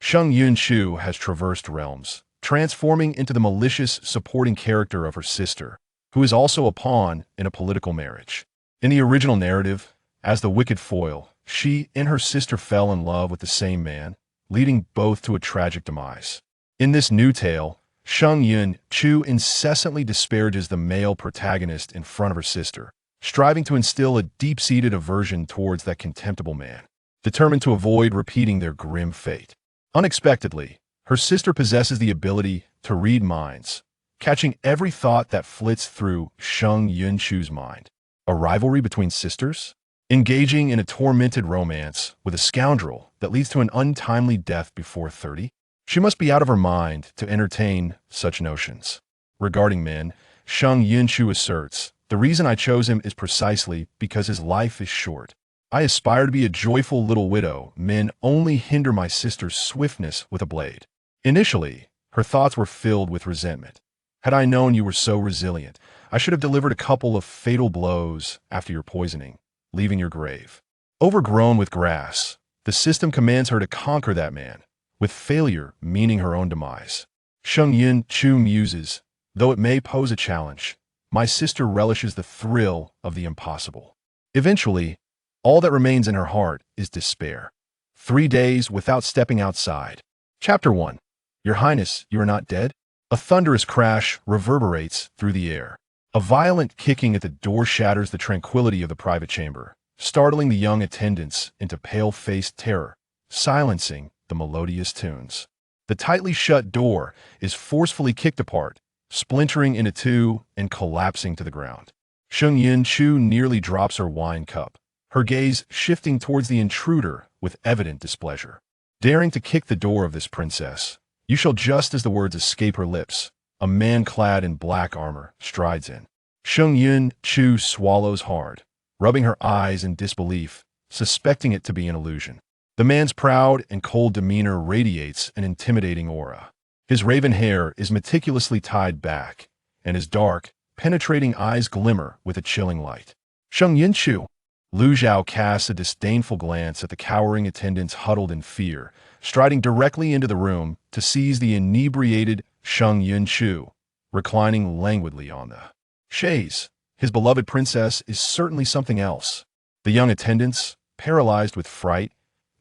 Sheng Yunchu has traversed realms, transforming into the malicious supporting character of her sister, who is also a pawn in a political marriage. In the original narrative, as the wicked foil, she and her sister fell in love with the same man, leading both to a tragic demise. In this new tale, Sheng Yunchu incessantly disparages the male protagonist in front of her sister, striving to instill a deep-seated aversion towards that contemptible man, determined to avoid repeating their grim fate. Unexpectedly, her sister possesses the ability to read minds, catching every thought that flits through Sheng Yunchu's mind. A rivalry between sisters? Engaging in a tormented romance with a scoundrel that leads to an untimely death before 30? She must be out of her mind to entertain such notions. Regarding men, Sheng Yunchu asserts, "The reason I chose him is precisely because his life is short. I aspire to be a joyful little widow. Men only hinder my sister's swiftness with a blade." Initially, her thoughts were filled with resentment. "Had I known you were so resilient, I should have delivered a couple of fatal blows after your poisoning, leaving your grave." Overgrown with grass, the system commands her to conquer that man, with failure meaning her own demise. Sheng Yunchu muses, "Though it may pose a challenge, my sister relishes the thrill of the impossible." Eventually, all that remains in her heart is despair. 3 days without stepping outside. Chapter 1. Your Highness, you are not dead? A thunderous crash reverberates through the air. A violent kicking at the door shatters the tranquility of the private chamber, startling the young attendants into pale-faced terror, silencing the melodious tunes. The tightly shut door is forcefully kicked apart, splintering into two and collapsing to the ground. Sheng Yunchu nearly drops her wine cup, her gaze shifting towards the intruder with evident displeasure. Daring to kick the door of this princess, you shall. Just as the words escape her lips, a man clad in black armor strides in. Sheng Yunchu swallows hard, rubbing her eyes in disbelief, suspecting it to be an illusion. The man's proud and cold demeanor radiates an intimidating aura. His raven hair is meticulously tied back, and his dark, penetrating eyes glimmer with a chilling light. "Sheng Yunchu." Lu Zhao casts a disdainful glance at the cowering attendants huddled in fear, striding directly into the room to seize the inebriated Sheng Yunchu, reclining languidly on the chaise. His beloved princess is certainly something else. The young attendants, paralyzed with fright,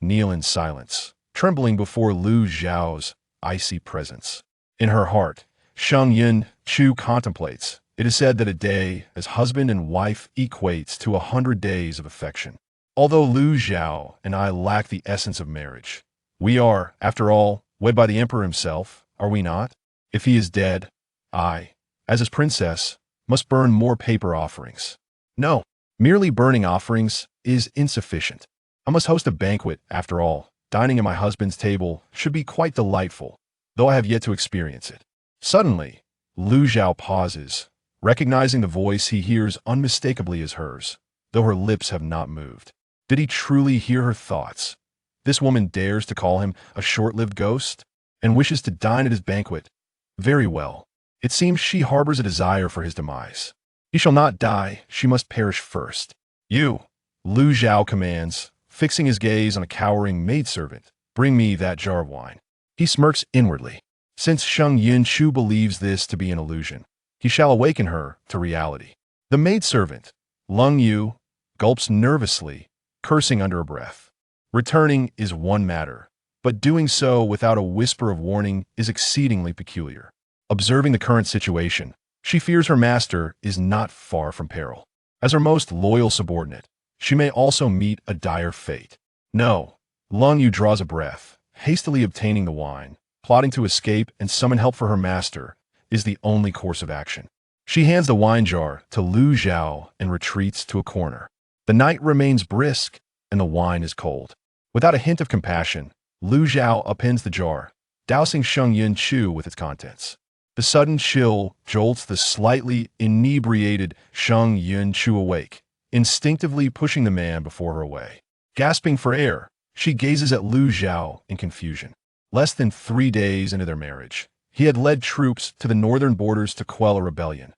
kneel in silence, trembling before Lu Zhao's icy presence. In her heart, Sheng Yunchu contemplates. It is said that a day as husband and wife equates to 100 days of affection. Although Lu Zhao and I lack the essence of marriage, we are, after all, wed by the emperor himself, are we not? If he is dead, I, as his princess, must burn more paper offerings. No, merely burning offerings is insufficient. I must host a banquet, after all. Dining at my husband's table should be quite delightful, though I have yet to experience it. Suddenly, Lu Zhao pauses, recognizing the voice he hears unmistakably as hers, though her lips have not moved. Did he truly hear her thoughts? This woman dares to call him a short-lived ghost, and wishes to dine at his banquet. Very well. It seems she harbors a desire for his demise. He shall not die, she must perish first. "You," Lu Zhao commands, fixing his gaze on a cowering maidservant, "bring me that jar of wine." He smirks inwardly. Since Sheng Yunchu believes this to be an illusion, he shall awaken her to reality. The maidservant, Lung Yu, gulps nervously, cursing under her breath. Returning is one matter, but doing so without a whisper of warning is exceedingly peculiar. Observing the current situation, she fears her master is not far from peril. As her most loyal subordinate, she may also meet a dire fate. No, Lung Yu draws a breath, hastily obtaining the wine, plotting to escape and summon help for her master, is the only course of action. She hands the wine jar to Lu Zhao and retreats to a corner. The night remains brisk, and the wine is cold. Without a hint of compassion, Lu Zhao upends the jar, dousing Sheng Yunchu with its contents. The sudden chill jolts the slightly inebriated Sheng Yunchu awake, instinctively pushing the man before her away. Gasping for air, she gazes at Lu Zhao in confusion. Less than 3 days into their marriage, he had led troops to the northern borders to quell a rebellion,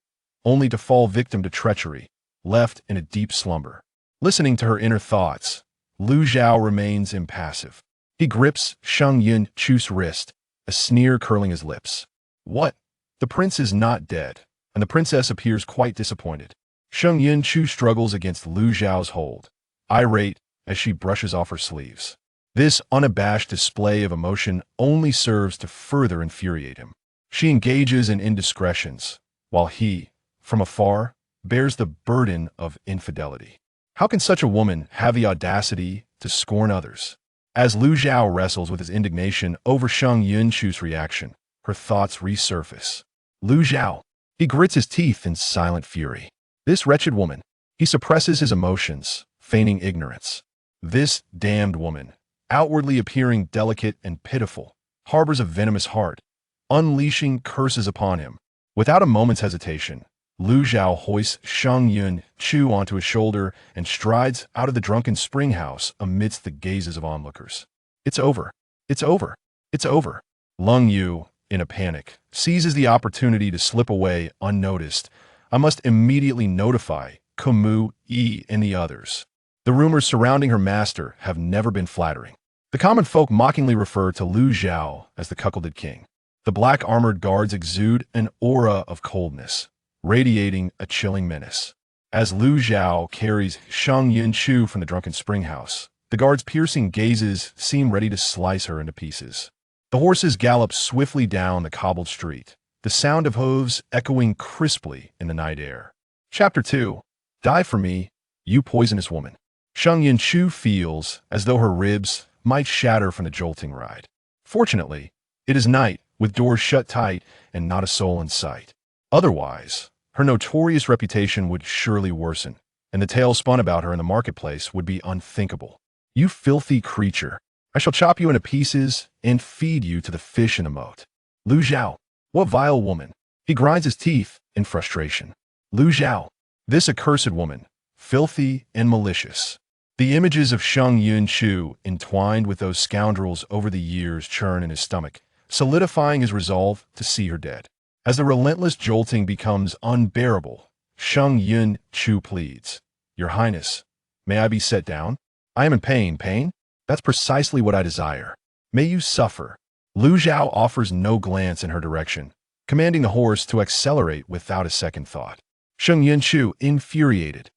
only to fall victim to treachery, left in a deep slumber. Listening to her inner thoughts, Lu Zhao remains impassive. He grips Sheng Yunchu's wrist, a sneer curling his lips. What? The prince is not dead, and the princess appears quite disappointed. Sheng Yunchu struggles against Lu Zhao's hold, irate as she brushes off her sleeves. This unabashed display of emotion only serves to further infuriate him. She engages in indiscretions, while he, from afar, bears the burden of infidelity. How can such a woman have the audacity to scorn others? As Lu Zhao wrestles with his indignation over Sheng Yunchu's reaction, her thoughts resurface. Lu Zhao. He grits his teeth in silent fury. This wretched woman. He suppresses his emotions, feigning ignorance. This damned woman, outwardly appearing delicate and pitiful, harbors a venomous heart, unleashing curses upon him. Without a moment's hesitation, Lu Zhao hoists Sheng Yunchu onto his shoulder and strides out of the drunken spring house amidst the gazes of onlookers. It's over. It's over. It's over. Lung Yu, in a panic, seizes the opportunity to slip away unnoticed. I must immediately notify Kumu, Yi, and the others. The rumors surrounding her master have never been flattering. The common folk mockingly refer to Lu Zhao as the cuckolded king. The black armored guards exude an aura of coldness, radiating a chilling menace. As Lu Zhao carries Sheng Yunchu from the drunken spring house, the guards' piercing gazes seem ready to slice her into pieces. The horses gallop swiftly down the cobbled street, the sound of hooves echoing crisply in the night air. Chapter 2. Die for me, you poisonous woman. Sheng Yunchu feels as though her ribs might shatter from the jolting ride. Fortunately, it is night, with doors shut tight and not a soul in sight. Otherwise, her notorious reputation would surely worsen, and the tale spun about her in the marketplace would be unthinkable. You filthy creature, I shall chop you into pieces and feed you to the fish in the moat. Lu Zhao, what vile woman. He grinds his teeth in frustration. Lu Zhao, this accursed woman, filthy and malicious. The images of Sheng Yunchu entwined with those scoundrels over the years churn in his stomach, solidifying his resolve to see her dead. As the relentless jolting becomes unbearable, Sheng Yunchu pleads, Your Highness, may I be set down? I am in pain. Pain? That's precisely what I desire. May you suffer. Lu Zhao offers no glance in her direction, commanding the horse to accelerate without a second thought. Sheng Yunchu, infuriated.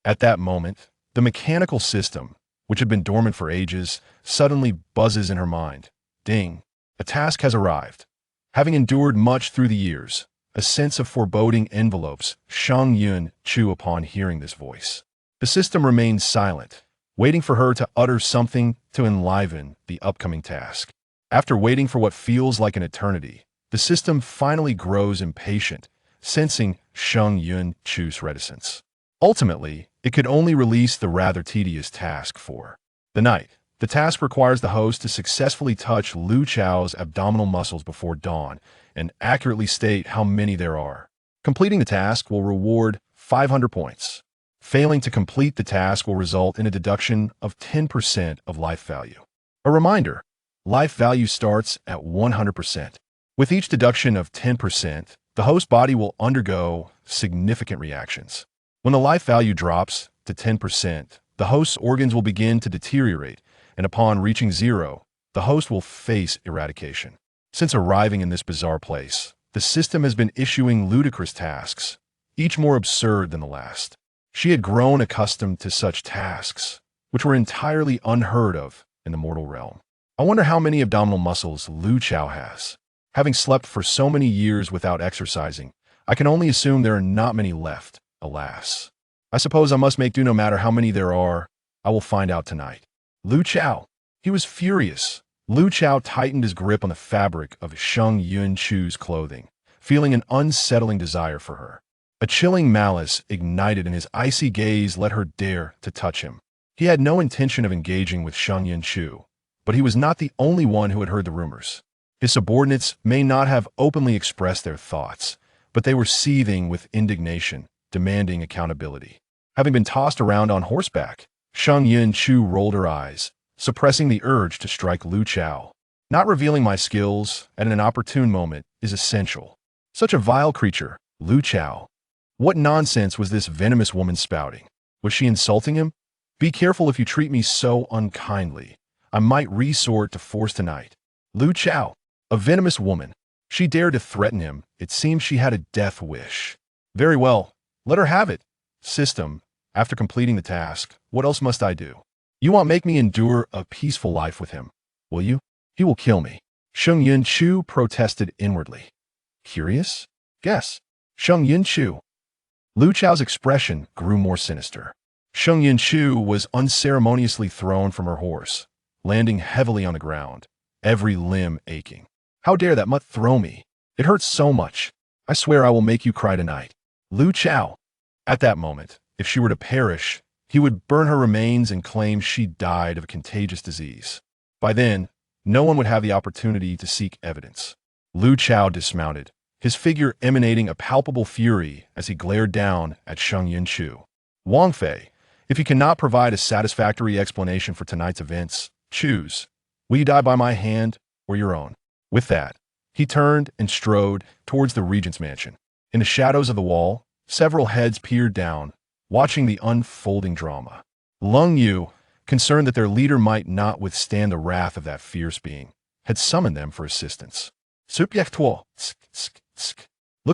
At that moment, the mechanical system, which had been dormant for ages, suddenly buzzes in her mind. Ding. A task has arrived. Having endured much through the years, a sense of foreboding envelopes Sheng Yunchu upon hearing this voice. The system remains silent, waiting for her to utter something to enliven the upcoming task. After waiting for what feels like an eternity, the system finally grows impatient, sensing Sheng Yunchu's reticence. Ultimately, it could only release the rather tedious task for the night. The task requires the host to successfully touch Lu Chao's abdominal muscles before dawn and accurately state how many there are. Completing the task will reward 500 points. Failing to complete the task will result in a deduction of 10% of life value. A reminder, life value starts at 100%. With each deduction of 10%, the host body will undergo significant reactions. When the life value drops to 10%, the host's organs will begin to deteriorate, and upon reaching zero, the host will face eradication. Since arriving in this bizarre place, the system has been issuing ludicrous tasks, each more absurd than the last. She had grown accustomed to such tasks, which were entirely unheard of in the mortal realm. I wonder how many abdominal muscles Lu Chao has. Having slept for so many years without exercising, I can only assume there are not many left, alas. I suppose I must make do no matter how many there are. I will find out tonight. Lu Chao. He was furious. Lu Chao tightened his grip on the fabric of Sheng Yunchu's clothing, feeling an unsettling desire for her. A chilling malice ignited in his icy gaze let her dare to touch him. He had no intention of engaging with Sheng Yunchu, but he was not the only one who had heard the rumors. His subordinates may not have openly expressed their thoughts, but they were seething with indignation, demanding accountability. Having been tossed around on horseback, Sheng Yunchu rolled her eyes, suppressing the urge to strike Lu Chao. Not revealing my skills at an opportune moment is essential. Such a vile creature, Lu Chao. What nonsense was this venomous woman spouting? Was she insulting him? Be careful if you treat me so unkindly. I might resort to force tonight. Lu Chao, a venomous woman. She dared to threaten him. It seemed she had a death wish. Very well, let her have it. System, after completing the task, what else must I do? You won't make me endure a peaceful life with him, will you? He will kill me. Sheng Yunchu protested inwardly. Curious? Guess. Sheng Yunchu. Lu Chao's expression grew more sinister. Sheng Yunchu was unceremoniously thrown from her horse, landing heavily on the ground, every limb aching. How dare that mutt throw me? It hurts so much. I swear I will make you cry tonight. Lu Chao. At that moment, if she were to perish, he would burn her remains and claim she died of a contagious disease. By then, no one would have the opportunity to seek evidence. Lu Chao dismounted, his figure emanating a palpable fury as he glared down at Sheng Yunchu. Wang Fei, if you cannot provide a satisfactory explanation for tonight's events, choose. Will you die by my hand or your own? With that, he turned and strode towards the regent's mansion. In the shadows of the wall, several heads peered down, watching the unfolding drama. Lung Yu, concerned that their leader might not withstand the wrath of that fierce being, had summoned them for assistance. Look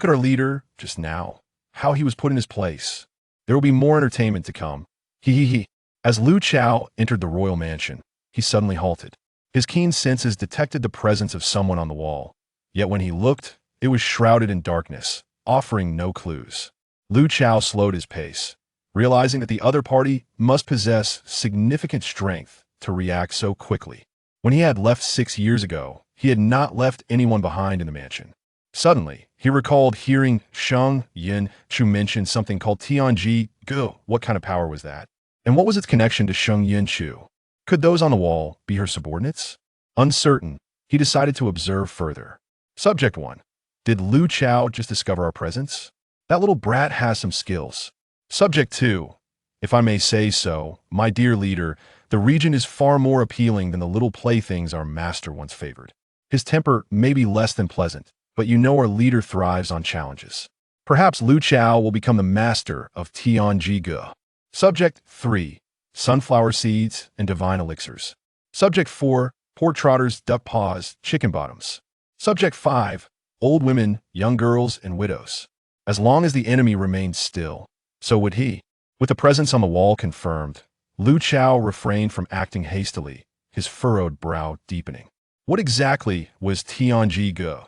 at our leader just now, how he was put in his place. There will be more entertainment to come. He. As Lu Chao entered the royal mansion, he suddenly halted. His keen senses detected the presence of someone on the wall, yet when he looked, it was shrouded in darkness, offering no clues. Lu Chao slowed his pace, realizing that the other party must possess significant strength to react so quickly. When he had left 6 years ago, he had not left anyone behind in the mansion. Suddenly, he recalled hearing Sheng Yunchu mention something called Tianji Go. What kind of power was that? And what was its connection to Sheng Yunchu? Could those on the wall be her subordinates? Uncertain, he decided to observe further. Subject 1. Did Lu Chao just discover our presence? That little brat has some skills. Subject 2. If I may say so, my dear leader, the regent is far more appealing than the little playthings our master once favored. His temper may be less than pleasant, but you know our leader thrives on challenges. Perhaps Lu Chao will become the master of Tianji Ge. Subject 3. Sunflower seeds and divine elixirs. Subject 4. Pork trotters, duck paws, chicken bottoms. Subject 5. Old women, young girls, and widows. As long as the enemy remained still, so would he. With the presence on the wall confirmed, Lu Chao refrained from acting hastily, his furrowed brow deepening. What exactly was Tianji Ge?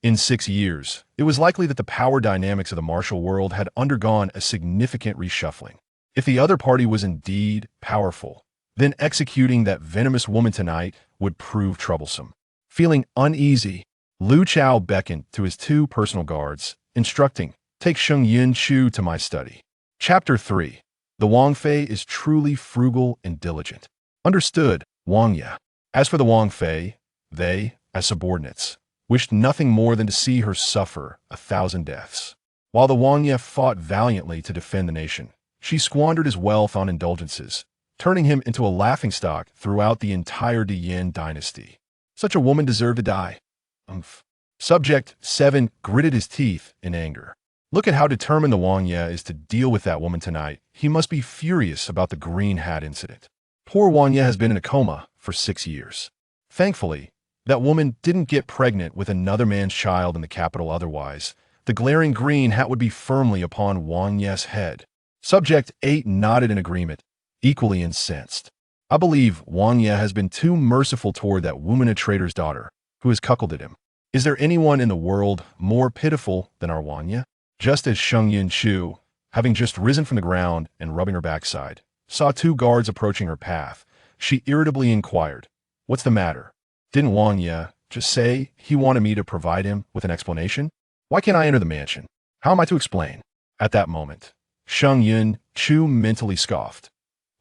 In 6 years, it was likely that the power dynamics of the martial world had undergone a significant reshuffling. If the other party was indeed powerful, then executing that venomous woman tonight would prove troublesome. Feeling uneasy, Lu Chao beckoned to his 2 personal guards, instructing, "Take Sheng Yunchu to my study." Chapter 3. The Wang Fei is truly frugal and diligent. Understood, Wang Ye. As for the Wang Fei, they, as subordinates, wished nothing more than to see her suffer 1,000 deaths. While the Wang Ye fought valiantly to defend the nation, she squandered his wealth on indulgences, turning him into a laughingstock throughout the entire Dian dynasty. Such a woman deserved to die. Subject 7 gritted his teeth in anger. Look at how determined the Wang Ye is to deal with that woman tonight. He must be furious about the green hat incident. Poor Wang Ye has been in a coma for 6 years. Thankfully, that woman didn't get pregnant with another man's child in the capital. Otherwise, the glaring green hat would be firmly upon Wang Ye's head. Subject 8 nodded in agreement, equally incensed. I believe Wang Ye has been too merciful toward that woman, a traitor's daughter, who has cuckolded him. Is there anyone in the world more pitiful than our Wang Ye? Just as Sheng Yunchu, having just risen from the ground and rubbing her backside, saw 2 guards approaching her path, she irritably inquired, "What's the matter? Didn't Wang Ye just say he wanted me to provide him with an explanation? Why can't I enter the mansion? How am I to explain?" At that moment, Sheng Yunchu mentally scoffed.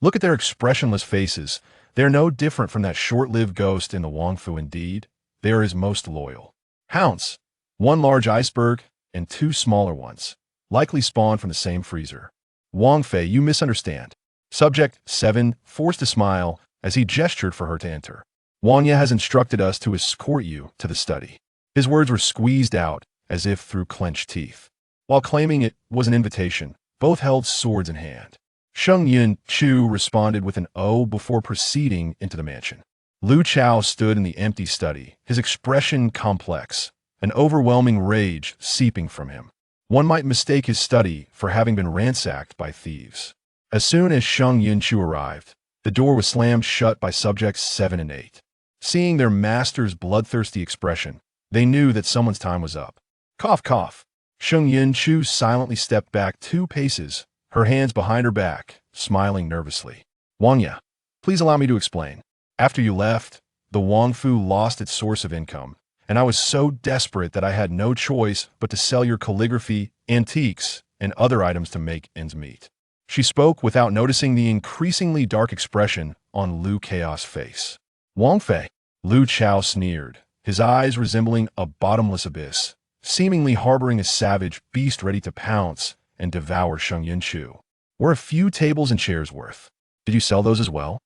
Look at their expressionless faces. They are no different from that short-lived ghost in the Wang Fu. Indeed, they are his most loyal hounds. 1 large iceberg and 2 smaller ones, likely spawned from the same freezer. Wang Fei, you misunderstand. Subject 7 forced a smile as he gestured for her to enter. Wang Ye has instructed us to escort you to the study. His words were squeezed out as if through clenched teeth. While claiming it was an invitation, both held swords in hand. Sheng Yunchu responded with an "oh" before proceeding into the mansion. Lu Chao stood in the empty study, his expression complex, an overwhelming rage seeping from him. One might mistake his study for having been ransacked by thieves. As soon as Sheng Yunchu arrived, the door was slammed shut by subjects 7 and 8. Seeing their master's bloodthirsty expression, they knew that someone's time was up. Cough, cough. Sheng Yunchu silently stepped back 2 paces, her hands behind her back, smiling nervously. Wangya, please allow me to explain. After you left, the Wang Fu lost its source of income, and I was so desperate that I had no choice but to sell your calligraphy, antiques, and other items to make ends meet. She spoke without noticing the increasingly dark expression on Lu Chao's face. Wang Fei, Lu Chao sneered, his eyes resembling a bottomless abyss, seemingly harboring a savage beast ready to pounce and devour Sheng Yunchu. Were a few tables and chairs worth? Did you sell those as well?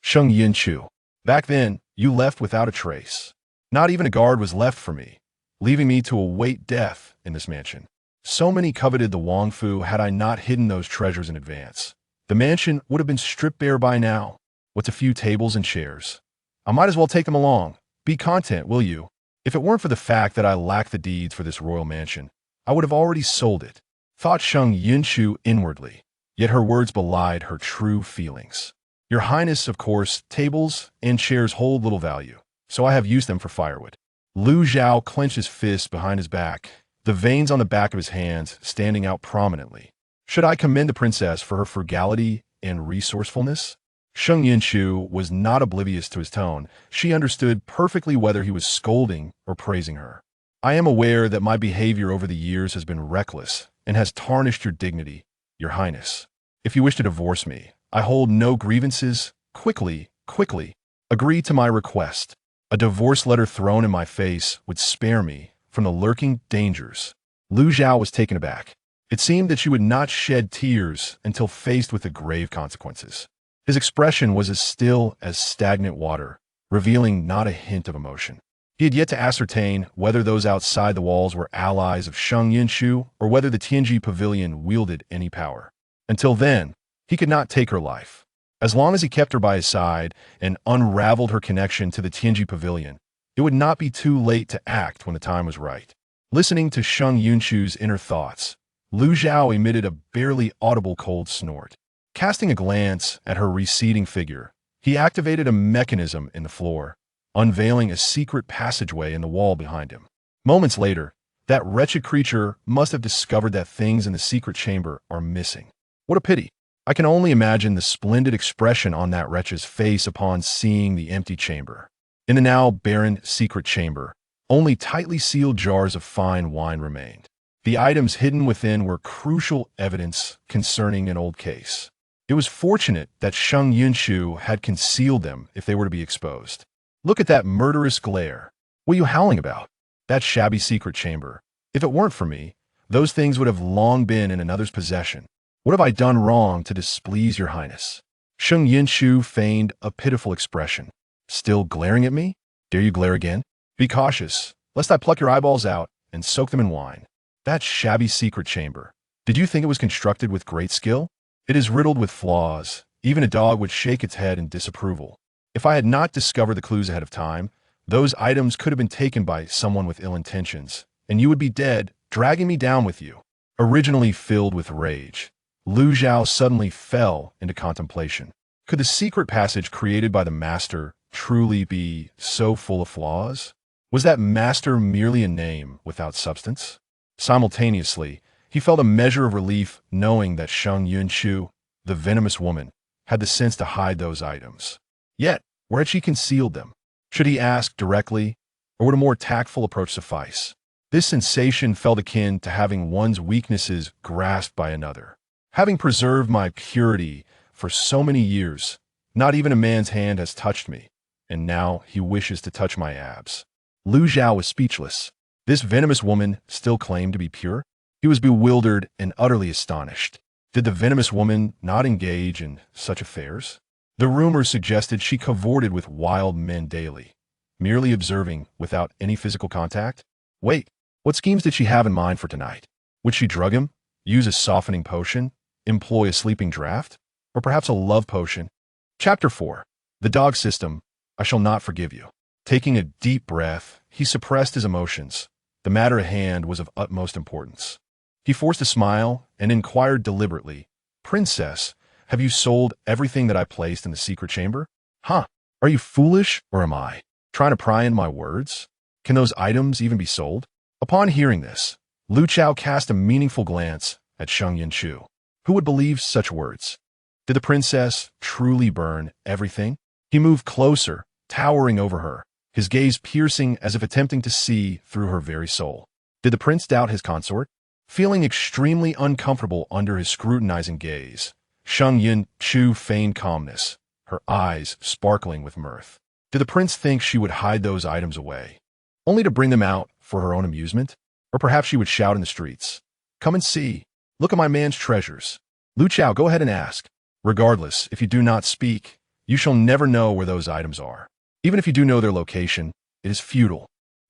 Sheng Yunchu. Back then, you left without a trace. Not even a guard was left for me, leaving me to await death in this mansion. So many coveted the Wang Fu had I not hidden those treasures in advance. The mansion would have been stripped bare by now. What's a few tables and chairs? I might as well take them along. Be content, will you? If it weren't for the fact that I lack the deeds for this royal mansion, I would have already sold it, thought Sheng Yunchu inwardly, yet her words belied her true feelings. Your Highness, of course, tables and chairs hold little value, so I have used them for firewood. Lu Zhao clenched his fist behind his back, the veins on the back of his hands standing out prominently. Should I commend the princess for her frugality and resourcefulness? Sheng Yunchu was not oblivious to his tone. She understood perfectly whether he was scolding or praising her. I am aware that my behavior over the years has been reckless and has tarnished your dignity, Your Highness. If you wish to divorce me, I hold no grievances. Quickly, agree to my request. A divorce letter thrown in my face would spare me from the lurking dangers. Lu Zhao was taken aback. It seemed that she would not shed tears until faced with the grave consequences. His expression was as still as stagnant water, revealing not a hint of emotion. He had yet to ascertain whether those outside the walls were allies of Sheng Yunchu or whether the Tianji Pavilion wielded any power. Until then, he could not take her life. As long as he kept her by his side and unraveled her connection to the Tianji Pavilion, it would not be too late to act when the time was right. Listening to Sheng Yunchu's inner thoughts, Lu Zhao emitted a barely audible cold snort. Casting a glance at her receding figure, he activated a mechanism in the floor, unveiling a secret passageway in the wall behind him. Moments later, that wretched creature must have discovered that things in the secret chamber are missing. What a pity. I can only imagine the splendid expression on that wretch's face upon seeing the empty chamber. In the now barren secret chamber, only tightly sealed jars of fine wine remained. The items hidden within were crucial evidence concerning an old case. It was fortunate that Sheng Yunchu had concealed them if they were to be exposed. Look at that murderous glare. What are you howling about? That shabby secret chamber. If it weren't for me, those things would have long been in another's possession. What have I done wrong to displease your highness? Sheng Yunchu feigned a pitiful expression. Still glaring at me? Dare you glare again? Be cautious, lest I pluck your eyeballs out and soak them in wine. That shabby secret chamber. Did you think it was constructed with great skill? It is riddled with flaws. Even a dog would shake its head in disapproval. If I had not discovered the clues ahead of time, those items could have been taken by someone with ill intentions, and you would be dead, dragging me down with you. Originally filled with rage, Lu Zhao suddenly fell into contemplation. Could the secret passage created by the master truly be so full of flaws? Was that master merely a name without substance? Simultaneously, he felt a measure of relief knowing that Sheng Yunchu, the venomous woman, had the sense to hide those items. Yet, where had she concealed them? Should he ask directly, or would a more tactful approach suffice? This sensation felt akin to having one's weaknesses grasped by another. Having preserved my purity for so many years, not even a man's hand has touched me, and now he wishes to touch my abs. Lu Zhao was speechless. This venomous woman still claimed to be pure? He was bewildered and utterly astonished. Did the venomous woman not engage in such affairs? The rumors suggested she cavorted with wild men daily, merely observing without any physical contact. Wait, what schemes did she have in mind for tonight? Would she drug him, use a softening potion, employ a sleeping draught, or perhaps a love potion? Chapter 4. The Dog System. I shall not forgive you. Taking a deep breath, he suppressed his emotions. The matter at hand was of utmost importance. He forced a smile and inquired deliberately, Princess, have you sold everything that I placed in the secret chamber? Huh? Are you foolish, or am I trying to pry in my words? Can those items even be sold? Upon hearing this, Lu Chao cast a meaningful glance at Sheng Yunchu. Who would believe such words? Did the princess truly burn everything? He moved closer, towering over her, his gaze piercing as if attempting to see through her very soul. Did the prince doubt his consort? Feeling extremely uncomfortable under his scrutinizing gaze, Sheng Yunchu feigned calmness, her eyes sparkling with mirth. Did the prince think she would hide those items away, only to bring them out for her own amusement? Or perhaps she would shout in the streets, "Come and see! Look at my man's treasures!" Lu Chao, go ahead and ask. Regardless, if you do not speak, you shall never know where those items are. Even if you do know their location, it is futile.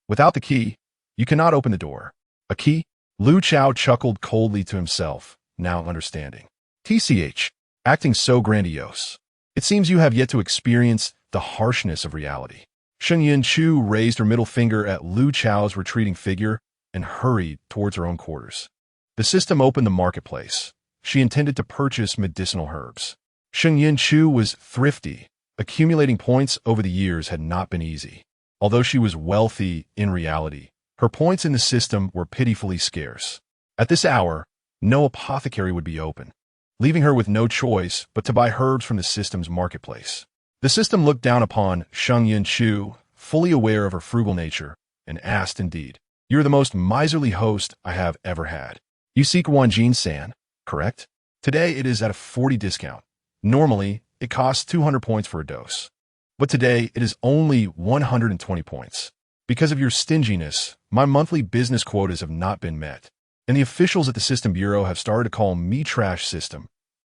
Without the key, you cannot open the door. A key? Lu Chao chuckled coldly to himself, now understanding. TCH, acting so grandiose. It seems you have yet to experience the harshness of reality. Sheng Yunchu raised her middle finger at Lu Chao's retreating figure and hurried towards her own quarters. The system opened the marketplace. She intended to purchase medicinal herbs. Sheng Yunchu was thrifty. Accumulating points over the years had not been easy. Although she was wealthy in reality, her points in the system were pitifully scarce. At this hour, no apothecary would be open, leaving her with no choice but to buy herbs from the system's marketplace. The system looked down upon Sheng Yunchu, fully aware of her frugal nature, and asked indeed, "You're the most miserly host I have ever had. You seek Wanjin-san, correct? Today it is at a 40 discount. Normally, it costs 200 points for a dose. But today it is only 120 points. Because of your stinginess, my monthly business quotas have not been met, and the officials at the System Bureau have started to call me Trash System."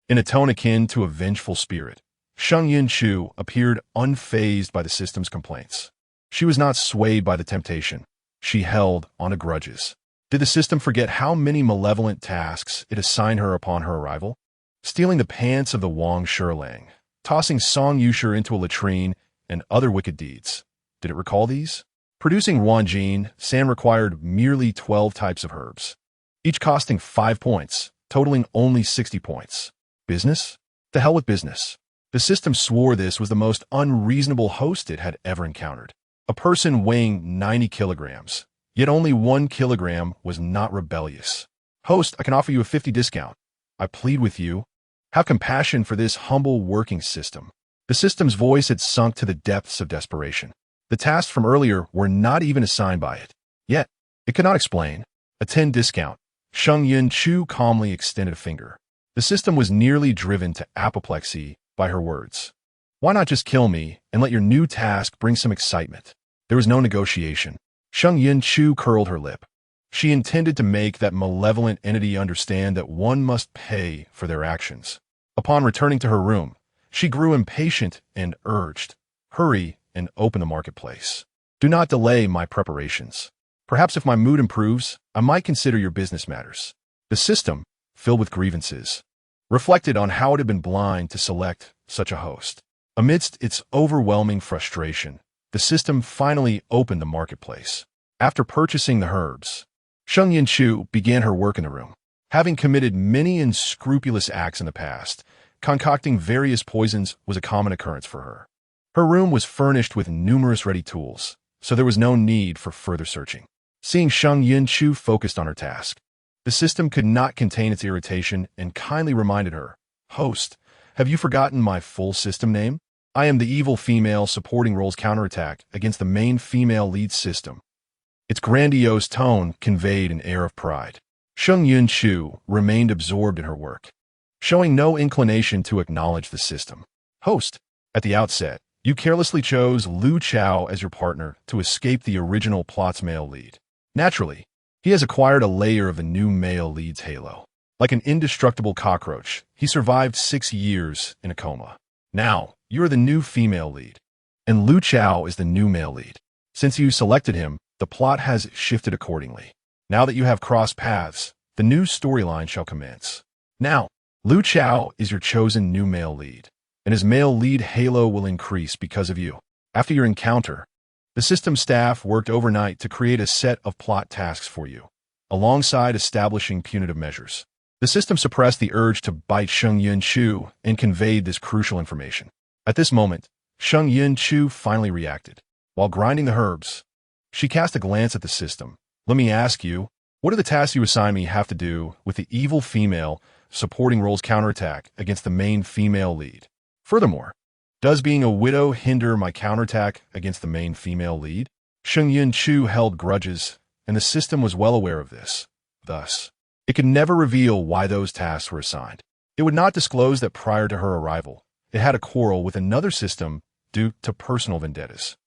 In a tone akin to a vengeful spirit, Sheng Yunchu appeared unfazed by the system's complaints. She was not swayed by the temptation. She held onto grudges. Did the system forget how many malevolent tasks it assigned her upon her arrival? Stealing the pants of the Wang Shilang, tossing Song Yusher into a latrine, and other wicked deeds. Did it recall these? Producing Wanjin-san required merely 12 types of herbs, each costing 5 points, totaling only 60 points. Business? To hell with business. The system swore this was the most unreasonable host it had ever encountered. A person weighing 90 kilograms, yet only 1 kilogram was not rebellious. "Host, I can offer you a 50 discount. I plead with you. Have compassion for this humble working system." The system's voice had sunk to the depths of desperation. The tasks from earlier were not even assigned by it. Yet, it could not explain. A 10 discount. Sheng Yunchu calmly extended a finger. The system was nearly driven to apoplexy by her words. "Why not just kill me and let your new task bring some excitement?" There was no negotiation. Sheng Yunchu curled her lip. She intended to make that malevolent entity understand that one must pay for their actions. Upon returning to her room, she grew impatient and urged, "Hurry and open the marketplace. Do not delay my preparations. Perhaps if my mood improves, I might consider your business matters." The system, filled with grievances, reflected on how it had been blind to select such a host. Amidst its overwhelming frustration, the system finally opened the marketplace. After purchasing the herbs, Sheng Yunchu began her work in the room. Having committed many unscrupulous acts in the past, concocting various poisons was a common occurrence for her. Her room was furnished with numerous ready tools, so there was no need for further searching. Seeing Sheng Yunchu focused on her task, the system could not contain its irritation and kindly reminded her, "Host, have you forgotten my full system name? I am the evil female supporting role's counterattack against the main female lead system." Its grandiose tone conveyed an air of pride. Sheng Yunchu remained absorbed in her work, showing no inclination to acknowledge the system. "Host, at the outset, you carelessly chose Lu Chao as your partner to escape the original plot's male lead. Naturally, he has acquired a layer of the new male lead's halo. Like an indestructible cockroach, he survived 6 years in a coma. Now, you are the new female lead, and Lu Chao is the new male lead. Since you selected him, the plot has shifted accordingly. Now that you have crossed paths, the new storyline shall commence. Now, Lu Chao is your chosen new male lead, and his male lead halo will increase because of you. After your encounter, the system staff worked overnight to create a set of plot tasks for you, alongside establishing punitive measures. The system suppressed the urge to bite Sheng Yunchu and conveyed this crucial information. At this moment, Sheng Yunchu finally reacted. While grinding the herbs, she cast a glance at the system. Let me ask you, what do the tasks you assign me have to do with the evil female supporting role's counterattack against the main female lead? Furthermore, does being a widow hinder my counterattack against the main female lead? Sheng Yunchu held grudges, and the system was well aware of this. Thus, it could never reveal why those tasks were assigned. It would not disclose that prior to her arrival, it had a quarrel with another system due to personal vendettas.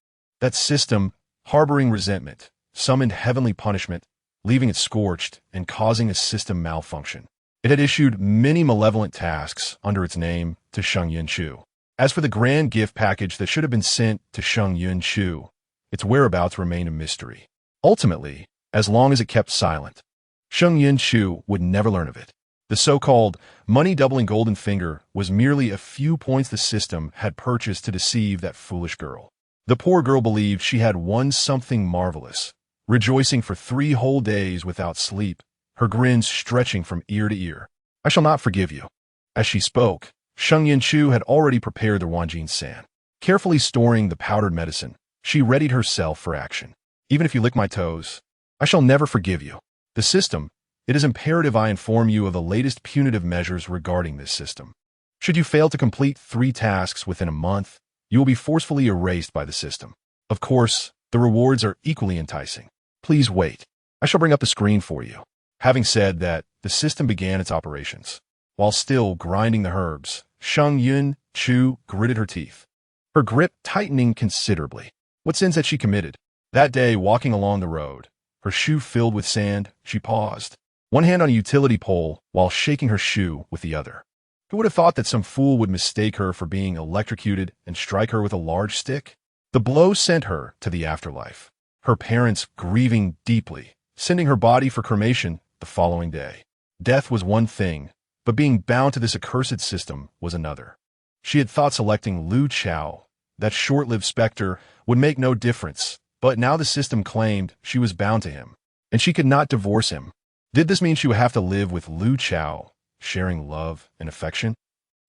That system, harboring resentment, summoned heavenly punishment, leaving it scorched and causing a system malfunction. It had issued many malevolent tasks under its name to Sheng Yunchu. As for the grand gift package that should have been sent to Sheng Yunchu, its whereabouts remained a mystery. Ultimately, as long as it kept silent, Sheng Yunchu would never learn of it. The so-called money-doubling golden finger was merely a few points the system had purchased to deceive that foolish girl. The poor girl believed she had won something marvelous, rejoicing for 3 whole days without sleep, her grins stretching from ear to ear. I shall not forgive you. As she spoke, Sheng Yunchu had already prepared the Wanjin San. Carefully storing the powdered medicine, she readied herself for action. Even if you lick my toes, I shall never forgive you. The system, it is imperative I inform you of the latest punitive measures regarding this system. Should you fail to complete 3 tasks within a month, you will be forcefully erased by the system. Of course, the rewards are equally enticing. Please wait. I shall bring up the screen for you. Having said that, the system began its operations. While still grinding the herbs, Sheng Yunchu gritted her teeth, her grip tightening considerably. What sins had she committed? That day, walking along the road, her shoe filled with sand, she paused, one hand on a utility pole while shaking her shoe with the other. Who would have thought that some fool would mistake her for being electrocuted and strike her with a large stick? The blow sent her to the afterlife, her parents grieving deeply, sending her body for cremation the following day. Death was one thing, but being bound to this accursed system was another. She had thought selecting Lu Chao, that short-lived specter, would make no difference, but now the system claimed she was bound to him, and she could not divorce him. Did this mean she would have to live with Lu Chao, sharing love and affection?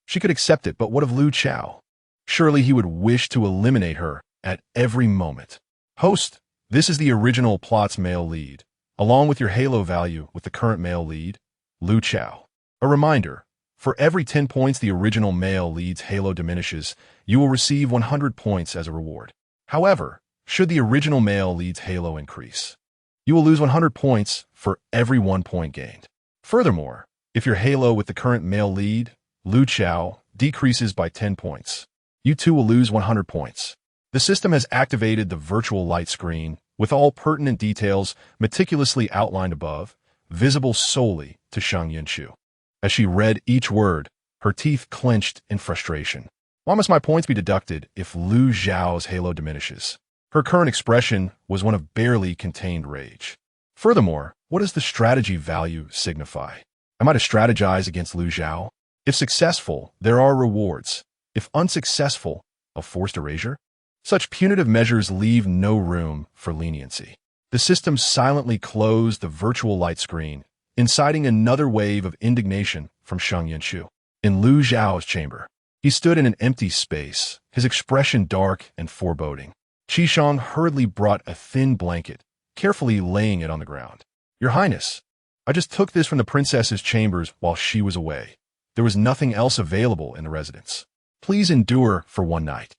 She could accept it, but what of Lu Chao? Surely he would wish to eliminate her at every moment. Host, this is the original plot's male lead, along with your halo value with the current male lead, Lu Chao. A reminder, for every 10 points the original male lead's halo diminishes, you will receive 100 points as a reward. However, should the original male lead's halo increase, you will lose 100 points for every 1 point gained. Furthermore, if your halo with the current male lead, Lu Chao, decreases by 10 points, you too will lose 100 points. The system has activated the virtual light screen with all pertinent details meticulously outlined above, visible solely to Sheng Yunchu. As she read each word, her teeth clenched in frustration. Why must my points be deducted if Lu Zhao's halo diminishes? Her current expression was one of barely contained rage. Furthermore, what does the strategy value signify? Am I to strategize against Lu Zhao? If successful, there are rewards. If unsuccessful, a forced erasure? Such punitive measures leave no room for leniency. The system silently closed the virtual light screen, inciting another wave of indignation from Sheng Yunchu. In Lu Zhao's chamber, he stood in an empty space, his expression dark and foreboding. Qishong hurriedly brought a thin blanket, carefully laying it on the ground. Your Highness, I just took this from the princess's chambers while she was away. There was nothing else available in the residence. Please endure for 1 night,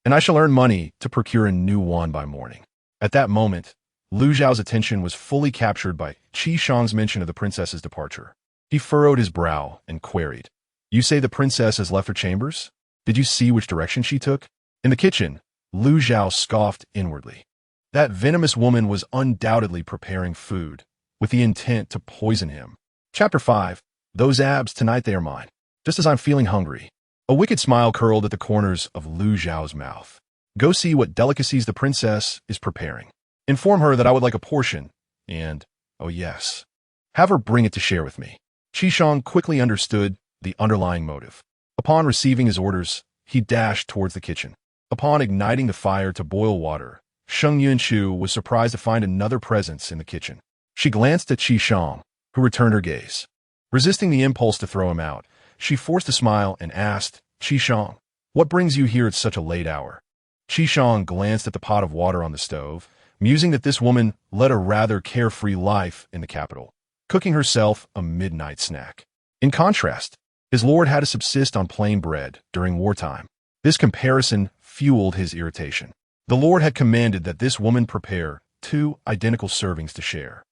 and I shall earn money to procure a new one by morning. At that moment, Lu Zhao's attention was fully captured by Qishong's mention of the princess's departure. He furrowed his brow and queried, You say the princess has left her chambers? Did you see which direction she took? In the kitchen, Lu Zhao scoffed inwardly. That venomous woman was undoubtedly preparing food, with the intent to poison him. Chapter 5. Those abs, tonight they are mine. Just as I'm feeling hungry. A wicked smile curled at the corners of Lu Zhao's mouth. Go see what delicacies the princess is preparing. Inform her that I would like a portion, and, oh yes, have her bring it to share with me. Qishong quickly understood the underlying motive. Upon receiving his orders, he dashed towards the kitchen. Upon igniting the fire to boil water, Sheng Yunchu was surprised to find another presence in the kitchen. She glanced at Qi Shang, who returned her gaze. Resisting the impulse to throw him out, she forced a smile and asked, "Qi Shang, what brings you here at such a late hour?" Qi Shang glanced at the pot of water on the stove, musing that this woman led a rather carefree life in the capital, cooking herself a midnight snack. In contrast, his lord had to subsist on plain bread during wartime. This comparison fueled his irritation. The lord had commanded that this woman prepare 2 identical servings to share.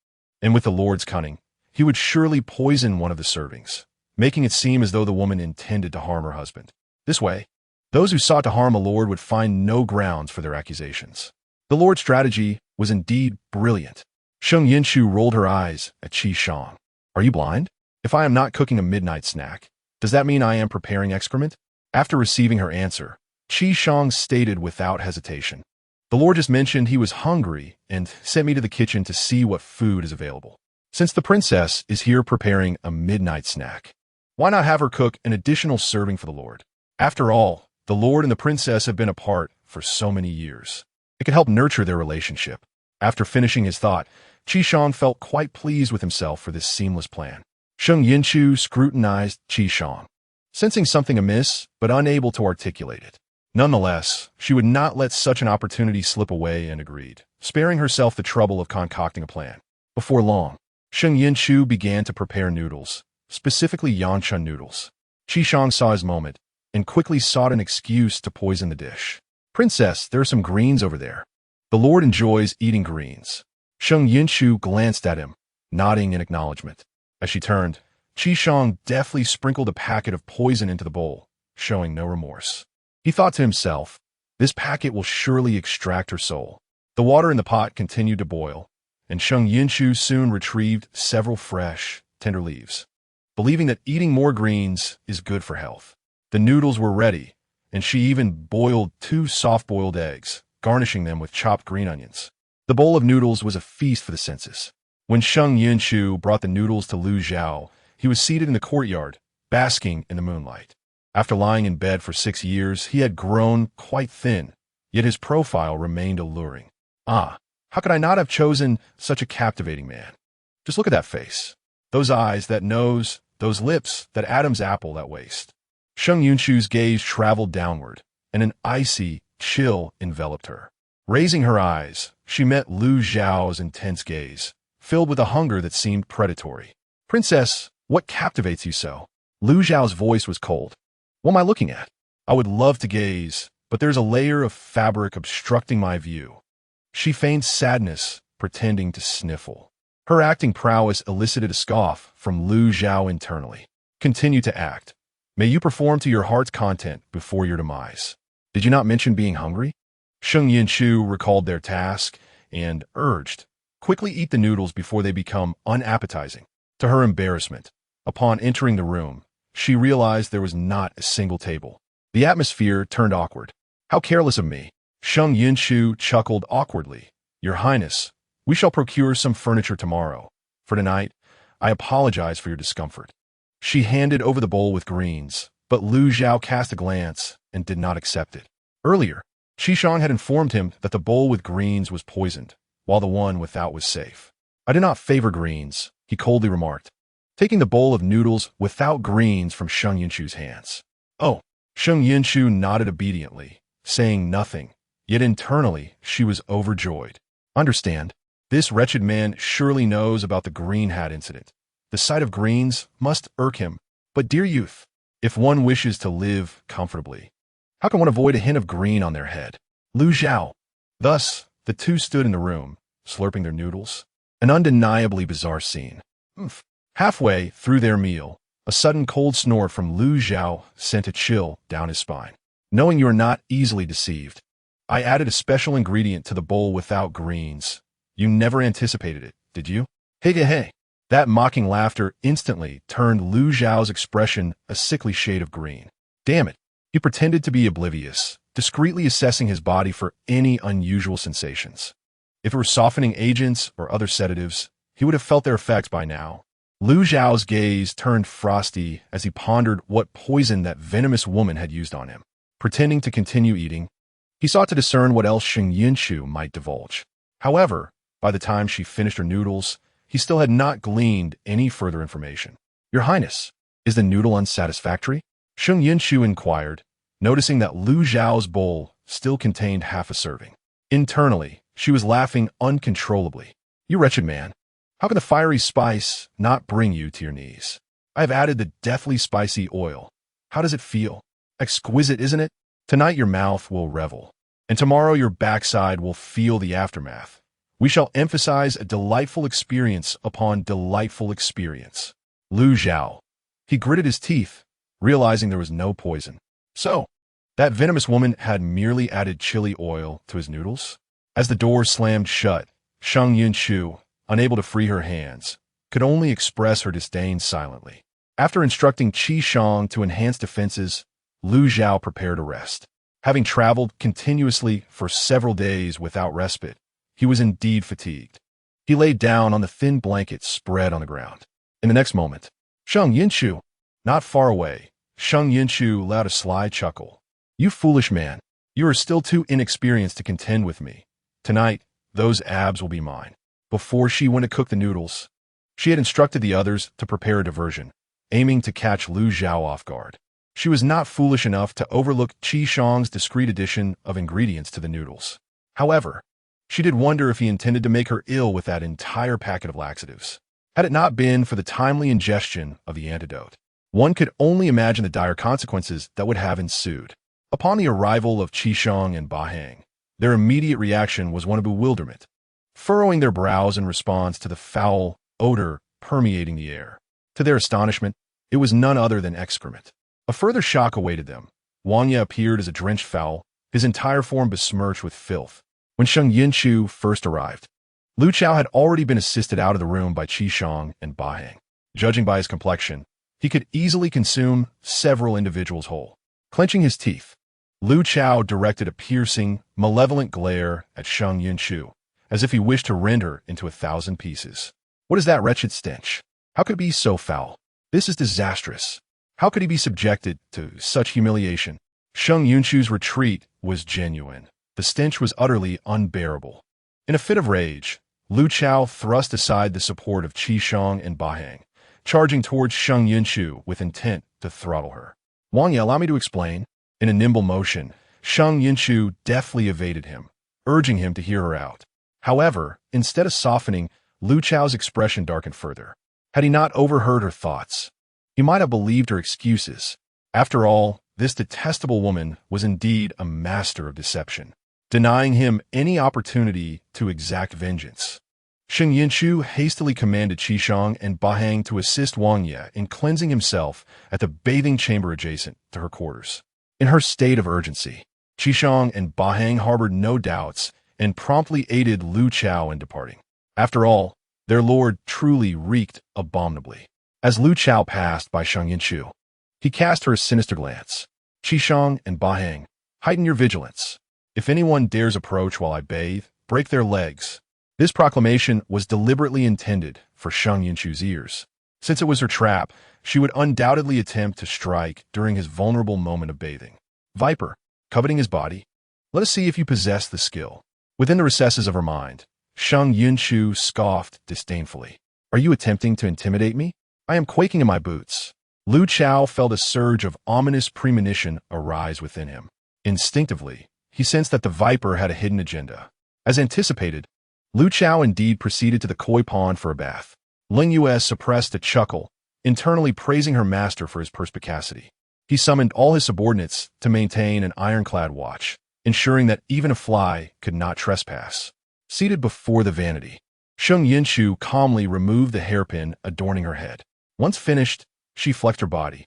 And with the lord's cunning, he would surely poison one of the servings, making it seem as though the woman intended to harm her husband. This way, those who sought to harm a lord would find no grounds for their accusations. The lord's strategy was indeed brilliant. Sheng Yunchu rolled her eyes at Qi Shang. "Are you blind? If I am not cooking a midnight snack, does that mean I am preparing excrement?" After receiving her answer, Qi Shang stated without hesitation, "The lord just mentioned he was hungry and sent me to the kitchen to see what food is available. Since the princess is here preparing a midnight snack, why not have her cook an additional serving for the lord? After all, the lord and the princess have been apart for so many years. It could help nurture their relationship." After finishing his thought, Qi Shang felt quite pleased with himself for this seamless plan. Sheng Yunchu scrutinized Qi Shang, sensing something amiss but unable to articulate it. Nonetheless, she would not let such an opportunity slip away and agreed, sparing herself the trouble of concocting a plan. Before long, Sheng Yunchu began to prepare noodles, specifically yanchun noodles. Qi Shang saw his moment and quickly sought an excuse to poison the dish. "Princess, there are some greens over there. The lord enjoys eating greens." Sheng Yunchu glanced at him, nodding in acknowledgement. As she turned, Qi Shang deftly sprinkled a packet of poison into the bowl, showing no remorse. He thought to himself, "This packet will surely extract her soul." The water in the pot continued to boil, and Sheng Yunchu soon retrieved several fresh, tender leaves, believing that eating more greens is good for health. The noodles were ready, and she even boiled 2 soft-boiled eggs, garnishing them with chopped green onions. The bowl of noodles was a feast for the senses. When Sheng Yunchu brought the noodles to Lu Zhao, he was seated in the courtyard, basking in the moonlight. After lying in bed for 6 years, he had grown quite thin, yet his profile remained alluring. Ah, how could I not have chosen such a captivating man? Just look at that face, those eyes, that nose, those lips, that Adam's apple, that waist. Sheng Yunchu's gaze traveled downward, and an icy chill enveloped her. Raising her eyes, she met Lu Zhao's intense gaze, filled with a hunger that seemed predatory. "Princess, what captivates you so?" Lu Zhao's voice was cold. "What am I looking at? I would love to gaze, but there's a layer of fabric obstructing my view." She feigned sadness, pretending to sniffle. Her acting prowess elicited a scoff from Lu Zhao internally. "Continue to act. May you perform to your heart's content before your demise. Did you not mention being hungry?" Sheng Yunchu recalled their task and urged, "Quickly eat the noodles before they become unappetizing." To her embarrassment, upon entering the room, she realized there was not a single table. The atmosphere turned awkward. "How careless of me." Sheng Yunchu chuckled awkwardly. "Your Highness, we shall procure some furniture tomorrow. For tonight, I apologize for your discomfort." She handed over the bowl with greens, but Lu Zhao cast a glance and did not accept it. Earlier, Qi Shang had informed him that the bowl with greens was poisoned, while the one without was safe. "I do not favor greens," he coldly remarked, taking the bowl of noodles without greens from Sheng Yunchu's hands. "Oh." Sheng Yunchu nodded obediently, saying nothing, yet internally she was overjoyed. "Understand, this wretched man surely knows about the green hat incident. The sight of greens must irk him. But dear youth, if one wishes to live comfortably, how can one avoid a hint of green on their head?" Lu Zhao. Thus, the two stood in the room, slurping their noodles. An undeniably bizarre scene. Halfway through their meal, a sudden cold snort from Lu Zhao sent a chill down his spine. "Knowing you are not easily deceived, I added a special ingredient to the bowl without greens. You never anticipated it, did you?" "Hey, hey, hey." That mocking laughter instantly turned Lu Zhao's expression a sickly shade of green. Damn it. He pretended to be oblivious, discreetly assessing his body for any unusual sensations. If it were softening agents or other sedatives, he would have felt their effects by now. Lu Zhao's gaze turned frosty as he pondered what poison that venomous woman had used on him. Pretending to continue eating, He sought to discern what else Sheng Yunchu might divulge. However, by the time she finished her noodles, he still had not gleaned any further information. "Your Highness, is the noodle unsatisfactory?" Sheng Yunchu inquired, noticing that Lu Zhao's bowl still contained half a serving. Internally, she was laughing uncontrollably. "You wretched man, how can the fiery spice not bring you to your knees? I have added the deathly spicy oil. How does it feel? Exquisite, isn't it? Tonight your mouth will revel, and tomorrow your backside will feel the aftermath. We shall emphasize a delightful experience upon delightful experience." Lu Zhao. He gritted his teeth, realizing there was no poison. So, that venomous woman had merely added chili oil to his noodles? As the door slammed shut, Sheng Yunchu, unable to free her hands, could only express her disdain silently. After instructing Qi Shang to enhance defenses, Lu Zhao prepared to rest. Having traveled continuously for several days without respite, he was indeed fatigued. He lay down on the thin blanket spread on the ground. In the next moment, "Sheng Yunchu!" Not far away, Sheng Yunchu let out a sly chuckle. "You foolish man, you are still too inexperienced to contend with me. Tonight, those abs will be mine." Before she went to cook the noodles, she had instructed the others to prepare a diversion, aiming to catch Lu Zhao off guard. She was not foolish enough to overlook Qi Shang's discreet addition of ingredients to the noodles. However, she did wonder if he intended to make her ill with that entire packet of laxatives. Had it not been for the timely ingestion of the antidote, one could only imagine the dire consequences that would have ensued. Upon the arrival of Qi Shang and Ba Hang, their immediate reaction was one of bewilderment, furrowing their brows in response to the foul odor permeating the air. To their astonishment, it was none other than excrement. A further shock awaited them. Wang Ye appeared as a drenched fowl, his entire form besmirched with filth. When Sheng Yunchu first arrived, Lu Chao had already been assisted out of the room by Qi Shang and Ba Hang. Judging by his complexion, he could easily consume several individuals whole. Clenching his teeth, Lu Chao directed a piercing, malevolent glare at Sheng Yunchu, as if he wished to rend her into 1,000 pieces. "What is that wretched stench? How could it be so foul? This is disastrous. How could he be subjected to such humiliation?" Sheng Yunchu's retreat was genuine. The stench was utterly unbearable. In a fit of rage, Lu Chao thrust aside the support of Qi Shang and Ba Hang, charging towards Sheng Yunchu with intent to throttle her. "Wang Ye, allow me to explain." In a nimble motion, Sheng Yunchu deftly evaded him, urging him to hear her out. However, instead of softening, Lu Chao's expression darkened further. Had he not overheard her thoughts, he might have believed her excuses. After all, this detestable woman was indeed a master of deception, denying him any opportunity to exact vengeance. Sheng Yunchu hastily commanded Qi Shang and Ba Hang to assist Wang Ye in cleansing himself at the bathing chamber adjacent to her quarters. In her state of urgency, Qi Shang and Ba Hang harbored no doubts and promptly aided Lu Chao in departing. After all, their lord truly reeked abominably. As Lu Chao passed by Sheng Yunchu, he cast her a sinister glance. "Qi Shang and Ba Hang, heighten your vigilance. If anyone dares approach while I bathe, break their legs." This proclamation was deliberately intended for Sheng Yunchu's ears. Since it was her trap, she would undoubtedly attempt to strike during his vulnerable moment of bathing. "Viper, coveting his body, let us see if you possess the skill." Within the recesses of her mind, Sheng Yunchu scoffed disdainfully. "Are you attempting to intimidate me? I am quaking in my boots." Lu Chao felt a surge of ominous premonition arise within him. Instinctively, he sensed that the Viper had a hidden agenda. As anticipated, Lu Chao indeed proceeded to the koi pond for a bath. Ling Yue suppressed a chuckle, internally praising her master for his perspicacity. He summoned all his subordinates to maintain an ironclad watch, ensuring that even a fly could not trespass. Seated before the vanity, Sheng Yunchu calmly removed the hairpin adorning her head. Once finished, she flexed her body.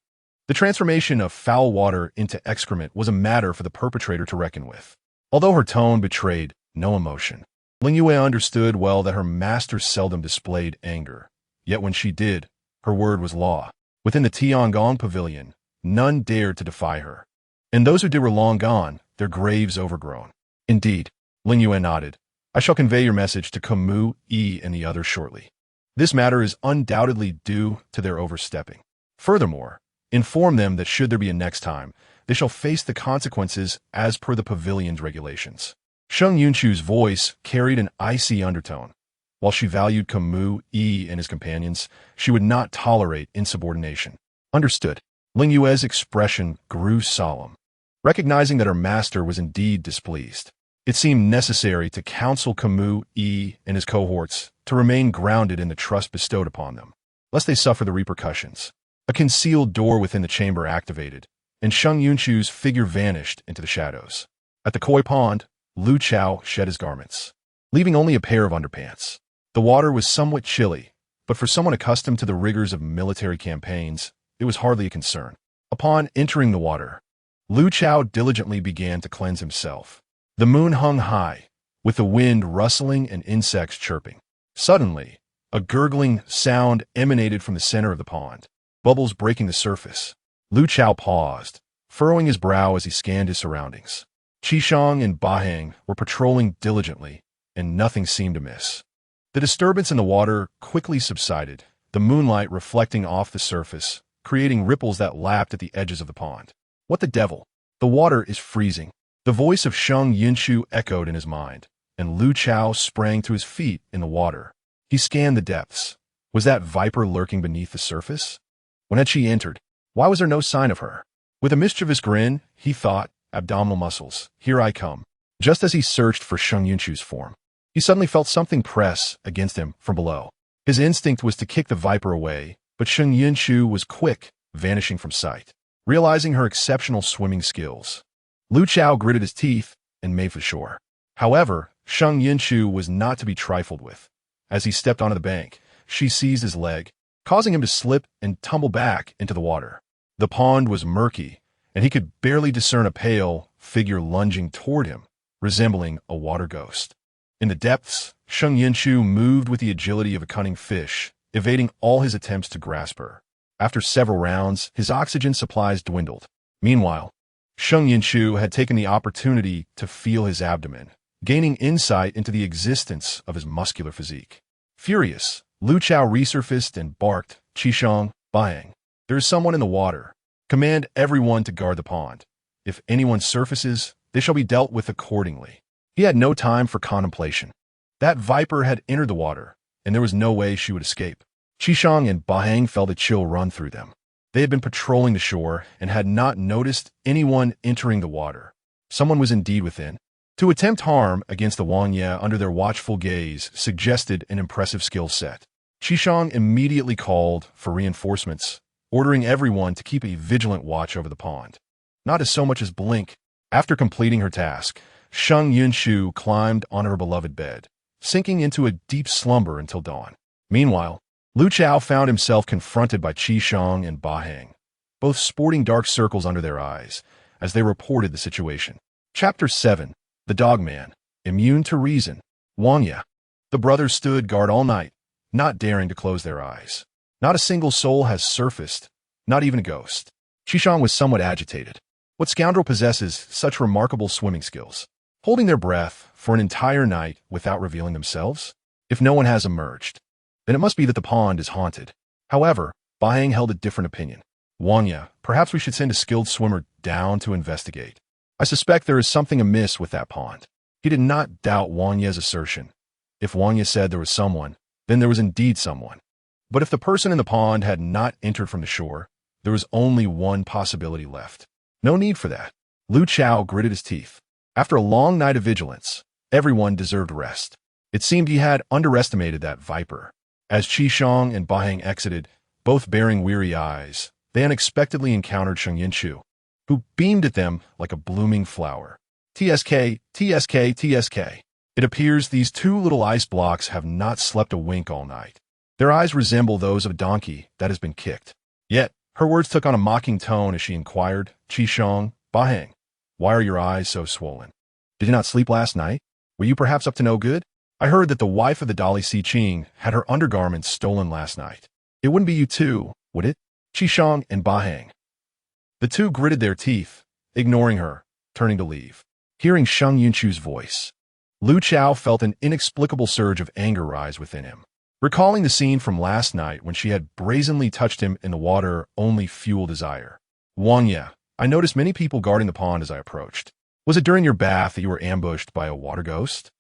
The transformation of foul water into excrement was a matter for the perpetrator to reckon with. Although her tone betrayed no emotion, Ling Yue understood well that her master seldom displayed anger. Yet when she did, her word was law. Within the Tiangong pavilion, none dared to defy her. And those who did were long gone, their graves overgrown. "Indeed," Ling Yue nodded. "I shall convey your message to Camus, Yi, and the others shortly. This matter is undoubtedly due to their overstepping. Furthermore, inform them that should there be a next time, they shall face the consequences as per the pavilion's regulations. Sheng Yunchu's voice carried an icy undertone. While she valued Camus and his companions, she would not tolerate insubordination. Understood. Ling Yue's expression grew solemn. Recognizing that her master was indeed displeased, it seemed necessary to counsel Camus and his cohorts to remain grounded in the trust bestowed upon them, lest they suffer the repercussions. A concealed door within the chamber activated, and Sheng Yunchu's figure vanished into the shadows. At the koi pond, Lu Chao shed his garments, leaving only a pair of underpants. The water was somewhat chilly, but for someone accustomed to the rigors of military campaigns, it was hardly a concern. Upon entering the water, Lu Chao diligently began to cleanse himself. The moon hung high, with the wind rustling and insects chirping. Suddenly, a gurgling sound emanated from the center of the pond, bubbles breaking the surface. Lu Chao paused, furrowing his brow as he scanned his surroundings. Qishang and Bahang were patrolling diligently, and nothing seemed amiss. The disturbance in the water quickly subsided, the moonlight reflecting off the surface, creating ripples that lapped at the edges of the pond. What the devil? The water is freezing. The voice of Sheng Yunchu echoed in his mind, and Lu Chao sprang to his feet in the water. He scanned the depths. Was that viper lurking beneath the surface? When had she entered? Why was there no sign of her? With a mischievous grin, he thought, abdominal muscles, here I come. Just as he searched for Sheng Yunchu's form, he suddenly felt something press against him from below. His instinct was to kick the viper away, but Sheng Yunchu was quick, vanishing from sight. Realizing her exceptional swimming skills, Lu Chao gritted his teeth and made for shore. However, Sheng Yunchu was not to be trifled with. As he stepped onto the bank, she seized his leg, causing him to slip and tumble back into the water. The pond was murky, and he could barely discern a pale figure lunging toward him, resembling a water ghost. In the depths, Sheng Yunchu moved with the agility of a cunning fish, evading all his attempts to grasp her. After several rounds, his oxygen supplies dwindled. Meanwhile, Sheng Yunchu had taken the opportunity to feel his abdomen, gaining insight into the existence of his muscular physique. Furious, Lu Chao resurfaced and barked, Qishang, Bahang, there is someone in the water. Command everyone to guard the pond. If anyone surfaces, they shall be dealt with accordingly. He had no time for contemplation. That viper had entered the water, and there was no way she would escape. Qishang and Bahang felt a chill run through them. They had been patrolling the shore and had not noticed anyone entering the water. Someone was indeed within. To attempt harm against the Wangya under their watchful gaze suggested an impressive skill set. Qishang immediately called for reinforcements, ordering everyone to keep a vigilant watch over the pond. Not as so much as blink. After completing her task, Sheng Yunchu climbed on her beloved bed, sinking into a deep slumber until dawn. Meanwhile, Lu Chao found himself confronted by Qishang and Bahang, both sporting dark circles under their eyes, as they reported the situation. Chapter 7. The Dogman, Immune to Reason. Wangya. The brothers stood guard all night, not daring to close their eyes. Not a single soul has surfaced, not even a ghost. Qishang was somewhat agitated. What scoundrel possesses such remarkable swimming skills? Holding their breath for an entire night without revealing themselves? If no one has emerged, then it must be that the pond is haunted. However, Bahang held a different opinion. Wangya, perhaps we should send a skilled swimmer down to investigate. I suspect there is something amiss with that pond. He did not doubt Wangya's assertion. If Wangya said there was someone, then there was indeed someone. But if the person in the pond had not entered from the shore, there was only one possibility left. No need for that. Lu Chao gritted his teeth. After a long night of vigilance, everyone deserved rest. It seemed he had underestimated that viper. As Qishang and Bahang exited, both bearing weary eyes, they unexpectedly encountered Sheng Yunchu, who beamed at them like a blooming flower. TSK, TSK, TSK. It appears these two little ice blocks have not slept a wink all night. Their eyes resemble those of a donkey that has been kicked. Yet, her words took on a mocking tone as she inquired, Qishang, Bahang, why are your eyes so swollen? Did you not sleep last night? Were you perhaps up to no good? I heard that the wife of the Dalai Si Ching had her undergarments stolen last night. It wouldn't be you too, would it? Qishang and Bahang. The two gritted their teeth, ignoring her, turning to leave. Hearing Sheng Yunchu's voice, Lu Chao felt an inexplicable surge of anger rise within him. Recalling the scene from last night when she had brazenly touched him in the water only fueled desire. Wangya, I noticed many people guarding the pond as I approached. Was it during your bath that you were ambushed by a water ghost?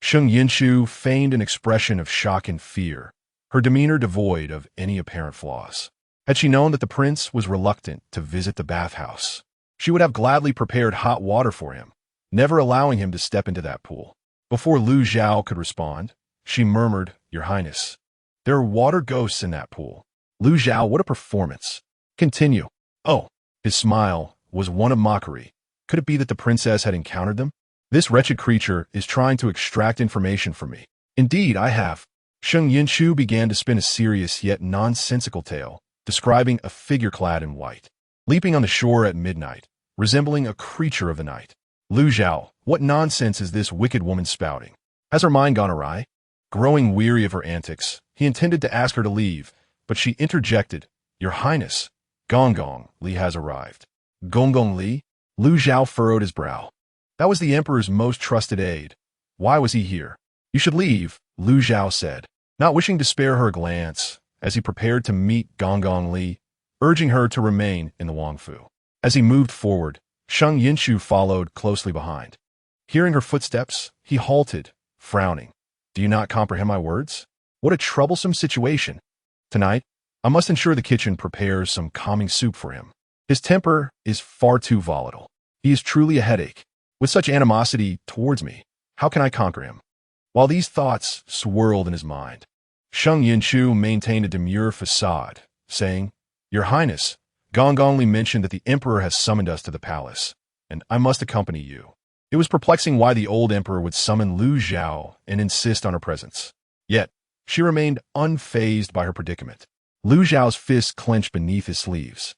Sheng Yunchu feigned an expression of shock and fear, her demeanor devoid of any apparent flaws. Had she known that the prince was reluctant to visit the bathhouse, she would have gladly prepared hot water for him, never allowing him to step into that pool. Before Lu Zhao could respond, she murmured, "Your Highness, there are water ghosts in that pool." Lu Zhao, what a performance. Continue. Oh, his smile was one of mockery. Could it be that the princess had encountered them? This wretched creature is trying to extract information from me. Indeed, I have. Sheng Yunchu began to spin a serious yet nonsensical tale, describing a figure clad in white, leaping on the shore at midnight, resembling a creature of the night. Lu Zhao, what nonsense is this wicked woman spouting? Has her mind gone awry? Growing weary of her antics, he intended to ask her to leave, but she interjected, "Your Highness, Gong Li has arrived." Gong Li? Lu Zhao furrowed his brow. That was the emperor's most trusted aide. Why was he here? You should leave, Lu Zhao said, not wishing to spare her a glance, as he prepared to meet Gong Li, urging her to remain in the Wangfu. As he moved forward, Sheng Yunchu followed closely behind. Hearing her footsteps, he halted, frowning. Do you not comprehend my words? What a troublesome situation. Tonight, I must ensure the kitchen prepares some calming soup for him. His temper is far too volatile. He is truly a headache. With such animosity towards me, how can I conquer him? While these thoughts swirled in his mind, Sheng Yunchu maintained a demure facade, saying, Your Highness, Gong Li mentioned that the emperor has summoned us to the palace, and I must accompany you. It was perplexing why the old emperor would summon Lu Zhao and insist on her presence. Yet, she remained unfazed by her predicament. Lu Zhao's fists clenched beneath his sleeves,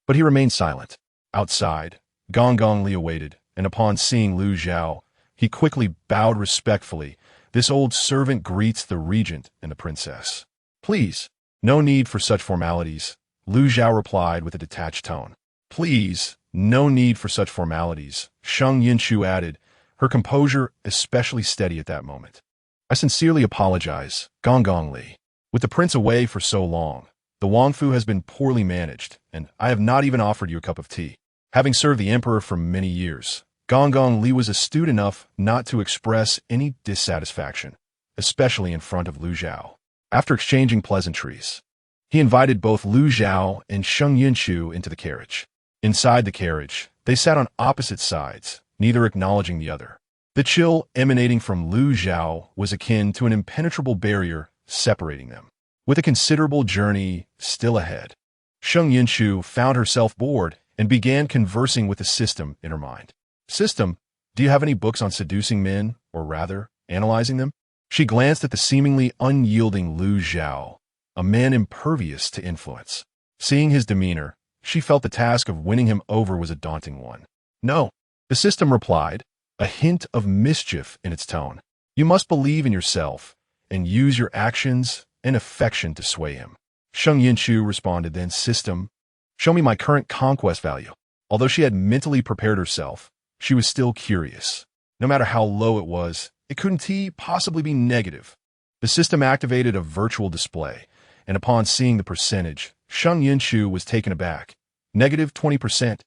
but he remained silent. Outside, Gong Li awaited, and upon seeing Lu Zhao, he quickly bowed respectfully. This old servant greets the regent and the princess. Please, no need for such formalities, Lu Zhao replied with a detached tone. Please, no need for such formalities, Sheng Yunchu added, her composure especially steady at that moment. I sincerely apologize, Gong Li. With the prince away for so long, the Wangfu has been poorly managed, and I have not even offered you a cup of tea. Having served the emperor for many years, Gong Li was astute enough not to express any dissatisfaction, especially in front of Lu Zhao. After exchanging pleasantries, he invited both Lu Zhao and Sheng Yunchu into the carriage. Inside the carriage, they sat on opposite sides, neither acknowledging the other. The chill emanating from Lu Zhao was akin to an impenetrable barrier separating them. With a considerable journey still ahead, Sheng Yunchu found herself bored and began conversing with the system in her mind. System, do you have any books on seducing men, or rather, analyzing them? She glanced at the seemingly unyielding Lu Zhao, a man impervious to influence. Seeing his demeanor, she felt the task of winning him over was a daunting one. No, the system replied, a hint of mischief in its tone. You must believe in yourself and use your actions and affection to sway him. Sheng Yunchu responded then, System, show me my current conquest value. Although she had mentally prepared herself, she was still curious. No matter how low it was, it couldn't possibly be negative. The system activated a virtual display, and upon seeing the percentage, Sheng Yunchu was taken aback. Negative 20%.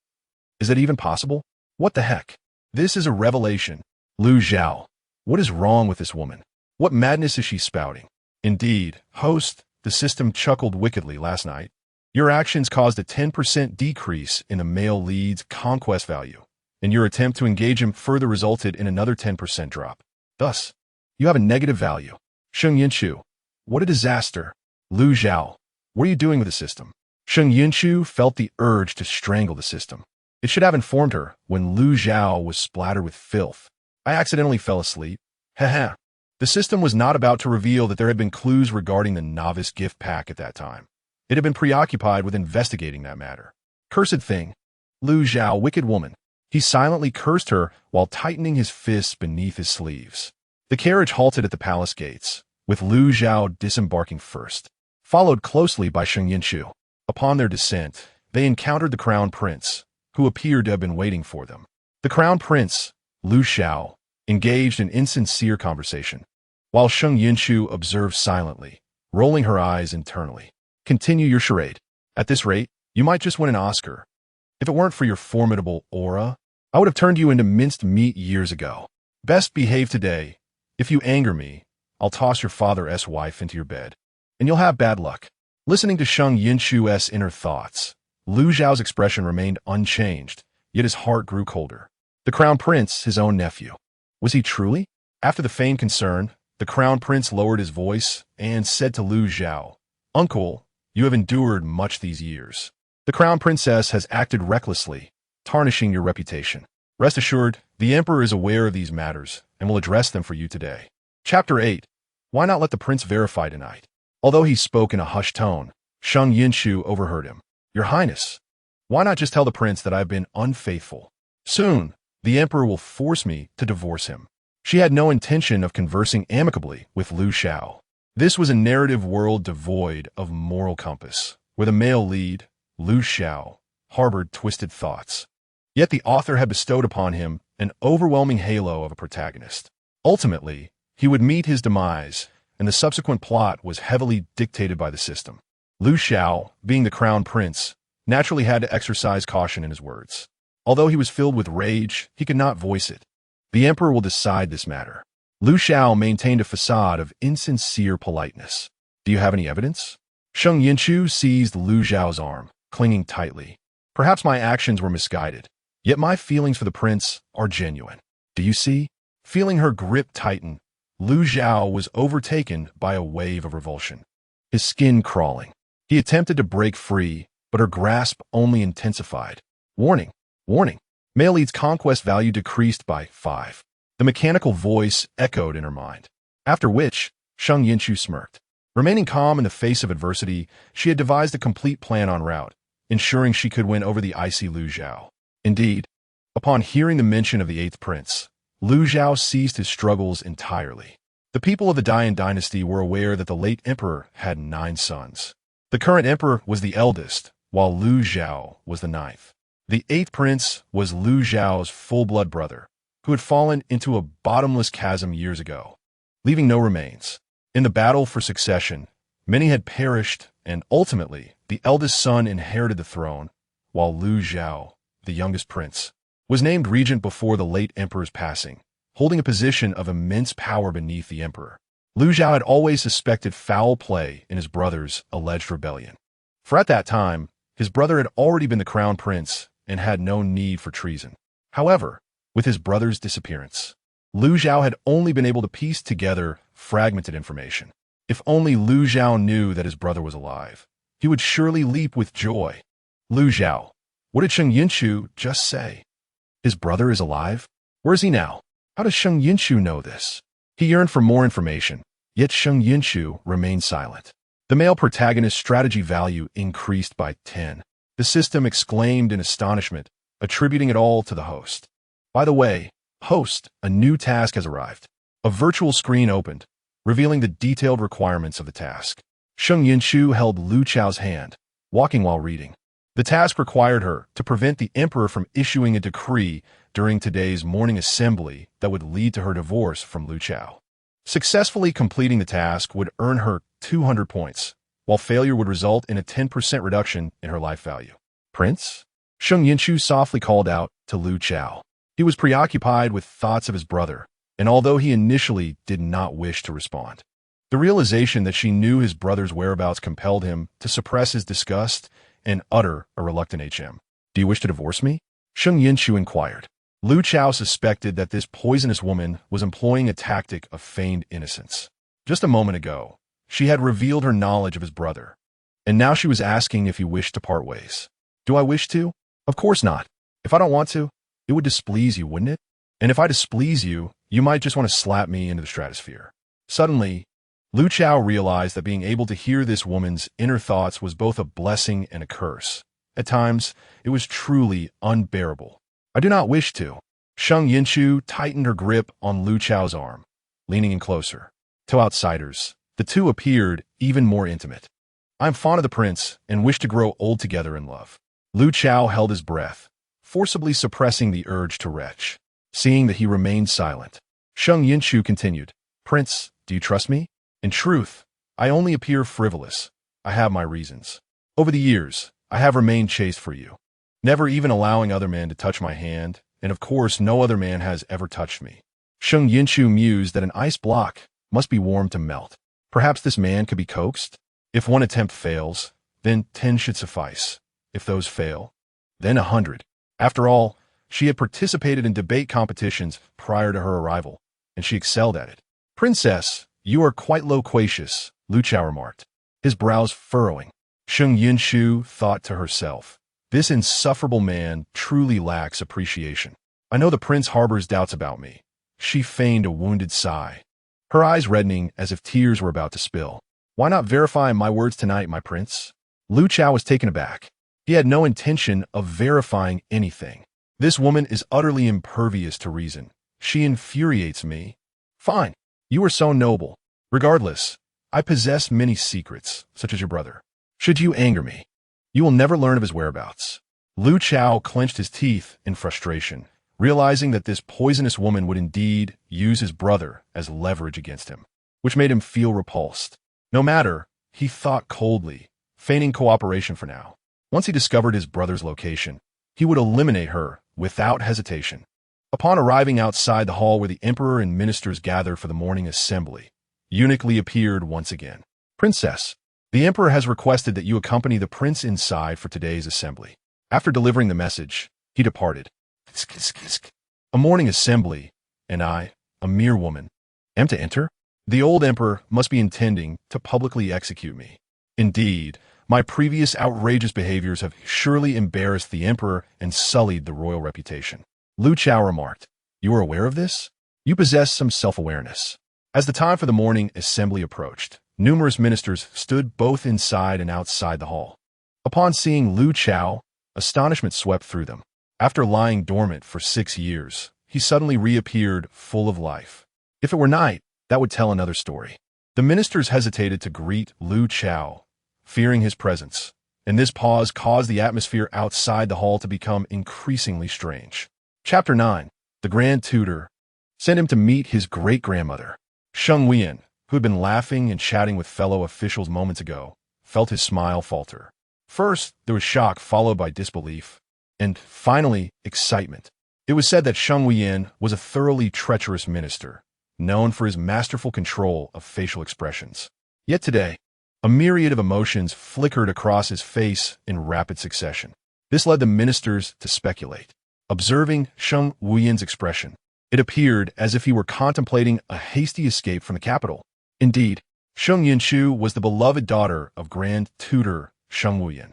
Is that even possible? What the heck? This is a revelation. Lu Zhao, what is wrong with this woman? What madness is she spouting? Indeed, host, the system chuckled wickedly last night. Your actions caused a 10% decrease in the male lead's conquest value, and your attempt to engage him further resulted in another 10% drop. Thus, you have a negative value. Sheng Yunchu, what a disaster. Lu Zhao, what are you doing with the system? Sheng Yunchu felt the urge to strangle the system. It should have informed her when Lu Zhao was splattered with filth. I accidentally fell asleep. Haha. The system was not about to reveal that there had been clues regarding the novice gift pack at that time. It had been preoccupied with investigating that matter. Cursed thing. Lu Zhao, wicked woman. He silently cursed her while tightening his fists beneath his sleeves. The carriage halted at the palace gates, with Lu Zhao disembarking first, followed closely by Sheng Yunchu. Upon their descent, they encountered the crown prince, who appeared to have been waiting for them. The crown prince, Lu Xiao, engaged in insincere conversation, while Sheng Yunchu observed silently, rolling her eyes internally. Continue your charade. At this rate, you might just win an Oscar. If it weren't for your formidable aura, I would have turned you into minced meat years ago. Best behave today. If you anger me, I'll toss your father's wife into your bed, and you'll have bad luck." Listening to Sheng Yunchu's inner thoughts, Lu Zhao's expression remained unchanged, yet his heart grew colder. The Crown Prince, his own nephew. Was he truly? After the feigned concern, the Crown Prince lowered his voice and said to Lu Zhao, "Uncle, you have endured much these years. The Crown Princess has acted recklessly, tarnishing your reputation. Rest assured, the Emperor is aware of these matters and will address them for you today." Chapter 8. Why not let the prince verify tonight? Although he spoke in a hushed tone, Sheng Yunchu overheard him. "Your Highness, why not just tell the prince that I have been unfaithful? Soon, the Emperor will force me to divorce him." She had no intention of conversing amicably with Lu Xiao. This was a narrative world devoid of moral compass, where the male lead, Lu Xiao, harbored twisted thoughts. Yet the author had bestowed upon him an overwhelming halo of a protagonist. Ultimately, he would meet his demise, and the subsequent plot was heavily dictated by the system. Lu Xiao, being the crown prince, naturally had to exercise caution in his words. Although he was filled with rage, he could not voice it. The emperor will decide this matter. Lu Xiao maintained a facade of insincere politeness. "Do you have any evidence?" Sheng Yunchu seized Lu Xiao's arm, clinging tightly. "Perhaps my actions were misguided, yet my feelings for the prince are genuine. Do you see?" Feeling her grip tighten, Lu Xiao was overtaken by a wave of revulsion, his skin crawling. He attempted to break free, but her grasp only intensified. "Warning! Warning!" Male lead's conquest value decreased by 5. The mechanical voice echoed in her mind. After which, Sheng Yunchu smirked. Remaining calm in the face of adversity, she had devised a complete plan en route, ensuring she could win over the icy Lu Xiao. Indeed, upon hearing the mention of the 8th prince, Lu Xiao ceased his struggles entirely. The people of the Dian dynasty were aware that the late emperor had 9 sons. The current emperor was the eldest, while Lu Xiao was the 9th. The 8th prince was Lu Xiao's full-blood brother, who had fallen into a bottomless chasm years ago, leaving no remains. In the battle for succession, many had perished, and ultimately, the eldest son inherited the throne, while Lu Xiao, the youngest prince, was named regent before the late emperor's passing, holding a position of immense power beneath the emperor. Lu Xiao had always suspected foul play in his brother's alleged rebellion. For at that time, his brother had already been the crown prince and had no need for treason. However, with his brother's disappearance, Lu Xiao had only been able to piece together fragmented information. If only Lu Xiao knew that his brother was alive, he would surely leap with joy. "Lu Xiao, what did Sheng Yunchu just say? His brother is alive? Where is he now? How does Sheng Yunchu know this?" He yearned for more information, yet Sheng Yunchu remained silent. The male protagonist's strategy value increased by 10. The system exclaimed in astonishment, attributing it all to the host. "By the way, host, a new task has arrived." A virtual screen opened, revealing the detailed requirements of the task. Sheng Yunchu held Lu Xiao's hand, walking while reading. The task required her to prevent the emperor from issuing a decree during today's morning assembly that would lead to her divorce from Lu Xiao. Successfully completing the task would earn her 200 points, while failure would result in a 10% reduction in her life value. "Prince?" Sheng Yunchu softly called out to Lu Xiao. He was preoccupied with thoughts of his brother, and although he initially did not wish to respond, the realization that she knew his brother's whereabouts compelled him to suppress his disgust and utter a reluctant HM. "Do you wish to divorce me?" Sheng Yunchu inquired. Lu Xiao suspected that this poisonous woman was employing a tactic of feigned innocence. Just a moment ago, she had revealed her knowledge of his brother, and now she was asking if he wished to part ways. "Do I wish to? Of course not. If I don't want to, it would displease you, wouldn't it? And if I displease you, you might just want to slap me into the stratosphere." Suddenly, Lu Xiao realized that being able to hear this woman's inner thoughts was both a blessing and a curse. At times, it was truly unbearable. "I do not wish to." Sheng Yunchu tightened her grip on Lu Xiao's arm, leaning in closer. To outsiders, the two appeared even more intimate. "I am fond of the prince and wish to grow old together in love." Lu Xiao held his breath, forcibly suppressing the urge to retch. Seeing that he remained silent, Sheng Yunchu continued, "Prince, do you trust me? In truth, I only appear frivolous. I have my reasons. Over the years, I have remained chaste for you. never even allowing other men to touch my hand, and of course no other man has ever touched me. Sheng Yunchu mused that an ice block must be warm to melt. Perhaps this man could be coaxed? If one attempt fails, then 10 should suffice. If those fail, then 100. After all, she had participated in debate competitions prior to her arrival, and she excelled at it. Princess, you are quite loquacious, Lu Chao remarked, his brows furrowing. Sheng Yunchu thought to herself, this insufferable man truly lacks appreciation. I know the prince harbors doubts about me. She feigned a wounded sigh, her eyes reddening as if tears were about to spill. Why not verify my words tonight, my prince? Lu Chao was taken aback. He had no intention of verifying anything. This woman is utterly impervious to reason. She infuriates me. Fine. You are so noble. Regardless, I possess many secrets, such as your brother. Should you anger me, you will never learn of his whereabouts. Lu Chao clenched his teeth in frustration, realizing that this poisonous woman would indeed use his brother as leverage against him, which made him feel repulsed. No matter, he thought coldly, feigning cooperation for now. Once he discovered his brother's location, he would eliminate her without hesitation. Upon arriving outside the hall where the emperor and ministers gathered for the morning assembly, Eunuch Li appeared once again. Princess, the emperor has requested that you accompany the prince inside for today's assembly. After delivering the message, he departed. A morning assembly, and I, a mere woman, am to enter? The old emperor must be intending to publicly execute me. Indeed, my previous outrageous behaviors have surely embarrassed the emperor and sullied the royal reputation. Lu Chao remarked, you are aware of this? You possess some self-awareness. As the time for the morning assembly approached, numerous ministers stood both inside and outside the hall. Upon seeing Lu Chao, astonishment swept through them. After lying dormant for 6 years, he suddenly reappeared full of life. If it were night, that would tell another story. The ministers hesitated to greet Lu Chao, fearing his presence, and this pause caused the atmosphere outside the hall to become increasingly strange. Chapter 9. The Grand Tutor sent him to meet his great-grandmother. Sheng Yunchu, who had been laughing and chatting with fellow officials moments ago, felt his smile falter. First, there was shock followed by disbelief, and finally, excitement. It was said that Sheng Yunchu was a thoroughly treacherous minister, known for his masterful control of facial expressions. Yet today, a myriad of emotions flickered across his face in rapid succession. This led the ministers to speculate. Observing Sheng Yunchu's expression, it appeared as if he were contemplating a hasty escape from the capital. Indeed, Sheng Yunchu was the beloved daughter of Grand Tutor Sheng Yunchu.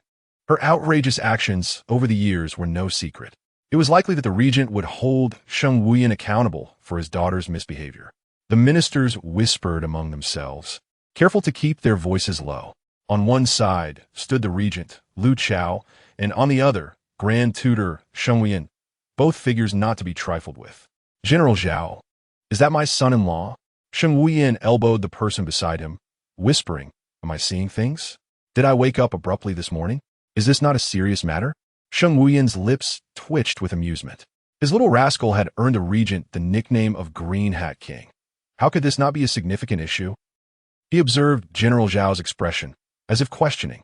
Her outrageous actions over the years were no secret. It was likely that the regent would hold Sheng Yunchu accountable for his daughter's misbehavior. The ministers whispered among themselves, careful to keep their voices low. On one side stood the regent, Lu Chao, and on the other, Grand Tutor Sheng Yunchu, both figures not to be trifled with. General Zhao, is that my son-in-law? Sheng Yunchu elbowed the person beside him, whispering, am I seeing things? Did I wake up abruptly this morning? Is this not a serious matter? Sheng Yunchu's lips twitched with amusement. His little rascal had earned the regent the nickname of Green Hat King. How could this not be a significant issue? He observed General Zhao's expression, as if questioning,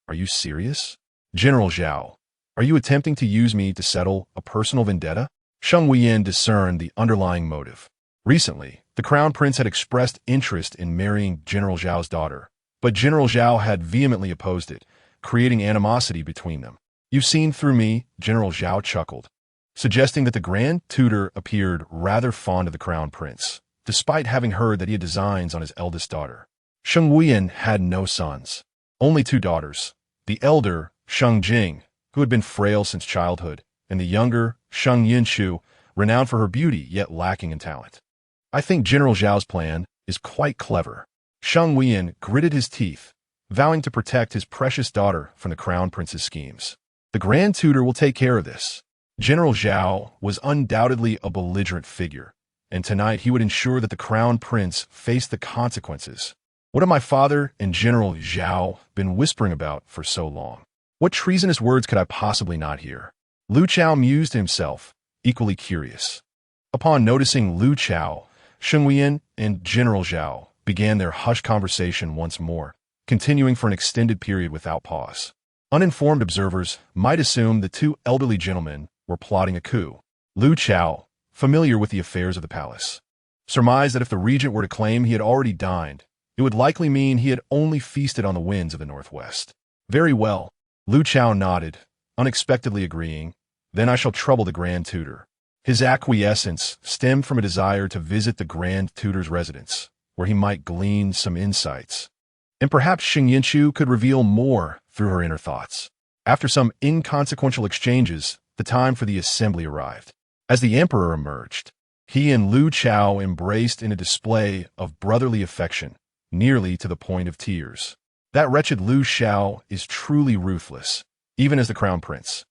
are you serious? General Zhao, are you attempting to use me to settle a personal vendetta? Sheng Yunchu discerned the underlying motive. Recently, the crown prince had expressed interest in marrying General Zhao's daughter, but General Zhao had vehemently opposed it, creating animosity between them. You've seen through me, General Zhao chuckled, suggesting that the Grand Tutor appeared rather fond of the crown prince, despite having heard that he had designs on his eldest daughter. Sheng Yunchu had no sons, only 2 daughters, the elder, Sheng Jing, who had been frail since childhood, and the younger, Sheng Yunchu, renowned for her beauty yet lacking in talent. I think General Zhao's plan is quite clever. Sheng Yunchu gritted his teeth, vowing to protect his precious daughter from the crown prince's schemes. The Grand Tutor will take care of this. General Zhao was undoubtedly a belligerent figure, and tonight he would ensure that the crown prince faced the consequences. What have my father and General Zhao been whispering about for so long? What treasonous words could I possibly not hear? Lu Chao mused to himself, equally curious. Upon noticing Lu Chao, Sheng Yunchu and General Zhao began their hushed conversation once more, continuing for an extended period without pause. Uninformed observers might assume the two elderly gentlemen were plotting a coup. Lu Chao, familiar with the affairs of the palace, surmised that if the regent were to claim he had already dined, it would likely mean he had only feasted on the winds of the northwest. Very well, Lu Chao nodded, unexpectedly agreeing. Then I shall trouble the Grand Tutor. His acquiescence stemmed from a desire to visit the Grand Tutor's residence, where he might glean some insights. And perhaps Sheng Yunchu could reveal more through her inner thoughts. After some inconsequential exchanges, the time for the assembly arrived. As the emperor emerged, he and Lu Chao embraced in a display of brotherly affection, nearly to the point of tears. That wretched Lu Chao is truly ruthless, even as the crown prince.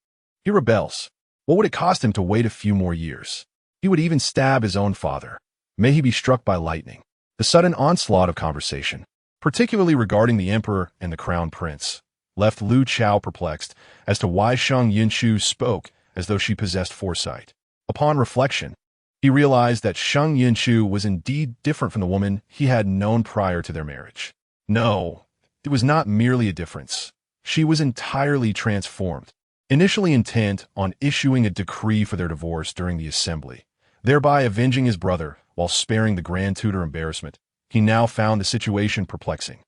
He rebels. What would it cost him to wait a few more years? He would even stab his own father. May he be struck by lightning. The sudden onslaught of conversation, particularly regarding the emperor and the crown prince, left Lu Chao perplexed as to why Sheng Yunchu spoke as though she possessed foresight. Upon reflection, he realized that Sheng Yunchu was indeed different from the woman he had known prior to their marriage. No, it was not merely a difference. She was entirely transformed. Initially intent on issuing a decree for their divorce during the assembly, thereby avenging his brother while sparing the Grand Tutor embarrassment, he now found the situation perplexing.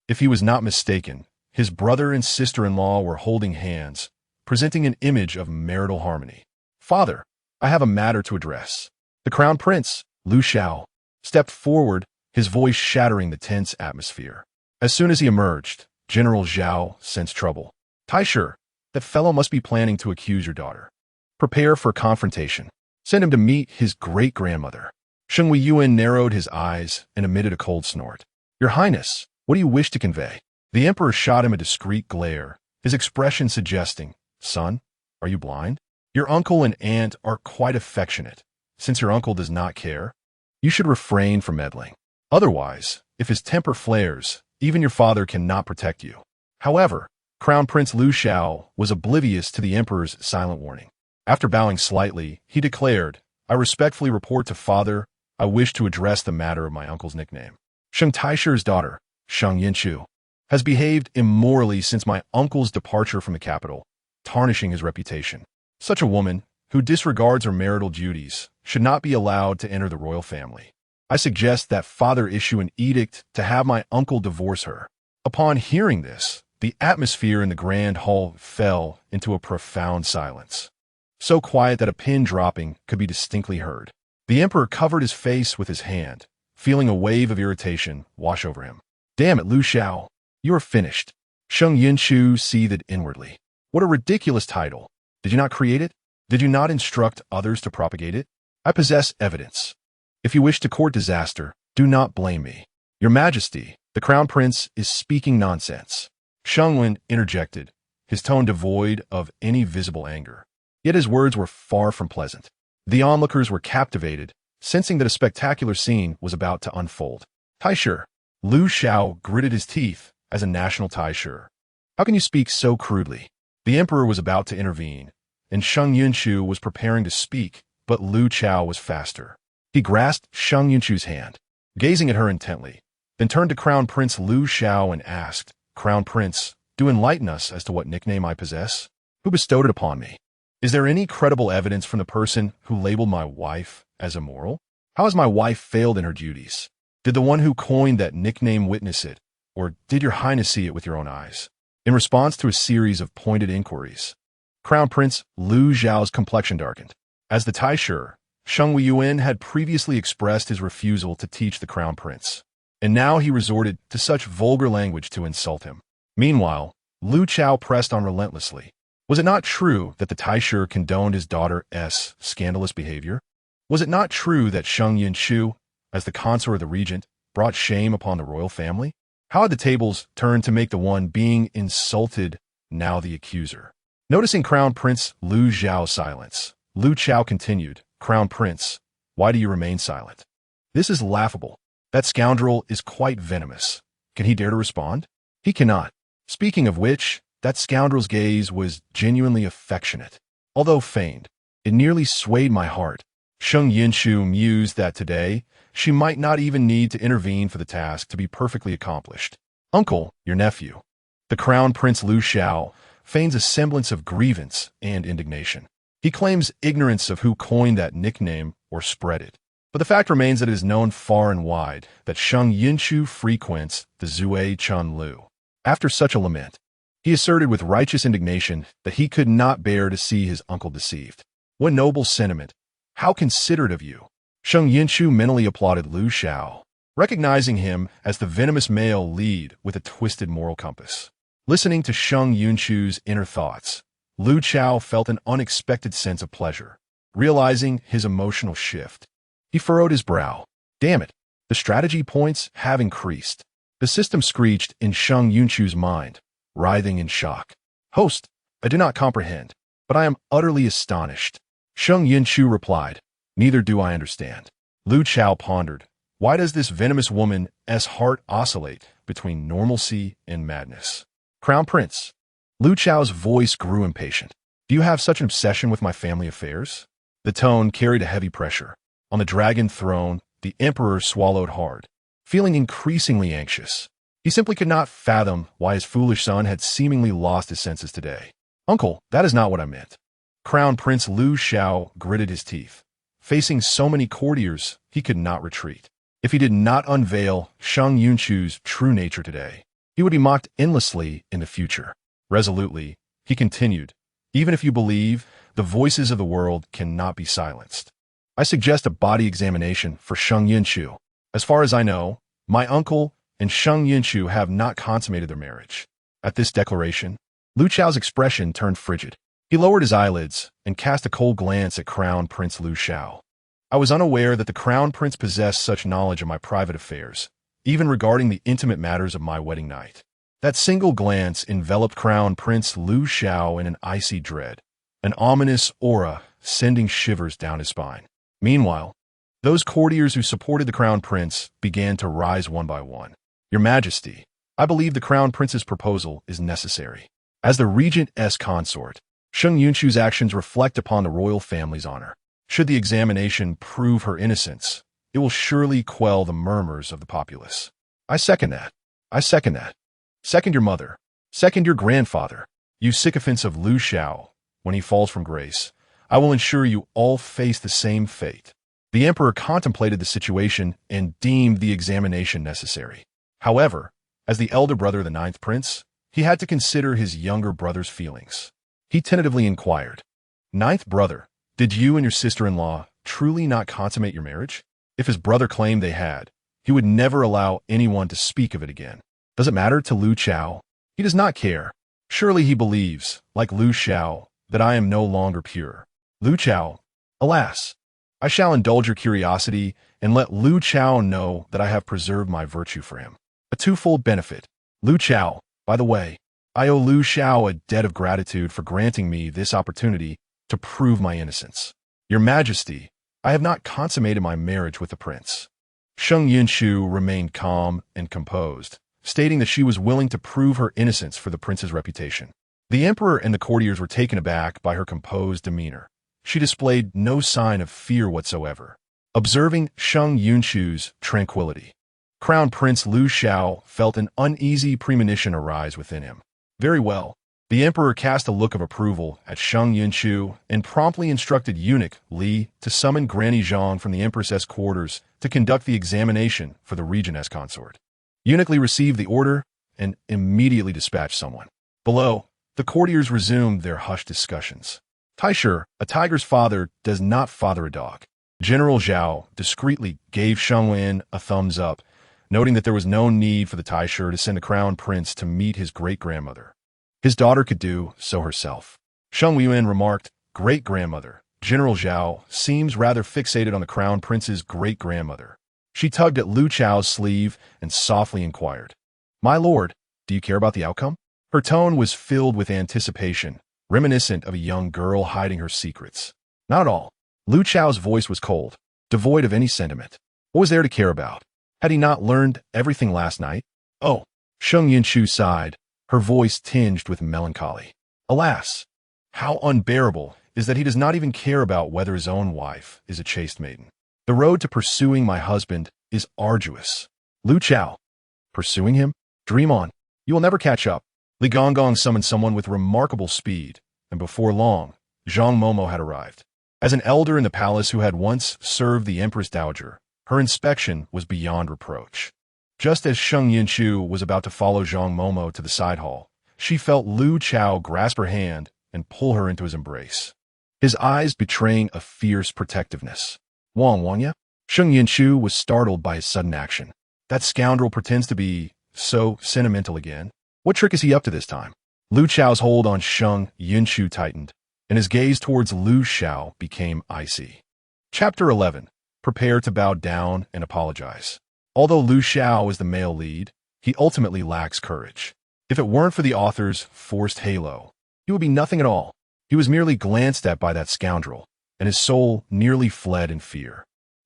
If he was not mistaken, his brother and sister-in-law were holding hands, presenting an image of marital harmony. "Father, I have a matter to address." The crown prince, Lu Chao, stepped forward, his voice shattering the tense atmosphere. As soon as he emerged, General Zhao sensed trouble. "Taisher, that fellow must be planning to accuse your daughter. Prepare for confrontation. Send him to meet his great-grandmother." Sheng Yunchu narrowed his eyes and emitted a cold snort. "Your Highness, what do you wish to convey?" The emperor shot him a discreet glare, his expression suggesting, "Son, are you blind? Your uncle and aunt are quite affectionate. Since your uncle does not care, you should refrain from meddling. Otherwise, if his temper flares, even your father cannot protect you." However, Crown Prince Lu Chao was oblivious to the emperor's silent warning. After bowing slightly, he declared, "I respectfully report to father, I wish to address the matter of my uncle's nickname. Sheng Taisher's daughter, Sheng Yunchu, has behaved immorally since my uncle's departure from the capital, tarnishing his reputation. Such a woman, who disregards her marital duties, should not be allowed to enter the royal family. I suggest that father issue an edict to have my uncle divorce her." Upon hearing this, the atmosphere in the grand hall fell into a profound silence, so quiet that a pin dropping could be distinctly heard. The emperor covered his face with his hand, feeling a wave of irritation wash over him. "Damn it, Lu Chao, you are finished." Sheng Yunchu seethed inwardly. "What a ridiculous title. Did you not create it? Did you not instruct others to propagate it? I possess evidence. If you wish to court disaster, do not blame me." "Your Majesty, the crown prince is speaking nonsense." Sheng Yunchu interjected, his tone devoid of any visible anger. Yet his words were far from pleasant. The onlookers were captivated, sensing that a spectacular scene was about to unfold. "Taisher," Lu Chao gritted his teeth as a national Taisher. "How can you speak so crudely?" The emperor was about to intervene, and Sheng Yunchu was preparing to speak, but Lu Chao was faster. He grasped Sheng Yunchu's hand, gazing at her intently, then turned to Crown Prince Lu Chao and asked, "Crown Prince, do enlighten us as to what nickname I possess? Who bestowed it upon me? Is there any credible evidence from the person who labeled my wife as immoral? How has my wife failed in her duties? Did the one who coined that nickname witness it, or did your Highness see it with your own eyes?" In response to a series of pointed inquiries, Crown Prince Lu Zhao's complexion darkened. As the Taisher, Sheng Yunchu had previously expressed his refusal to teach the crown prince, and now he resorted to such vulgar language to insult him. Meanwhile, Lu Chao pressed on relentlessly. Was it not true that the Taisher condoned his daughter's scandalous behavior? Was it not true that Sheng Yunchu, as the consort of the regent, brought shame upon the royal family? How had the tables turned to make the one being insulted now the accuser? Noticing Crown Prince Lu Zhao's silence, Lu Chao continued, "Crown Prince, why do you remain silent? This is laughable. That scoundrel is quite venomous. Can he dare to respond? He cannot. Speaking of which, that scoundrel's gaze was genuinely affectionate, although feigned. It nearly swayed my heart." Sheng Yunchu mused that today she might not even need to intervene for the task to be perfectly accomplished. "Uncle, your nephew." The Crown Prince Lu Chao feigns a semblance of grievance and indignation. He claims ignorance of who coined that nickname or spread it. But the fact remains that it is known far and wide that Sheng Yunchu frequents the Zui Chunlu. After such a lament, he asserted with righteous indignation that he could not bear to see his uncle deceived. What noble sentiment! How considerate of you! Sheng Yunchu mentally applauded Lu Xiao, recognizing him as the venomous male lead with a twisted moral compass. Listening to Sheng Yunchu's inner thoughts, Lu Xiao felt an unexpected sense of pleasure. Realizing his emotional shift, he furrowed his brow. Damn it, the strategy points have increased. The system screeched in Sheng Yunchu's mind, writhing in shock. Host, I do not comprehend, but I am utterly astonished. Sheng Yunchu replied, neither do I understand. Lu Xiao pondered, why does this venomous woman's heart oscillate between normalcy and madness? Crown Prince. Lu Xiao's voice grew impatient. Do you have such an obsession with my family affairs? The tone carried a heavy pressure. On the dragon throne, the emperor swallowed hard, feeling increasingly anxious. He simply could not fathom why his foolish son had seemingly lost his senses today. Uncle, that is not what I meant. Crown Prince Lu Xiao gritted his teeth. Facing so many courtiers, he could not retreat. If he did not unveil Sheng Yunchu's true nature today, he would be mocked endlessly in the future. Resolutely, he continued, even if you believe, the voices of the world cannot be silenced. I suggest a body examination for Sheng Yunchu. As far as I know, my uncle and Sheng Yunchu have not consummated their marriage. At this declaration, Lu Xiao's expression turned frigid. He lowered his eyelids and cast a cold glance at Crown Prince Lu Xiao. I was unaware that the Crown Prince possessed such knowledge of my private affairs, even regarding the intimate matters of my wedding night. That single glance enveloped Crown Prince Lu Xiao in an icy dread, an ominous aura sending shivers down his spine. Meanwhile, those courtiers who supported the Crown Prince began to rise one by one. Your Majesty, I believe the Crown Prince's proposal is necessary. As the regent's consort, Sheng Yunchu's actions reflect upon the royal family's honor. Should the examination prove her innocence, it will surely quell the murmurs of the populace. I second that. I second that. Second your mother. Second your grandfather. You sycophants of Lu Xiao, when he falls from grace, I will ensure you all face the same fate. The emperor contemplated the situation and deemed the examination necessary. However, as the elder brother of the ninth prince, he had to consider his younger brother's feelings. He tentatively inquired, Ninth brother, did you and your sister-in-law truly not consummate your marriage? If his brother claimed they had, he would never allow anyone to speak of it again. Does it matter to Lu Xiao? He does not care. Surely he believes, like Lu Xiao, that I am no longer pure. Lu Xiao, alas, I shall indulge your curiosity and let Lu Xiao know that I have preserved my virtue for him. A twofold benefit. Lu Xiao, by the way, I owe Lu Xiao a debt of gratitude for granting me this opportunity to prove my innocence. Your Majesty, I have not consummated my marriage with the prince. Sheng Yunchu remained calm and composed, stating that she was willing to prove her innocence for the prince's reputation. The emperor and the courtiers were taken aback by her composed demeanor. She displayed no sign of fear whatsoever. Observing Sheng Yunchu's tranquility, Crown Prince Lu Xiao felt an uneasy premonition arise within him. Very well. The emperor cast a look of approval at Sheng Yunchu and promptly instructed eunuch Li to summon Granny Zhang from the empress's quarters to conduct the examination for the regent's consort. Eunuch Li received the order and immediately dispatched someone. Below, the courtiers resumed their hushed discussions. Taisher, a tiger's father, does not father a dog. General Zhao discreetly gave Sheng Wen a thumbs up, noting that there was no need for the Taisher to send the crown prince to meet his great-grandmother. His daughter could do so herself. Sheng Wen remarked, Great-grandmother. General Zhao seems rather fixated on the crown prince's great-grandmother. She tugged at Lu Xiao's sleeve and softly inquired, My lord, do you care about the outcome? Her tone was filled with anticipation, reminiscent of a young girl hiding her secrets. Not at all. Lu Xiao's voice was cold, devoid of any sentiment. What was there to care about? Had he not learned everything last night? Oh, Sheng Yunchu sighed, her voice tinged with melancholy. Alas, how unbearable is that he does not even care about whether his own wife is a chaste maiden. The road to pursuing my husband is arduous. Lu Xiao. Pursuing him? Dream on. You will never catch up. Li Gonggong summoned someone with remarkable speed, and before long, Zhang Momo had arrived. As an elder in the palace who had once served the Empress Dowager, her inspection was beyond reproach. Just as Sheng Yunchu was about to follow Zhang Momo to the side hall, she felt Lu Chao grasp her hand and pull her into his embrace, his eyes betraying a fierce protectiveness. Wangya? Sheng Yunchu was startled by his sudden action. That scoundrel pretends to be so sentimental again. What trick is he up to this time? Lu Chao's hold on Sheng Yunchu tightened, and his gaze towards Lu Xiao became icy. Chapter 11. Prepare to bow down and apologize. Although Lu Xiao is the male lead, he ultimately lacks courage. If it weren't for the author's forced halo, he would be nothing at all. He was merely glanced at by that scoundrel, and his soul nearly fled in fear.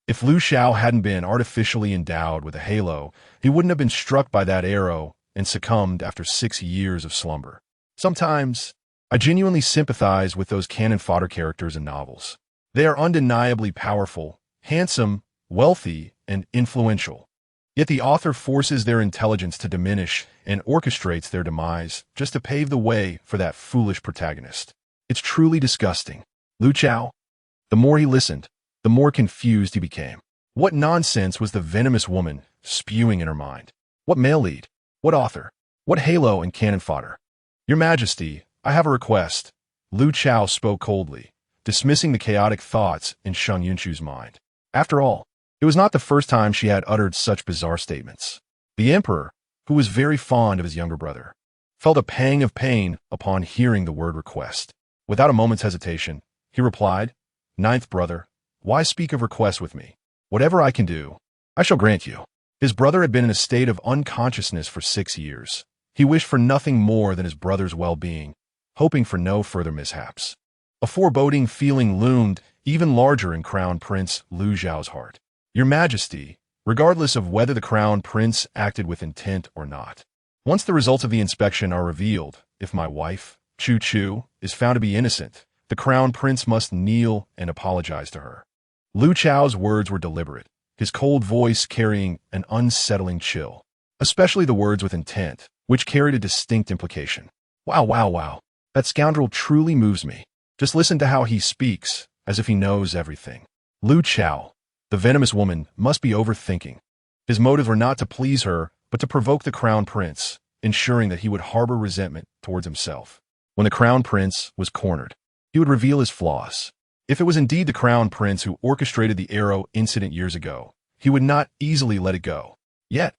If Lu Xiao hadn't been artificially endowed with a halo, he wouldn't have been struck by that arrow and succumbed after 6 years of slumber. Sometimes, I genuinely sympathize with those Cannon-Fodder characters in novels. They are undeniably powerful, handsome, wealthy, and influential. Yet the author forces their intelligence to diminish and orchestrates their demise just to pave the way for that foolish protagonist. It's truly disgusting. Lu Chao? The more he listened, the more confused he became. What nonsense was the venomous woman spewing in her mind? What male lead? What author? What halo and Cannon-Fodder? Your Majesty, I have a request. Lu Chao spoke coldly, dismissing the chaotic thoughts in Sheng Yunchu's mind. After all, it was not the first time she had uttered such bizarre statements. The emperor, who was very fond of his younger brother, felt a pang of pain upon hearing the word request. Without a moment's hesitation, he replied, "Ninth brother, why speak of request with me? Whatever I can do, I shall grant you." His brother had been in a state of unconsciousness for 6 years. He wished for nothing more than his brother's well-being, hoping for no further mishaps. A foreboding feeling loomed even larger in Crown Prince Lu Zhao's heart. Your Majesty, regardless of whether the Crown Prince acted with intent or not, once the results of the inspection are revealed, if my wife, Chu Chu, is found to be innocent, the Crown Prince must kneel and apologize to her. Lu Chao's words were deliberate, his cold voice carrying an unsettling chill, especially the words with intent, which carried a distinct implication. Wow. That scoundrel truly moves me. Just listen to how he speaks, as if he knows everything. Lu Chao, the venomous woman, must be overthinking. His motives were not to please her, but to provoke the Crown Prince, ensuring that he would harbor resentment towards himself. When the Crown Prince was cornered, he would reveal his flaws. If it was indeed the Crown Prince who orchestrated the arrow incident years ago, he would not easily let it go. Yet,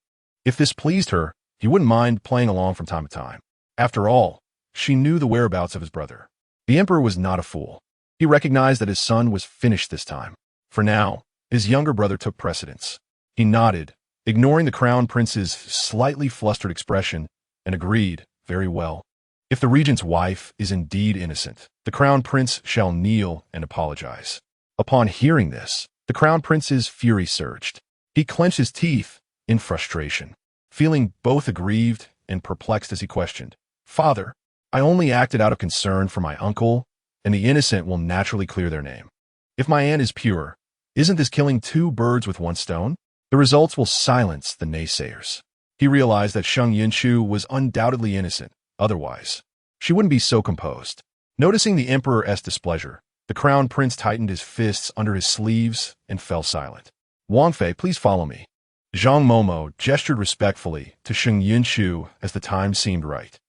if this pleased her, he wouldn't mind playing along from time to time. After all, she knew the whereabouts of his brother. The emperor was not a fool. He recognized that his son was finished this time. For now, his younger brother took precedence. He nodded, ignoring the Crown Prince's slightly flustered expression, and agreed, very well. If the regent's wife is indeed innocent, the Crown Prince shall kneel and apologize. Upon hearing this, the Crown Prince's fury surged. He clenched his teeth in frustration, feeling both aggrieved and perplexed as he questioned, "Father, I only acted out of concern for my uncle, and the innocent will naturally clear their name. If my aunt is pure, isn't this killing 2 birds with 1 stone? The results will silence the naysayers." He realized that Sheng Yunchu was undoubtedly innocent. Otherwise, she wouldn't be so composed. Noticing the emperor's displeasure, the Crown Prince tightened his fists under his sleeves and fell silent. "Wang Fei, please follow me." Zhang Momo gestured respectfully to Sheng Yunchu as the time seemed right.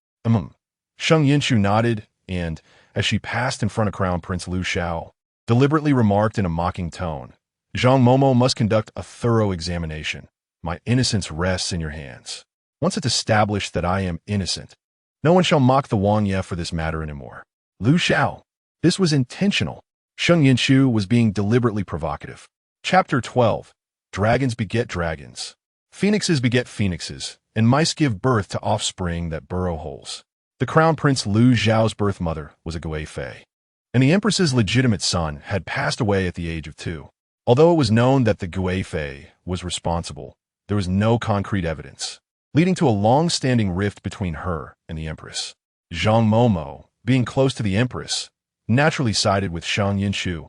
Sheng Yunchu nodded and, as she passed in front of Crown Prince Lu Xiao, deliberately remarked in a mocking tone, "Zhang Momo must conduct a thorough examination. My innocence rests in your hands. Once it's established that I am innocent, no one shall mock the Wangya for this matter anymore." Lu Xiao. This was intentional. Sheng Yunchu was being deliberately provocative. Chapter 12. Dragons beget dragons. Phoenixes beget phoenixes, and mice give birth to offspring that burrow holes. The Crown Prince Lu Zhao's birth mother was a Gui Fei, and the Empress's legitimate son had passed away at the age of 2. Although it was known that the Gui Fei was responsible, there was no concrete evidence, leading to a long-standing rift between her and the Empress. Zhang Momo, being close to the Empress, naturally sided with Sheng Yunchu.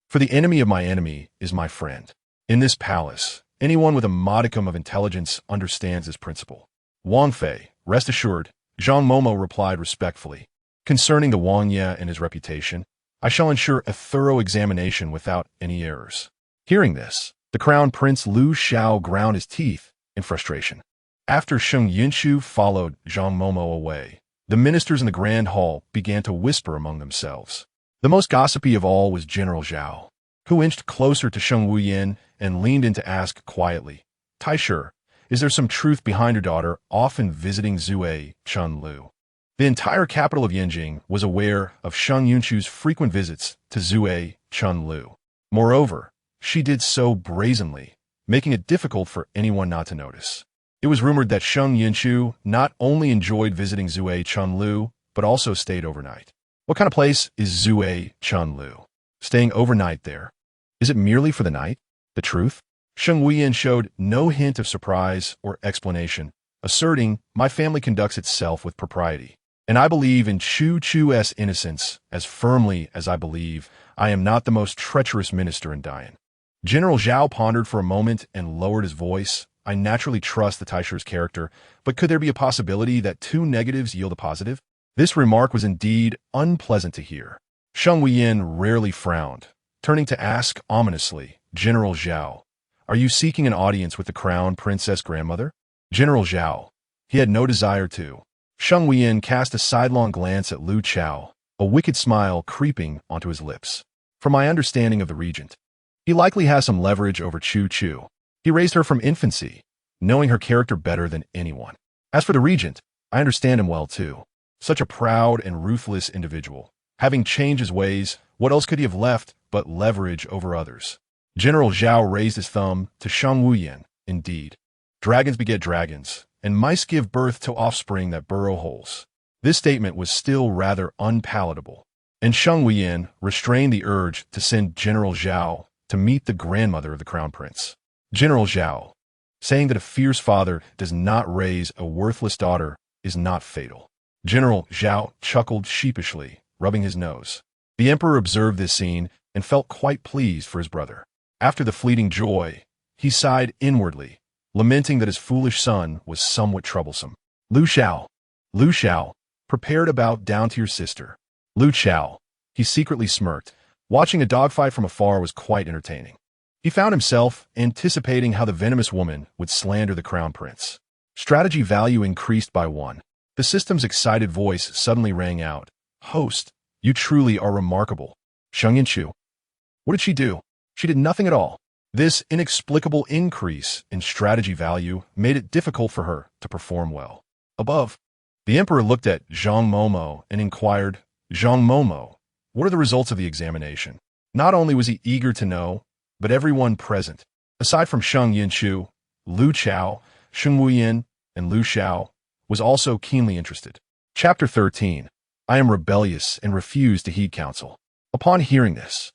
For the enemy of my enemy is my friend. In this palace, anyone with a modicum of intelligence understands this principle. Wang Fei, rest assured, Zhang Momo replied respectfully. Concerning the Wang Ye and his reputation, I shall ensure a thorough examination without any errors. Hearing this, the Crown Prince Lu Xiao ground his teeth in frustration. After Sheng Yunchu followed Zhang Momo away, the ministers in the Grand Hall began to whisper among themselves. The most gossipy of all was General Zhao, who inched closer to Sheng Wuyan and leaned in to ask quietly, "Taisher, is there some truth behind your daughter often visiting Zue Chunlu?" The entire capital of Yanjing was aware of Sheng Yunchu's frequent visits to Zue Chunlu. Moreover, she did so brazenly, making it difficult for anyone not to notice. It was rumored that Sheng Yunchu not only enjoyed visiting Zue Chunlu, but also stayed overnight. What kind of place is Zue Chunlu? Staying overnight there, is it merely for the night? The truth? Sheng Wuyan showed no hint of surprise or explanation, asserting, "My family conducts itself with propriety, and I believe in Chu Chu's innocence as firmly as I believe I am not the most treacherous minister in Dian." General Zhao pondered for a moment and lowered his voice. "I naturally trust the Taisher's character, but could there be a possibility that two negatives yield a positive?" This remark was indeed unpleasant to hear. Sheng Wuyan rarely frowned, turning to ask ominously, "General Zhao, are you seeking an audience with the Crown Princess grandmother?" General Zhao. He had no desire to. Sheng Wuyan cast a sidelong glance at Lu Chao, a wicked smile creeping onto his lips. "From my understanding of the regent, he likely has some leverage over Chu Chu. He raised her from infancy, knowing her character better than anyone. As for the regent, I understand him well too. Such a proud and ruthless individual. Having changed his ways, what else could he have left but leverage over others?" General Zhao raised his thumb to Sheng Wuyan. "Indeed, dragons beget dragons, and mice give birth to offspring that burrow holes." This statement was still rather unpalatable, and Sheng Wuyan restrained the urge to send General Zhao to meet the grandmother of the Crown Prince. General Zhao, saying that a fierce father does not raise a worthless daughter is not fatal. General Zhao chuckled sheepishly, rubbing his nose. The emperor observed this scene and felt quite pleased for his brother. After the fleeting joy, he sighed inwardly, lamenting that his foolish son was somewhat troublesome. Lu Xiao, prepare to bow down to your sister." Lu Xiao, he secretly smirked. Watching a dogfight from afar was quite entertaining. He found himself anticipating how the venomous woman would slander the Crown Prince. Strategy value increased by 1. The system's excited voice suddenly rang out. "Host, you truly are remarkable. Sheng Yunchu. What did she do? She did nothing at all." This inexplicable increase in strategy value made it difficult for her to perform well. Above, the emperor looked at Zhang Momo and inquired, "Zhang Momo, what are the results of the examination?" Not only was he eager to know, but everyone present, aside from Sheng Yunchu, Lu Chao, Sheng Wuyan, and Lu Xiao, was also keenly interested. Chapter 13. I am rebellious and refuse to heed counsel. Upon hearing this,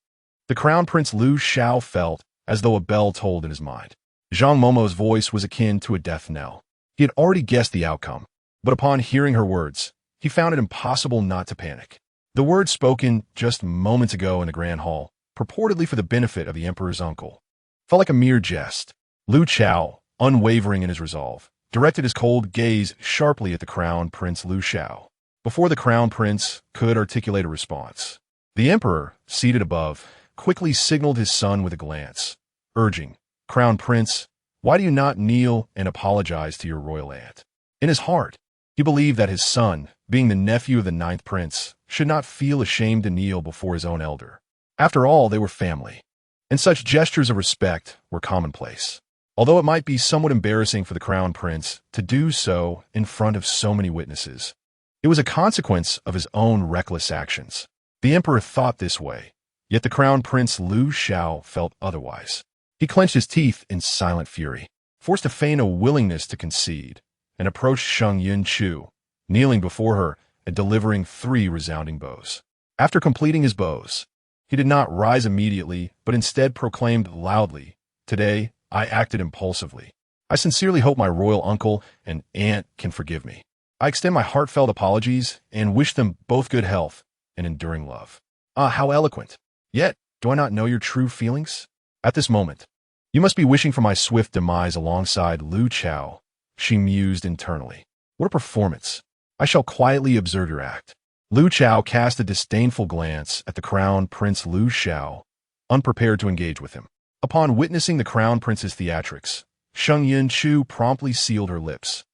the Crown Prince Lu Xiao felt as though a bell tolled in his mind. Zhang Momo's voice was akin to a death knell. He had already guessed the outcome, but upon hearing her words, he found it impossible not to panic. The words spoken just moments ago in the Grand Hall, purportedly for the benefit of the emperor's uncle, felt like a mere jest. Lu Chao, unwavering in his resolve, directed his cold gaze sharply at the Crown Prince Lu Xiao. Before the Crown Prince could articulate a response, the emperor, seated above, quickly signaled his son with a glance, urging, "Crown Prince, why do you not kneel and apologize to your royal aunt?" In his heart, he believed that his son, being the nephew of the 9th prince, should not feel ashamed to kneel before his own elder. After all, they were family, and such gestures of respect were commonplace, although it might be somewhat embarrassing for the Crown Prince to do so in front of so many witnesses. It was a consequence of his own reckless actions. The emperor thought this way, yet the Crown Prince Lu Xiao felt otherwise. He clenched his teeth in silent fury, forced to feign a willingness to concede, and approached Sheng Yunchu, kneeling before her and delivering 3 resounding bows. After completing his bows, he did not rise immediately, but instead proclaimed loudly, "Today, I acted impulsively. I sincerely hope my royal uncle and aunt can forgive me. I extend my heartfelt apologies and wish them both good health and enduring love." Ah, how eloquent! Yet, do I not know your true feelings? At this moment, you must be wishing for my swift demise alongside Lu Chao, she mused internally. What a performance! I shall quietly observe your act. Lu Chao cast a disdainful glance at the Crown Prince Lu Xiao, unprepared to engage with him. Upon witnessing the Crown Prince's theatrics, Sheng Yunchu promptly sealed her lips,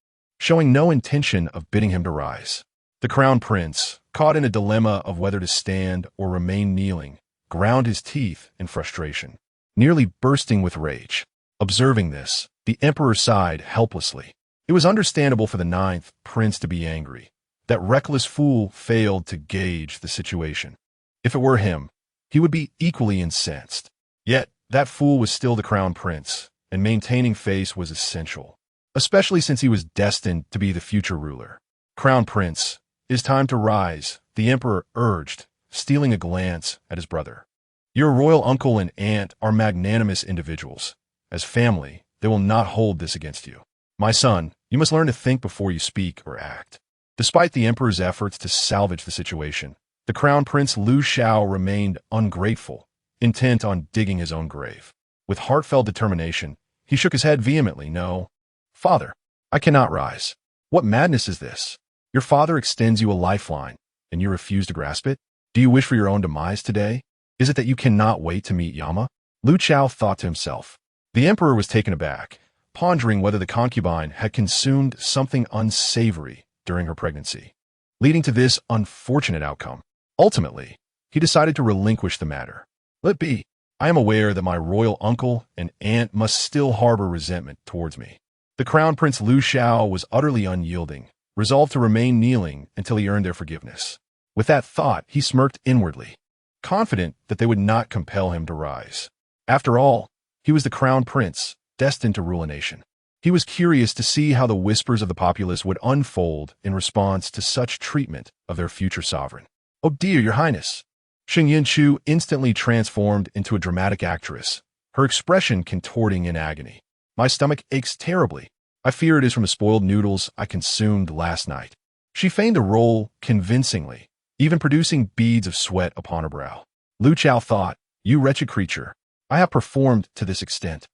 showing no intention of bidding him to rise. The Crown Prince, caught in a dilemma of whether to stand or remain kneeling, ground his teeth in frustration, nearly bursting with rage. Observing this, the Emperor sighed helplessly. It was understandable for the ninth prince to be angry. That reckless fool failed to gauge the situation. If it were him, he would be equally incensed. Yet, that fool was still the Crown Prince, and maintaining face was essential, especially since he was destined to be the future ruler. Crown Prince, it is time to rise, the Emperor urged, stealing a glance at his brother. Your royal uncle and aunt are magnanimous individuals. As family, they will not hold this against you. My son, you must learn to think before you speak or act. Despite the Emperor's efforts to salvage the situation, the Crown Prince Lu Xiao remained ungrateful, intent on digging his own grave. With heartfelt determination, he shook his head vehemently. No, father, I cannot rise. What madness is this? Your father extends you a lifeline, and you refuse to grasp it? Do you wish for your own demise today? Is it that you cannot wait to meet Yama? Lu Xiao thought to himself. The Emperor was taken aback, pondering whether the concubine had consumed something unsavory during her pregnancy, leading to this unfortunate outcome. Ultimately, he decided to relinquish the matter. Let be. I am aware that my royal uncle and aunt must still harbor resentment towards me. The Crown Prince Lu Xiao was utterly unyielding, resolved to remain kneeling until he earned their forgiveness. With that thought, he smirked inwardly, confident that they would not compel him to rise. After all, he was the Crown Prince, destined to rule a nation. He was curious to see how the whispers of the populace would unfold in response to such treatment of their future sovereign. Oh dear, your highness! Sheng Yunchu instantly transformed into a dramatic actress, her expression contorting in agony. My stomach aches terribly. I fear it is from the spoiled noodles I consumed last night. She feigned to roll convincingly, even producing beads of sweat upon her brow. Lu Xiao thought, you wretched creature, I have performed to this extent,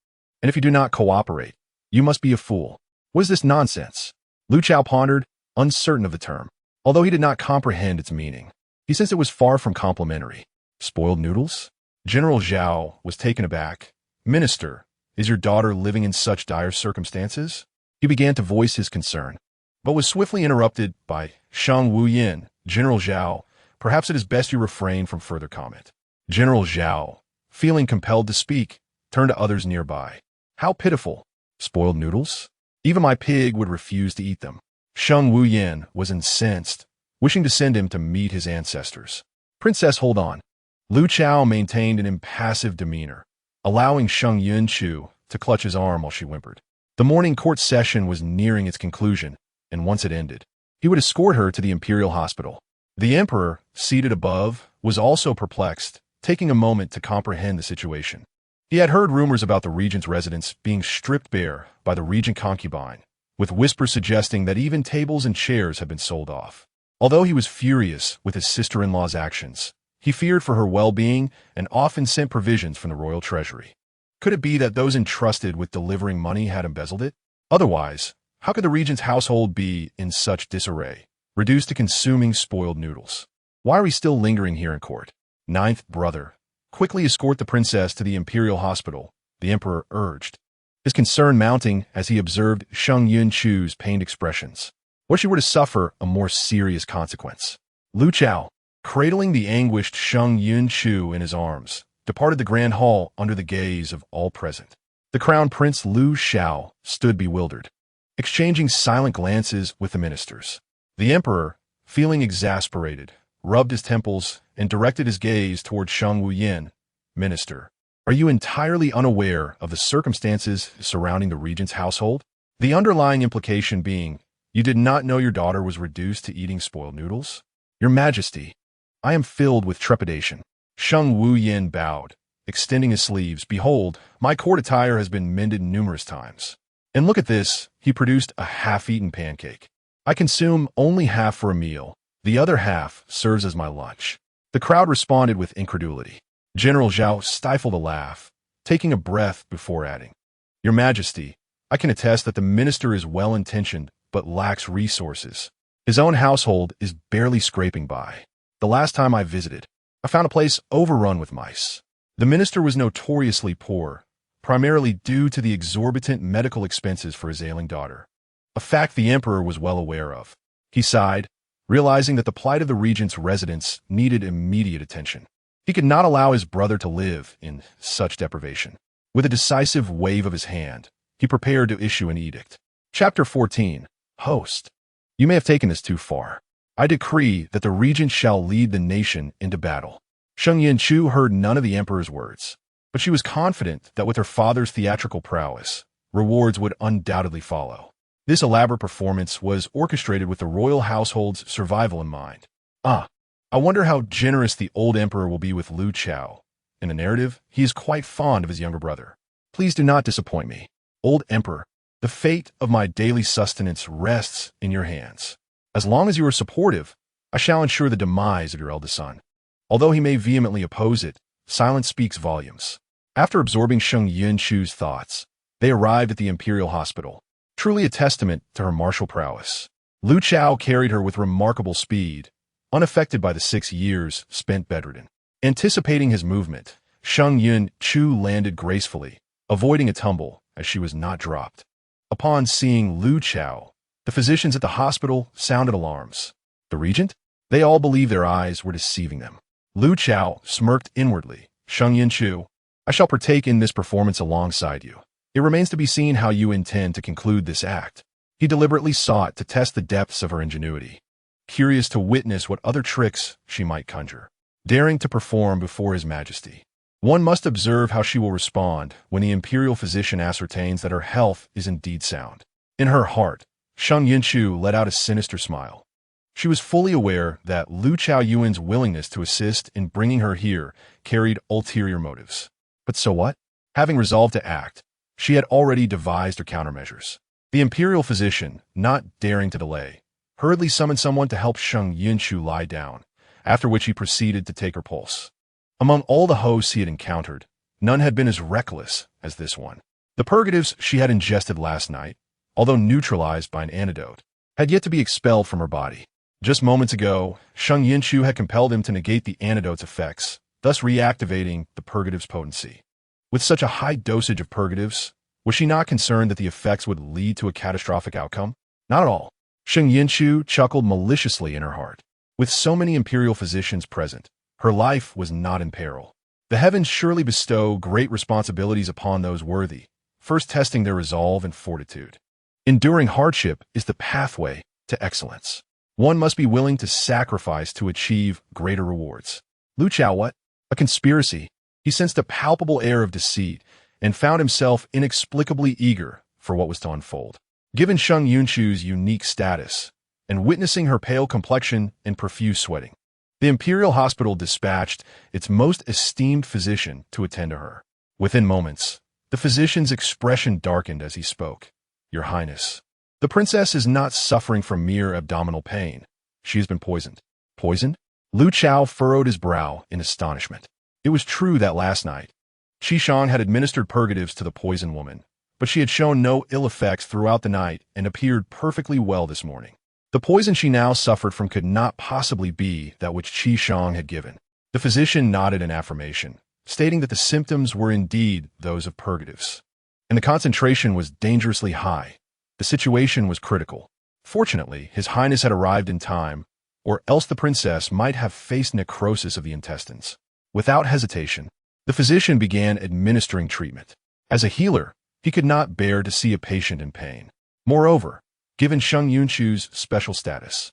and if you do not cooperate, you must be a fool. What is this nonsense? Lu Xiao pondered, uncertain of the term, although he did not comprehend its meaning. He sensed it was far from complimentary. Spoiled noodles? General Zhao was taken aback. Minister, is your daughter living in such dire circumstances? He began to voice his concern, but was swiftly interrupted by Shang Wuyin. General Zhao, perhaps it is best you refrain from further comment. General Zhao, feeling compelled to speak, turned to others nearby. How pitiful. Spoiled noodles? Even my pig would refuse to eat them. Sheng Wuyin was incensed, wishing to send him to meet his ancestors. Princess, hold on. Lu Xiao maintained an impassive demeanor, allowing Sheng Yunchu to clutch his arm while she whimpered. The morning court session was nearing its conclusion, and once it ended, he would escort her to the imperial hospital. The emperor, seated above, was also perplexed, taking a moment to comprehend the situation. He had heard rumors about the regent's residence being stripped bare by the regent concubine, with whispers suggesting that even tables and chairs had been sold off. Although he was furious with his sister-in-law's actions, he feared for her well-being and often sent provisions from the royal treasury. Could it be that those entrusted with delivering money had embezzled it? Otherwise, how could the regent's household be in such disarray, reduced to consuming spoiled noodles? Why are we still lingering here in court? Ninth brother, quickly escort the princess to the imperial hospital, the emperor urged, his concern mounting as he observed Sheng Yunchu's pained expressions. What if she were to suffer a more serious consequence? Lu Xiao, cradling the anguished Sheng Yunchu in his arms, departed the grand hall under the gaze of all present. The crown prince Lu Xiao stood bewildered, exchanging silent glances with the ministers. The emperor, feeling exasperated, rubbed his temples and directed his gaze toward Shang Wuyin. Minister, are you entirely unaware of the circumstances surrounding the regent's household? The underlying implication being, you did not know your daughter was reduced to eating spoiled noodles? Your Majesty, I am filled with trepidation. Sheng Wuyin bowed, extending his sleeves. Behold, my court attire has been mended numerous times. And look at this, he produced a half-eaten pancake. I consume only half for a meal. The other half serves as my lunch. The crowd responded with incredulity. General Zhao stifled a laugh, taking a breath before adding, Your Majesty, I can attest that the minister is well-intentioned but lacks resources. His own household is barely scraping by. The last time I visited, I found a place overrun with mice. The minister was notoriously poor, primarily due to the exorbitant medical expenses for his ailing daughter, a fact the emperor was well aware of. He sighed, realizing that the plight of the regent's residents needed immediate attention. He could not allow his brother to live in such deprivation. With a decisive wave of his hand, he prepared to issue an edict. Chapter 14. Host. You may have taken this too far. I decree that the regent shall lead the nation into battle. Sheng Yunchu heard none of the emperor's words, but she was confident that with her father's theatrical prowess, rewards would undoubtedly follow. This elaborate performance was orchestrated with the royal household's survival in mind. I wonder how generous the old emperor will be with Lu Chao. In the narrative, he is quite fond of his younger brother. Please do not disappoint me. Old emperor, the fate of my daily sustenance rests in your hands. As long as you are supportive, I shall ensure the demise of your eldest son. Although he may vehemently oppose it, silence speaks volumes. After absorbing Sheng Yunchu's thoughts, they arrived at the imperial hospital, truly a testament to her martial prowess. Lu Chao carried her with remarkable speed, unaffected by the 6 years spent bedridden. Anticipating his movement, Sheng Yunchu landed gracefully, avoiding a tumble as she was not dropped. Upon seeing Lu Chao, the physicians at the hospital sounded alarms. The regent? They all believed their eyes were deceiving them. Lu Chao smirked inwardly. Sheng Yunchu, I shall partake in this performance alongside you. It remains to be seen how you intend to conclude this act. He deliberately sought to test the depths of her ingenuity, curious to witness what other tricks she might conjure, daring to perform before His Majesty. One must observe how she will respond when the imperial physician ascertains that her health is indeed sound. In her heart, Sheng Yunchu let out a sinister smile. She was fully aware that Lu Chao Yuan's willingness to assist in bringing her here carried ulterior motives. But so what? Having resolved to act, she had already devised her countermeasures. The imperial physician, not daring to delay, hurriedly summoned someone to help Sheng Yunchu lie down, after which he proceeded to take her pulse. Among all the hosts he had encountered, none had been as reckless as this one. The purgatives she had ingested last night, although neutralized by an antidote, had yet to be expelled from her body. Just moments ago, Sheng Yunchu had compelled him to negate the antidote's effects, thus reactivating the purgative's potency. With such a high dosage of purgatives, was she not concerned that the effects would lead to a catastrophic outcome? Not at all. Sheng Yunchu chuckled maliciously in her heart. With so many imperial physicians present, her life was not in peril. The heavens surely bestow great responsibilities upon those worthy, first testing their resolve and fortitude. Enduring hardship is the pathway to excellence. One must be willing to sacrifice to achieve greater rewards. Lu Chao, what? A conspiracy. He sensed a palpable air of deceit and found himself inexplicably eager for what was to unfold. Given Sheng Yunchu's unique status, and witnessing her pale complexion and profuse sweating, the imperial hospital dispatched its most esteemed physician to attend to her. Within moments, the physician's expression darkened as he spoke. Your Highness, the princess is not suffering from mere abdominal pain. She has been poisoned. Poisoned? Lu Chao furrowed his brow in astonishment. It was true that last night, Qi Shang had administered purgatives to the poison woman, but she had shown no ill effects throughout the night and appeared perfectly well this morning. The poison she now suffered from could not possibly be that which Qi Shang had given. The physician nodded in affirmation, stating that the symptoms were indeed those of purgatives, and the concentration was dangerously high. The situation was critical. Fortunately, His Highness had arrived in time, or else the princess might have faced necrosis of the intestines. Without hesitation, the physician began administering treatment. As a healer, he could not bear to see a patient in pain. Moreover, given Sheng Yunchu's special status,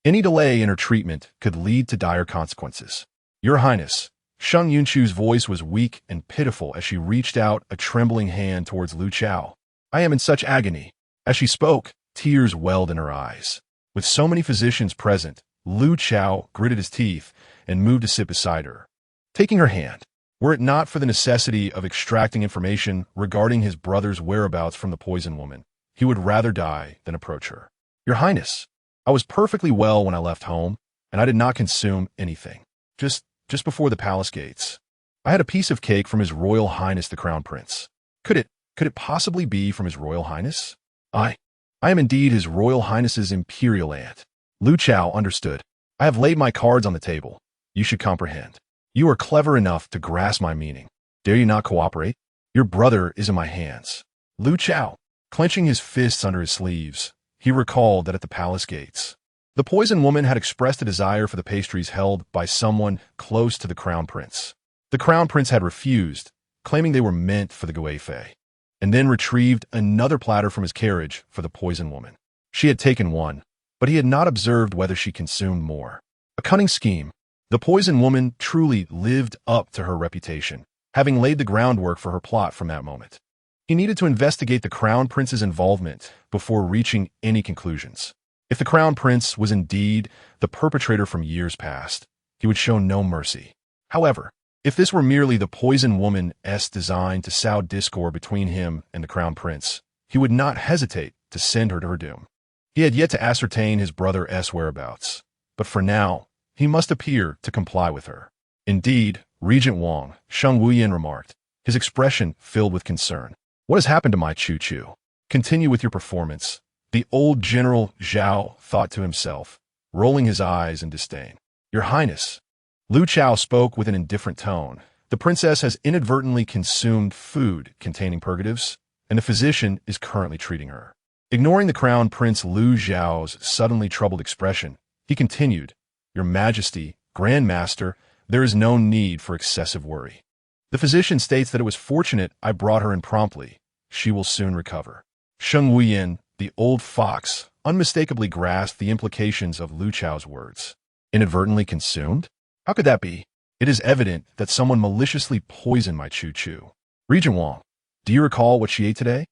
any delay in her treatment could lead to dire consequences. Your Highness, Sheng Yunchu's voice was weak and pitiful as she reached out a trembling hand towards Lu Chao. I am in such agony. As she spoke, tears welled in her eyes. With so many physicians present, Lu Chao gritted his teeth and moved to sit beside her, taking her hand. Were it not for the necessity of extracting information regarding his brother's whereabouts from the poison woman, he would rather die than approach her. Your Highness, I was perfectly well when I left home, and I did not consume anything. Just before the palace gates, I had a piece of cake from His Royal Highness the Crown Prince. Could it possibly be from His Royal Highness? I am indeed His Royal Highness's imperial aunt. Lu Chao understood. I have laid my cards on the table. You should comprehend. You are clever enough to grasp my meaning. Dare you not cooperate? Your brother is in my hands. Lu Chao, clenching his fists under his sleeves, he recalled that at the palace gates, the poison woman had expressed a desire for the pastries held by someone close to the crown prince. The crown prince had refused, claiming they were meant for the Guifei, and then retrieved another platter from his carriage for the poison woman. She had taken one, but he had not observed whether she consumed more. A cunning scheme. The poison woman truly lived up to her reputation, having laid the groundwork for her plot from that moment. He needed to investigate the crown prince's involvement before reaching any conclusions. If the crown prince was indeed the perpetrator from years past, he would show no mercy. However, if this were merely the poison woman's design to sow discord between him and the crown prince, he would not hesitate to send her to her doom. He had yet to ascertain his brother's whereabouts, but for now, he must appear to comply with her. Indeed, Regent Wang, Sheng Yunchu remarked, his expression filled with concern. What has happened to my Chu-Chu? Continue with your performance, the old General Zhao thought to himself, rolling his eyes in disdain. Your Highness, Lu Chao spoke with an indifferent tone. The princess has inadvertently consumed food containing purgatives, and the physician is currently treating her. Ignoring the crown prince Lu Zhao's suddenly troubled expression, he continued, Your Majesty, Grand Master, there is no need for excessive worry. The physician states that it was fortunate I brought her in promptly. She will soon recover. Sheng Yunchu, the old fox, unmistakably grasped the implications of Lu Chao's words. Inadvertently consumed? How could that be? It is evident that someone maliciously poisoned my Chu-Chu. Regent Wang, do you recall what she ate today?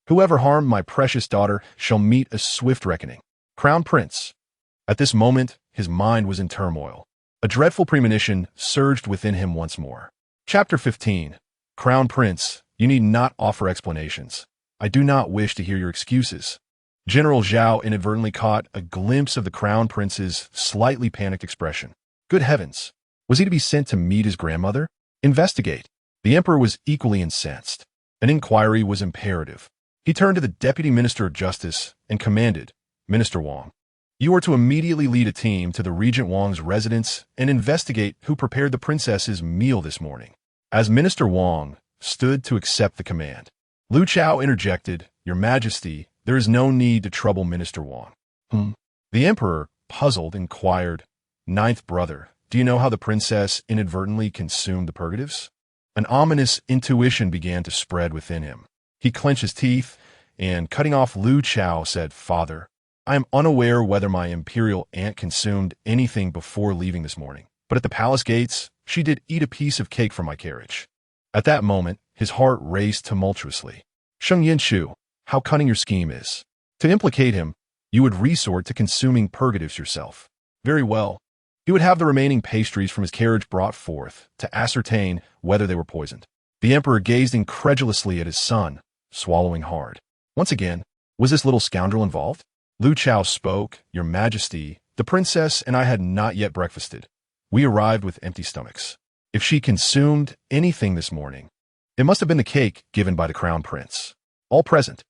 Whoever harmed my precious daughter shall meet a swift reckoning. Crown Prince. At this moment, his mind was in turmoil. A dreadful premonition surged within him once more. Chapter 15. Crown Prince, you need not offer explanations. I do not wish to hear your excuses. General Zhao inadvertently caught a glimpse of the Crown Prince's slightly panicked expression. Good heavens! Was he to be sent to meet his grandmother? Investigate. The emperor was equally incensed. An inquiry was imperative. He turned to the Deputy Minister of Justice and commanded, Minister Wang, you are to immediately lead a team to the Regent Wang's residence and investigate who prepared the princess's meal this morning. As Minister Wang stood to accept the command, Lu Chao interjected, Your Majesty, there is no need to trouble Minister Wang. The emperor, puzzled, inquired, Ninth brother, do you know how the princess inadvertently consumed the purgatives? An ominous intuition began to spread within him. He clenched his teeth and, cutting off Lu Chao, said, Father, I am unaware whether my imperial aunt consumed anything before leaving this morning, but at the palace gates, she did eat a piece of cake from my carriage. At that moment, his heart raced tumultuously. Sheng Yunchu, how cunning your scheme is. To implicate him, you would resort to consuming purgatives yourself. Very well. He would have the remaining pastries from his carriage brought forth to ascertain whether they were poisoned. The emperor gazed incredulously at his son, swallowing hard. Once again, was this little scoundrel involved? Lu Chao spoke, Your Majesty, the princess and I had not yet breakfasted. We arrived with empty stomachs. If she consumed anything this morning, it must have been the cake given by the crown prince. All present.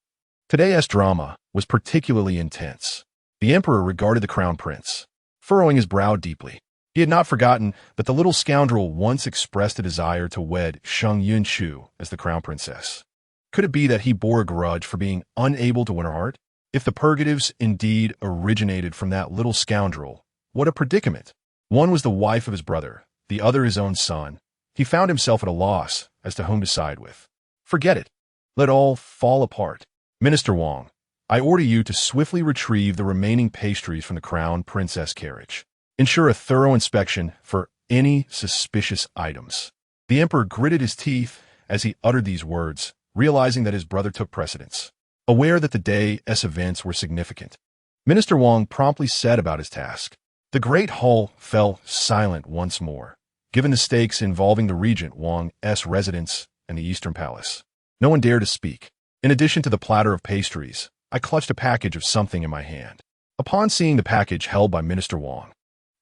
Today's drama was particularly intense. The emperor regarded the crown prince, furrowing his brow deeply. He had not forgotten that the little scoundrel once expressed a desire to wed Sheng Yunchu as the crown princess. Could it be that he bore a grudge for being unable to win her heart? If the purgatives indeed originated from that little scoundrel, what a predicament! One was the wife of his brother, the other his own son. He found himself at a loss as to whom to side with. Forget it. Let all fall apart. Minister Wang, I order you to swiftly retrieve the remaining pastries from the crown princess carriage. Ensure a thorough inspection for any suspicious items. The emperor gritted his teeth as he uttered these words, realizing that his brother took precedence. Aware that the day's events were significant, Minister Wang promptly set about his task. The great hall fell silent once more, given the stakes involving the Regent Wang's residence and the Eastern Palace. No one dared to speak. In addition to the platter of pastries, I clutched a package of something in my hand. Upon seeing the package held by Minister Wang,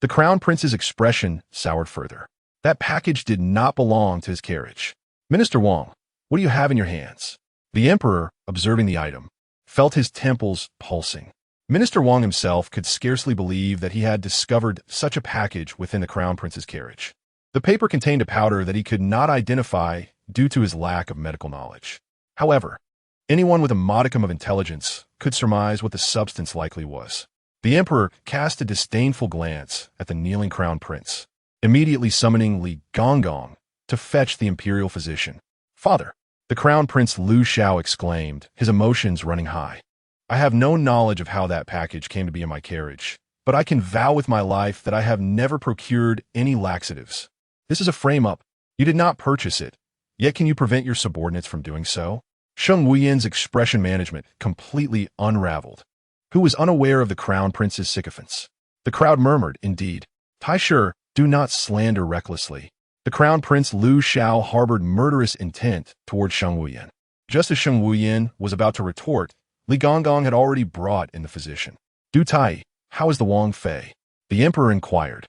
the Crown Prince's expression soured further. That package did not belong to his carriage. Minister Wang, what do you have in your hands? The Emperor, observing the item, felt his temples pulsing. Minister Wang himself could scarcely believe that he had discovered such a package within the Crown Prince's carriage. The paper contained a powder that he could not identify due to his lack of medical knowledge. However, anyone with a modicum of intelligence could surmise what the substance likely was. The emperor cast a disdainful glance at the kneeling Crown Prince, immediately summoning Li Gonggong to fetch the imperial physician. "Father," the Crown Prince Liu Xiao exclaimed, his emotions running high. "I have no knowledge of how that package came to be in my carriage, but I can vow with my life that I have never procured any laxatives. This is a frame-up. You did not purchase it, yet can you prevent your subordinates from doing so?" Sheng Wuyan's expression management completely unraveled, who was unaware of the Crown Prince's sycophants. The crowd murmured, "Indeed, Taisher, do not slander recklessly." The Crown Prince Liu Xiao harbored murderous intent toward Sheng Wuyan. Just as Sheng Wuyan was about to retort, Li Gonggong had already brought in the physician. "Du Tai, how is the Wang Fei?" the emperor inquired,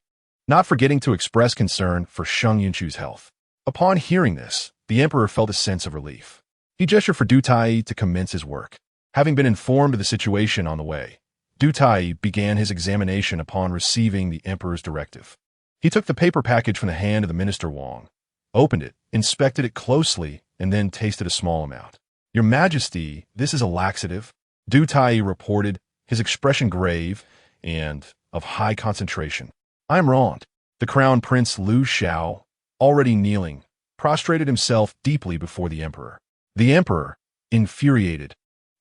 not forgetting to express concern for Sheng Yunchu's health. Upon hearing this, the emperor felt a sense of relief. He gestured for Du Tai to commence his work. Having been informed of the situation on the way, Du Tai began his examination upon receiving the emperor's directive. He took the paper package from the hand of the Minister Wang, opened it, inspected it closely, and then tasted a small amount. "Your Majesty, this is a laxative," Du Tai reported, his expression grave and of high concentration. "I am wronged." The Crown Prince Liu Xiao, already kneeling, prostrated himself deeply before the emperor. The emperor, infuriated,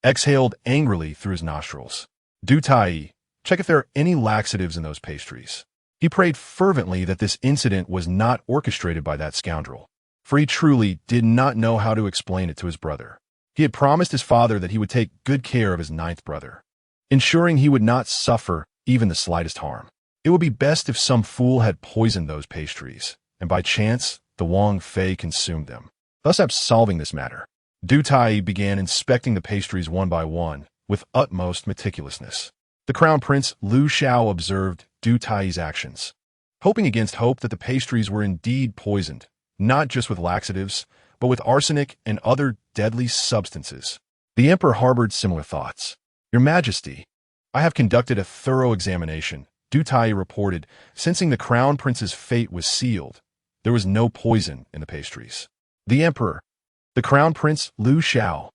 exhaled angrily through his nostrils. "Du Tai, check if there are any laxatives in those pastries." He prayed fervently that this incident was not orchestrated by that scoundrel, for he truly did not know how to explain it to his brother. He had promised his father that he would take good care of his ninth brother, ensuring he would not suffer even the slightest harm. It would be best if some fool had poisoned those pastries, and by chance, the Wang Fei consumed them, thus absolving this matter. Du Tai began inspecting the pastries one by one, with utmost meticulousness. The Crown Prince Liu Xiao observed Du Tai's actions, hoping against hope that the pastries were indeed poisoned, not just with laxatives, but with arsenic and other deadly substances. The emperor harbored similar thoughts. "Your Majesty, I have conducted a thorough examination," Du Tai reported, sensing the Crown Prince's fate was sealed. There was no poison in the pastries. The emperor, the Crown Prince Liu Xiao.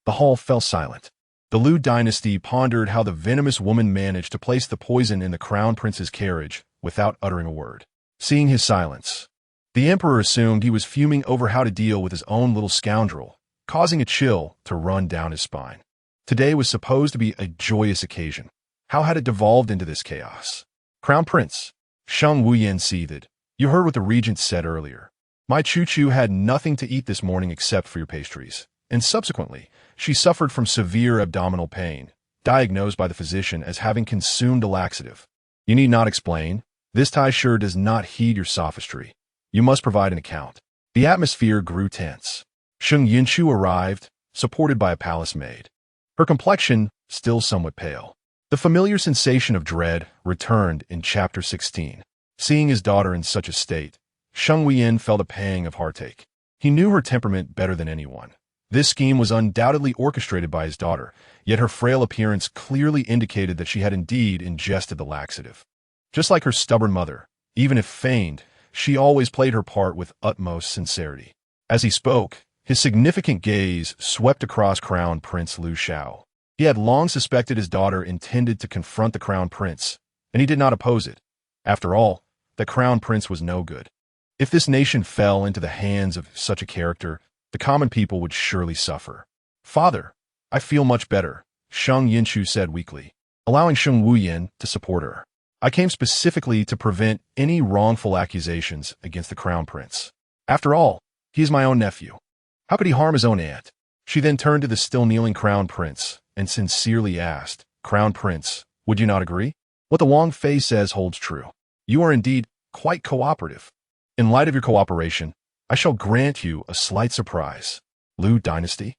The hall fell silent. The Liu dynasty pondered how the venomous woman managed to place the poison in the Crown Prince's carriage without uttering a word. Seeing his silence, the emperor assumed he was fuming over how to deal with his own little scoundrel, causing a chill to run down his spine. Today was supposed to be a joyous occasion. How had it devolved into this chaos? "Crown Prince," Sheng Wuyan seethed, "you heard what the regent said earlier. My Chu-Chu had nothing to eat this morning except for your pastries, and subsequently, she suffered from severe abdominal pain, diagnosed by the physician as having consumed a laxative. You need not explain. This Taisher does not heed your sophistry. You must provide an account." The atmosphere grew tense. Sheng Yunchu arrived, supported by a palace maid. Her complexion still somewhat pale. The familiar sensation of dread returned in Chapter 16. Seeing his daughter in such a state, Sheng Wuyan felt a pang of heartache. He knew her temperament better than anyone. This scheme was undoubtedly orchestrated by his daughter, yet her frail appearance clearly indicated that she had indeed ingested the laxative. Just like her stubborn mother, even if feigned, she always played her part with utmost sincerity. As he spoke, his significant gaze swept across Crown Prince Liu Xiao. He had long suspected his daughter intended to confront the Crown Prince, and he did not oppose it. After all, the Crown Prince was no good. If this nation fell into the hands of such a character, the common people would surely suffer. "Father, I feel much better," Sheng Yunchu said weakly, allowing Sheng Wuyan to support her. "I came specifically to prevent any wrongful accusations against the Crown Prince. After all, he is my own nephew. How could he harm his own aunt?" She then turned to the still kneeling Crown Prince and sincerely asked, "Crown Prince, would you not agree? What the Wang Fei says holds true. You are indeed quite cooperative. In light of your cooperation, I shall grant you a slight surprise." Liu dynasty?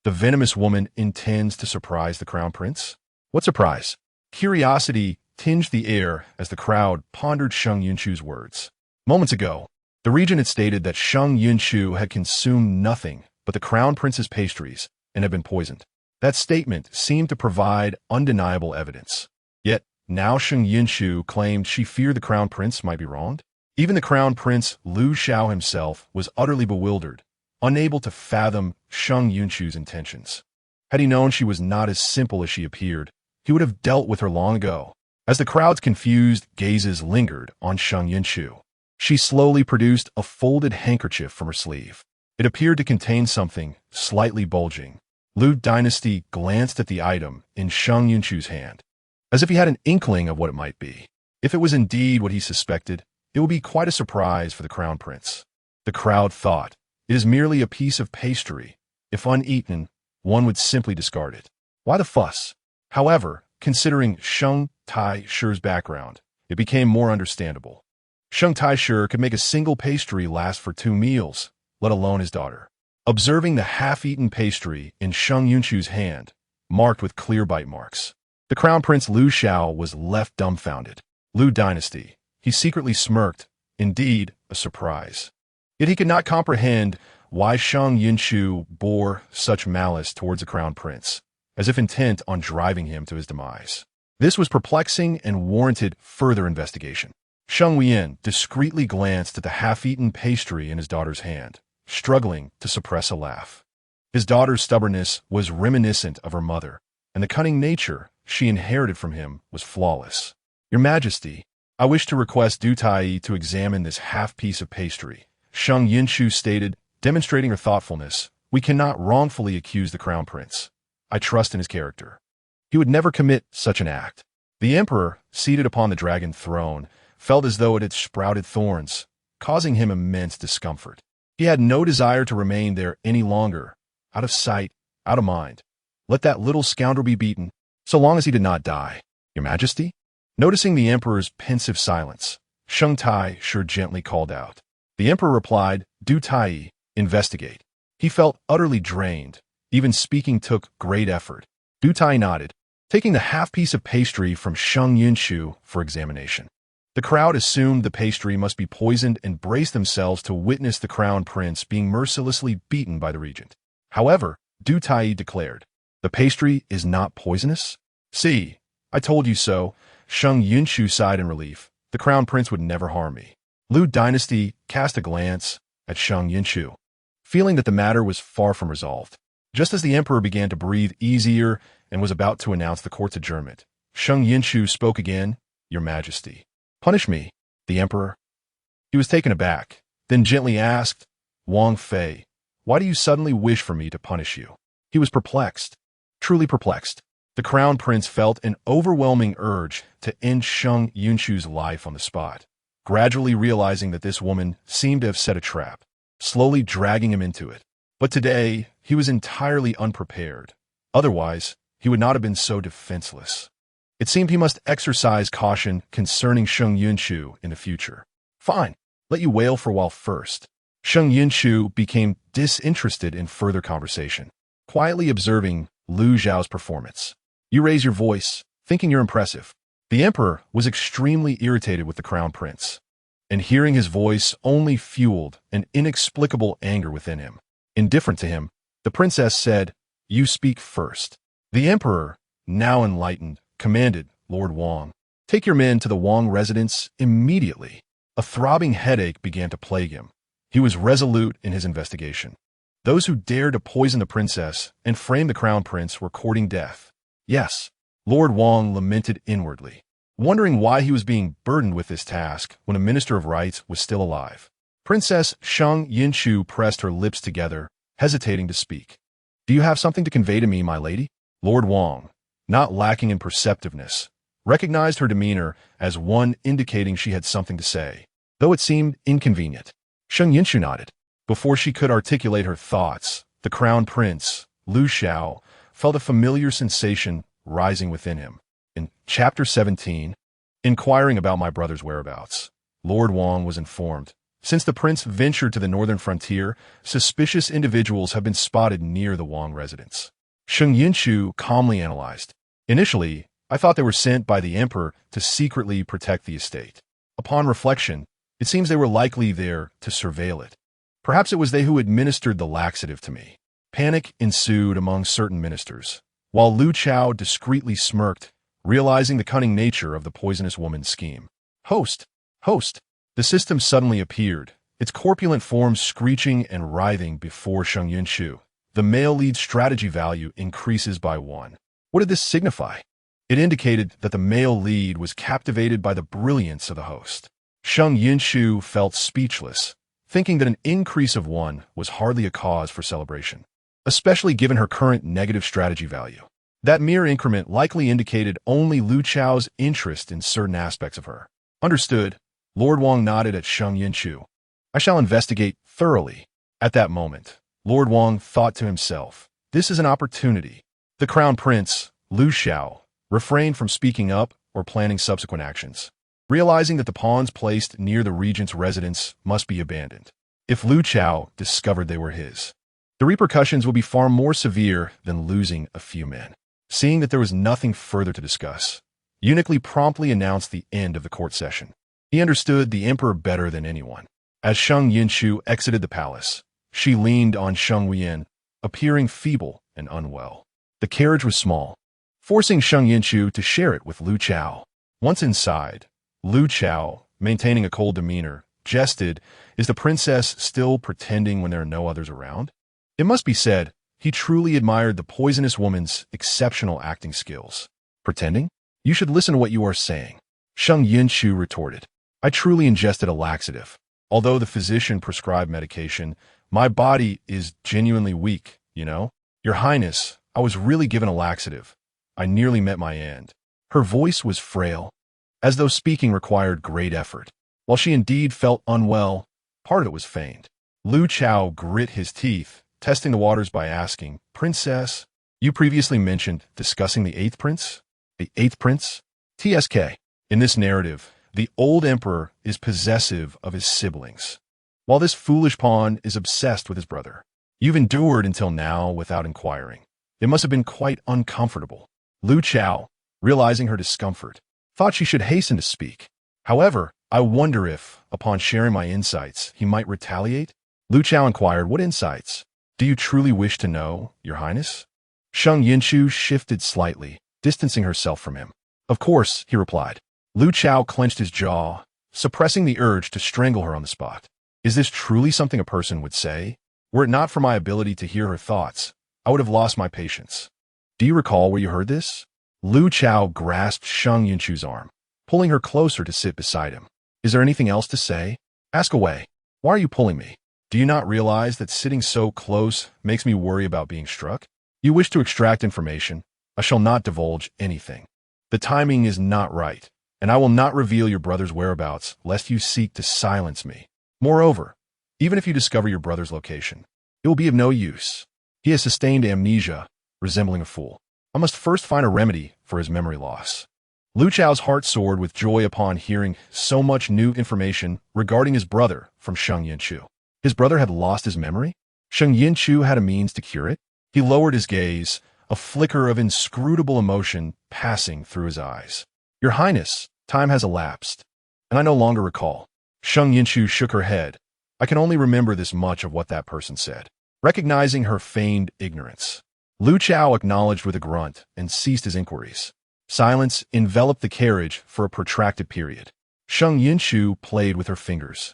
The venomous woman intends to surprise the Crown Prince? What surprise? Curiosity tinged the air as the crowd pondered Sheng Yunchu's words. Moments ago, the regent had stated that Sheng Yunchu had consumed nothing but the Crown Prince's pastries and had been poisoned. That statement seemed to provide undeniable evidence. Yet, now Sheng Yunchu claimed she feared the crown prince might be wronged. Even the crown prince Lu Xiao himself was utterly bewildered, unable to fathom Sheng Yunchu's intentions. Had he known she was not as simple as she appeared, he would have dealt with her long ago. As the crowd's confused gazes lingered on Sheng Yunchu, she slowly produced a folded handkerchief from her sleeve. It appeared to contain something slightly bulging. Lu Dynasty glanced at the item in Sheng Yunchu's hand, as if he had an inkling of what it might be. If it was indeed what he suspected, it would be quite a surprise for the crown prince. The crowd thought, it is merely a piece of pastry. If uneaten, one would simply discard it. Why the fuss? However, considering Sheng Tai-Shi's background, it became more understandable. Sheng Tai-Shi could make a single pastry last for 2 meals, let alone his daughter. Observing the half-eaten pastry in Sheng Yunchu's hand, marked with clear bite marks, the crown prince Lu Xiao was left dumbfounded. Lu Dynasty, he secretly smirked, indeed a surprise. Yet he could not comprehend why Sheng Yunchu bore such malice towards the crown prince, as if intent on driving him to his demise. This was perplexing and warranted further investigation. Sheng Wein discreetly glanced at the half-eaten pastry in his daughter's hand, struggling to suppress a laugh. His daughter's stubbornness was reminiscent of her mother, and the cunning nature she inherited from him was flawless. Your Majesty, I wish to request Du Tai to examine this half-piece of pastry, Sheng Yunchu stated, demonstrating her thoughtfulness. We cannot wrongfully accuse the crown prince. I trust in his character. He would never commit such an act. The emperor, seated upon the dragon throne, felt as though it had sprouted thorns, causing him immense discomfort. He had no desire to remain there any longer. Out of sight, out of mind. Let that little scoundrel be beaten, so long as he did not die. Your Majesty? Noticing the emperor's pensive silence, Sheng Tai-Shi gently called out. The emperor replied, Du Tai, investigate. He felt utterly drained. Even speaking took great effort. Du Tai nodded, taking the half-piece of pastry from Sheng Yunchu for examination. The crowd assumed the pastry must be poisoned and braced themselves to witness the crown prince being mercilessly beaten by the regent. However, Du Tai declared, the pastry is not poisonous? See, I told you so. Sheng Yunchu sighed in relief. The crown prince would never harm me. Lu Dynasty cast a glance at Sheng Yunchu, feeling that the matter was far from resolved. Just as the emperor began to breathe easier and was about to announce the court's adjournment, Sheng Yunchu spoke again, Your Majesty. Punish me, the emperor. He was taken aback, then gently asked, Wang Fei, why do you suddenly wish for me to punish you? He was perplexed, truly perplexed. The crown prince felt an overwhelming urge to end Sheng Yunchu's life on the spot, gradually realizing that this woman seemed to have set a trap, slowly dragging him into it. But today, he was entirely unprepared. Otherwise, he would not have been so defenseless. It seemed he must exercise caution concerning Sheng Yunchu in the future. Fine, let you wail for a while first. Sheng Yunchu became disinterested in further conversation, quietly observing Lu Xiao's performance. You raise your voice, thinking you're impressive. The emperor was extremely irritated with the crown prince, and hearing his voice only fueled an inexplicable anger within him. Indifferent to him, the princess said, You speak first. The emperor, now enlightened, commanded, Lord Wang, take your men to the Wang residence immediately. A throbbing headache began to plague him. He was resolute in his investigation. Those who dared to poison the princess and frame the crown prince were courting death. Yes, Lord Wang lamented inwardly, wondering why he was being burdened with this task when a minister of rights was still alive. Princess Sheng Yunchu pressed her lips together, hesitating to speak. Do you have something to convey to me, my lady? Lord Wang, not lacking in perceptiveness, recognized her demeanor as one indicating she had something to say, though it seemed inconvenient. Sheng Yunchu nodded. Before she could articulate her thoughts, the crown prince, Lu Xiao, felt a familiar sensation rising within him. In Chapter 17, inquiring about my brother's whereabouts, Lord Wang was informed. Since the prince ventured to the northern frontier, suspicious individuals have been spotted near the Wang residence. Sheng Yunchu calmly analyzed. Initially, I thought they were sent by the emperor to secretly protect the estate. Upon reflection, it seems they were likely there to surveil it. Perhaps it was they who administered the laxative to me. Panic ensued among certain ministers, while Lu Chao discreetly smirked, realizing the cunning nature of the poisonous woman's scheme. Host! Host! The system suddenly appeared, its corpulent form screeching and writhing before Sheng Yunchu. The male lead's strategy value increases by 1. What did this signify? It indicated that the male lead was captivated by the brilliance of the host. Sheng Yunchu felt speechless, thinking that an increase of 1 was hardly a cause for celebration, especially given her current negative strategy value. That mere increment likely indicated only Lu Chao's interest in certain aspects of her. Understood. Lord Wang nodded at Sheng Yunchu. I shall investigate thoroughly. At that moment, Lord Wang thought to himself, this is an opportunity. The Crown Prince, Lu Xiao, refrained from speaking up or planning subsequent actions, realizing that the pawns placed near the regent's residence must be abandoned. If Lu Xiao discovered they were his, the repercussions would be far more severe than losing a few men. Seeing that there was nothing further to discuss, Eunuch Li promptly announced the end of the court session. He understood the emperor better than anyone. As Sheng Yunchu exited the palace, she leaned on Sheng Wuyan, appearing feeble and unwell. The carriage was small, forcing Sheng Yunchu to share it with Lu Chao. Once inside, Lu Chao, maintaining a cold demeanor, jested, "Is the princess still pretending when there are no others around?" It must be said, he truly admired the poisonous woman's exceptional acting skills. Pretending? You should listen to what you are saying. Sheng Yunchu retorted. I truly ingested a laxative. Although the physician prescribed medication, my body is genuinely weak, you know? Your Highness, I was really given a laxative. I nearly met my end. Her voice was frail, as though speaking required great effort. While she indeed felt unwell, part of it was feigned. Lu Chao grit his teeth, testing the waters by asking, Princess, you previously mentioned discussing the 8th prince? The 8th prince? TSK. In this narrative, the old emperor is possessive of his siblings, while this foolish pawn is obsessed with his brother. You've endured until now without inquiring. It must have been quite uncomfortable. Lu Chao, realizing her discomfort, thought she should hasten to speak. However, I wonder if, upon sharing my insights, he might retaliate? Lu Chao inquired, what insights? Do you truly wish to know, Your Highness? Sheng Yunchu shifted slightly, distancing herself from him. Of course, he replied. Lu Chao clenched his jaw, suppressing the urge to strangle her on the spot. Is this truly something a person would say? Were it not for my ability to hear her thoughts, I would have lost my patience. Do you recall where you heard this? Lu Chao grasped Sheng Yunchu's arm, pulling her closer to sit beside him. Is there anything else to say? Ask away. Why are you pulling me? Do you not realize that sitting so close makes me worry about being struck? You wish to extract information. I shall not divulge anything. The timing is not right, and I will not reveal your brother's whereabouts lest you seek to silence me. Moreover, even if you discover your brother's location, it will be of no use. He has sustained amnesia, resembling a fool. I must first find a remedy for his memory loss. Lu Chao's heart soared with joy upon hearing so much new information regarding his brother from Sheng Yunchu. His brother had lost his memory? Sheng Yunchu had a means to cure it? He lowered his gaze, a flicker of inscrutable emotion passing through his eyes. Your Highness, time has elapsed, and I no longer recall. Sheng Yunchu shook her head. I can only remember this much of what that person said. Recognizing her feigned ignorance, Lu Chao acknowledged with a grunt and ceased his inquiries. Silence enveloped the carriage for a protracted period. Sheng Yunchu played with her fingers.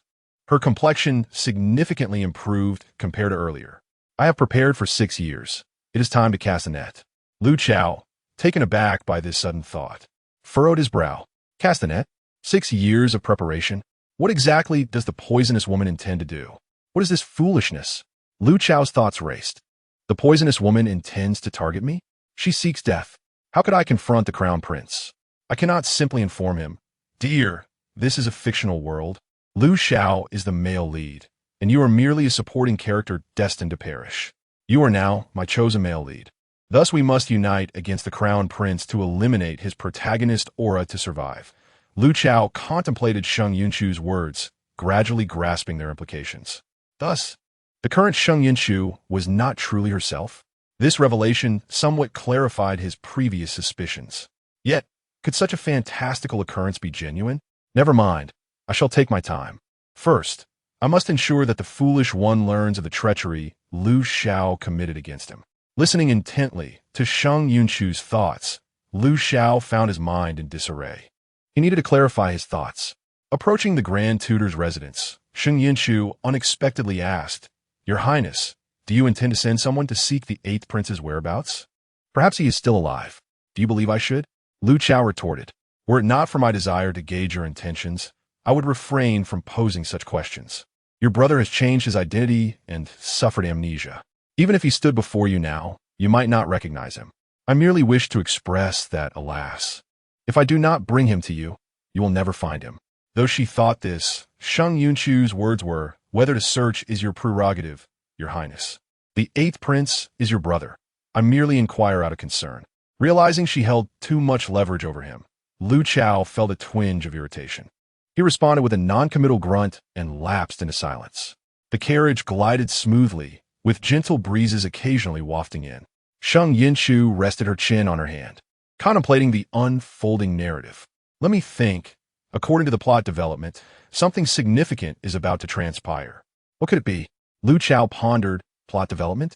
Her complexion significantly improved compared to earlier. I have prepared for 6 years. It is time to cast a net. Lu Chao, taken aback by this sudden thought, furrowed his brow. Cast a net? 6 years of preparation? What exactly does the poisonous woman intend to do? What is this foolishness? Lu Chao's thoughts raced. The poisonous woman intends to target me? She seeks death. How could I confront the Crown Prince? I cannot simply inform him. Dear, this is a fictional world. Lu Xiao is the male lead, and you are merely a supporting character destined to perish. You are now my chosen male lead. Thus we must unite against the Crown Prince to eliminate his protagonist aura to survive. Lu Chao contemplated Sheng Yunchu's words, gradually grasping their implications. Thus, the current Sheng Yunchu was not truly herself. This revelation somewhat clarified his previous suspicions. Yet, could such a fantastical occurrence be genuine? Never mind. I shall take my time. First, I must ensure that the foolish one learns of the treachery Lu Xiao committed against him. Listening intently to Sheng Yunchu's thoughts, Lu Xiao found his mind in disarray. He needed to clarify his thoughts. Approaching the Grand Tutor's residence, Sheng Yunchu unexpectedly asked, "Your Highness, do you intend to send someone to seek the 8th prince's whereabouts? Perhaps he is still alive. Do you believe I should?" Lu Xiao retorted, "Were it not for my desire to gauge your intentions, I would refrain from posing such questions. Your brother has changed his identity and suffered amnesia. Even if he stood before you now, you might not recognize him. I merely wish to express that, alas, if I do not bring him to you, you will never find him." Though she thought this, Sheng Yunchu's words were, "Whether to search is your prerogative, Your Highness. The 8th prince is your brother. I merely inquire out of concern." Realizing she held too much leverage over him, Lu Xiao felt a twinge of irritation. He responded with a non-committal grunt and lapsed into silence. The carriage glided smoothly, with gentle breezes occasionally wafting in. Sheng Yunchu rested her chin on her hand, contemplating the unfolding narrative. "Let me think. According to the plot development, something significant is about to transpire. What could it be?" Lu Xiao pondered. Plot development?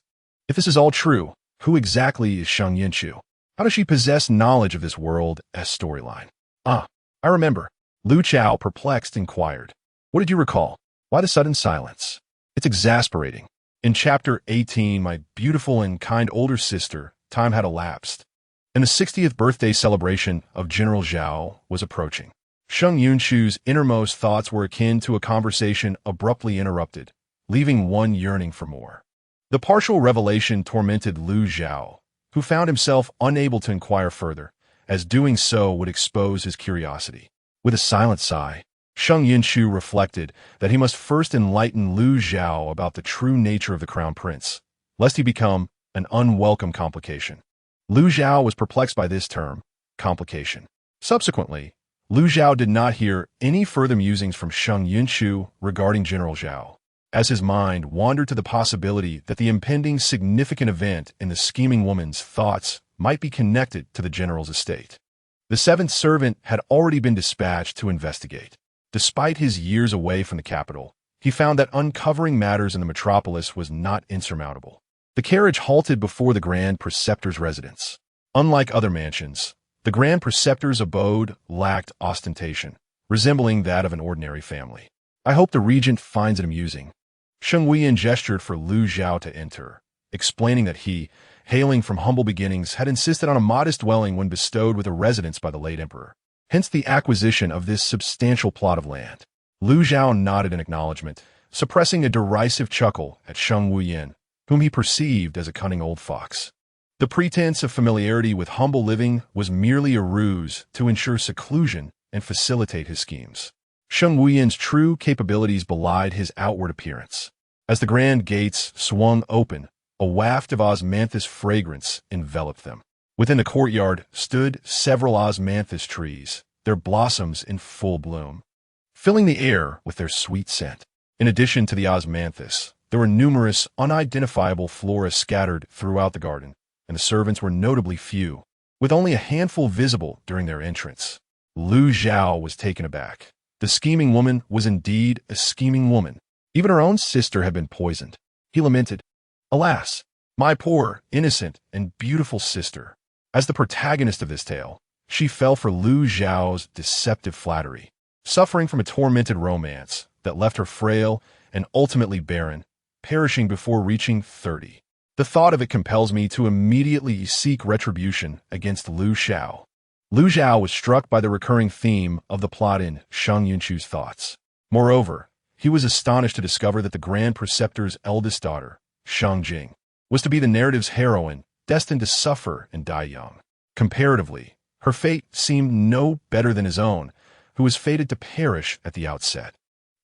If this is all true, who exactly is Sheng Yunchu? How does she possess knowledge of this world as storyline? I remember. Lu Xiao, perplexed, inquired. "What did you recall? Why the sudden silence? It's exasperating. In Chapter 18, my beautiful and kind older sister, time had elapsed, and the 60th birthday celebration of General Zhao was approaching." Sheng Yunchu's innermost thoughts were akin to a conversation abruptly interrupted, leaving one yearning for more. The partial revelation tormented Lu Xiao, who found himself unable to inquire further, as doing so would expose his curiosity. With a silent sigh, Sheng Yunchu reflected that he must first enlighten Lu Xiao about the true nature of the Crown Prince, lest he become an unwelcome complication. Lu Xiao was perplexed by this term, complication. Subsequently, Lu Xiao did not hear any further musings from Sheng Yunchu regarding General Zhao, as his mind wandered to the possibility that the impending significant event in the scheming woman's thoughts might be connected to the general's estate. The 7th servant had already been dispatched to investigate. Despite his years away from the capital, he found that uncovering matters in the metropolis was not insurmountable. The carriage halted before the Grand Preceptor's residence. Unlike other mansions, the Grand Preceptor's abode lacked ostentation, resembling that of an ordinary family. "I hope the regent finds it amusing." Sheng Wuyan gestured for Lu Xiao to enter, explaining that he, hailing from humble beginnings, had insisted on a modest dwelling when bestowed with a residence by the late emperor. Hence the acquisition of this substantial plot of land. Lu Xiao nodded in acknowledgement, suppressing a derisive chuckle at Sheng Wuyan, whom he perceived as a cunning old fox. The pretense of familiarity with humble living was merely a ruse to ensure seclusion and facilitate his schemes. Sheng Wuyan's true capabilities belied his outward appearance. As the grand gates swung open, a waft of osmanthus fragrance enveloped them. Within the courtyard stood several osmanthus trees, their blossoms in full bloom, filling the air with their sweet scent. In addition to the osmanthus, there were numerous unidentifiable flora scattered throughout the garden, and the servants were notably few, with only a handful visible during their entrance. Lu Xiao was taken aback. The scheming woman was indeed a scheming woman. Even her own sister had been poisoned. He lamented, "Alas, my poor, innocent, and beautiful sister." As the protagonist of this tale, she fell for Lu Xiao's deceptive flattery, suffering from a tormented romance that left her frail and ultimately barren, perishing before reaching 30. The thought of it compels me to immediately seek retribution against Lu Xiao. Lu Xiao was struck by the recurring theme of the plot in Sheng Yunchu's thoughts. Moreover, he was astonished to discover that the Grand Preceptor's eldest daughter, Sheng Jing, was to be the narrative's heroine, destined to suffer and die young. Comparatively, her fate seemed no better than his own, who was fated to perish at the outset.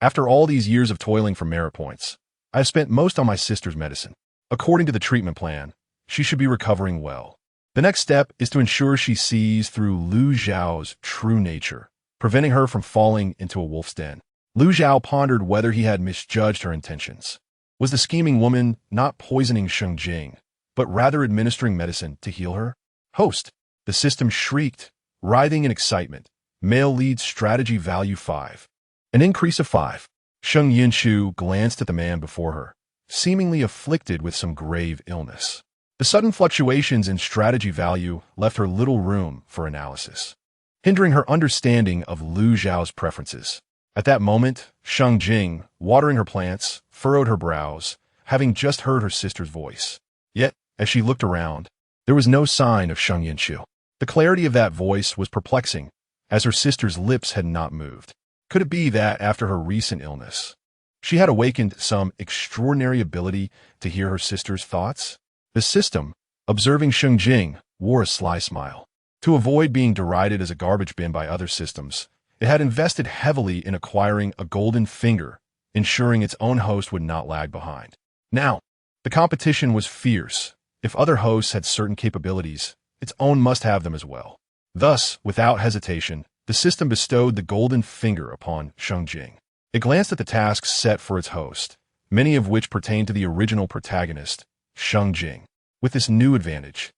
After all these years of toiling for merit points, I have spent most on my sister's medicine. According to the treatment plan, she should be recovering well. The next step is to ensure she sees through Lu Xiao's true nature, preventing her from falling into a wolf's den. Lu Xiao pondered whether he had misjudged her intentions. Was the scheming woman not poisoning Sheng Jing, but rather administering medicine to heal her? Host, the system shrieked, writhing in excitement. Male lead strategy value 5. An increase of 5. Sheng Yunchu glanced at the man before her, seemingly afflicted with some grave illness. The The sudden fluctuations in strategy value left her little room for analysis, hindering her understanding of Lu Zhao's preferences. At that moment, Sheng Jing, watering her plants, furrowed her brows, having just heard her sister's voice. Yet, as she looked around, there was no sign of Sheng Yunchu. The clarity of that voice was perplexing, as her sister's lips had not moved. Could it be that, after her recent illness, she had awakened some extraordinary ability to hear her sister's thoughts? The system, observing Sheng Jing, wore a sly smile. To avoid being derided as a garbage bin by other systems, it had invested heavily in acquiring a golden finger, ensuring its own host would not lag behind. Now, the competition was fierce. If other hosts had certain capabilities, its own must have them as well. Thus, without hesitation, the system bestowed the golden finger upon Sheng Jing. It glanced at the tasks set for its host, many of which pertained to the original protagonist, Sheng Jing. With this new advantage,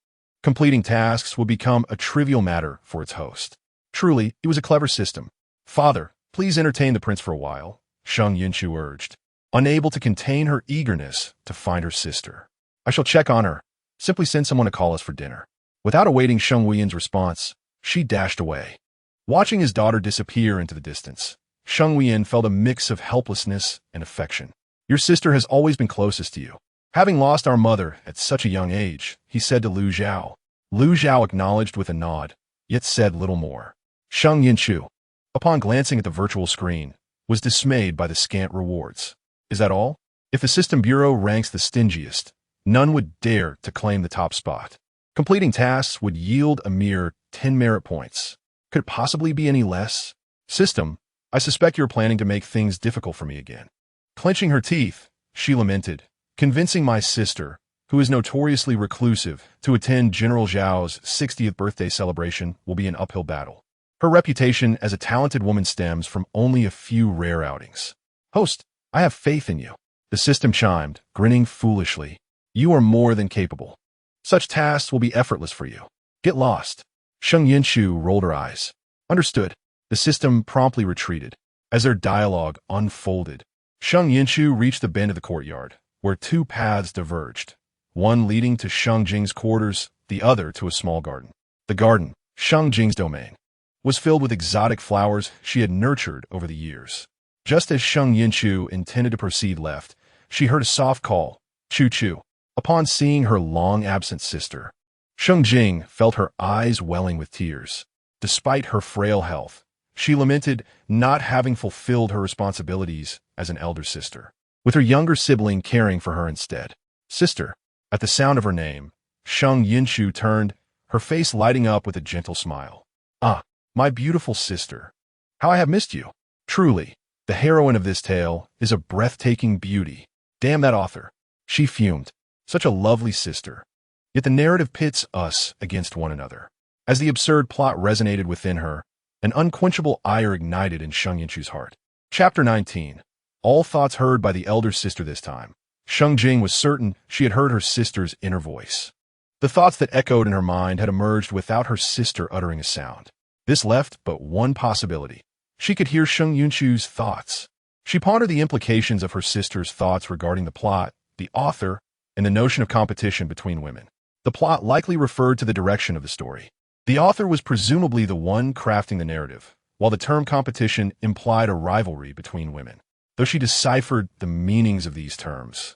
completing tasks would become a trivial matter for its host. Truly, it was a clever system. "Father, please entertain the prince for a while," Sheng Yunchu urged, unable to contain her eagerness to find her sister. "I shall check on her. Simply send someone to call us for dinner." Without awaiting Sheng Wuyan's response, she dashed away. Watching his daughter disappear into the distance, Sheng Wuyan felt a mix of helplessness and affection. "Your sister has always been closest to you. Having lost our mother at such a young age," he said to Lu Zhao. Lu Zhao acknowledged with a nod, yet said little more. Sheng Yunchu, upon glancing at the virtual screen, was dismayed by the scant rewards. Is that all? If the System Bureau ranks the stingiest, none would dare to claim the top spot. Completing tasks would yield a mere 10 merit points. Could it possibly be any less? System, I suspect you're planning to make things difficult for me again. Clenching her teeth, she lamented, convincing my sister, who is notoriously reclusive, to attend General Zhao's 60th birthday celebration will be an uphill battle. Her reputation as a talented woman stems from only a few rare outings. "Host, I have faith in you," the system chimed, grinning foolishly. "You are more than capable. Such tasks will be effortless for you. Get lost." Sheng Yunchu rolled her eyes. "Understood." The system promptly retreated. As their dialogue unfolded, Sheng Yunchu reached the bend of the courtyard, where two paths diverged, one leading to Sheng Jing's quarters, the other to a small garden. The garden, Sheng Jing's domain, was filled with exotic flowers she had nurtured over the years. Just as Sheng Yunchu intended to proceed left, she heard a soft call, "Choo-choo." Upon seeing her long-absent sister, Sheng Jing felt her eyes welling with tears. Despite her frail health, she lamented not having fulfilled her responsibilities as an elder sister, with her younger sibling caring for her instead. "Sister." At the sound of her name, Sheng Yunchu turned, her face lighting up with a gentle smile. "Ah, my beautiful sister. How I have missed you." Truly, the heroine of this tale is a breathtaking beauty. Damn that author. She fumed. Such a lovely sister. Yet the narrative pits us against one another. As the absurd plot resonated within her, an unquenchable ire ignited in Sheng Yunchu's heart. Chapter 19. All thoughts heard by the elder sister this time. Sheng Jing was certain she had heard her sister's inner voice. The thoughts that echoed in her mind had emerged without her sister uttering a sound. This left but one possibility. She could hear Sheng Yunchu's thoughts. She pondered the implications of her sister's thoughts regarding the plot, the author, and the notion of competition between women. The plot likely referred to the direction of the story. The author was presumably the one crafting the narrative, while the term competition implied a rivalry between women. Though she deciphered the meanings of these terms,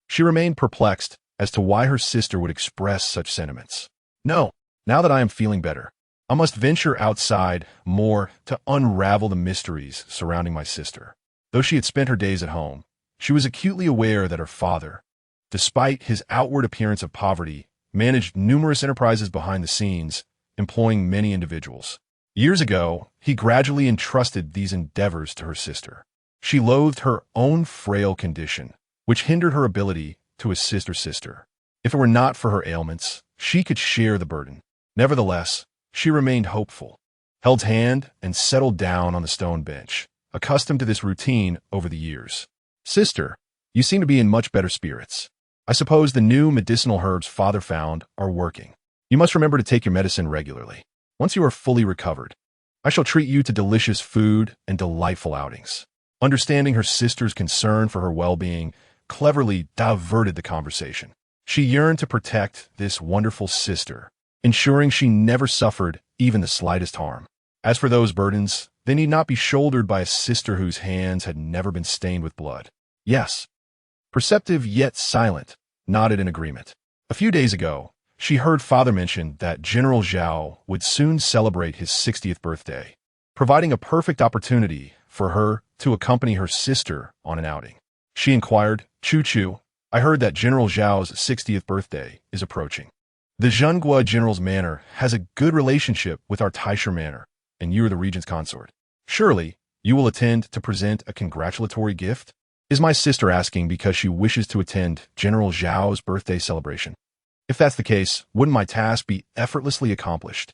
she remained perplexed as to why her sister would express such sentiments. "No, now that I am feeling better, I must venture outside more to unravel the mysteries surrounding my sister." Though she had spent her days at home, she was acutely aware that her father, despite his outward appearance of poverty, managed numerous enterprises behind the scenes, employing many individuals. Years ago, he gradually entrusted these endeavors to her sister. She loathed her own frail condition, which hindered her ability to assist her sister. If it were not for her ailments, she could share the burden. Nevertheless, she remained hopeful, held hand, and settled down on the stone bench, accustomed to this routine over the years. "Sister, you seem to be in much better spirits. I suppose the new medicinal herbs father found are working. You must remember to take your medicine regularly. Once you are fully recovered, I shall treat you to delicious food and delightful outings." Understanding her sister's concern for her well-being cleverly diverted the conversation. She yearned to protect this wonderful sister, ensuring she never suffered even the slightest harm. As for those burdens, they need not be shouldered by a sister whose hands had never been stained with blood. Yes, perceptive yet silent, nodded in agreement. A few days ago, she heard father mention that General Zhao would soon celebrate his 60th birthday, providing a perfect opportunity for her to accompany her sister on an outing. She inquired, "Chu, I heard that General Zhao's 60th birthday is approaching. The Zhenghua General's manor has a good relationship with our Taisha manor, and you are the regent's consort. Surely, you will attend to present a congratulatory gift?" Is my sister asking because she wishes to attend General Zhao's birthday celebration? If that's the case, wouldn't my task be effortlessly accomplished?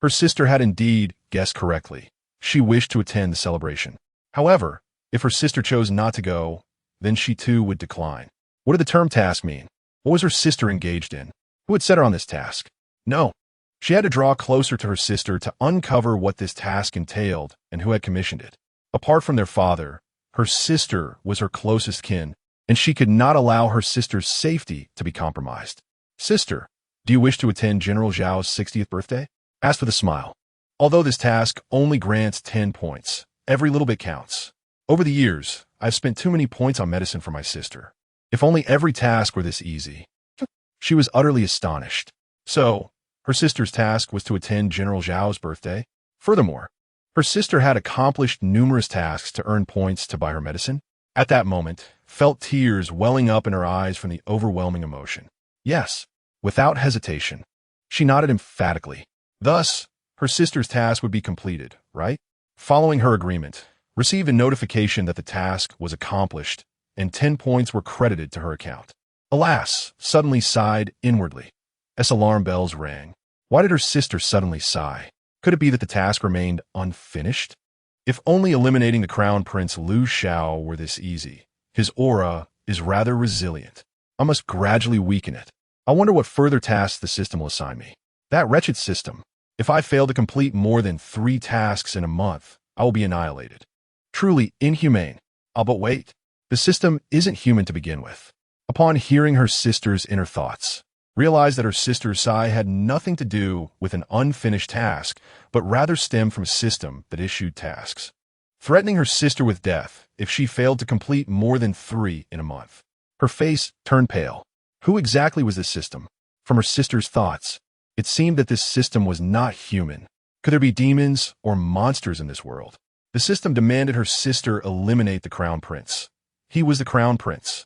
Her sister had indeed guessed correctly. She wished to attend the celebration. However, if her sister chose not to go, then she too would decline. What did the term task mean? What was her sister engaged in? Who had set her on this task? No. She had to draw closer to her sister to uncover what this task entailed and who had commissioned it. Apart from their father, her sister was her closest kin, and she could not allow her sister's safety to be compromised. "Sister, do you wish to attend General Zhao's 60th birthday?" Asked with a smile. Although this task only grants 10 points, every little bit counts. Over the years, I've spent too many points on medicine for my sister. If only every task were this easy. She was utterly astonished. So, her sister's task was to attend General Zhao's birthday. Furthermore, her sister had accomplished numerous tasks to earn points to buy her medicine. At that moment, felt tears welling up in her eyes from the overwhelming emotion. Yes, without hesitation. She nodded emphatically. Thus, her sister's task would be completed, right? Following her agreement, received a notification that the task was accomplished, and 10 points were credited to her account. Alas, suddenly sighed inwardly. As alarm bells rang. Why did her sister suddenly sigh? Could it be that the task remained unfinished? If only eliminating the Crown Prince Liu Xiao were this easy. His aura is rather resilient. I must gradually weaken it. I wonder what further tasks the system will assign me. That wretched system. If I fail to complete more than 3 tasks in a month, I will be annihilated. Truly inhumane. But wait. The system isn't human to begin with. Upon hearing her sister's inner thoughts, realized that her sister's sigh had nothing to do with an unfinished task, but rather stemmed from a system that issued tasks, threatening her sister with death if she failed to complete more than 3 in a month. Her face turned pale. Who exactly was this system? From her sister's thoughts, it seemed that this system was not human. Could there be demons or monsters in this world? The system demanded her sister eliminate the Crown Prince. He was the Crown Prince.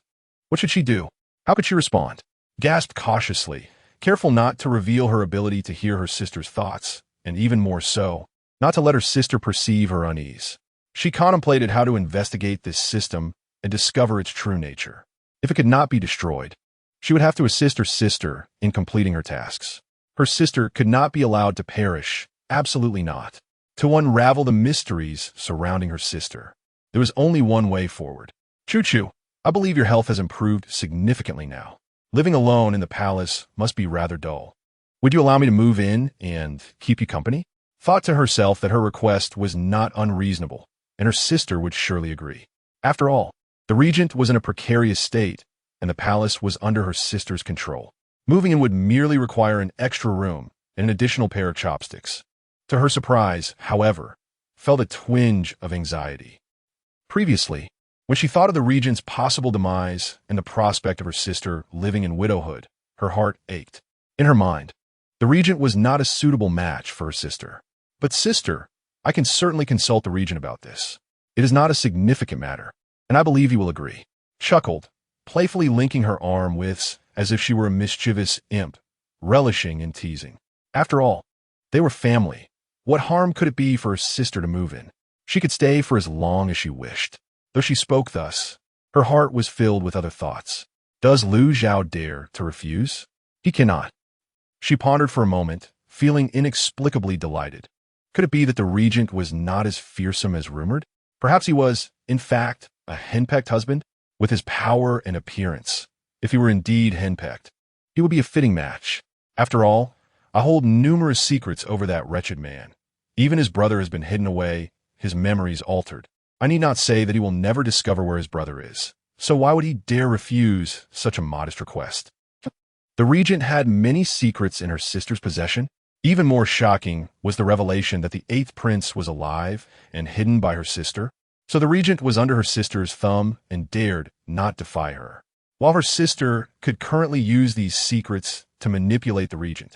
What should she do? How could she respond? Gasped cautiously, careful not to reveal her ability to hear her sister's thoughts, and even more so, not to let her sister perceive her unease. She contemplated how to investigate this system and discover its true nature. If it could not be destroyed, she would have to assist her sister in completing her tasks. Her sister could not be allowed to perish, absolutely not. To unravel the mysteries surrounding her sister, there was only one way forward. "Chu, I believe your health has improved significantly now. Living alone in the palace must be rather dull. Would you allow me to move in and keep you company?" Thought to herself that her request was not unreasonable, and her sister would surely agree. After all, the regent was in a precarious state, and the palace was under her sister's control. Moving in would merely require an extra room and an additional pair of chopsticks. To her surprise, however, felt a twinge of anxiety. Previously, when she thought of the regent's possible demise and the prospect of her sister living in widowhood, her heart ached. In her mind, the regent was not a suitable match for her sister. "But sister, I can certainly consult the regent about this. It is not a significant matter, and I believe you will agree." Chuckled, playfully linking her arm with, as if she were a mischievous imp, relishing in teasing. After all, they were family. What harm could it be for her sister to move in? She could stay for as long as she wished. Though she spoke thus, her heart was filled with other thoughts. Does Liu Xiao dare to refuse? He cannot. She pondered for a moment, feeling inexplicably delighted. Could it be that the regent was not as fearsome as rumored? Perhaps he was, in fact, a henpecked husband? With his power and appearance, if he were indeed henpecked, he would be a fitting match. After all, I hold numerous secrets over that wretched man. Even his brother has been hidden away, his memories altered. I need not say that he will never discover where his brother is. So why would he dare refuse such a modest request? The regent had many secrets in her sister's possession. Even more shocking was the revelation that the eighth prince was alive and hidden by her sister. So the regent was under her sister's thumb and dared not defy her. While her sister could currently use these secrets to manipulate the regent.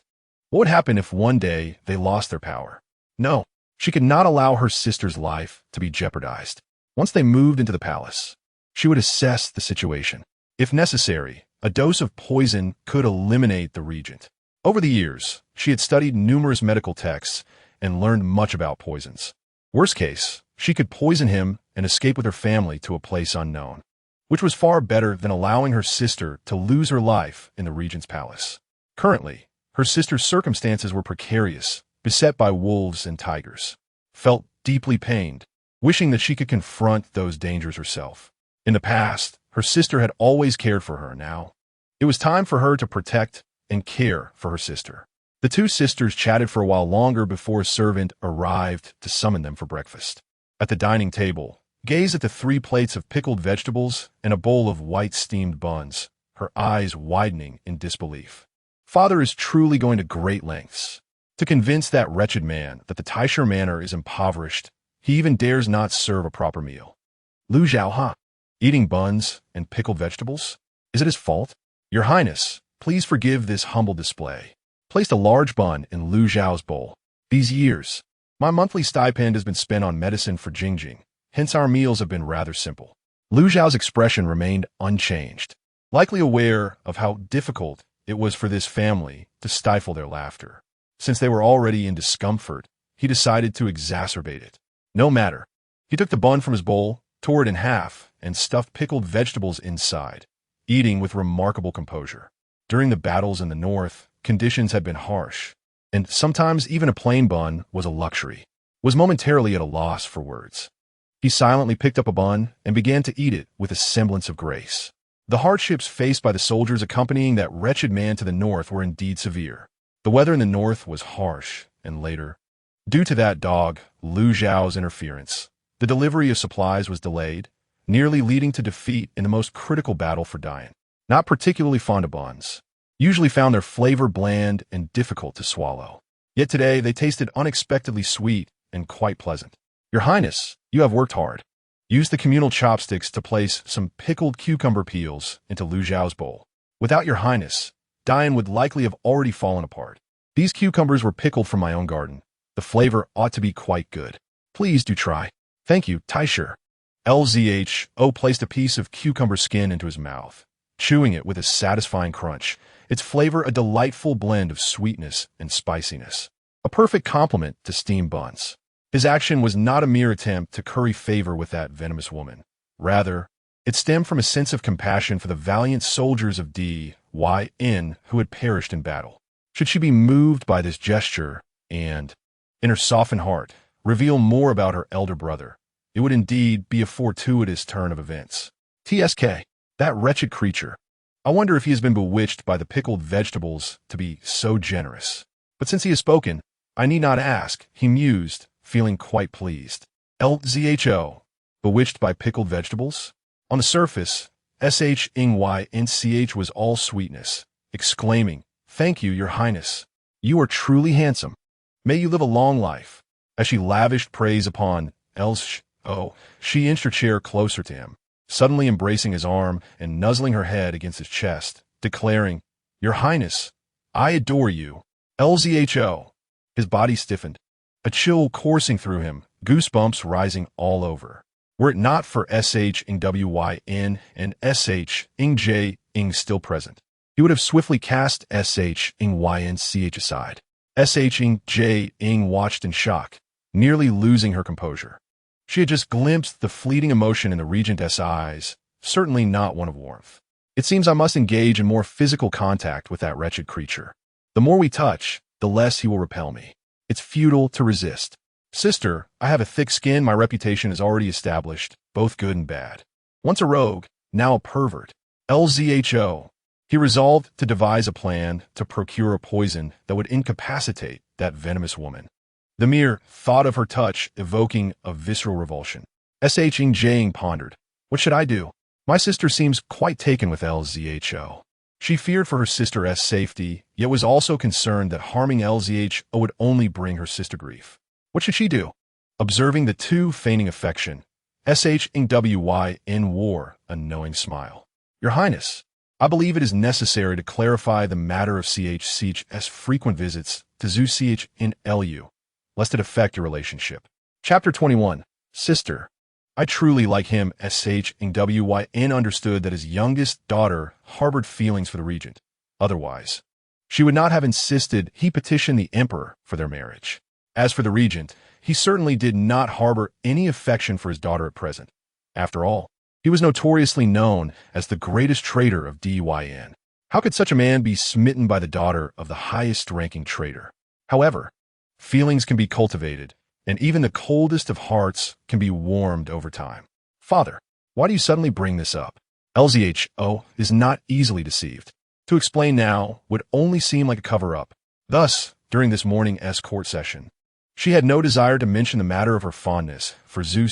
What would happen if one day they lost their power? No, she could not allow her sister's life to be jeopardized. Once they moved into the palace, she would assess the situation. If necessary, a dose of poison could eliminate the regent. Over the years, she had studied numerous medical texts and learned much about poisons. Worst case, she could poison him and escape with her family to a place unknown, which was far better than allowing her sister to lose her life in the regent's palace. Currently, her sister's circumstances were precarious, beset by wolves and tigers. Felt deeply pained, wishing that she could confront those dangers herself. In the past, her sister had always cared for her. Now, it was time for her to protect and care for her sister. The two sisters chatted for a while longer before a servant arrived to summon them for breakfast. At the dining table, gaze at the 3 plates of pickled vegetables and a bowl of white steamed buns, her eyes widening in disbelief. Father is truly going to great lengths to convince that wretched man that the Taisher manor is impoverished. He even dares not serve a proper meal. Lu Zhao, huh? Eating buns and pickled vegetables? Is it his fault? Your Highness, please forgive this humble display. Placed a large bun in Lu Zhao's bowl. These years, my monthly stipend has been spent on medicine for Jingjing, hence our meals have been rather simple. Lu Zhao's expression remained unchanged, likely aware of how difficult it was for this family to stifle their laughter. Since they were already in discomfort, he decided to exacerbate it. No matter. He took the bun from his bowl, tore it in half, and stuffed pickled vegetables inside, eating with remarkable composure. During the battles in the north, conditions had been harsh, and sometimes even a plain bun was a luxury. Was momentarily at a loss for words. He silently picked up a bun and began to eat it with a semblance of grace. The hardships faced by the soldiers accompanying that wretched man to the north were indeed severe. The weather in the north was harsh, and later, due to that dog, Lu Zhao's interference, the delivery of supplies was delayed, nearly leading to defeat in the most critical battle for Dian. Not particularly fond of buns. Usually found their flavor bland and difficult to swallow. Yet today they tasted unexpectedly sweet and quite pleasant. Your Highness, you have worked hard. Use the communal chopsticks to place some pickled cucumber peels into Lu Zhao's bowl. Without Your Highness, Dian would likely have already fallen apart. These cucumbers were pickled from my own garden. The flavor ought to be quite good. Please do try. Thank you, Taisher. LZHO placed a piece of cucumber skin into his mouth, chewing it with a satisfying crunch, its flavor a delightful blend of sweetness and spiciness. A perfect complement to steamed buns. His action was not a mere attempt to curry favor with that venomous woman. Rather, it stemmed from a sense of compassion for the valiant soldiers of DYN who had perished in battle. Should she be moved by this gesture and, in her softened heart, reveal more about her elder brother, it would indeed be a fortuitous turn of events. TSK, that wretched creature. I wonder if he has been bewitched by the pickled vegetables to be so generous. But since he has spoken, I need not ask, he mused, feeling quite pleased. LZHO, bewitched by pickled vegetables? On the surface, SHNYNCH was all sweetness, exclaiming, "Thank you, Your Highness. You are truly handsome. May you live a long life." As she lavished praise upon LZHO, she inched her chair closer to him, suddenly embracing his arm and nuzzling her head against his chest, declaring, "Your Highness, I adore you." LZHO. His body stiffened, a chill coursing through him, goosebumps rising all over. Were it not for SHNWYN and SHNJ still present, he would have swiftly cast SHNYNCH aside. SHNJ watched in shock, nearly losing her composure. She had just glimpsed the fleeting emotion in the regent's eyes, certainly not one of warmth. It seems I must engage in more physical contact with that wretched creature. The more we touch, the less he will repel me. It's futile to resist. Sister, I have a thick skin. My reputation is already established, both good and bad. Once a rogue, now a pervert. LZHO. He resolved to devise a plan to procure a poison that would incapacitate that venomous woman. The mere thought of her touch evoking a visceral revulsion. SHNJ pondered. What should I do? My sister seems quite taken with LZHO. She feared for her sister's safety, yet was also concerned that harming LZHO would only bring her sister grief. What should she do? Observing the two feigning affection, SHWY wore a knowing smile. Your Highness, I believe it is necessary to clarify the matter of CH's frequent visits to ZU lest it affect your relationship. Chapter 21. Sister. I truly like him. SHWYN understood that his youngest daughter harbored feelings for the regent. Otherwise, she would not have insisted he petition the emperor for their marriage. As for the regent, he certainly did not harbor any affection for his daughter at present. After all, he was notoriously known as the greatest traitor of DYN. How could such a man be smitten by the daughter of the highest-ranking traitor? However, feelings can be cultivated, and even the coldest of hearts can be warmed over time. Father, why do you suddenly bring this up? LZHO is not easily deceived. To explain now would only seem like a cover-up. Thus, during this morning's court session, she had no desire to mention the matter of her fondness for ZU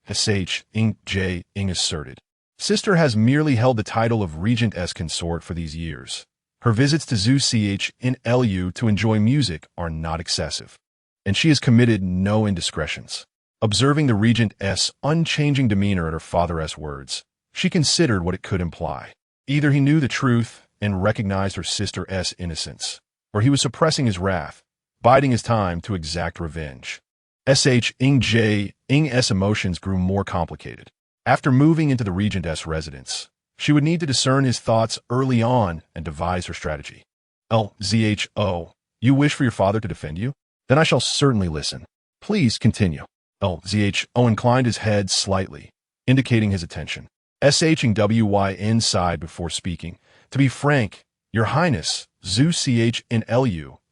SHJ asserted. Sister has merely held the title of regent consort for these years. Her visits to ZU to enjoy music are not excessive, and she has committed no indiscretions. Observing the regent's unchanging demeanor at her father's words, she considered what it could imply. Either he knew the truth and recognized her sister's innocence, or he was suppressing his wrath, biding his time to exact revenge. SH's emotions grew more complicated. After moving into the regent's residence, she would need to discern his thoughts early on and devise her strategy. LZHO, you wish for your father to defend you? Then I shall certainly listen. Please continue. LZHO inclined his head slightly, indicating his attention. SHWY sighed before speaking. To be frank, Your Highness, ZU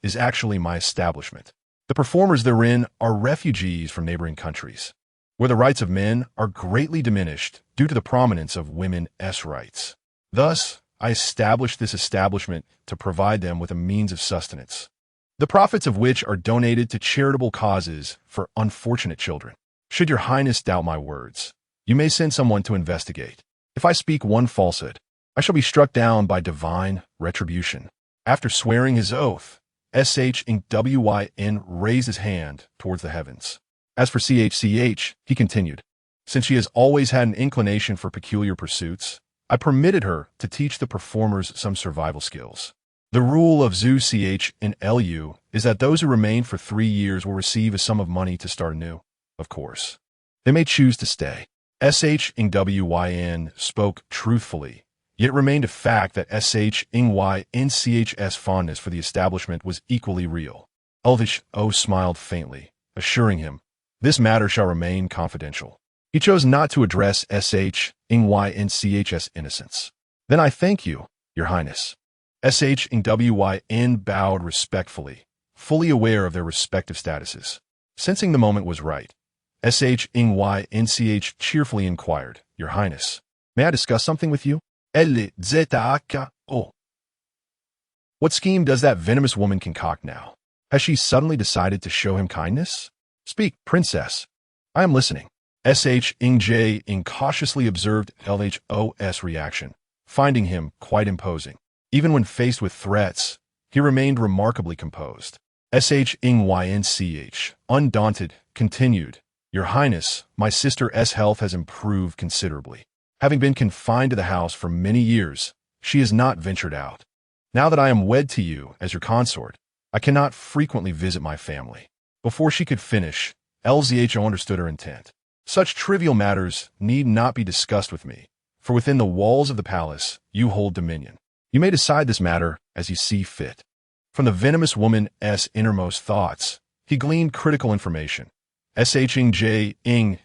is actually my establishment. The performers therein are refugees from neighboring countries, where the rights of men are greatly diminished due to the prominence of women's rights. Thus, I established this establishment to provide them with a means of sustenance, the profits of which are donated to charitable causes for unfortunate children. Should Your Highness doubt my words, you may send someone to investigate. If I speak one falsehood, I shall be struck down by divine retribution. After swearing his oath, SHWYN raised his hand towards the heavens. As for CHCH, he continued, since she has always had an inclination for peculiar pursuits, I permitted her to teach the performers some survival skills. The rule of ZU is that those who remain for 3 years will receive a sum of money to start anew. Of course, they may choose to stay. SHWYN spoke truthfully, yet it remained a fact that SHNYNCH's fondness for the establishment was equally real. LZHO smiled faintly, assuring him, this matter shall remain confidential. He chose not to address SHNYNCH's innocence. Then I thank you, Your Highness. SHNWYN bowed respectfully, fully aware of their respective statuses. Sensing the moment was right, SHNYNCH cheerfully inquired, Your Highness, may I discuss something with you? LZHO. What scheme does that venomous woman concoct now? Has she suddenly decided to show him kindness? Speak, princess. I am listening. SHNJ incautiously observed LHO's reaction, finding him quite imposing. Even when faced with threats, he remained remarkably composed. SHNYNCH, undaunted, continued, Your Highness, my sister's health has improved considerably. Having been confined to the house for many years, she has not ventured out. Now that I am wed to you as your consort, I cannot frequently visit my family. Before she could finish, LZHO understood her intent. Such trivial matters need not be discussed with me, for within the walls of the palace you hold dominion. You may decide this matter as you see fit. From the venomous woman's innermost thoughts, he gleaned critical information. SHNJ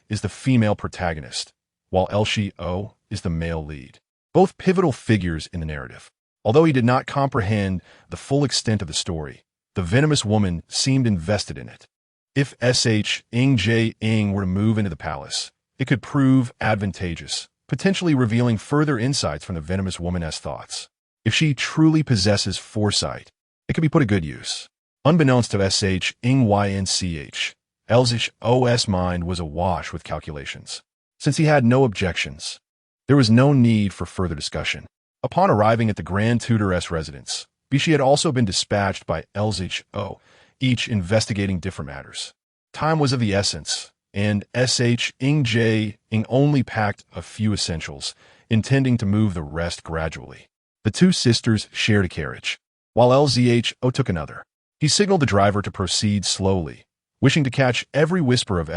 is the female protagonist, while LSHO is the male lead, both pivotal figures in the narrative. Although he did not comprehend the full extent of the story, the venomous woman seemed invested in it. If SHNJ were to move into the palace, it could prove advantageous, potentially revealing further insights from the venomous woman's thoughts. If she truly possesses foresight, it could be put to good use. Unbeknownst to SHNYNCH, LZHO's mind was awash with calculations. Since he had no objections, there was no need for further discussion. Upon arriving at the Grand Tutoress residence, Bishi had also been dispatched by LZHO, each investigating different matters. Time was of the essence, and Ing only packed a few essentials, intending to move the rest gradually. The two sisters shared a carriage, while LZHO took another. He signaled the driver to proceed slowly, wishing to catch every whisper of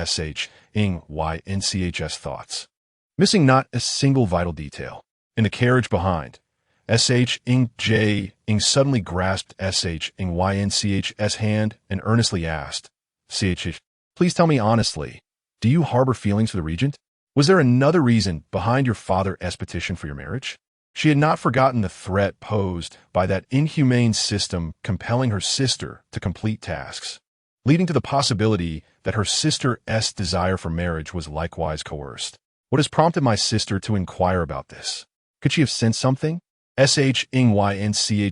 Ing thoughts, missing not a single vital detail. In the carriage behind, Ing suddenly grasped Ing's hand and earnestly asked, please tell me honestly, do you harbor feelings for the regent? Was there another reason behind your father's petition for your marriage? She had not forgotten the threat posed by that inhumane system compelling her sister to complete tasks, leading to the possibility that her sister's desire for marriage was likewise coerced. What has prompted my sister to inquire about this? Could she have sensed something? Ing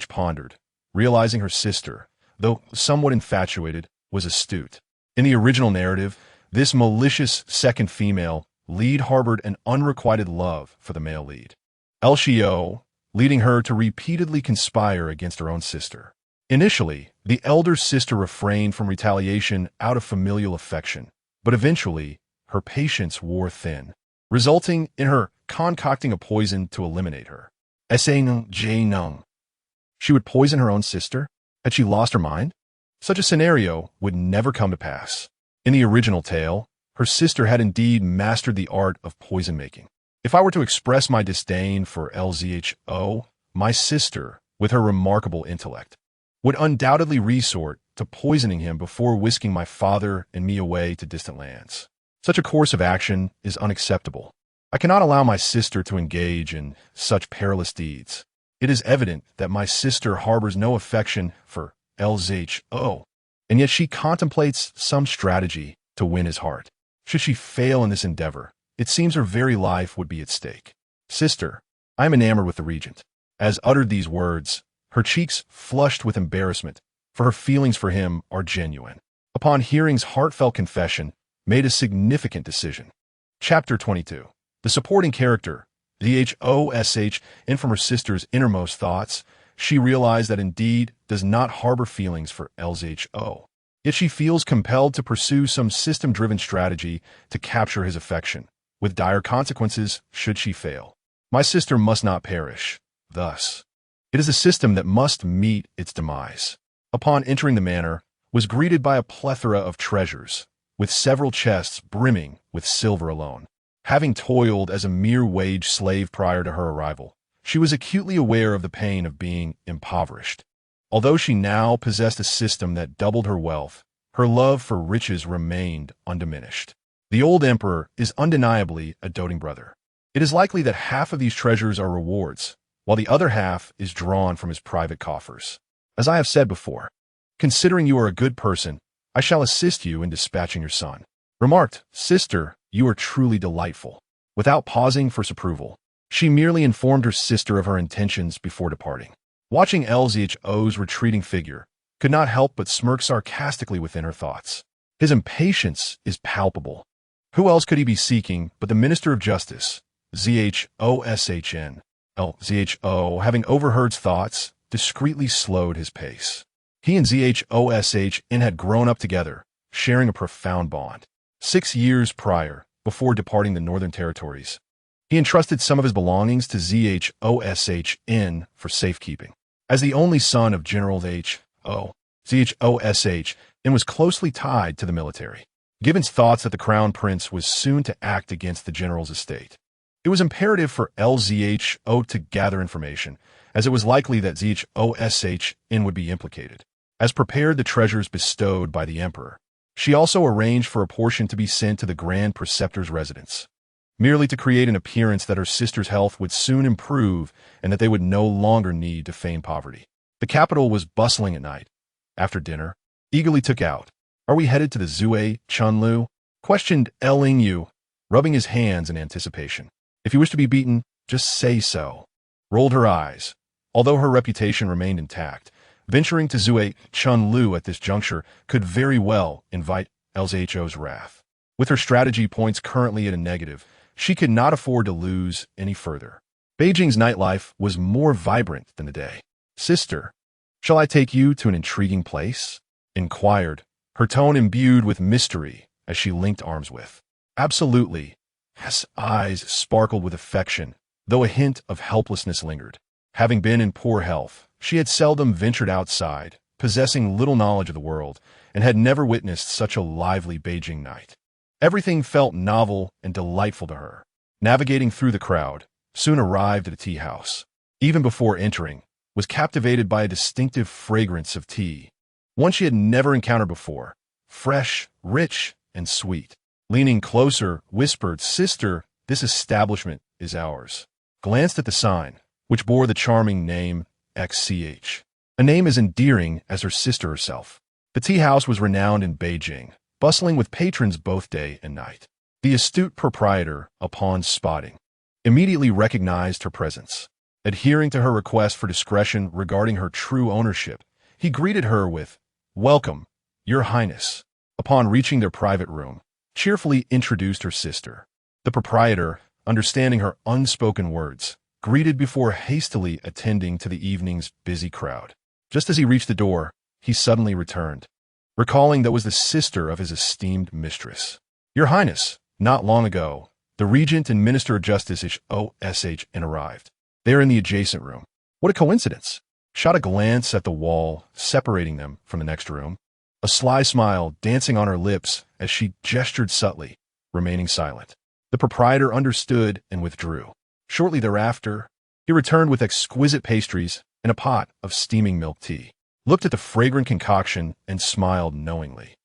pondered, realizing her sister, though somewhat infatuated, was astute. In the original narrative, this malicious second female lead harbored an unrequited love for the male lead, Elshio, leading her to repeatedly conspire against her own sister. Initially, the elder sister refrained from retaliation out of familial affection, but eventually, her patience wore thin, resulting in her concocting a poison to eliminate her. She would poison her own sister? Had she lost her mind? Such a scenario would never come to pass. In the original tale, her sister had indeed mastered the art of poison making. If I were to express my disdain for LZHO, my sister, with her remarkable intellect, would undoubtedly resort to poisoning him before whisking my father and me away to distant lands. Such a course of action is unacceptable. I cannot allow my sister to engage in such perilous deeds. It is evident that my sister harbors no affection for LZHO, and yet she contemplates some strategy to win his heart. Should she fail in this endeavor, it seems her very life would be at stake. Sister, I am enamored with the regent. As uttered these words, her cheeks flushed with embarrassment, for her feelings for him are genuine. Upon hearing's heartfelt confession, made a significant decision. Chapter 22. The supporting character, the HOSH, in from her sister's innermost thoughts, she realized that indeed does not harbor feelings for LZHO. Yet she feels compelled to pursue some system-driven strategy to capture his affection, with dire consequences should she fail. My sister must not perish. Thus, it is a system that must meet its demise. Upon entering the manor, was greeted by a plethora of treasures, with several chests brimming with silver alone. Having toiled as a mere wage slave prior to her arrival, she was acutely aware of the pain of being impoverished. Although she now possessed a system that doubled her wealth, her love for riches remained undiminished. The old emperor is undeniably a doting brother. It is likely that half of these treasures are rewards, while the other half is drawn from his private coffers. As I have said before, considering you are a good person, I shall assist you in dispatching your son. Remarked, Sister, you are truly delightful. Without pausing for approval, she merely informed her sister of her intentions before departing. Watching LZHO's retreating figure, could not help but smirk sarcastically within her thoughts. His impatience is palpable. Who else could he be seeking but the Minister of Justice, ZHOSHN? LZHO, having overheard thoughts, discreetly slowed his pace. He and ZHOSHN had grown up together, sharing a profound bond. 6 years prior, before departing the Northern Territories, he entrusted some of his belongings to ZHOSHN for safekeeping. As the only son of General H.O., ZHOSHN was closely tied to the military. Given thoughts that the Crown Prince was soon to act against the general's estate, it was imperative for LZHO to gather information, as it was likely that ZHOSHN would be implicated. As prepared the treasures bestowed by the emperor, she also arranged for a portion to be sent to the Grand Preceptor's residence, merely to create an appearance that her sister's health would soon improve and that they would no longer need to feign poverty. The capital was bustling at night. After dinner, eagerly took out, "Are we headed to the Zue Chunlu?" questioned Ling Yu, rubbing his hands in anticipation. "If you wish to be beaten, just say so." Rolled her eyes. Although her reputation remained intact, venturing to Zue Chunlu at this juncture could very well invite LZHO's wrath. With her strategy points currently at a negative, she could not afford to lose any further. Beijing's nightlife was more vibrant than the day. "Sister, shall I take you to an intriguing place?" inquired, her tone imbued with mystery as she linked arms with. "Absolutely." His eyes sparkled with affection, though a hint of helplessness lingered. Having been in poor health, she had seldom ventured outside, possessing little knowledge of the world, and had never witnessed such a lively Beijing night. Everything felt novel and delightful to her. Navigating through the crowd, soon arrived at a tea house. Even before entering, was captivated by a distinctive fragrance of tea, one she had never encountered before, fresh, rich, and sweet. Leaning closer, whispered, "Sister, this establishment is ours." Glanced at the sign, which bore the charming name XCH, a name as endearing as her sister herself. The tea house was renowned in Beijing, bustling with patrons both day and night. The astute proprietor, upon spotting, immediately recognized her presence. Adhering to her request for discretion regarding her true ownership, he greeted her with, "Welcome, Your Highness." Upon reaching their private room, cheerfully introduced her sister. The proprietor, understanding her unspoken words, greeted before hastily attending to the evening's busy crowd. Just as he reached the door, he suddenly returned, recalling that was the sister of his esteemed mistress. "Your Highness, not long ago, the Regent and Minister of Justice HOSH arrived. They are in the adjacent room." What a coincidence! Shot a glance at the wall, separating them from the next room, a sly smile dancing on her lips as she gestured subtly, remaining silent. The proprietor understood and withdrew. Shortly thereafter, he returned with exquisite pastries and a pot of steaming milk tea, looked at the fragrant concoction, and smiled knowingly.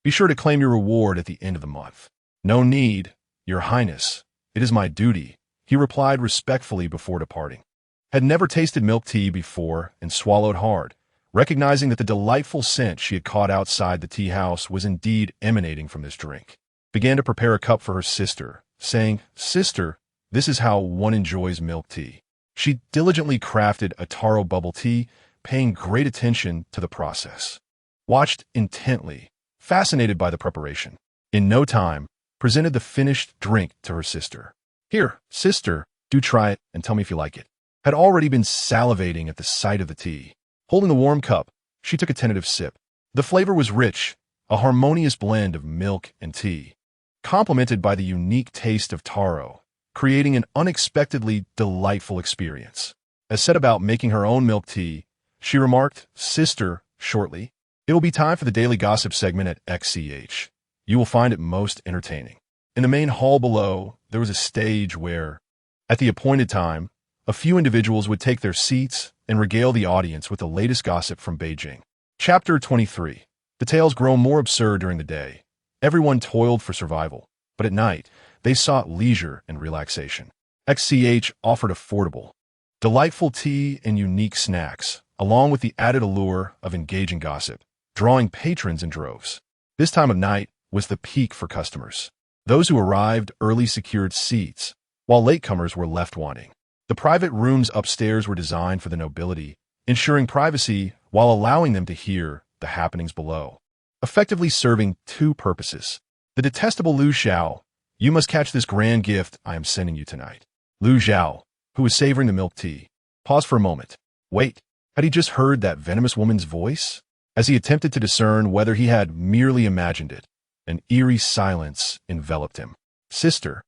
"Be sure to claim your reward at the end of the month." "No need, Your Highness. It is my duty," he replied respectfully before departing. Had never tasted milk tea before and swallowed hard, recognizing that the delightful scent she had caught outside the tea house was indeed emanating from this drink. Began to prepare a cup for her sister, saying, "Sister, this is how one enjoys milk tea." She diligently crafted a taro bubble tea, paying great attention to the process. Watched intently, fascinated by the preparation. In no time, presented the finished drink to her sister. "Here, sister, do try it and tell me if you like it." Had already been salivating at the sight of the tea. Holding the warm cup, she took a tentative sip. The flavor was rich, a harmonious blend of milk and tea, complemented by the unique taste of taro, creating an unexpectedly delightful experience. As set about making her own milk tea, she remarked, "Sister, shortly, it will be time for the daily gossip segment at XCH. You will find it most entertaining." In the main hall below, there was a stage where, at the appointed time, a few individuals would take their seats and regale the audience with the latest gossip from Beijing. Chapter 23. The tales grow more absurd during the day. Everyone toiled for survival, but at night, they sought leisure and relaxation. XCH offered affordable, delightful tea and unique snacks, along with the added allure of engaging gossip, drawing patrons in droves. This time of night was the peak for customers. Those who arrived early secured seats, while latecomers were left wanting. The private rooms upstairs were designed for the nobility, ensuring privacy while allowing them to hear the happenings below, effectively serving two purposes. The detestable Lu Xiao, "You must catch this grand gift I am sending you tonight." Lu Xiao, who was savoring the milk tea, paused for a moment. Wait, had he just heard that venomous woman's voice? As he attempted to discern whether he had merely imagined it, an eerie silence enveloped him. "Sister,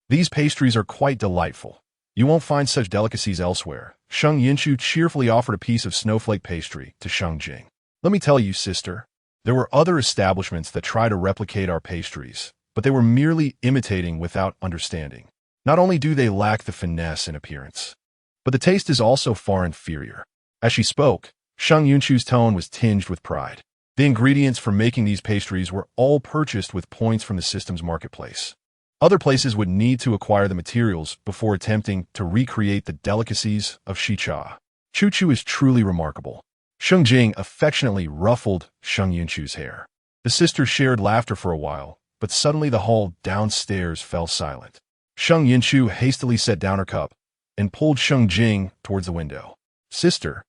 these pastries are quite delightful. You won't find such delicacies elsewhere." Sheng Yunchu cheerfully offered a piece of snowflake pastry to Sheng Jing. "Let me tell you, sister, there were other establishments that try to replicate our pastries, but they were merely imitating without understanding. Not only do they lack the finesse in appearance, but the taste is also far inferior." As she spoke, Sheng Yunchu's tone was tinged with pride. The ingredients for making these pastries were all purchased with points from the system's marketplace. Other places would need to acquire the materials before attempting to recreate the delicacies of Shicha. Chuchu is truly remarkable. Sheng Jing affectionately ruffled Sheng Yunchu's hair. The sisters shared laughter for a while, but suddenly the hall downstairs fell silent. Sheng Yunchu hastily set down her cup and pulled Sheng Jing towards the window. "Sister,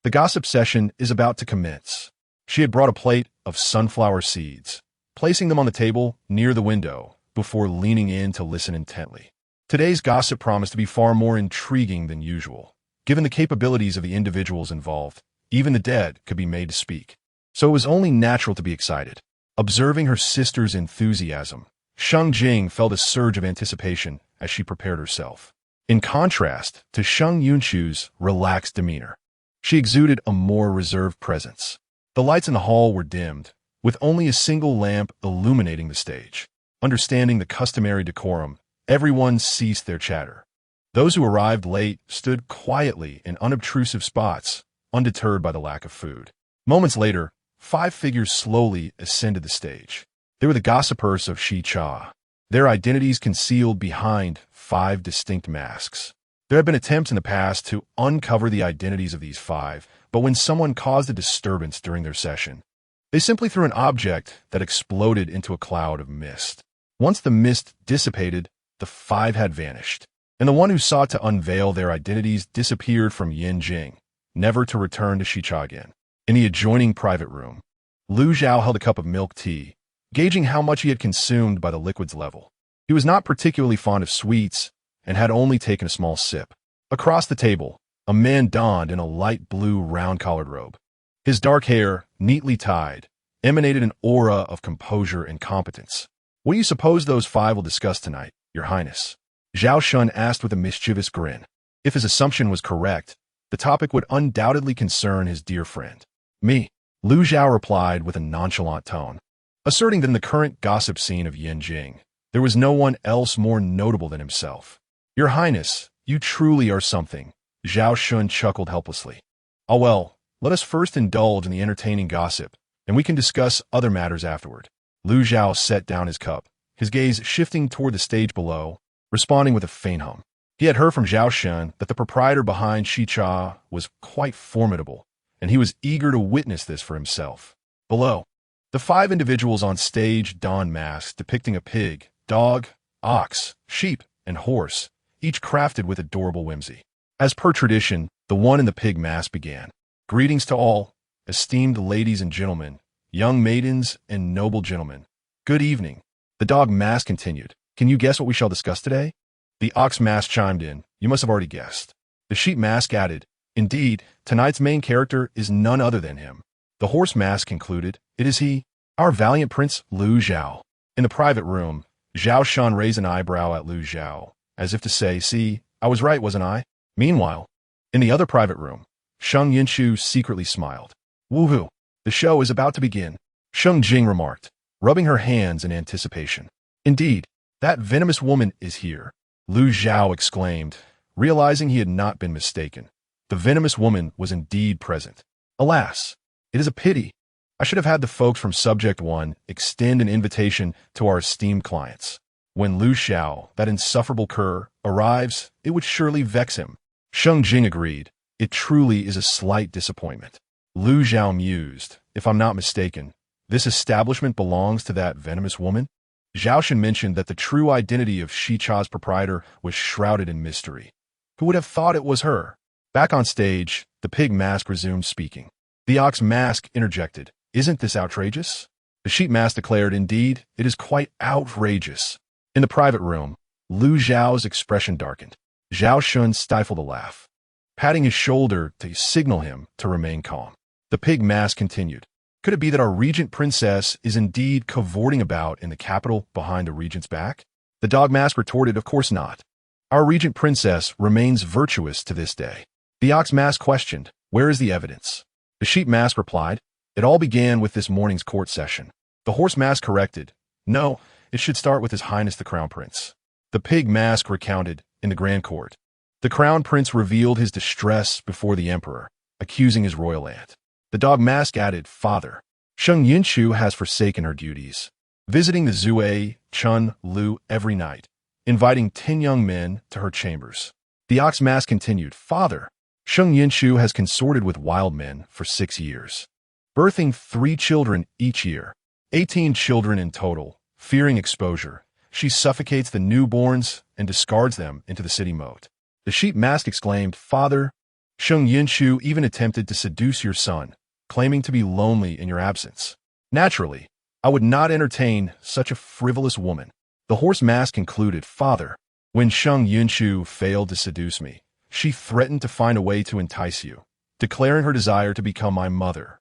the gossip session is about to commence." She had brought a plate of sunflower seeds, placing them on the table near the window before leaning in to listen intently. Today's gossip promised to be far more intriguing than usual. Given the capabilities of the individuals involved, even the dead could be made to speak. So it was only natural to be excited. Observing her sister's enthusiasm, Sheng Jing felt a surge of anticipation as she prepared herself. In contrast to Sheng Yunchu's relaxed demeanor, she exuded a more reserved presence. The lights in the hall were dimmed, with only a single lamp illuminating the stage. Understanding the customary decorum, everyone ceased their chatter. Those who arrived late stood quietly in unobtrusive spots, undeterred by the lack of food. Moments later, 5 figures slowly ascended the stage. They were the gossipers of Shicha, their identities concealed behind 5 distinct masks. There had been attempts in the past to uncover the identities of these 5, but when someone caused a disturbance during their session, they simply threw an object that exploded into a cloud of mist. Once the mist dissipated, the 5 had vanished, and the one who sought to unveil their identities disappeared from Yinjing, never to return to Shicha again. In the adjoining private room, Lu Zhao held a cup of milk tea, gauging how much he had consumed by the liquid's level. He was not particularly fond of sweets and had only taken a small sip. Across the table, a man donned in a light blue round-collared robe. His dark hair, neatly tied, emanated an aura of composure and competence. "What do you suppose those 5 will discuss tonight, Your Highness?" Zhao Shun asked with a mischievous grin. If his assumption was correct, the topic would undoubtedly concern his dear friend. "Me," Lu Zhao replied with a nonchalant tone, asserting that in the current gossip scene of Yinjing, there was no one else more notable than himself. "Your Highness, you truly are something," Zhao Shun chuckled helplessly. "Ah well, let us first indulge in the entertaining gossip, and we can discuss other matters afterward." Lu Zhao set down his cup, his gaze shifting toward the stage below, responding with a faint hum. He had heard from Zhao Shun that the proprietor behind Shicha was quite formidable, and he was eager to witness this for himself. Below, the 5 individuals on stage donned masks depicting a pig, dog, ox, sheep, and horse, each crafted with adorable whimsy. As per tradition, the one in the pig mask began. "Greetings to all, esteemed ladies and gentlemen, young maidens and noble gentlemen. Good evening." The dog mask continued. "Can you guess what we shall discuss today?" The ox mask chimed in. "You must have already guessed." The sheep mask added, "Indeed, tonight's main character is none other than him." The horse mask concluded, "It is he, our valiant Prince Lu Zhao." In the private room, Zhao Shun raised an eyebrow at Lu Zhao, as if to say, "See, I was right, wasn't I?" Meanwhile, in the other private room, Sheng Yunchu secretly smiled. "Woohoo! The show is about to begin," Sheng Jing remarked, rubbing her hands in anticipation. "Indeed, that venomous woman is here," Lu Zhao exclaimed, realizing he had not been mistaken. The venomous woman was indeed present. "Alas, it is a pity. I should have had the folks from Subject 1 extend an invitation to our esteemed clients. When Lu Xiao, that insufferable cur, arrives, it would surely vex him." Sheng Jing agreed. "It truly is a slight disappointment." Lu Zhao mused. "If I'm not mistaken, this establishment belongs to that venomous woman?" Zhao Shun mentioned that the true identity of Shicha's proprietor was shrouded in mystery. Who would have thought it was her? Back on stage, the pig mask resumed speaking. The ox mask interjected. "Isn't this outrageous?" The sheep mask declared, "Indeed, it is quite outrageous." In the private room, Lu Zhao's expression darkened. Zhao Shun stifled a laugh, patting his shoulder to signal him to remain calm. The pig mask continued. "Could it be that our regent princess is indeed cavorting about in the capital behind the regent's back?" The dog mask retorted, "Of course not. Our regent princess remains virtuous to this day." The ox mask questioned, "Where is the evidence?" The sheep mask replied, "It all began with this morning's court session." The horse mask corrected, "No, it should start with His Highness the Crown Prince." The pig mask recounted, "In the Grand Court, the Crown Prince revealed his distress before the Emperor, accusing his royal aunt." The dog mask added, "Father, Sheng Yunchu has forsaken her duties, visiting the Zue Chun Lu every night, inviting 10 young men to her chambers." The ox mask continued, "Father, Sheng Yunchu has consorted with wild men for 6 years, birthing 3 children each year, 18 children in total. Fearing exposure, she suffocates the newborns and discards them into the city moat." The sheep mask exclaimed, "Father, Sheng Yunchu even attempted to seduce your son, claiming to be lonely in your absence. Naturally, I would not entertain such a frivolous woman." The horse mask concluded, "Father, When Sheng Yunchu failed to seduce me, she threatened to find a way to entice you, declaring her desire to become my mother.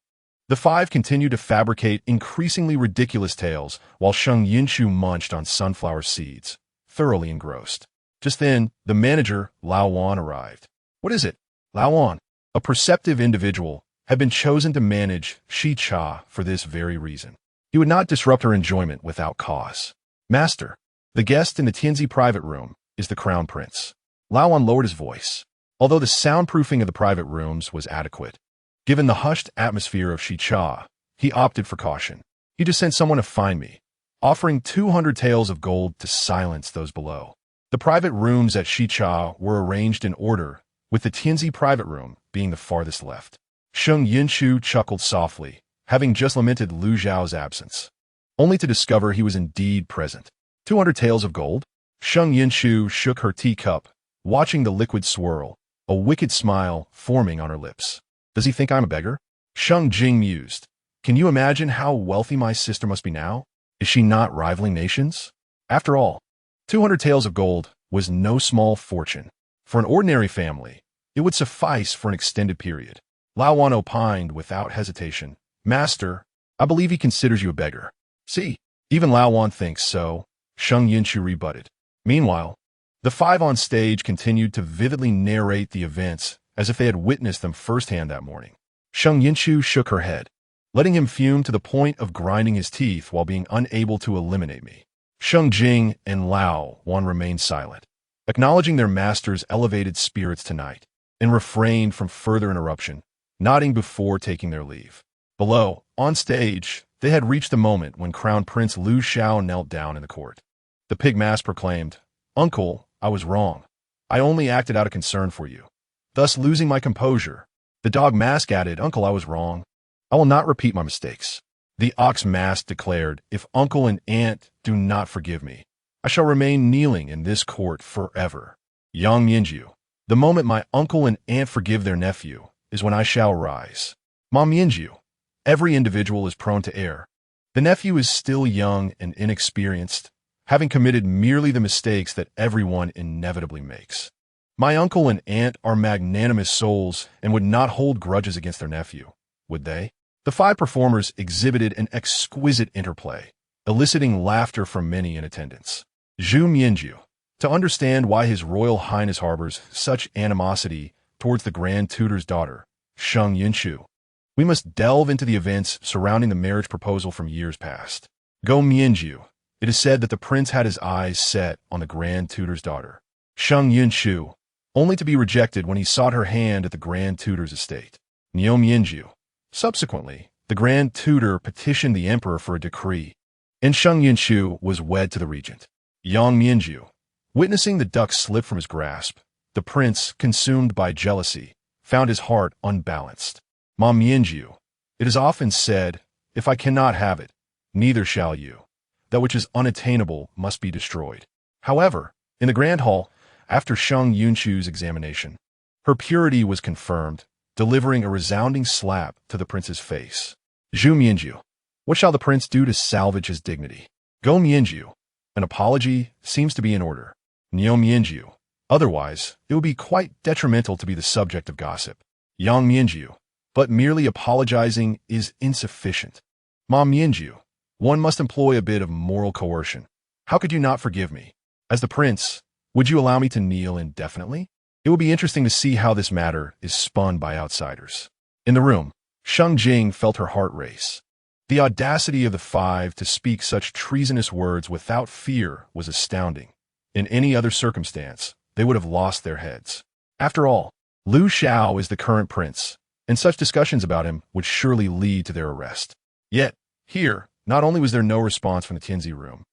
The five continued to fabricate increasingly ridiculous tales while Sheng Yunchu munched on sunflower seeds, thoroughly engrossed. Just then, the manager, Lao Wan, arrived. What is it? Lao Wan, a perceptive individual, had been chosen to manage Shi Cha for this very reason. He would not disrupt her enjoyment without cause. Master, the guest in the Tianzi private room is the crown prince. Lao Wan lowered his voice, although the soundproofing of the private rooms was adequate. Given the hushed atmosphere of Shi Cha, he opted for caution. He just sent someone to find me, offering 200 taels of gold to silence those below. The private rooms at Shi Cha were arranged in order, with the Tianzi private room being the farthest left. Sheng Yunchu chuckled softly, having just lamented Lu Zhao's absence, only to discover he was indeed present. 200 taels of gold? Sheng Yunchu shook her teacup, watching the liquid swirl, a wicked smile forming on her lips. Does he think I'm a beggar? Sheng Jing mused. Can you imagine how wealthy my sister must be now? Is she not rivaling nations? After all, 200 taels of gold was no small fortune. For an ordinary family, it would suffice for an extended period. Lao Wan opined without hesitation. Master, I believe he considers you a beggar. See, even Lao Wan thinks so, Sheng Yunchu rebutted. Meanwhile, the five on stage continued to vividly narrate the events as if they had witnessed them firsthand that morning. Sheng Yunchu shook her head, letting him fume to the point of grinding his teeth while being unable to eliminate me. Sheng Jing and Lao Wan remained silent, acknowledging their master's elevated spirits tonight, and refrained from further interruption, nodding before taking their leave. Below, on stage, they had reached the moment when Crown Prince Lu Xiao knelt down in the court. The pig mask proclaimed, Uncle, I was wrong. I only acted out of concern for you, thus losing my composure. The dog mask added, Uncle, I was wrong. I will not repeat my mistakes. The ox mask declared, if uncle and aunt do not forgive me, I shall remain kneeling in this court forever. Yang Minju, the moment my uncle and aunt forgive their nephew is when I shall rise. Ma Minju, every individual is prone to err. The nephew is still young and inexperienced, having committed merely the mistakes that everyone inevitably makes. My uncle and aunt are magnanimous souls and would not hold grudges against their nephew, would they? The five performers exhibited an exquisite interplay, eliciting laughter from many in attendance. Zhu Mianju, to understand why His Royal Highness harbors such animosity towards the Grand Tutor's daughter, Sheng Yunchu, we must delve into the events surrounding the marriage proposal from years past. Go Mianju, it is said that the prince had his eyes set on the Grand Tutor's daughter, Sheng Yunchu, only to be rejected when he sought her hand at the Grand Tutor's estate. Niu Mianju. Subsequently, the Grand Tutor petitioned the emperor for a decree, and Sheng Yunchu was wed to the regent. Yang Mianju. Witnessing the duck slip from his grasp, the prince, consumed by jealousy, found his heart unbalanced. Ma Mianju. It is often said, if I cannot have it, neither shall you. That which is unattainable must be destroyed. However, in the Grand Hall, after Sheng Yunchu's examination, her purity was confirmed, delivering a resounding slap to the prince's face. Zhu Mianju. What shall the prince do to salvage his dignity? Go Mianju. An apology seems to be in order. Niu Mianju. Otherwise, it would be quite detrimental to be the subject of gossip. Yang Mianju. But merely apologizing is insufficient. Ma Mianju. One must employ a bit of moral coercion. How could you not forgive me? As the prince, would you allow me to kneel indefinitely? It will be interesting to see how this matter is spun by outsiders. In the room, Sheng Jing felt her heart race. The audacity of the five to speak such treasonous words without fear was astounding. In any other circumstance, they would have lost their heads. After all, Lu Xiao is the current prince, and such discussions about him would surely lead to their arrest. Yet, here, not only was there no response from the Tianzi room,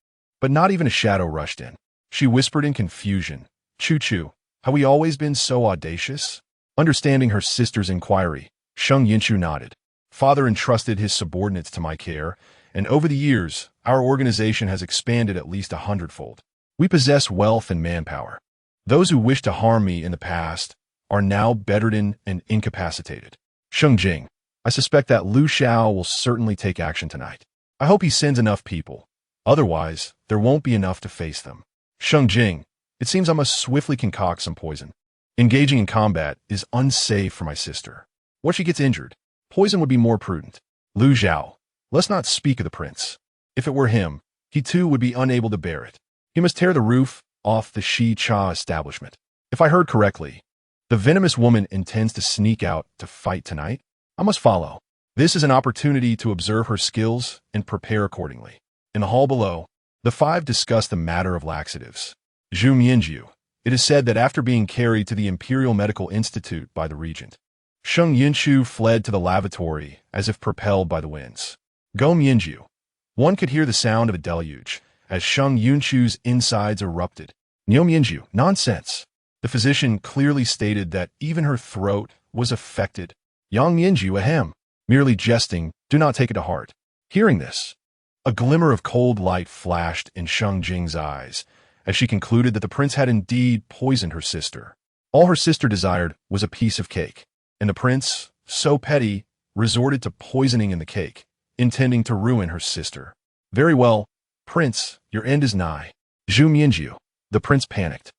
but not even a shadow rushed in. She whispered in confusion, Chu-Chu, have we always been so audacious? Understanding her sister's inquiry, Sheng Yunchu nodded. Father entrusted his subordinates to my care, and over the years, our organization has expanded at least 100-fold. We possess wealth and manpower. Those who wished to harm me in the past are now bedridden and incapacitated. Sheng Jing, I suspect that Lu Xiao will certainly take action tonight. I hope he sends enough people. Otherwise, there won't be enough to face them. Sheng Jing, It seems I must swiftly concoct some poison. Engaging in combat is unsafe for my sister. What if she gets injured? Poison would be more prudent. Lu Zhao, let's not speak of the prince. If it were him, he too would be unable to bear it. He must tear the roof off the Shi Cha establishment. If I heard correctly, the venomous woman intends to sneak out to fight tonight? I must follow. This is an opportunity to observe her skills and prepare accordingly. In the hall below, the five discuss the matter of laxatives. Zhu Mianju, it is said that after being carried to the Imperial Medical Institute by the regent, Sheng Yunchu fled to the lavatory as if propelled by the winds. Go Mianju. One could hear the sound of a deluge as Sheng Yunchu's insides erupted. Niu Mianju, nonsense. The physician clearly stated that even her throat was affected. Yang Mianju, ahem. Merely jesting, do not take it to heart. Hearing this, a glimmer of cold light flashed in Sheng Jing's eyes as she concluded that the prince had indeed poisoned her sister. All her sister desired was a piece of cake, and the prince, so petty, resorted to poisoning in the cake, intending to ruin her sister. Very well, prince, your end is nigh. Zhu Mianju, the prince panicked.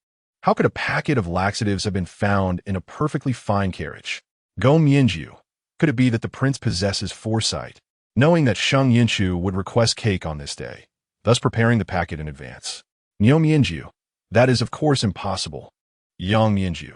How could a packet of laxatives have been found in a perfectly fine carriage? Go Mianju, could it be that the prince possesses foresight, knowing that Sheng Yunchu would request cake on this day, thus preparing the packet in advance? Niu Mianju, that is of course impossible. Yang Mianju,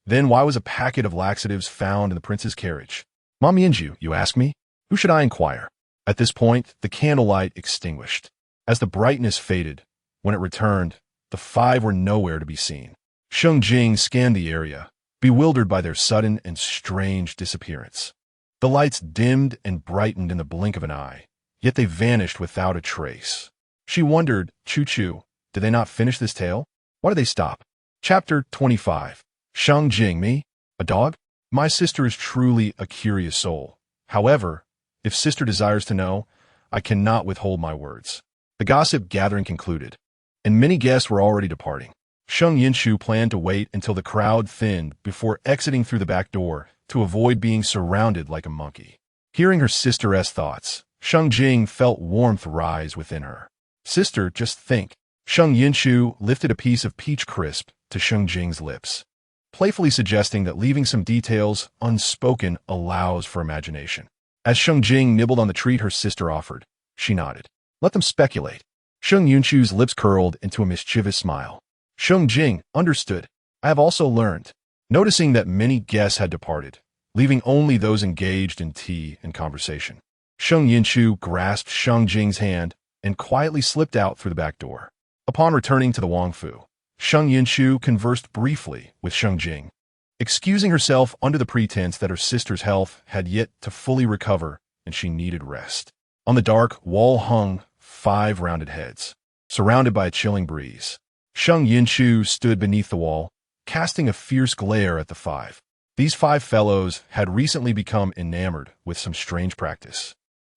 then why was a packet of laxatives found in the prince's carriage? Ma Mianju, you ask me? Who should I inquire? At this point, the candlelight extinguished. As the brightness faded, when it returned, the five were nowhere to be seen. Sheng Jing scanned the area, bewildered by their sudden and strange disappearance. The lights dimmed and brightened in the blink of an eye, yet they vanished without a trace. She wondered, Chu, did they not finish this tale? Why did they stop? Chapter 25. Sheng Jing, me? A dog? My sister is truly a curious soul. However, if sister desires to know, I cannot withhold my words. The gossip gathering concluded, and many guests were already departing. Sheng Yunchu planned to wait until the crowd thinned before exiting through the back door to avoid being surrounded like a monkey. Hearing her sister's thoughts, Sheng Jing felt warmth rise within her. Sister, just think. Sheng Yunchu lifted a piece of peach crisp to Sheng Jing's lips, playfully suggesting that leaving some details unspoken allows for imagination. As Sheng Jing nibbled on the treat her sister offered, she nodded. Let them speculate. Sheng Yunchu's lips curled into a mischievous smile. Sheng Jing, understood. I have also learned. Noticing that many guests had departed, leaving only those engaged in tea and conversation, Sheng Yunchu grasped Sheng Jing's hand and quietly slipped out through the back door. Upon returning to the Wangfu, Sheng Yunchu conversed briefly with Sheng Jing, excusing herself under the pretense that her sister's health had yet to fully recover and she needed rest. On the dark wall hung 5 rounded heads, surrounded by a chilling breeze. Sheng Yunchu stood beneath the wall, casting a fierce glare at the 5. These 5 fellows had recently become enamored with some strange practice,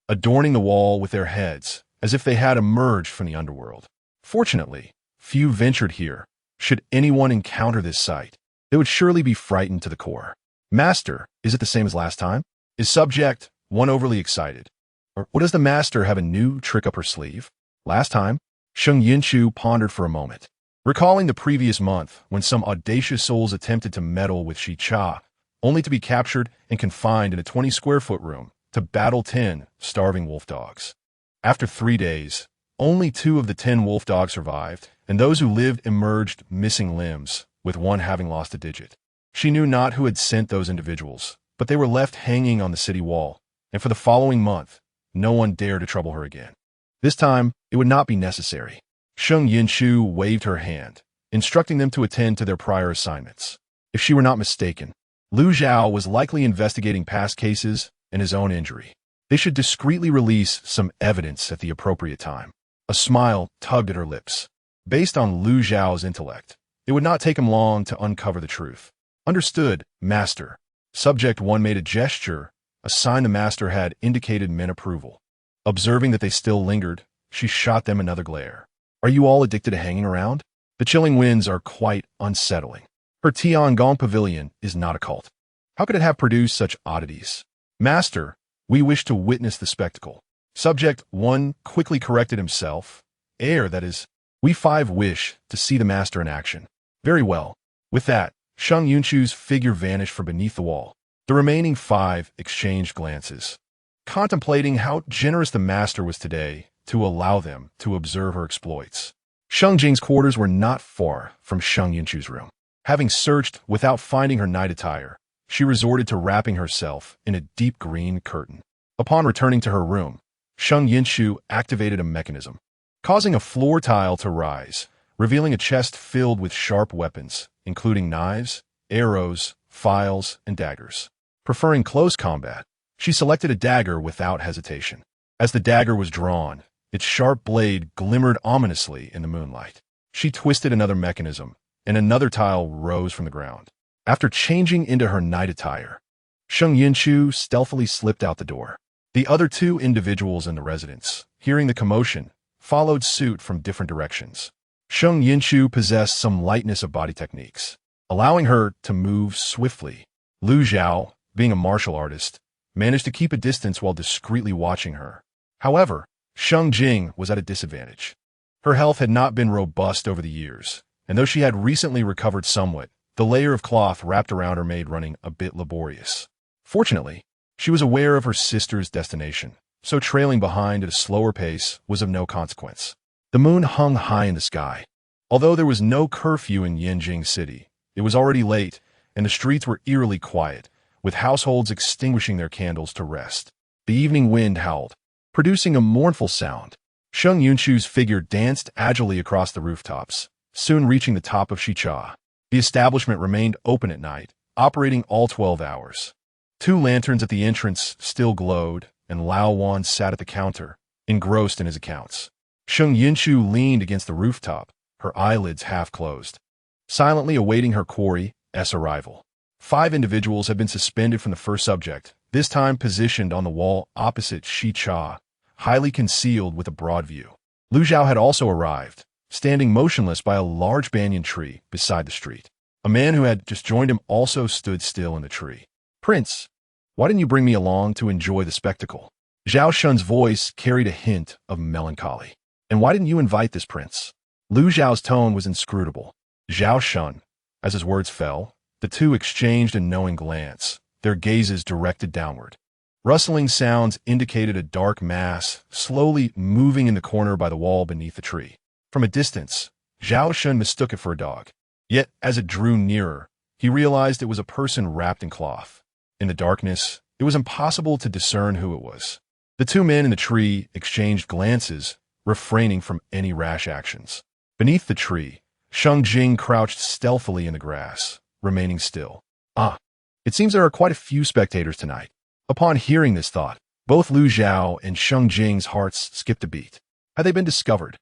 adorning the wall with their heads as if they had emerged from the underworld. Fortunately, few ventured here. Should anyone encounter this sight, they would surely be frightened to the core. Master, is it the same as last time? Is subject 1 overly excited? Or does the master have a new trick up her sleeve? Last time, Sheng Yunchu pondered for a moment, recalling the previous month when some audacious souls attempted to meddle with Shi Cha, only to be captured and confined in a 20-square-foot room to battle 10 starving wolf dogs. After 3 days, only 2 of the 10 wolf dogs survived, and those who lived emerged missing limbs, with 1 having lost a digit. She knew not who had sent those individuals, but they were left hanging on the city wall, and for the following month, no one dared to trouble her again. This time, it would not be necessary. Sheng Yunchu waved her hand, instructing them to attend to their prior assignments. If she were not mistaken, Lu Zhao was likely investigating past cases and his own injury. They should discreetly release some evidence at the appropriate time. A smile tugged at her lips. Based on Lu Zhao's intellect, it would not take him long to uncover the truth. Understood, Master. Subject 1 made a gesture, a sign the Master had indicated men approval. Observing that they still lingered, she shot them another glare. Are you all addicted to hanging around? The chilling winds are quite unsettling. Her Tiangong pavilion is not a cult. How could it have produced such oddities? Master, we wish to witness the spectacle. Subject 1 quickly corrected himself. That is, we 5 wish to see the Master in action. Very well. With that, Sheng Yunchu's figure vanished from beneath the wall. The remaining 5 exchanged glances, contemplating how generous the master was today to allow them to observe her exploits. Sheng Jing's quarters were not far from Sheng Yunchu's room. Having searched without finding her night attire, she resorted to wrapping herself in a deep green curtain. Upon returning to her room, Sheng Yunchu activated a mechanism, causing a floor tile to rise, revealing a chest filled with sharp weapons, including knives, arrows, files, and daggers. Preferring close combat, she selected a dagger without hesitation. As the dagger was drawn, its sharp blade glimmered ominously in the moonlight. She twisted another mechanism, and another tile rose from the ground. After changing into her night attire, Sheng Yunchu stealthily slipped out the door. The other 2 individuals in the residence, hearing the commotion, followed suit from different directions. Sheng Yunchu possessed some lightness of body techniques, allowing her to move swiftly. Lu Zhao, being a martial artist, managed to keep a distance while discreetly watching her. However, Sheng Jing was at a disadvantage. Her health had not been robust over the years, and though she had recently recovered somewhat, the layer of cloth wrapped around her made running a bit laborious. Fortunately, she was aware of her sister's destination, so trailing behind at a slower pace was of no consequence. The moon hung high in the sky. Although there was no curfew in Yanjing City, it was already late, and the streets were eerily quiet, with households extinguishing their candles to rest. The evening wind howled, producing a mournful sound. Sheng Yunchu's figure danced agilely across the rooftops, soon reaching the top of Shicha. The establishment remained open at night, operating all 12 hours. 2 lanterns at the entrance still glowed, and Lao Wan sat at the counter, engrossed in his accounts. Sheng Yunchu leaned against the rooftop, her eyelids half closed, silently awaiting her quarry's arrival. 5 individuals had been suspended from the first subject, this time positioned on the wall opposite Shicha, highly concealed with a broad view. Lu Zhao had also arrived, standing motionless by a large banyan tree beside the street. A man who had just joined him also stood still in the tree. "Prince, why didn't you bring me along to enjoy the spectacle?" Zhao Shun's voice carried a hint of melancholy. "And why didn't you invite this prince?" Lu Zhao's tone was inscrutable. Zhao Shun, as his words fell, the 2 exchanged a knowing glance, their gazes directed downward. Rustling sounds indicated a dark mass slowly moving in the corner by the wall beneath the tree. From a distance, Zhao Shun mistook it for a dog. Yet, as it drew nearer, he realized it was a person wrapped in cloth. In the darkness, it was impossible to discern who it was. The 2 men in the tree exchanged glances, refraining from any rash actions. Beneath the tree, Sheng Jing crouched stealthily in the grass, remaining still. "Ah, it seems there are quite a few spectators tonight." Upon hearing this thought, both Lu Zhao and Sheng Jing's hearts skipped a beat. Had they been discovered?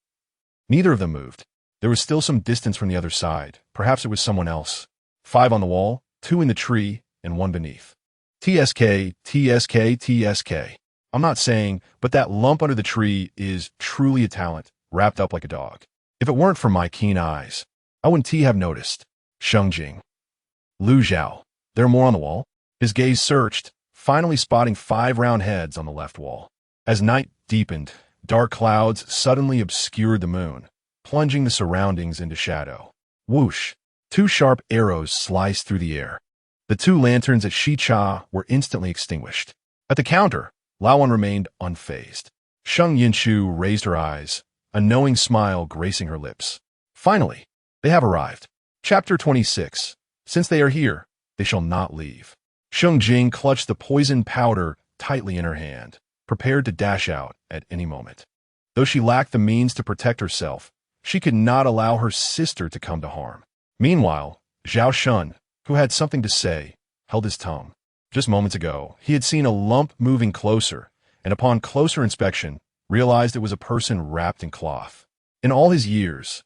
Neither of them moved. There was still some distance from the other side. Perhaps it was someone else. 5 on the wall, 2 in the tree, and 1 beneath. TSK, TSK, TSK. I'm not saying, but that lump under the tree is truly a talent, wrapped up like a dog. If it weren't for my keen eyes, I wouldn't have noticed. Sheng Jing. Lu Zhao. There are more on the wall. His gaze searched, finally spotting 5 round heads on the left wall. As night deepened, dark clouds suddenly obscured the moon, plunging the surroundings into shadow. Whoosh! 2 sharp arrows sliced through the air. The 2 lanterns at Shicha were instantly extinguished. At the counter, Laowan remained unfazed. Sheng Yunchu raised her eyes, a knowing smile gracing her lips. Finally, they have arrived. Chapter 26. Since they are here, they shall not leave. Sheng Jing clutched the poisoned powder tightly in her hand, prepared to dash out at any moment. Though she lacked the means to protect herself, she could not allow her sister to come to harm. Meanwhile, Zhao Shun, who had something to say, held his tongue. Just moments ago, he had seen a lump moving closer, and upon closer inspection, realized it was a person wrapped in cloth. In all his years,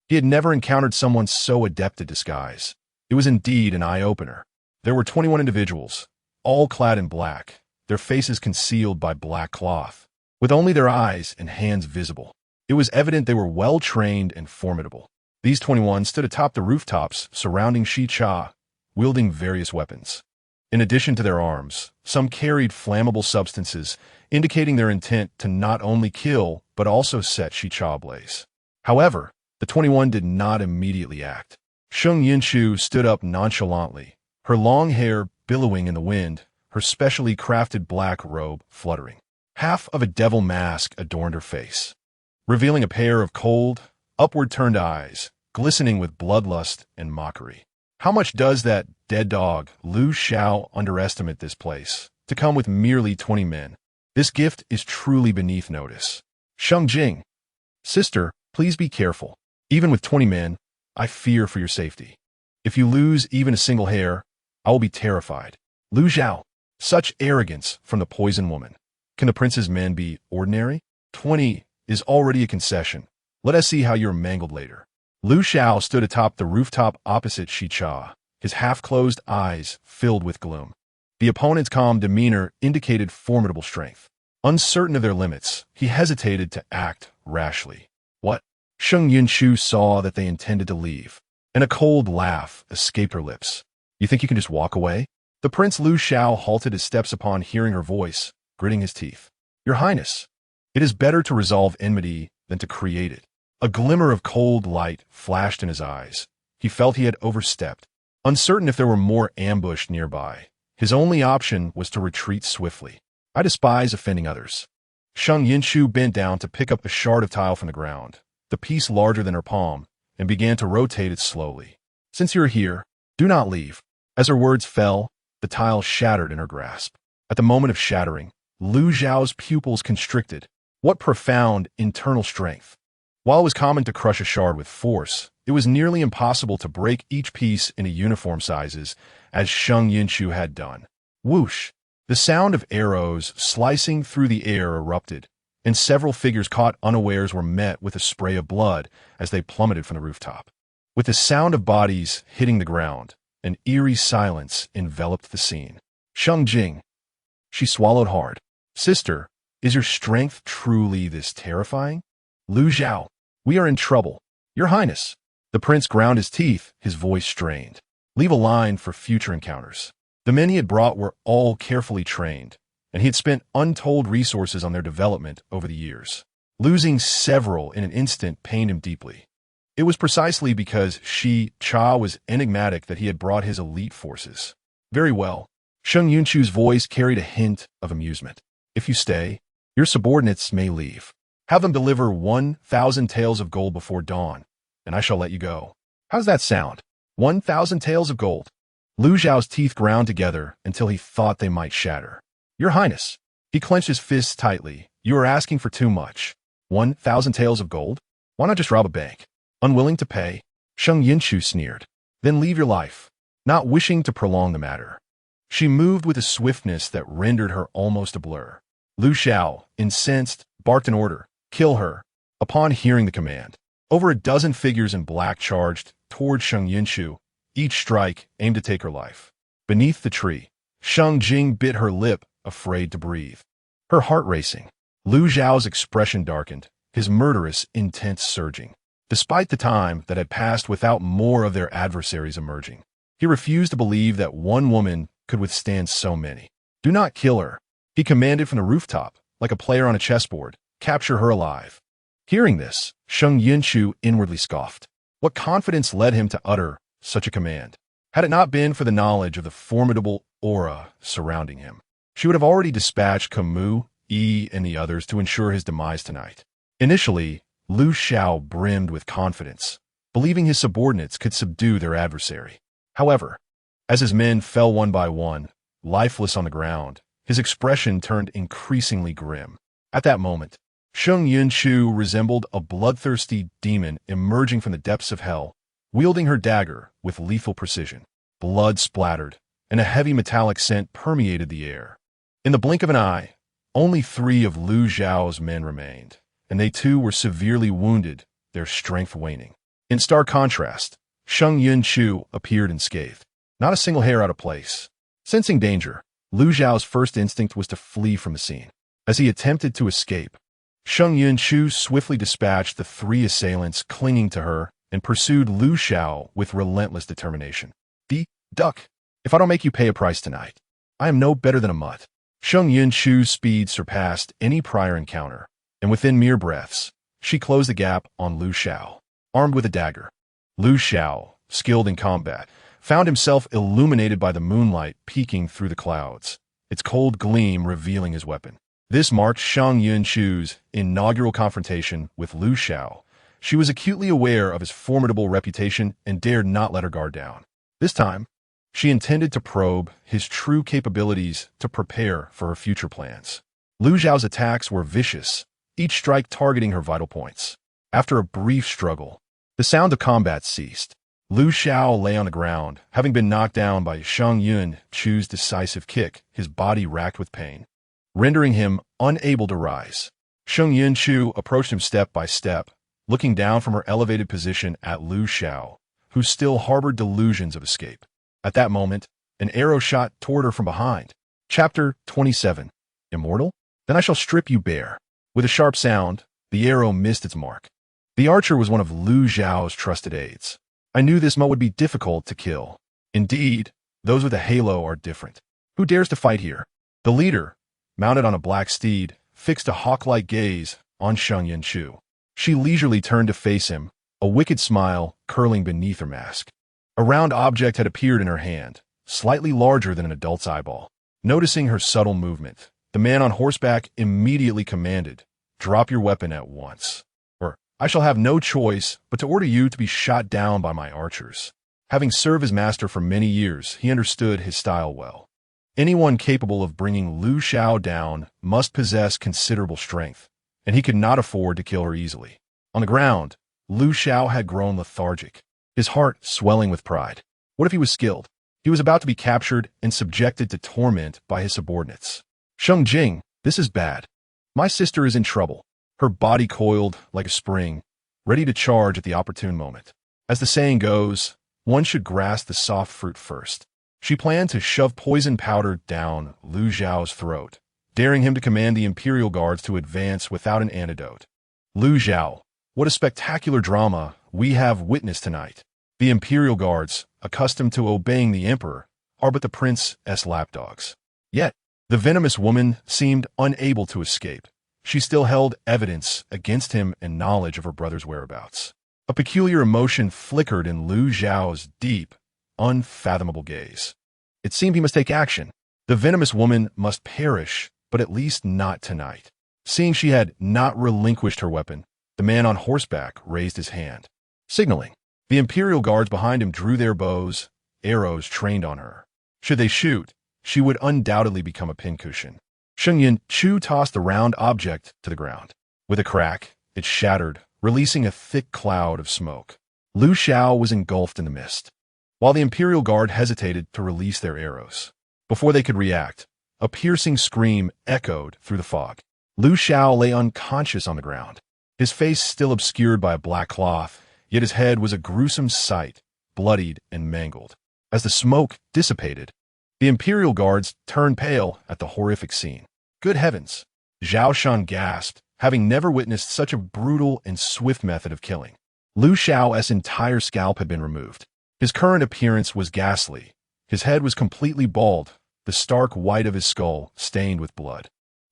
he had never encountered someone so adept at disguise. It was indeed an eye-opener. There were 21 individuals, all clad in black, their faces concealed by black cloth, with only their eyes and hands visible. It was evident they were well-trained and formidable. These 21 stood atop the rooftops surrounding Shicha, wielding various weapons. In addition to their arms, some carried flammable substances, indicating their intent to not only kill, but also set Shicha ablaze. However, the 21 did not immediately act. Sheng Yunchu stood up nonchalantly, her long hair billowing in the wind, her specially crafted black robe fluttering. Half of a devil mask adorned her face, revealing a pair of cold, upward-turned eyes, glistening with bloodlust and mockery. How much does that dead dog, Lu Xiao, underestimate this place, to come with merely 20 men? This gift is truly beneath notice. Sheng Jing, sister, please be careful. Even with 20 men, I fear for your safety. If you lose even a single hair, I will be terrified. Lu Xiao, such arrogance from the poison woman. Can the prince's men be ordinary? 20 is already a concession. Let us see how you're mangled later. Lu Xiao stood atop the rooftop opposite Shi Cha, his half-closed eyes filled with gloom. The opponent's calm demeanor indicated formidable strength. Uncertain of their limits, he hesitated to act rashly. What? Sheng Yunchu saw that they intended to leave, and a cold laugh escaped her lips. You think you can just walk away? The Prince Lu Xiao halted his steps upon hearing her voice, gritting his teeth. Your Highness, it is better to resolve enmity than to create it. A glimmer of cold light flashed in his eyes. He felt he had overstepped. Uncertain if there were more ambush nearby, his only option was to retreat swiftly. I despise offending others. Sheng Yunchu bent down to pick up a shard of tile from the ground, the piece larger than her palm, and began to rotate it slowly. Since you are here, do not leave. As her words fell, the tile shattered in her grasp. At the moment of shattering, Lu Xiao's pupils constricted. What profound internal strength! While it was common to crush a shard with force, it was nearly impossible to break each piece into uniform sizes, as Sheng Yunchu had done. Whoosh! The sound of arrows slicing through the air erupted, and several figures caught unawares were met with a spray of blood as they plummeted from the rooftop. With the sound of bodies hitting the ground, an eerie silence enveloped the scene. Sheng Jing. She swallowed hard. Sister, is your strength truly this terrifying? Lu Xiao, we are in trouble. Your Highness. The prince ground his teeth, his voice strained. Leave a line for future encounters. The men he had brought were all carefully trained, and he had spent untold resources on their development over the years. Losing several in an instant pained him deeply. It was precisely because Shi Cha was enigmatic that he had brought his elite forces. Very well. Sheng Yunchu's voice carried a hint of amusement. If you stay, your subordinates may leave. Have them deliver 1,000 taels of gold before dawn, and I shall let you go. How's that sound? 1,000 taels of gold. Lu Xiao's teeth ground together until he thought they might shatter. Your Highness. He clenched his fists tightly. You are asking for too much. 1,000 taels of gold? Why not just rob a bank? Unwilling to pay? Sheng Yunchu sneered. Then leave your life. Not wishing to prolong the matter. She moved with a swiftness that rendered her almost a blur. Lu Xiao, incensed, barked an order. Kill her. Upon hearing the command, over a dozen figures in black charged toward Sheng Yunchu, each strike aimed to take her life. Beneath the tree, Sheng Jing bit her lip, afraid to breathe. Her heart racing. Lu Xiao's expression darkened, his murderous intent surging. Despite the time that had passed without more of their adversaries emerging, he refused to believe that one woman could withstand so many. Do not kill her, he commanded from the rooftop, like a player on a chessboard. Capture her alive. Hearing this, Sheng Yunchu inwardly scoffed. What confidence led him to utter such a command? Had it not been for the knowledge of the formidable aura surrounding him, she would have already dispatched Camus, Yi, and the others to ensure his demise tonight. Initially, Lu Xiao brimmed with confidence, believing his subordinates could subdue their adversary. However, as his men fell one by one, lifeless on the ground, his expression turned increasingly grim. At that moment, Sheng Yunchu resembled a bloodthirsty demon emerging from the depths of hell, wielding her dagger with lethal precision. Blood splattered, and a heavy metallic scent permeated the air. In the blink of an eye, only 3 of Lu Xiao's men remained, and they too were severely wounded, their strength waning. In stark contrast, Sheng Yunchu appeared unscathed, not a single hair out of place. Sensing danger, Lu Xiao's first instinct was to flee from the scene. As he attempted to escape, Sheng Yunchu swiftly dispatched the 3 assailants clinging to her and pursued Lu Xiao with relentless determination. Duck! If I don't make you pay a price tonight, I am no better than a mutt. Sheng Yunchu's speed surpassed any prior encounter, and within mere breaths, she closed the gap on Lu Xiao, armed with a dagger. Lu Xiao, skilled in combat, found himself illuminated by the moonlight peeking through the clouds, its cold gleam revealing his weapon. This marked Sheng Yunchu's inaugural confrontation with Lu Xiao. She was acutely aware of his formidable reputation and dared not let her guard down. This time, she intended to probe his true capabilities to prepare for her future plans. Lu Xiao's attacks were vicious, each strike targeting her vital points. After a brief struggle, the sound of combat ceased. Lu Xiao lay on the ground, having been knocked down by Sheng Yunchu's decisive kick, his body racked with pain, rendering him unable to rise. Sheng Yunchu approached him step by step, looking down from her elevated position at Lu Xiao, who still harbored delusions of escape. At that moment, an arrow shot toward her from behind. Chapter 27. Immortal? Then I shall strip you bare. With a sharp sound, the arrow missed its mark. The archer was one of Lu Xiao's trusted aides. I knew this would be difficult to kill. Indeed, those with a halo are different. Who dares to fight here? The leader, mounted on a black steed, fixed a hawk-like gaze on Sheng Yunchu. She leisurely turned to face him, a wicked smile curling beneath her mask. A round object had appeared in her hand, slightly larger than an adult's eyeball. Noticing her subtle movement, the man on horseback immediately commanded, "Drop your weapon at once, or I shall have no choice but to order you to be shot down by my archers." Having served his master for many years, he understood his style well. Anyone capable of bringing Lu Xiao down must possess considerable strength, and he could not afford to kill her easily. On the ground, Lu Xiao had grown lethargic, his heart swelling with pride. What if he was skilled? He was about to be captured and subjected to torment by his subordinates. "Sheng Jing, this is bad. My sister is in trouble." Her body coiled like a spring, ready to charge at the opportune moment. As the saying goes, one should grasp the soft fruit first. She planned to shove poison powder down Lu Xiao's throat, daring him to command the Imperial Guards to advance without an antidote. Lu Xiao, what a spectacular drama we have witnessed tonight. The Imperial Guards, accustomed to obeying the Emperor, are but the prince's lapdogs. Yet, the venomous woman seemed unable to escape. She still held evidence against him and knowledge of her brother's whereabouts. A peculiar emotion flickered in Lu Xiao's deep, unfathomable gaze. It seemed he must take action. The venomous woman must perish, but at least not tonight. Seeing she had not relinquished her weapon, the man on horseback raised his hand, signaling. The Imperial Guards behind him drew their bows, arrows trained on her. Should they shoot, she would undoubtedly become a pincushion. Sheng Yunchu tossed the round object to the ground. With a crack, it shattered, releasing a thick cloud of smoke. Lu Xiao was engulfed in the mist, while the Imperial Guard hesitated to release their arrows. Before they could react, a piercing scream echoed through the fog. Lu Xiao lay unconscious on the ground, his face still obscured by a black cloth, yet his head was a gruesome sight, bloodied and mangled. As the smoke dissipated, the Imperial Guards turned pale at the horrific scene. Good heavens! Zhao Shan gasped, having never witnessed such a brutal and swift method of killing. Lu Xiao's entire scalp had been removed. His current appearance was ghastly. His head was completely bald, the stark white of his skull stained with blood.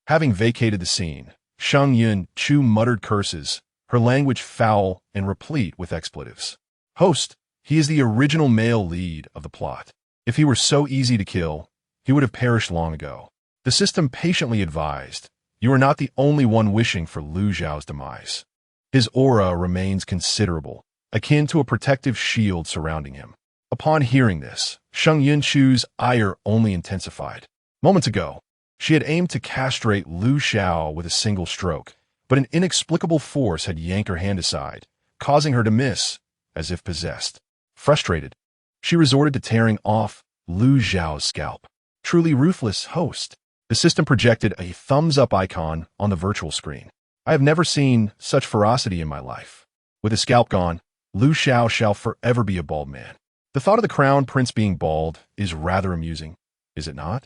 Having vacated the scene, Sheng Yunchu muttered curses, her language foul and replete with expletives. Host, he is the original male lead of the plot. If he were so easy to kill, he would have perished long ago. The system patiently advised, you are not the only one wishing for Lu Xiao's demise. His aura remains considerable, akin to a protective shield surrounding him. Upon hearing this, Sheng Yunchu's ire only intensified. Moments ago, she had aimed to castrate Lu Xiao with a single stroke, but an inexplicable force had yanked her hand aside, causing her to miss, as if possessed. Frustrated, she resorted to tearing off Lu Xiao's scalp. Truly ruthless, host. The system projected a thumbs-up icon on the virtual screen. I have never seen such ferocity in my life. With his scalp gone, Lu Xiao shall forever be a bald man. The thought of the crown prince being bald is rather amusing, is it not?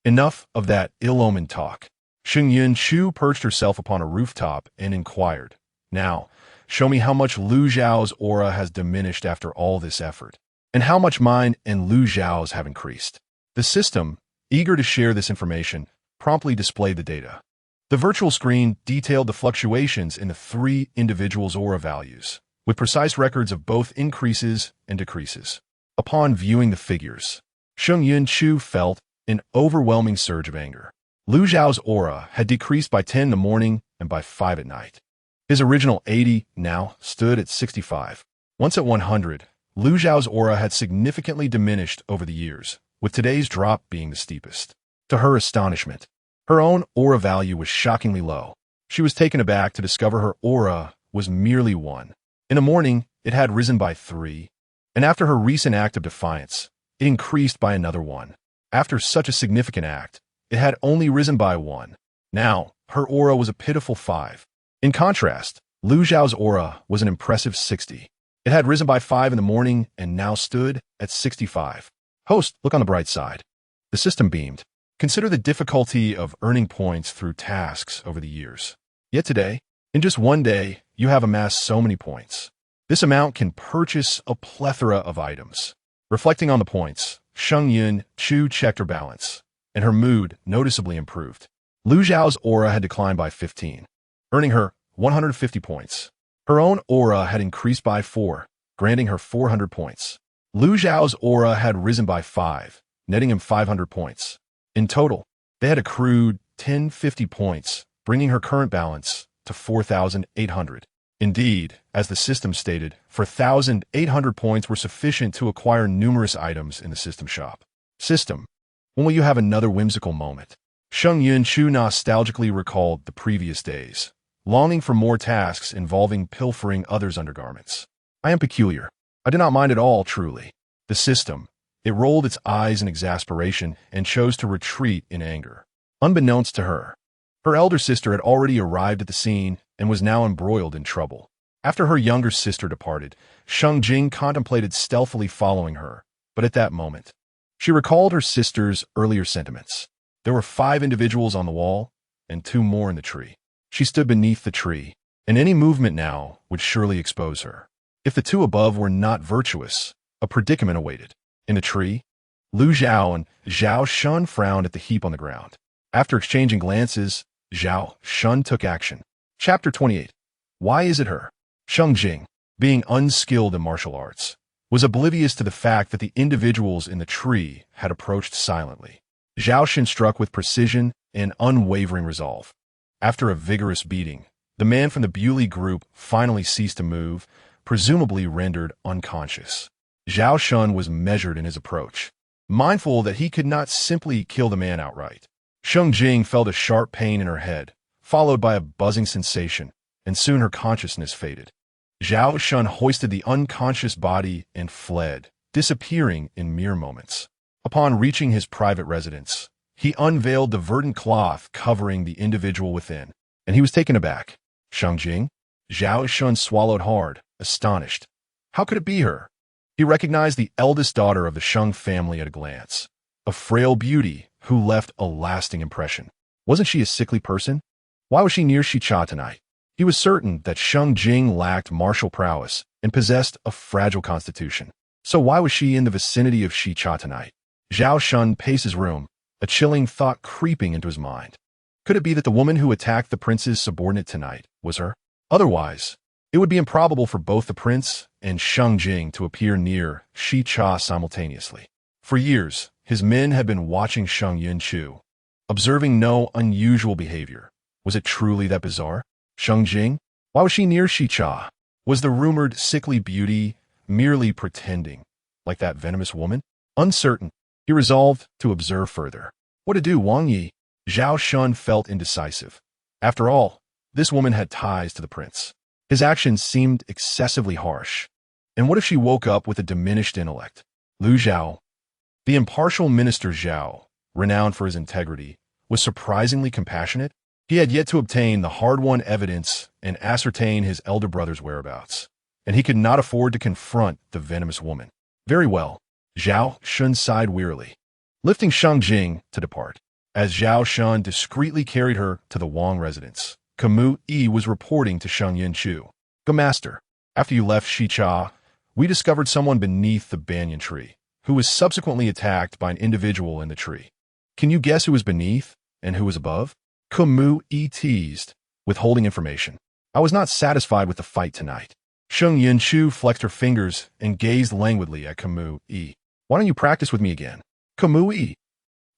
Enough of that ill-omened talk. Sheng Yunchu perched herself upon a rooftop and inquired, "Now, show me how much Lu Xiao's aura has diminished after all this effort, and how much mine and Lu Xiao's have increased." The system, eager to share this information, promptly displayed the data. The virtual screen detailed the fluctuations in the three individuals' aura values, with precise records of both increases and decreases. Upon viewing the figures, Sheng Yunchu felt an overwhelming surge of anger. Lu Zhao's aura had decreased by 10 in the morning and by 5 at night. His original 80 now stood at 65. Once at 100, Lu Zhao's aura had significantly diminished over the years, with today's drop being the steepest. To her astonishment, her own aura value was shockingly low. She was taken aback to discover her aura was merely 1. In the morning, it had risen by 3, and after her recent act of defiance, it increased by another 1. After such a significant act, it had only risen by 1. Now, her aura was a pitiful 5. In contrast, Lu Zhao's aura was an impressive 60. It had risen by 5 in the morning and now stood at 65. Host, look on the bright side. The system beamed. Consider the difficulty of earning points through tasks over the years. Yet today, in just one day, you have amassed so many points. This amount can purchase a plethora of items. Reflecting on the points, Sheng Yunchu checked her balance, and her mood noticeably improved. Lu Zhao's aura had declined by 15, earning her 150 points. Her own aura had increased by 4, granting her 400 points. Lu Zhao's aura had risen by 5, netting him 500 points. In total, they had accrued 1050 points, bringing her current balance to 4,800. Indeed, as the system stated, 4,800 points were sufficient to acquire numerous items in the system shop. System, when will you have another whimsical moment? Sheng Yunchu nostalgically recalled the previous days, longing for more tasks involving pilfering others' undergarments. I am peculiar. I do not mind at all, truly. The system, it rolled its eyes in exasperation and chose to retreat in anger. Unbeknownst to her, her elder sister had already arrived at the scene and was now embroiled in trouble. After her younger sister departed, Sheng Jing contemplated stealthily following her, but at that moment, she recalled her sister's earlier sentiments. There were 5 individuals on the wall and 2 more in the tree. She stood beneath the tree, and any movement now would surely expose her. If the 2 above were not virtuous, a predicament awaited. In the tree, Lu Zhao and Zhao Shun frowned at the heap on the ground. After exchanging glances, Zhao Shun took action. Chapter 28. Why is it her? Sheng Jing, being unskilled in martial arts, was oblivious to the fact that the individuals in the tree had approached silently. Zhao Shun struck with precision and unwavering resolve. After a vigorous beating, the man from the Bewley group finally ceased to move, presumably rendered unconscious. Zhao Shun was measured in his approach, mindful that he could not simply kill the man outright. Sheng Jing felt a sharp pain in her head, followed by a buzzing sensation, and soon her consciousness faded. Zhao Shun hoisted the unconscious body and fled, disappearing in mere moments. Upon reaching his private residence, he unveiled the verdant cloth covering the individual within, and he was taken aback. Sheng Jing? Zhao Shun swallowed hard, astonished. How could it be her? He recognized the eldest daughter of the Sheng family at a glance, a frail beauty who left a lasting impression. Wasn't she a sickly person? Why was she near Shicha tonight? He was certain that Sheng Jing lacked martial prowess and possessed a fragile constitution. So why was she in the vicinity of Shicha tonight? Zhao Shun paced his room, a chilling thought creeping into his mind. Could it be that the woman who attacked the prince's subordinate tonight was her? Otherwise, it would be improbable for both the prince and Sheng Jing to appear near Shicha simultaneously. For years, his men had been watching Sheng Yunchu, observing no unusual behavior. Was it truly that bizarre? Sheng Jing? Why was she near Shicha? Was the rumored sickly beauty merely pretending, like that venomous woman? Uncertain, he resolved to observe further. What to do, Wang Yi? Zhao Shun felt indecisive. After all, this woman had ties to the prince. His actions seemed excessively harsh. And what if she woke up with a diminished intellect? Lu Zhao, the impartial minister Zhao, renowned for his integrity, was surprisingly compassionate. He had yet to obtain the hard-won evidence and ascertain his elder brother's whereabouts, and he could not afford to confront the venomous woman. Very well, Zhao Shun sighed wearily, lifting Sheng Jing to depart. As Zhao Shun discreetly carried her to the Wang residence, Camus Yi was reporting to Sheng Yunchu. Go master, after you left Shicha, we discovered someone beneath the banyan tree, who was subsequently attacked by an individual in the tree. Can you guess who was beneath and who was above? Camus Yi teased, withholding information. I was not satisfied with the fight tonight. Sheng Yunchu flexed her fingers and gazed languidly at Camus. Why don't you practice with me again? Camus.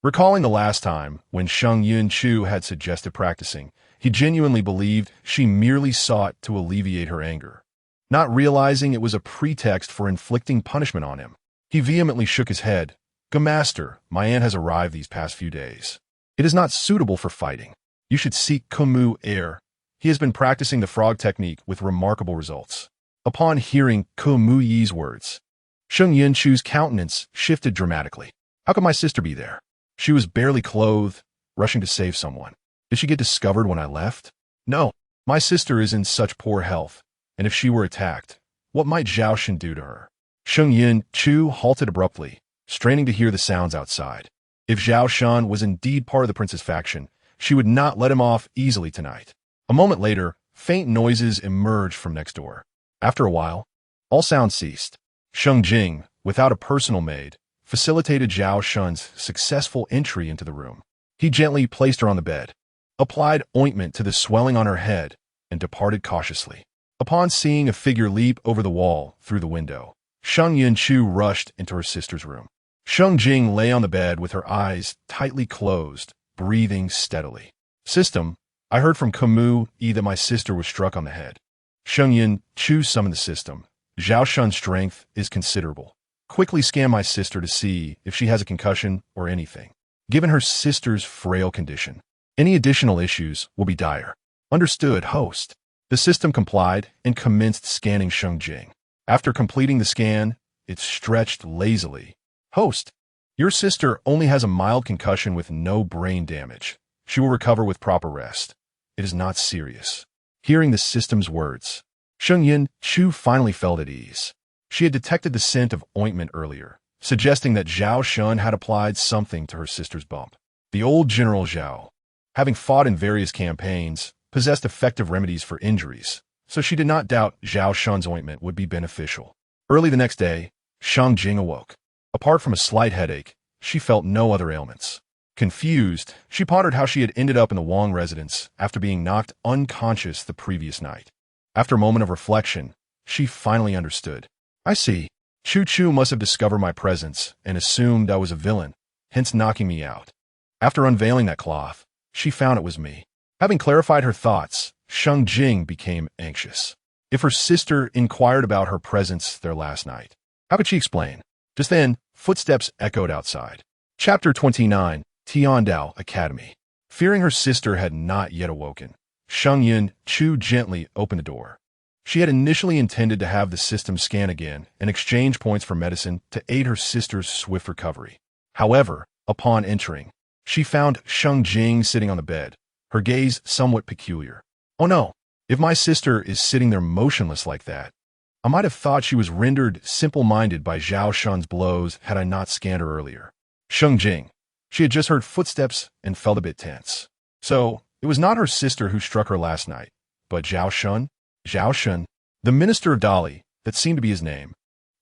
Recalling the last time when Sheng Yunchu had suggested practicing, he genuinely believed she merely sought to alleviate her anger. Not realizing it was a pretext for inflicting punishment on him, he vehemently shook his head. Master, my aunt has arrived these past few days. It is not suitable for fighting. You should seek Camus air. He has been practicing the frog technique with remarkable results. Upon hearing Camus' words, Sheng Yunchu's countenance shifted dramatically. How could my sister be there? She was barely clothed, rushing to save someone. Did she get discovered when I left? No, my sister is in such poor health, and if she were attacked, what might Zhao Shen do to her? Sheng Yunchu halted abruptly, straining to hear the sounds outside. If Zhao Shen was indeed part of the prince's faction, she would not let him off easily tonight. A moment later, faint noises emerged from next door. After a while, all sounds ceased. Sheng Jing, without a personal maid, facilitated Zhao Shen's successful entry into the room. He gently placed her on the bed, applied ointment to the swelling on her head, and departed cautiously. Upon seeing a figure leap over the wall through the window, Sheng Yunchu rushed into her sister's room. Sheng Jing lay on the bed with her eyes tightly closed, breathing steadily. System, I heard from Camus that my sister was struck on the head. Sheng Yunchu summoned the system. Zhao Shen's strength is considerable. Quickly scan my sister to see if she has a concussion or anything. Given her sister's frail condition, any additional issues will be dire. Understood, host. The system complied and commenced scanning Sheng Jing. After completing the scan, it stretched lazily. Host, your sister only has a mild concussion with no brain damage. She will recover with proper rest. It is not serious. Hearing the system's words, Sheng Yunchu finally felt at ease. She had detected the scent of ointment earlier, suggesting that Zhao Shen had applied something to her sister's bump. The old General Zhao, having fought in various campaigns, possessed effective remedies for injuries, so she did not doubt Zhao Shen's ointment would be beneficial. Early the next day, Sheng Jing awoke. Apart from a slight headache, she felt no other ailments. Confused, she pondered how she had ended up in the Wang residence after being knocked unconscious the previous night. After a moment of reflection, she finally understood. I see. Chu must have discovered my presence and assumed I was a villain, hence knocking me out. After unveiling that cloth, she found it was me. Having clarified her thoughts, Sheng Jing became anxious. If her sister inquired about her presence there last night, how could she explain? Just then, footsteps echoed outside. Chapter 29, Tiandao Academy. Fearing her sister had not yet awoken, Sheng Yunchu gently opened the door. She had initially intended to have the system scan again and exchange points for medicine to aid her sister's swift recovery. However, upon entering, she found Sheng Jing sitting on the bed, her gaze somewhat peculiar. Oh no, if my sister is sitting there motionless like that, I might have thought she was rendered simple-minded by Zhao Shen's blows had I not scanned her earlier. Sheng Jing. She had just heard footsteps and felt a bit tense. So, it was not her sister who struck her last night, but Zhao Shen? Zhao Shen, the minister of Dali, that seemed to be his name.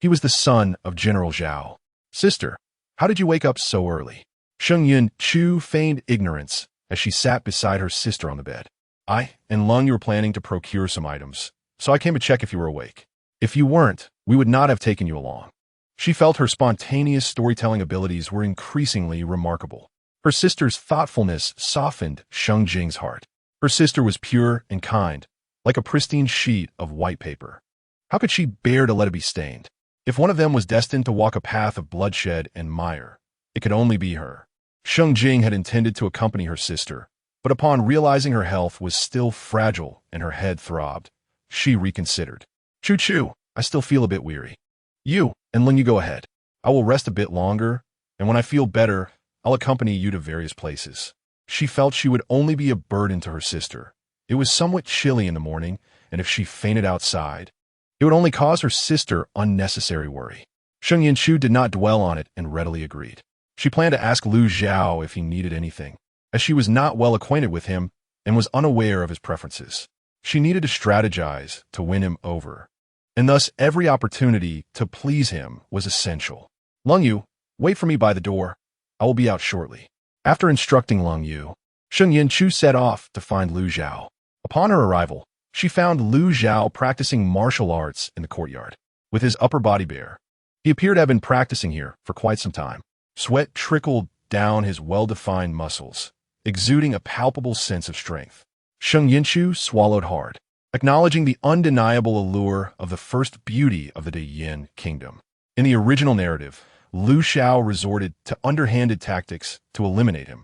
He was the son of General Zhao. Sister, how did you wake up so early? Sheng Yunchu feigned ignorance as she sat beside her sister on the bed. I and Lung, you were planning to procure some items, so I came to check if you were awake. If you weren't, we would not have taken you along. She felt her spontaneous storytelling abilities were increasingly remarkable. Her sister's thoughtfulness softened Sheng Jing's heart. Her sister was pure and kind, like a pristine sheet of white paper. How could she bear to let it be stained? If one of them was destined to walk a path of bloodshed and mire, it could only be her. Sheng Jing had intended to accompany her sister, but upon realizing her health was still fragile and her head throbbed, she reconsidered. Chu, I still feel a bit weary. You and Ling, you go ahead. I will rest a bit longer, and when I feel better, I'll accompany you to various places. She felt she would only be a burden to her sister. It was somewhat chilly in the morning, and if she fainted outside, it would only cause her sister unnecessary worry. Sheng Yunchu did not dwell on it and readily agreed. She planned to ask Lu Zhao if he needed anything, as she was not well acquainted with him and was unaware of his preferences. She needed to strategize to win him over, and thus every opportunity to please him was essential. Lung Yu, wait for me by the door. I will be out shortly. After instructing Lung Yu, Sheng Yunchu set off to find Lu Zhao. Upon her arrival, she found Lu Zhao practicing martial arts in the courtyard, with his upper body bare. He appeared to have been practicing here for quite some time. Sweat trickled down his well-defined muscles, exuding a palpable sense of strength. Sheng Yunchu swallowed hard, acknowledging the undeniable allure of the first beauty of the De Yin kingdom. In the original narrative, Lu Xiao resorted to underhanded tactics to eliminate him,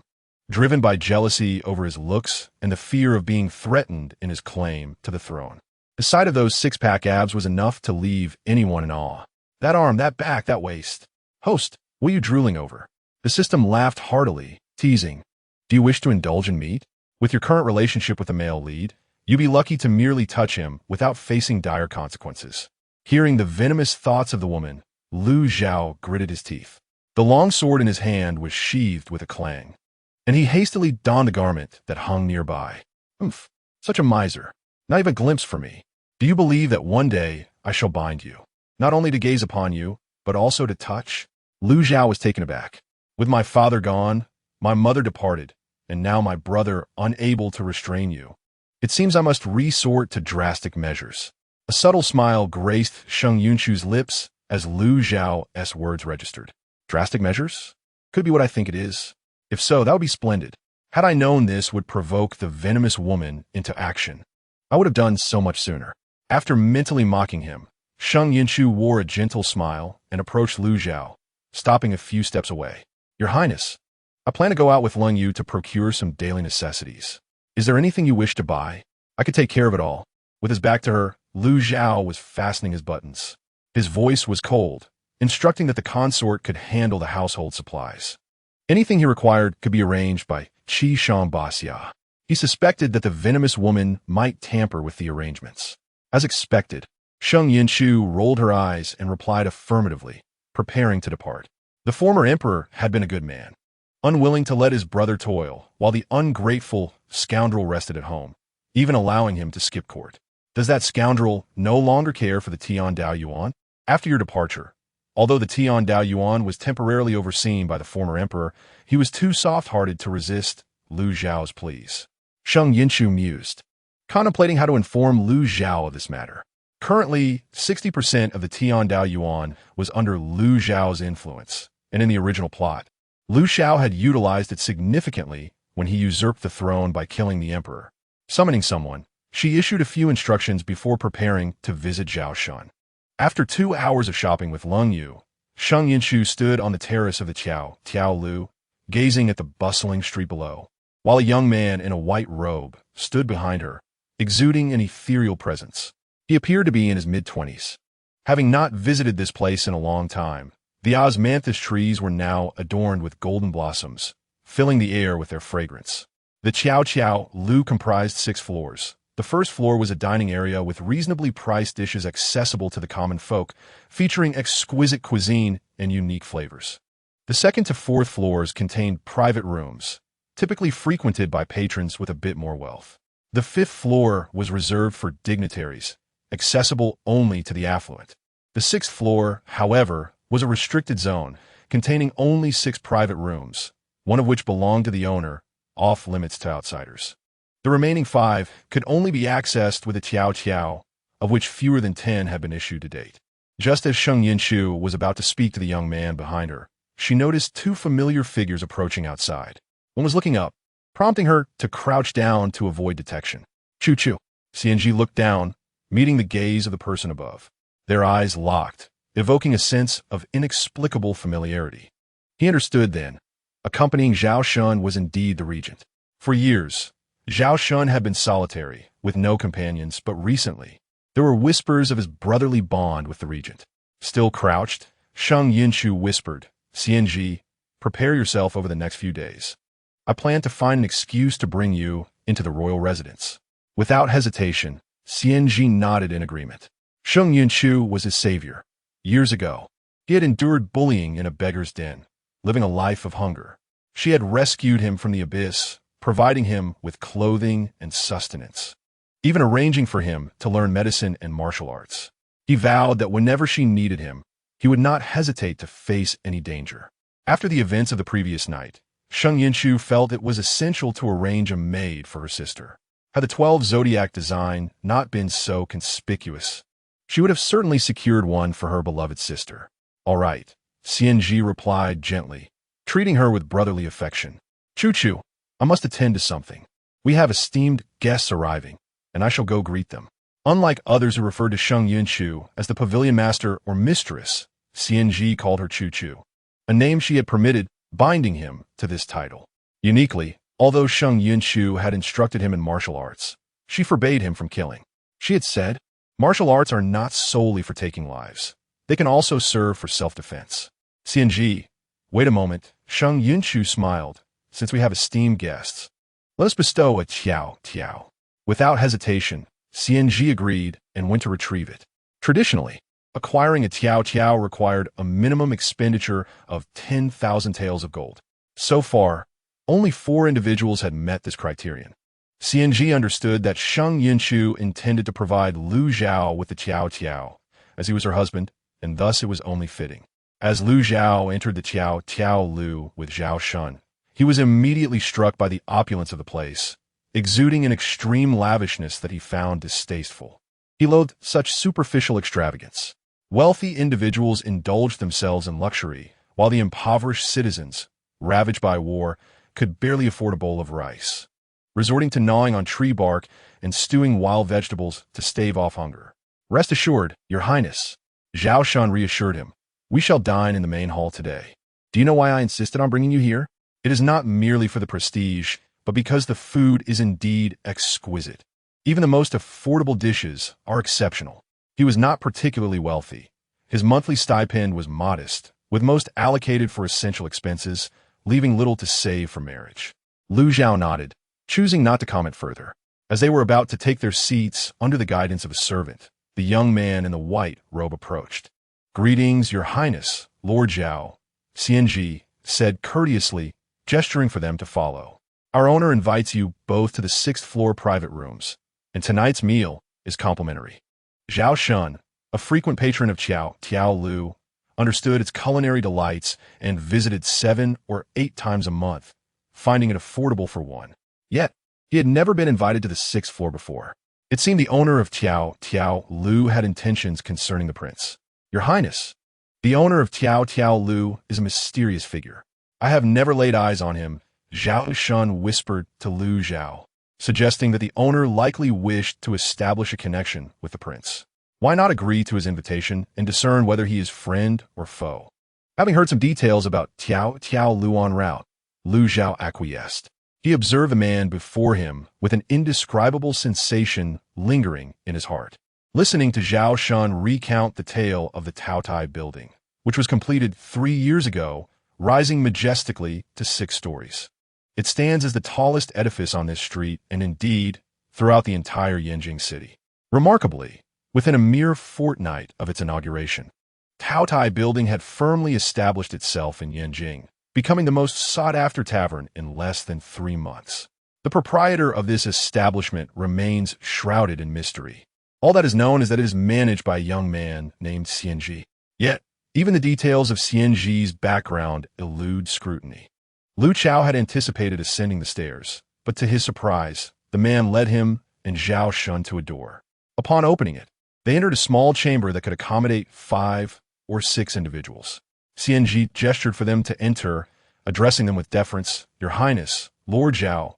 driven by jealousy over his looks and the fear of being threatened in his claim to the throne. The sight of those six-pack abs was enough to leave anyone in awe. That arm, that back, that waist. Host, what are you drooling over? The system laughed heartily, teasing. Do you wish to indulge in meat? With your current relationship with the male lead, you'd be lucky to merely touch him without facing dire consequences. Hearing the venomous thoughts of the woman, Lu Zhao gritted his teeth. The long sword in his hand was sheathed with a clang, and he hastily donned a garment that hung nearby. Oomph, such a miser. Not even a glimpse for me. Do you believe that one day I shall bind you, not only to gaze upon you, but also to touch? Lu Zhao was taken aback. With my father gone, my mother departed, and now my brother unable to restrain you. It seems I must resort to drastic measures. A subtle smile graced Sheng Yunchu's lips as Lu Zhao's words registered. Drastic measures? Could be what I think it is. If so, that would be splendid. Had I known this would provoke the venomous woman into action, I would have done so much sooner. After mentally mocking him, Sheng Yunchu wore a gentle smile and approached Lu Zhao, stopping a few steps away. Your Highness, I plan to go out with Leng Yu to procure some daily necessities. Is there anything you wish to buy? I could take care of it all. With his back to her, Lu Zhao was fastening his buttons. His voice was cold, instructing that the consort could handle the household supplies. Anything he required could be arranged by Qi Shan Basya. He suspected that the venomous woman might tamper with the arrangements. As expected, Sheng Yunchu rolled her eyes and replied affirmatively, preparing to depart. The former emperor had been a good man, unwilling to let his brother toil, while the ungrateful scoundrel rested at home, even allowing him to skip court. Does that scoundrel no longer care for the Tian Dao Yuan? After your departure, although the Tian Dao Yuan was temporarily overseen by the former emperor, he was too soft-hearted to resist Lu Zhao's pleas. Sheng Yunchu mused, contemplating how to inform Lu Zhao of this matter. Currently, 60% of the Tian Dao Yuan was under Lu Zhao's influence, and in the original plot, Lu Xiao had utilized it significantly when he usurped the throne by killing the emperor. Summoning someone, she issued a few instructions before preparing to visit Zhao Shun. After 2 hours of shopping with Leng Yu, Sheng Yunchu stood on the terrace of the Tiao Lu, gazing at the bustling street below, while a young man in a white robe stood behind her, exuding an ethereal presence. He appeared to be in his mid-20s. Having not visited this place in a long time, the osmanthus trees were now adorned with golden blossoms, filling the air with their fragrance. The Tiao Lu comprised 6 floors. The first floor was a dining area with reasonably priced dishes accessible to the common folk, featuring exquisite cuisine and unique flavors. The second to fourth floors contained private rooms, typically frequented by patrons with a bit more wealth. The fifth floor was reserved for dignitaries, accessible only to the affluent. The sixth floor, however, was a restricted zone, containing only 6 private rooms, one of which belonged to the owner, off limits to outsiders. The remaining 5 could only be accessed with a Tiao, of which fewer than 10 had been issued to date. Just as Sheng Yunchu was about to speak to the young man behind her, she noticed 2 familiar figures approaching outside. One was looking up, prompting her to crouch down to avoid detection. Chu. CNG looked down, meeting the gaze of the person above. Their eyes locked, evoking a sense of inexplicable familiarity. He understood then. Accompanying Zhao Shun was indeed the regent. For years, Zhao Shun had been solitary, with no companions, but recently, there were whispers of his brotherly bond with the regent. Still crouched, Sheng Yunchu whispered, CNG, prepare yourself over the next few days. I plan to find an excuse to bring you into the royal residence. Without hesitation, CNG nodded in agreement. Sheng Yunchu was his savior. Years ago, he had endured bullying in a beggar's den, living a life of hunger. She had rescued him from the abyss, providing him with clothing and sustenance, even arranging for him to learn medicine and martial arts. He vowed that whenever she needed him, he would not hesitate to face any danger. After the events of the previous night, Sheng Yunchu felt it was essential to arrange a maid for her sister. Had the 12 zodiac design not been so conspicuous, she would have certainly secured one for her beloved sister. All right, CNG replied gently, treating her with brotherly affection. Choo-choo, I must attend to something. We have esteemed guests arriving, and I shall go greet them. Unlike others who referred to Sheng Yunchu as the pavilion master or mistress, CNG called her Choo-choo, a name she had permitted, binding him to this title. Uniquely, although Sheng Yunchu had instructed him in martial arts, she forbade him from killing. She had said, martial arts are not solely for taking lives. They can also serve for self-defense. CNG, wait a moment, Sheng Yunchu smiled. Since we have esteemed guests, let us bestow a tiao. Without hesitation, CNG agreed and went to retrieve it. Traditionally, acquiring a tiao required a minimum expenditure of 10,000 taels of gold. So far, only 4 individuals had met this criterion. CNG understood that Sheng Yunchu intended to provide Lu Zhao with the tiao, as he was her husband, and thus it was only fitting. As Lu Zhao entered the tiao Lu with Zhao Shun, he was immediately struck by the opulence of the place, exuding an extreme lavishness that he found distasteful. He loathed such superficial extravagance. Wealthy individuals indulged themselves in luxury, while the impoverished citizens, ravaged by war, could barely afford a bowl of rice, resorting to gnawing on tree bark and stewing wild vegetables to stave off hunger. Rest assured, Your Highness, Zhao Shun reassured him, we shall dine in the main hall today. Do you know why I insisted on bringing you here? It is not merely for the prestige, but because the food is indeed exquisite. Even the most affordable dishes are exceptional. He was not particularly wealthy. His monthly stipend was modest, with most allocated for essential expenses, leaving little to save for marriage. Lu Zhao nodded, choosing not to comment further. As they were about to take their seats under the guidance of a servant, the young man in the white robe approached. Greetings, Your Highness, Lord Zhao, CNG said courteously, gesturing for them to follow. Our owner invites you both to the 6th floor private rooms, and tonight's meal is complimentary. Zhao Shun, a frequent patron of Tiao Lu, understood its culinary delights and visited 7 or 8 times a month, finding it affordable for one. Yet, he had never been invited to the 6th floor before. It seemed the owner of Tiao Lu had intentions concerning the prince. Your Highness, the owner of Tiao Lu is a mysterious figure. I have never laid eyes on him, Zhao Shun whispered to Lu Zhao, suggesting that the owner likely wished to establish a connection with the prince. Why not agree to his invitation and discern whether he is friend or foe? Having heard some details about Tiao Lu en route, Lu Zhao acquiesced. He observed the man before him with an indescribable sensation lingering in his heart. Listening to Zhao Shun recount the tale of the Taotai building, which was completed 3 years ago, rising majestically to 6 stories. It stands as the tallest edifice on this street and indeed throughout the entire Yanjing city. Remarkably, within a mere fortnight of its inauguration, Taotai building had firmly established itself in Yanjing, becoming the most sought-after tavern in less than 3 months. The proprietor of this establishment remains shrouded in mystery. All that is known is that it is managed by a young man named CNG. Yet, even the details of CNG's background elude scrutiny. Lu Chao had anticipated ascending the stairs, but to his surprise, the man led him and Zhao Shun to a door. Upon opening it, they entered a small chamber that could accommodate 5 or 6 individuals. CNG gestured for them to enter, addressing them with deference. Your Highness, Lord Zhao,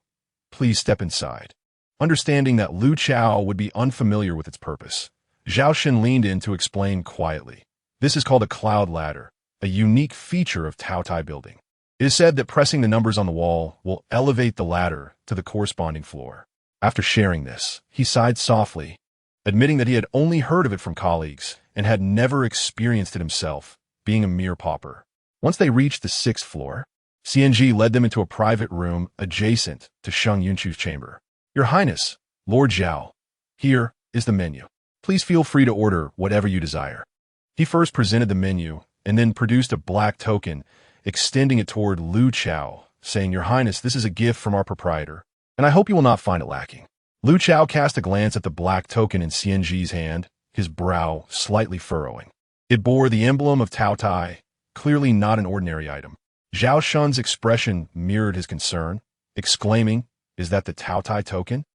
please step inside. Understanding that Lu Chao would be unfamiliar with its purpose, Zhao Shun leaned in to explain quietly. This is called a cloud ladder, a unique feature of Taotai building. It is said that pressing the numbers on the wall will elevate the ladder to the corresponding floor. After sharing this, he sighed softly, admitting that he had only heard of it from colleagues and had never experienced it himself, being a mere pauper. Once they reached the 6th floor, CNG led them into a private room adjacent to Sheng Yunchu's chamber. Your Highness, Lord Zhao, here is the menu. Please feel free to order whatever you desire. He first presented the menu and then produced a black token, extending it toward Lu Chao, saying, Your Highness, this is a gift from our proprietor, and I hope you will not find it lacking. Lu Chao cast a glance at the black token in CNG's hand, his brow slightly furrowing. It bore the emblem of Taotai, clearly not an ordinary item. Zhao Shun's expression mirrored his concern, exclaiming, Is that the Taotai token?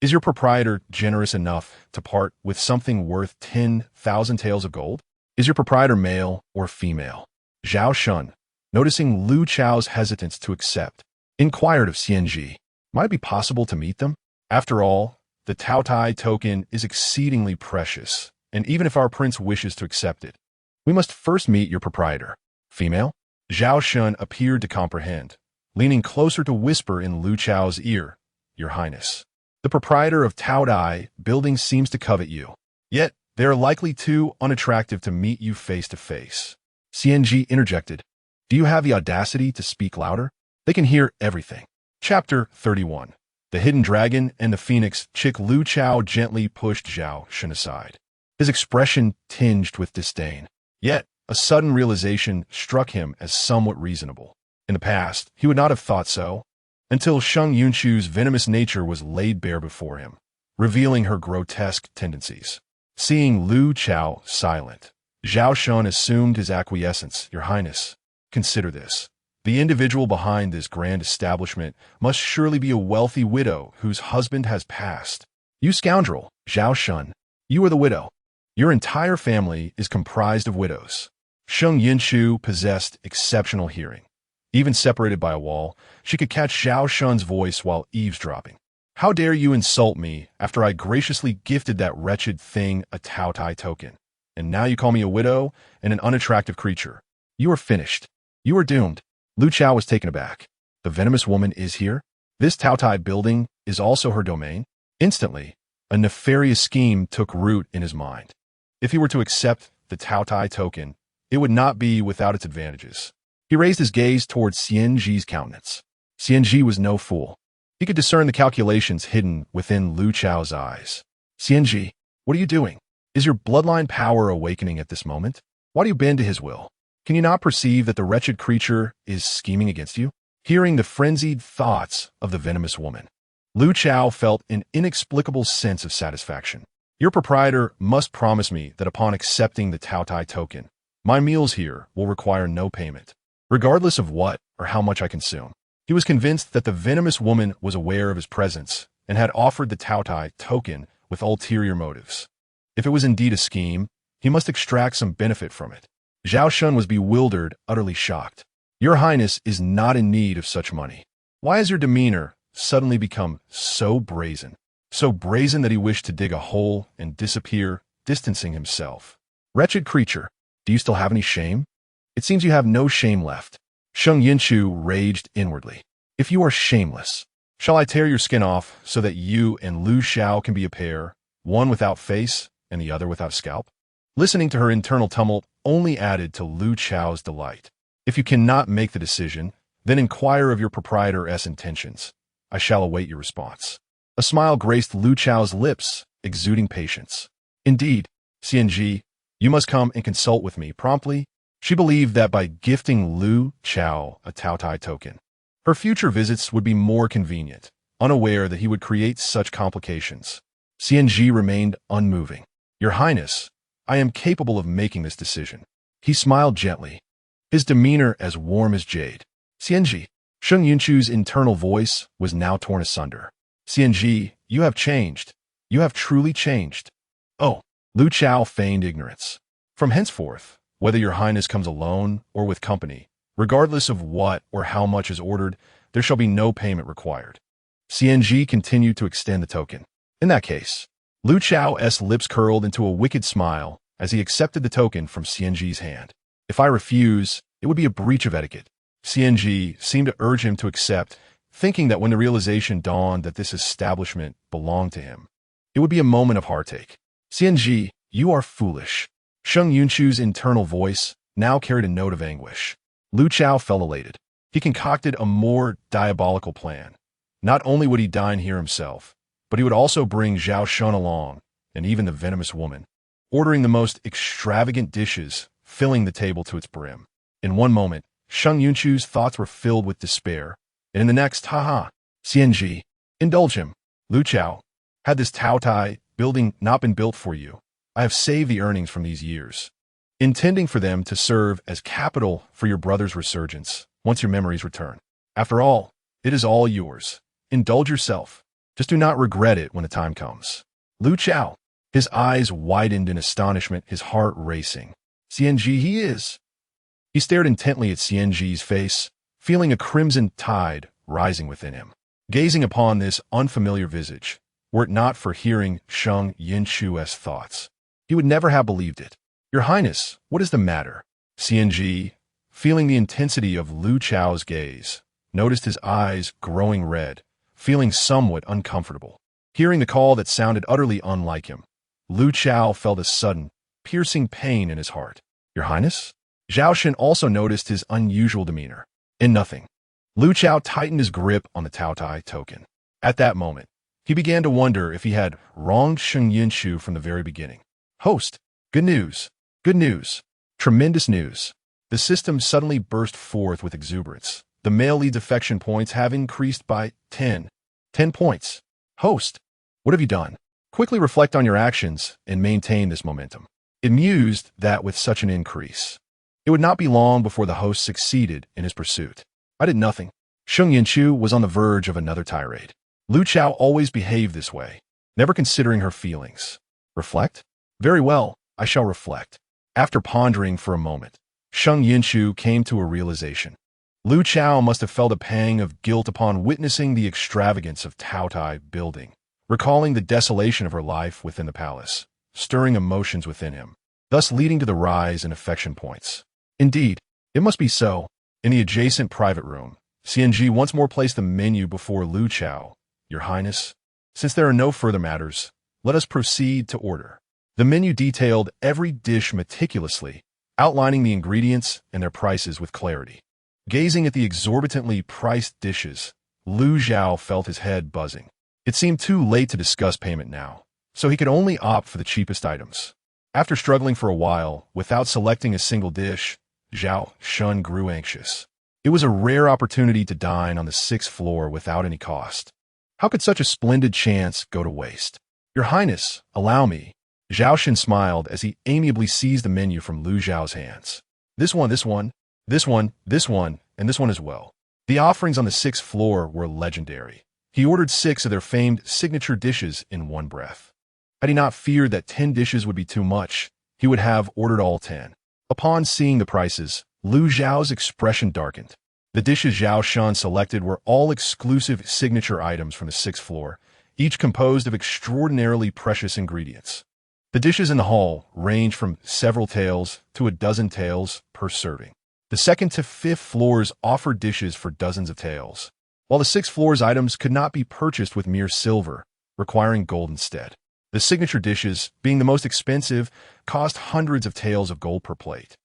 Is your proprietor generous enough to part with something worth 10,000 taels of gold? Is your proprietor male or female? Zhao Shun, noticing Lu Chao's hesitance to accept, inquired of Xianji, might it be possible to meet them? After all, the Taotai token is exceedingly precious, and even if our prince wishes to accept it, we must first meet your proprietor. Female? Zhao Shun appeared to comprehend, leaning closer to whisper in Lu Chao's ear, Your Highness. The proprietor of Taodai building seems to covet you. Yet, they are likely too unattractive to meet you face to face. Xianji interjected, Do you have the audacity to speak louder? They can hear everything. Chapter 31. The Hidden Dragon and the Phoenix. Chick Lu Chao gently pushed Zhao Shun aside, his expression tinged with disdain. Yet, a sudden realization struck him as somewhat reasonable. In the past, he would not have thought so, until Sheng Yunchu's venomous nature was laid bare before him, revealing her grotesque tendencies. Seeing Lu Chao silent, Zhao Shun assumed his acquiescence. Your Highness, consider this. The individual behind this grand establishment must surely be a wealthy widow whose husband has passed. You scoundrel, Zhao Shun, you are the widow. Your entire family is comprised of widows. Sheng Yunchu possessed exceptional hearing. Even separated by a wall, she could catch Zhao Shun's voice while eavesdropping. How dare you insult me after I graciously gifted that wretched thing a Taotai token? And now you call me a widow and an unattractive creature. You are finished. You are doomed. Lu Chao was taken aback. The venomous woman is here? This Taotai building is also her domain? Instantly, a nefarious scheme took root in his mind. If he were to accept the Taotai token, it would not be without its advantages. He raised his gaze towards Xianji's countenance. Xianji was no fool. He could discern the calculations hidden within Lu Chao's eyes. Xianji, what are you doing? Is your bloodline power awakening at this moment? Why do you bend to his will? Can you not perceive that the wretched creature is scheming against you? Hearing the frenzied thoughts of the venomous woman, Lu Chao felt an inexplicable sense of satisfaction. Your proprietor must promise me that upon accepting the Taotai token, my meals here will require no payment, regardless of what or how much I consume. He was convinced that the venomous woman was aware of his presence and had offered the Taotai token with ulterior motives. If it was indeed a scheme, he must extract some benefit from it. Zhao Shun was bewildered, utterly shocked. Your Highness is not in need of such money. Why has your demeanor suddenly become so brazen? So brazen that he wished to dig a hole and disappear, distancing himself. Wretched creature, do you still have any shame? It seems you have no shame left. Sheng Yunchu raged inwardly. If you are shameless, shall I tear your skin off so that you and Lu Xiao can be a pair, one without face and the other without scalp? Listening to her internal tumult only added to Lu Chao's delight. If you cannot make the decision, then inquire of your proprietor's intentions. I shall await your response. A smile graced Lu Chao's lips, exuding patience. Indeed, Xianji, you must come and consult with me promptly. She believed that by gifting Lu Chao a Taotai token, her future visits would be more convenient, unaware that he would create such complications. Xianji remained unmoving. Your Highness, I am capable of making this decision. He smiled gently, his demeanor as warm as jade. Xianji, Sheng Yunchu's internal voice was now torn asunder. Xianji, you have changed. You have truly changed. Oh, Lu Chao feigned ignorance. From henceforth, whether your Highness comes alone or with company, regardless of what or how much is ordered, there shall be no payment required. Xianji continued to extend the token. In that case, Lu Chao's lips curled into a wicked smile as he accepted the token from Xianji's hand. If I refuse, it would be a breach of etiquette. Xianji seemed to urge him to accept, thinking that when the realization dawned that this establishment belonged to him, it would be a moment of heartache. Xianji, you are foolish. Sheng Yunchu's internal voice now carried a note of anguish. Lu Chao felt elated. He concocted a more diabolical plan. Not only would he dine here himself, but he would also bring Zhao Shun along, and even the venomous woman, ordering the most extravagant dishes, filling the table to its brim. In one moment, Sheng Yunchu's thoughts were filled with despair, and in the next, Xianji, indulge him. Lu Chao, had this Taotai building not been built for you, I have saved the earnings from these years, intending for them to serve as capital for your brother's resurgence once your memories return. After all, it is all yours. Indulge yourself. Just do not regret it when the time comes. Lu Chao. His eyes widened in astonishment, his heart racing. CNG he is. He stared intently at CNG's face, feeling a crimson tide rising within him. Gazing upon this unfamiliar visage, were it not for hearing Sheng Yunchu's thoughts, he would never have believed it. Your Highness, what is the matter? CNG, feeling the intensity of Lu Chao's gaze, noticed his eyes growing red, feeling somewhat uncomfortable. Hearing the call that sounded utterly unlike him, Lu Chao felt a sudden, piercing pain in his heart. Your Highness? Zhao Shen also noticed his unusual demeanor. In nothing. Lu Chao tightened his grip on the Taotai token. At that moment, he began to wonder if he had wronged Sheng Yunchu from the very beginning. Host, good news. Good news. Tremendous news. The system suddenly burst forth with exuberance. The male lead's affection points have increased by 10. 10 points. Host, what have you done? Quickly reflect on your actions and maintain this momentum. It mused that with such an increase, it would not be long before the host succeeded in his pursuit. I did nothing. Sheng Yunchu was on the verge of another tirade. Lu Chao always behaved this way, never considering her feelings. Reflect? Very well, I shall reflect. After pondering for a moment, Sheng Yunchu came to a realization. Lu Chao must have felt a pang of guilt upon witnessing the extravagance of Taotai building, recalling the desolation of her life within the palace, stirring emotions within him, thus leading to the rise in affection points. Indeed, it must be so. In the adjacent private room, CNG once more placed the menu before Lu Chao. Your Highness, since there are no further matters, let us proceed to order. The menu detailed every dish meticulously, outlining the ingredients and their prices with clarity. Gazing at the exorbitantly priced dishes, Lu Zhao felt his head buzzing. It seemed too late to discuss payment now, so he could only opt for the cheapest items. After struggling for a while, without selecting a single dish, Zhao Shun grew anxious. It was a rare opportunity to dine on the 6th floor without any cost. How could such a splendid chance go to waste? Your Highness, allow me. Zhao Shen smiled as he amiably seized the menu from Lu Zhao's hands. This one, this one, this one, this one, and this one as well. The offerings on the 6th floor were legendary. He ordered 6 of their famed signature dishes in one breath. Had he not feared that 10 dishes would be too much, he would have ordered all 10. Upon seeing the prices, Lu Zhao's expression darkened. The dishes Zhao Shan selected were all exclusive signature items from the 6th floor, each composed of extraordinarily precious ingredients. The dishes in the hall ranged from several taels to a dozen taels per serving. The 2nd to 5th floors offered dishes for dozens of taels, while the 6th floor's items could not be purchased with mere silver, requiring gold instead. The signature dishes, being the most expensive, cost hundreds of taels of gold per plate.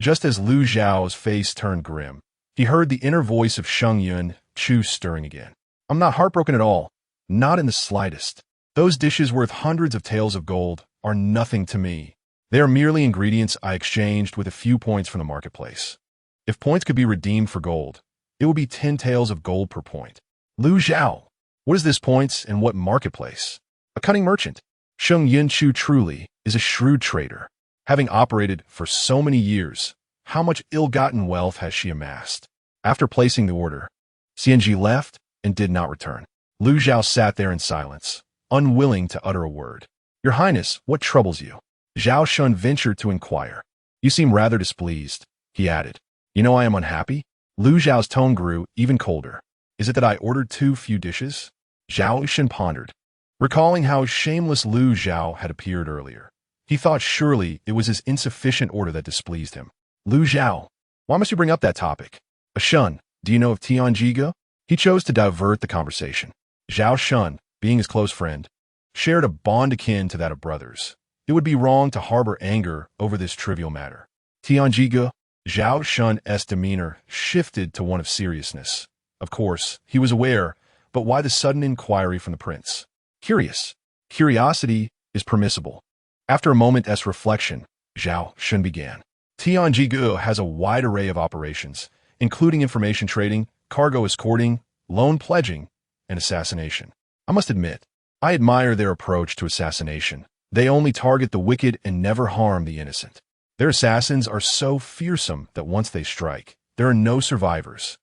Just as Lu Zhao's face turned grim, he heard the inner voice of Sheng Yunchu stirring again. I'm not heartbroken at all, not in the slightest. Those dishes worth hundreds of taels of gold are nothing to me. They are merely ingredients I exchanged with a few points from the marketplace. If points could be redeemed for gold, it would be 10 taels of gold per point. Lu Zhao, what is this points and what marketplace? A cunning merchant. Sheng Yunchu truly is a shrewd trader. Having operated for so many years, how much ill-gotten wealth has she amassed? After placing the order, CNG left and did not return. Lu Zhao sat there in silence, unwilling to utter a word. Your Highness, what troubles you? Zhao Shun ventured to inquire. You seem rather displeased, he added. You know I am unhappy? Lu Zhao's tone grew even colder. Is it that I ordered too few dishes? Zhao Shen pondered, recalling how shameless Lu Zhao had appeared earlier. He thought surely it was his insufficient order that displeased him. Lu Zhao, why must you bring up that topic? Shun, do you know of Tianjiga? He chose to divert the conversation. Zhao Shun, being his close friend, shared a bond akin to that of brothers. It would be wrong to harbor anger over this trivial matter. Tianjiga, Zhao Shun's demeanor shifted to one of seriousness. Of course, he was aware, but why the sudden inquiry from the prince? Curious. Curiosity is permissible. After a moment's reflection, Zhao Shun began. Tianjiga has a wide array of operations, including information trading, cargo escorting, loan pledging, and assassination. I must admit, I admire their approach to assassination. They only target the wicked and never harm the innocent. Their assassins are so fearsome that once they strike, there are no survivors.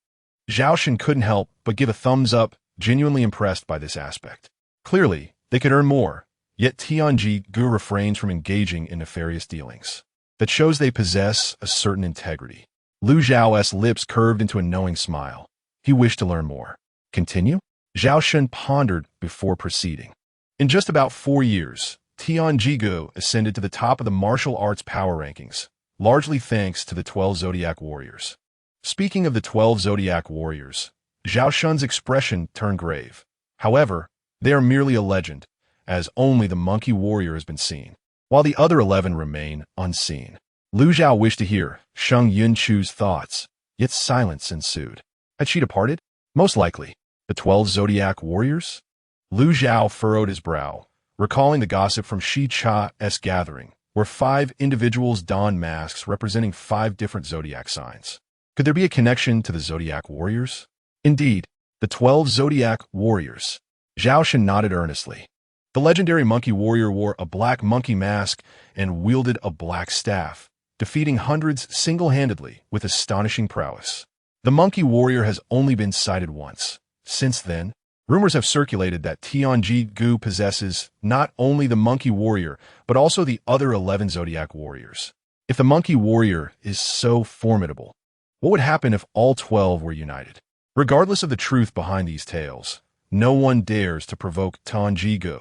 Zhao Shen couldn't help but give a thumbs up, genuinely impressed by this aspect. Clearly, they could earn more, yet Tianji-gu refrains from engaging in nefarious dealings. That shows they possess a certain integrity. Lu Zhao's lips curved into a knowing smile. He wished to learn more. Continue? Zhao Shun pondered before proceeding. In just about 4 years, Tianji-gu ascended to the top of the martial arts power rankings, largely thanks to the 12 Zodiac Warriors. Speaking of the 12 Zodiac Warriors, Zhao Shun's expression turned grave. However, they are merely a legend, as only the Monkey Warrior has been seen, while the other 11 remain unseen. Lu Zhao wished to hear Sheng Yunchu's thoughts, yet silence ensued. Had she departed? Most likely. The 12 Zodiac Warriors? Lu Zhao furrowed his brow, recalling the gossip from Shi Cha's gathering, where 5 individuals donned masks representing 5 different zodiac signs. Could there be a connection to the Zodiac Warriors? Indeed, the 12 Zodiac Warriors. Zhao Shun nodded earnestly. The legendary monkey warrior wore a black monkey mask and wielded a black staff, defeating hundreds single-handedly with astonishing prowess. The monkey warrior has only been sighted once. Since then, rumors have circulated that Tianji-gu possesses not only the monkey warrior, but also the other 11 Zodiac Warriors. If the monkey warrior is so formidable, what would happen if all 12 were united? Regardless of the truth behind these tales, no one dares to provoke Tianji-gu.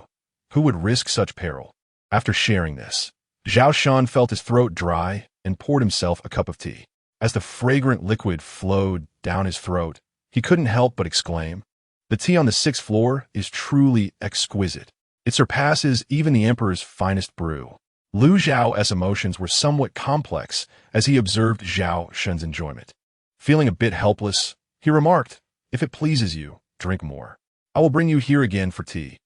Who would risk such peril? After sharing this, Zhao Shun felt his throat dry and poured himself a cup of tea. As the fragrant liquid flowed down his throat, he couldn't help but exclaim, "The tea on the 6th floor is truly exquisite. It surpasses even the Emperor's finest brew." Lu Zhao's emotions were somewhat complex as he observed Zhao Shun's enjoyment. Feeling a bit helpless, he remarked, "If it pleases you, drink more. I will bring you here again for tea.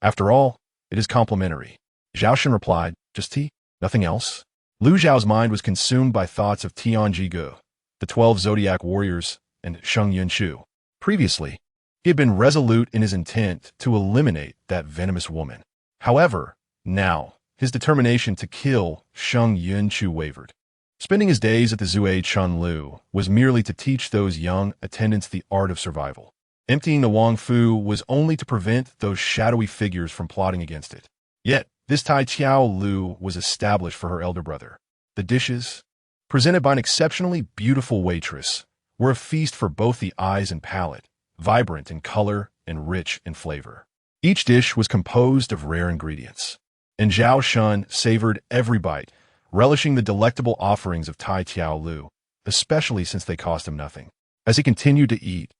After all, it is complimentary." Zhao Shun replied, "Just tea? Nothing else?" Lu Zhao's mind was consumed by thoughts of Tianji-gu, the 12 Zodiac Warriors, and Sheng Yunchu. Previously, he had been resolute in his intent to eliminate that venomous woman. However, now, his determination to kill Sheng Yunchu wavered. Spending his days at the Zui Chunlu was merely to teach those young attendants the art of survival. Emptying the Wang Fu was only to prevent those shadowy figures from plotting against it. Yet, this Tai Chiao Lu was established for her elder brother. The dishes, presented by an exceptionally beautiful waitress, were a feast for both the eyes and palate, vibrant in color and rich in flavor. Each dish was composed of rare ingredients, and Zhao Shun savored every bite, relishing the delectable offerings of Tai Chiao Lu, especially since they cost him nothing. As he continued to eat,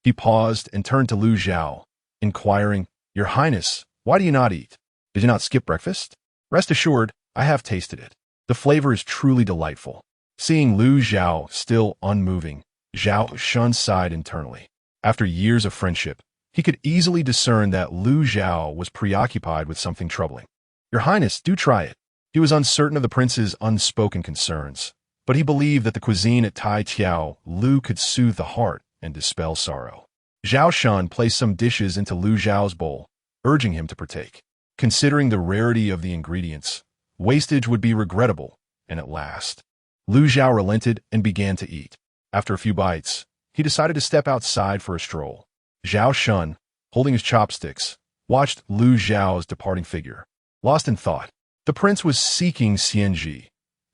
he paused and turned to Lu Zhao, inquiring, "Your Highness, why do you not eat? Did you not skip breakfast?" "Rest assured, I have tasted it. The flavor is truly delightful." Seeing Lu Zhao still unmoving, Zhao Shun sighed internally. After years of friendship, he could easily discern that Lu Zhao was preoccupied with something troubling. "Your Highness, do try it." He was uncertain of the prince's unspoken concerns, but he believed that the cuisine at Tai Chiao Lu could soothe the heart and dispel sorrow. Zhao Shun placed some dishes into Lu Zhao's bowl, urging him to partake. Considering the rarity of the ingredients, wastage would be regrettable, and at last, Lu Zhao relented and began to eat. After a few bites, he decided to step outside for a stroll. Zhao Shun, holding his chopsticks, watched Lu Zhao's departing figure. Lost in thought, the prince was seeking Xianji.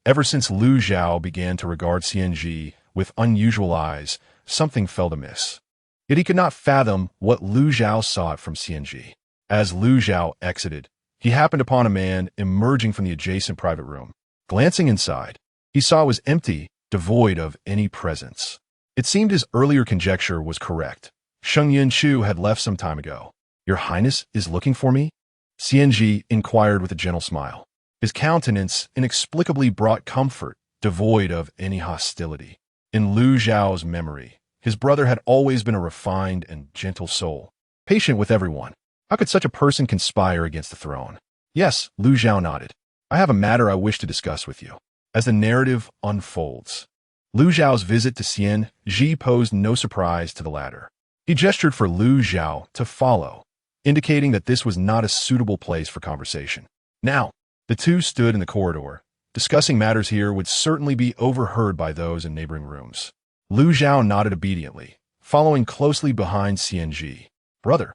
Ever since Lu Zhao began to regard Xianji with unusual eyes, something felt amiss. Yet he could not fathom what Lu Zhao sought from Xianji. As Lu Zhao exited, he happened upon a man emerging from the adjacent private room. Glancing inside, he saw it was empty, devoid of any presence. It seemed his earlier conjecture was correct. Sheng Yunchu had left some time ago. "Your Highness is looking for me?" Xianji inquired with a gentle smile. His countenance inexplicably brought comfort, devoid of any hostility. In Lu Zhao's memory, his brother had always been a refined and gentle soul, patient with everyone. How could such a person conspire against the throne? "Yes," Lu Zhao nodded. "I have a matter I wish to discuss with you." As the narrative unfolds, Lu Zhao's visit to Xianji posed no surprise to the latter. He gestured for Lu Zhao to follow, indicating that this was not a suitable place for conversation. Now, the two stood in the corridor. Discussing matters here would certainly be overheard by those in neighboring rooms. Lu Zhao nodded obediently, following closely behind Xianji. "Brother,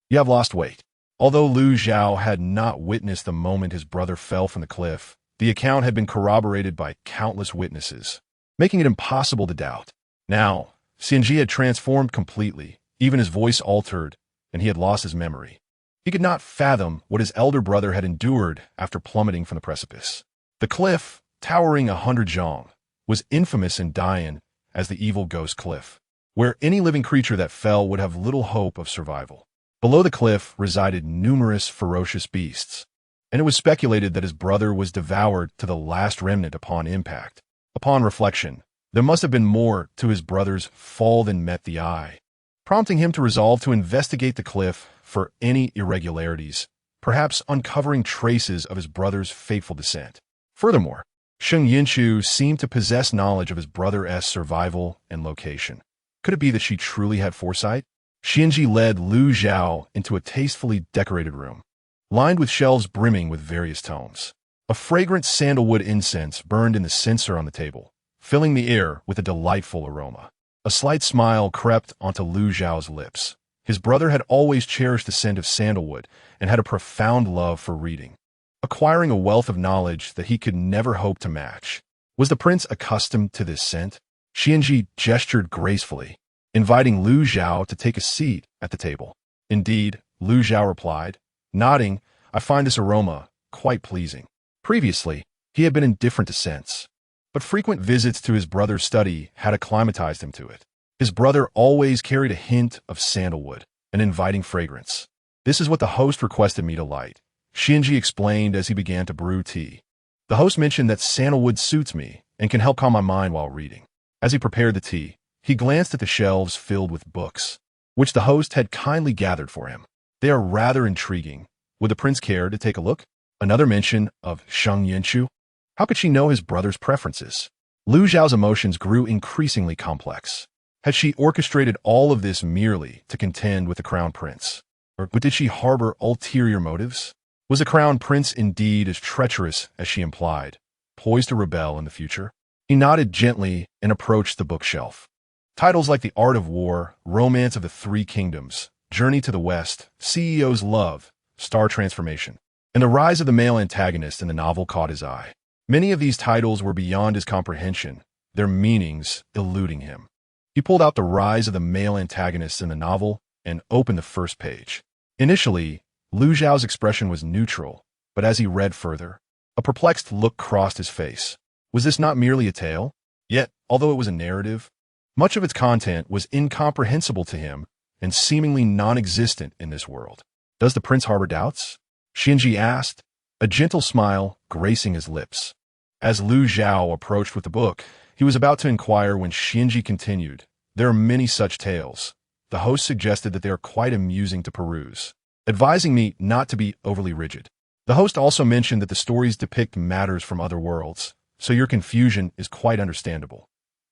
you have lost weight." Although Lu Zhao had not witnessed the moment his brother fell from the cliff, the account had been corroborated by countless witnesses, making it impossible to doubt. Now, Xianji had transformed completely, even his voice altered, and he had lost his memory. He could not fathom what his elder brother had endured after plummeting from the precipice. The cliff, towering 100 zhong, was infamous in Dian as the evil ghost cliff, where any living creature that fell would have little hope of survival. Below the cliff resided numerous ferocious beasts, and it was speculated that his brother was devoured to the last remnant upon impact. Upon reflection, there must have been more to his brother's fall than met the eye, prompting him to resolve to investigate the cliff for any irregularities, perhaps uncovering traces of his brother's fateful descent. Furthermore, Sheng Yunchu seemed to possess knowledge of his brother's survival and location. Could it be that she truly had foresight? Xianji led Lu Zhao into a tastefully decorated room, lined with shelves brimming with various tomes. A fragrant sandalwood incense burned in the censer on the table, filling the air with a delightful aroma. A slight smile crept onto Lu Zhao's lips. His brother had always cherished the scent of sandalwood and had a profound love for reading, acquiring a wealth of knowledge that he could never hope to match. Was the prince accustomed to this scent? Xianji gestured gracefully, inviting Lu Zhao to take a seat at the table. Indeed, Lu Zhao replied, nodding, I find this aroma quite pleasing. Previously, he had been indifferent to scents, but frequent visits to his brother's study had acclimatized him to it. His brother always carried a hint of sandalwood, an inviting fragrance. This is what the host requested me to light, Xianji explained as he began to brew tea. The host mentioned that sandalwood suits me and can help calm my mind while reading. As he prepared the tea, he glanced at the shelves filled with books, which the host had kindly gathered for him. They are rather intriguing. Would the prince care to take a look? Another mention of Sheng Yunchu? How could she know his brother's preferences? Lu Zhao's emotions grew increasingly complex. Had she orchestrated all of this merely to contend with the crown prince? Or did she harbor ulterior motives? Was the crown prince indeed as treacherous as she implied, poised to rebel in the future? He nodded gently and approached the bookshelf. Titles like The Art of War, Romance of the Three Kingdoms, Journey to the West, CEO's Love, Star Transformation, and The Rise of the Male Antagonist in the novel caught his eye. Many of these titles were beyond his comprehension, their meanings eluding him. He pulled out The Rise of the Male Antagonist in the novel and opened the first page. Initially, Lu Zhao's expression was neutral, but as he read further, a perplexed look crossed his face. Was this not merely a tale? Yet, although it was a narrative, much of its content was incomprehensible to him and seemingly non-existent in this world. Does the prince harbor doubts? Xianji asked, a gentle smile gracing his lips. As Lu Zhao approached with the book, he was about to inquire when Xianji continued, there are many such tales. The host suggested that they are quite amusing to peruse, advising me not to be overly rigid. The host also mentioned that the stories depict matters from other worlds, so your confusion is quite understandable.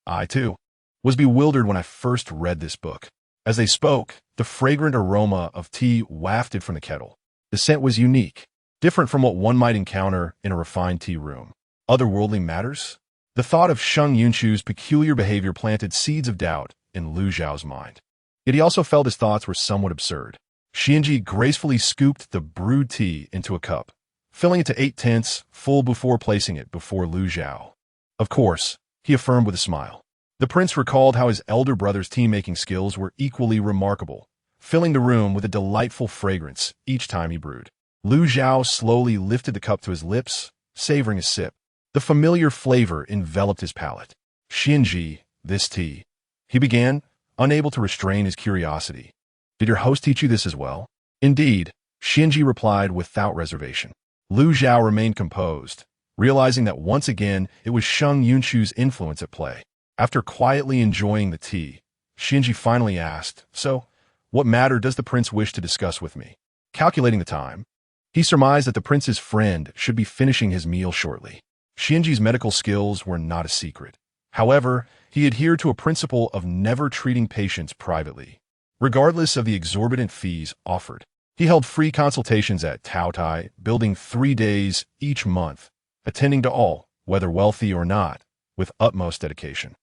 I, too, was bewildered when I first read this book. As they spoke, the fragrant aroma of tea wafted from the kettle. The scent was unique, different from what one might encounter in a refined tea room. Otherworldly matters? The thought of Sheng Yunchu's peculiar behavior planted seeds of doubt in Lu Zhao's mind. Yet he also felt his thoughts were somewhat absurd. Xianji gracefully scooped the brewed tea into a cup, filling it to 8/10 full before placing it before Lu Zhao. Of course, he affirmed with a smile. The prince recalled how his elder brother's tea-making skills were equally remarkable, filling the room with a delightful fragrance each time he brewed. Lu Zhao slowly lifted the cup to his lips, savoring a sip. The familiar flavor enveloped his palate. Xianji, this tea. He began, unable to restrain his curiosity. Did your host teach you this as well? Indeed, Xianji replied without reservation. Lu Zhao remained composed, realizing that once again it was Sheng Yunchu's influence at play. After quietly enjoying the tea, Xianji finally asked, so, what matter does the prince wish to discuss with me? Calculating the time, he surmised that the prince's friend should be finishing his meal shortly. Xianji's medical skills were not a secret. However, he adhered to a principle of never treating patients privately, regardless of the exorbitant fees offered. He held free consultations at Taotai, building 3 days each month, attending to all, whether wealthy or not, with utmost dedication.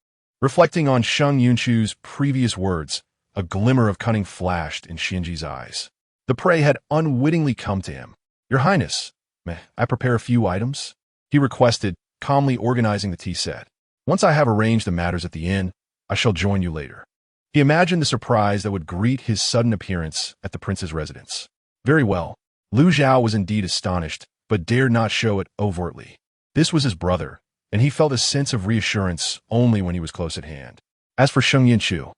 Reflecting on Sheng Yunchu's previous words, a glimmer of cunning flashed in Xianji's eyes. The prey had unwittingly come to him. "Your Highness, may I prepare a few items?" he requested, calmly organizing the tea set. "Once I have arranged the matters at the inn, I shall join you later." He imagined the surprise that would greet his sudden appearance at the prince's residence. Very well. Lu Zhao was indeed astonished, but dared not show it overtly. This was his brother, and he felt a sense of reassurance only when he was close at hand. As for Sheng Yunchu,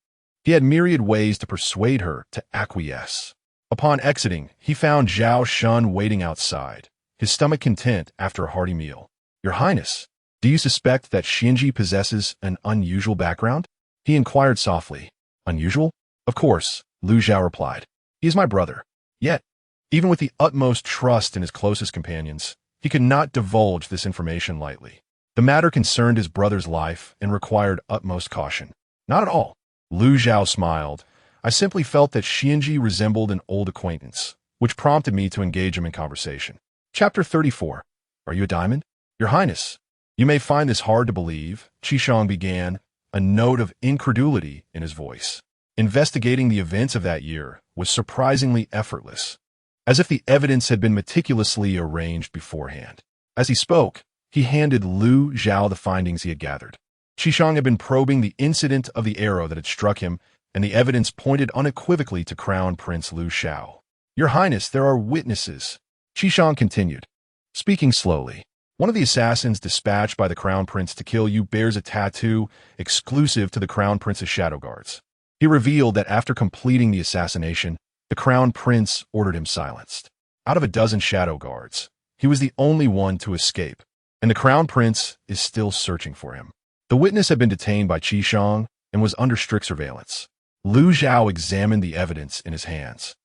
he had myriad ways to persuade her to acquiesce. Upon exiting, he found Zhao Shun waiting outside, his stomach content after a hearty meal. "Your Highness, do you suspect that Xinji possesses an unusual background?" he inquired softly. "Unusual? Of course," Lu Zhao replied. "He is my brother." Yet, even with the utmost trust in his closest companions, he could not divulge this information lightly. The matter concerned his brother's life and required utmost caution. "Not at all." Lu Zhao smiled. "I simply felt that Xinji resembled an old acquaintance, which prompted me to engage him in conversation." Chapter 34. Are you a diamond? "Your Highness, you may find this hard to believe," Qishong began, a note of incredulity in his voice. Investigating the events of that year was surprisingly effortless, as if the evidence had been meticulously arranged beforehand. As he spoke, he handed Lu Zhao the findings he had gathered. Qishong had been probing the incident of the arrow that had struck him, and the evidence pointed unequivocally to Crown Prince Lu Xiao. "Your Highness, there are witnesses," Qishong continued, speaking slowly. "One of the assassins dispatched by the Crown Prince to kill you bears a tattoo exclusive to the Crown Prince's shadow guards." He revealed that after completing the assassination, the Crown Prince ordered him silenced. Out of a dozen shadow guards, he was the only one to escape, and the Crown Prince is still searching for him. The witness had been detained by Qishong and was under strict surveillance. Lu Zhao examined the evidence in his hands,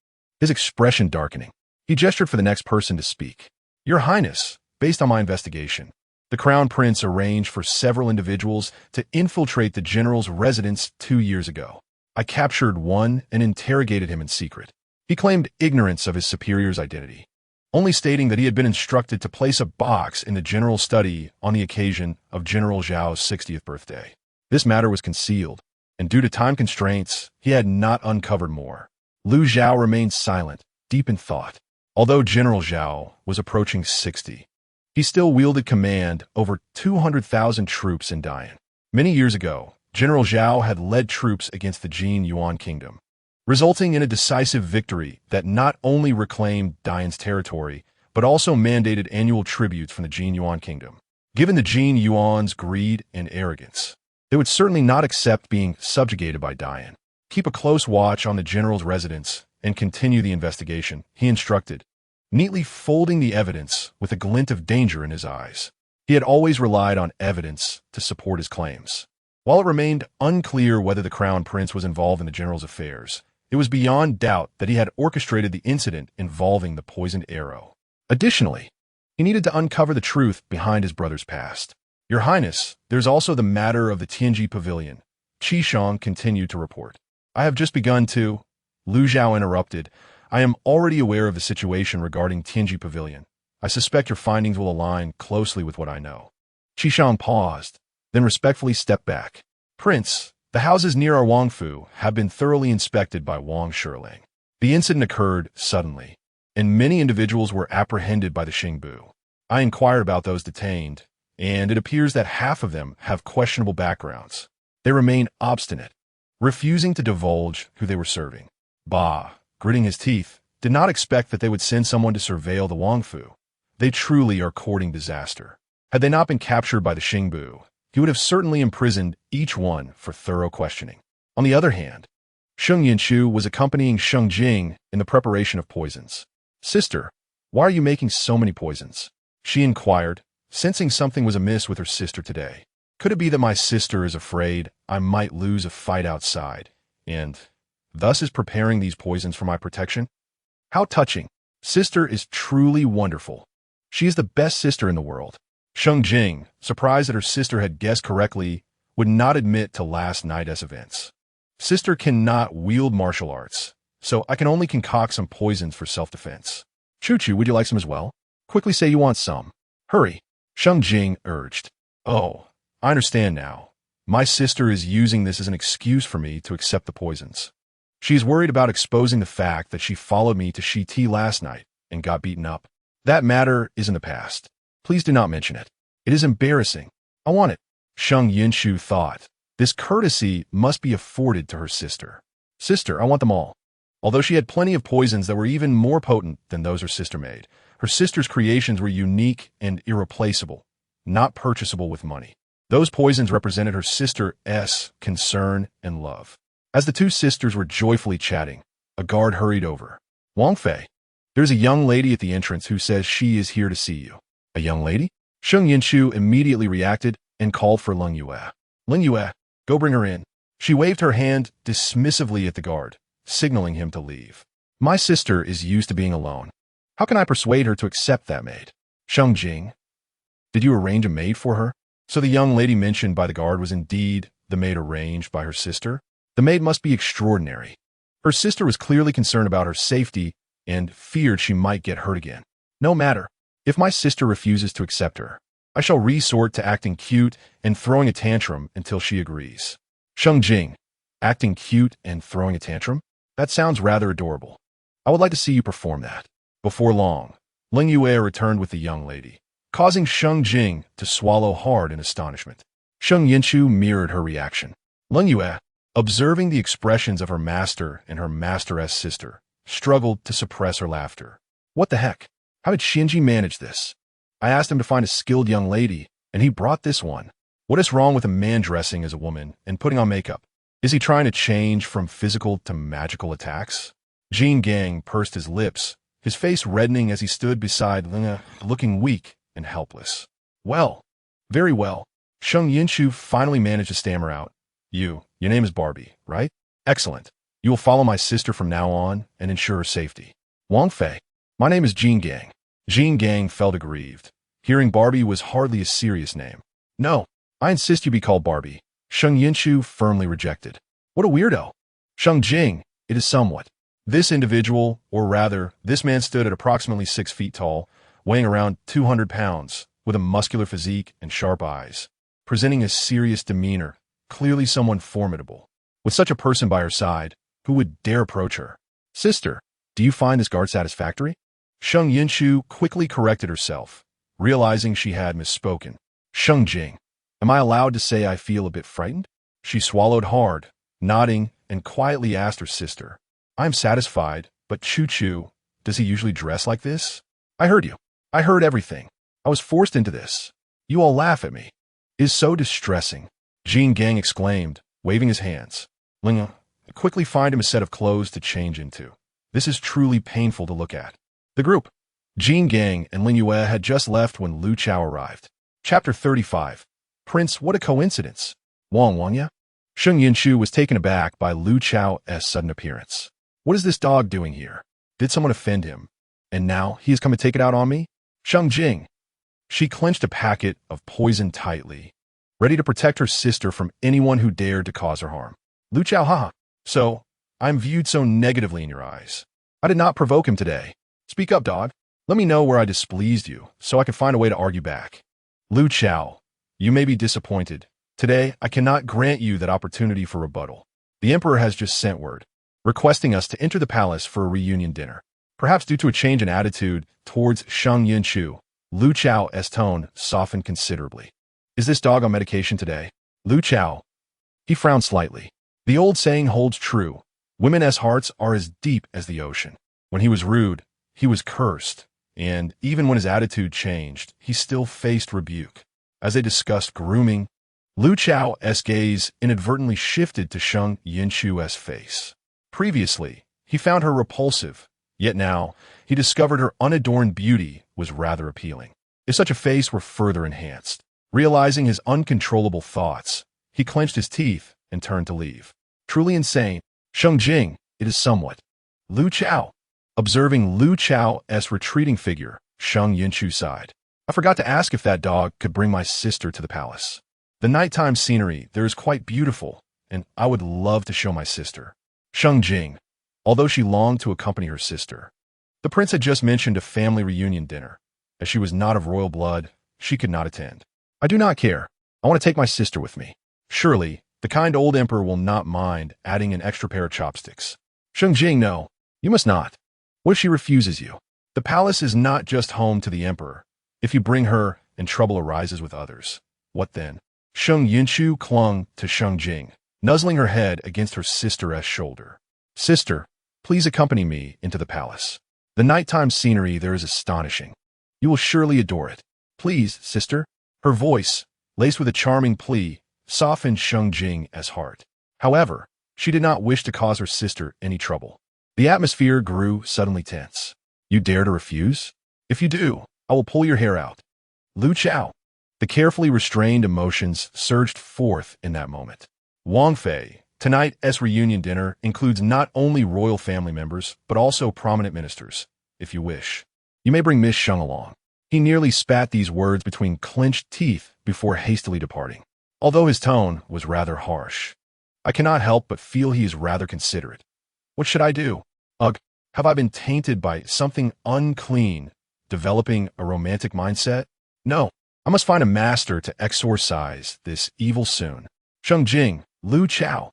his expression darkening. He gestured for the next person to speak. "Your Highness, based on my investigation, the Crown Prince arranged for several individuals to infiltrate the general's residence 2 years ago. I captured one and interrogated him in secret. He claimed ignorance of his superior's identity, only stating that he had been instructed to place a box in the general's study on the occasion of General Zhao's 60th birthday. This matter was concealed, and due to time constraints, he had not uncovered more." Lu Zhao remained silent, deep in thought. Although General Zhao was approaching 60, he still wielded command over 200,000 troops in Dian. Many years ago, General Zhao had led troops against the Jin Yuan kingdom, resulting in a decisive victory that not only reclaimed Dian's territory, but also mandated annual tributes from the Jin Yuan kingdom. Given the Jin Yuan's greed and arrogance, they would certainly not accept being subjugated by Dian. "Keep a close watch on the general's residence and continue the investigation," he instructed, neatly folding the evidence with a glint of danger in his eyes. He had always relied on evidence to support his claims. While it remained unclear whether the Crown Prince was involved in the general's affairs, it was beyond doubt that he had orchestrated the incident involving the poisoned arrow. Additionally, he needed to uncover the truth behind his brother's past. "Your Highness, there's also the matter of the Tianji Pavilion," Qishong continued to report. "I have just begun to—" Lu Zhao interrupted. "I am already aware of the situation regarding Tianji Pavilion. I suspect your findings will align closely with what I know." Qishong paused, then respectfully stepped back. "Prince, the houses near our Wangfu have been thoroughly inspected by Wang Shiling. The incident occurred suddenly, and many individuals were apprehended by the Xingbu. I inquired about those detained, and it appears that half of them have questionable backgrounds. They remain obstinate, refusing to divulge who they were serving." Ba, gritting his teeth, did not expect that they would send someone to surveil the Wangfu. They truly are courting disaster. Had they not been captured by the Xingbu, he would have certainly imprisoned each one for thorough questioning. On the other hand, Sheng Yunchu was accompanying Sheng Jing in the preparation of poisons. "Sister, why are you making so many poisons?" she inquired, sensing something was amiss with her sister today. "Could it be that my sister is afraid I might lose a fight outside, and thus is preparing these poisons for my protection? How touching. Sister is truly wonderful. She is the best sister in the world." Sheng Jing, surprised that her sister had guessed correctly, would not admit to last night's events. "Sister cannot wield martial arts, so I can only concoct some poisons for self-defense. Chuchu, would you like some as well? Quickly say you want some. Hurry," Sheng Jing urged. "Oh, I understand now. My sister is using this as an excuse for me to accept the poisons." She is worried about exposing the fact that she followed me to Shi last night and got beaten up. That matter is in the past. Please do not mention it. It is embarrassing. I want it. Sheng Yunchu thought. This courtesy must be afforded to her sister. Sister, I want them all. Although she had plenty of poisons that were even more potent than those her sister made, her sister's creations were unique and irreplaceable, not purchasable with money. Those poisons represented her sister's concern and love. As the two sisters were joyfully chatting, a guard hurried over. Wang Fei, there's a young lady at the entrance who says she is here to see you. A young lady? Sheng Yunchu immediately reacted and called for Leng Yue. Leng Yue, go bring her in. She waved her hand dismissively at the guard, signaling him to leave. My sister is used to being alone. How can I persuade her to accept that maid? Sheng Jing, did you arrange a maid for her? So the young lady mentioned by the guard was indeed the maid arranged by her sister? The maid must be extraordinary. Her sister was clearly concerned about her safety and feared she might get hurt again. No matter. If my sister refuses to accept her, I shall resort to acting cute and throwing a tantrum until she agrees. Sheng Jing, acting cute and throwing a tantrum? That sounds rather adorable. I would like to see you perform that. Before long, Leng Yue returned with the young lady, causing Sheng Jing to swallow hard in astonishment. Sheng Yunchu mirrored her reaction. Leng Yue, observing the expressions of her master and her master's sister, struggled to suppress her laughter. What the heck? How did Shinji manage this? I asked him to find a skilled young lady, and he brought this one. What is wrong with a man dressing as a woman and putting on makeup? Is he trying to change from physical to magical attacks? Jin Gang pursed his lips, his face reddening as he stood beside Lena, looking weak and helpless. Well, very well. Sheng Yunchu finally managed to stammer out. Your name is Barbie, right? Excellent. You will follow my sister from now on and ensure her safety. Wang Fei, my name is Jin Gang. Jin Gang felt aggrieved. Hearing Barbie was hardly a serious name. No, I insist you be called Barbie. Sheng Yunchu firmly rejected. What a weirdo. Sheng Jing, it is somewhat. This individual, or rather, this man stood at approximately 6 feet tall, weighing around 200 pounds, with a muscular physique and sharp eyes, presenting a serious demeanor, clearly someone formidable. With such a person by her side, who would dare approach her? Sister, do you find this guard satisfactory? Sheng Yunchu quickly corrected herself, realizing she had misspoken. Sheng Jing, am I allowed to say I feel a bit frightened? She swallowed hard, nodding, and quietly asked her sister. I am satisfied, but Chu, does he usually dress like this? I heard you. I heard everything. I was forced into this. You all laugh at me. It is so distressing. Jin Gang exclaimed, waving his hands. Ling, quickly find him a set of clothes to change into. This is truly painful to look at. The group, Jin Gang and Ling Yue, had just left when Lu Chao arrived. Chapter 35. Prince, what a coincidence. Wang ya? Sheng Yunchu was taken aback by Lu Chao's sudden appearance. What is this dog doing here? Did someone offend him? And now he has come to take it out on me? Sheng Jing. She clenched a packet of poison tightly, ready to protect her sister from anyone who dared to cause her harm. Lu Chao, haha. So, I'm viewed so negatively in your eyes. I did not provoke him today. Speak up, dog. Let me know where I displeased you, so I can find a way to argue back. Lu Chao, you may be disappointed. Today, I cannot grant you that opportunity for rebuttal. The Emperor has just sent word, requesting us to enter the palace for a reunion dinner. Perhaps due to a change in attitude towards Sheng Yunchu, Lu Chao's tone softened considerably. Is this dog on medication today? Lu Chao. He frowned slightly. The old saying holds true. Women's hearts are as deep as the ocean. When he was rude, he was cursed, and even when his attitude changed, he still faced rebuke. As they discussed grooming, Lu Chao's gaze inadvertently shifted to Sheng Yunchu's face. Previously, he found her repulsive, yet now he discovered her unadorned beauty was rather appealing. If such a face were further enhanced, realizing his uncontrollable thoughts, he clenched his teeth and turned to leave. Truly insane. Sheng Jing, it is somewhat. Lu Chao. Observing Lu Chao's retreating figure, Sheng Yunchu sighed. I forgot to ask if that dog could bring my sister to the palace. The nighttime scenery there is quite beautiful, and I would love to show my sister. Sheng Jing, although she longed to accompany her sister. The prince had just mentioned a family reunion dinner. As she was not of royal blood, she could not attend. I do not care. I want to take my sister with me. Surely, the kind old emperor will not mind adding an extra pair of chopsticks. Sheng Jing, no, you must not. What if she refuses you? The palace is not just home to the emperor. If you bring her and trouble arises with others, what then? Sheng Yunchu clung to Sheng Jing, nuzzling her head against her sister's shoulder. Sister, please accompany me into the palace. The nighttime scenery there is astonishing. You will surely adore it. Please, sister. Her voice, laced with a charming plea, softened Sheng Jing's heart. However, she did not wish to cause her sister any trouble. The atmosphere grew suddenly tense. You dare to refuse? If you do, I will pull your hair out. Lu Chao. The carefully restrained emotions surged forth in that moment. Wang Fei, tonight's reunion dinner includes not only royal family members, but also prominent ministers. If you wish, you may bring Miss Sheng along. He nearly spat these words between clenched teeth before hastily departing. Although his tone was rather harsh, I cannot help but feel he is rather considerate. What should I do? Ugh, have I been tainted by something unclean, developing a romantic mindset? No, I must find a master to exorcise this evil soon. Sheng Jing, Lu Chao.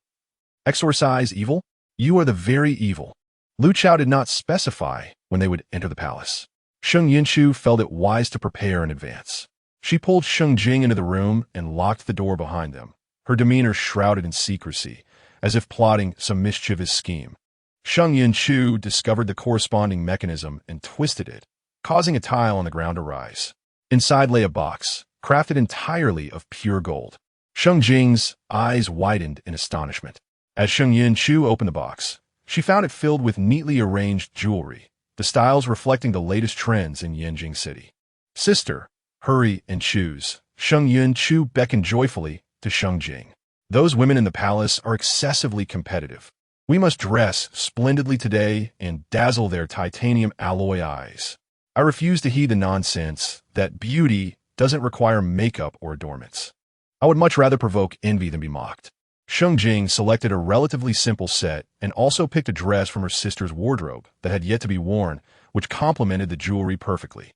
Exorcise evil? You are the very evil. Lu Chao did not specify when they would enter the palace. Sheng Yunchu felt it wise to prepare in advance. She pulled Sheng Jing into the room and locked the door behind them, her demeanor shrouded in secrecy, as if plotting some mischievous scheme. Sheng Yunchu discovered the corresponding mechanism and twisted it, causing a tile on the ground to rise. Inside lay a box, crafted entirely of pure gold. Sheng Jing's eyes widened in astonishment. As Sheng Yunchu opened the box, she found it filled with neatly arranged jewelry, the styles reflecting the latest trends in Yanjing City. Sister, hurry and choose. Sheng Yunchu beckoned joyfully to Sheng Jing. Those women in the palace are excessively competitive. We must dress splendidly today and dazzle their titanium alloy eyes. I refuse to heed the nonsense that beauty doesn't require makeup or adornments. I would much rather provoke envy than be mocked. Sheng Jing selected a relatively simple set and also picked a dress from her sister's wardrobe that had yet to be worn, which complemented the jewelry perfectly.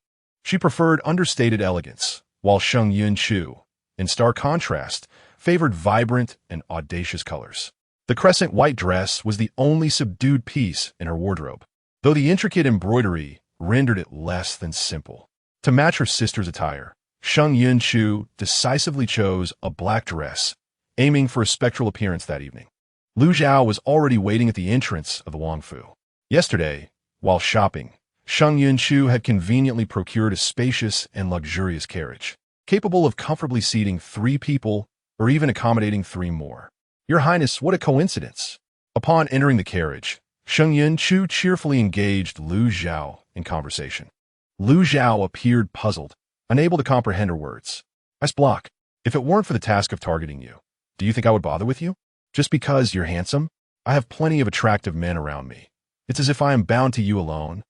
She preferred understated elegance, while Sheng Yunchu, in stark contrast, favored vibrant and audacious colors. The crescent white dress was the only subdued piece in her wardrobe, though the intricate embroidery rendered it less than simple. To match her sister's attire, Sheng Yunchu decisively chose a black dress, aiming for a spectral appearance that evening. Lu Zhao was already waiting at the entrance of the Wangfu. Yesterday, while shopping, Sheng Yunchu had conveniently procured a spacious and luxurious carriage, capable of comfortably seating 3 people or even accommodating 3 more. Your Highness, what a coincidence! Upon entering the carriage, Sheng Yunchu cheerfully engaged Lu Zhao in conversation. Lu Zhao appeared puzzled, unable to comprehend her words. Ice block, if it weren't for the task of targeting you, do you think I would bother with you? Just because you're handsome? I have plenty of attractive men around me. It's as if I am bound to you alone.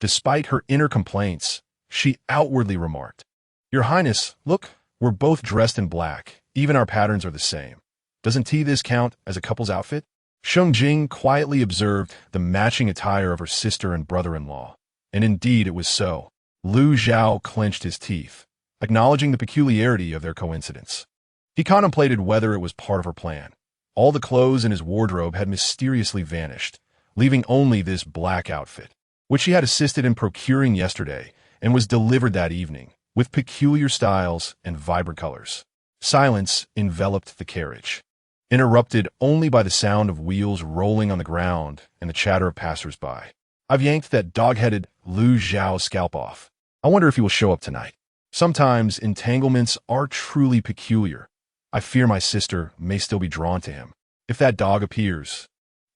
Despite her inner complaints, she outwardly remarked, Your Highness, look, we're both dressed in black. Even our patterns are the same. Doesn't this count as a couple's outfit? Sheng Jing quietly observed the matching attire of her sister and brother-in-law. And indeed it was so. Lu Zhao clenched his teeth, acknowledging the peculiarity of their coincidence. He contemplated whether it was part of her plan. All the clothes in his wardrobe had mysteriously vanished, leaving only this black outfit, which she had assisted in procuring yesterday and was delivered that evening, with peculiar styles and vibrant colors. Silence enveloped the carriage, interrupted only by the sound of wheels rolling on the ground and the chatter of passers-by. I've yanked that dog-headed Lu Zhao scalp off. I wonder if he will show up tonight. Sometimes entanglements are truly peculiar. I fear my sister may still be drawn to him. If that dog appears,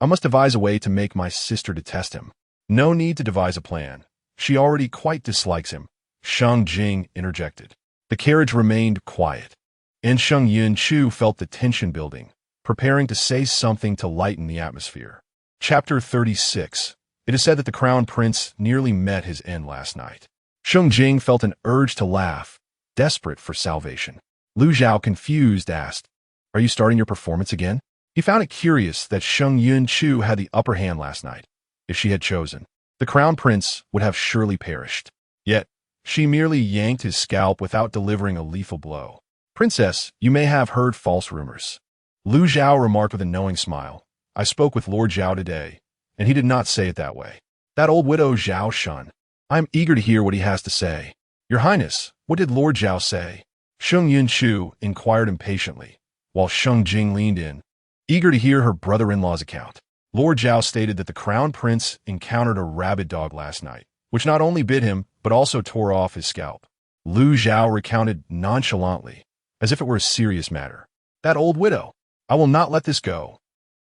I must devise a way to make my sister detest him. No need to devise a plan. She already quite dislikes him. Sheng Jing interjected. The carriage remained quiet, and Sheng Yunchu felt the tension building, preparing to say something to lighten the atmosphere. Chapter 36. It is said that the crown prince nearly met his end last night. Sheng Jing felt an urge to laugh, desperate for salvation. Lu Zhao, confused, asked, Are you starting your performance again? He found it curious that Sheng Yunchu had the upper hand last night. If she had chosen, the crown prince would have surely perished. Yet, she merely yanked his scalp without delivering a lethal blow. Princess, you may have heard false rumors. Lu Zhao remarked with a knowing smile. I spoke with Lord Zhao today, and he did not say it that way. That old widow Zhao Shun. I am eager to hear what he has to say. Your Highness, what did Lord Zhao say? Sheng Yunchu inquired impatiently, while Sheng Jing leaned in, eager to hear her brother-in-law's account. Lord Zhao stated that the crown prince encountered a rabid dog last night, which not only bit him, but also tore off his scalp. Lu Zhao recounted nonchalantly, as if it were a serious matter. That old widow. I will not let this go.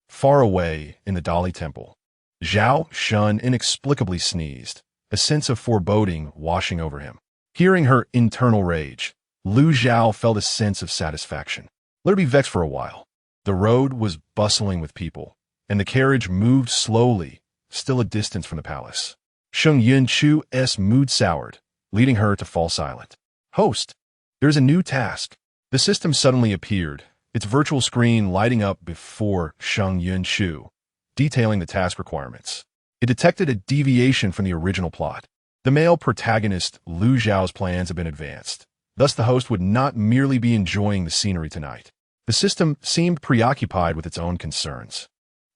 Far away in the Dali temple, Zhao Shun inexplicably sneezed, a sense of foreboding washing over him. Hearing her internal rage, Lu Zhao felt a sense of satisfaction. Let her be vexed for a while. The road was bustling with people, and the carriage moved slowly, still a distance from the palace. Sheng Yunchu's mood soured, leading her to fall silent. Host, there's a new task. The system suddenly appeared, its virtual screen lighting up before Sheng Yunchu, detailing the task requirements. It detected a deviation from the original plot. The male protagonist Lu Zhao's plans have been advanced. Thus, the host would not merely be enjoying the scenery tonight. The system seemed preoccupied with its own concerns.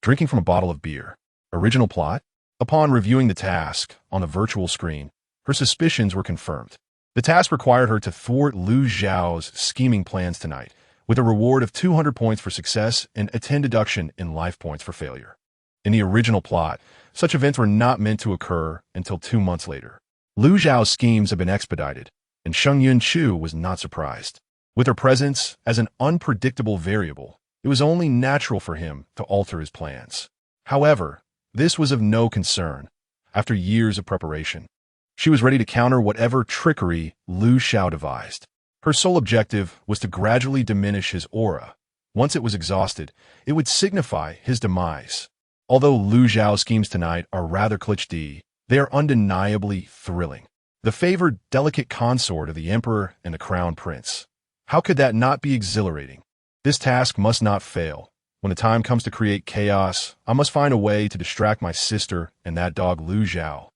Drinking from a bottle of beer. Original plot? Upon reviewing the task on the virtual screen, her suspicions were confirmed. The task required her to thwart Lu Zhao's scheming plans tonight, with a reward of 200 points for success and a 10 deduction in life points for failure. In the original plot, such events were not meant to occur until 2 months later. Lu Zhao's schemes have been expedited, and Sheng Yunchu was not surprised. With her presence as an unpredictable variable, it was only natural for him to alter his plans. However, this was of no concern. After years of preparation, she was ready to counter whatever trickery Lu Zhao devised. Her sole objective was to gradually diminish his aura. Once it was exhausted, it would signify his demise. Although Lu Zhao's schemes tonight are rather cliché, they are undeniably thrilling. The favored delicate consort of the emperor and the crown prince. How could that not be exhilarating? This task must not fail. When the time comes to create chaos, I must find a way to distract my sister and that dog Lu Zhao.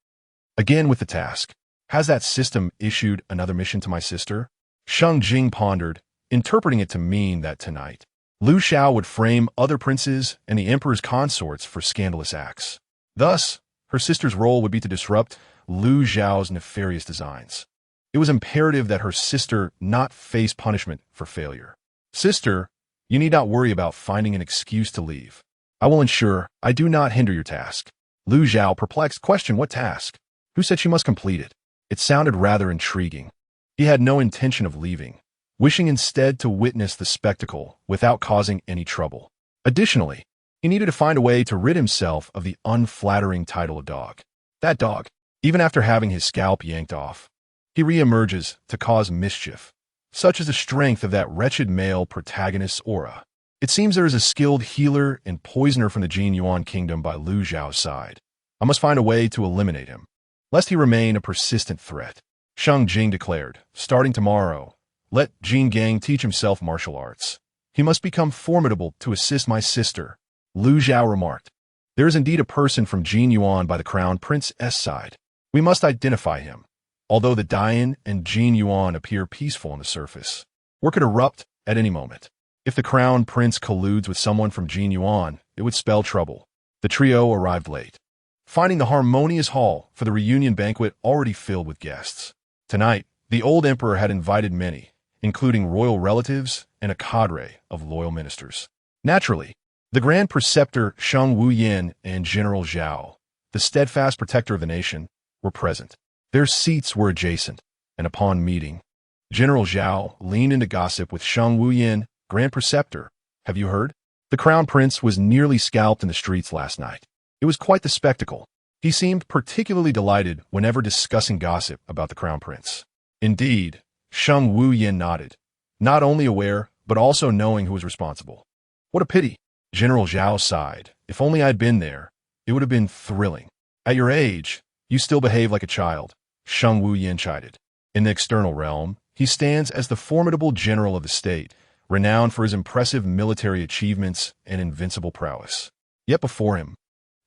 Again with the task. Has that system issued another mission to my sister? Sheng Jing pondered, interpreting it to mean that tonight, Lu Zhao would frame other princes and the emperor's consorts for scandalous acts. Thus, her sister's role would be to disrupt Lu Zhao's nefarious designs. It was imperative that her sister not face punishment for failure. Sister, you need not worry about finding an excuse to leave. I will ensure I do not hinder your task. Lu Zhao, perplexed, questioned what task? Who said she must complete it? It sounded rather intriguing. He had no intention of leaving, wishing instead to witness the spectacle without causing any trouble. Additionally, he needed to find a way to rid himself of the unflattering title of dog. That dog, even after having his scalp yanked off, he re-emerges to cause mischief. Such is the strength of that wretched male protagonist's aura. It seems there is a skilled healer and poisoner from the Jin Yuan kingdom by Lu Zhao's side. I must find a way to eliminate him, lest he remain a persistent threat. Sheng Jing declared, starting tomorrow, let Jin Gang teach himself martial arts. He must become formidable to assist my sister. Lu Zhao remarked, there is indeed a person from Jin Yuan by the crown prince's side. We must identify him. Although the Dian and Jin Yuan appear peaceful on the surface, war could erupt at any moment. If the crown prince colludes with someone from Jin Yuan, it would spell trouble. The trio arrived late, finding the harmonious hall for the reunion banquet already filled with guests. Tonight, the old emperor had invited many, including royal relatives and a cadre of loyal ministers. Naturally, the Grand Preceptor Sheng Wuyin and General Zhao, the steadfast protector of the nation, were present. Their seats were adjacent, and upon meeting, General Zhao leaned into gossip with Sheng Wuyin, Grand Preceptor. Have you heard? The crown prince was nearly scalped in the streets last night. It was quite the spectacle. He seemed particularly delighted whenever discussing gossip about the crown prince. Indeed, Sheng Wuyin nodded, not only aware, but also knowing who was responsible. What a pity. General Zhao sighed. If only I'd been there, it would have been thrilling. At your age, you still behave like a child, Sheng Wuyin chided. In the external realm, he stands as the formidable general of the state, renowned for his impressive military achievements and invincible prowess. Yet before him,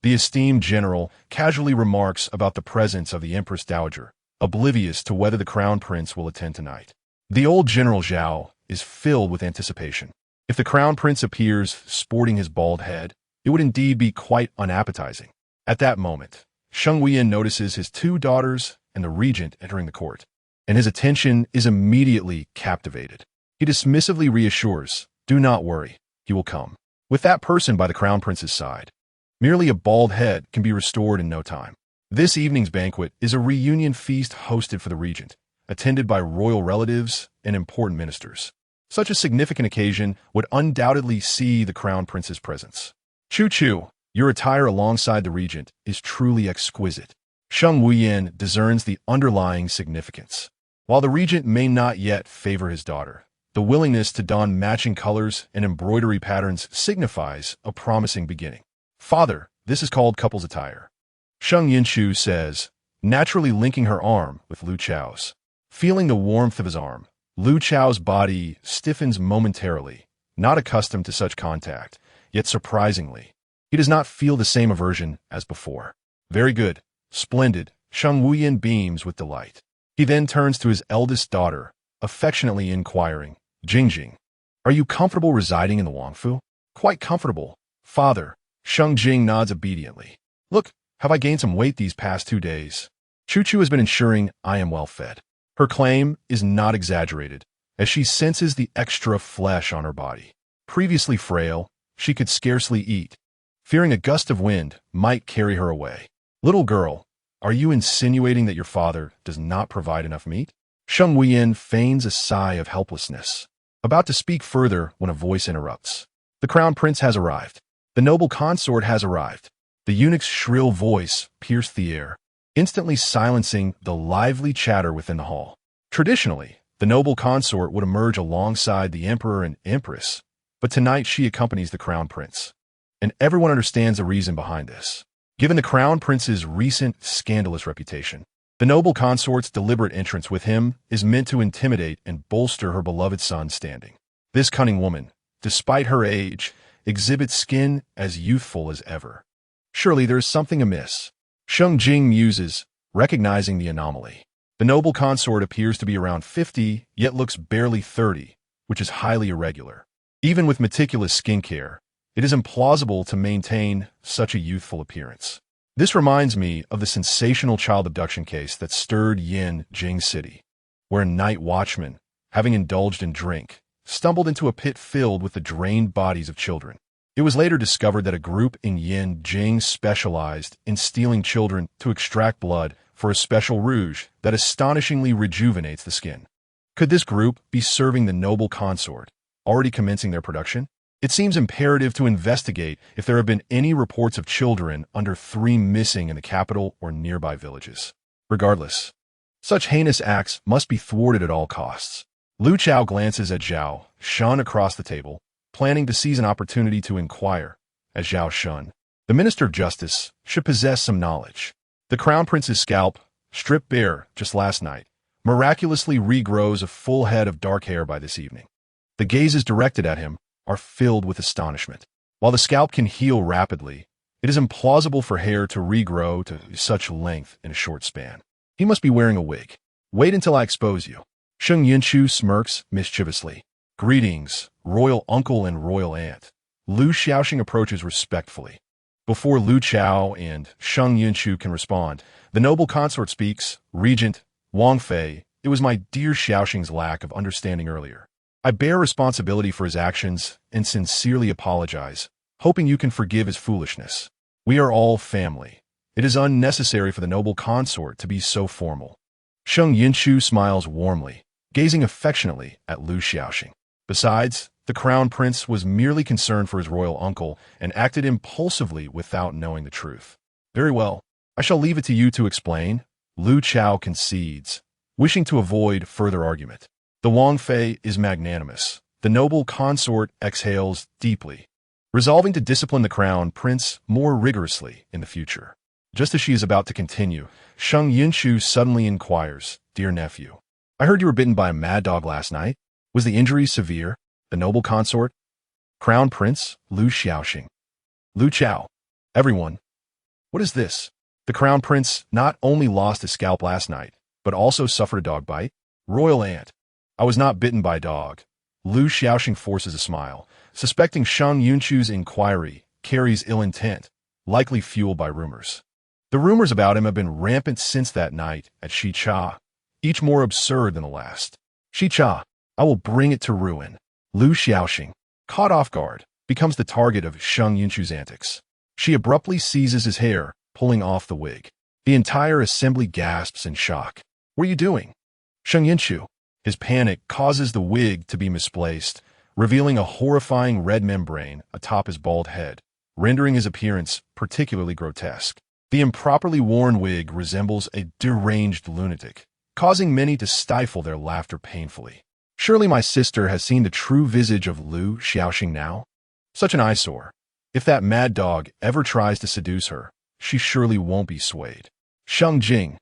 the esteemed general casually remarks about the presence of the Empress Dowager, oblivious to whether the crown prince will attend tonight. The old General Zhao is filled with anticipation. If the crown prince appears sporting his bald head, it would indeed be quite unappetizing. At that moment, Sheng Yunchu notices his two daughters and the regent entering the court, and his attention is immediately captivated. He dismissively reassures, "Do not worry, he will come." With that person by the crown prince's side, merely a bald head can be restored in no time. This evening's banquet is a reunion feast hosted for the regent, attended by royal relatives and important ministers. Such a significant occasion would undoubtedly see the crown prince's presence. Choo-choo, your attire alongside the regent is truly exquisite. Sheng Yunchu discerns the underlying significance. While the regent may not yet favor his daughter, the willingness to don matching colors and embroidery patterns signifies a promising beginning. "Father, this is called couple's attire," Sheng Yunchu says, naturally linking her arm with Lu Chao's. Feeling the warmth of his arm, Lu Chao's body stiffens momentarily, not accustomed to such contact, yet surprisingly, he does not feel the same aversion as before. "Very good. Splendid." Sheng Yunchu beams with delight. He then turns to his eldest daughter, affectionately inquiring, "Jingjing, are you comfortable residing in the Wangfu?" "Quite comfortable, father." Sheng Jing nods obediently. "Look, have I gained some weight these past 2 days?" Choo-choo has been ensuring I am well fed. Her claim is not exaggerated, as she senses the extra flesh on her body. Previously frail, she could scarcely eat, fearing a gust of wind might carry her away. "Little girl, are you insinuating that your father does not provide enough meat?" Sheng Yunchu feigns a sigh of helplessness, about to speak further when a voice interrupts. "The crown prince has arrived. The noble consort has arrived." The eunuch's shrill voice pierced the air, instantly silencing the lively chatter within the hall. Traditionally, the noble consort would emerge alongside the emperor and empress, but tonight she accompanies the crown prince. And everyone understands the reason behind this. Given the crown prince's recent scandalous reputation, the noble consort's deliberate entrance with him is meant to intimidate and bolster her beloved son's standing. This cunning woman, despite her age, exhibits skin as youthful as ever. Surely there is something amiss. Sheng Jing muses, recognizing the anomaly. The noble consort appears to be around 50, yet looks barely 30, which is highly irregular. Even with meticulous skincare, it is implausible to maintain such a youthful appearance. This reminds me of the sensational child abduction case that stirred Yin Jing City, where a night watchman, having indulged in drink, stumbled into a pit filled with the drained bodies of children. It was later discovered that a group in Yin Jing specialized in stealing children to extract blood for a special rouge that astonishingly rejuvenates the skin. Could this group be serving the noble consort, already commencing their production? It seems imperative to investigate if there have been any reports of children under 3 missing in the capital or nearby villages. Regardless, such heinous acts must be thwarted at all costs. Lu Chao glances at Zhao Shun across the table, planning to seize an opportunity to inquire, as Zhao Shun, the Minister of Justice, should possess some knowledge. The Crown Prince's scalp, stripped bare just last night, miraculously regrows a full head of dark hair by this evening. The gazes directed at him are filled with astonishment. While the scalp can heal rapidly, it is implausible for hair to regrow to such length in a short span. He must be wearing a wig. "Wait until I expose you." Sheng Yunchu smirks mischievously. "Greetings, royal uncle and royal aunt." Lu Xiaoxing approaches respectfully. Before Lu Chao and Sheng Yunchu can respond, the noble consort speaks, "Regent Wang Fei, it was my dear Xiaoxing's lack of understanding earlier. I bear responsibility for his actions and sincerely apologize, hoping you can forgive his foolishness. We are all family. It is unnecessary for the noble consort to be so formal." Sheng Yunchu smiles warmly, gazing affectionately at Lu Xiaoxing. Besides, the crown prince was merely concerned for his royal uncle and acted impulsively without knowing the truth. "Very well, I shall leave it to you to explain." Lu Chao concedes, wishing to avoid further argument. The Wang Fei is magnanimous. The noble consort exhales deeply, resolving to discipline the crown prince more rigorously in the future. Just as she is about to continue, Sheng Yunchu suddenly inquires, "Dear nephew, I heard you were bitten by a mad dog last night. Was the injury severe?" The noble consort, Crown Prince Lu Xiaoxing. "Lu Chao. Everyone. What is this?" The crown prince not only lost his scalp last night, but also suffered a dog bite. "Royal aunt. I was not bitten by a dog." Lu Xiaoxing forces a smile, suspecting Sheng Yunchu's inquiry carries ill intent, likely fueled by rumors. The rumors about him have been rampant since that night at Shicha, each more absurd than the last. Shicha, I will bring it to ruin. Lu Xiaoxing, caught off guard, becomes the target of Sheng Yunchu's antics. She abruptly seizes his hair, pulling off the wig. The entire assembly gasps in shock. What are you doing? Sheng Yunchu. His panic causes the wig to be misplaced, revealing a horrifying red membrane atop his bald head, rendering his appearance particularly grotesque. The improperly worn wig resembles a deranged lunatic, causing many to stifle their laughter painfully. Surely my sister has seen the true visage of Lu Xiaoxing now? Such an eyesore. If that mad dog ever tries to seduce her, she surely won't be swayed. Sheng Jing.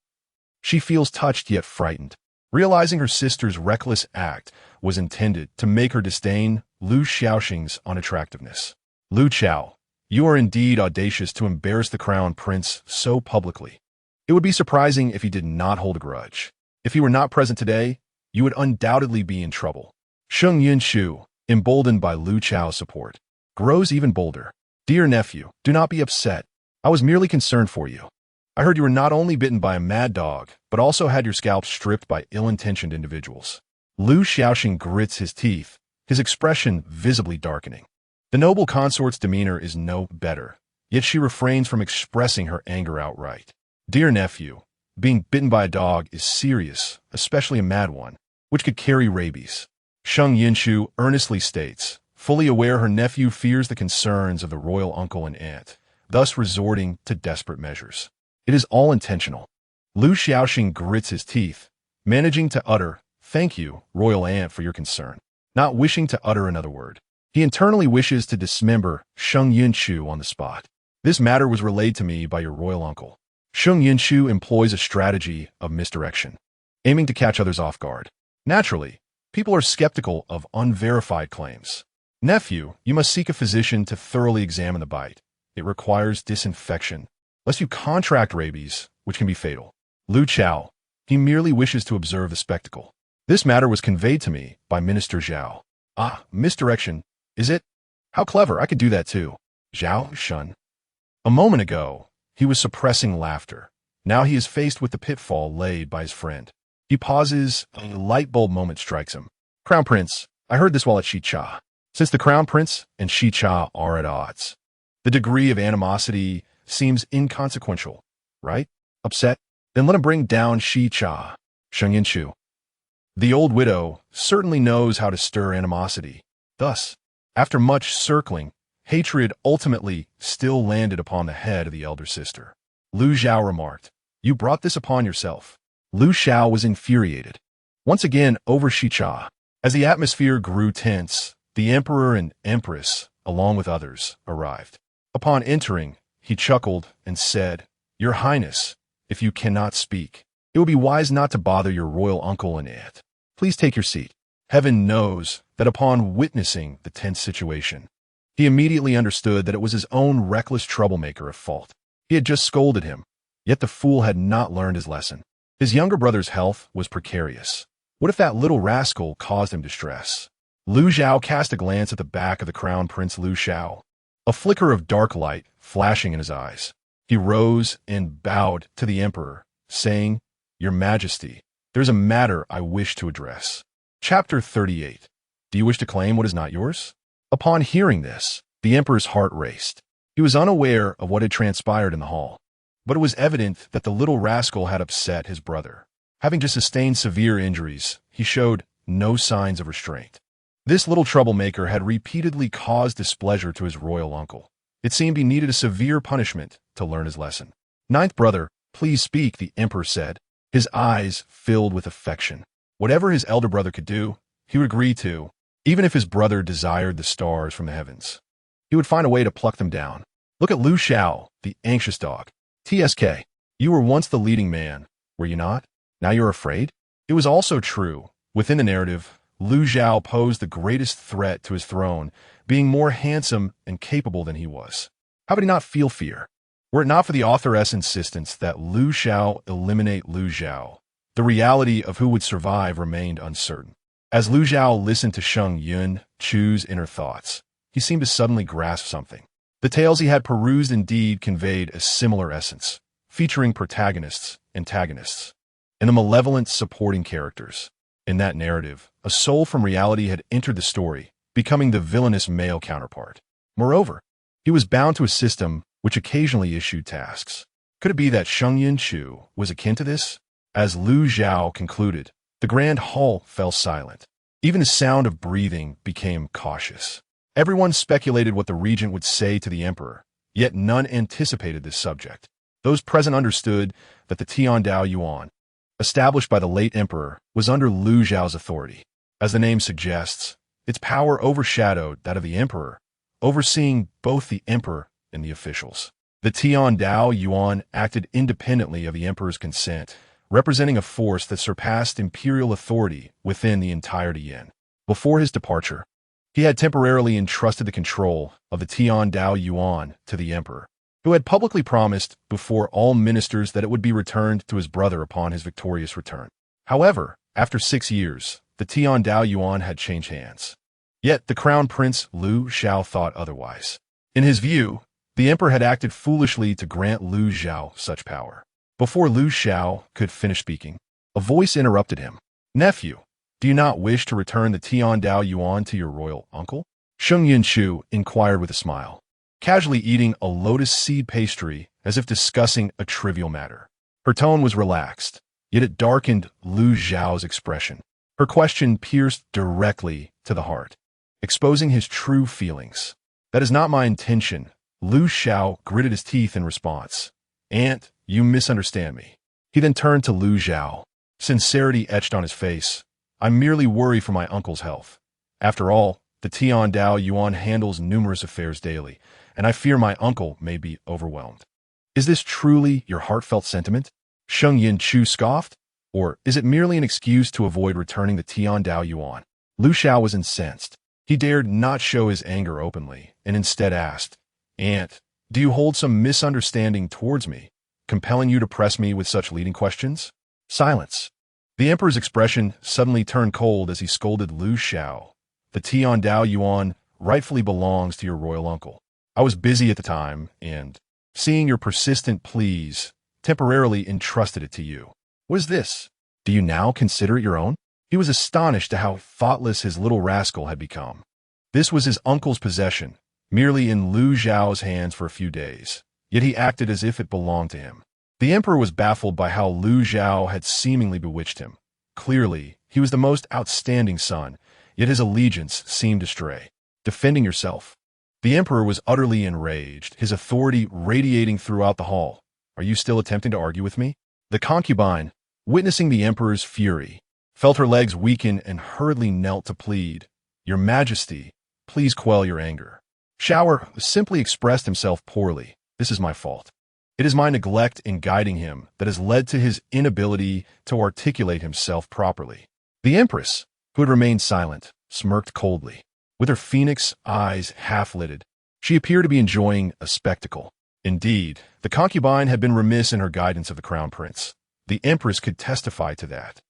She feels touched yet frightened, realizing her sister's reckless act was intended to make her disdain Lu Xiaoxing's unattractiveness. Lu Chao, you are indeed audacious to embarrass the crown prince so publicly. It would be surprising if he did not hold a grudge. If he were not present today, you would undoubtedly be in trouble. Sheng Yunchu, emboldened by Lu Chao's support, grows even bolder. Dear nephew, do not be upset. I was merely concerned for you. I heard you were not only bitten by a mad dog, but also had your scalp stripped by ill-intentioned individuals. Lu Xiaoxing grits his teeth, his expression visibly darkening. The noble consort's demeanor is no better, yet she refrains from expressing her anger outright. Dear nephew, being bitten by a dog is serious, especially a mad one, which could carry rabies. Sheng Yunchu earnestly states, fully aware her nephew fears the concerns of the royal uncle and aunt, thus resorting to desperate measures. It is all intentional. Lu Xiaoxing grits his teeth, managing to utter, thank you, royal aunt, for your concern, not wishing to utter another word. He internally wishes to dismember Sheng Yunchu on the spot. This matter was relayed to me by your royal uncle. Sheng Yunchu employs a strategy of misdirection, aiming to catch others off guard. Naturally, people are skeptical of unverified claims. Nephew, you must seek a physician to thoroughly examine the bite. It requires disinfection, lest you contract rabies, which can be fatal. Lu Chao, he merely wishes to observe the spectacle. This matter was conveyed to me by Minister Zhao. Ah, misdirection, is it? How clever, I could do that too. Zhao Shun. A moment ago, he was suppressing laughter. Now he is faced with the pitfall laid by his friend. He pauses, a light bulb moment strikes him. Crown Prince, I heard this while at Shicha. Since the Crown Prince and Shicha are at odds, the degree of animosity seems inconsequential, right? Upset? Then let him bring down Shicha. Sheng Yunchu. The old widow certainly knows how to stir animosity. Thus, after much circling, hatred ultimately still landed upon the head of the elder sister. Lu Zhao remarked, you brought this upon yourself. Lu Xiao was infuriated. Once again over Shicha. As the atmosphere grew tense, the emperor and empress, along with others, arrived. Upon entering, he chuckled and said, Your Highness, if you cannot speak, it would be wise not to bother your royal uncle and aunt. Please take your seat. Heaven knows that upon witnessing the tense situation, he immediately understood that it was his own reckless troublemaker at fault. He had just scolded him, yet the fool had not learned his lesson. His younger brother's health was precarious. What if that little rascal caused him distress? Lu Zhao cast a glance at the back of the Crown Prince Lu Xiao, a flicker of dark light flashing in his eyes. He rose and bowed to the emperor, saying, Your Majesty, there's a matter I wish to address. Chapter 38. Do you wish to claim what is not yours? Upon hearing this, the emperor's heart raced. He was unaware of what had transpired in the hall, but it was evident that the little rascal had upset his brother. Having just sustained severe injuries, he showed no signs of restraint. This little troublemaker had repeatedly caused displeasure to his royal uncle. It seemed he needed a severe punishment to learn his lesson. Ninth brother, please speak, the emperor said, his eyes filled with affection. Whatever his elder brother could do, he would agree to, even if his brother desired the stars from the heavens. He would find a way to pluck them down. Look at Lu Xiao, the anxious dog. TSK, you were once the leading man, were you not? Now you're afraid? It was also true. Within the narrative, Lu Xiao posed the greatest threat to his throne, being more handsome and capable than he was. How would he not feel fear? Were it not for the authoress' insistence that Lu Xiao eliminate Lu Xiao, the reality of who would survive remained uncertain. As Lu Xiao listened to Sheng Yunchu's inner thoughts, he seemed to suddenly grasp something. The tales he had perused indeed conveyed a similar essence, featuring protagonists, antagonists, and the malevolent supporting characters. In that narrative, a soul from reality had entered the story, becoming the villainous male counterpart. Moreover, he was bound to a system which occasionally issued tasks. Could it be that Sheng Yunchu was akin to this? As Lu Zhao concluded, the grand hall fell silent. Even the sound of breathing became cautious. Everyone speculated what the regent would say to the emperor, yet none anticipated this subject. Those present understood that the Tiandao Yuan, established by the late emperor, was under Lu Zhao's authority. As the name suggests, its power overshadowed that of the emperor, overseeing both the emperor and the officials. The Tiandao Yuan acted independently of the emperor's consent, representing a force that surpassed imperial authority within the entire Yan. Before his departure, he had temporarily entrusted the control of the Tiandao Yuan to the emperor, who had publicly promised before all ministers that it would be returned to his brother upon his victorious return. However, after 6 years, the Tiandao Yuan had changed hands. Yet the crown prince Lu Zhao thought otherwise. In his view, the emperor had acted foolishly to grant Lu Zhao such power. Before Lu Zhao could finish speaking, a voice interrupted him. "Nephew, do you not wish to return the Tiandao Yuan to your royal uncle?" Sheng Yunchu inquired with a smile, casually eating a lotus seed pastry as if discussing a trivial matter. Her tone was relaxed, yet it darkened Lu Zhao's expression. Her question pierced directly to the heart, exposing his true feelings. "That is not my intention." Lu Zhao gritted his teeth in response. "Aunt, you misunderstand me." He then turned to Lu Zhao, sincerity etched on his face. "I merely worry for my uncle's health. After all, the Tiandao Yuan handles numerous affairs daily, and I fear my uncle may be overwhelmed." "Is this truly your heartfelt sentiment?" Sheng Yunchu scoffed. "Or is it merely an excuse to avoid returning the Tiandao Yuan?" Lu Zhao was incensed. He dared not show his anger openly, and instead asked, "Aunt, do you hold some misunderstanding towards me, compelling you to press me with such leading questions?" Silence. The emperor's expression suddenly turned cold as he scolded Lu Zhao. "The Tiandao Yuan rightfully belongs to your royal uncle. I was busy at the time, and, seeing your persistent pleas, temporarily entrusted it to you. What is this? Do you now consider it your own?" He was astonished at how thoughtless his little rascal had become. This was his uncle's possession, merely in Lu Zhao's hands for a few days, yet he acted as if it belonged to him. The emperor was baffled by how Lu Zhao had seemingly bewitched him. Clearly, he was the most outstanding son, yet his allegiance seemed astray. "Defending yourself." The emperor was utterly enraged, his authority radiating throughout the hall. "Are you still attempting to argue with me?" The concubine, witnessing the emperor's fury, felt her legs weaken and hurriedly knelt to plead, "Your Majesty, please quell your anger." Shower simply expressed himself poorly. "This is my fault. It is my neglect in guiding him that has led to his inability to articulate himself properly." The empress, who had remained silent, smirked coldly. With her phoenix eyes half-lidded, she appeared to be enjoying a spectacle. Indeed, the concubine had been remiss in her guidance of the crown prince. The empress could testify to that.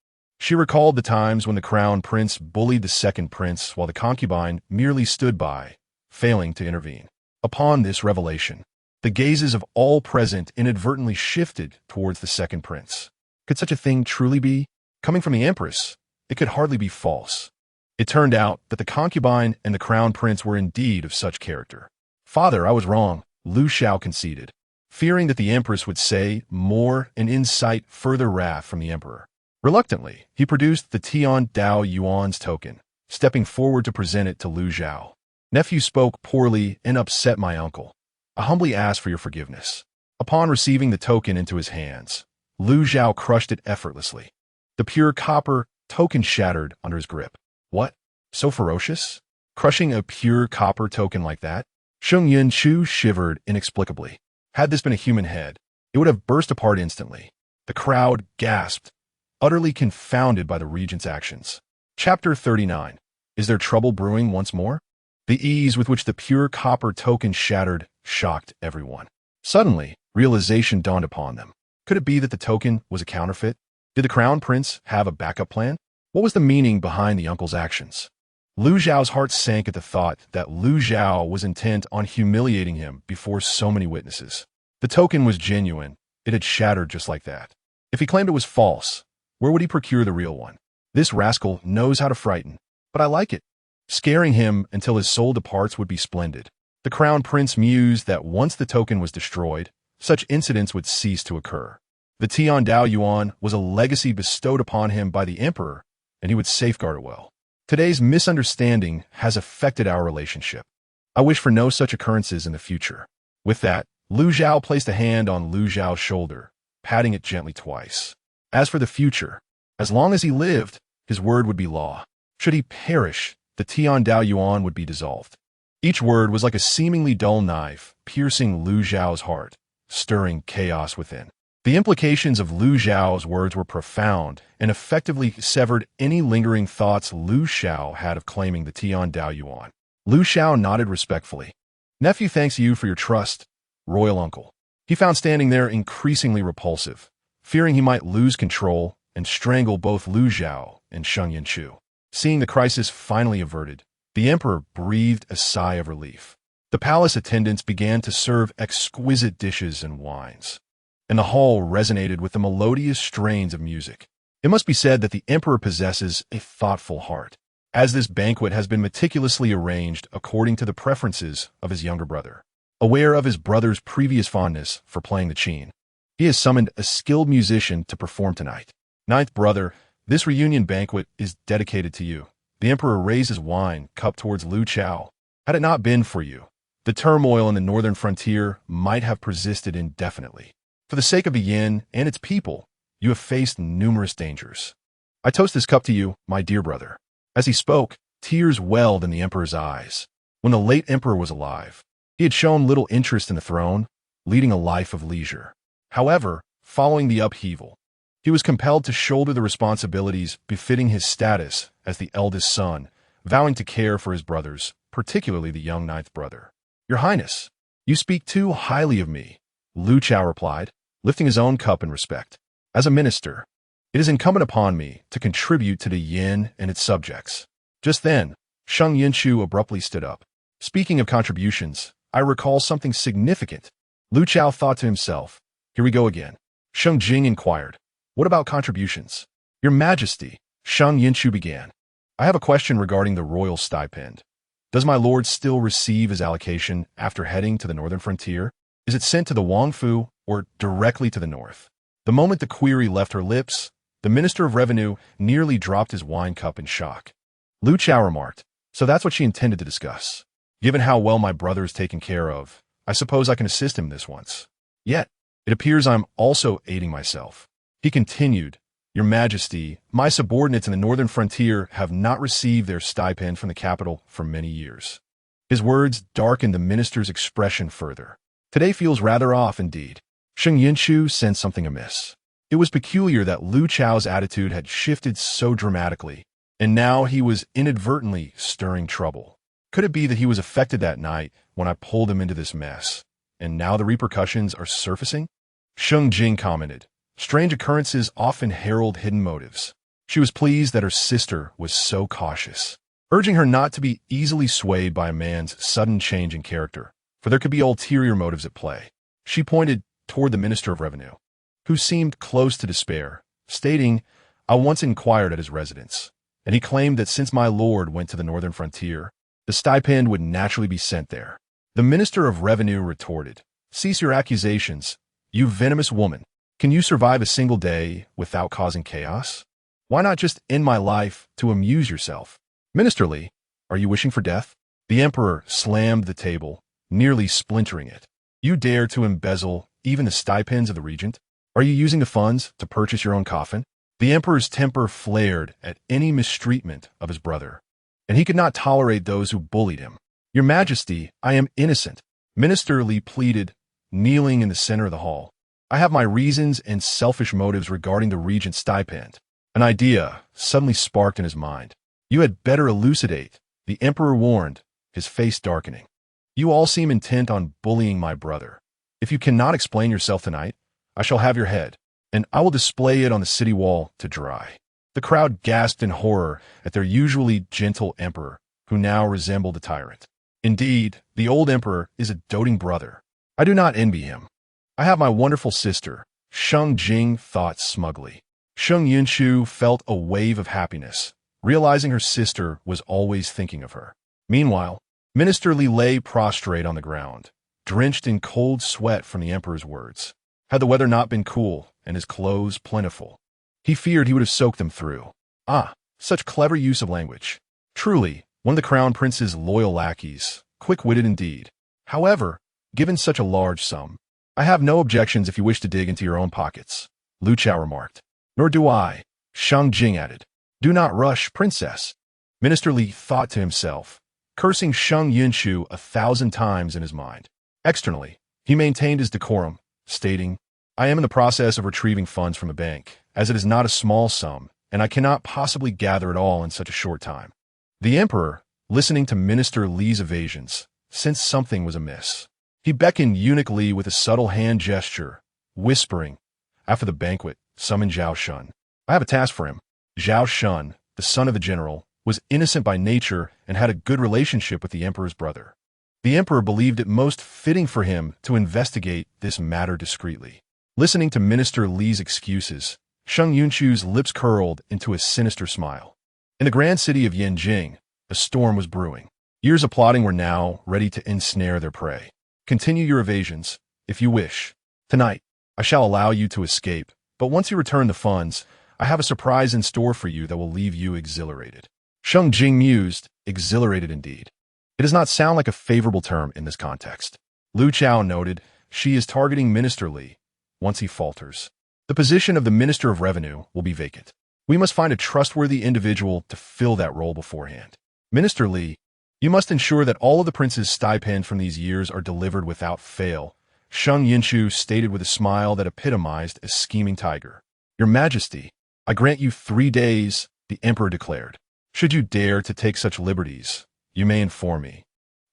She recalled the times when the crown prince bullied the second prince while the concubine merely stood by, failing to intervene. Upon this revelation, the gazes of all present inadvertently shifted towards the second prince. Could such a thing truly be? Coming from the empress, it could hardly be false. It turned out that the concubine and the crown prince were indeed of such character. "Father, I was wrong," Lu Zhao conceded, fearing that the empress would say more and incite further wrath from the emperor. Reluctantly, he produced the Tiandao Yuan's token, stepping forward to present it to Lu Zhao. "Nephew spoke poorly and upset my uncle. I humbly ask for your forgiveness." Upon receiving the token into his hands, Lu Zhao crushed it effortlessly. The pure copper token shattered under his grip. "What? So ferocious? Crushing a pure copper token like that?" Sheng Yunchu shivered inexplicably. Had this been a human head, it would have burst apart instantly. The crowd gasped, utterly confounded by the regent's actions. Chapter 39. Is there trouble brewing once more? The ease with which the pure copper token shattered shocked everyone. Suddenly, realization dawned upon them. Could it be that the token was a counterfeit? Did the crown prince have a backup plan? What was the meaning behind the uncle's actions? Lu Zhao's heart sank at the thought that Lu Zhao was intent on humiliating him before so many witnesses. The token was genuine. It had shattered just like that. If he claimed it was false, where would he procure the real one? This rascal knows how to frighten, but I like it. Scaring him until his soul departs would be splendid. The crown prince mused that once the token was destroyed, such incidents would cease to occur. The Tian Dao Yuan was a legacy bestowed upon him by the emperor, and he would safeguard it well. Today's misunderstanding has affected our relationship. I wish for no such occurrences in the future. With that, Lu Zhao placed a hand on Lu Zhao's shoulder, patting it gently twice. As for the future, as long as he lived, his word would be law. Should he perish, the Tian Dao Yuan would be dissolved. Each word was like a seemingly dull knife, piercing Lu Zhao's heart, stirring chaos within. The implications of Lu Zhao's words were profound and effectively severed any lingering thoughts Lu Xiao had of claiming the Tian Dao Yuan. Lu Xiao nodded respectfully. Nephew thanks you for your trust, royal uncle. He found standing there increasingly repulsive, fearing he might lose control and strangle both Lu Zhao and Sheng Yunchu. Seeing the crisis finally averted, the emperor breathed a sigh of relief. The palace attendants began to serve exquisite dishes and wines, and the hall resonated with the melodious strains of music. It must be said that the emperor possesses a thoughtful heart, as this banquet has been meticulously arranged according to the preferences of his younger brother. Aware of his brother's previous fondness for playing the qin, he has summoned a skilled musician to perform tonight. Ninth brother, this reunion banquet is dedicated to you. The emperor raised his wine cup towards Lu Chao. Had it not been for you, the turmoil in the northern frontier might have persisted indefinitely. For the sake of the yin and its people, you have faced numerous dangers. I toast this cup to you, my dear brother. As he spoke, tears welled in the emperor's eyes. When the late emperor was alive, he had shown little interest in the throne, leading a life of leisure. However, following the upheaval, he was compelled to shoulder the responsibilities befitting his status as the eldest son, vowing to care for his brothers, particularly the young ninth brother. Your Highness, you speak too highly of me, Lu Chao replied, lifting his own cup in respect. As a minister, it is incumbent upon me to contribute to the yin and its subjects. Just then, Sheng Yunchu abruptly stood up. Speaking of contributions, I recall something significant. Lu Chao thought to himself, here we go again. Sheng Jing inquired, what about contributions? Your Majesty, Sheng Yunchu began. I have a question regarding the royal stipend. Does my lord still receive his allocation after heading to the northern frontier? Is it sent to the Wangfu or directly to the north? The moment the query left her lips, the Minister of Revenue nearly dropped his wine cup in shock. Lu Chao remarked, so that's what she intended to discuss. Given how well my brother is taken care of, I suppose I can assist him this once. Yet, it appears I'm also aiding myself. He continued, Your Majesty, my subordinates in the northern frontier have not received their stipend from the capital for many years. His words darkened the minister's expression further. Today feels rather off indeed. Sheng Yunchu sensed something amiss. It was peculiar that Lu Chao's attitude had shifted so dramatically, and now he was inadvertently stirring trouble. Could it be that he was affected that night when I pulled him into this mess, and now the repercussions are surfacing? Sheng Jing commented, strange occurrences often herald hidden motives. She was pleased that her sister was so cautious, urging her not to be easily swayed by a man's sudden change in character, for there could be ulterior motives at play. She pointed toward the Minister of Revenue, who seemed close to despair, stating, I once inquired at his residence, and he claimed that since my lord went to the northern frontier, the stipend would naturally be sent there. The Minister of Revenue retorted, cease your accusations, you venomous woman. Can you survive a single day without causing chaos? Why not just end my life to amuse yourself? Ministerly, are you wishing for death? The emperor slammed the table, nearly splintering it. You dare to embezzle even the stipends of the regent? Are you using the funds to purchase your own coffin? The emperor's temper flared at any mistreatment of his brother, and he could not tolerate those who bullied him. Your Majesty, I am innocent, Minister Li pleaded, kneeling in the center of the hall. I have my reasons and selfish motives regarding the regent's stipend. An idea suddenly sparked in his mind. You had better elucidate, the emperor warned, his face darkening. You all seem intent on bullying my brother. If you cannot explain yourself tonight, I shall have your head, and I will display it on the city wall to dry. The crowd gasped in horror at their usually gentle emperor, who now resembled a tyrant. Indeed, the old emperor is a doting brother. I do not envy him. I have my wonderful sister, Sheng Jing thought smugly. Sheng Yunchu felt a wave of happiness, realizing her sister was always thinking of her. Meanwhile, Minister Li lay prostrate on the ground, drenched in cold sweat from the emperor's words. Had the weather not been cool and his clothes plentiful, he feared he would have soaked them through. Ah, such clever use of language. Truly, one of the crown prince's loyal lackeys, quick-witted indeed. However, given such a large sum, I have no objections if you wish to dig into your own pockets, Lu Chao remarked. Nor do I, Shang Jing added. Do not rush, princess. Minister Li thought to himself, cursing Sheng Yunchu 1,000 times in his mind. Externally, he maintained his decorum, stating, I am in the process of retrieving funds from the bank, as it is not a small sum, and I cannot possibly gather it all in such a short time. The emperor, listening to Minister Li's evasions, sensed something was amiss. He beckoned Eunuch Li with a subtle hand gesture, whispering, after the banquet, summon Zhao Shun. I have a task for him. Zhao Shun, the son of the general, was innocent by nature and had a good relationship with the emperor's brother. The emperor believed it most fitting for him to investigate this matter discreetly. Listening to Minister Li's excuses, Sheng Yunchu's lips curled into a sinister smile. In the grand city of Yanjing, a storm was brewing. Years of plotting were now ready to ensnare their prey. Continue your evasions, if you wish. Tonight, I shall allow you to escape, but once you return the funds, I have a surprise in store for you that will leave you exhilarated. Sheng Jing mused, exhilarated indeed. It does not sound like a favorable term in this context. Lu Chao noted, she is targeting Minister Li. Once he falters, the position of the Minister of Revenue will be vacant. We must find a trustworthy individual to fill that role beforehand. Minister Li, you must ensure that all of the prince's stipend from these years are delivered without fail, Sheng Yunchu stated with a smile that epitomized a scheming tiger. Your Majesty, I grant you 3 days, the emperor declared. Should you dare to take such liberties, you may inform me,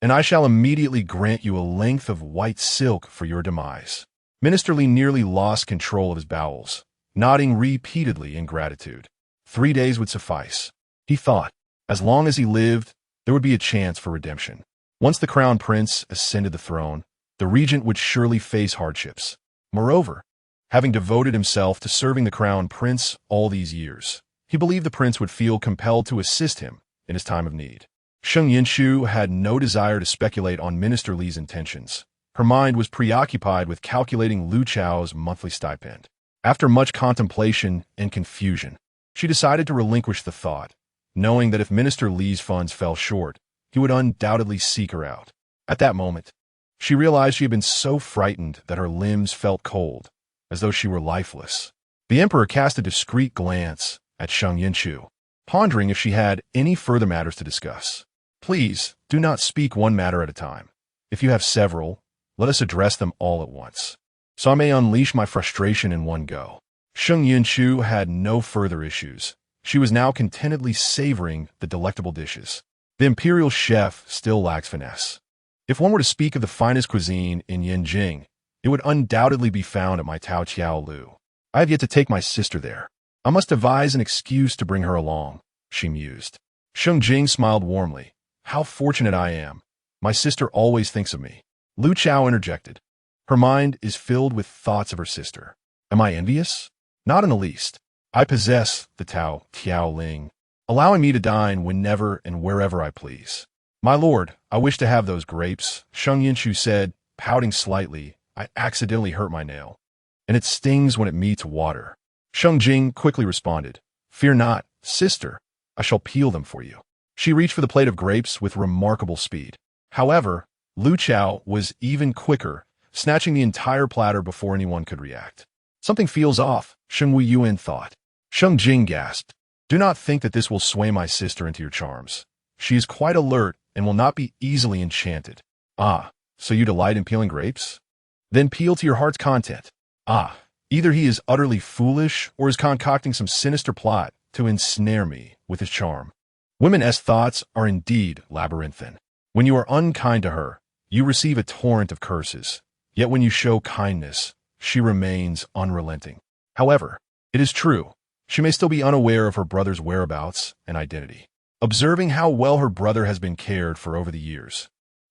and I shall immediately grant you a length of white silk for your demise. Minister Li nearly lost control of his bowels, nodding repeatedly in gratitude. 3 days would suffice. He thought, as long as he lived, there would be a chance for redemption. Once the crown prince ascended the throne, the regent would surely face hardships. Moreover, having devoted himself to serving the crown prince all these years, he believed the prince would feel compelled to assist him in his time of need. Sheng Yunchu had no desire to speculate on Minister Li's intentions. Her mind was preoccupied with calculating Lu Chao's monthly stipend. After much contemplation and confusion, she decided to relinquish the thought, knowing that if Minister Li's funds fell short, he would undoubtedly seek her out. At that moment, she realized she had been so frightened that her limbs felt cold, as though she were lifeless. The emperor cast a discreet glance at Sheng Yunchu, pondering if she had any further matters to discuss. Please, do not speak one matter at a time. If you have several, let us address them all at once, so I may unleash my frustration in one go. Sheng Yunchu had no further issues. She was now contentedly savoring the delectable dishes. The imperial chef still lacks finesse. If one were to speak of the finest cuisine in Yanjing, it would undoubtedly be found at my Tao Qiao Lu. I have yet to take my sister there. I must devise an excuse to bring her along, she mused. Sheng Jing smiled warmly. How fortunate I am. My sister always thinks of me. Lu Chao interjected. Her mind is filled with thoughts of her sister. Am I envious? Not in the least. I possess the Tao Tiao Ling, allowing me to dine whenever and wherever I please. My lord, I wish to have those grapes, Sheng Yunchu said, pouting slightly. I accidentally hurt my nail, and it stings when it meets water. Sheng Jing quickly responded, Fear not, sister. I shall peel them for you. She reached for the plate of grapes with remarkable speed. However, Lu Chao was even quicker, snatching the entire platter before anyone could react. Something feels off, Sheng Yuan thought. Sheng Jing gasped. Do not think that this will sway my sister into your charms. She is quite alert and will not be easily enchanted. Ah, so you delight in peeling grapes? Then peel to your heart's content. Ah, either he is utterly foolish or is concocting some sinister plot to ensnare me with his charm. Women's thoughts are indeed labyrinthine. When you are unkind to her, you receive a torrent of curses. Yet when you show kindness, she remains unrelenting. However, it is true, she may still be unaware of her brother's whereabouts and identity. observing how well her brother has been cared for over the years.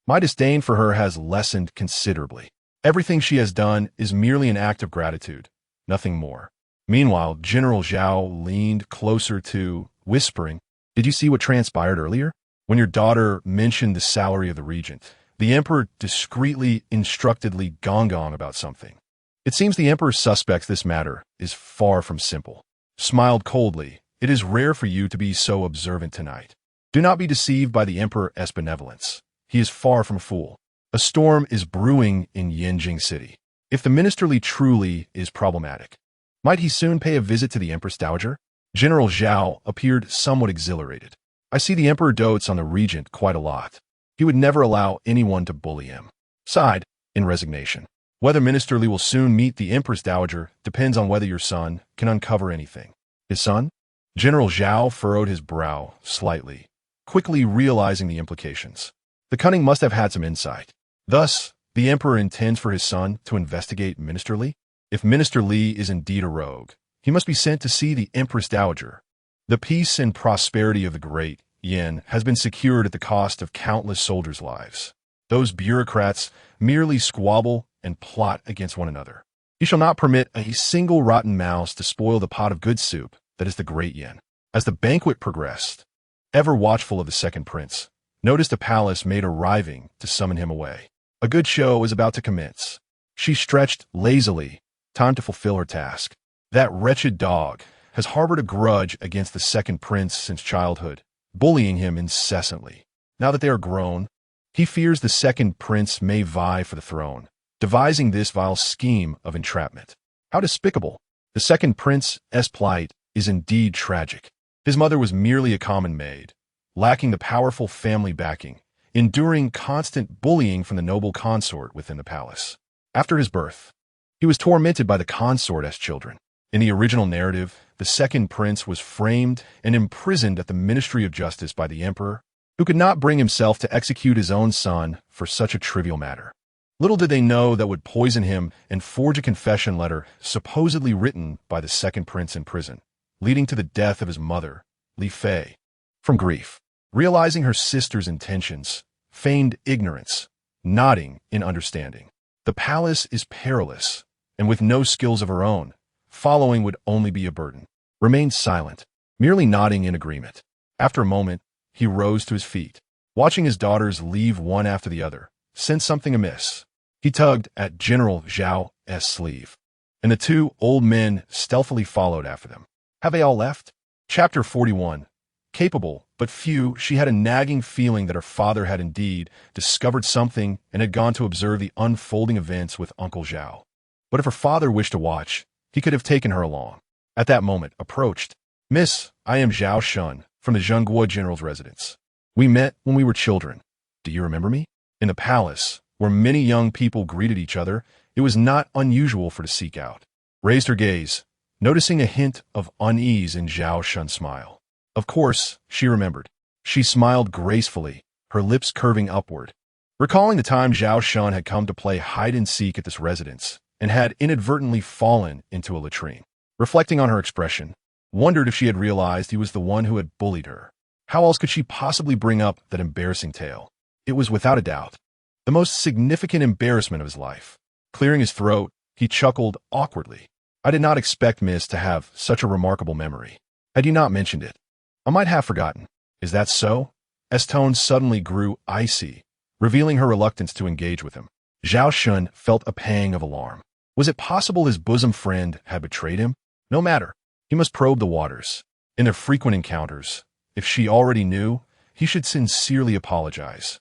My disdain for her has lessened considerably. Everything she has done is merely an act of gratitude, nothing more. Meanwhile, General Zhao leaned closer to, whispering, "Did you see what transpired earlier? When your daughter mentioned the salary of the regent, the emperor discreetly instructed Li Gongong about something. It seems the emperor suspects this matter is far from simple." Smiled coldly, "It is rare for you to be so observant tonight. Do not be deceived by the emperor's benevolence. He is far from a fool. A storm is brewing in Yanjing City. If the minister Li truly is problematic, might he soon pay a visit to the Empress Dowager?" General Zhao appeared somewhat exhilarated. "I see the emperor dotes on the regent quite a lot. He would never allow anyone to bully him." Sighed, in resignation. "Whether Minister Li will soon meet the Empress Dowager depends on whether your son can uncover anything." His son? General Zhao furrowed his brow slightly, quickly realizing the implications. The cunning must have had some insight. Thus, the emperor intends for his son to investigate Minister Li? If Minister Li is indeed a rogue, he must be sent to see the Empress Dowager. The peace and prosperity of the great Yin has been secured at the cost of countless soldiers' lives. Those bureaucrats merely squabble and plot against one another. He shall not permit a single rotten mouse to spoil the pot of good soup that is the great Yin. As the banquet progressed, ever watchful of the second prince, noticed a palace maid arriving to summon him away. A good show was about to commence. She stretched lazily, time to fulfill her task. That wretched dog has harbored a grudge against the second prince since childhood, bullying him incessantly. Now that they are grown, he fears the second prince may vie for the throne, devising this vile scheme of entrapment. How despicable! The second prince's plight is indeed tragic. His mother was merely a common maid, lacking the powerful family backing, enduring constant bullying from the noble consort within the palace. After his birth, he was tormented by the consort's children. In the original narrative, the second prince was framed and imprisoned at the Ministry of Justice by the emperor, who could not bring himself to execute his own son for such a trivial matter. Little did they know that would poison him and forge a confession letter supposedly written by the second prince in prison, leading to the death of his mother, Li Fei. From grief, realizing her sister's intentions, feigned ignorance, nodding in understanding. The palace is perilous, and with no skills of her own, following would only be a burden. Remained silent, merely nodding in agreement. After a moment, he rose to his feet. Watching his daughters leave one after the other, sensed something amiss. He tugged at General Zhao's sleeve, and the two old men stealthily followed after them. Have they all left? Chapter 41. Capable, but few, she had a nagging feeling that her father had indeed discovered something and had gone to observe the unfolding events with Uncle Zhao. But if her father wished to watch, he could have taken her along. At that moment, approached. "Miss, I am Zhao Shun, from the Zhengguo General's residence. We met when we were children. Do you remember me?" In the palace, where many young people greeted each other, it was not unusual for to seek out. Raised her gaze, noticing a hint of unease in Zhao Shun's smile. Of course, she remembered. She smiled gracefully, her lips curving upward. Recalling the time Zhao Shun had come to play hide-and-seek at this residence, and had inadvertently fallen into a latrine. Reflecting on her expression, wondered if she had realized he was the one who had bullied her. How else could she possibly bring up that embarrassing tale? It was without a doubt the most significant embarrassment of his life. Clearing his throat, he chuckled awkwardly. "I did not expect Miss to have such a remarkable memory. Had you not mentioned it, I might have forgotten." "Is that so?" S tone suddenly grew icy, revealing her reluctance to engage with him. Zhao Shun felt a pang of alarm. Was it possible his bosom friend had betrayed him? No matter. He must probe the waters. In their frequent encounters, if she already knew, he should sincerely apologize.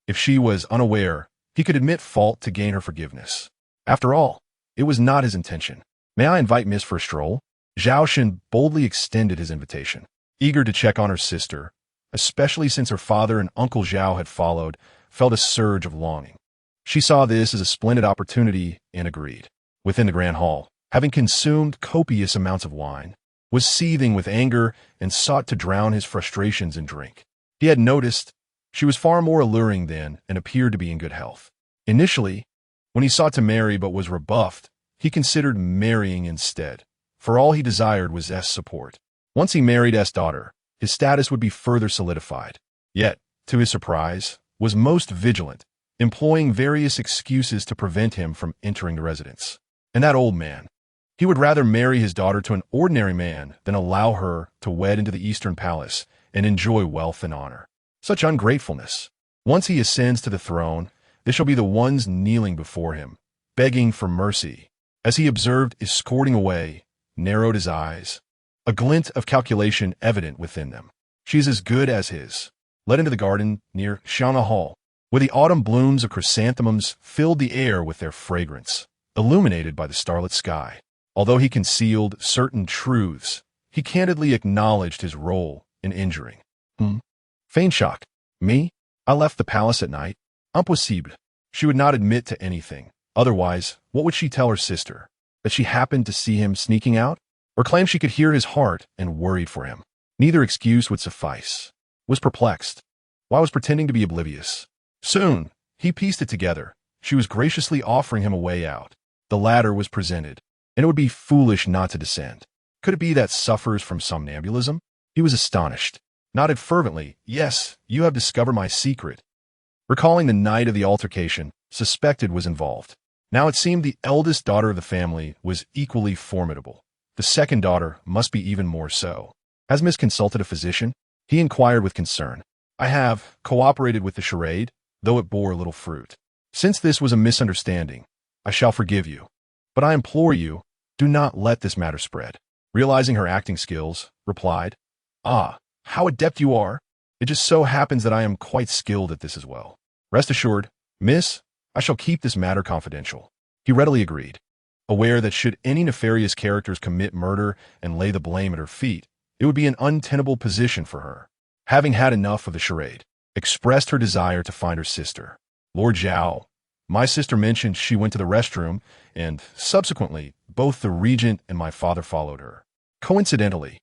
If she was unaware, he could admit fault to gain her forgiveness. After all, it was not his intention. "May I invite Miss for a stroll?" Zhao Shun boldly extended his invitation, eager to check on her sister, especially since her father and Uncle Zhao had followed, felt a surge of longing. She saw this as a splendid opportunity and agreed. Within the grand hall, having consumed copious amounts of wine, was seething with anger and sought to drown his frustrations in drink. He had noticed she was far more alluring then and appeared to be in good health. Initially, when he sought to marry but was rebuffed, he considered marrying instead, for all he desired was S support. Once he married S daughter, his status would be further solidified. Yet, to his surprise, was most vigilant, employing various excuses to prevent him from entering the residence. And that old man. He would rather marry his daughter to an ordinary man than allow her to wed into the Eastern Palace and enjoy wealth and honor. Such ungratefulness. Once he ascends to the throne, they shall be the ones kneeling before him, begging for mercy. As he observed escorting away, narrowed his eyes, a glint of calculation evident within them. She is as good as his. Led into the garden near Shauna Hall, where the autumn blooms of chrysanthemums filled the air with their fragrance, illuminated by the starlit sky. Although he concealed certain truths, he candidly acknowledged his role in injuring. Feigned shock. Me? I left the palace at night. Impossible. She would not admit to anything. Otherwise, what would she tell her sister? That she happened to see him sneaking out? Or claim she could hear his heart and worried for him? Neither excuse would suffice. Was perplexed. Why was pretending to be oblivious? Soon, he pieced it together. She was graciously offering him a way out. The ladder was presented, and it would be foolish not to descend. Could it be that suffers from somnambulism? He was astonished. Nodded fervently, "Yes, you have discovered my secret." Recalling the night of the altercation, suspected was involved. Now it seemed the eldest daughter of the family was equally formidable. The second daughter must be even more so. Has Miss consulted a physician? He inquired with concern. I have cooperated with the charade, though it bore little fruit. Since this was a misunderstanding, I shall forgive you. But I implore you, do not let this matter spread. Realizing her acting skills, replied, "Ah, how adept you are! It just so happens that I am quite skilled at this as well. Rest assured, miss, I shall keep this matter confidential." He readily agreed, aware that should any nefarious characters commit murder and lay the blame at her feet, it would be an untenable position for her. Having had enough of the charade, expressed her desire to find her sister. Lord Zhao, my sister mentioned she went to the restroom, and, subsequently, both the regent and my father followed her. Coincidentally,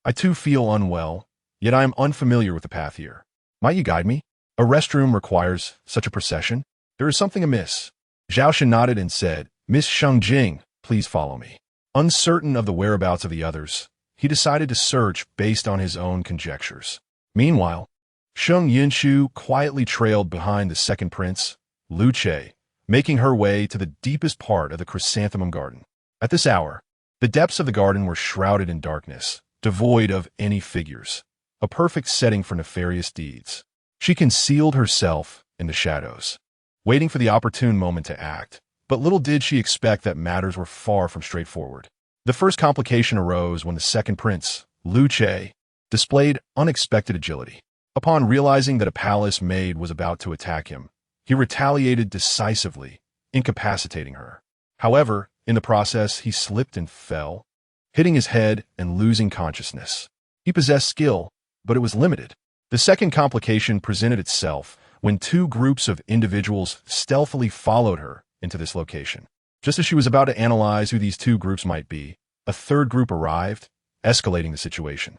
I too feel unwell, yet I am unfamiliar with the path here. Might you guide me? A restroom requires such a procession. There is something amiss. Zhao Shen nodded and said, Miss Sheng Jing, please follow me. Uncertain of the whereabouts of the others, he decided to search based on his own conjectures. Meanwhile, Sheng Yunchu quietly trailed behind the second prince, Lu Che, making her way to the deepest part of the chrysanthemum garden. At this hour, the depths of the garden were shrouded in darkness, devoid of any figures, a perfect setting for nefarious deeds. She concealed herself in the shadows, waiting for the opportune moment to act, but little did she expect that matters were far from straightforward. The first complication arose when the second prince, Lu Che, displayed unexpected agility. Upon realizing that a palace maid was about to attack him, he retaliated decisively, incapacitating her. However, in the process, he slipped and fell, hitting his head and losing consciousness. He possessed skill, but it was limited. The second complication presented itself when two groups of individuals stealthily followed her into this location. Just as she was about to analyze who these two groups might be, a third group arrived, escalating the situation.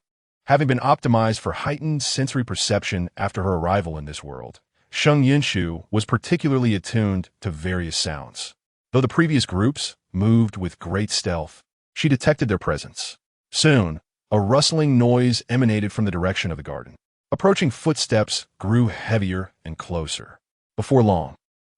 Having been optimized for heightened sensory perception after her arrival in this world, Sheng Yunchu was particularly attuned to various sounds. Though the previous groups moved with great stealth, she detected their presence. Soon, a rustling noise emanated from the direction of the garden. Approaching footsteps grew heavier and closer. Before long,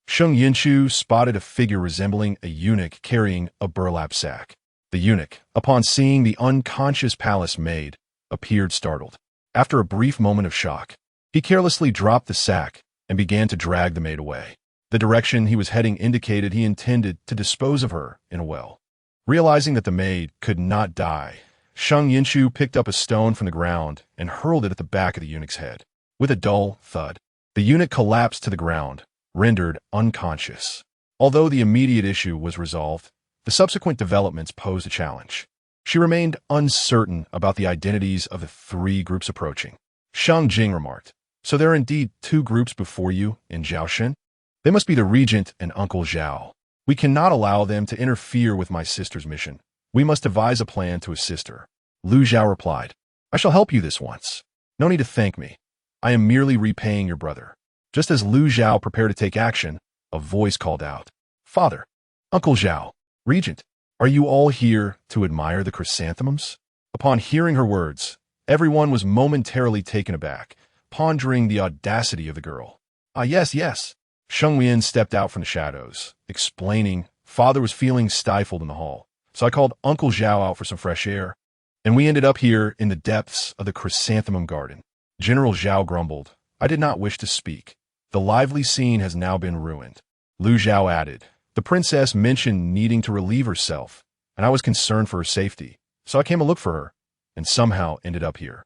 Sheng Yunchu spotted a figure resembling a eunuch carrying a burlap sack. The eunuch, upon seeing the unconscious palace maid, appeared startled. After a brief moment of shock, he carelessly dropped the sack and began to drag the maid away. The direction he was heading indicated he intended to dispose of her in a well. Realizing that the maid could not die, Sheng Yunchu picked up a stone from the ground and hurled it at the back of the eunuch's head. With a dull thud, the eunuch collapsed to the ground, rendered unconscious. Although the immediate issue was resolved, the subsequent developments posed a challenge. She remained uncertain about the identities of the three groups approaching. Shang Jing remarked, "So there are indeed two groups before you in Zhaoshen? They must be the regent and Uncle Zhao. We cannot allow them to interfere with my sister's mission. We must devise a plan to assist her." Lu Zhao replied, "I shall help you this once. No need to thank me. I am merely repaying your brother." Just as Lu Zhao prepared to take action, a voice called out, "Father, Uncle Zhao, Regent, are you all here to admire the chrysanthemums?" Upon hearing her words, Everyone was momentarily taken aback, pondering the audacity of the girl. Ah, yes, yes. Sheng Yunchu stepped out from the shadows, explaining, Father was feeling stifled in the hall, so I called Uncle Zhao out for some fresh air, and we ended up here in the depths of the chrysanthemum garden. General Zhao grumbled, I did not wish to speak. The lively scene has now been ruined. Lu Zhao added, the princess mentioned needing to relieve herself, and I was concerned for her safety, so I came to look for her, and somehow ended up here.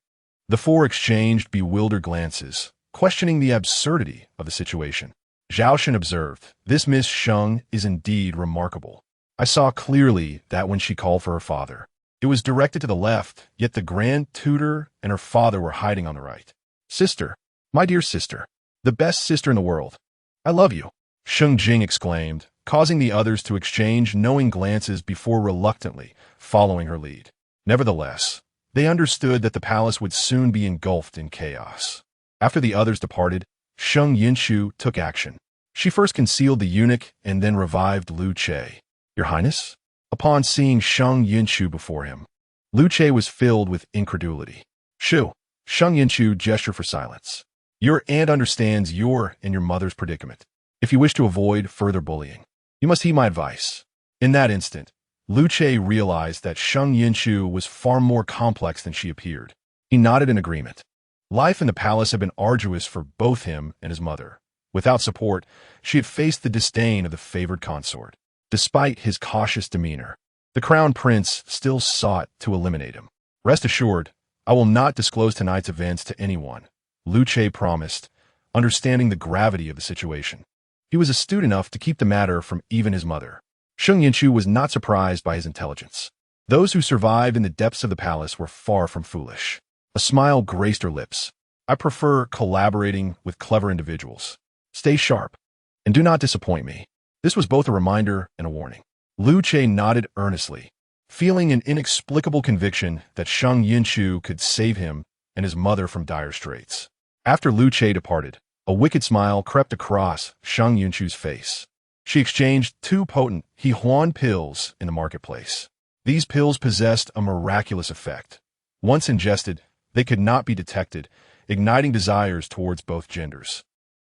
The four exchanged bewildered glances, questioning the absurdity of the situation. Zhao Shen observed, this Miss Sheng is indeed remarkable. I saw clearly that when she called for her father. It was directed to the left, yet the Grand Tutor and her father were hiding on the right. Sister, my dear sister, the best sister in the world. I love you, Sheng Jing exclaimed, causing the others to exchange knowing glances before reluctantly following her lead. Nevertheless, they understood that the palace would soon be engulfed in chaos. After the others departed, Sheng Yunchu took action. She first concealed the eunuch and then revived Lu Che. Your Highness? Upon seeing Sheng Yunchu before him, Lu Che was filled with incredulity. Shoo! Sheng Yunchu gestured for silence. Your aunt understands your and your mother's predicament. If you wish to avoid further bullying, you must heed my advice. In that instant, Lu Che realized that Sheng Yunchu was far more complex than she appeared. He nodded in agreement. Life in the palace had been arduous for both him and his mother. Without support, she had faced the disdain of the favored consort. Despite his cautious demeanor, the crown prince still sought to eliminate him. Rest assured, I will not disclose tonight's events to anyone, Lu Che promised, understanding the gravity of the situation. He was astute enough to keep the matter from even his mother. Sheng Yunchu was not surprised by his intelligence. Those who survived in the depths of the palace were far from foolish. A smile graced her lips. I prefer collaborating with clever individuals. Stay sharp, and do not disappoint me. This was both a reminder and a warning. Lu Che nodded earnestly, feeling an inexplicable conviction that Sheng Yunchu could save him and his mother from dire straits. After Lu Che departed, a wicked smile crept across Sheng Yunchu's face. She exchanged 2 potent He Huan pills in the marketplace. These pills possessed a miraculous effect. Once ingested, they could not be detected, igniting desires towards both genders.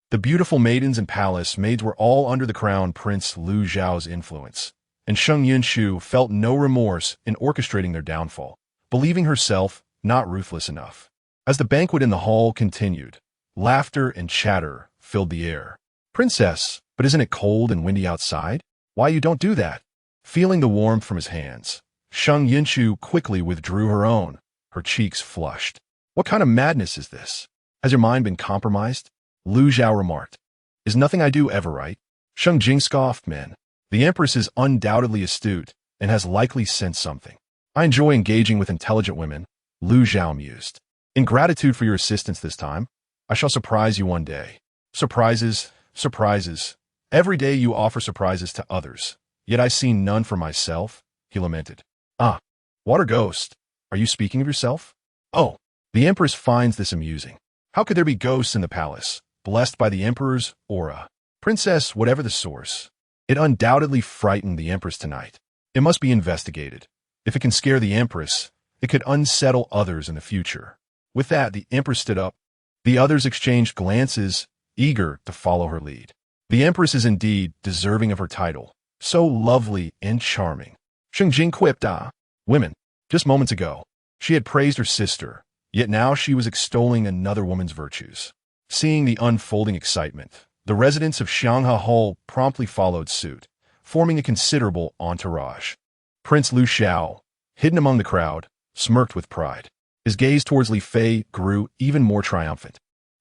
The beautiful maidens and palace maids were all under the crown prince Lu Zhao's influence, and Sheng Yunchu felt no remorse in orchestrating their downfall, believing herself not ruthless enough. As the banquet in the hall continued, laughter and chatter filled the air. Princess, but isn't it cold and windy outside? Why you don't do that? Feeling the warmth from his hands, Sheng Yunchu quickly withdrew her own, her cheeks flushed. What kind of madness is this? Has your mind been compromised? Lu Zhao remarked. Is nothing I do ever right? Sheng Jing scoffed, man. The Empress is undoubtedly astute and has likely sensed something. I enjoy engaging with intelligent women, Lu Zhao mused. In gratitude for your assistance this time, I shall surprise you one day. Surprises, surprises. Every day you offer surprises to others, yet I see none for myself, he lamented. Ah, water ghost. Are you speaking of yourself? Oh, the Empress finds this amusing. How could there be ghosts in the palace, blessed by the Emperor's aura? Princess, whatever the source, it undoubtedly frightened the Empress tonight. It must be investigated. If it can scare the Empress, it could unsettle others in the future. With that, the Empress stood up. The others exchanged glances, eager to follow her lead. The Empress is indeed deserving of her title, so lovely and charming. Sheng Jing quipped, women. Just moments ago, she had praised her sister, yet now she was extolling another woman's virtues. Seeing the unfolding excitement, the residents of Xianghe Hall promptly followed suit, forming a considerable entourage. Prince Lu Xiao, hidden among the crowd, smirked with pride. His gaze towards Li Fei grew even more triumphant.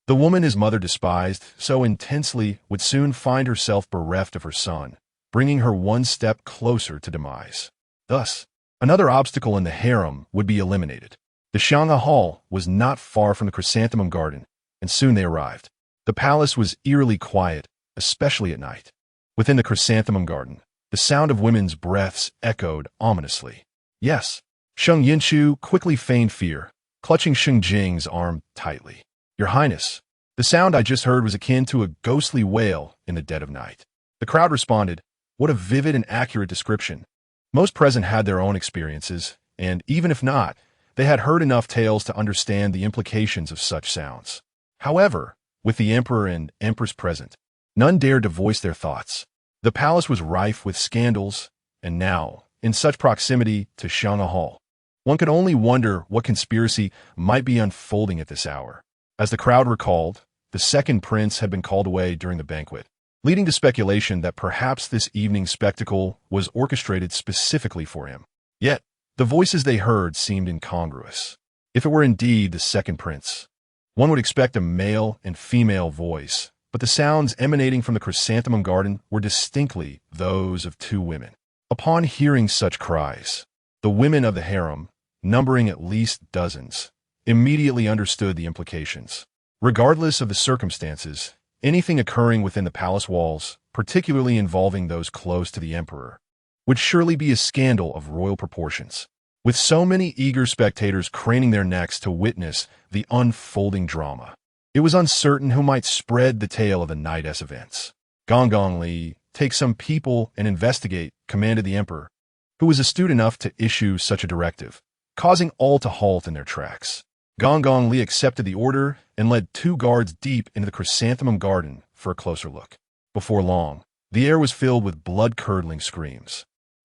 The woman his mother despised so intensely would soon find herself bereft of her son, bringing her one step closer to demise. Thus, another obstacle in the harem would be eliminated. The Xianghe Hall was not far from the chrysanthemum garden, and soon they arrived. The palace was eerily quiet, especially at night. Within the chrysanthemum garden, the sound of women's breaths echoed ominously. Yes, Sheng Yunchu quickly feigned fear, clutching Sheng Jing's arm tightly. Your Highness, the sound I just heard was akin to a ghostly wail in the dead of night. The crowd responded, what a vivid and accurate description. Most present had their own experiences, and even if not, They had heard enough tales to understand the implications of such sounds. However, with the emperor and empress present, none dared to voice their thoughts. The palace was rife with scandals, and now, in such proximity to Shang Hall, one could only wonder what conspiracy might be unfolding at this hour. As the crowd recalled, the second prince had been called away during the banquet, leading to speculation that perhaps this evening's spectacle was orchestrated specifically for him. Yet, the voices they heard seemed incongruous. If it were indeed the second prince, one would expect a male and female voice, but the sounds emanating from the chrysanthemum garden were distinctly those of two women. Upon hearing such cries, the women of the harem, numbering at least dozens, immediately understood the implications. Regardless of the circumstances, anything occurring within the palace walls, particularly involving those close to the emperor, would surely be a scandal of royal proportions. With so many eager spectators craning their necks to witness the unfolding drama, it was uncertain who might spread the tale of the night's events. Gong Li, take some people and investigate, commanded the emperor, who was astute enough to issue such a directive, causing all to halt in their tracks. Gong Li accepted the order and led 2 guards deep into the chrysanthemum garden for a closer look. Before long, the air was filled with blood-curdling screams.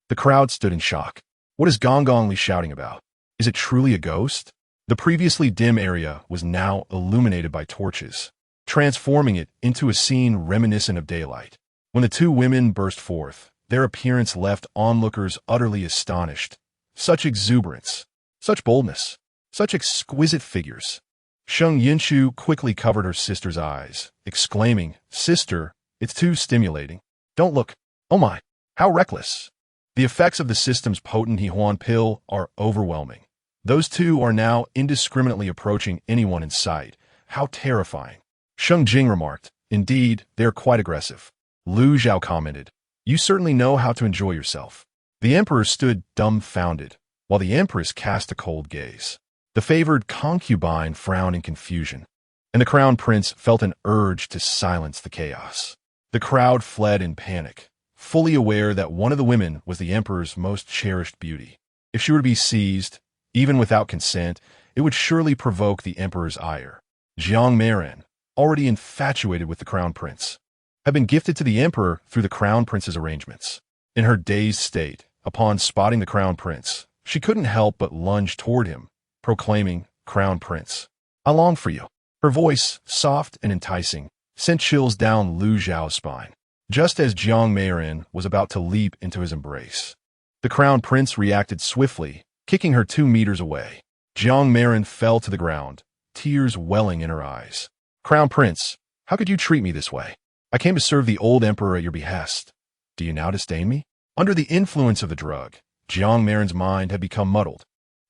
The crowd stood in shock. What is Gong Li shouting about? Is it truly a ghost? The previously dim area was now illuminated by torches, transforming it into a scene reminiscent of daylight. When the 2 women burst forth, their appearance left onlookers utterly astonished. Such exuberance, such boldness, such exquisite figures. Sheng Yunchu quickly covered her sister's eyes, exclaiming, "Sister, it's too stimulating. Don't look. Oh my, how reckless." The effects of the system's potent Huan pill are overwhelming. Those 2 are now indiscriminately approaching anyone in sight. How terrifying. Sheng Jing remarked, "Indeed, they're quite aggressive." Lu Zhao commented, "You certainly know how to enjoy yourself." The emperor stood dumbfounded, while the empress cast a cold gaze. The favored concubine frowned in confusion, and the crown prince felt an urge to silence the chaos. The crowd fled in panic, fully aware that one of the women was the emperor's most cherished beauty. If she were to be seized, even without consent, it would surely provoke the emperor's ire. Jiang Meiren, already infatuated with the crown prince, had been gifted to the emperor through the crown prince's arrangements. In her dazed state, upon spotting the crown prince, she couldn't help but lunge toward him, proclaiming, "Crown Prince, I long for you." Her voice, soft and enticing, sent chills down Lu Zhao's spine. Just as Jiang Meiren was about to leap into his embrace, the crown prince reacted swiftly, kicking her 2 meters away. Jiang Meiren fell to the ground, tears welling in her eyes. "Crown prince, how could you treat me this way? I came to serve the old emperor at your behest. Do you now disdain me?" Under the influence of the drug, Jiang Meiren's mind had become muddled,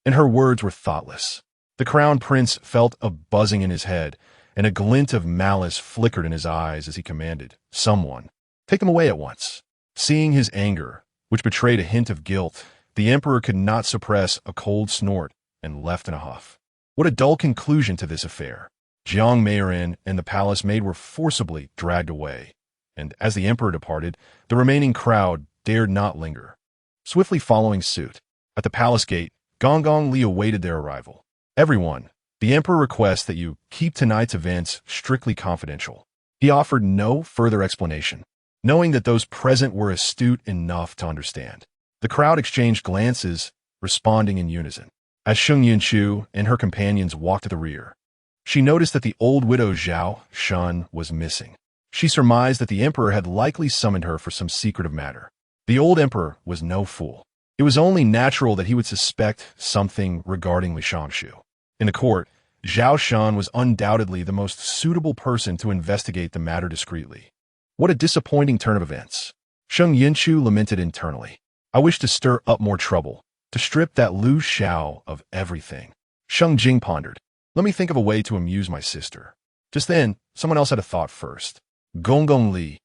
and her words were thoughtless. The crown prince felt a buzzing in his head, and a glint of malice flickered in his eyes as he commanded, "Someone, take them away at once." Seeing his anger, which betrayed a hint of guilt, the emperor could not suppress a cold snort and left in a huff. What a dull conclusion to this affair. Jiang Meiren and the palace maid were forcibly dragged away, and as the emperor departed, the remaining crowd dared not linger. Swiftly following suit, at the palace gate, Gong Li awaited their arrival. "Everyone, the emperor requests that you keep tonight's events strictly confidential." He offered no further explanation, knowing that those present were astute enough to understand. The crowd exchanged glances, responding in unison. As Sheng Yunchu and her companions walked to the rear, she noticed that the old widow Zhao Shun was missing. She surmised that the emperor had likely summoned her for some secretive matter. The old emperor was no fool. It was only natural that he would suspect something regarding Li Shangshu. In the court, Zhao Shun was undoubtedly the most suitable person to investigate the matter discreetly. What a disappointing turn of events. Sheng Yunchu lamented internally. "I wish to stir up more trouble, to strip that Lu Xiao of everything." Sheng Jing pondered. "Let me think of a way to amuse my sister." Just then, someone else had a thought first. Gong Li,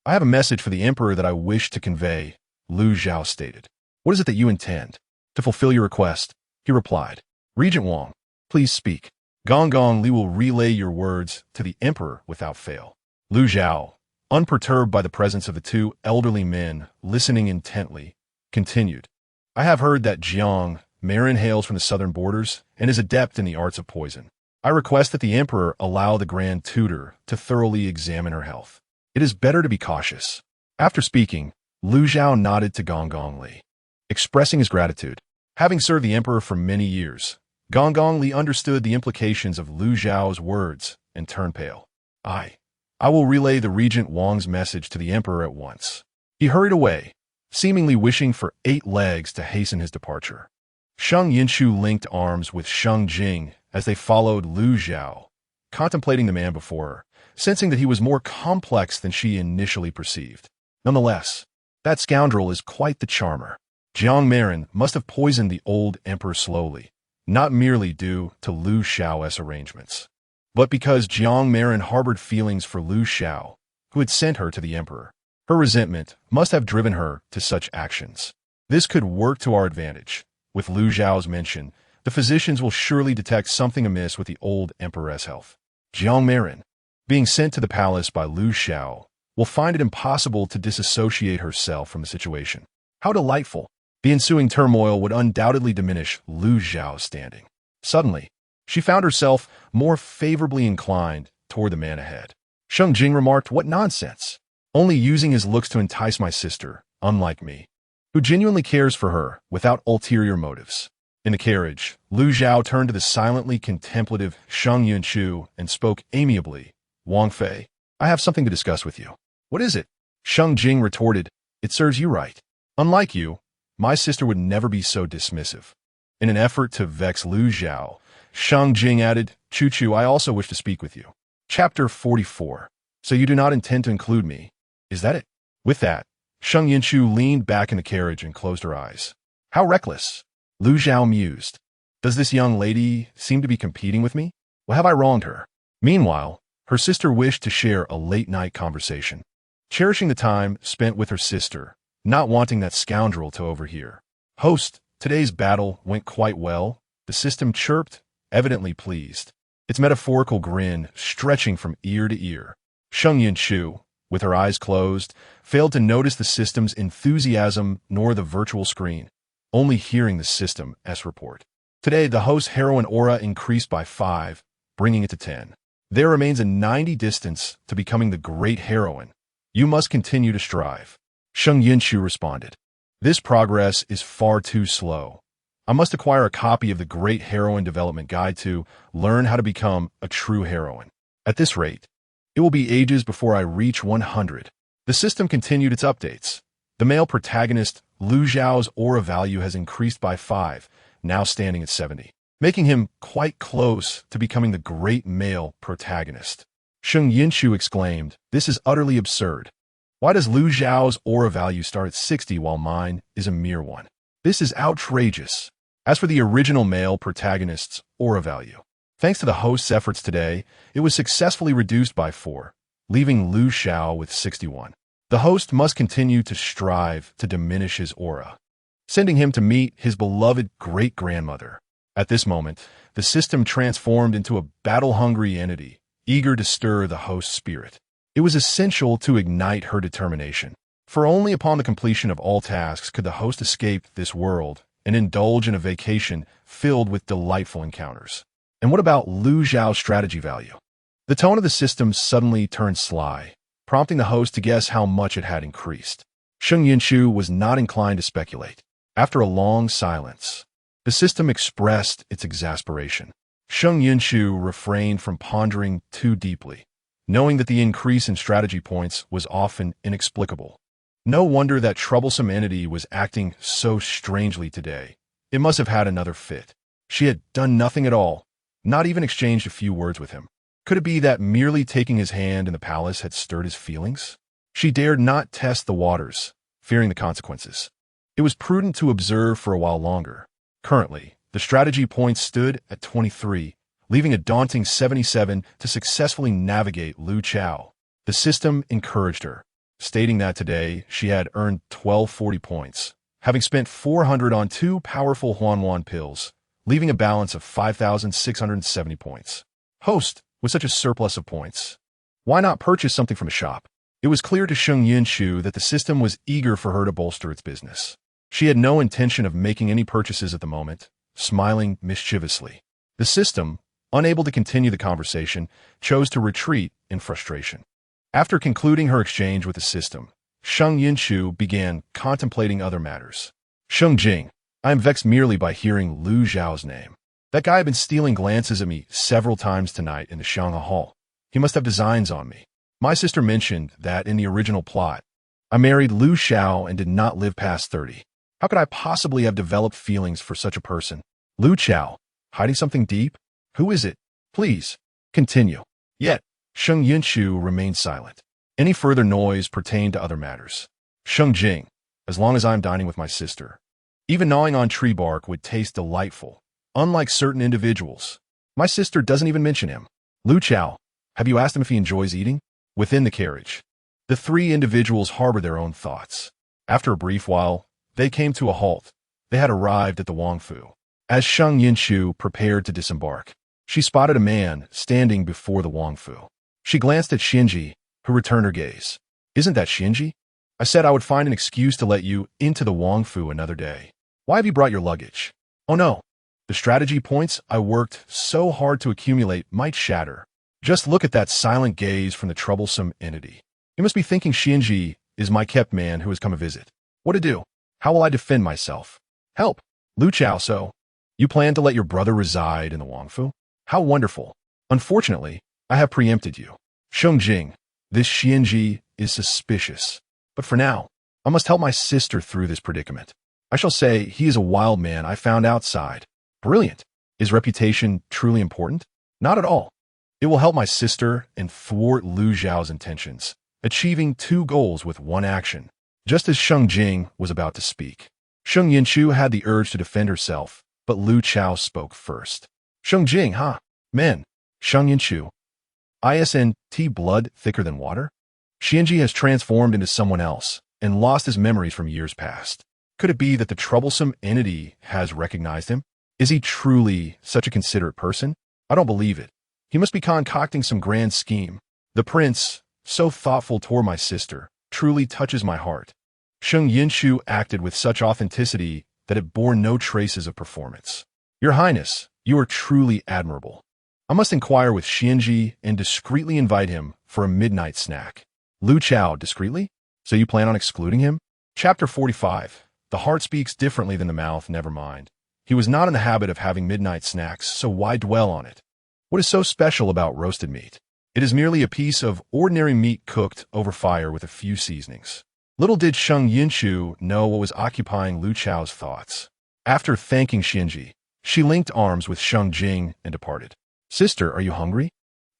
"I have a message for the emperor that I wish to convey," Lu Zhao stated. "What is it that you intend?" "To fulfill your request," he replied. "Regent Wang, please speak. Gong Li will relay your words to the emperor without fail." Lu Zhao, unperturbed by the presence of the 2 elderly men listening intently, continued. "I have heard that Jiang, Marin hails from the southern borders and is adept in the arts of poison. I request that the Emperor allow the Grand Tutor to thoroughly examine her health. It is better to be cautious. After speaking, Lu Zhao nodded to Gong Gong Li, expressing his gratitude. Having served the Emperor for many years, Gong Gong Li understood the implications of Lu Zhao's words and turned pale. I will relay the Regent Wang's message to the Emperor at once. He hurried away, seemingly wishing for 8 legs to hasten his departure. Sheng Yunchu linked arms with Sheng Jing as they followed Lu Zhao, contemplating the man before her, sensing that he was more complex than she initially perceived. Nonetheless, that scoundrel is quite the charmer. Jiang Marin must have poisoned the old emperor slowly, not merely due to Lu Xiao's arrangements, but because Jiang Marin harbored feelings for Lu Xiao, who had sent her to the emperor. Her resentment must have driven her to such actions. This could work to our advantage. With Lu Zhao's mention, the physicians will surely detect something amiss with the old emperor's health. Jiang Marin, being sent to the palace by Lu Xiao, will find it impossible to disassociate herself from the situation. How delightful! The ensuing turmoil would undoubtedly diminish Lu Zhao's standing. Suddenly, she found herself more favorably inclined toward the man ahead. Sheng Jing remarked, "What nonsense! Only using his looks to entice my sister, unlike me, who genuinely cares for her without ulterior motives." In the carriage, Lu Zhao turned to the silently contemplative Sheng Yunchu and spoke amiably. "Wang Fei, I have something to discuss with you." "What is it?" Sheng Jing retorted. "It serves you right. Unlike you, my sister would never be so dismissive." In an effort to vex Lu Zhao, Sheng Jing added, "Chu, I also wish to speak with you." Chapter 44. So you do not intend to include me, is that it? With that, Sheng Yunchu leaned back in the carriage and closed her eyes. How reckless! Lu Zhao mused. Does this young lady seem to be competing with me? Well, have I wronged her? Meanwhile, her sister wished to share a late-night conversation, cherishing the time spent with her sister, not wanting that scoundrel to overhear. "Host, today's battle went quite well," the system chirped, evidently pleased, its metaphorical grin stretching from ear to ear. Sheng Yunchu, with her eyes closed, failed to notice the system's enthusiasm nor the virtual screen, only hearing the system's report. Today, the host's heroine aura increased by 5, bringing it to 10. There remains a 90 distance to becoming the great heroine. You must continue to strive. Sheng Yunchu responded. This progress is far too slow. I must acquire a copy of the Great Heroine Development Guide to learn how to become a true heroine. At this rate, it will be ages before I reach 100. The system continued its updates. The male protagonist, Lu Zhao's aura value has increased by 5, now standing at 70, making him quite close to becoming the great male protagonist. Sheng Yunchu exclaimed, "This is utterly absurd. Why does Lu Zhao's aura value start at 60 while mine is a mere 1? This is outrageous." As for the original male protagonist's aura value, thanks to the host's efforts today, it was successfully reduced by 4, leaving Lu Zhao with 61. The host must continue to strive to diminish his aura, sending him to meet his beloved great-grandmother. At this moment, the system transformed into a battle-hungry entity, eager to stir the host's spirit. It was essential to ignite her determination, for only upon the completion of all tasks could the host escape this world and indulge in a vacation filled with delightful encounters. And what about Lu Zhao's strategy value? The tone of the system suddenly turned sly, prompting the host to guess how much it had increased. Sheng Yunchu was not inclined to speculate. After a long silence, the system expressed its exasperation. Sheng Yunchu refrained from pondering too deeply, knowing that the increase in strategy points was often inexplicable. No wonder that troublesome entity was acting so strangely today. It must have had another fit. She had done nothing at all, not even exchanged a few words with him. Could it be that merely taking his hand in the palace had stirred his feelings? She dared not test the waters, fearing the consequences. It was prudent to observe for a while longer. Currently, the strategy points stood at 23, leaving a daunting 77 to successfully navigate Lu Chao. The system encouraged her, stating that today she had earned 1240 points, having spent 400 on 2 powerful Huanwan pills, leaving a balance of 5,670 points. Host, with such a surplus of points, why not purchase something from a shop? It was clear to Sheng Yunchu that the system was eager for her to bolster its business. She had no intention of making any purchases at the moment, smiling mischievously. The system, unable to continue the conversation, chose to retreat in frustration. After concluding her exchange with the system, Sheng Yunchu began contemplating other matters. Sheng Jing, I am vexed merely by hearing Lu Zhao's name. That guy had been stealing glances at me several times tonight in the Shangha Hall. He must have designs on me. My sister mentioned that in the original plot, I married Lu Xiao and did not live past 30. How could I possibly have developed feelings for such a person? Lu Xiao, hiding something deep? Who is it? Please, continue. Yet, Sheng Yunchu remained silent. Any further noise pertained to other matters. Sheng Jing, as long as I am dining with my sister. Even gnawing on tree bark would taste delightful, unlike certain individuals. My sister doesn't even mention him. Lu Xiao, have you asked him if he enjoys eating? Within the carriage, the three individuals harbored their own thoughts. After a brief while, they came to a halt. They had arrived at the Wangfu. As Sheng Yunchu prepared to disembark, she spotted a man standing before the Wangfu. She glanced at Xinji, who returned her gaze. Isn't that Xinji? I said I would find an excuse to let you into the Wangfu another day. Why have you brought your luggage? Oh no. The strategy points I worked so hard to accumulate might shatter. Just look at that silent gaze from the troublesome entity. You must be thinking Xinji is my kept man who has come a visit. What to do? How will I defend myself? Help! Lu Xiao, so you plan to let your brother reside in the Wangfu? How wonderful. Unfortunately, I have preempted you. Sheng Jing, this Xinji is suspicious. But for now, I must help my sister through this predicament. I shall say he is a wild man I found outside. Brilliant. Is reputation truly important? Not at all. It will help my sister and thwart Lu Zhao's intentions, achieving two goals with one action. Just as Sheng Jing was about to speak, Sheng Yunchu had the urge to defend herself, but Lu Xiao spoke first. Sheng Jing, huh? Men. Sheng Yunchu. ISNT blood thicker than water? Xinji has transformed into someone else and lost his memories from years past. Could it be that the troublesome entity has recognized him? Is he truly such a considerate person? I don't believe it. He must be concocting some grand scheme. The prince, so thoughtful toward my sister, truly touches my heart. Sheng Yunchu acted with such authenticity that it bore no traces of performance. Your Highness, you are truly admirable. I must inquire with Xinji and discreetly invite him for a midnight snack. Lu Xiao, discreetly? So you plan on excluding him? Chapter 45. The heart speaks differently than the mouth, never mind. He was not in the habit of having midnight snacks, so why dwell on it? What is so special about roasted meat? It is merely a piece of ordinary meat cooked over fire with a few seasonings. Little did Sheng Yunchu know what was occupying Lu Xiao's thoughts. After thanking Xinji, she linked arms with Sheng Jing and departed. Sister, are you hungry?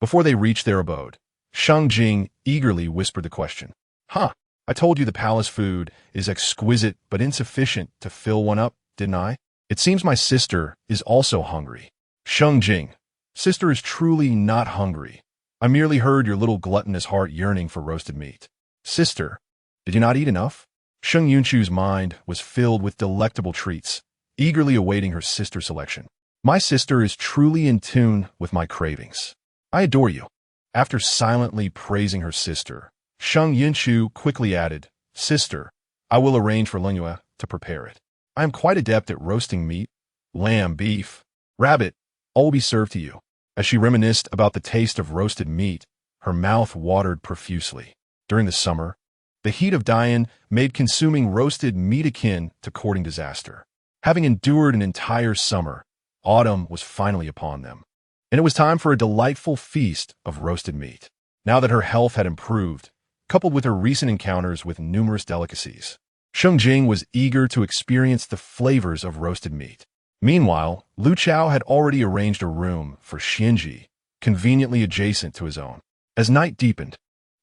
Before they reached their abode, Sheng Jing eagerly whispered the question. Huh, I told you the palace food is exquisite but insufficient to fill one up, didn't I? It seems my sister is also hungry. Sheng Jing, sister is truly not hungry. I merely heard your little gluttonous heart yearning for roasted meat. Sister, did you not eat enough? Sheng Yunchu's mind was filled with delectable treats, eagerly awaiting her sister's selection. My sister is truly in tune with my cravings. I adore you. After silently praising her sister, Sheng Yunchu quickly added, Sister, I will arrange for Lingyue to prepare it. I am quite adept at roasting meat, lamb, beef, rabbit, all will be served to you. As she reminisced about the taste of roasted meat, her mouth watered profusely. During the summer, the heat of Dian made consuming roasted meat akin to courting disaster. Having endured an entire summer, autumn was finally upon them, and it was time for a delightful feast of roasted meat. Now that her health had improved, coupled with her recent encounters with numerous delicacies, Sheng Jing was eager to experience the flavors of roasted meat. Meanwhile, Lu Xiao had already arranged a room for Xinji, conveniently adjacent to his own. As night deepened,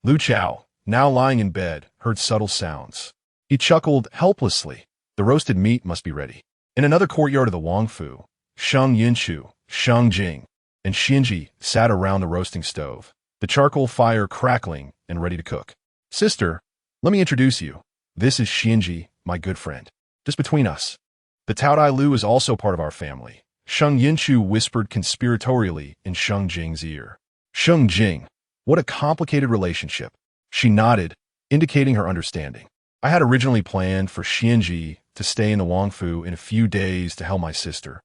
Lu Xiao, now lying in bed, heard subtle sounds. He chuckled helplessly. The roasted meat must be ready. In another courtyard of the Wangfu, Sheng Yunchu, Sheng Jing, and Xinji sat around the roasting stove, the charcoal fire crackling and ready to cook. Sister, let me introduce you. This is Xinji, my good friend. Just between us. The Taodai Lu is also part of our family. Sheng Yunchu whispered conspiratorially in Sheng Jing's ear. Sheng Jing, what a complicated relationship. She nodded, indicating her understanding. I had originally planned for Xinji to stay in the Wangfu in a few days to help my sister.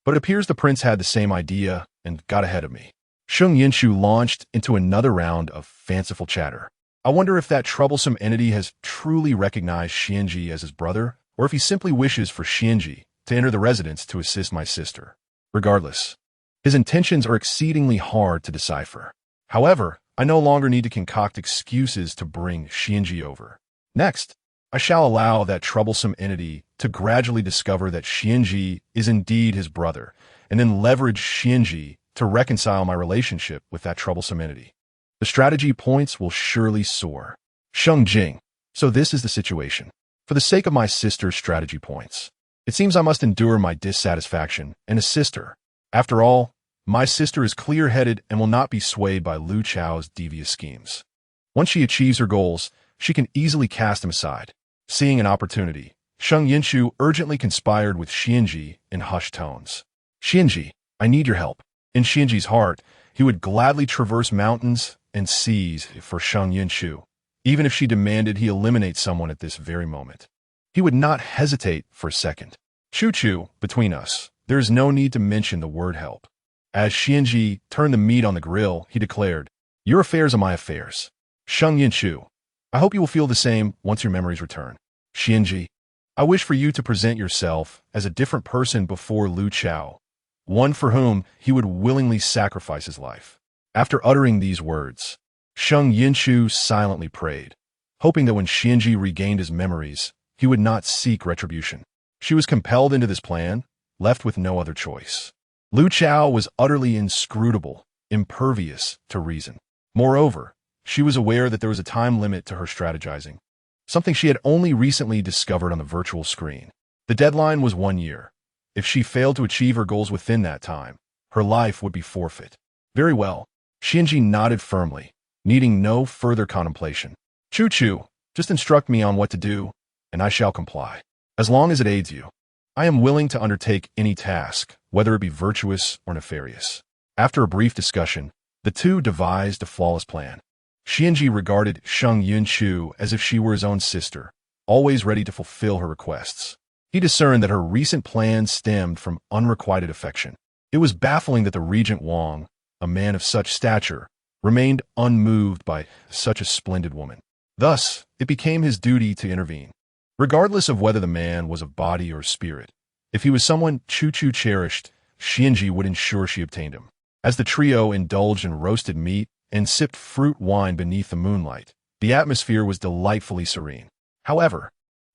But it appears the prince had the same idea and got ahead of me. Sheng Yunchu launched into another round of fanciful chatter. I wonder if that troublesome entity has truly recognized Xianji as his brother, or if he simply wishes for Xianji to enter the residence to assist my sister. Regardless, his intentions are exceedingly hard to decipher. However, I no longer need to concoct excuses to bring Xianji over. Next, I shall allow that troublesome entity to gradually discover that Xianji is indeed his brother, and then leverage Xianji to reconcile my relationship with that troublesome entity. The strategy points will surely soar. Sheng Jing. So this is the situation. For the sake of my sister's strategy points, it seems I must endure my dissatisfaction and assist her. After all, my sister is clear-headed and will not be swayed by Lu Chao's devious schemes. Once she achieves her goals, she can easily cast him aside. Seeing an opportunity, Sheng Yunchu urgently conspired with Xianji in hushed tones. Xianji, I need your help. In Xianji's heart, he would gladly traverse mountains and seas for Sheng Yunchu, even if she demanded he eliminate someone at this very moment. He would not hesitate for a second. Chu, between us, there is no need to mention the word help. As Xianji turned the meat on the grill, he declared, Your affairs are my affairs. Sheng Yunchu, I hope you will feel the same once your memories return. Xianji, I wish for you to present yourself as a different person before Lu Chao, one for whom he would willingly sacrifice his life. After uttering these words, Sheng Yunchu silently prayed, hoping that when Xianji regained his memories, he would not seek retribution. She was compelled into this plan, left with no other choice. Lu Chao was utterly inscrutable, impervious to reason. Moreover, she was aware that there was a time limit to her strategizing, something she had only recently discovered on the virtual screen. The deadline was 1 year. If she failed to achieve her goals within that time, her life would be forfeit. Very well. Xianji nodded firmly, needing no further contemplation. Chu, just instruct me on what to do, and I shall comply. As long as it aids you, I am willing to undertake any task, whether it be virtuous or nefarious. After a brief discussion, the two devised a flawless plan. Xianji regarded Sheng Yunchu as if she were his own sister, always ready to fulfill her requests. He discerned that her recent plans stemmed from unrequited affection. It was baffling that the Regent Wang, a man of such stature, remained unmoved by such a splendid woman. Thus, it became his duty to intervene. Regardless of whether the man was of body or spirit, if he was someone Chu cherished, Xianji would ensure she obtained him. As the trio indulged in roasted meat and sipped fruit wine beneath the moonlight, the atmosphere was delightfully serene. However,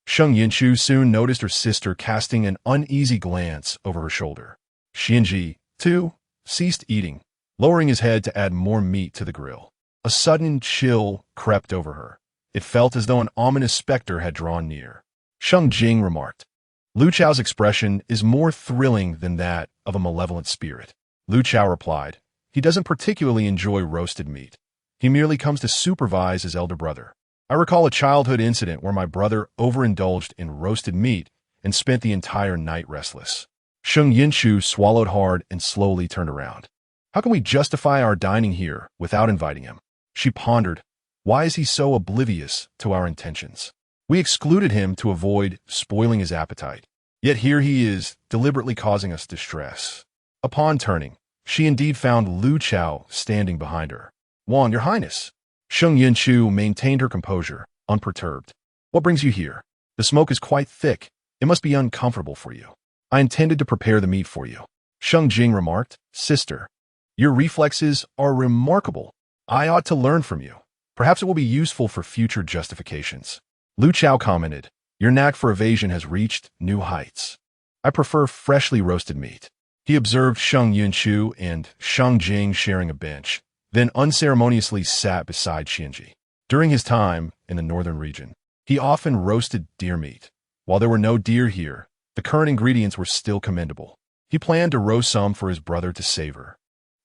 Sheng Yunchu soon noticed her sister casting an uneasy glance over her shoulder. Xianji, too, ceased eating, lowering his head to add more meat to the grill. A sudden chill crept over her. It felt as though an ominous specter had drawn near. Sheng Jing remarked, Lu Chao's expression is more thrilling than that of a malevolent spirit. Lu Chao replied, he doesn't particularly enjoy roasted meat. He merely comes to supervise his elder brother. I recall a childhood incident where my brother overindulged in roasted meat and spent the entire night restless. Sheng Yunchu swallowed hard and slowly turned around. How can we justify our dining here without inviting him? She pondered, why is he so oblivious to our intentions? We excluded him to avoid spoiling his appetite. Yet here he is, deliberately causing us distress. Upon turning, she indeed found Lu Chao standing behind her. Wang, Your Highness. Sheng Yunchu maintained her composure, unperturbed. What brings you here? The smoke is quite thick. It must be uncomfortable for you. I intended to prepare the meat for you. Sheng Jing remarked, Sister, your reflexes are remarkable. I ought to learn from you. Perhaps it will be useful for future justifications. Lu Chao commented, Your knack for evasion has reached new heights. I prefer freshly roasted meat. He observed Sheng Yunchu and Sheng Jing sharing a bench, then unceremoniously sat beside Xianji. During his time in the northern region, he often roasted deer meat. While there were no deer here, the current ingredients were still commendable. He planned to roast some for his brother to savor.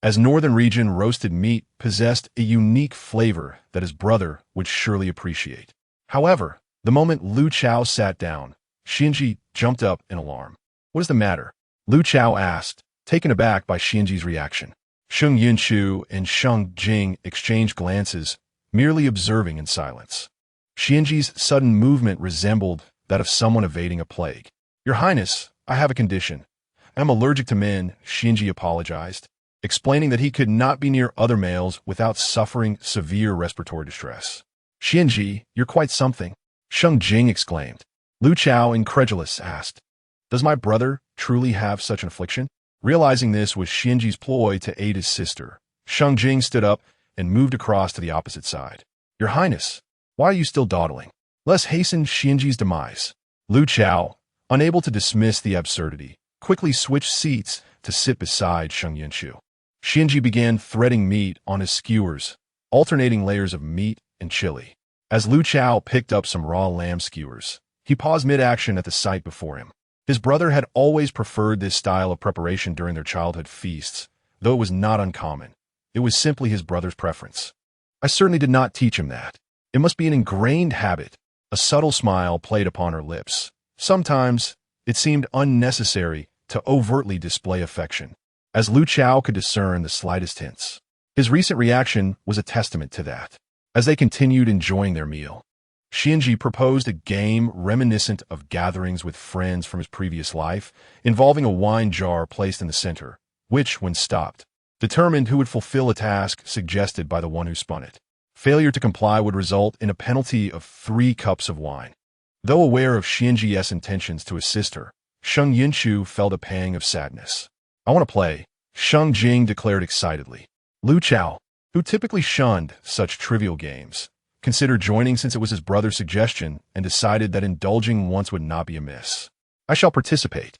As northern region roasted meat possessed a unique flavor that his brother would surely appreciate. However, the moment Lu Chao sat down, Xianji jumped up in alarm. What is the matter? Lu Chao asked, taken aback by Xianji's reaction. Sheng Yunchu and Sheng Jing exchanged glances, merely observing in silence. Xianji's sudden movement resembled that of someone evading a plague. Your Highness, I have a condition. I am allergic to men, Shinji apologized, explaining that he could not be near other males without suffering severe respiratory distress. Shinji, you're quite something, Sheng Jing exclaimed. Lu Chao, incredulous, asked, Does my brother truly have such an affliction? Realizing this was Shinji's ploy to aid his sister, Sheng Jing stood up and moved across to the opposite side. Your Highness, why are you still dawdling? Let's hasten Shinji's demise. Lu Chao, unable to dismiss the absurdity, quickly switched seats to sit beside Sheng Yunchu. Shinji began threading meat on his skewers, alternating layers of meat and chili. As Lu Chao picked up some raw lamb skewers, he paused mid-action at the sight before him. His brother had always preferred this style of preparation during their childhood feasts, though it was not uncommon. It was simply his brother's preference. I certainly did not teach him that. It must be an ingrained habit. A subtle smile played upon her lips. Sometimes, it seemed unnecessary to overtly display affection, as Lu Chao could discern the slightest hints. His recent reaction was a testament to that. As they continued enjoying their meal, Shinji proposed a game reminiscent of gatherings with friends from his previous life, involving a wine jar placed in the center, which, when stopped, determined who would fulfill a task suggested by the one who spun it. Failure to comply would result in a penalty of 3 cups of wine. Though aware of Shinji's intentions to assist her, Sheng Yunchu felt a pang of sadness. I want to play, Sheng Jing declared excitedly. Lu Chao, who typically shunned such trivial games, considered joining since it was his brother's suggestion and decided that indulging once would not be amiss. I shall participate.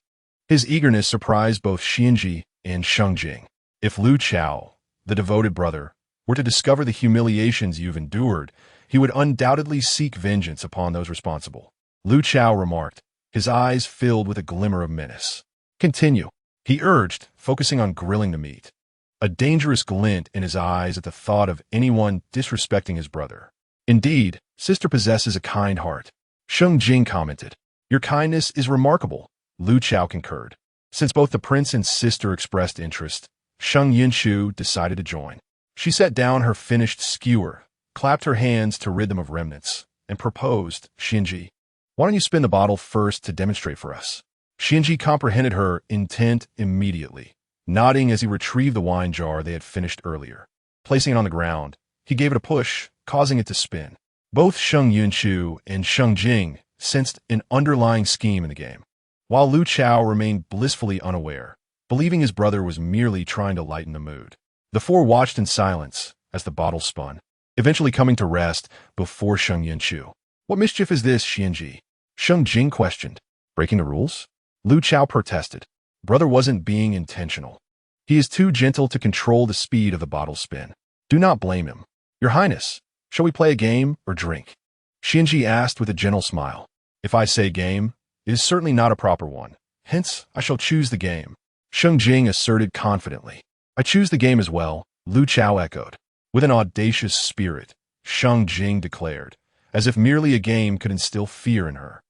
His eagerness surprised both Shinji and Sheng Jing. If Lu Chao, the devoted brother, were to discover the humiliations you've endured, he would undoubtedly seek vengeance upon those responsible. Lu Chao remarked, his eyes filled with a glimmer of menace. Continue, he urged, focusing on grilling the meat. A dangerous glint in his eyes at the thought of anyone disrespecting his brother. Indeed, sister possesses a kind heart. Sheng Jing commented. Your kindness is remarkable, Lu Chao concurred. Since both the prince and sister expressed interest, Sheng Yunchu decided to join. She set down her finished skewer, clapped her hands to rid them of remnants, and proposed, Shinji, why don't you spin the bottle first to demonstrate for us? Shinji comprehended her intent immediately, nodding as he retrieved the wine jar they had finished earlier. Placing it on the ground, he gave it a push, causing it to spin. Both Sheng Yunchu and Sheng Jing sensed an underlying scheme in the game, while Lu Chao remained blissfully unaware, believing his brother was merely trying to lighten the mood. The four watched in silence as the bottle spun, eventually coming to rest before Sheng Yunchu. What mischief is this, Shinji? Sheng Jing questioned. Breaking the rules? Lu Chao protested. Brother wasn't being intentional. He is too gentle to control the speed of the bottle spin. Do not blame him. Your Highness, shall we play a game or drink? Shinji asked with a gentle smile. If I say game, it is certainly not a proper one. Hence, I shall choose the game. Sheng Jing asserted confidently. I choose the game as well, Lu Chao echoed. With an audacious spirit, Sheng Jing declared, as if merely a game could instill fear in her.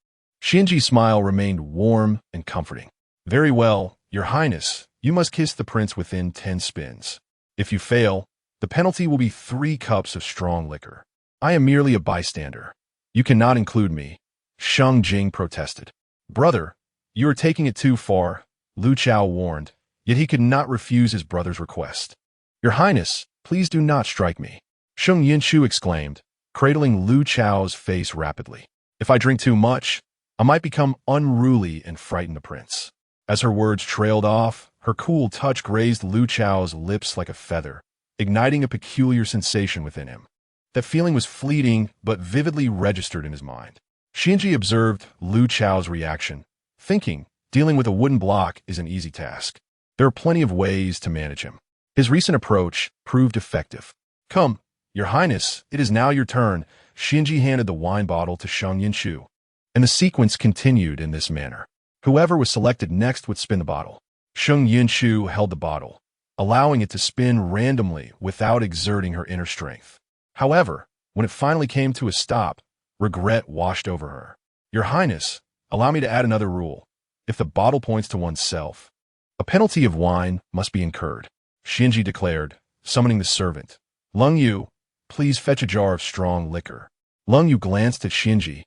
Shinji's smile remained warm and comforting. Very well, Your Highness, you must kiss the prince within 10 spins. If you fail, the penalty will be 3 cups of strong liquor. I am merely a bystander. You cannot include me, Sheng Jing protested. Brother, you are taking it too far, Lu Chao warned, yet he could not refuse his brother's request. Your Highness, please do not strike me, Sheng Yunchu exclaimed, cradling Lu Chao's face rapidly. If I drink too much, I might become unruly and frighten the prince. As her words trailed off, her cool touch grazed Lu Chao's lips like a feather, igniting a peculiar sensation within him. That feeling was fleeting, but vividly registered in his mind. Shinji observed Lu Chao's reaction, thinking, dealing with a wooden block is an easy task. There are plenty of ways to manage him. His recent approach proved effective. Come, Your Highness, it is now your turn. Shinji handed the wine bottle to Sheng Yunchu, and the sequence continued in this manner. Whoever was selected next would spin the bottle. Sheng Yunchu held the bottle, allowing it to spin randomly without exerting her inner strength. However, when it finally came to a stop, regret washed over her. Your Highness, allow me to add another rule. If the bottle points to oneself, a penalty of wine must be incurred, Shinji declared, summoning the servant. Lung Yu, please fetch a jar of strong liquor. Lung Yu glanced at Shinji,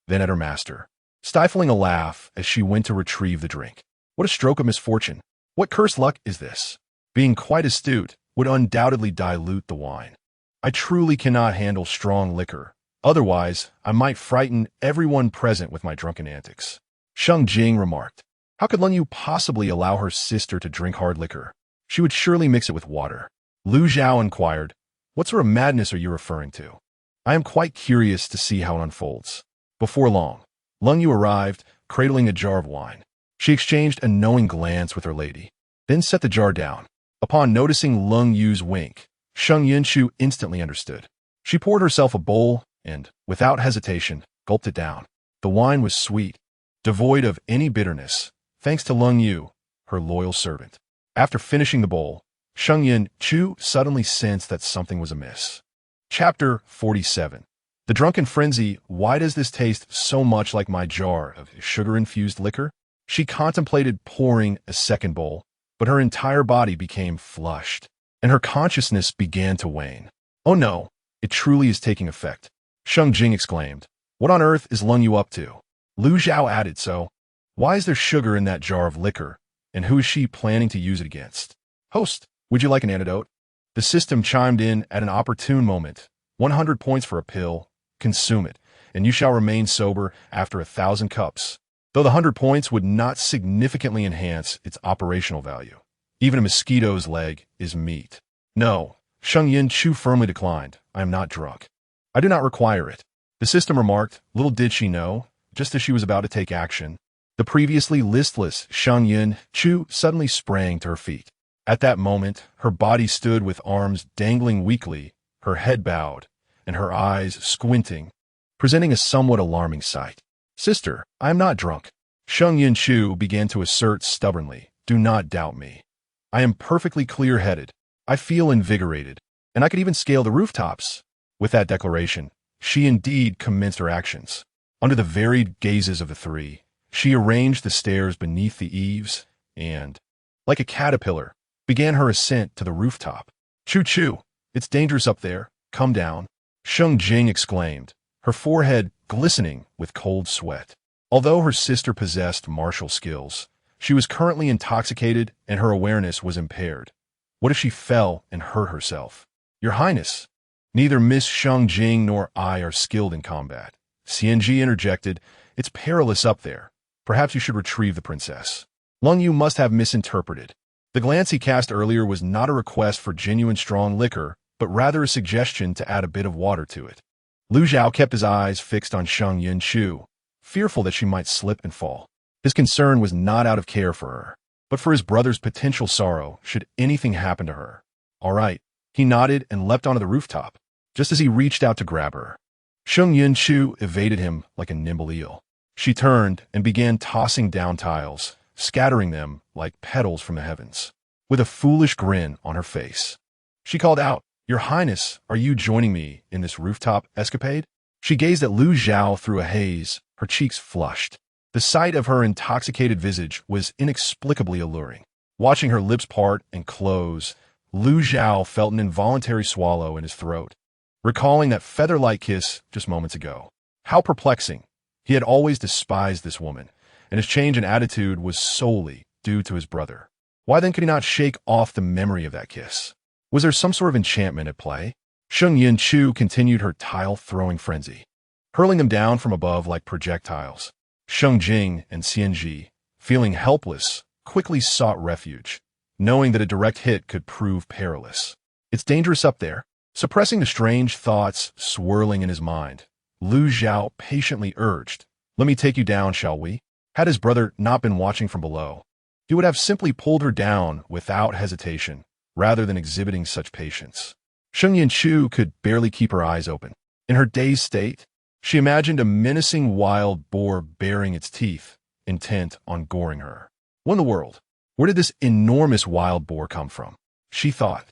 then at her master. stifling a laugh as she went to retrieve the drink. What a stroke of misfortune. What cursed luck is this? Being quite astute would undoubtedly dilute the wine. I truly cannot handle strong liquor. Otherwise, I might frighten everyone present with my drunken antics. Sheng Jing remarked. How could Lung Yu possibly allow her sister to drink hard liquor? She would surely mix it with water. Lu Zhao inquired, what sort of madness are you referring to? I am quite curious to see how it unfolds. Before long, Lung Yu arrived, cradling a jar of wine. She exchanged a knowing glance with her lady, then set the jar down. Upon noticing Lung Yu's wink, Sheng Yunchu instantly understood. She poured herself a bowl and, without hesitation, gulped it down. The wine was sweet, devoid of any bitterness, thanks to Lung Yu, her loyal servant. After finishing the bowl, Sheng Yunchu suddenly sensed that something was amiss. Chapter 47. The Drunken Frenzy. Why does this taste so much like my jar of sugar-infused liquor? She contemplated pouring a second bowl, but her entire body became flushed, and her consciousness began to wane. Oh no, it truly is taking effect. Sheng Jing exclaimed. What on earth is Lung Yu up to? Lu Zhao added, so, why is there sugar in that jar of liquor, and who is she planning to use it against? Host, would you like an antidote? The system chimed in at an opportune moment. 100 points for a pill. Consume it, and you shall remain sober after 1,000 cups. Though the 100 points would not significantly enhance its operational value. Even a mosquito's leg is meat. No, Sheng Yunchu firmly declined. I am not drunk. I do not require it. The system remarked. Little did she know, just as she was about to take action, the previously listless Sheng Yunchu suddenly sprang to her feet. At that moment, her body stood with arms dangling weakly, her head bowed, and her eyes squinting, presenting a somewhat alarming sight. Sister, I am not drunk. Sheng Yunchu began to assert stubbornly. Do not doubt me. I am perfectly clear-headed. I feel invigorated, and I could even scale the rooftops. With that declaration, she indeed commenced her actions. Under the varied gazes of the three, she arranged the stairs beneath the eaves and, like a caterpillar, began her ascent to the rooftop. Choo-choo, it's dangerous up there. Come down. Sheng Jing exclaimed, her forehead glistening with cold sweat. Although her sister possessed martial skills, she was currently intoxicated and her awareness was impaired. What if she fell and hurt herself? Your Highness, neither Miss Sheng Jing nor I are skilled in combat. CNG interjected, it's perilous up there. Perhaps you should retrieve the princess. Lung Yu must have misinterpreted. The glance he cast earlier was not a request for genuine strong liquor, but rather a suggestion to add a bit of water to it. Lu Zhao kept his eyes fixed on Sheng Yunchu, fearful that she might slip and fall. His concern was not out of care for her, but for his brother's potential sorrow should anything happen to her. All right. He nodded and leapt onto the rooftop, just as he reached out to grab her. Sheng Yunchu evaded him like a nimble eel. She turned and began tossing down tiles, scattering them like petals from the heavens. With a foolish grin on her face, she called out, Your Highness, are you joining me in this rooftop escapade? She gazed at Lu Zhao through a haze, her cheeks flushed. The sight of her intoxicated visage was inexplicably alluring. Watching her lips part and close, Lu Zhao felt an involuntary swallow in his throat, recalling that feather-like kiss just moments ago. How perplexing. He had always despised this woman, and his change in attitude was solely due to his brother. Why then could he not shake off the memory of that kiss? Was there some sort of enchantment at play? Sheng Yunchu continued her tile-throwing frenzy, hurling them down from above like projectiles. Sheng Jing and Xianji, feeling helpless, quickly sought refuge, knowing that a direct hit could prove perilous. It's dangerous up there. Suppressing the strange thoughts swirling in his mind, Lu Zhao patiently urged, Let me take you down, shall we? Had his brother not been watching from below, he would have simply pulled her down without hesitation, rather than exhibiting such patience. Sheng Yunchu could barely keep her eyes open. In her dazed state, she imagined a menacing wild boar baring its teeth, intent on goring her. What in the world? Where did this enormous wild boar come from? She thought,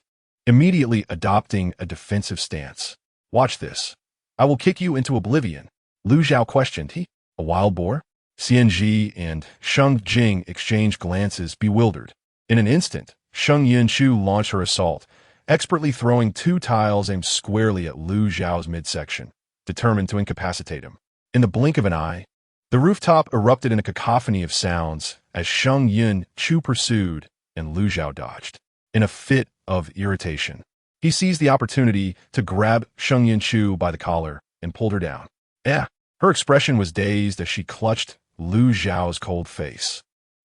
immediately adopting a defensive stance. Watch this. I will kick you into oblivion. Lu Zhao questioned. He, a wild boar? Xianji and Sheng Jing exchanged glances, bewildered. In an instant, Sheng Yunchu launched her assault, expertly throwing 2 tiles aimed squarely at Lu Zhao's midsection, determined to incapacitate him. In the blink of an eye, The rooftop erupted in a cacophony of sounds as Sheng Yunchu pursued and Lu Zhao dodged. In a fit of irritation, he seized the opportunity to grab Sheng Yunchu by the collar and pulled her down. Her expression was dazed as she clutched Lu Zhao's cold face,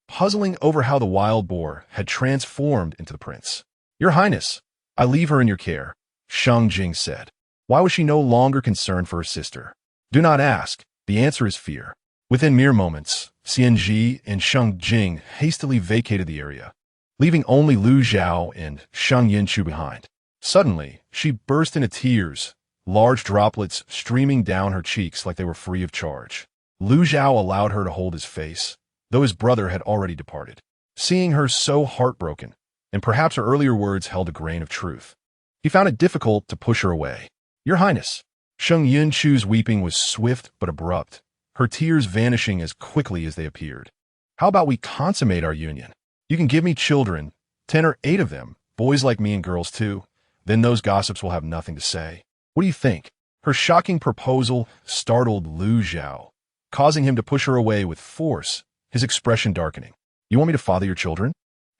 puzzling over how the wild boar had transformed into the prince. "Your Highness, I leave her in your care," Sheng Jing said. Why was she no longer concerned for her sister? Do not ask. The answer is fear. Within mere moments, Xianji and Sheng Jing hastily vacated the area, leaving only Lu Zhao and Sheng Yunchu behind. Suddenly, she burst into tears, large droplets streaming down her cheeks like they were free of charge. Lu Zhao allowed her to hold his face, though his brother had already departed. Seeing her so heartbroken, and perhaps her earlier words held a grain of truth, he found it difficult to push her away. "Your Highness." Sheng Yunchu's weeping was swift but abrupt, her tears vanishing as quickly as they appeared. "How about we consummate our union? You can give me children, 10 or 8 of them, boys like me and girls too. Then those gossips will have nothing to say. What do you think?" Her shocking proposal startled Lu Zhao, causing him to push her away with force, his expression darkening. "You want me to father your children?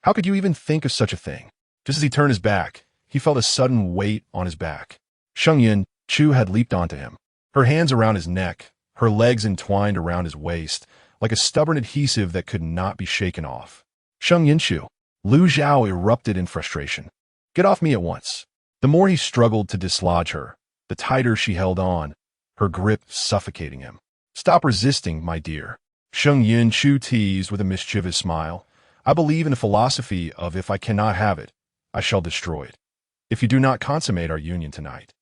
How could you even think of such a thing?" Just as he turned his back, he felt a sudden weight on his back. Sheng Yunchu had leaped onto him, her hands around his neck, her legs entwined around his waist, like a stubborn adhesive that could not be shaken off. "Sheng Yunchu." Lu Zhao erupted in frustration. "Get off me at once." The more he struggled to dislodge her, the tighter she held on, her grip suffocating him. "Stop resisting, my dear." Sheng Yunchu teased with a mischievous smile. "I believe in the philosophy of if I cannot have it, I shall destroy it. If you do not consummate our union tonight,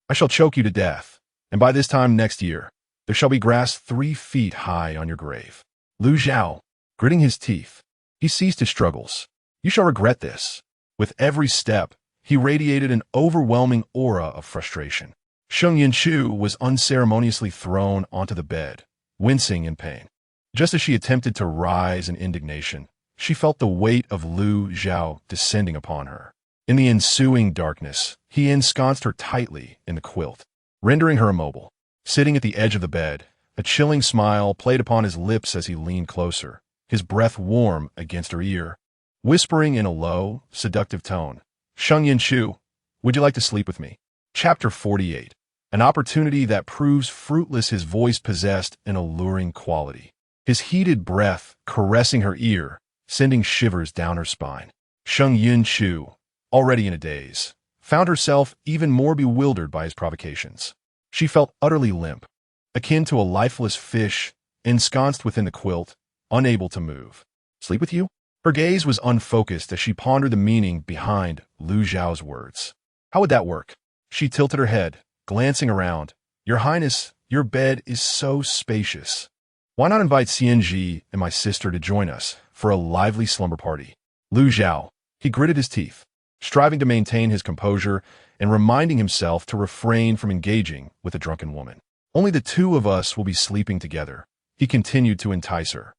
I shall choke you to death, and by this time next year, there shall be grass 3 feet high on your grave." Lu Zhao, gritting his teeth, he ceased his struggles. "You shall regret this." With every step, he radiated an overwhelming aura of frustration. Sheng Yunchu was unceremoniously thrown onto the bed, wincing in pain. Just as she attempted to rise in indignation, she felt the weight of Lu Zhao descending upon her. In the ensuing darkness, he ensconced her tightly in the quilt, rendering her immobile. Sitting at the edge of the bed, a chilling smile played upon his lips as he leaned closer, his breath warm against her ear, whispering in a low, seductive tone, "Sheng Yunchu, would you like to sleep with me?" Chapter 48. An opportunity that proves fruitless. His voice possessed an alluring quality, his heated breath caressing her ear, sending shivers down her spine. Sheng Yunchu, already in a daze, found herself even more bewildered by his provocations. She felt utterly limp, akin to a lifeless fish ensconced within the quilt, unable to move. "Sleep with you?" Her gaze was unfocused as she pondered the meaning behind Lu Zhao's words. How would that work? She tilted her head, glancing around. "Your Highness, your bed is so spacious. Why not invite Xianji and my sister to join us for a lively slumber party?" Lu Zhao, he gritted his teeth, striving to maintain his composure and reminding himself to refrain from engaging with a drunken woman. "Only the 2 of us will be sleeping together," he continued to entice her.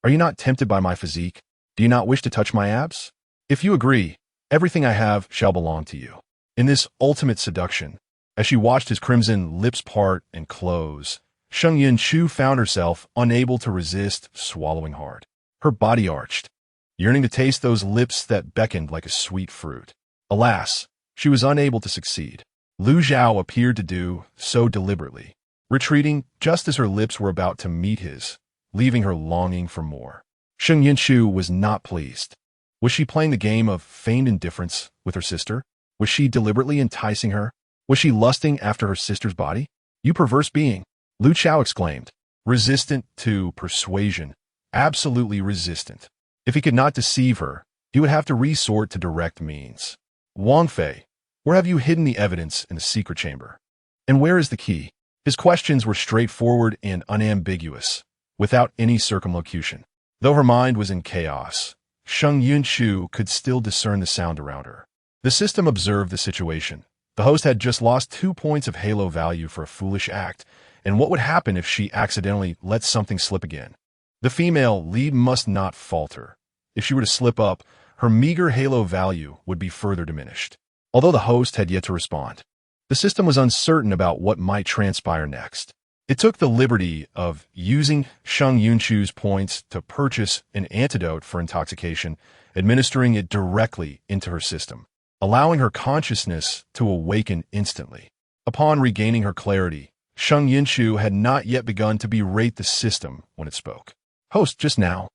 "Are you not tempted by my physique? Do you not wish to touch my abs? If you agree, everything I have shall belong to you." In this ultimate seduction, as she watched his crimson lips part and close, Sheng Yunchu found herself unable to resist, swallowing hard. Her body arched, yearning to taste those lips that beckoned like a sweet fruit. Alas, she was unable to succeed. Lu Zhao appeared to do so deliberately, retreating just as her lips were about to meet his, leaving her longing for more. Sheng Yunchu was not pleased. Was she playing the game of feigned indifference with her sister? Was she deliberately enticing her? Was she lusting after her sister's body? "You perverse being!" Lu Zhao exclaimed, resistant to persuasion, absolutely resistant. If he could not deceive her, he would have to resort to direct means. "Wang Fei, where have you hidden the evidence in the secret chamber? And where is the key?" His questions were straightforward and unambiguous, without any circumlocution. Though her mind was in chaos, Sheng Yunchu could still discern the sound around her. The system observed the situation. The host had just lost 2 points of halo value for a foolish act, and what would happen if she accidentally let something slip again? The female lead must not falter. If she were to slip up, her meager halo value would be further diminished. Although the host had yet to respond, the system was uncertain about what might transpire next. It took the liberty of using Sheng Yunchu's points to purchase an antidote for intoxication, administering it directly into her system, allowing her consciousness to awaken instantly. Upon regaining her clarity, Sheng Yunchu had not yet begun to berate the system when it spoke. Host, just now,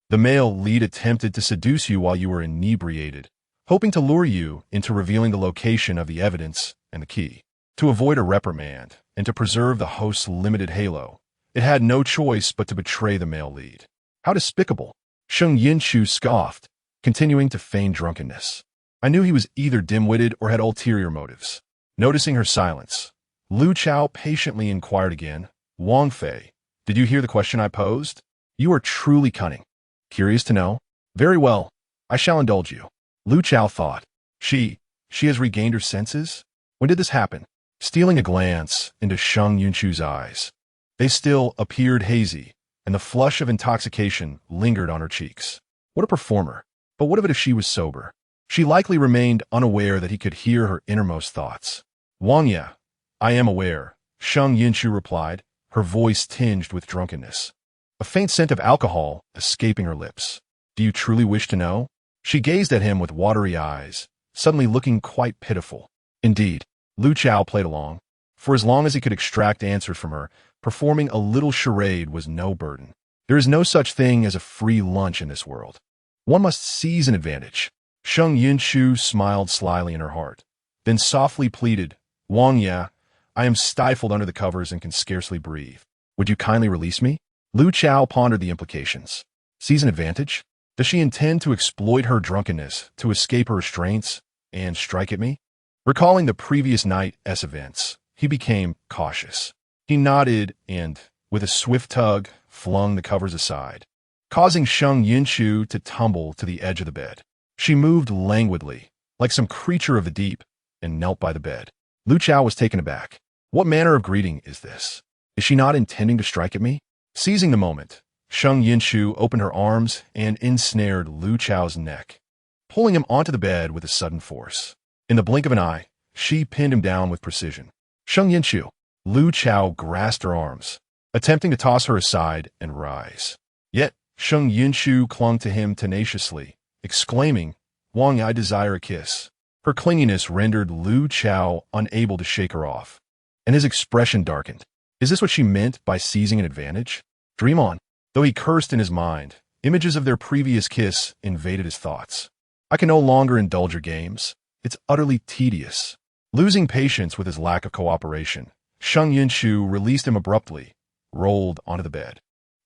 the male lead attempted to seduce you while you were inebriated, hoping to lure you into revealing the location of the evidence and the key. To avoid a reprimand and to preserve the host's limited halo, it had no choice but to betray the male lead. How despicable! Sheng Yunchu scoffed, continuing to feign drunkenness. I knew he was either dim-witted or had ulterior motives. Noticing her silence, Lu Chao patiently inquired again, Wang Fei, did you hear the question I posed? You are truly cunning. Curious to know? Very well, I shall indulge you. Lu Chao thought. She has regained her senses? When did this happen? Stealing a glance into Sheng Yunchu's eyes. They still appeared hazy, and the flush of intoxication lingered on her cheeks. What a performer. But what of it if she was sober? She likely remained unaware that he could hear her innermost thoughts. Wang Ye, I am aware, Sheng Yunchu replied, her voice tinged with drunkenness. A faint scent of alcohol escaping her lips. Do you truly wish to know? She gazed at him with watery eyes, suddenly looking quite pitiful. Indeed, Lu Chao played along. For as long as he could extract answers from her, performing a little charade was no burden. There is no such thing as a free lunch in this world. One must seize an advantage. Sheng Yunchu smiled slyly in her heart, then softly pleaded, Wang Ye, I am stifled under the covers and can scarcely breathe. Would you kindly release me? Lu Chao pondered the implications. Seize an advantage? Does she intend to exploit her drunkenness to escape her restraints and strike at me? Recalling the previous night's events, he became cautious. He nodded and, with a swift tug, flung the covers aside, causing Sheng Yunchu to tumble to the edge of the bed. She moved languidly, like some creature of the deep, and knelt by the bed. Lu Chao was taken aback. What manner of greeting is this? Is she not intending to strike at me? Seizing the moment, Sheng Yunchu opened her arms and ensnared Lu Chao's neck, pulling him onto the bed with a sudden force. In the blink of an eye, she pinned him down with precision. Sheng Yunchu. Lu Chao grasped her arms, attempting to toss her aside and rise. Yet, Sheng Yunchu clung to him tenaciously, exclaiming, Wang, I desire a kiss. Her clinginess rendered Lu Chao unable to shake her off, and his expression darkened. Is this what she meant by seizing an advantage? Dream on. Though he cursed in his mind, images of their previous kiss invaded his thoughts. I can no longer indulge your games. It's utterly tedious. Losing patience with his lack of cooperation, Sheng Yunchu released him abruptly, rolled onto the bed,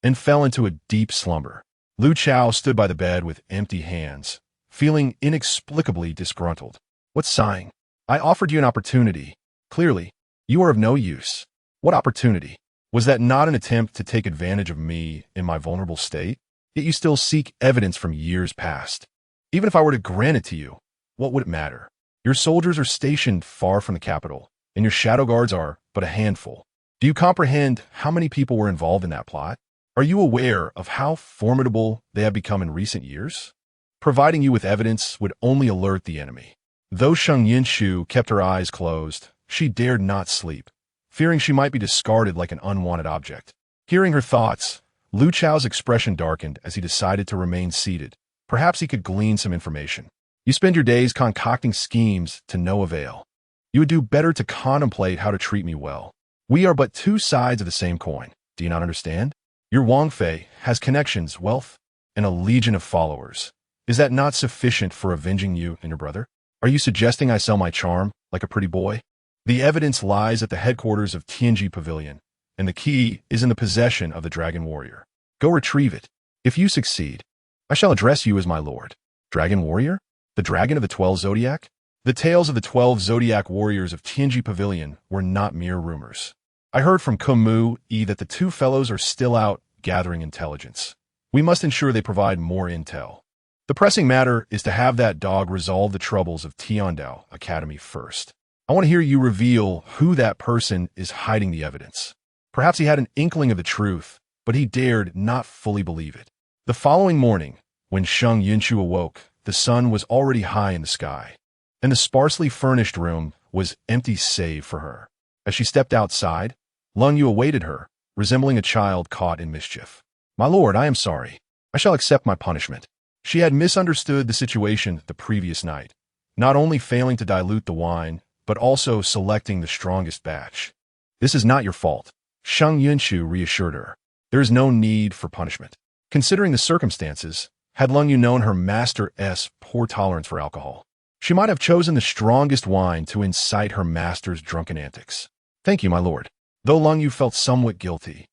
and fell into a deep slumber. Lu Chao stood by the bed with empty hands, feeling inexplicably disgruntled. What's sighing? I offered you an opportunity. Clearly, you are of no use. What opportunity? Was that not an attempt to take advantage of me in my vulnerable state? Yet you still seek evidence from years past. Even if I were to grant it to you, what would it matter? Your soldiers are stationed far from the capital, and your shadow guards are but a handful. Do you comprehend how many people were involved in that plot? Are you aware of how formidable they have become in recent years? Providing you with evidence would only alert the enemy. Though Sheng Yunchu kept her eyes closed, she dared not sleep, fearing she might be discarded like an unwanted object. Hearing her thoughts, Lu Chao's expression darkened as he decided to remain seated. Perhaps he could glean some information. You spend your days concocting schemes to no avail. You would do better to contemplate how to treat me well. We are but two sides of the same coin. Do you not understand? Your Wang Fei has connections, wealth, and a legion of followers. Is that not sufficient for avenging you and your brother? Are you suggesting I sell my charm like a pretty boy? The evidence lies at the headquarters of Tianji Pavilion, and the key is in the possession of the Dragon Warrior. Go retrieve it. If you succeed, I shall address you as my lord. Dragon Warrior? The dragon of the 12 Zodiac? The tales of the 12 Zodiac warriors of Tianji Pavilion were not mere rumors. I heard from Kumu-e that the two fellows are still out gathering intelligence. We must ensure they provide more intel. The pressing matter is to have that dog resolve the troubles of Tiandao Academy first. I want to hear you reveal who that person is hiding the evidence. Perhaps he had an inkling of the truth, but he dared not fully believe it. The following morning, when Sheng Yunchu awoke, the sun was already high in the sky, and the sparsely furnished room was empty save for her. As she stepped outside, Lung Yu awaited her, resembling a child caught in mischief. "My lord, I am sorry. I shall accept my punishment." She had misunderstood the situation the previous night, not only failing to dilute the wine, but also selecting the strongest batch. "This is not your fault," Sheng Yunchu reassured her. "There is no need for punishment." Considering the circumstances, had Lung Yu known her master's poor tolerance for alcohol, she might have chosen the strongest wine to incite her master's drunken antics. "Thank you, my lord." Though Lung Yu felt somewhat guilty,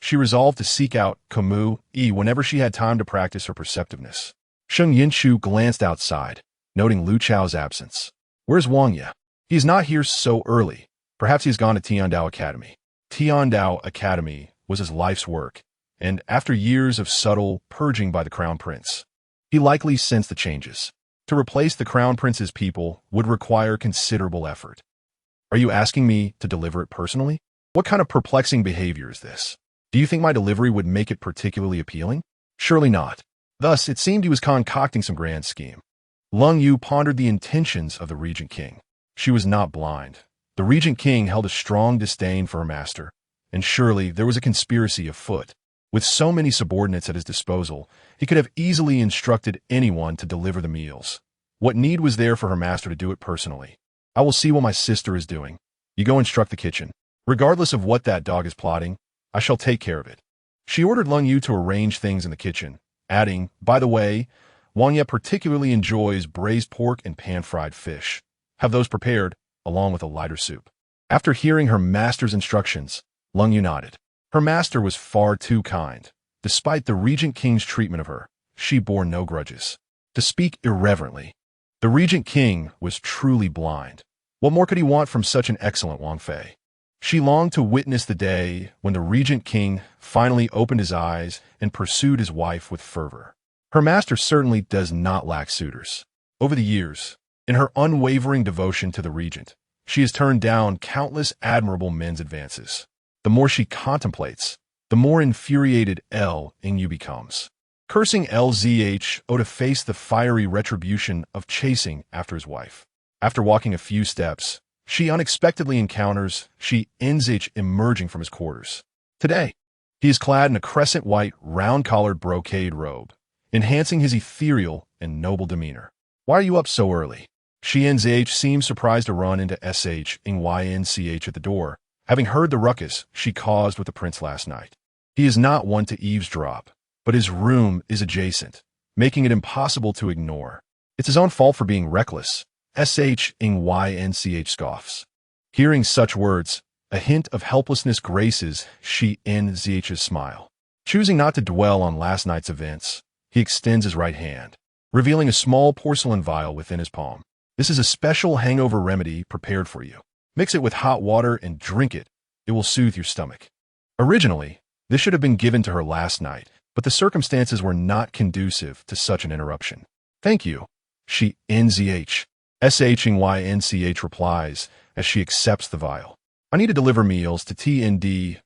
she resolved to seek out Camus whenever she had time to practice her perceptiveness. Sheng Yunchu glanced outside, noting Lu Chao's absence. "Where's Wang Ye? He is not here so early. Perhaps he has gone to Tiandao Academy." Tiandao Academy was his life's work, and after years of subtle purging by the Crown Prince, he likely sensed the changes. To replace the Crown Prince's people would require considerable effort. "Are you asking me to deliver it personally? What kind of perplexing behavior is this? Do you think my delivery would make it particularly appealing? Surely not." Thus, it seemed he was concocting some grand scheme. Lung Yu pondered the intentions of the Regent King. She was not blind. The Regent King held a strong disdain for her master, and surely there was a conspiracy afoot. With so many subordinates at his disposal, he could have easily instructed anyone to deliver the meals. What need was there for her master to do it personally? "I will see what my sister is doing. You go instruct the kitchen. Regardless of what that dog is plotting, I shall take care of it." She ordered Lung Yu to arrange things in the kitchen, adding, "By the way, Wang Ye particularly enjoys braised pork and pan-fried fish. Have those prepared, along with a lighter soup." After hearing her master's instructions, Lung Yu nodded. Her master was far too kind. Despite the Regent King's treatment of her, she bore no grudges. To speak irreverently, the Regent King was truly blind. What more could he want from such an excellent Wang Fei? She longed to witness the day when the Regent King finally opened his eyes and pursued his wife with fervor. Her master certainly does not lack suitors. Over the years, in her unwavering devotion to the regent, she has turned down countless admirable men's advances. The more she contemplates, the more infuriated Yu becomes, cursing Lzho to face the fiery retribution of chasing after his wife. After walking a few steps, she unexpectedly encounters Nzh emerging from his quarters. Today, he is clad in a crescent-white, round-collared brocade robe, enhancing his ethereal and noble demeanor. "Why are you up so early?" Nzh seemed surprised to run into Shynch at the door, having heard the ruckus she caused with the prince last night. He is not one to eavesdrop, but his room is adjacent, making it impossible to ignore. It's his own fault for being reckless. Shynch scoffs. Hearing such words, a hint of helplessness graces Nzh's smile. Choosing not to dwell on last night's events, he extends his right hand, revealing a small porcelain vial within his palm. "This is a special hangover remedy prepared for you. Mix it with hot water and drink it. It will soothe your stomach." Originally, this should have been given to her last night, but the circumstances were not conducive to such an interruption. "Thank you," Nzh. Shynch replies as she accepts the vial. "I need to deliver meals to Tndou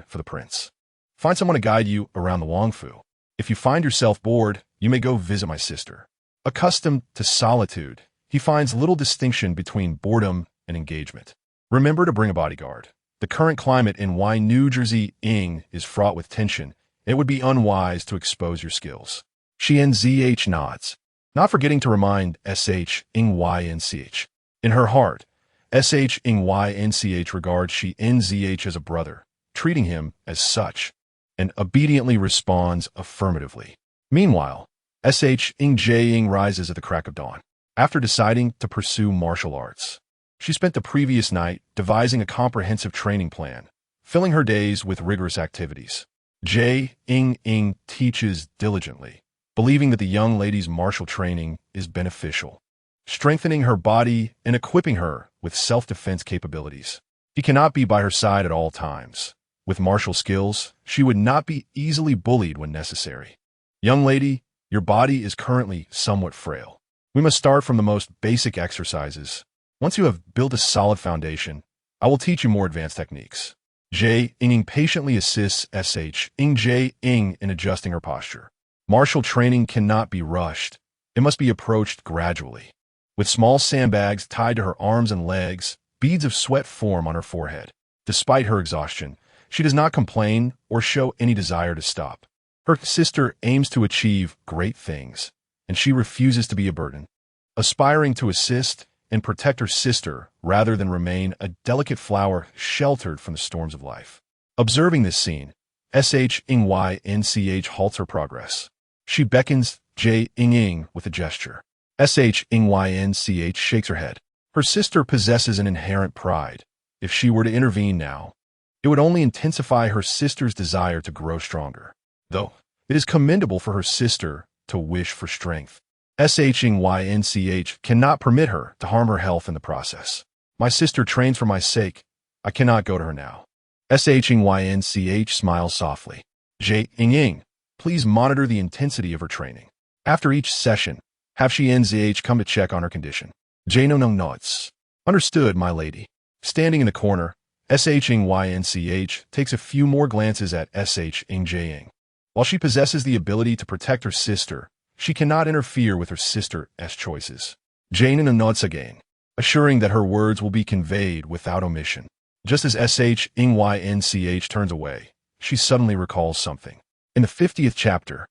for the prince. Find someone to guide you around the Wangfu. If you find yourself bored, you may go visit my sister." Accustomed to solitude, he finds little distinction between boredom and engagement. Remember to bring a bodyguard. The current climate in New Jersey is fraught with tension. It would be unwise to expose your skills. Nzh nods, not forgetting to remind Shynch. In her heart, Shynch regards Nzh as a brother, treating him as such, and obediently responds affirmatively. Meanwhile, Shynch rises at the crack of dawn. After deciding to pursue martial arts, she spent the previous night devising a comprehensive training plan, filling her days with rigorous activities. Ying teaches diligently, believing that the young lady's martial training is beneficial, strengthening her body and equipping her with self-defense capabilities. He cannot be by her side at all times. With martial skills, she would not be easily bullied when necessary. "Young lady, your body is currently somewhat frail. We must start from the most basic exercises. Once you have built a solid foundation, I will teach you more advanced techniques." Ying patiently assists Shynch in adjusting her posture. Martial training cannot be rushed. It must be approached gradually. With small sandbags tied to her arms and legs, beads of sweat form on her forehead. Despite her exhaustion, she does not complain or show any desire to stop. Her sister aims to achieve great things, and she refuses to be a burden, aspiring to assist and protect her sister rather than remain a delicate flower sheltered from the storms of life. Observing this scene, Sheng halts her progress. She beckons Ying with a gesture. Sheng shakes her head. Her sister possesses an inherent pride. If she were to intervene now, it would only intensify her sister's desire to grow stronger. Though it is commendable for her sister to wish for strength, Sheng cannot permit her to harm her health in the process. My sister trains for my sake. I cannot go to her now. Sheng smiles softly. Ying, please monitor the intensity of her training. After each session, have Shi NZH come to check on her condition. No nods. Understood, my lady. Standing in the corner, Sheng takes a few more glances at Sheng. While she possesses the ability to protect her sister, she cannot interfere with her sister's choices. Jane nods again, assuring that her words will be conveyed without omission. Just as Sheng turns away, she suddenly recalls something. In the 50th chapter,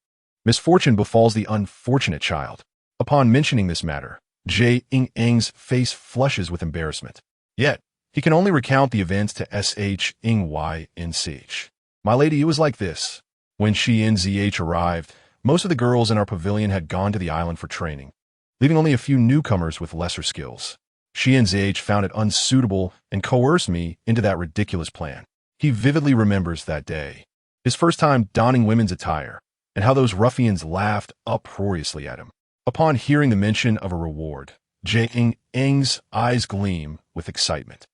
misfortune befalls the unfortunate child. Upon mentioning this matter, Ying's face flushes with embarrassment. Yet, he can only recount the events to Sheng. My lady, it was like this. When Shi NZH arrived, most of the girls in our pavilion had gone to the island for training, leaving only a few newcomers with lesser skills. Shi NZH found it unsuitable and coerced me into that ridiculous plan. He vividly remembers that day, his first time donning women's attire, and how those ruffians laughed uproariously at him. Upon hearing the mention of a reward, Ying's eyes gleam with excitement.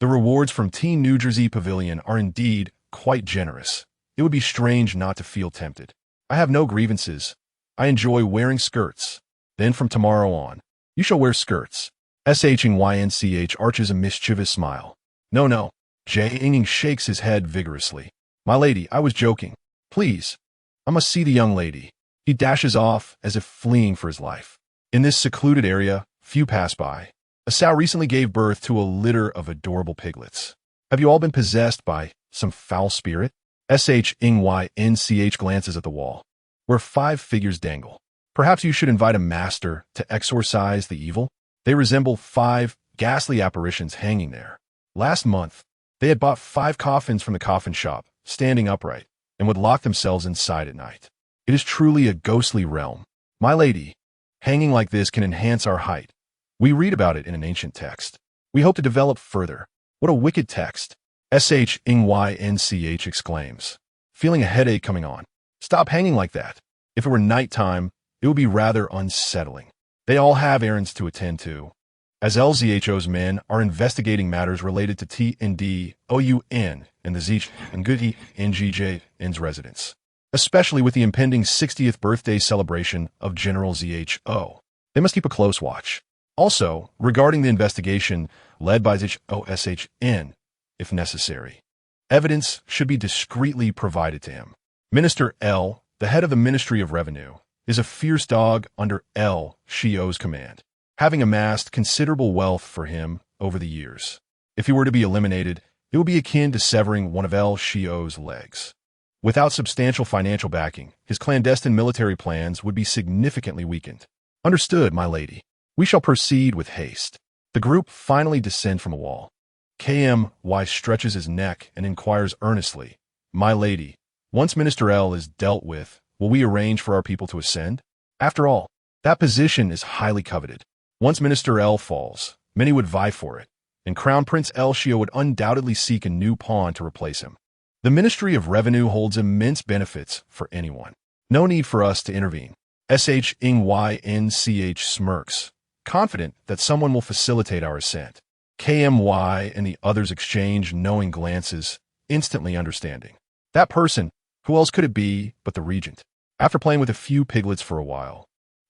The rewards from Teen New Jersey Pavilion are indeed quite generous. It would be strange not to feel tempted. I have no grievances. I enjoy wearing skirts. Then from tomorrow on, you shall wear skirts. Sheng arches a mischievous smile. No. Ying shakes his head vigorously. My lady, I was joking. Please, I must see the young lady. He dashes off as if fleeing for his life. In this secluded area, few pass by. A sow recently gave birth to a litter of adorable piglets. Have you all been possessed by some foul spirit? Sheng glances at the wall, where 5 figures dangle. Perhaps you should invite a master to exorcise the evil? They resemble 5 ghastly apparitions hanging there. Last month, they had bought 5 coffins from the coffin shop, standing upright, and would lock themselves inside at night. It is truly a ghostly realm. My lady, hanging like this can enhance our height. We read about it in an ancient text. We hope to develop further. What a wicked text! Sheng exclaims, feeling a headache coming on. Stop hanging like that. If it were nighttime, it would be rather unsettling. They all have errands to attend to, as LZHO's men are investigating matters related to TNDOUN and the Zich and Goody NGJN's residence, especially with the impending 60th birthday celebration of General ZHO. They must keep a close watch. Also, regarding the investigation led by ZHOSHN, if necessary, evidence should be discreetly provided to him. Minister L, the head of the Ministry of Revenue, is a fierce dog under L Shio's command, having amassed considerable wealth for him over the years. If he were to be eliminated, it would be akin to severing one of L Shio's legs. Without substantial financial backing, his clandestine military plans would be significantly weakened. Understood, my lady. We shall proceed with haste. The group finally descend from a wall. KMY stretches his neck and inquires earnestly, My lady, once Minister L is dealt with, will we arrange for our people to ascend? After all, that position is highly coveted. Once Minister L falls, many would vie for it, and Crown Prince El Shio would undoubtedly seek a new pawn to replace him. The Ministry of Revenue holds immense benefits for anyone. No need for us to intervene. SHNYNCH smirks, confident that someone will facilitate our ascent. KMY and the others exchange knowing glances, instantly understanding. That person, who else could it be but the regent? After playing with a few piglets for a while,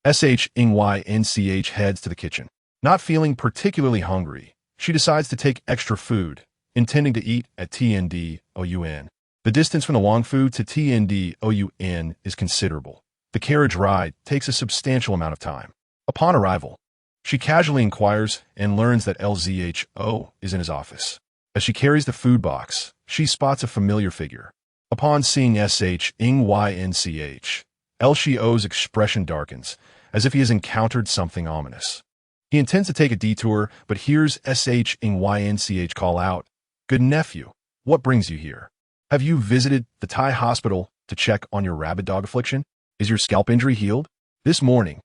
SHNYNCH heads to the kitchen. Not feeling particularly hungry, she decides to take extra food, intending to eat at TNDOUN. The distance from the Wangfu to TNDOUN is considerable. The carriage ride takes a substantial amount of time. Upon arrival, she casually inquires and learns that LZHO is in his office. As she carries the food box, she spots a familiar figure. Upon seeing Sheng Yunchu's expression darkens, as if he has encountered something ominous. He intends to take a detour, but hears Sheng Yunchu call out, "Good nephew, what brings you here? Have you visited the Thai hospital to check on your rabid dog affliction? Is your scalp injury healed?" This morning,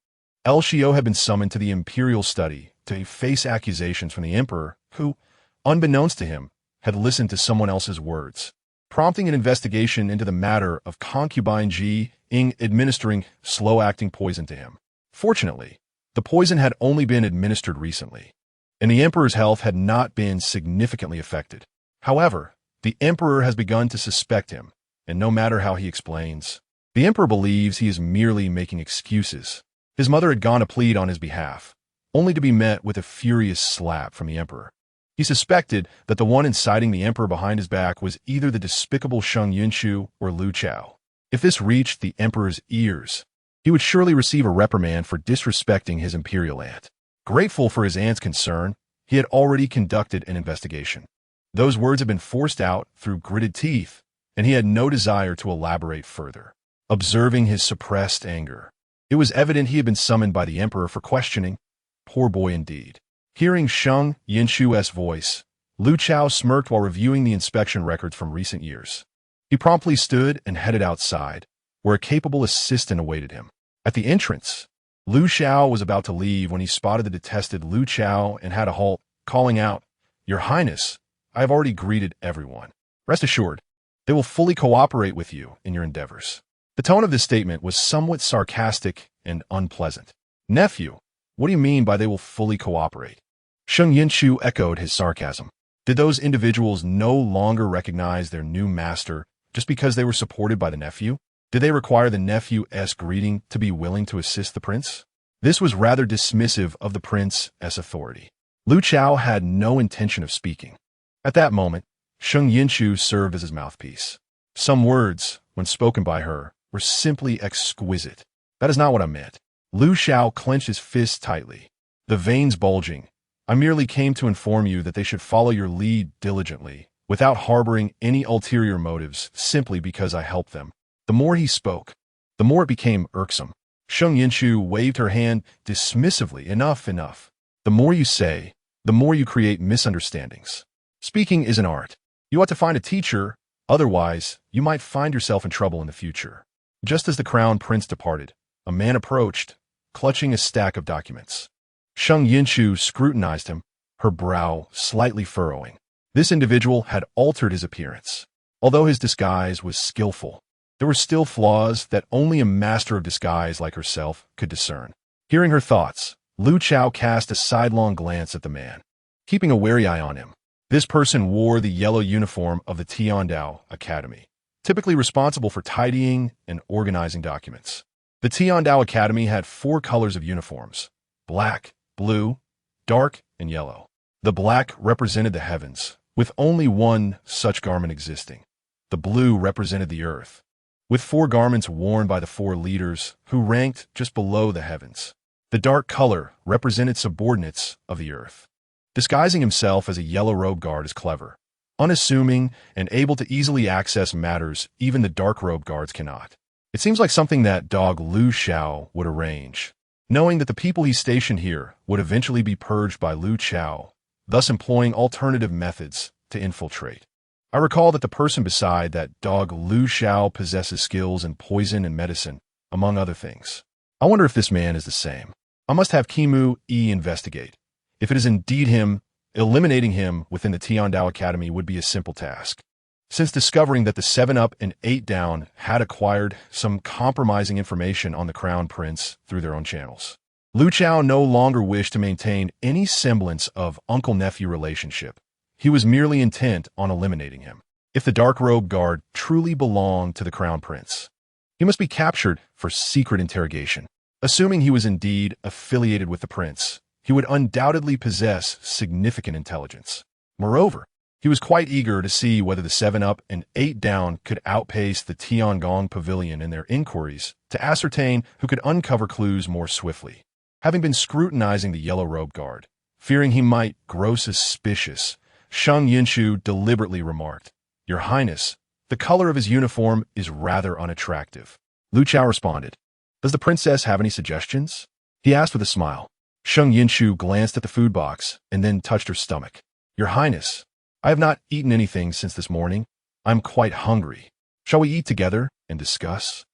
Shio had been summoned to the imperial study to face accusations from the emperor, who, unbeknownst to him, had listened to someone else's words, prompting an investigation into the matter of concubine Ji Ying administering slow-acting poison to him. Fortunately, the poison had only been administered recently, and the emperor's health had not been significantly affected. However, the emperor has begun to suspect him, and no matter how he explains, the emperor believes he is merely making excuses. His mother had gone to plead on his behalf, only to be met with a furious slap from the emperor. He suspected that the one inciting the emperor behind his back was either the despicable Sheng Yunchu or Lu Chao. If this reached the emperor's ears, he would surely receive a reprimand for disrespecting his imperial aunt. Grateful for his aunt's concern, he had already conducted an investigation. Those words had been forced out through gritted teeth, and he had no desire to elaborate further. Observing his suppressed anger, it was evident he had been summoned by the emperor for questioning. Poor boy indeed. Hearing Sheng Yunchu's voice, Lu Chao smirked while reviewing the inspection records from recent years. He promptly stood and headed outside, where a capable assistant awaited him. At the entrance, Lu Chao was about to leave when he spotted the detested Lu Chao and had a halt, calling out, "Your Highness, I have already greeted everyone. Rest assured, they will fully cooperate with you in your endeavors." The tone of this statement was somewhat sarcastic and unpleasant. "Nephew, what do you mean by they will fully cooperate?" Sheng Yunchu echoed his sarcasm. Did those individuals no longer recognize their new master just because they were supported by the nephew? Did they require the nephew's greeting to be willing to assist the prince? This was rather dismissive of the prince's authority. Lu Chao had no intention of speaking. At that moment, Sheng Yunchu served as his mouthpiece. Some words, when spoken by her, were simply exquisite. "That is not what I meant." Lu Chao clenched his fist tightly, the veins bulging. "I merely came to inform you that they should follow your lead diligently, without harboring any ulterior motives, simply because I helped them." The more he spoke, the more it became irksome. Sheng Yunchu waved her hand dismissively. "Enough, enough. The more you say, the more you create misunderstandings. Speaking is an art. You ought to find a teacher, otherwise you might find yourself in trouble in the future." Just as the crown prince departed, a man approached, clutching a stack of documents. Sheng Yunchu scrutinized him, her brow slightly furrowing. This individual had altered his appearance. Although his disguise was skillful, there were still flaws that only a master of disguise like herself could discern. Hearing her thoughts, Lu Chao cast a sidelong glance at the man, keeping a wary eye on him. This person wore the yellow uniform of the Tiandao Academy, typically responsible for tidying and organizing documents. The Tiandao Academy had 4 colors of uniforms: black, blue, dark, and yellow. The black represented the heavens, with only one such garment existing. The blue represented the earth, with 4 garments worn by the 4 leaders who ranked just below the heavens. The dark color represented subordinates of the earth. Disguising himself as a yellow-robed guard is clever, unassuming, and able to easily access matters even the dark-robed guards cannot. It seems like something that dog Lu Chao would arrange, knowing that the people he stationed here would eventually be purged by Lu Chao, thus employing alternative methods to infiltrate. I recall that the person beside that dog Lu Chao possesses skills in poison and medicine, among other things. I wonder if this man is the same. I must have Kimu investigate. If it is indeed him, eliminating him within the Tiandao Academy would be a simple task, since discovering that the 7-Up and 8-Down had acquired some compromising information on the Crown Prince through their own channels. Lu Chao no longer wished to maintain any semblance of uncle-nephew relationship. He was merely intent on eliminating him. If the dark-robed guard truly belonged to the Crown Prince, he must be captured for secret interrogation. Assuming he was indeed affiliated with the prince, he would undoubtedly possess significant intelligence. Moreover, he was quite eager to see whether the 7-Up and 8-Down could outpace the Tiangong Pavilion in their inquiries to ascertain who could uncover clues more swiftly. Having been scrutinizing the yellow-robed guard, fearing he might grow suspicious, Sheng Yunchu deliberately remarked. Your Highness, the color of his uniform is rather unattractive. Lu Chao responded. Does the princess have any suggestions? He asked with a smile. Sheng Yunchu glanced at the food box and then touched her stomach. Your Highness, I have not eaten anything since this morning. I'm quite hungry. Shall we eat together and discuss?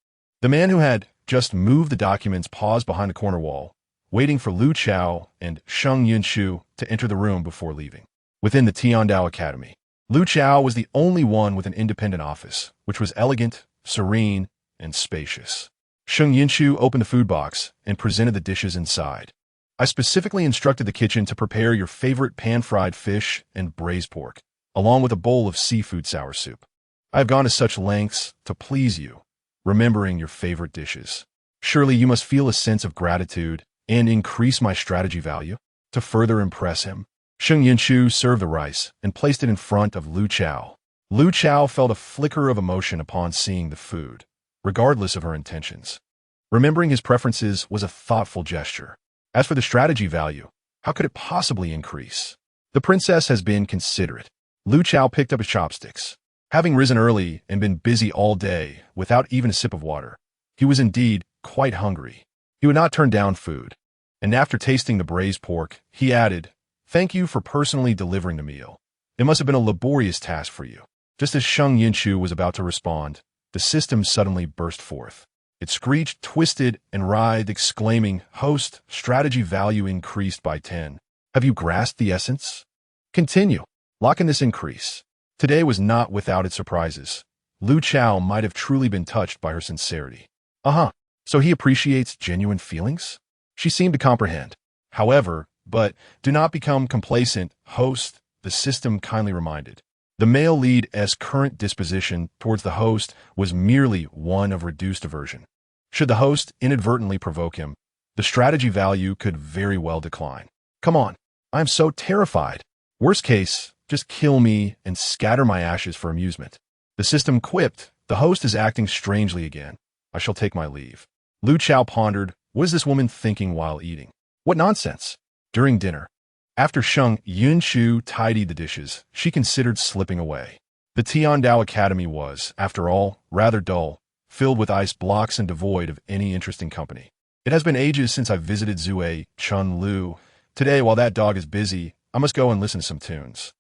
The man who had just moved the documents paused behind the corner wall, waiting for Lu Chao and Sheng Yunchu to enter the room before leaving. Within the Tiandao Academy, Lu Chao was the only one with an independent office, which was elegant, serene, and spacious. Sheng Yunchu opened the food box and presented the dishes inside. I specifically instructed the kitchen to prepare your favorite pan-fried fish and braised pork, along with a bowl of seafood sour soup. I have gone to such lengths to please you, remembering your favorite dishes. Surely you must feel a sense of gratitude and increase my strategy value. To further impress him, Sheng Yunchu served the rice and placed it in front of Lu Chao. Lu Chao felt a flicker of emotion upon seeing the food, regardless of her intentions. Remembering his preferences was a thoughtful gesture. As for the strategy value, how could it possibly increase? The princess has been considerate. Lu Chao picked up his chopsticks. Having risen early and been busy all day without even a sip of water, he was indeed quite hungry. He would not turn down food. And after tasting the braised pork, he added, Thank you for personally delivering the meal. It must have been a laborious task for you. Just as Sheng Yunchu was about to respond, the system suddenly burst forth. It screeched, twisted, and writhed, exclaiming, Host, strategy value increased by 10. Have you grasped the essence? Continue. Lock in this increase. Today was not without its surprises. Lu Chao might have truly been touched by her sincerity. So he appreciates genuine feelings? She seemed to comprehend. However, but do not become complacent, host, the system kindly reminded. The male lead's current disposition towards the host was merely one of reduced aversion. Should the host inadvertently provoke him, the strategy value could very well decline. Come on, I'm so terrified. Worst case, just kill me and scatter my ashes for amusement. The system quipped, the host is acting strangely again. I shall take my leave. Lu Chao pondered, what is this woman thinking while eating? What nonsense. During dinner, after Sheng Yunchu tidied the dishes, she considered slipping away. The Tiandao Academy was, after all, rather dull, filled with ice blocks and devoid of any interesting company. It has been ages since I visited Zue Chun-Lu. Today, while that dog is busy, I must go and listen to some tunes.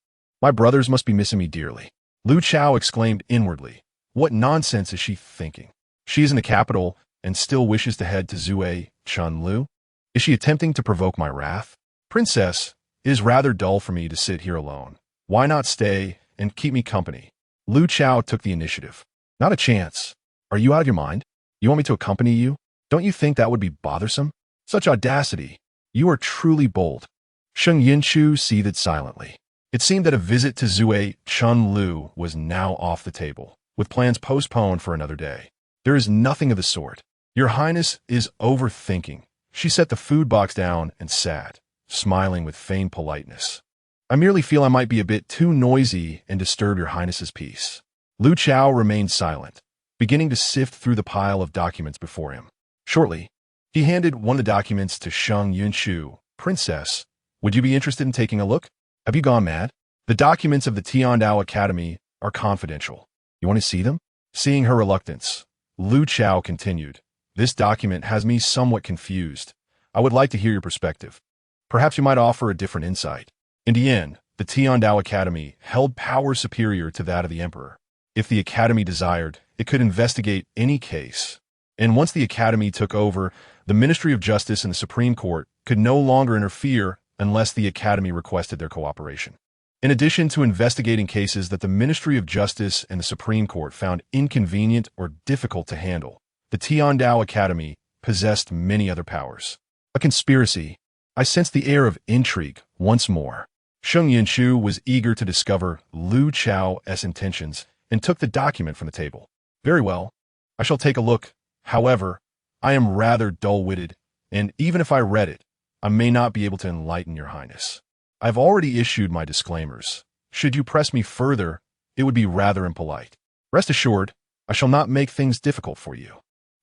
My brothers must be missing me dearly. Lu Chao exclaimed inwardly. What nonsense is she thinking? She is in the capital and still wishes to head to Zue Chun-Lu? Is she attempting to provoke my wrath? Princess, it is rather dull for me to sit here alone. Why not stay and keep me company? Lu Chao took the initiative. Not a chance. Are you out of your mind? You want me to accompany you? Don't you think that would be bothersome? Such audacity. You are truly bold. Sheng Yunchu seethed silently. It seemed that a visit to Zue Chun-Lu was now off the table, with plans postponed for another day. There is nothing of the sort. Your Highness is overthinking. She set the food box down and sat, smiling with feigned politeness. I merely feel I might be a bit too noisy and disturb your Highness's peace. Lu Chao remained silent, beginning to sift through the pile of documents before him. Shortly, he handed one of the documents to Sheng Yunchu. Princess, would you be interested in taking a look? Have you gone mad? The documents of the Tiandao Academy are confidential. You want to see them? Seeing her reluctance, Lu Chao continued. This document has me somewhat confused. I would like to hear your perspective. Perhaps you might offer a different insight. In the end, the Tiandao Academy held power superior to that of the emperor. If the Academy desired, it could investigate any case. And once the Academy took over, the Ministry of Justice and the Supreme Court could no longer interfere unless the Academy requested their cooperation. In addition to investigating cases that the Ministry of Justice and the Supreme Court found inconvenient or difficult to handle, the Tiandao Academy possessed many other powers. A conspiracy. I sensed the air of intrigue once more. Sheng Yunchu was eager to discover Lu Chao's intentions and took the document from the table. Very well. I shall take a look. However, I am rather dull-witted, and even if I read it, I may not be able to enlighten your Highness. I've already issued my disclaimers. Should you press me further, it would be rather impolite. Rest assured, I shall not make things difficult for you.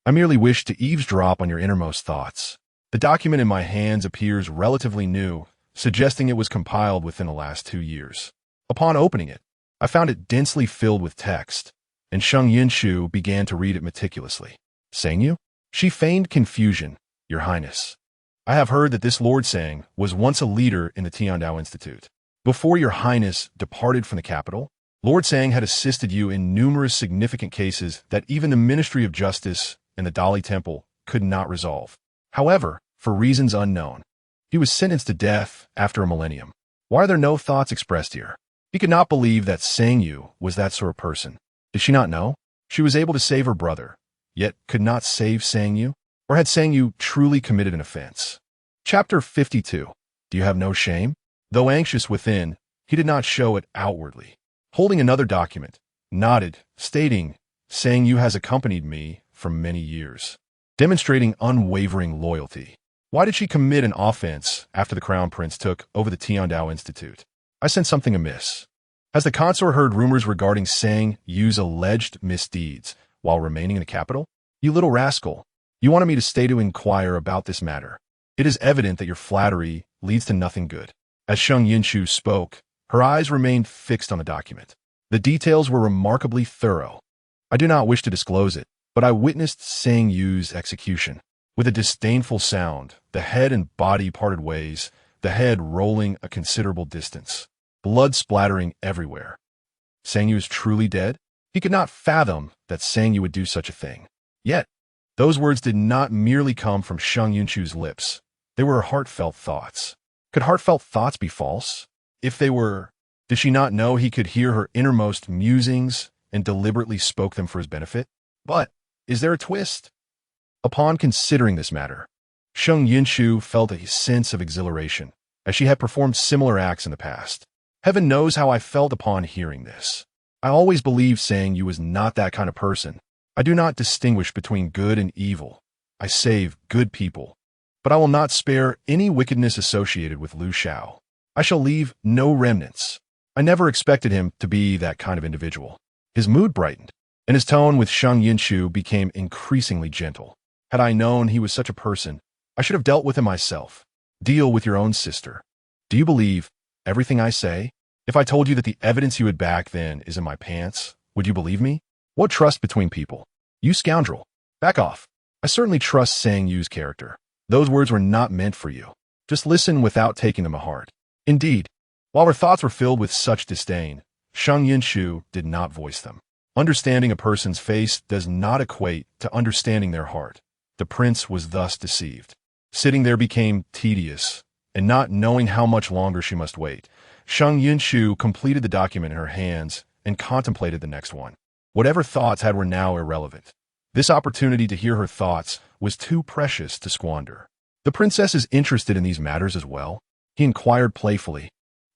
I merely wish to eavesdrop on your innermost thoughts. The document in my hands appears relatively new, suggesting it was compiled within the last 2 years. Upon opening it, I found it densely filled with text, and Sheng Yunchu began to read it meticulously. Sheng Yu? She feigned confusion. Your Highness, I have heard that this Lord Sheng was once a leader in the Tiandao Institute. Before your Highness departed from the capital, Lord Sheng had assisted you in numerous significant cases that even the Ministry of Justice and the Dali Temple could not resolve. However, for reasons unknown, he was sentenced to death after a millennium. Why are there no thoughts expressed here? He could not believe that Sheng Yu was that sort of person. Did she not know? She was able to save her brother, yet could not save Sheng Yu? Or had Sheng Yu truly committed an offense? Chapter 52. Do you have no shame? Though anxious within, he did not show it outwardly. Holding another document, nodded, stating, Sheng Yu has accompanied me for many years, demonstrating unwavering loyalty. Why did she commit an offense after the Crown Prince took over the Tiandao Institute? I sensed something amiss. Has the consort heard rumors regarding Sheng Yu's alleged misdeeds while remaining in the capital? You little rascal. You wanted me to stay to inquire about this matter. It is evident that your flattery leads to nothing good. As Sheng Yunchu spoke, her eyes remained fixed on the document. The details were remarkably thorough. I do not wish to disclose it, but I witnessed Sheng Yu's execution. With a disdainful sound, the head and body parted ways, the head rolling a considerable distance, blood splattering everywhere. Sheng Yu is truly dead? He could not fathom that Sheng Yu would do such a thing. Yet, those words did not merely come from Sheng Yunchu's lips. They were heartfelt thoughts. Could heartfelt thoughts be false? If they were, did she not know he could hear her innermost musings and deliberately spoke them for his benefit? But, is there a twist? Upon considering this matter, Sheng Yunchu felt a sense of exhilaration, as she had performed similar acts in the past. Heaven knows how I felt upon hearing this. I always believed Sheng Yu was not that kind of person. I do not distinguish between good and evil. I save good people. But I will not spare any wickedness associated with Lu Shao. I shall leave no remnants. I never expected him to be that kind of individual. His mood brightened, and his tone with Sheng Yunchu became increasingly gentle. Had I known he was such a person, I should have dealt with him myself. Deal with your own sister. Do you believe everything I say? If I told you that the evidence you had back then is in my pants, would you believe me? What trust between people? You scoundrel. Back off. I certainly trust Sheng Yu's character. Those words were not meant for you. Just listen without taking them to heart. Indeed, while her thoughts were filled with such disdain, Sheng Yunchu did not voice them. Understanding a person's face does not equate to understanding their heart. The prince was thus deceived. Sitting there became tedious, and not knowing how much longer she must wait, Sheng Yunchu completed the document in her hands and contemplated the next one. Whatever thoughts had were now irrelevant. This opportunity to hear her thoughts was too precious to squander. The princess is interested in these matters as well? He inquired playfully.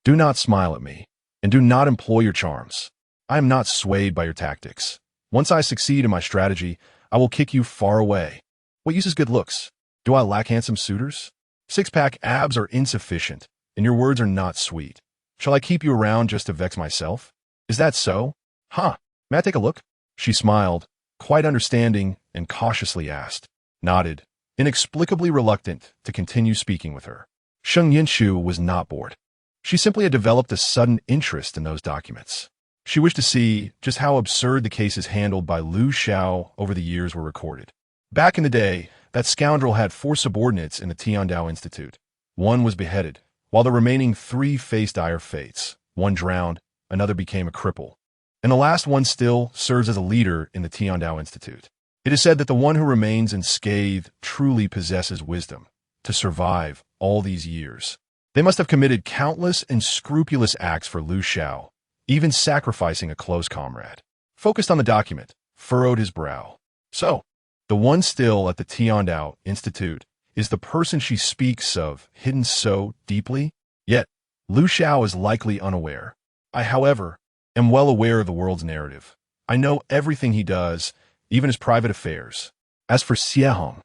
Do not smile at me, and do not employ your charms. I am not swayed by your tactics. Once I succeed in my strategy, I will kick you far away. What use is good looks? Do I lack handsome suitors? Six-pack abs are insufficient, and your words are not sweet. Shall I keep you around just to vex myself? Is that so? Huh. May I take a look? She smiled, quite understanding, and cautiously asked. Nodded, inexplicably reluctant to continue speaking with her. Sheng Yunchu was not bored. She simply had developed a sudden interest in those documents. She wished to see just how absurd the cases handled by Lu Shao over the years were recorded. Back in the day, that scoundrel had 4 subordinates in the Tiandao Institute. One was beheaded, while the remaining 3 faced dire fates. One drowned, another became a cripple, and the last one still serves as a leader in the Tiandao Institute. It is said that the one who remains unscathed truly possesses wisdom to survive all these years. They must have committed countless and scrupulous acts for Lu Shao, even sacrificing a close comrade. Focused on the document, furrowed his brow. So, the one still at the Tiandao Institute is the person she speaks of hidden so deeply? Yet, Lu Shao is likely unaware. I, however, am well aware of the world's narrative. I know everything he does, even his private affairs. As for Xiehong,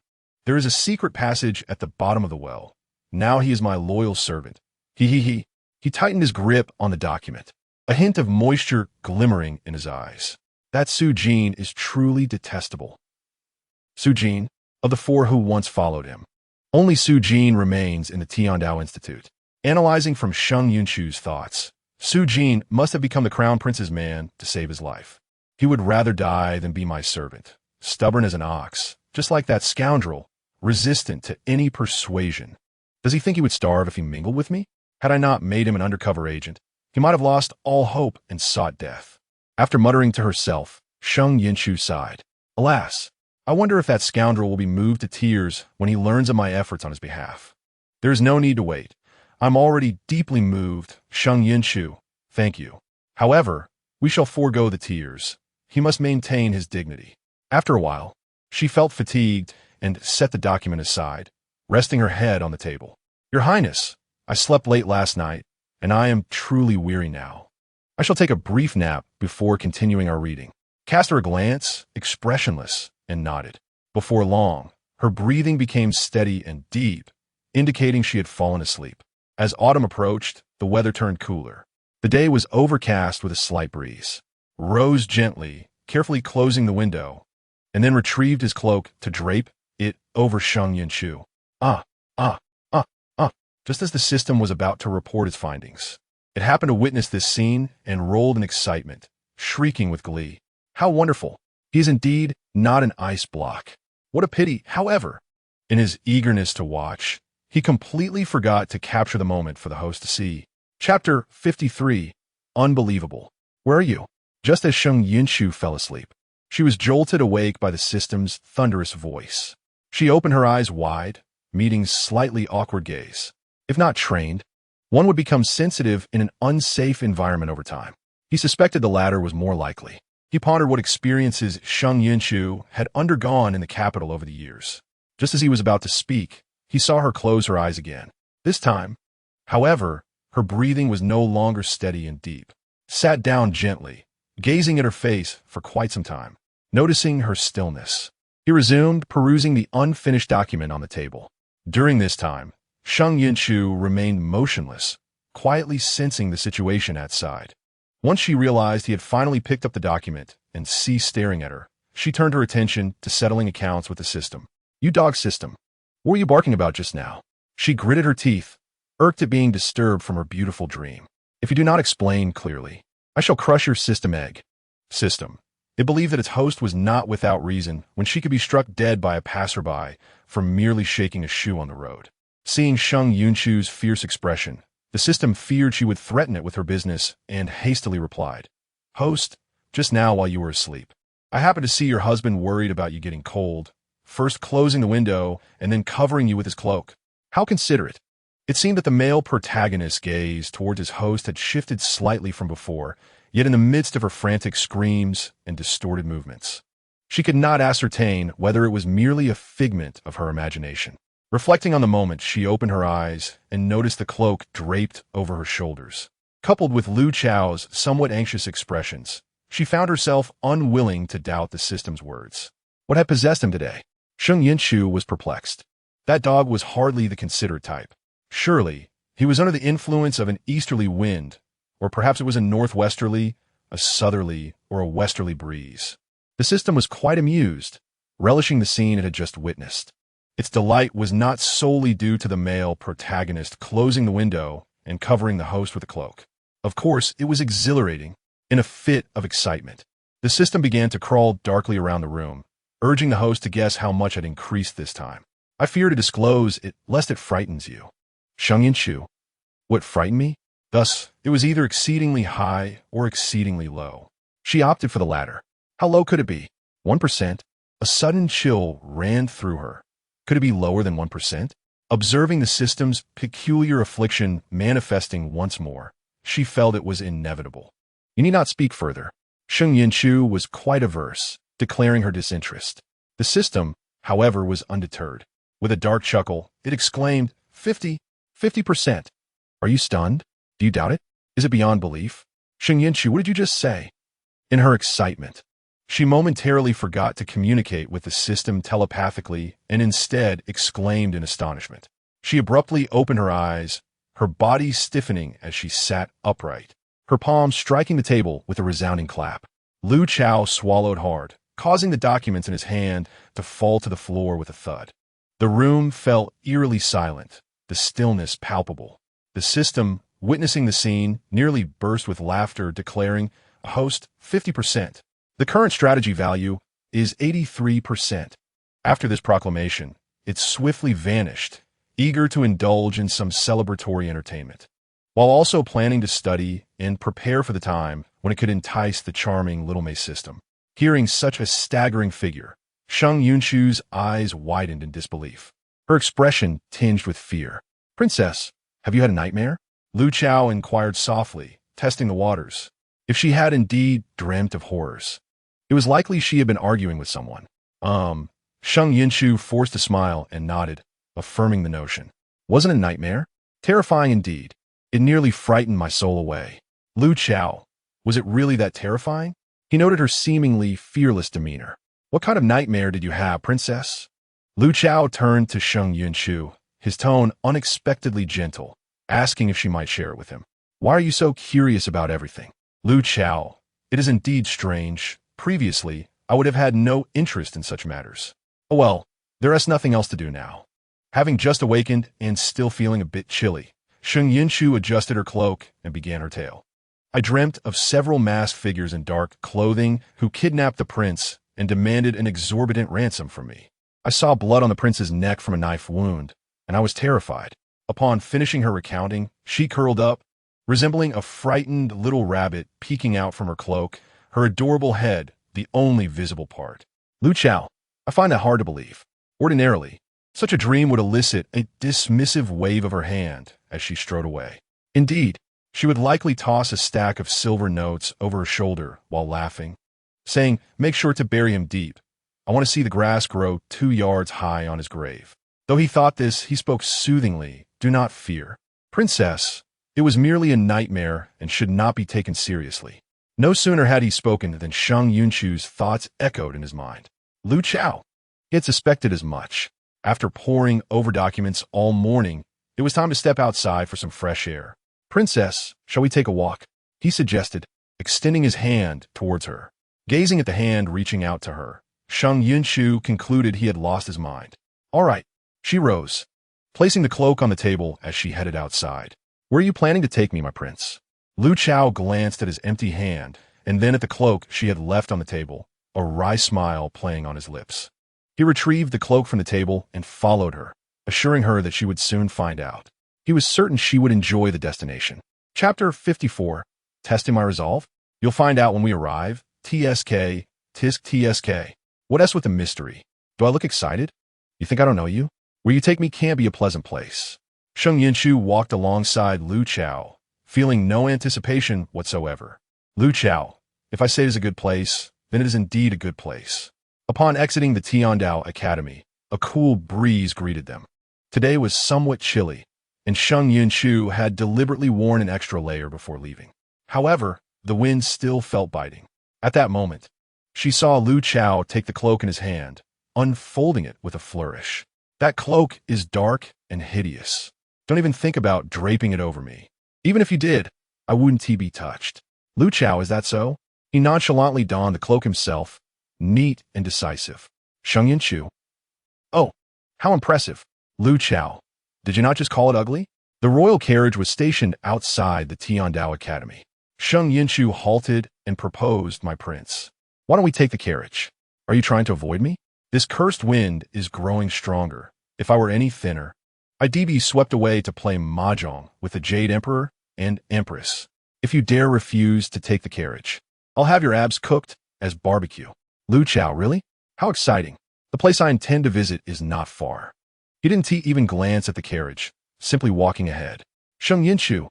there is a secret passage at the bottom of the well. Now he is my loyal servant. He tightened his grip on the document, a hint of moisture glimmering in his eyes. That Su Jin is truly detestable. Su Jin, of the 4 who once followed him. Only Su Jin remains in the Tiandao Institute. Analyzing from Sheng Yunchu's thoughts, Su Jin must have become the crown prince's man to save his life. He would rather die than be my servant. Stubborn as an ox, just like that scoundrel, resistant to any persuasion. Does he think he would starve if he mingled with me? Had I not made him an undercover agent, he might have lost all hope and sought death. After muttering to herself, Sheng Yunchu sighed. Alas, I wonder if that scoundrel will be moved to tears when he learns of my efforts on his behalf. There is no need to wait. I'm already deeply moved, Sheng Yunchu. Thank you. However, we shall forego the tears. He must maintain his dignity. After a while, she felt fatigued and set the document aside, resting her head on the table. Your Highness, I slept late last night, and I am truly weary now. I shall take a brief nap before continuing our reading. Cast her a glance, expressionless, and nodded. Before long, her breathing became steady and deep, indicating she had fallen asleep. As autumn approached, the weather turned cooler. The day was overcast with a slight breeze. Rose gently, carefully closing the window, and then retrieved his cloak to drape it over Sheng Yunchu. Just as the system was about to report its findings. It happened to witness this scene and rolled in excitement, shrieking with glee. How wonderful! He is indeed not an ice block. What a pity, however! In his eagerness to watch, he completely forgot to capture the moment for the host to see. Chapter 53. Unbelievable. Where are you? Just as Sheng Yunchu fell asleep, she was jolted awake by the system's thunderous voice. She opened her eyes wide, meeting slightly awkward gaze. If not trained, one would become sensitive in an unsafe environment over time. He suspected the latter was more likely. He pondered what experiences Sheng Yunchu had undergone in the capital over the years. Just as he was about to speak, he saw her close her eyes again. This time, however, her breathing was no longer steady and deep. Sat down gently, gazing at her face for quite some time. Noticing her stillness, he resumed perusing the unfinished document on the table. During this time, Sheng Yunchu remained motionless, quietly sensing the situation outside. Once she realized he had finally picked up the document and ceased staring at her, she turned her attention to settling accounts with the system. You dog system, what were you barking about just now? She gritted her teeth, irked at being disturbed from her beautiful dream. If you do not explain clearly, I shall crush your system egg. System. It believed that its host was not without reason when she could be struck dead by a passerby for merely shaking a shoe on the road. Seeing Sheng Yunchu's fierce expression, the system feared she would threaten it with her business and hastily replied, Host, just now while you were asleep, I happened to see your husband worried about you getting cold, first closing the window and then covering you with his cloak. How considerate. It seemed that the male protagonist's gaze towards his host had shifted slightly from before, yet in the midst of her frantic screams and distorted movements, she could not ascertain whether it was merely a figment of her imagination. Reflecting on the moment, she opened her eyes and noticed the cloak draped over her shoulders. Coupled with Lu Chao's somewhat anxious expressions, she found herself unwilling to doubt the system's words. What had possessed him today? Sheng Yunchu was perplexed. That dog was hardly the considerate type. Surely, he was under the influence of an easterly wind, or perhaps it was a northwesterly, a southerly, or a westerly breeze. The system was quite amused, relishing the scene it had just witnessed. Its delight was not solely due to the male protagonist closing the window and covering the host with a cloak. Of course, it was exhilarating. In a fit of excitement, the system began to crawl darkly around the room, urging the host to guess how much had increased this time. I fear to disclose it, lest it frightens you. Sheng Yunchu. What frightened me? Thus, it was either exceedingly high or exceedingly low. She opted for the latter. How low could it be? 1%? A sudden chill ran through her. Could it be lower than 1%? Observing the system's peculiar affliction manifesting once more, she felt it was inevitable. You need not speak further. Sheng Yunchu was quite averse, declaring her disinterest. The system, however, was undeterred. With a dark chuckle, it exclaimed, 50%. Are you stunned? Do you doubt it? Is it beyond belief? Sheng Yunchu, what did you just say? In her excitement, she momentarily forgot to communicate with the system telepathically and instead exclaimed in astonishment. She abruptly opened her eyes, her body stiffening as she sat upright, her palms striking the table with a resounding clap. Lu Chao swallowed hard, causing the documents in his hand to fall to the floor with a thud. The room fell eerily silent, the stillness palpable. The system, witnessing the scene, nearly burst with laughter, declaring, "A host, 50%. The current strategy value is 83%. After this proclamation, it swiftly vanished, eager to indulge in some celebratory entertainment, while also planning to study and prepare for the time when it could entice the charming Little May system. Hearing such a staggering figure, Sheng Yunchu's eyes widened in disbelief, her expression tinged with fear. "Princess, have you had a nightmare?" Lu Chao inquired softly, testing the waters. If she had indeed dreamt of horrors, it was likely she had been arguing with someone. Sheng Yunchu forced a smile and nodded, affirming the notion. "Wasn't a nightmare? Terrifying indeed. It nearly frightened my soul away." Lu Chao, was it really that terrifying? He noted her seemingly fearless demeanor. "What kind of nightmare did you have, princess?" Lu Chao turned to Sheng Yunchu, his tone unexpectedly gentle, asking if she might share it with him. "Why are you so curious about everything?" "Lu Chao, it is indeed strange. Previously, I would have had no interest in such matters. Oh well, there is nothing else to do now." Having just awakened and still feeling a bit chilly, Sheng Yunchu adjusted her cloak and began her tale. "I dreamt of several masked figures in dark clothing who kidnapped the prince and demanded an exorbitant ransom from me. I saw blood on the prince's neck from a knife wound, and I was terrified. Upon finishing her recounting, she curled up, resembling a frightened little rabbit peeking out from her cloak, her adorable head the only visible part." "Lu Chao, I find that hard to believe. Ordinarily, such a dream would elicit a dismissive wave of her hand as she strode away. Indeed, she would likely toss a stack of silver notes over her shoulder while laughing, saying, 'Make sure to bury him deep. I want to see the grass grow 2 yards high on his grave.' Though he thought this, he spoke soothingly, 'Do not fear. Princess, it was merely a nightmare and should not be taken seriously.'" No sooner had he spoken than Sheng Yunchu's thoughts echoed in his mind. Lu Chao. He had suspected as much. After poring over documents all morning, it was time to step outside for some fresh air. "Princess, shall we take a walk?" he suggested, extending his hand towards her. Gazing at the hand reaching out to her, Sheng Yunchu concluded he had lost his mind. "All right." She rose, placing the cloak on the table as she headed outside. "Where are you planning to take me, my prince?" Lu Chao glanced at his empty hand and then at the cloak she had left on the table, a wry smile playing on his lips. He retrieved the cloak from the table and followed her, assuring her that she would soon find out. He was certain she would enjoy the destination. Chapter 54, Testing My Resolve? You'll find out when we arrive. TSK, tisk TSK. What else with the mystery? Do I look excited? You think I don't know you? Where you take me can't be a pleasant place. Sheng Yunchu walked alongside Lu Chao, feeling no anticipation whatsoever. "Lu Chao, if I say it is a good place, then it is indeed a good place." Upon exiting the Tiandao Academy, a cool breeze greeted them. Today was somewhat chilly, and Sheng Yunchu had deliberately worn an extra layer before leaving. However, the wind still felt biting. At that moment, she saw Lu Chao take the cloak in his hand, unfolding it with a flourish. "That cloak is dark and hideous. Don't even think about draping it over me. Even if you did, I wouldn't be touched." "Lu Chao, is that so?" He nonchalantly donned the cloak himself, neat and decisive. Sheng Yunchu. "Oh, how impressive." "Lu Chao, did you not just call it ugly?" The royal carriage was stationed outside the Tiandao Academy. Sheng Yunchu halted and proposed, "My prince, why don't we take the carriage? Are you trying to avoid me? This cursed wind is growing stronger. If I were any thinner, I'd be swept away to play mahjong with the Jade Emperor and Empress. If you dare refuse to take the carriage, I'll have your abs cooked as barbecue." "Lu Chao, really? How exciting. The place I intend to visit is not far." He didn't even glance at the carriage, simply walking ahead. "Sheng Yunchu."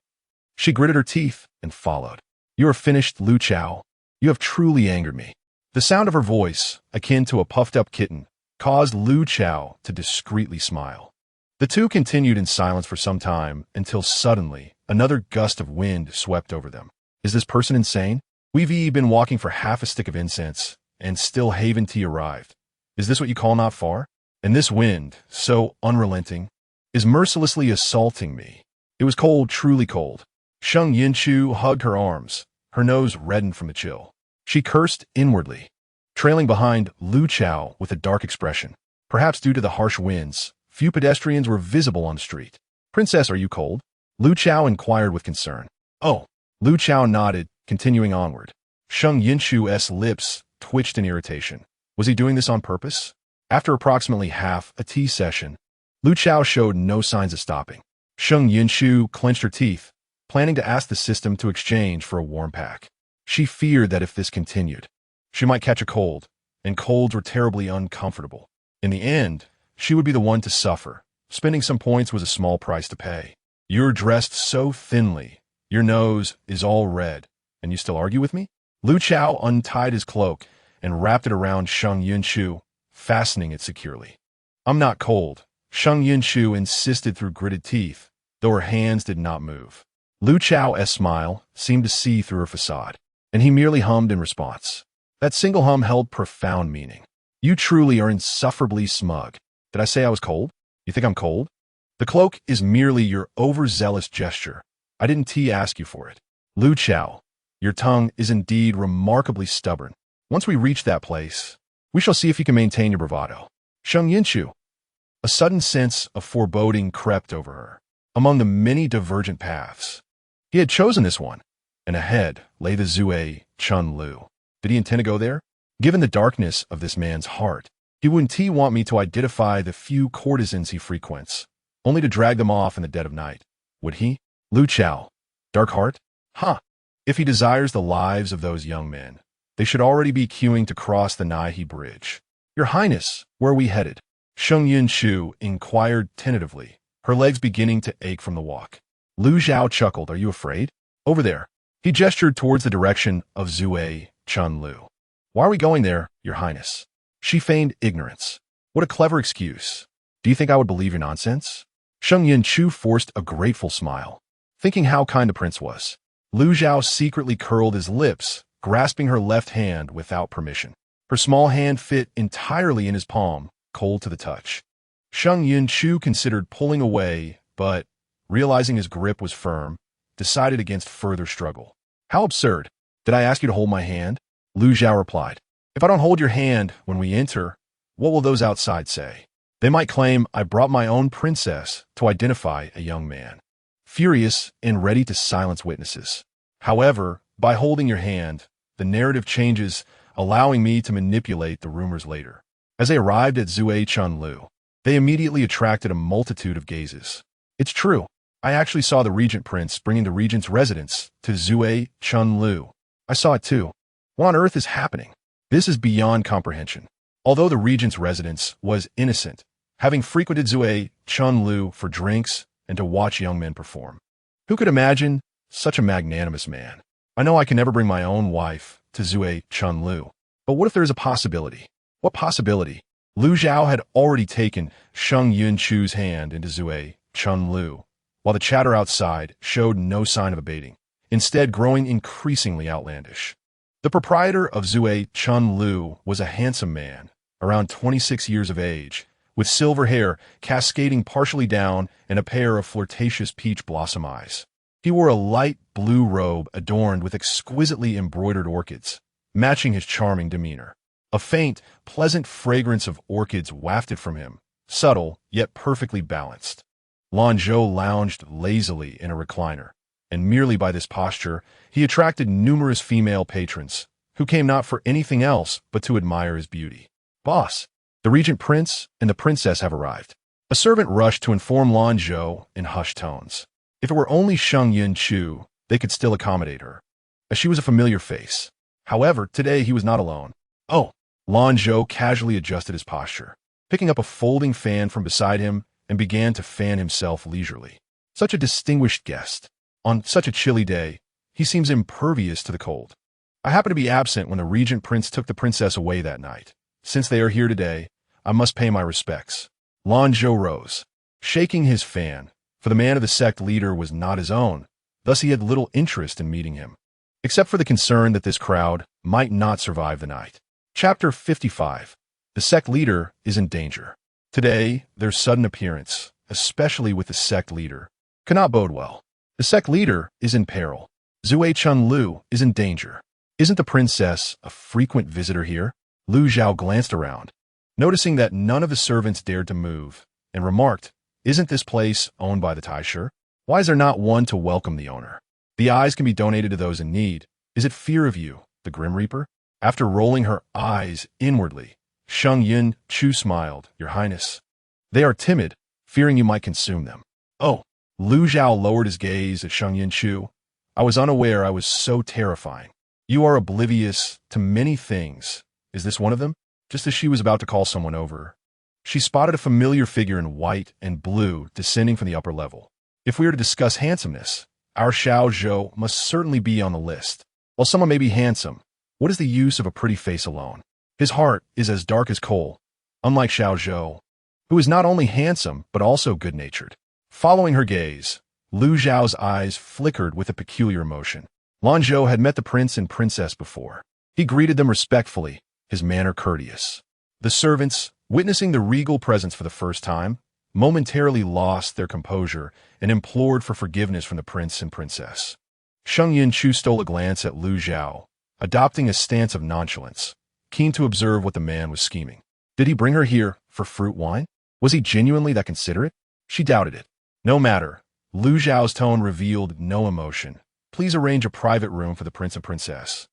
She gritted her teeth and followed. "You are finished, Lu Chao. You have truly angered me." The sound of her voice, akin to a puffed-up kitten, caused Lu Chao to discreetly smile. The two continued in silence for some time until suddenly another gust of wind swept over them. "Is this person insane? We've been walking for half a stick of incense, and still Haven Tea arrived. Is this what you call not far? And this wind, so unrelenting, is mercilessly assaulting me." It was cold, truly cold. Sheng Yunchu hugged her arms, her nose reddened from the chill. She cursed inwardly, trailing behind Lu Chao with a dark expression. Perhaps due to the harsh winds, few pedestrians were visible on the street. "Princess, are you cold?" Lu Chao inquired with concern. Oh. Lu Chao nodded, continuing onward. Sheng Yunchu's lips twitched in irritation. Was he doing this on purpose? After approximately half a tea session, Lu Chao showed no signs of stopping. Sheng Yunchu clenched her teeth, planning to ask the system to exchange for a warm pack. She feared that if this continued, she might catch a cold, and colds were terribly uncomfortable. In the end, she would be the one to suffer. Spending some points was a small price to pay. You're dressed so thinly, your nose is all red, and you still argue with me? Lu Chao untied his cloak and wrapped it around Sheng Yunchu, fastening it securely. I'm not cold, Sheng Yunchu insisted through gritted teeth, though her hands did not move. Lu Chao's smile seemed to see through her facade, and he merely hummed in response. That single hum held profound meaning. You truly are insufferably smug. Did I say I was cold? You think I'm cold? The cloak is merely your overzealous gesture. I didn't ask you for it. Lu Chao, your tongue is indeed remarkably stubborn. Once we reach that place, we shall see if you can maintain your bravado. Sheng Yunchu. A sudden sense of foreboding crept over her. Among the many divergent paths, he had chosen this one, and ahead lay the Zue Chun-Lu. Did he intend to go there? Given the darkness of this man's heart, he wouldn't want me to identify the few courtesans he frequents, only to drag them off in the dead of night. Would he? Lu Chao. Dark heart? Huh. If he desires the lives of those young men, they should already be queuing to cross the Naihe Bridge. Your Highness, where are we headed? Sheng Yunchu inquired tentatively, her legs beginning to ache from the walk. Lu Zhao chuckled. Are you afraid? Over there. He gestured towards the direction of Zue Chun-Lu. Why are we going there, Your Highness? She feigned ignorance. What a clever excuse. Do you think I would believe your nonsense? Sheng Yunchu forced a grateful smile, thinking how kind the prince was. Lu Zhao secretly curled his lips, grasping her left hand without permission. Her small hand fit entirely in his palm, cold to the touch. Sheng Yunchu considered pulling away, but, realizing his grip was firm, decided against further struggle. How absurd. Did I ask you to hold my hand? Lu Zhao replied. If I don't hold your hand when we enter, what will those outside say? They might claim I brought my own princess to identify a young man. Furious and ready to silence witnesses. However, by holding your hand, the narrative changes, allowing me to manipulate the rumors later. As they arrived at Zue Chun-Lu, they immediately attracted a multitude of gazes. It's true. I actually saw the regent prince bringing the regent's residence to Zue Chun-Lu. I saw it too. What on earth is happening? This is beyond comprehension. Although the regent's residence was innocent, having frequented Zue Chun-Lu for drinks and to watch young men perform. Who could imagine such a magnanimous man? I know I can never bring my own wife to Zue Chun-Lu, but what if there is a possibility? What possibility? Lu Zhao had already taken Sheng Yunchu's hand into Zue Chun-Lu, while the chatter outside showed no sign of abating, instead growing increasingly outlandish. The proprietor of Zue Chun-Lu was a handsome man, around 26 years of age, with silver hair cascading partially down and a pair of flirtatious peach blossom eyes. He wore a light blue robe adorned with exquisitely embroidered orchids, matching his charming demeanor. A faint, pleasant fragrance of orchids wafted from him, subtle yet perfectly balanced. Lan Zhou lounged lazily in a recliner, and merely by this posture, he attracted numerous female patrons, who came not for anything else but to admire his beauty. Boss, the regent prince and the princess have arrived. A servant rushed to inform Lan Zhou in hushed tones. If it were only Sheng Yunchu, they could still accommodate her, as she was a familiar face. However, today he was not alone. Oh, Lan Zhou casually adjusted his posture, picking up a folding fan from beside him and began to fan himself leisurely. Such a distinguished guest. On such a chilly day, he seems impervious to the cold. I happen to be absent when the regent prince took the princess away that night. Since they are here today, I must pay my respects. Lan Zhou rose, shaking his fan, for the man of the sect leader was not his own, thus he had little interest in meeting him, except for the concern that this crowd might not survive the night. Chapter 55. The sect leader is in danger. Today, their sudden appearance, especially with the sect leader, cannot bode well. The sect leader is in peril. Zue Chun-Lu is in danger. Isn't the princess a frequent visitor here? Lu Zhao glanced around, noticing that none of the servants dared to move, and remarked, Isn't this place owned by the Taisher? Why is there not one to welcome the owner? The eyes can be donated to those in need. Is it fear of you, the Grim Reaper? After rolling her eyes inwardly, Sheng Yunchu smiled. Your Highness. They are timid, fearing you might consume them. Oh, Lu Zhao lowered his gaze at Sheng Yunchu. I was unaware I was so terrifying. You are oblivious to many things. Is this one of them? Just as she was about to call someone over, she spotted a familiar figure in white and blue descending from the upper level. If we are to discuss handsomeness, our Xiao Zhou must certainly be on the list. While someone may be handsome, what is the use of a pretty face alone? His heart is as dark as coal, unlike Xiao Zhou, who is not only handsome but also good-natured. Following her gaze, Lu Zhao's eyes flickered with a peculiar emotion. Lan Zhou had met the prince and princess before. He greeted them respectfully, his manner courteous. The servants, witnessing the regal presence for the first time, momentarily lost their composure and implored for forgiveness from the prince and princess. Sheng Yunchu stole a glance at Lu Zhao, adopting a stance of nonchalance, keen to observe what the man was scheming. Did he bring her here for fruit wine? Was he genuinely that considerate? She doubted it. No matter. Lu Zhao's tone revealed no emotion. Please arrange a private room for the prince and princess.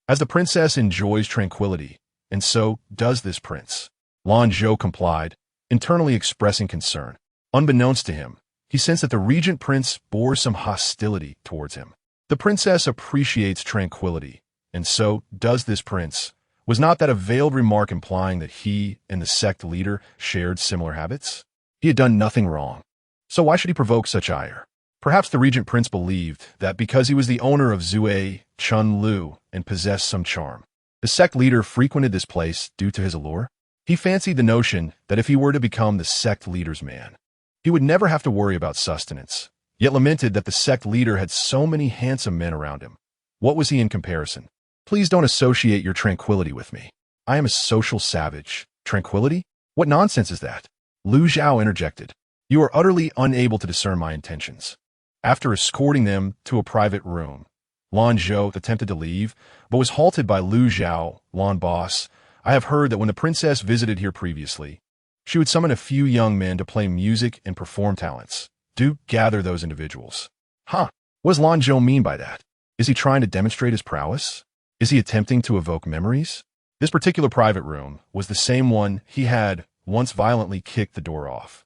As the princess enjoys tranquility, and so does this prince. Lan Zhou complied, internally expressing concern. Unbeknownst to him, he sensed that the regent prince bore some hostility towards him. The princess appreciates tranquility, and so does this prince. Was not that a veiled remark implying that he and the sect leader shared similar habits? He had done nothing wrong. So why should he provoke such ire? Perhaps the regent prince believed that because he was the owner of Zue Chun Lu and possessed some charm, the sect leader frequented this place due to his allure. He fancied the notion that if he were to become the sect leader's man, he would never have to worry about sustenance, yet lamented that the sect leader had so many handsome men around him. What was he in comparison? Please don't associate your tranquility with me. I am a social savage. Tranquility? What nonsense is that? Lu Zhao interjected. You are utterly unable to discern my intentions. After escorting them to a private room, Lan Zhou attempted to leave, but was halted by Lu Zhao. Lan boss, I have heard that when the princess visited here previously, she would summon a few young men to play music and perform talents. Do gather those individuals. Huh? What does Lan Zhou mean by that? Is he trying to demonstrate his prowess? Is he attempting to evoke memories? This particular private room was the same one he had once violently kicked the door off.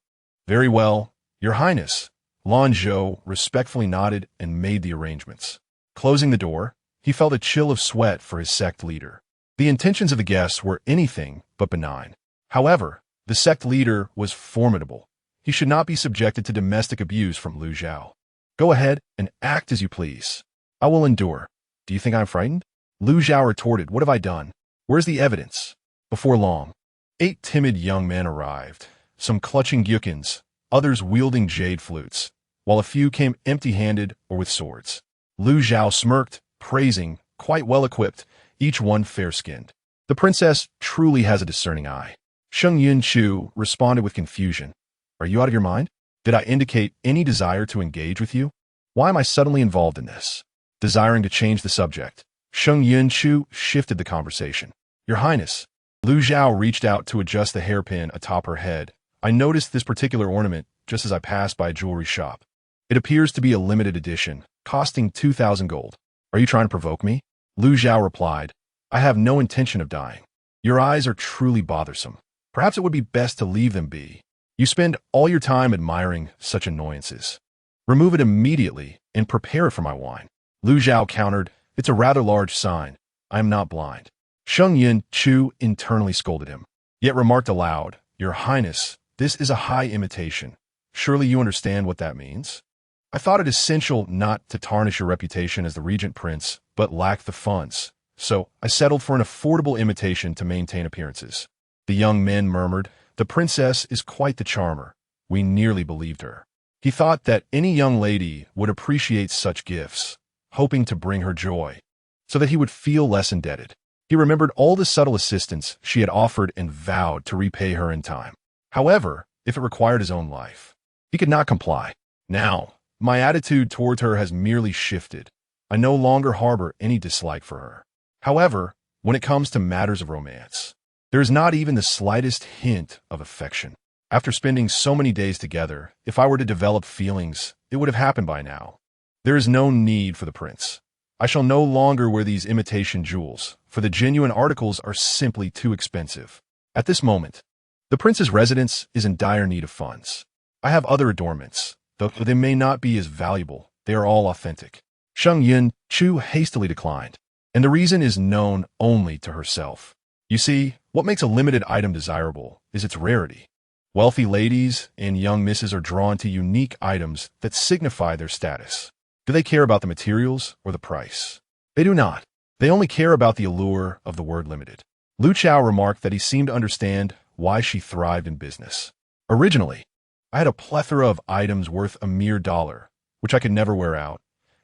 Very well, Your Highness. Lan Zhou respectfully nodded and made the arrangements. Closing the door, he felt a chill of sweat for his sect leader. The intentions of the guests were anything but benign. However, the sect leader was formidable. He should not be subjected to domestic abuse from Lu Zhao. Go ahead and act as you please. I will endure. Do you think I'm frightened? Lu Zhao retorted, what have I done? Where's the evidence? Before long, 8 timid young men arrived, some clutching gyukins, others wielding jade flutes, while a few came empty-handed or with swords. Lu Zhao smirked, praising, quite well-equipped, each one fair-skinned. The princess truly has a discerning eye. Sheng Yunchu responded with confusion. Are you out of your mind? Did I indicate any desire to engage with you? Why am I suddenly involved in this? Desiring to change the subject, Sheng Yunchu shifted the conversation. Your Highness. Lu Zhao reached out to adjust the hairpin atop her head. I noticed this particular ornament just as I passed by a jewelry shop. It appears to be a limited edition, costing 2,000 gold. Are you trying to provoke me? Lu Zhao replied, I have no intention of dying. Your eyes are truly bothersome. Perhaps it would be best to leave them be. You spend all your time admiring such annoyances. Remove it immediately and prepare it for my wine. Lu Zhao countered, it's a rather large sign. I am not blind. Sheng Yunchu internally scolded him, yet remarked aloud, Your Highness, this is a high imitation. Surely you understand what that means? I thought it essential not to tarnish your reputation as the regent prince, but lack the funds. So I settled for an affordable imitation to maintain appearances. The young men murmured, the princess is quite the charmer. We nearly believed her. He thought that any young lady would appreciate such gifts, hoping to bring her joy, so that he would feel less indebted. He remembered all the subtle assistance she had offered and vowed to repay her in time. However, if it required his own life, he could not comply. Now, my attitude toward her has merely shifted. I no longer harbor any dislike for her. However, when it comes to matters of romance, there is not even the slightest hint of affection. After spending so many days together, if I were to develop feelings, it would have happened by now. There is no need for the prince. I shall no longer wear these imitation jewels, for the genuine articles are simply too expensive. At this moment, the prince's residence is in dire need of funds. I have other adornments, though they may not be as valuable. They are all authentic. Sheng Yunchu hastily declined, and the reason is known only to herself. You see, what makes a limited item desirable is its rarity. Wealthy ladies and young misses are drawn to unique items that signify their status. Do they care about the materials or the price? They do not. They only care about the allure of the word limited. Lu Chao remarked that he seemed to understand why she thrived in business. Originally, I had a plethora of items worth a mere $1, which I could never wear out,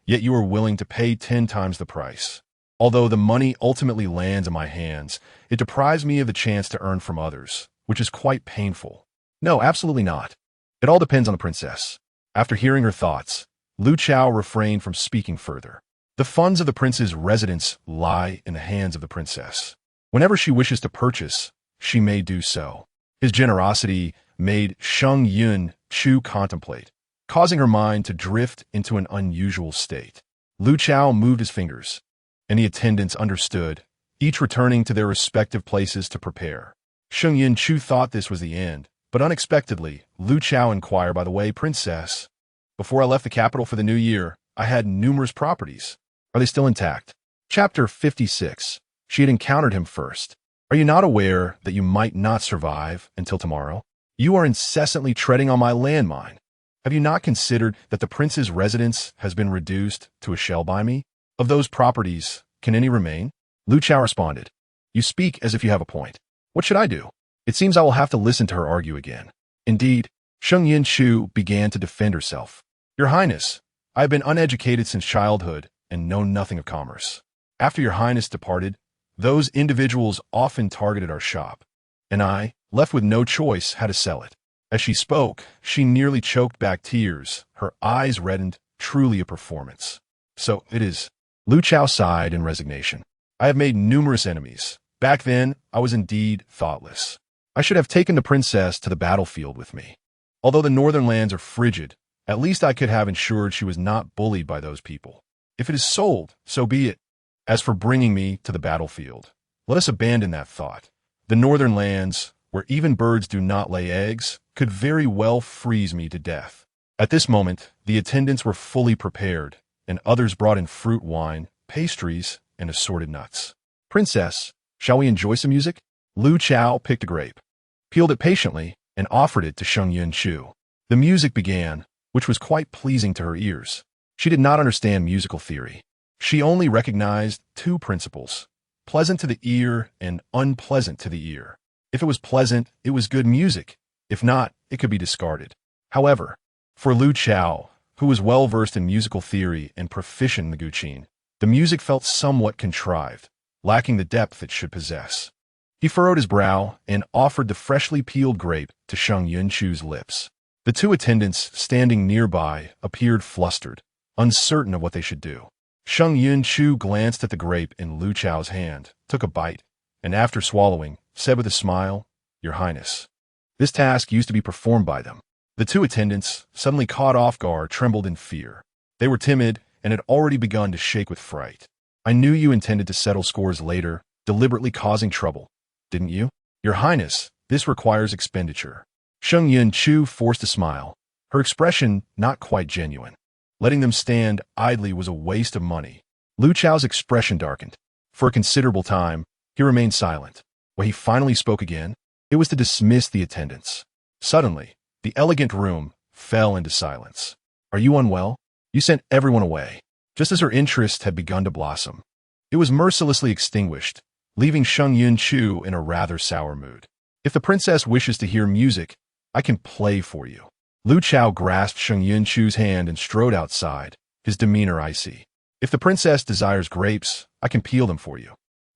yet you were willing to pay 10 times the price. Although the money ultimately lands in my hands, it deprives me of the chance to earn from others, which is quite painful. No, absolutely not. It all depends on the princess. After hearing her thoughts, Lu Chao refrained from speaking further. The funds of the prince's residence lie in the hands of the princess. Whenever she wishes to purchase, she may do so. His generosity made Sheng Yunchu contemplate, causing her mind to drift into an unusual state. Lu Chao moved his fingers, and the attendants understood, each returning to their respective places to prepare. Sheng Yunchu thought this was the end, but unexpectedly, Lu Chao inquired, "By the way, princess, before I left the capital for the new year, I had numerous properties. Are they still intact?" Chapter 56. She had encountered him first. "Are you not aware that you might not survive until tomorrow? You are incessantly treading on my landmine. Have you not considered that the prince's residence has been reduced to a shell by me? Of those properties, can any remain?" Lu Chao responded, "You speak as if you have a point. What should I do? It seems I will have to listen to her argue again." Indeed, Sheng Yunchu began to defend herself. "Your Highness, I have been uneducated since childhood and know nothing of commerce. After your Highness departed, those individuals often targeted our shop, and I, left with no choice, had to sell it." As she spoke, she nearly choked back tears. Her eyes reddened. Truly a performance. "So it is." Lu Chao sighed in resignation. "I have made numerous enemies. Back then, I was indeed thoughtless. I should have taken the princess to the battlefield with me. Although the northern lands are frigid, at least I could have ensured she was not bullied by those people. If it is sold, so be it. As for bringing me to the battlefield, let us abandon that thought. The northern lands, where even birds do not lay eggs, could very well freeze me to death." At this moment, the attendants were fully prepared, and others brought in fruit wine, pastries, and assorted nuts. "Princess, shall we enjoy some music?" Lu Chao picked a grape, peeled it patiently, and offered it to Sheng Yunchu. The music began, which was quite pleasing to her ears. She did not understand musical theory. She only recognized two principles: pleasant to the ear and unpleasant to the ear. If it was pleasant, it was good music. If not, it could be discarded. However, for Lu Chao, who was well-versed in musical theory and proficient in the guqin, the music felt somewhat contrived, lacking the depth it should possess. He furrowed his brow and offered the freshly peeled grape to Sheng Yunchu's lips. The two attendants standing nearby appeared flustered, uncertain of what they should do. Sheng Yunchu glanced at the grape in Lu Chao's hand, took a bite, and after swallowing, said with a smile, "Your Highness." This task used to be performed by them. The two attendants, suddenly caught off guard, trembled in fear. They were timid and had already begun to shake with fright. "I knew you intended to settle scores later, deliberately causing trouble, didn't you? Your Highness, this requires expenditure." Sheng Yunchu forced a smile, her expression not quite genuine. Letting them stand idly was a waste of money. Lu Chao's expression darkened. For a considerable time, he remained silent. When he finally spoke again, it was to dismiss the attendants. Suddenly, the elegant room fell into silence. "Are you unwell? You sent everyone away." Just as her interest had begun to blossom, it was mercilessly extinguished, leaving Sheng Yunchu in a rather sour mood. "If the princess wishes to hear music, I can play for you." Lu Chao grasped Sheng Yunchu's hand and strode outside, his demeanor icy. "If the princess desires grapes, I can peel them for you."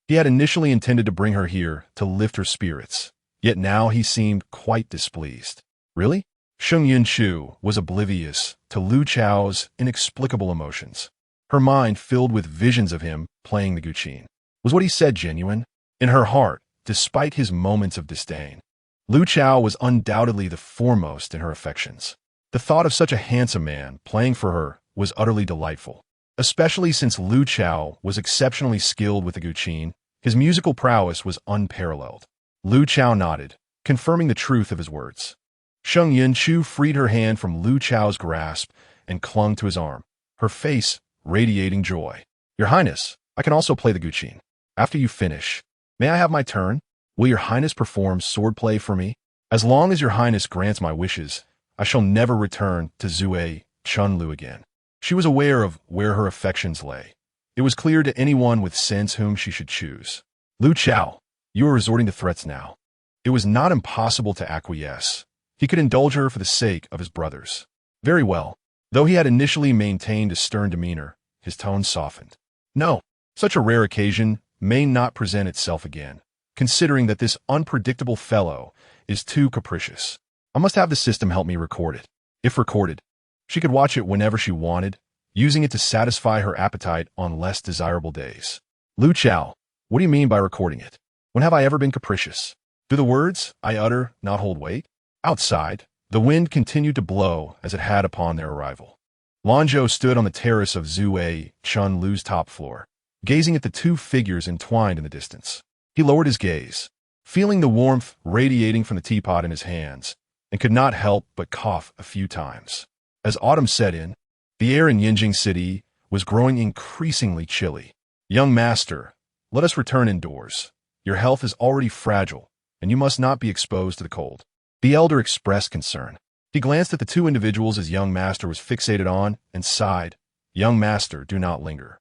He had initially intended to bring her here to lift her spirits, yet now he seemed quite displeased. "Really?" Sheng Yunchu was oblivious to Lu Chao's inexplicable emotions. Her mind filled with visions of him playing the guqin. Was what he said genuine? In her heart, despite his moments of disdain, Lu Chao was undoubtedly the foremost in her affections. The thought of such a handsome man playing for her was utterly delightful, especially since Lu Chao was exceptionally skilled with the guqin. His musical prowess was unparalleled. Lu Chao nodded, confirming the truth of his words. Sheng Yunchu freed her hand from Lu Chao's grasp and clung to his arm, her face radiating joy. Your Highness, I can also play the guqin. After you finish, may I have my turn? Will your Highness perform swordplay for me? As long as your Highness grants my wishes, I shall never return to Zue Chunlu again. She was aware of where her affections lay. It was clear to anyone with sense whom she should choose. Lu Chao, you are resorting to threats now. It was not impossible to acquiesce. He could indulge her for the sake of his brothers. Very well. Though he had initially maintained a stern demeanor, his tone softened. No, such a rare occasion may not present itself again, considering that this unpredictable fellow is too capricious. I must have the system help me record it. If recorded, she could watch it whenever she wanted, using it to satisfy her appetite on less desirable days. Lu Chao, what do you mean by recording it? When have I ever been capricious? Do the words I utter not hold weight? Outside, the wind continued to blow as it had upon their arrival. Lanzhou stood on the terrace of Zue Chunlu's top floor, gazing at the two figures entwined in the distance. He lowered his gaze, feeling the warmth radiating from the teapot in his hands, and could not help but cough a few times. As autumn set in, the air in Yinjing City was growing increasingly chilly. Young master, let us return indoors. Your health is already fragile, and you must not be exposed to the cold. The elder expressed concern. He glanced at the two individuals as young master was fixated on and sighed. Young master, do not linger.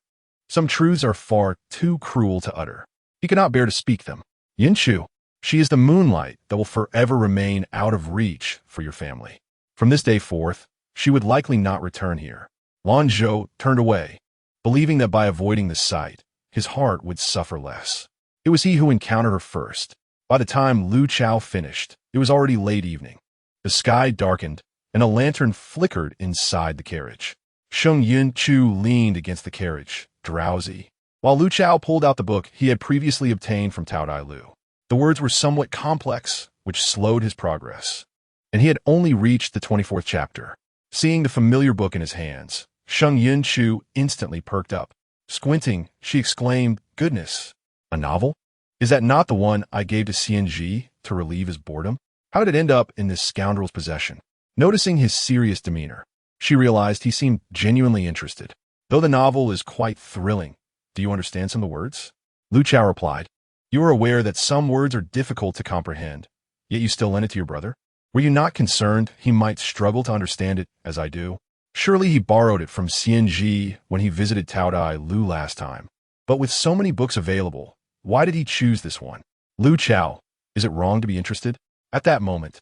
Some truths are far too cruel to utter. He could not bear to speak them. Yunchu, she is the moonlight that will forever remain out of reach for your family. From this day forth, she would likely not return here. Lanzhou turned away, believing that by avoiding the sight, his heart would suffer less. It was he who encountered her first. By the time Lu Chao finished, it was already late evening. The sky darkened, and a lantern flickered inside the carriage. Sheng Yunchu leaned against the carriage, drowsy, while Lu Chao pulled out the book he had previously obtained from Tao Dai Lu. The words were somewhat complex, which slowed his progress, and he had only reached the 24th chapter. Seeing the familiar book in his hands, Sheng Yunchu instantly perked up. Squinting, she exclaimed, "Goodness, a novel? Is that not the one I gave to Xianji to relieve his boredom? How did it end up in this scoundrel's possession?" Noticing his serious demeanor, she realized he seemed genuinely interested. Though the novel is quite thrilling, do you understand some of the words? Lu Chao replied, "You are aware that some words are difficult to comprehend, yet you still lent it to your brother? Were you not concerned he might struggle to understand it as I do? Surely he borrowed it from Xianji when he visited Tao Dai Lu last time. But with so many books available, why did he choose this one? Lu Chao, is it wrong to be interested?" At that moment,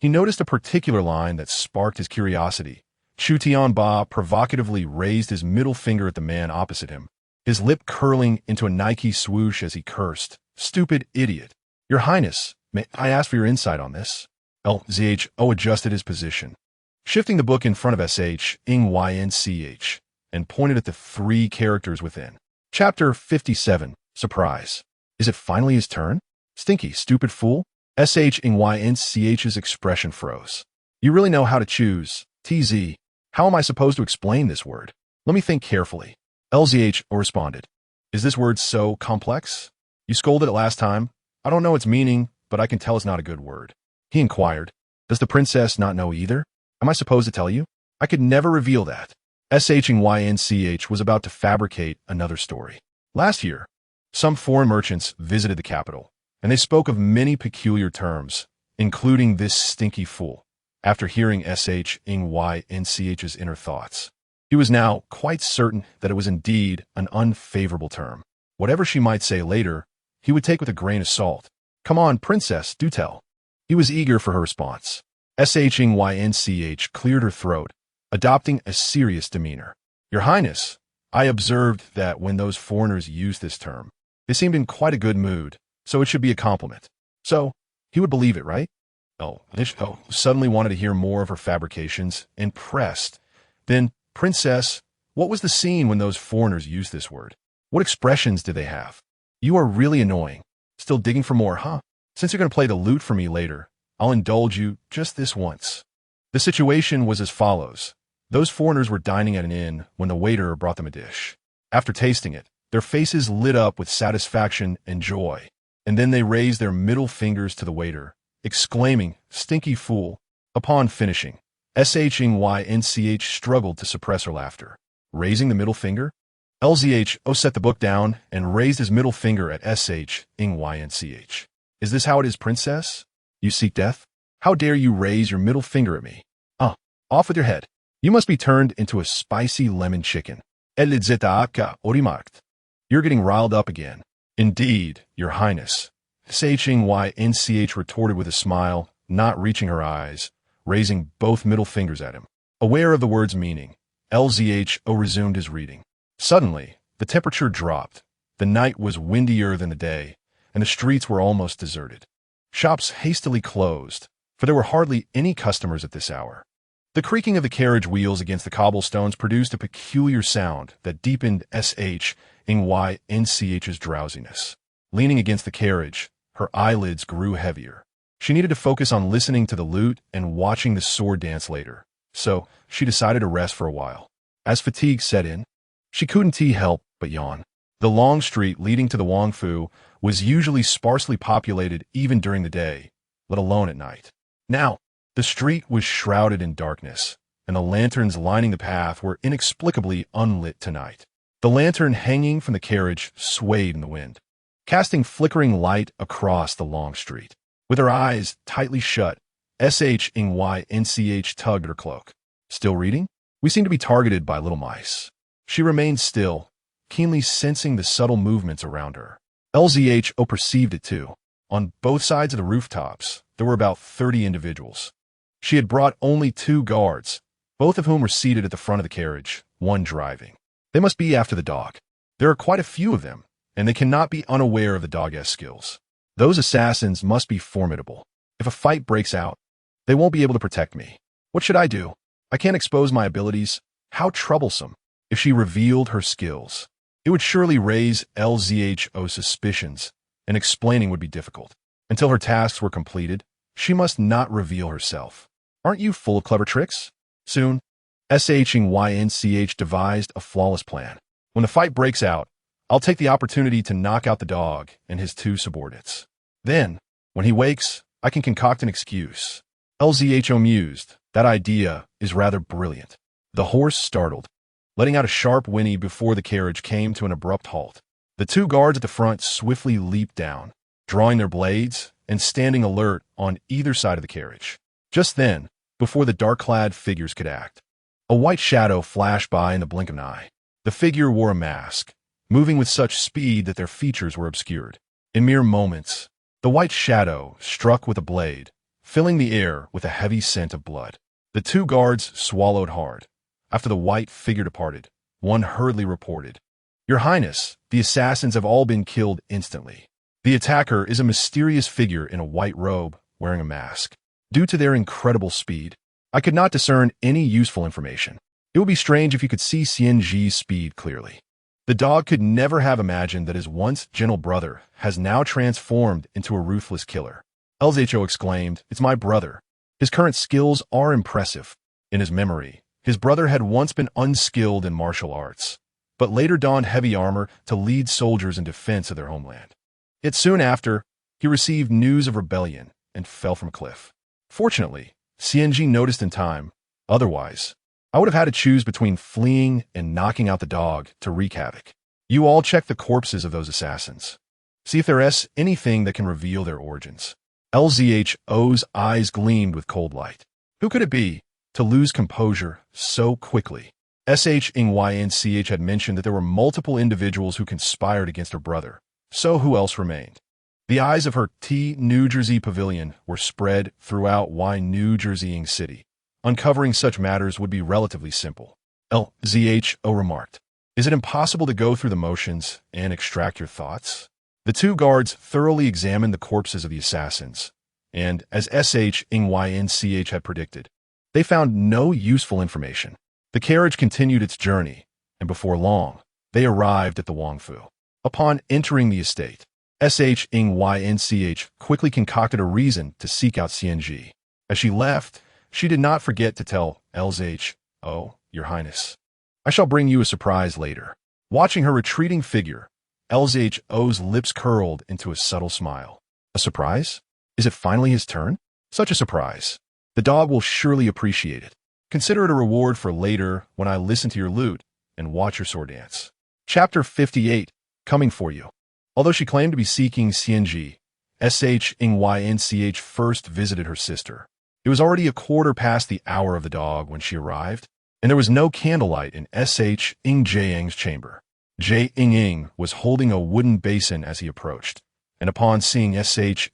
he noticed a particular line that sparked his curiosity. Chu Tianba provocatively raised his middle finger at the man opposite him, his lip curling into a Nike swoosh as he cursed. "Stupid idiot. Your Highness, may I ask for your insight on this?" LZHO adjusted his position, shifting the book in front of SHENYNCH, and pointed at the three characters within. Chapter 57, Surprise. Is it finally his turn? Stinky, stupid fool? SHENYNCH's expression froze. You really know how to choose. TZ. How am I supposed to explain this word? Let me think carefully. LZHO responded. Is this word so complex? You scolded it last time. I don't know its meaning, but I can tell it's not a good word. He inquired. Does the princess not know either? Am I supposed to tell you? I could never reveal that. SHENYNCH was about to fabricate another story. Last year, some foreign merchants visited the capital, and they spoke of many peculiar terms, including this stinky fool. After hearing SHENYNCH's inner thoughts, he was now quite certain that it was indeed an unfavorable term. Whatever she might say later, he would take with a grain of salt. Come on, princess, do tell. He was eager for her response. SHENYNCH cleared her throat, adopting a serious demeanor. Your Highness, I observed that when those foreigners used this term, they seemed in quite a good mood, so it should be a compliment. So, he would believe it, right? Nishko suddenly wanted to hear more of her fabrications and pressed. Then, princess, what was the scene when those foreigners used this word? What expressions did they have? You are really annoying. Still digging for more, huh? Since you're going to play the lute for me later, I'll indulge you just this once. The situation was as follows. Those foreigners were dining at an inn when the waiter brought them a dish. After tasting it, their faces lit up with satisfaction and joy, and then they raised their middle fingers to the waiter, exclaiming, "Stinky fool." Upon finishing, Sheng struggled to suppress her laughter. Raising the middle finger? Lzho set the book down and raised his middle finger at Sheng. "Is this how it is, princess? You seek death? How dare you raise your middle finger at me? Off with your head. You must be turned into a spicy lemon chicken. You're getting riled up again." "Indeed, your highness," Sheng retorted with a smile, not reaching her eyes, raising both middle fingers at him. Aware of the word's meaning, Lzho resumed his reading. Suddenly, the temperature dropped. The night was windier than the day, and the streets were almost deserted. Shops hastily closed, for there were hardly any customers at this hour. The creaking of the carriage wheels against the cobblestones produced a peculiar sound that deepened Sheng's drowsiness. Leaning against the carriage, her eyelids grew heavier. She needed to focus on listening to the lute and watching the sword dance later, so she decided to rest for a while. As fatigue set in, she couldn't help but yawn. The long street leading to the Wangfu was usually sparsely populated even during the day, let alone at night. Now, the street was shrouded in darkness, and the lanterns lining the path were inexplicably unlit tonight. The lantern hanging from the carriage swayed in the wind, casting flickering light across the long street. With her eyes tightly shut, Sheng tugged at her cloak. "Still reading? We seem to be targeted by little mice." She remained still, keenly sensing the subtle movements around her. Lzho perceived it too. On both sides of the rooftops, there were about 30 individuals. She had brought only 2 guards, both of whom were seated at the front of the carriage, one driving. They must be after the dog. There are quite a few of them, and they cannot be unaware of the dog's skills. Those assassins must be formidable. If a fight breaks out, they won't be able to protect me. What should I do? I can't expose my abilities. How troublesome. If she revealed her skills, it would surely raise Lzho's suspicions, and explaining would be difficult. Until her tasks were completed, she must not reveal herself. "Aren't you full of clever tricks?" Soon, Sheng devised a flawless plan. "When the fight breaks out, I'll take the opportunity to knock out the dog and his 2 subordinates. Then, when he wakes, I can concoct an excuse." Lzho mused. That idea is rather brilliant. The horse startled, letting out a sharp whinny before the carriage came to an abrupt halt. The 2 guards at the front swiftly leaped down, drawing their blades and standing alert on either side of the carriage. Just then, before the dark-clad figures could act, a white shadow flashed by in the blink of an eye. The figure wore a mask, moving with such speed that their features were obscured. In mere moments, the white shadow struck with a blade, filling the air with a heavy scent of blood. The 2 guards swallowed hard. After the white figure departed, one hurriedly reported, "Your Highness, the assassins have all been killed instantly. The attacker is a mysterious figure in a white robe, wearing a mask. Due to their incredible speed, I could not discern any useful information. It would be strange if you could see CNG's speed clearly. The dog could never have imagined that his once gentle brother has now transformed into a ruthless killer." Lzho exclaimed, "It's my brother. His current skills are impressive." In his memory, his brother had once been unskilled in martial arts, but later donned heavy armor to lead soldiers in defense of their homeland. Yet soon after, he received news of rebellion and fell from a cliff. Fortunately, CNG noticed in time. Otherwise, I would have had to choose between fleeing and knocking out the dog to wreak havoc. You all check the corpses of those assassins. See if there is anything that can reveal their origins." Lzho's eyes gleamed with cold light. Who could it be, to lose composure so quickly? Sheng had mentioned that there were multiple individuals who conspired against her brother, so who else remained? The eyes of her New Jersey pavilion were spread throughout New Jersey City. Uncovering such matters would be relatively simple. Lzho remarked, "Is it impossible to go through the motions and extract your thoughts?" The 2 guards thoroughly examined the corpses of the assassins, and as Sheng had predicted, they found no useful information. The carriage continued its journey, and before long, they arrived at the Wangfu. Upon entering the estate, Sheng quickly concocted a reason to seek out CNG. As she left, she did not forget to tell LH, "Oh, Your Highness, I shall bring you a surprise later." Watching her retreating figure, LHO's lips curled into a subtle smile. A surprise? Is it finally his turn? Such a surprise. The dog will surely appreciate it. Consider it a reward for later when I listen to your lute and watch your sword dance. Chapter 58, Coming for You. Although she claimed to be seeking CNG, SHNYNCH first visited her sister. It was already a quarter past the hour of the dog when she arrived, and there was no candlelight in SHNJing's chamber. Jing was holding a wooden basin as he approached, and upon seeing SHNYNCH,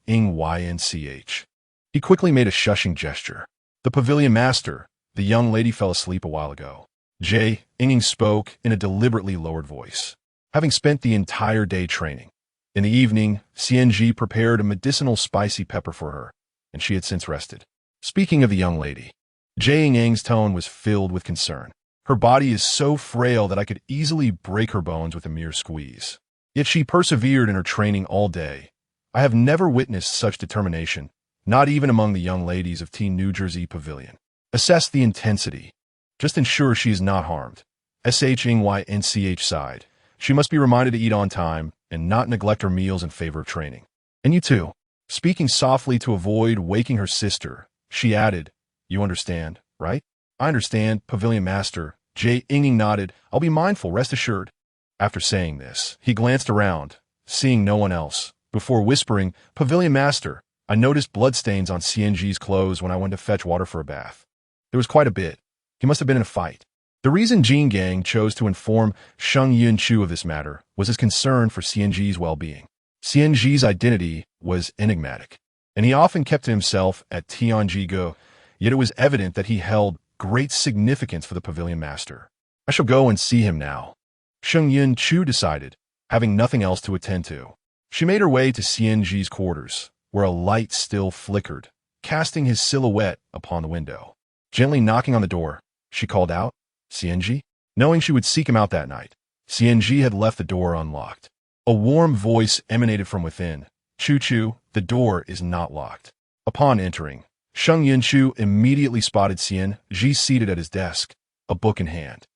he quickly made a shushing gesture. "The pavilion master, the young lady fell asleep a while ago." Jing spoke in a deliberately lowered voice. Having spent the entire day training, in the evening, CNG prepared a medicinal spicy pepper for her, and she had since rested. Speaking of the young lady, Jing's tone was filled with concern. "Her body is so frail that I could easily break her bones with a mere squeeze. Yet she persevered in her training all day. I have never witnessed such determination, not even among the young ladies of Team New Jersey Pavilion. Assess the intensity. Just ensure she is not harmed." SHNYNCH sighed. "She must be reminded to eat on time and not neglect her meals in favor of training. And you too." Speaking softly to avoid waking her sister, she added, "You understand, right?" "I understand, Pavilion Master." Jing nodded. "I'll be mindful, rest assured." After saying this, he glanced around, seeing no one else, before whispering, "Pavilion Master, I noticed bloodstains on CNG's clothes when I went to fetch water for a bath. There was quite a bit. He must have been in a fight." The reason Jing Gang chose to inform Sheng Yunchu of this matter was his concern for CNG's well-being. CNG's identity was enigmatic, and he often kept to himself at Tianjigo, yet it was evident that he held great significance for the Pavilion Master. "I shall go and see him now," Sheng Yunchu decided, having nothing else to attend to. She made her way to CNG's quarters, where a light still flickered, casting his silhouette upon the window. Gently knocking on the door, she called out, "CNG?" Knowing she would seek him out that night, CNG had left the door unlocked. A warm voice emanated from within. "Choo-choo, the door is not locked." Upon entering, Sheng Yunchu immediately spotted CNG seated at his desk, a book in hand.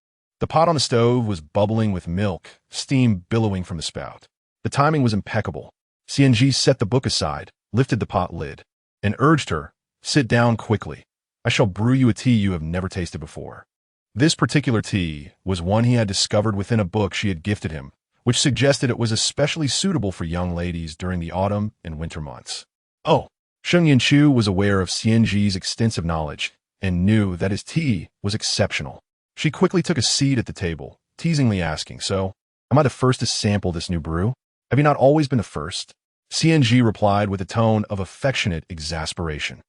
The pot on the stove was bubbling with milk, steam billowing from the spout. The timing was impeccable. CNG set the book aside, lifted the pot lid, and urged her, "Sit down quickly. I shall brew you a tea you have never tasted before." This particular tea was one he had discovered within a book she had gifted him, which suggested it was especially suitable for young ladies during the autumn and winter months. Oh, Sheng Yunchu was aware of CNG's extensive knowledge and knew that his tea was exceptional. She quickly took a seat at the table, teasingly asking, "So, am I the first to sample this new brew? Have you not always been the first?" CNG replied with a tone of affectionate exasperation,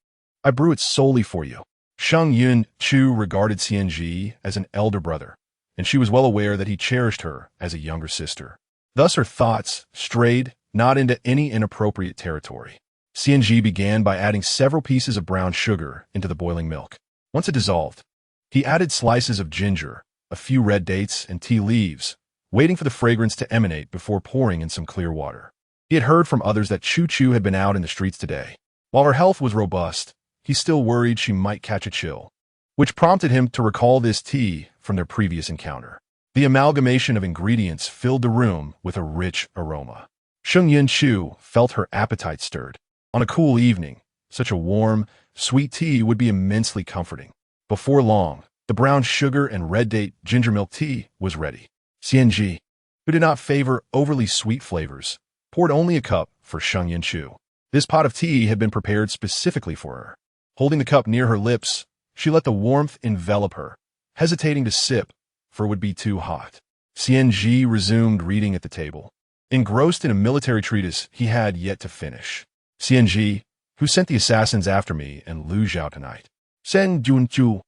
"I brew it solely for you." Sheng Yunchu regarded CNG as an elder brother, and she was well aware that he cherished her as a younger sister. Thus her thoughts strayed not into any inappropriate territory. CNG began by adding several pieces of brown sugar into the boiling milk. Once it dissolved, he added slices of ginger, a few red dates, and tea leaves, waiting for the fragrance to emanate before pouring in some clear water. He had heard from others that Choo-Choo had been out in the streets today. While her health was robust, he still worried she might catch a chill, which prompted him to recall this tea from their previous encounter. The amalgamation of ingredients filled the room with a rich aroma. Sheng Yunchu felt her appetite stirred. On a cool evening, such a warm, sweet tea would be immensely comforting. Before long, the brown sugar and red date ginger milk tea was ready. CNG, who did not favor overly sweet flavors, poured only a cup for Sheng Yunchu. This pot of tea had been prepared specifically for her. Holding the cup near her lips, she let the warmth envelop her, hesitating to sip, for it would be too hot. CNG resumed reading at the table, engrossed in a military treatise he had yet to finish. CNG, who sent the assassins after me and Lu Zhao tonight? Sheng Yunchu,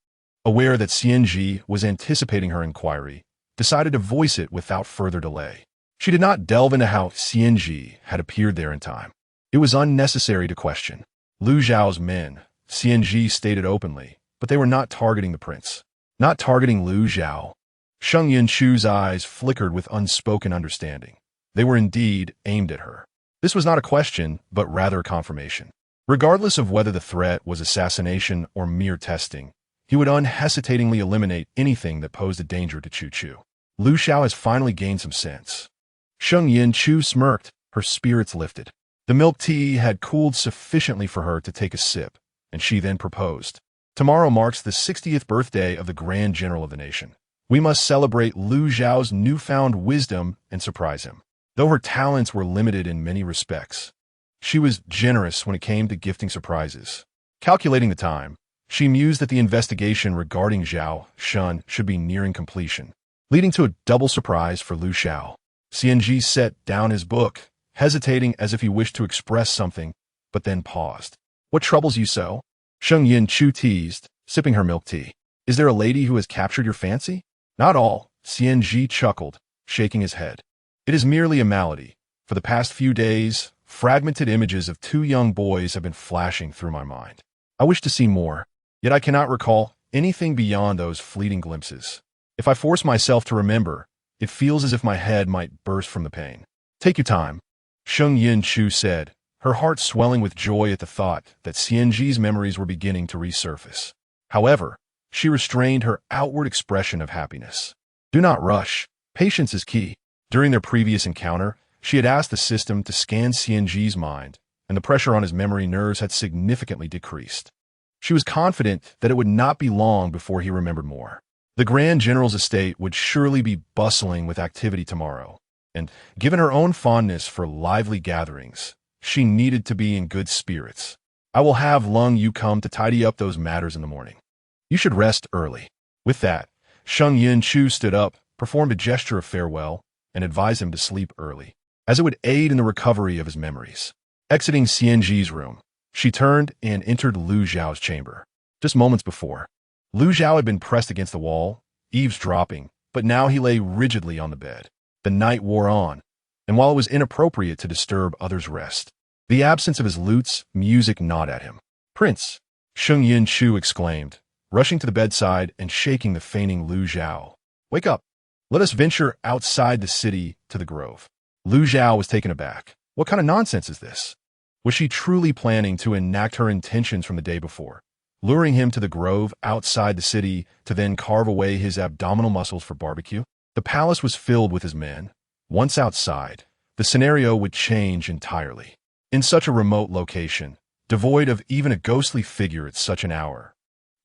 aware that CNG was anticipating her inquiry, decided to voice it without further delay. She did not delve into how CNG had appeared there in time. It was unnecessary to question. Lu Zhao's men, CNG stated openly, but they were not targeting the prince. Not targeting Lu Zhao. Sheng Yunchu's eyes flickered with unspoken understanding. They were indeed aimed at her. This was not a question, but rather a confirmation. Regardless of whether the threat was assassination or mere testing, he would unhesitatingly eliminate anything that posed a danger to Chu. Lu Xiao has finally gained some sense. Sheng Yunchu smirked, her spirits lifted. The milk tea had cooled sufficiently for her to take a sip, and she then proposed. Tomorrow marks the 60th birthday of the Grand General of the nation. We must celebrate Lu Xiao's newfound wisdom and surprise him. Though her talents were limited in many respects, she was generous when it came to gifting surprises. Calculating the time, she mused that the investigation regarding Zhao Shun should be nearing completion, leading to a double surprise for Lu Xiao. CNG set down his book, hesitating as if he wished to express something, but then paused. What troubles you so? Sheng Yunchu teased, sipping her milk tea. Is there a lady who has captured your fancy? Not all, CNG chuckled, shaking his head. It is merely a malady. For the past few days, fragmented images of two young boys have been flashing through my mind. I wish to see more, yet I cannot recall anything beyond those fleeting glimpses. If I force myself to remember, it feels as if my head might burst from the pain. Take your time, Sheng Yunchu said, her heart swelling with joy at the thought that CNG's memories were beginning to resurface. However, she restrained her outward expression of happiness. Do not rush. Patience is key. During their previous encounter, she had asked the system to scan CNG's mind, and the pressure on his memory nerves had significantly decreased. She was confident that it would not be long before he remembered more. The Grand General's estate would surely be bustling with activity tomorrow, and given her own fondness for lively gatherings, she needed to be in good spirits. I will have Lung Yu come to tidy up those matters in the morning. You should rest early. With that, Sheng Yunchu stood up, performed a gesture of farewell, and advised him to sleep early, as it would aid in the recovery of his memories. Exiting CNG's room, she turned and entered Lu Xiao's chamber. Just moments before, Lu Xiao had been pressed against the wall, eavesdropping, but now he lay rigidly on the bed. The night wore on, and while it was inappropriate to disturb others' rest, the absence of his lute's music gnawed at him. Prince, Sheng Yunchu exclaimed, rushing to the bedside and shaking the fainting Lu Xiao. Wake up. Let us venture outside the city to the grove. Lu Xiao was taken aback. What kind of nonsense is this? Was she truly planning to enact her intentions from the day before, luring him to the grove outside the city to then carve away his abdominal muscles for barbecue? The palace was filled with his men. Once outside, the scenario would change entirely. In such a remote location, devoid of even a ghostly figure at such an hour,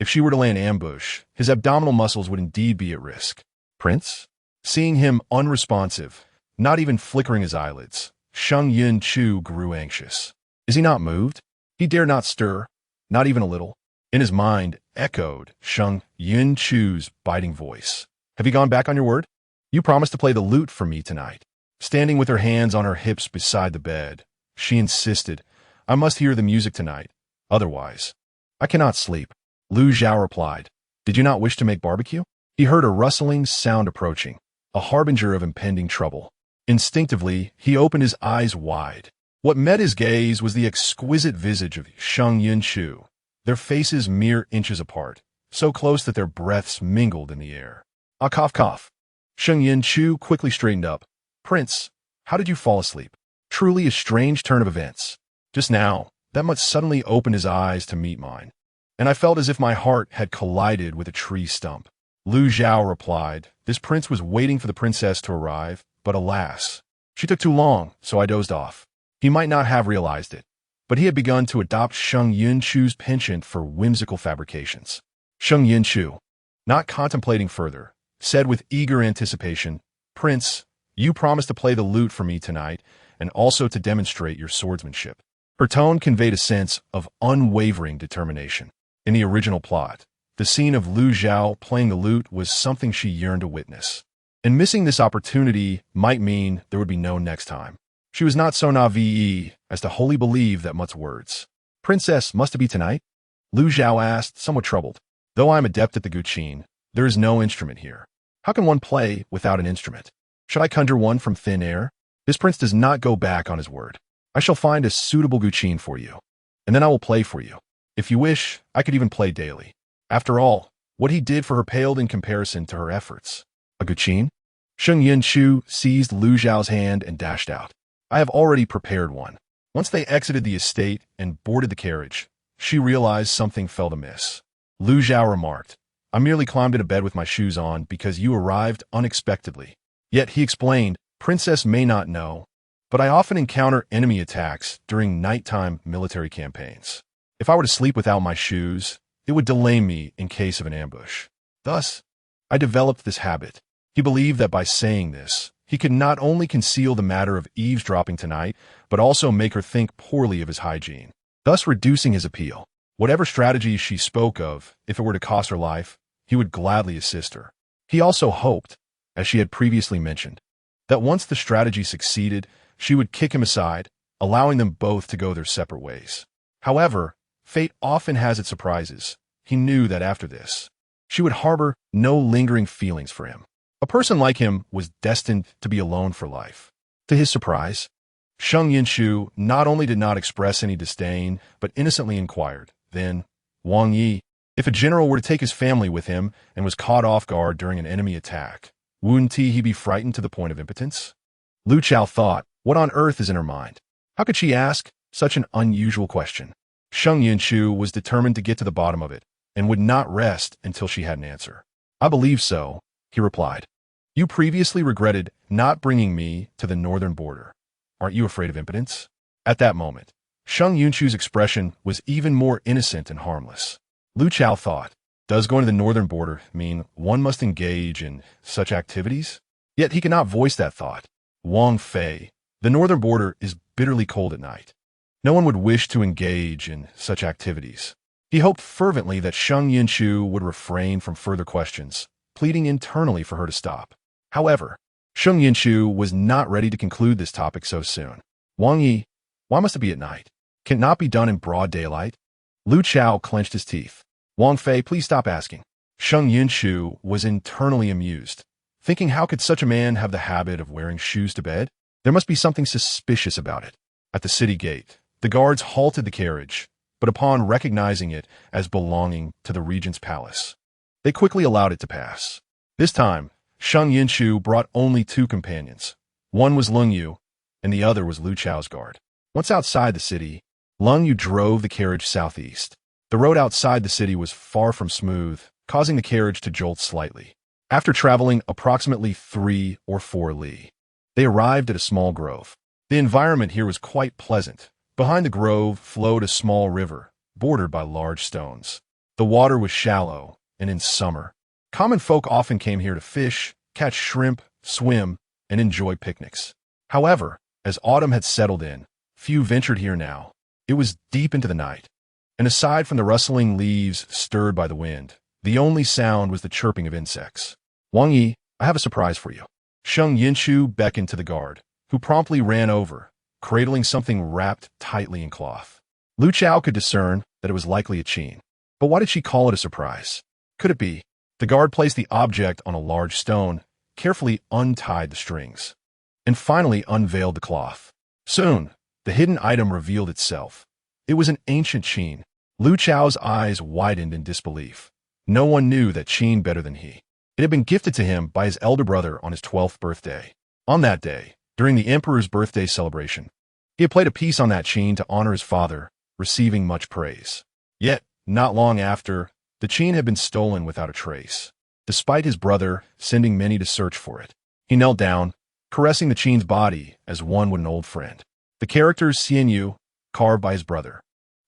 if she were to lay an ambush, his abdominal muscles would indeed be at risk. Prince? Seeing him unresponsive, not even flickering his eyelids, Sheng Yunchu grew anxious. Is he not moved? He dared not stir, not even a little. In his mind echoed Sheng Yunchu's biting voice. Have you gone back on your word? You promised to play the lute for me tonight. Standing with her hands on her hips beside the bed, she insisted, I must hear the music tonight. Otherwise, I cannot sleep. Lu Xiao replied, Did you not wish to make barbecue? He heard a rustling sound approaching, a harbinger of impending trouble. Instinctively, he opened his eyes wide. What met his gaze was the exquisite visage of Sheng Yunchu, their faces mere inches apart, so close that their breaths mingled in the air. Ah, cough, cough. Sheng Yunchu quickly straightened up. Prince, how did you fall asleep? Truly a strange turn of events. Just now, that much suddenly opened his eyes to meet mine, and I felt as if my heart had collided with a tree stump. Lu Xiao replied, This prince was waiting for the princess to arrive, but alas, she took too long, so I dozed off. He might not have realized it, but he had begun to adopt Sheng Yunchu's penchant for whimsical fabrications. Sheng Yunchu, not contemplating further, said with eager anticipation, Prince, you promised to play the lute for me tonight and also to demonstrate your swordsmanship. Her tone conveyed a sense of unwavering determination. In the original plot, the scene of Lu Xiao playing the lute was something she yearned to witness, and missing this opportunity might mean there would be no next time. She was not so naive as to wholly believe that much words. Princess, must it be tonight? Lu Xiao asked, somewhat troubled. Though I am adept at the guqin, there is no instrument here. How can one play without an instrument? Should I conjure one from thin air? This prince does not go back on his word. I shall find a suitable guqin for you, and then I will play for you. If you wish, I could even play daily. After all, what he did for her paled in comparison to her efforts. A guqin? Sheng Yunchu seized Lu Xiao's hand and dashed out. I have already prepared one. Once they exited the estate and boarded the carriage, she realized something felt amiss. Lu Zhao remarked, "I merely climbed into bed with my shoes on because you arrived unexpectedly." Yet he explained, "Princess may not know, but I often encounter enemy attacks during nighttime military campaigns. If I were to sleep without my shoes, it would delay me in case of an ambush. Thus, I developed this habit." He believed that by saying this, he could not only conceal the matter of eavesdropping tonight, but also make her think poorly of his hygiene, thus reducing his appeal. Whatever strategy she spoke of, if it were to cost her life, he would gladly assist her. He also hoped, as she had previously mentioned, that once the strategy succeeded, she would kick him aside, allowing them both to go their separate ways. However, fate often has its surprises. He knew that after this, she would harbor no lingering feelings for him. A person like him was destined to be alone for life. To his surprise, Sheng Yunchu not only did not express any disdain, but innocently inquired, then, "Wang Yi, if a general were to take his family with him and was caught off guard during an enemy attack, wouldn't he be frightened to the point of impotence?" Lu Chao thought, what on earth is in her mind? How could she ask such an unusual question? Sheng Yunchu was determined to get to the bottom of it, and would not rest until she had an answer. "I believe so," he replied. "You previously regretted not bringing me to the northern border. Aren't you afraid of impotence?" At that moment, Sheng Yunchu's expression was even more innocent and harmless. Lu Chao thought, does going to the northern border mean one must engage in such activities? Yet he could not voice that thought. Wang Fei, the northern border is bitterly cold at night. No one would wish to engage in such activities. He hoped fervently that Sheng Yunchu would refrain from further questions, pleading internally for her to stop. However, Sheng Yunchu was not ready to conclude this topic so soon. "Wang Yi, why must it be at night? Can it not be done in broad daylight?" Lu Chao clenched his teeth. "Wang Fei, please stop asking." Sheng Yunchu was internally amused, thinking how could such a man have the habit of wearing shoes to bed? There must be something suspicious about it. At the city gate, the guards halted the carriage, but upon recognizing it as belonging to the regent's palace, they quickly allowed it to pass. This time, Sheng Yunchu brought only 2 companions. One was Lung Yu, and the other was Lu Chao's guard. Once outside the city, Lung Yu drove the carriage southeast. The road outside the city was far from smooth, causing the carriage to jolt slightly. After traveling approximately 3 or 4 li, they arrived at a small grove. The environment here was quite pleasant. Behind the grove flowed a small river, bordered by large stones. The water was shallow, and in summer, common folk often came here to fish, catch shrimp, swim, and enjoy picnics. However, as autumn had settled in, few ventured here now. It was deep into the night, and aside from the rustling leaves stirred by the wind, the only sound was the chirping of insects. "Wang Yi, I have a surprise for you." Sheng Yunchu beckoned to the guard, who promptly ran over, cradling something wrapped tightly in cloth. Lu Chao could discern that it was likely a chain. But why did she call it a surprise? Could it be? The guard placed the object on a large stone, carefully untied the strings, and finally unveiled the cloth. Soon, the hidden item revealed itself. It was an ancient chain. Lu Chao's eyes widened in disbelief. No one knew that chain better than he. It had been gifted to him by his elder brother on his 12th birthday. On that day, during the emperor's birthday celebration, he had played a piece on that chain to honor his father, receiving much praise. Yet, not long after, the chain had been stolen without a trace. Despite his brother sending many to search for it, he knelt down, caressing the chain's body as one would an old friend. The characters Xian Yu, carved by his brother,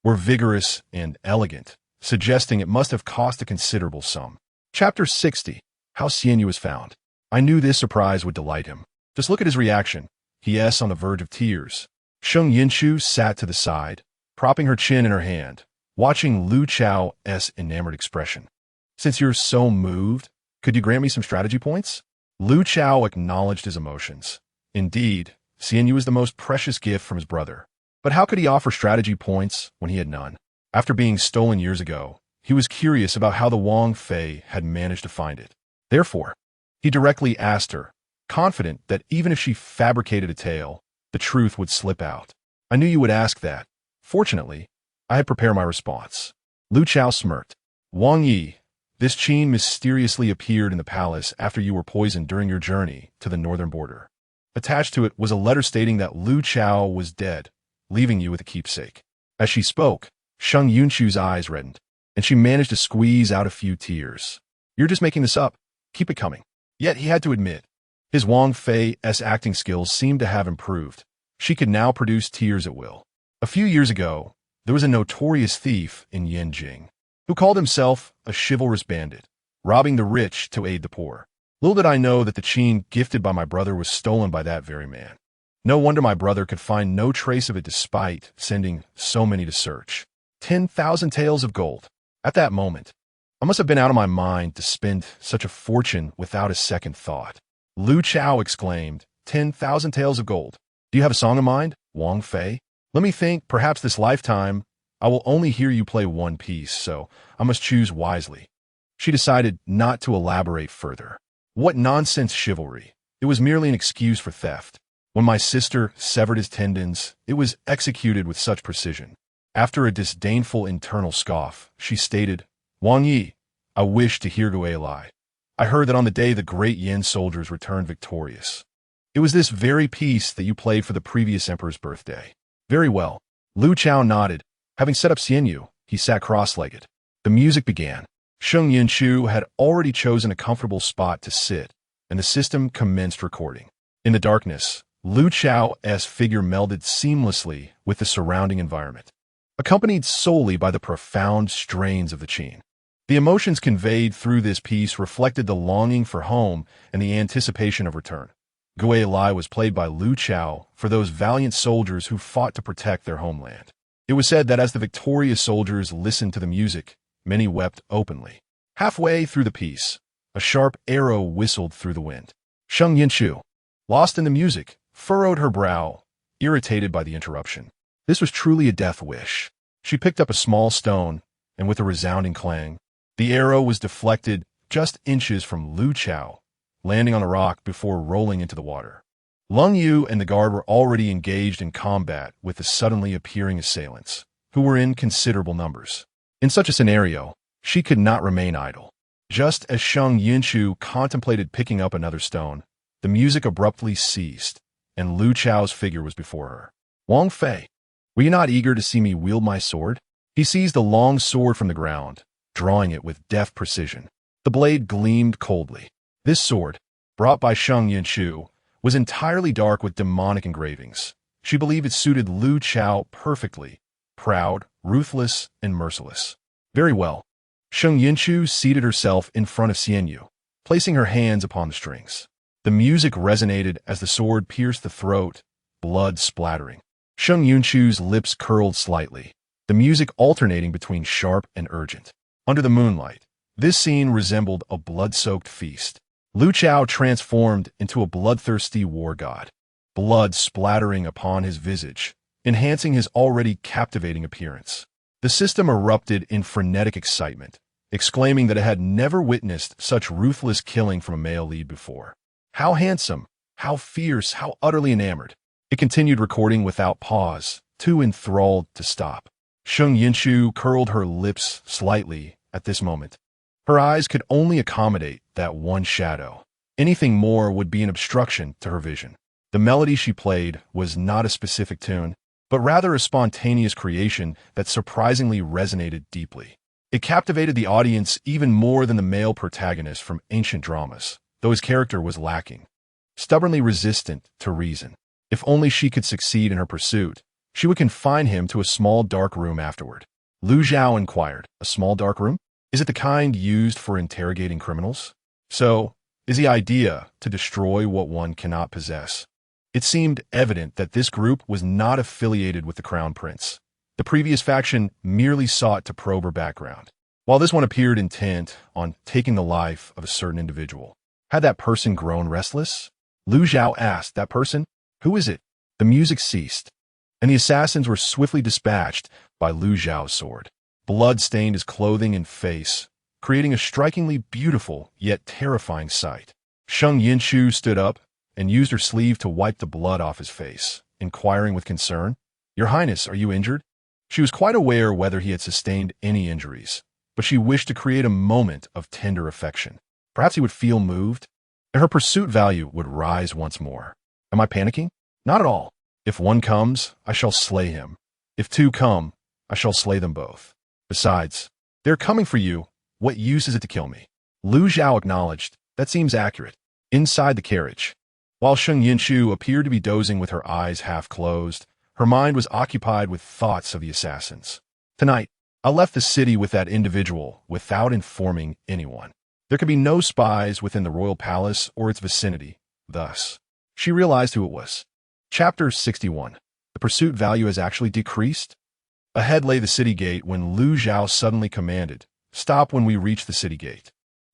were vigorous and elegant, suggesting it must have cost a considerable sum. Chapter 60. How Xian Yu was found. I knew this surprise would delight him. Just look at his reaction. He is on the verge of tears. Sheng Yunchu sat to the side, propping her chin in her hand, watching Lu Chao's enamored expression. "Since you're so moved, could you grant me some strategy points?" Lu Chao acknowledged his emotions. Indeed, Xian Yu was the most precious gift from his brother. But how could he offer strategy points when he had none? After being stolen years ago, he was curious about how the Wang Fei had managed to find it. Therefore, he directly asked her, confident that even if she fabricated a tale, the truth would slip out. "I knew you would ask that. Fortunately, I had prepared my response." Lu Chao smirked. "Wang Yi, this chain mysteriously appeared in the palace after you were poisoned during your journey to the northern border. Attached to it was a letter stating that Lu Chao was dead, leaving you with a keepsake." As she spoke, Sheng Yunchu's eyes reddened, and she managed to squeeze out a few tears. "You're just making this up. Keep it coming." Yet he had to admit, his Wang Fei's acting skills seemed to have improved. She could now produce tears at will. A few years ago, there was a notorious thief in Yanjing who called himself a chivalrous bandit, robbing the rich to aid the poor. Little did I know that the chain gifted by my brother was stolen by that very man. No wonder my brother could find no trace of it despite sending so many to search. 10,000 taels of gold. At that moment, I must have been out of my mind to spend such a fortune without a second thought. Lu Chao exclaimed, 10,000 taels of gold. Do you have a song in mind, Wang Fei? Let me think, perhaps this lifetime, I will only hear you play one piece, so I must choose wisely. She decided not to elaborate further. What nonsense chivalry. It was merely an excuse for theft. When my sister severed his tendons, it was executed with such precision. After a disdainful internal scoff, she stated, Wang Yi, I wish to hear Gui lie. I heard that on the day the great Yin soldiers returned victorious. It was this very piece that you played for the previous emperor's birthday. Very well. Lu Chao nodded. Having set up Xianyu, he sat cross-legged. The music began. Sheng Yunchu had already chosen a comfortable spot to sit, and the system commenced recording. In the darkness, Lu Chao's figure melded seamlessly with the surrounding environment, accompanied solely by the profound strains of the qin. The emotions conveyed through this piece reflected the longing for home and the anticipation of return. Gui Lai was played by Lu Chao for those valiant soldiers who fought to protect their homeland. It was said that as the victorious soldiers listened to the music, many wept openly. Halfway through the piece, a sharp arrow whistled through the wind. Sheng Yunchu, lost in the music, furrowed her brow, irritated by the interruption. This was truly a death wish. She picked up a small stone, and with a resounding clang, the arrow was deflected just inches from Lu Chao, landing on a rock before rolling into the water. Lung Yu and the guard were already engaged in combat with the suddenly appearing assailants, who were in considerable numbers. In such a scenario, she could not remain idle. Just as Sheng Yunchu contemplated picking up another stone, the music abruptly ceased, and Lu Chao's figure was before her. Wang Fei, were you not eager to see me wield my sword? He seized the long sword from the ground, drawing it with deft precision. The blade gleamed coldly. This sword, brought by Sheng Yunchu, was entirely dark with demonic engravings. She believed it suited Lu Chao perfectly, proud, ruthless, and merciless. Very well. Sheng Yunchu seated herself in front of Xianyu, placing her hands upon the strings. The music resonated as the sword pierced the throat, blood splattering. Sheng Yunchu's lips curled slightly, the music alternating between sharp and urgent. Under the moonlight, this scene resembled a blood-soaked feast. Lu Chao transformed into a bloodthirsty war god, blood splattering upon his visage, enhancing his already captivating appearance. The system erupted in frenetic excitement, exclaiming that it had never witnessed such ruthless killing from a male lead before. How handsome, how fierce, how utterly enamored. It continued recording without pause, too enthralled to stop. Sheng Yunchu curled her lips slightly at this moment. Her eyes could only accommodate that one shadow. Anything more would be an obstruction to her vision. The melody she played was not a specific tune, but rather a spontaneous creation that surprisingly resonated deeply. It captivated the audience even more than the male protagonist from ancient dramas, though his character was lacking, stubbornly resistant to reason. If only she could succeed in her pursuit, she would confine him to a small dark room afterward. Lu Zhao inquired, a small dark room? Is it the kind used for interrogating criminals? So, is the idea to destroy what one cannot possess? It seemed evident that this group was not affiliated with the Crown Prince. The previous faction merely sought to probe her background, while this one appeared intent on taking the life of a certain individual. Had that person grown restless? Lu Zhao asked, that person? Who is it? The music ceased, and the assassins were swiftly dispatched by Lu Zhao's sword. Blood stained his clothing and face, creating a strikingly beautiful yet terrifying sight. Sheng Yunchu stood up and used her sleeve to wipe the blood off his face, inquiring with concern, Your Highness, are you injured? She was quite aware whether he had sustained any injuries, but she wished to create a moment of tender affection. Perhaps he would feel moved, and her pursuit value would rise once more. Am I panicking? Not at all. If one comes, I shall slay him. If two come, I shall slay them both. Besides, they're coming for you. What use is it to kill me? Lu Zhao acknowledged. That seems accurate. Inside the carriage, while Sheng Yunchu appeared to be dozing with her eyes half closed, her mind was occupied with thoughts of the assassins. Tonight, I left the city with that individual without informing anyone. There could be no spies within the royal palace or its vicinity. Thus, she realized who it was. Chapter 61. The pursuit value has actually decreased? Ahead lay the city gate when Lu Zhao suddenly commanded, "Stop when we reach the city gate."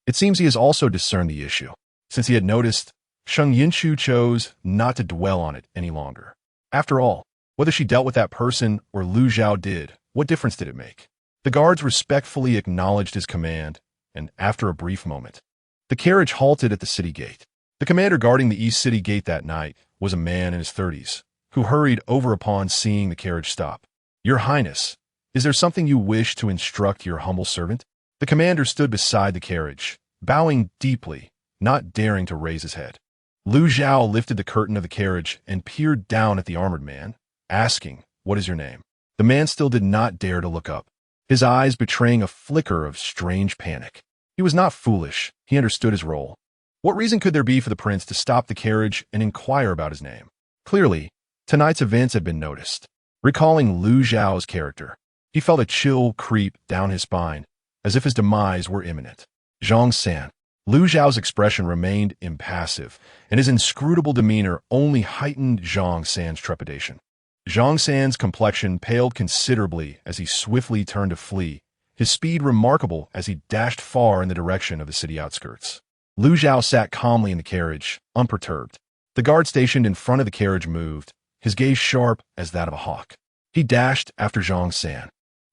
It seems he has also discerned the issue. Since he had noticed, Sheng Yunchu chose not to dwell on it any longer. After all, whether she dealt with that person or Lu Zhao did, what difference did it make? The guards respectfully acknowledged his command, and after a brief moment, the carriage halted at the city gate. The commander guarding the east city gate that night was a man in his 30s, who hurried over upon seeing the carriage stop. "Your Highness, is there something you wish to instruct your humble servant?" The commander stood beside the carriage, bowing deeply, not daring to raise his head. Lu Zhao lifted the curtain of the carriage and peered down at the armored man, asking, "What is your name?" The man still did not dare to look up, his eyes betraying a flicker of strange panic. He was not foolish. He understood his role. What reason could there be for the prince to stop the carriage and inquire about his name? Clearly, tonight's events had been noticed. Recalling Lu Zhao's character, he felt a chill creep down his spine, as if his demise were imminent. Zhang San. Lu Zhao's expression remained impassive, and his inscrutable demeanor only heightened Zhang San's trepidation. Zhang San's complexion paled considerably as he swiftly turned to flee, his speed remarkable as he dashed far in the direction of the city outskirts. Lu Zhao sat calmly in the carriage, unperturbed. The guard stationed in front of the carriage moved, his gaze sharp as that of a hawk. He dashed after Zhang San,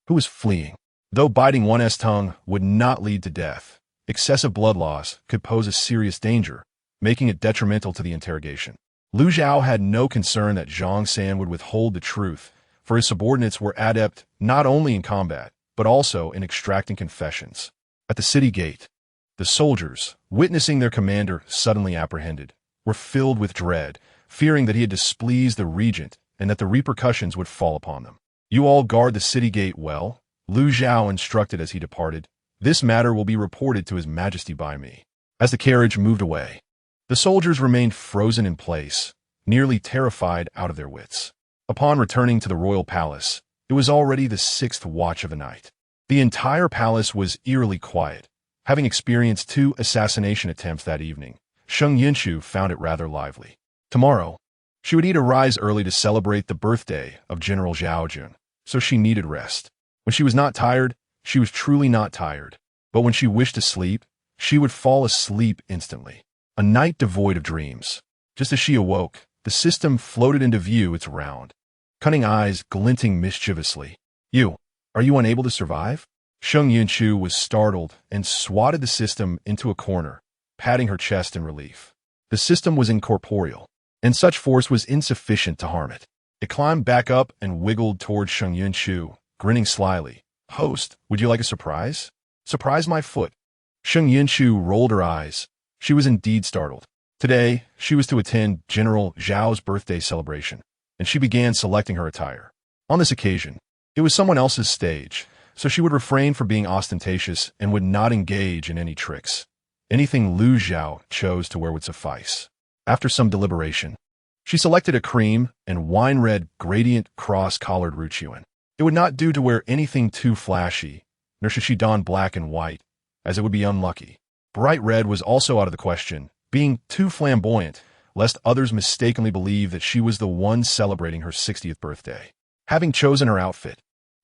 who was fleeing. Though biting one's tongue would not lead to death, excessive blood loss could pose a serious danger, making it detrimental to the interrogation. Lu Zhao had no concern that Zhang San would withhold the truth, for his subordinates were adept not only in combat, but also in extracting confessions. At the city gate, the soldiers, witnessing their commander suddenly apprehended, were filled with dread, fearing that he had displeased the regent and that the repercussions would fall upon them. "You all guard the city gate well," Lu Zhao instructed as he departed. "This matter will be reported to His Majesty by me." As the carriage moved away, the soldiers remained frozen in place, nearly terrified out of their wits. Upon returning to the royal palace, it was already the 6th watch of the night. The entire palace was eerily quiet. Having experienced 2 assassination attempts that evening, Sheng Yunchu found it rather lively. Tomorrow, she would need to rise early to celebrate the birthday of General Zhao Jun, so she needed rest. When she was not tired, she was truly not tired. But when she wished to sleep, she would fall asleep instantly. A night devoid of dreams. Just as she awoke, the system floated into view, its round, cunning eyes glinting mischievously. Are you unable to survive?" Sheng Yunchu was startled and swatted the system into a corner, patting her chest in relief. The system was incorporeal, and such force was insufficient to harm it. It climbed back up and wiggled toward Sheng Yunchu, grinning slyly. "Host, would you like a surprise?" "Surprise my foot." Sheng Yunchu rolled her eyes. She was indeed startled. Today, she was to attend General Zhao's birthday celebration, and she began selecting her attire. On this occasion, it was someone else's stage, so she would refrain from being ostentatious and would not engage in any tricks. Anything Lu Zhao chose to wear would suffice. After some deliberation, she selected a cream and wine-red gradient cross-collared ruchuan. It would not do to wear anything too flashy, nor should she don black and white, as it would be unlucky. Bright red was also out of the question, being too flamboyant, lest others mistakenly believe that she was the one celebrating her 60th birthday. Having chosen her outfit,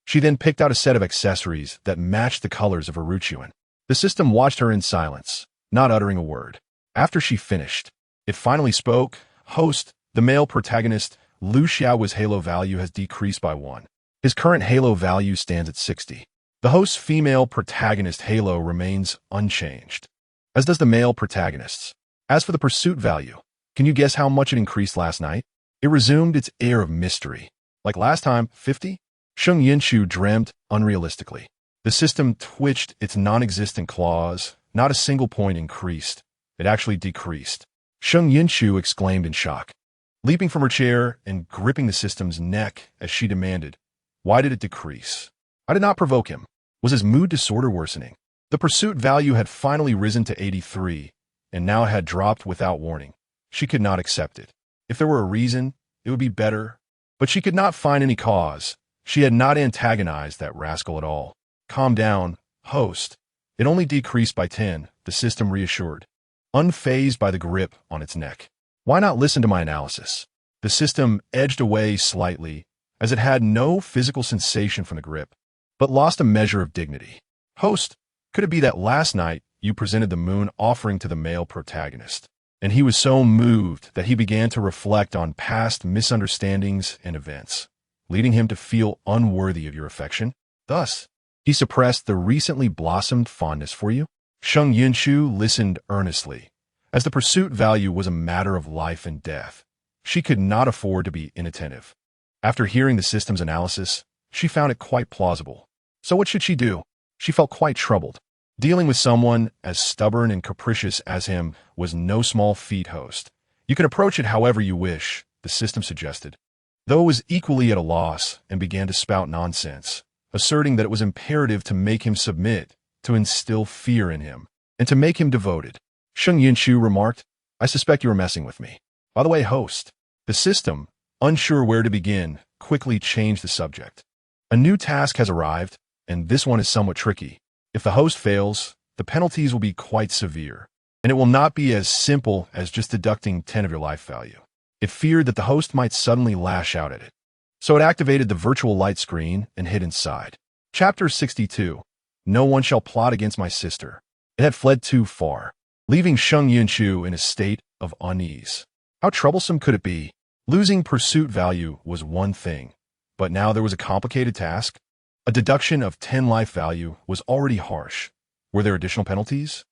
she then picked out a set of accessories that matched the colors of her ruchuan. The system watched her in silence, not uttering a word. After she finished, it finally spoke. "Host, the male protagonist, Lu Xiao's halo value has decreased by 1. His current halo value stands at 60. The host's female protagonist halo remains unchanged, as does the male protagonist's. As for the pursuit value, can you guess how much it increased last night?" It resumed its air of mystery. "Like last time, 50? Sheng Yunchu dreamt unrealistically. The system twitched its non-existent claws. Not a single point increased. It actually decreased. Sheng Yunchu exclaimed in shock. leaping from her chair and gripping the system's neck as she demanded, "Why did it decrease?" I did not provoke him. Was his mood disorder worsening? The pursuit value had finally risen to 83, and now had dropped without warning. She could not accept it. If there were a reason, it would be better. But she could not find any cause. She had not antagonized that rascal at all. "Calm down, host. It only decreased by 10, the system reassured, unfazed by the grip on its neck. Why not listen to my analysis? The system edged away slightly, as it had no physical sensation from the grip, but lost a measure of dignity. "Host, could it be that last night you presented the moon offering to the male protagonist, and he was so moved that he began to reflect on past misunderstandings and events, leading him to feel unworthy of your affection? Thus, he suppressed the recently blossomed fondness for you?" Sheng Yunchu listened earnestly, as the pursuit value was a matter of life and death. She could not afford to be inattentive. After hearing the system's analysis, she found it quite plausible. So what should she do? She felt quite troubled. Dealing with someone as stubborn and capricious as him was no small feat, host. "You can approach it however you wish," the system suggested, though it was equally at a loss and began to spout nonsense, asserting that it was imperative to make him submit, to instill fear in him, and to make him devoted. Sheng Yunchu remarked, "I suspect you are messing with me. By the way, host." The system, unsure where to begin, quickly changed the subject. "A new task has arrived, and this one is somewhat tricky. If the host fails, the penalties will be quite severe, and it will not be as simple as just deducting 10 of your life value." It feared that the host might suddenly lash out at it, so it activated the virtual light screen and hid inside. Chapter 62. No one shall plot against my sister. It had fled too far, leaving Sheng Yunchu in a state of unease. How troublesome could it be? Losing pursuit value was one thing, but now there was a complicated task. A deduction of 10 life value was already harsh. Were there additional penalties?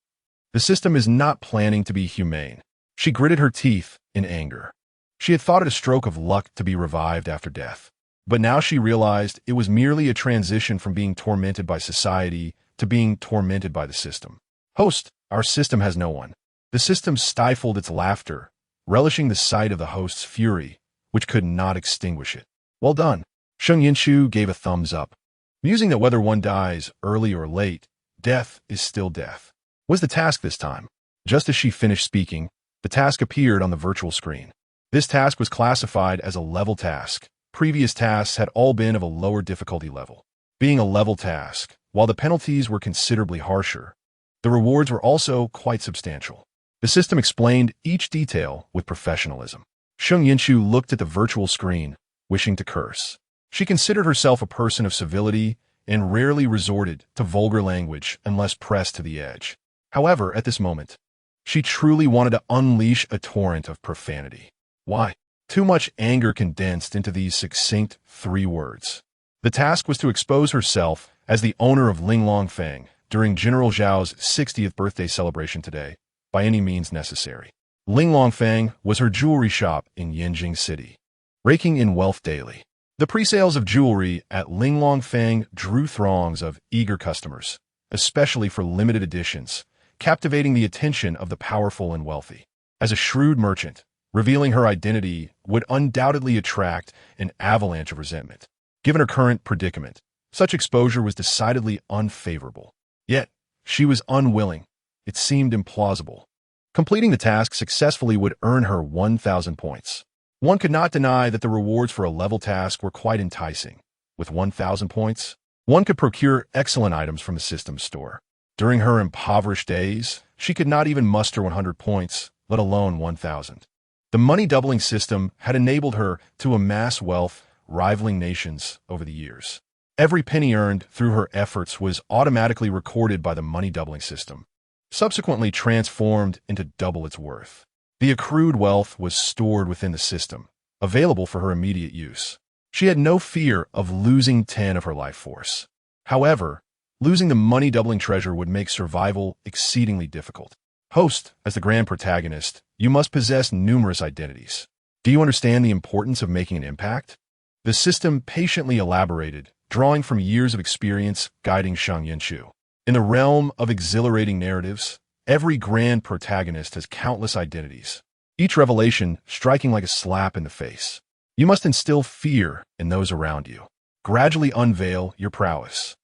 The system is not planning to be humane. She gritted her teeth in anger. She had thought it a stroke of luck to be revived after death, but now she realized it was merely a transition from being tormented by society to being tormented by the system. "Host, our system has no one." The system stifled its laughter, relishing the sight of the host's fury, which could not extinguish it. "Well done." Sheng Yunchu gave a thumbs up, musing that whether one dies early or late, death is still death. Was the task this time? Just as she finished speaking, the task appeared on the virtual screen. This task was classified as a level task. Previous tasks had all been of a lower difficulty level. Being a level task, while the penalties were considerably harsher, the rewards were also quite substantial. The system explained each detail with professionalism. Sheng Yunchu looked at the virtual screen, wishing to curse. She considered herself a person of civility and rarely resorted to vulgar language unless pressed to the edge. However, at this moment, she truly wanted to unleash a torrent of profanity. Why? Too much anger condensed into these succinct 3 words. The task was to expose herself as the owner of Linglong Fang during General Zhao's 60th birthday celebration today, by any means necessary. Linglong Fang was her jewelry shop in Yanjing City, raking in wealth daily. The pre-sales of jewelry at Linglong Fang drew throngs of eager customers, especially for limited editions, captivating the attention of the powerful and wealthy. As a shrewd merchant, revealing her identity would undoubtedly attract an avalanche of resentment. Given her current predicament, such exposure was decidedly unfavorable. Yet, she was unwilling. It seemed implausible. Completing the task successfully would earn her 1,000 points. One could not deny that the rewards for a level task were quite enticing. With 1,000 points, one could procure excellent items from the system's store. During her impoverished days, she could not even muster 100 points, let alone 1,000. The money-doubling system had enabled her to amass wealth rivaling nations over the years. Every penny earned through her efforts was automatically recorded by the money-doubling system, subsequently transformed into double its worth. The accrued wealth was stored within the system, available for her immediate use. She had no fear of losing 10 of her life force. However, losing the money-doubling treasure would make survival exceedingly difficult. Host, as the grand protagonist, you must possess numerous identities. Do you understand the importance of making an impact? The system patiently elaborated, drawing from years of experience guiding Sheng Yunchu. In the realm of exhilarating narratives, every grand protagonist has countless identities. each revelation striking like a slap in the face. You must instill fear in those around you. Gradually unveil your prowess.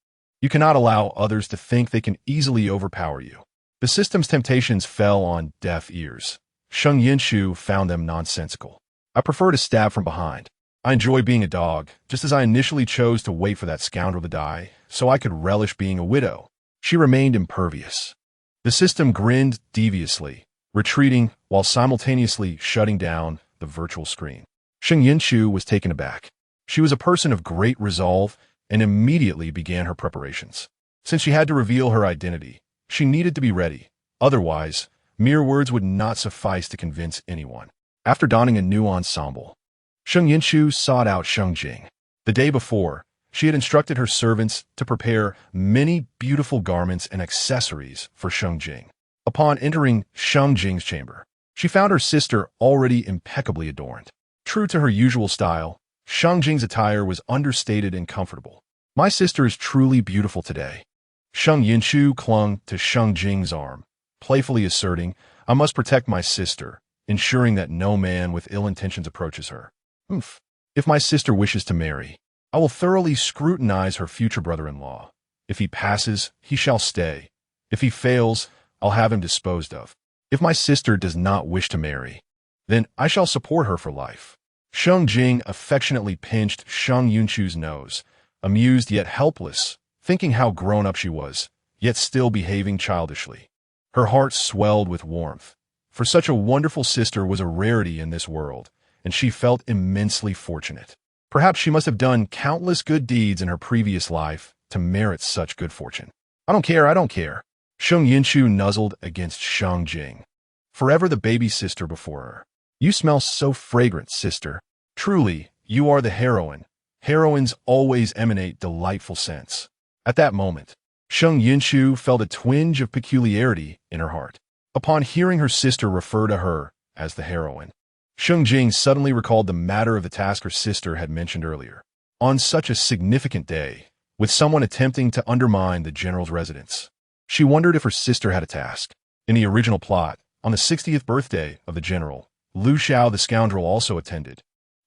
You cannot allow others to think they can easily overpower you. The system's temptations fell on deaf ears. Sheng Yunchu found them nonsensical. I prefer to stab from behind. I enjoy being a dog, just as I initially chose to wait for that scoundrel to die, so I could relish being a widow. She remained impervious. The system grinned deviously, retreating while simultaneously shutting down the virtual screen. Sheng Yunchu was taken aback. She was a person of great resolve and immediately began her preparations. Since she had to reveal her identity, she needed to be ready. Otherwise, mere words would not suffice to convince anyone. After donning a new ensemble, Sheng Yunchu sought out Sheng Jing. The day before, she had instructed her servants to prepare many beautiful garments and accessories for Sheng Jing. Upon entering Sheng Jing's chamber, she found her sister already impeccably adorned. True to her usual style, Sheng Jing's attire was understated and comfortable. My sister is truly beautiful today. Sheng Yunchu clung to Sheng Jing's arm, playfully asserting, I must protect my sister, ensuring that no man with ill intentions approaches her. If my sister wishes to marry, I will thoroughly scrutinize her future brother-in-law. If he passes, he shall stay. If he fails, I'll have him disposed of. If my sister does not wish to marry, then I shall support her for life. Sheng Jing affectionately pinched Sheng Yunchu's nose, amused yet helpless, thinking how grown-up she was, yet still behaving childishly. Her heart swelled with warmth, for such a wonderful sister was a rarity in this world, and she felt immensely fortunate. Perhaps she must have done countless good deeds in her previous life to merit such good fortune. I don't care. Sheng Yunchu nuzzled against Sheng Jing, forever the baby sister before her. You smell so fragrant, sister. Truly, you are the heroine. Heroines always emanate delightful scents. At that moment, Sheng Yunchu felt a twinge of peculiarity in her heart. Upon hearing her sister refer to her as the heroine, Sheng Jing suddenly recalled the matter of the task her sister had mentioned earlier. On such a significant day, with someone attempting to undermine the general's residence, she wondered if her sister had a task. In the original plot, on the 60th birthday of the general, Lu Xiao the scoundrel also attended.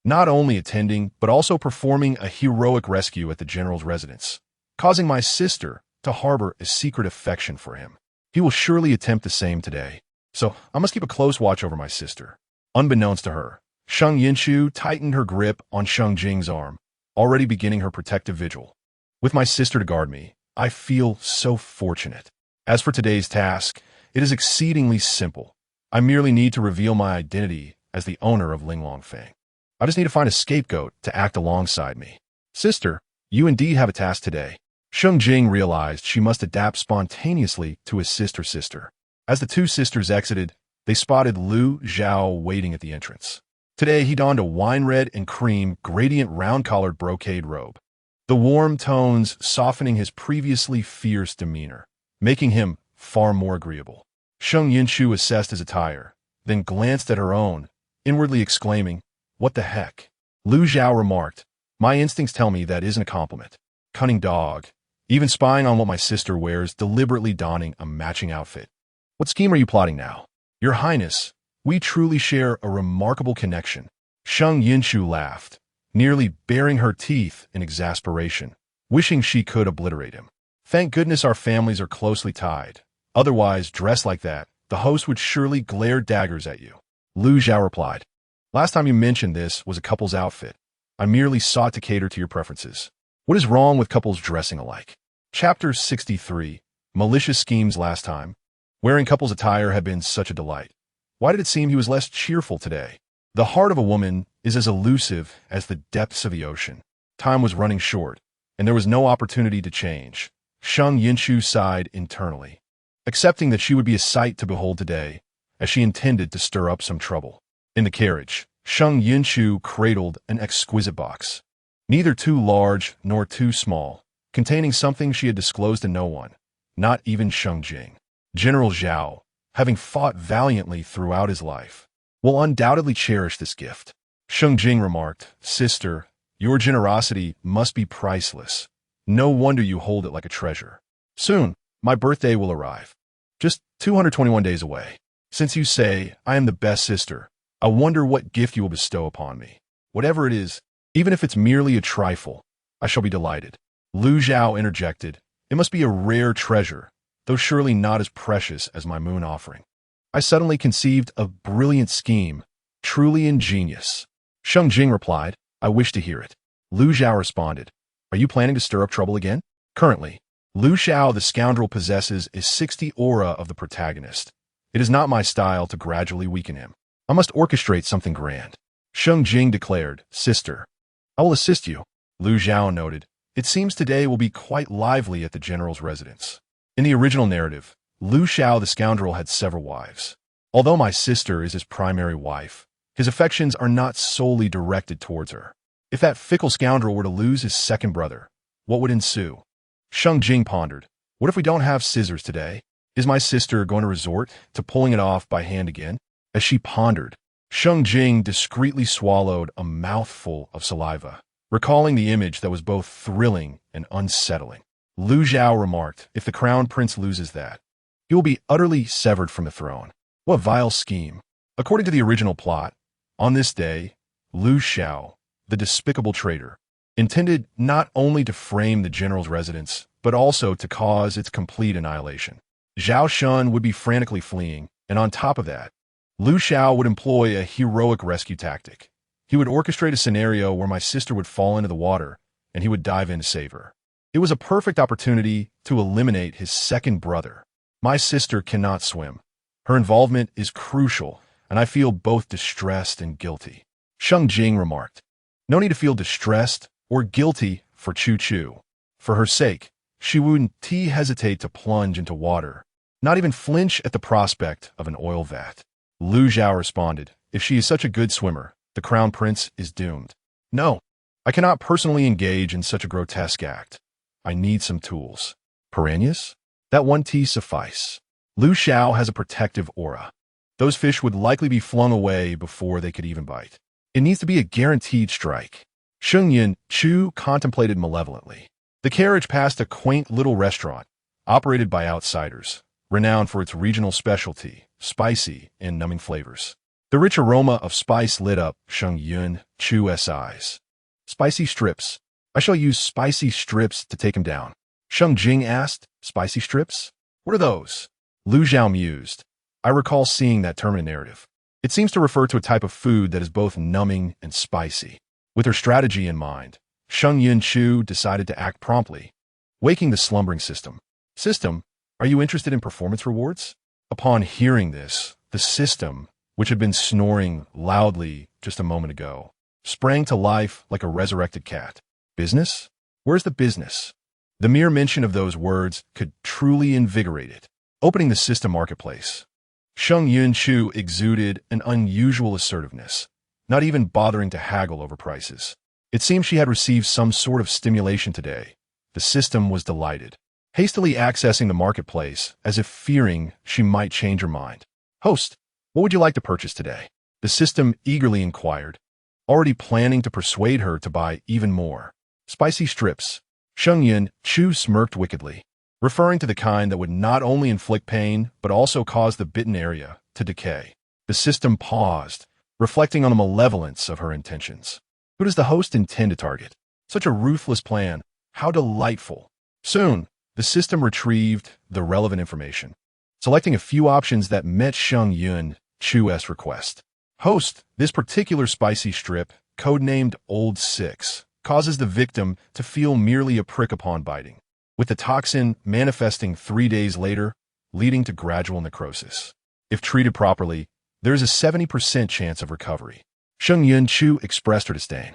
Not only attending, but also performing a heroic rescue at the general's residence, causing my sister to harbor a secret affection for him. He will surely attempt the same today, so I must keep a close watch over my sister. Unbeknownst to her, Sheng Yunchu tightened her grip on Sheng Jing's arm, already beginning her protective vigil. With my sister to guard me, I feel so fortunate. As for today's task, it is exceedingly simple. I merely need to reveal my identity as the owner of Ling Longfeng. I just need to find a scapegoat to act alongside me. Sister, you indeed have a task today. Sheng Jing realized she must adapt spontaneously to assist her sister. As the two sisters exited, they spotted Lu Xiao waiting at the entrance. Today, he donned a wine-red and cream gradient round-collared brocade robe, the warm tones softening his previously fierce demeanor, making him far more agreeable. Sheng Yunchu assessed his attire, then glanced at her own, inwardly exclaiming, "What the heck?" Lu Xiao remarked, "My instincts tell me that isn't a compliment. Cunning dog, even spying on what my sister wears, deliberately donning a matching outfit. What scheme are you plotting now? Your Highness, we truly share a remarkable connection." Sheng Yunchu laughed, nearly baring her teeth in exasperation, wishing she could obliterate him. Thank goodness our families are closely tied. Otherwise, dressed like that, the host would surely glare daggers at you. Lu Xiao replied, "Last time you mentioned this was a couple's outfit. I merely sought to cater to your preferences. What is wrong with couples dressing alike?" Chapter 63, Malicious Schemes. Last time, wearing couple's attire had been such a delight. Why did it seem he was less cheerful today? The heart of a woman is as elusive as the depths of the ocean. Time was running short, and there was no opportunity to change. Sheng Yunchu sighed internally, accepting that she would be a sight to behold today, as she intended to stir up some trouble. In the carriage, Sheng Yunchu cradled an exquisite box, neither too large nor too small, containing something she had disclosed to no one, not even Sheng Jing. General Zhao, having fought valiantly throughout his life, will undoubtedly cherish this gift. Sheng Jing remarked, "Sister, your generosity must be priceless. No wonder you hold it like a treasure. Soon, my birthday will arrive. Just 221 days away. Since you say I am the best sister, I wonder what gift you will bestow upon me. Whatever it is, even if it's merely a trifle, I shall be delighted. Lu Zhao interjected. It must be a rare treasure, though surely not as precious as my moon offering. I suddenly conceived a brilliant scheme, truly ingenious. Sheng Jing replied, I wish to hear it. Lu Zhao responded, Are you planning to stir up trouble again? Currently, Lu Xiao the scoundrel possesses a 60 aura of the protagonist. It is not my style to gradually weaken him. I must orchestrate something grand. Sheng Jing declared, Sister, I will assist you. Lu Zhao noted, It seems today will be quite lively at the general's residence. In the original narrative, Lu Xiao the scoundrel had several wives. Although my sister is his primary wife, his affections are not solely directed towards her. If that fickle scoundrel were to lose his second brother, what would ensue? Sheng Jing pondered, What if we don't have scissors today? Is my sister going to resort to pulling it off by hand again? As she pondered, Sheng Jing discreetly swallowed a mouthful of saliva, recalling the image that was both thrilling and unsettling. Lu Zhao remarked, If the crown prince loses that, he will be utterly severed from the throne. What vile scheme. According to the original plot, on this day, Lu Xiao, the despicable traitor, intended not only to frame the general's residence, but also to cause its complete annihilation. Zhao Shun would be frantically fleeing, and on top of that, Lu Xiao would employ a heroic rescue tactic. He would orchestrate a scenario where my sister would fall into the water, and he would dive in to save her. It was a perfect opportunity to eliminate his second brother. My sister cannot swim. Her involvement is crucial, and I feel both distressed and guilty. Sheng Jing remarked, No need to feel distressed or guilty for Chu Chu. For her sake, she wouldn't hesitate to plunge into water, not even flinch at the prospect of an oil vat. Lu Zhao responded, If she is such a good swimmer, the crown prince is doomed. No, I cannot personally engage in such a grotesque act. I need some tools. Piranhas? That one tea suffice. Lu Xiao has a protective aura. Those fish would likely be flung away before they could even bite. It needs to be a guaranteed strike. Sheng Yunchu contemplated malevolently. The carriage passed a quaint little restaurant, operated by outsiders, renowned for its regional specialty, spicy and numbing flavors. The rich aroma of spice lit up Sheng Yunchu's eyes. Spicy strips. I shall use spicy strips to take him down. Sheng Jing asked, Spicy strips? What are those? Lu Zhao mused. I recall seeing that term in a narrative. It seems to refer to a type of food that is both numbing and spicy. With her strategy in mind, Sheng Yunchu decided to act promptly, waking the slumbering system. System, are you interested in performance rewards? Upon hearing this, the system, which had been snoring loudly just a moment ago, sprang to life like a resurrected cat. Business? Where's the business? The mere mention of those words could truly invigorate it. Opening the system marketplace. Sheng Yunchu exuded an unusual assertiveness, not even bothering to haggle over prices. It seemed she had received some sort of stimulation today. The system was delighted, hastily accessing the marketplace as if fearing she might change her mind. Host, what would you like to purchase today? The system eagerly inquired, already planning to persuade her to buy even more. Spicy strips. Sheng Yunchu smirked wickedly, referring to the kind that would not only inflict pain, but also cause the bitten area to decay. The system paused, reflecting on the malevolence of her intentions. Who does the host intend to target? Such a ruthless plan. How delightful. Soon, the system retrieved the relevant information, selecting a few options that met Sheng Yunchu's request. Host, this particular spicy strip, codenamed Old Six, causes the victim to feel merely a prick upon biting, with the toxin manifesting 3 days later, leading to gradual necrosis. If treated properly, there is a 70% chance of recovery. Sheng Yunchu expressed her disdain.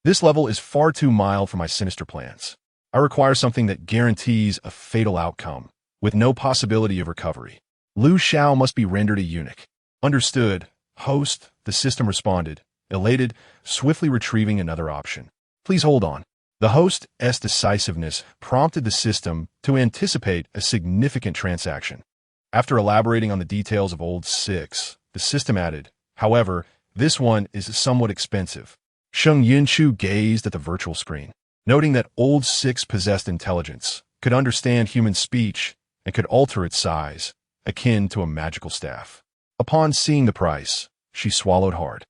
This level is far too mild for my sinister plans. I require something that guarantees a fatal outcome, with no possibility of recovery. Lu Xiao must be rendered a eunuch. Understood, host, the system responded, elated, swiftly retrieving another option. Please hold on. The host's decisiveness prompted the system to anticipate a significant transaction. After elaborating on the details of Old Six, the system added, However, this one is somewhat expensive. Sheng Yunchu gazed at the virtual screen, noting that Old Six possessed intelligence, could understand human speech, and could alter its size, akin to a magical staff. Upon seeing the price, she swallowed hard.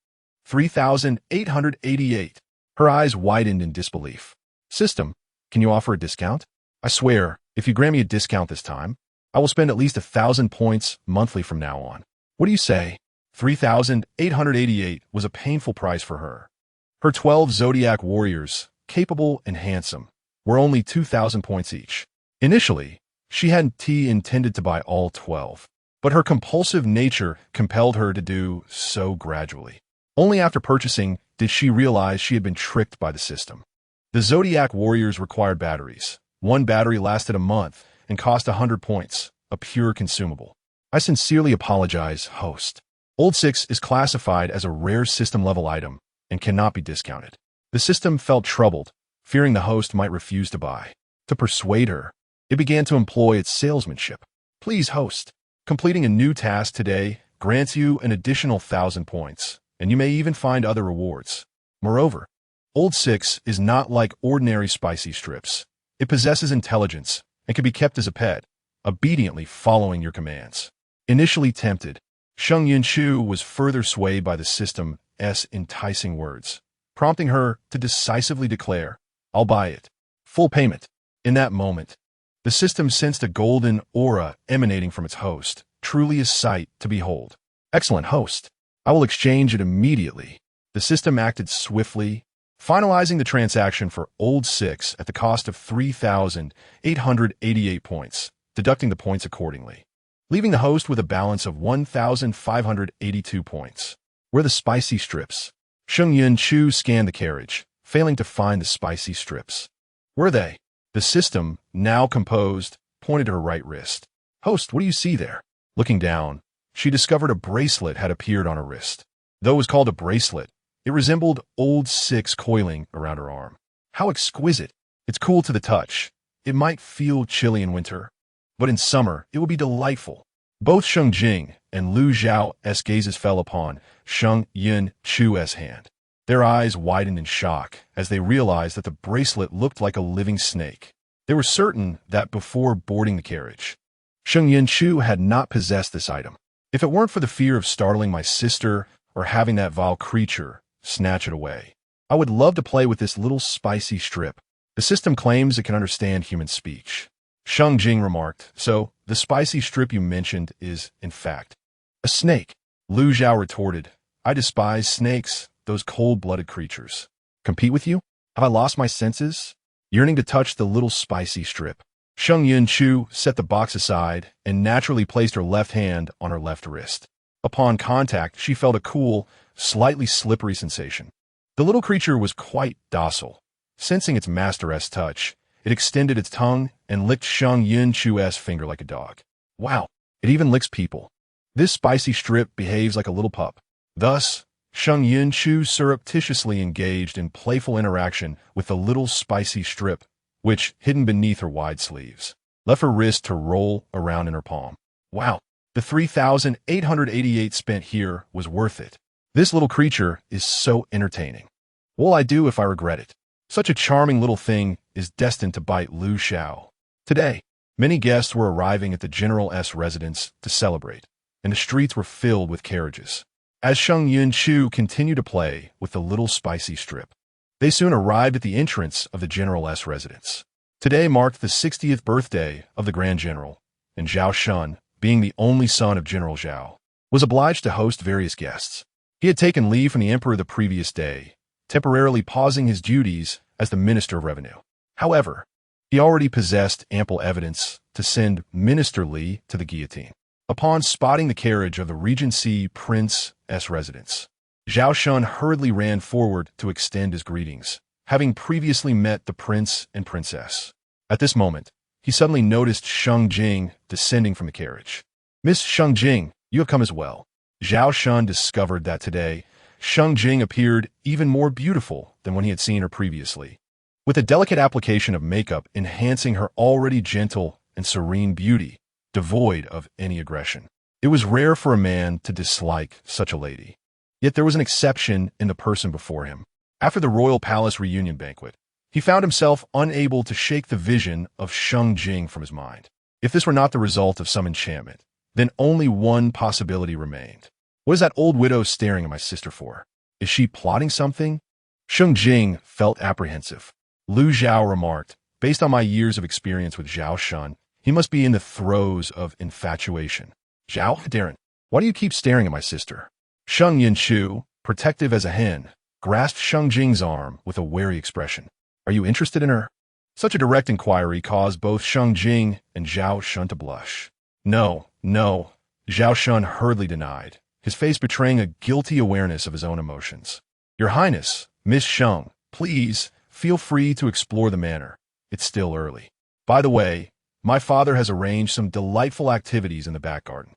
3,888. Her eyes widened in disbelief. System, can you offer a discount? I swear, if you grant me a discount this time, I will spend at least 1,000 points monthly from now on. What do you say? 3,888 was a painful price for her. Her 12 Zodiac warriors, capable and handsome, were only 2,000 points each. Initially, she hadn't intended to buy all 12, but her compulsive nature compelled her to do so gradually. Only after purchasing did she realize she had been tricked by the system. The Zodiac warriors required batteries. One battery lasted a month and cost 100 points, a pure consumable. I sincerely apologize, host. Old 6 is classified as a rare system-level item and cannot be discounted. The system felt troubled, fearing the host might refuse to buy. To persuade her, it began to employ its salesmanship. Please, host. Completing a new task today grants you an additional 1,000 points, and you may even find other rewards. Moreover, Old 6 is not like ordinary spicy strips. It possesses intelligence and can be kept as a pet, obediently following your commands. Initially tempted, Sheng Yunchu was further swayed by the system's enticing words, prompting her to decisively declare, I'll buy it. Full payment. In that moment, the system sensed a golden aura emanating from its host, truly a sight to behold. Excellent, host. I will exchange it immediately. The system acted swiftly, finalizing the transaction for Old 6 at the cost of 3,888 points, deducting the points accordingly, leaving the host with a balance of 1,582 points. Where the spicy strips? Sheng Yunchu scanned the carriage, failing to find the spicy strips. Were they? The system, now composed, pointed to her right wrist. Host, what do you see there? Looking down, she discovered a bracelet had appeared on her wrist. Though it was called a bracelet, it resembled Old 6 coiling around her arm. How exquisite! It's cool to the touch. It might feel chilly in winter, but in summer it will be delightful. Both Sheng Jing and Lu Zhao's gazes fell upon Sheng Yunchu's hand. Their eyes widened in shock as they realized that the bracelet looked like a living snake. They were certain that before boarding the carriage, Sheng Yunchu had not possessed this item. If it weren't for the fear of startling my sister or having that vile creature snatch it away, I would love to play with this little spicy strip. The system claims it can understand human speech. Sheng Jing remarked, so the spicy strip you mentioned is, in fact, a snake. Lu Zhao retorted, I despise snakes, those cold-blooded creatures. Compete with you? Have I lost my senses? Yearning to touch the little spicy strip, Sheng Yunchu set the box aside and naturally placed her left hand on her left wrist. Upon contact, she felt a cool, slightly slippery sensation. The little creature was quite docile. Sensing its master's touch, it extended its tongue and licked Sheng Yunchu's finger like a dog. Wow, it even licks people. This spicy strip behaves like a little pup. Thus, Sheng Yunchu surreptitiously engaged in playful interaction with the little spicy strip, which, hidden beneath her wide sleeves, left her wrist to roll around in her palm. Wow, the 3,888 spent here was worth it. This little creature is so entertaining. What will I do if I regret it? Such a charming little thing is destined to bite Lu Xiao. Today, many guests were arriving at the General's residence to celebrate, and the streets were filled with carriages. As Sheng Yunchu continued to play with the little spicy strip, they soon arrived at the entrance of the General's residence. Today marked the 60th birthday of the Grand General, and Zhao Shun, being the only son of General Zhao, was obliged to host various guests. He had taken leave from the emperor the previous day, temporarily pausing his duties as the Minister of Revenue. However, he already possessed ample evidence to send Minister Li to the guillotine. Upon spotting the carriage of the Regency Prince's residence, Zhao Shun hurriedly ran forward to extend his greetings, having previously met the prince and princess. At this moment, he suddenly noticed Sheng Jing descending from the carriage. Miss Sheng Jing, you have come as well. Zhao Shun discovered that today, Sheng Jing appeared even more beautiful than when he had seen her previously, with a delicate application of makeup enhancing her already gentle and serene beauty, devoid of any aggression. It was rare for a man to dislike such a lady. Yet there was an exception in the person before him. After the royal palace reunion banquet, he found himself unable to shake the vision of Sheng Jing from his mind. If this were not the result of some enchantment, then only one possibility remained. What is that old widow staring at my sister for? Is she plotting something? Sheng Jing felt apprehensive. Lu Zhao remarked, based on my years of experience with Zhao Shun, he must be in the throes of infatuation. Zhao, Darren, why do you keep staring at my sister? Sheng Yunchu, protective as a hen, grasped Sheng Jing's arm with a wary expression. Are you interested in her? Such a direct inquiry caused both Sheng Jing and Zhao Shun to blush. No, Zhao Shun hurriedly denied, his face betraying a guilty awareness of his own emotions. Your Highness, Miss Sheng, please, feel free to explore the manor. It's still early. By the way, my father has arranged some delightful activities in the back garden.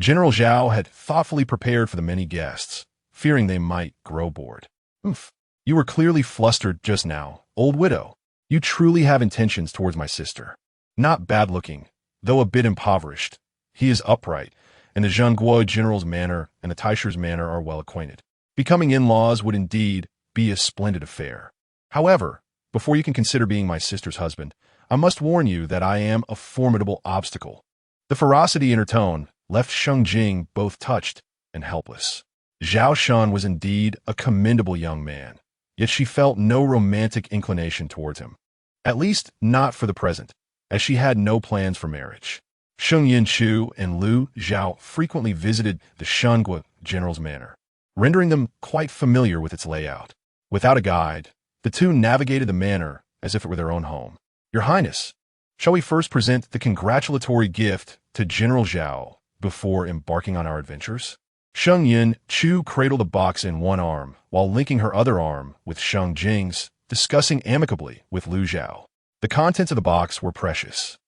General Zhao had thoughtfully prepared for the many guests, fearing they might grow bored. Oof, you were clearly flustered just now, old widow. You truly have intentions towards my sister. Not bad-looking, though a bit impoverished. He is upright, and the Zhengguo general's manor and the Taisher's manor are well acquainted. Becoming in-laws would indeed be a splendid affair. However, before you can consider being my sister's husband, I must warn you that I am a formidable obstacle. The ferocity in her tone left Sheng Jing both touched and helpless. Zhao Shun was indeed a commendable young man, yet she felt no romantic inclination towards him. At least not for the present, as she had no plans for marriage. Sheng Yunchu and Lu Zhao frequently visited the Zhengguo general's manor, rendering them quite familiar with its layout. Without a guide, the two navigated the manor as if it were their own home. Your Highness, shall we first present the congratulatory gift to General Zhao before embarking on our adventures? Sheng Yunchu cradled the box in one arm while linking her other arm with Sheng Jing's, discussing amicably with Lu Zhao. The contents of the box were precious,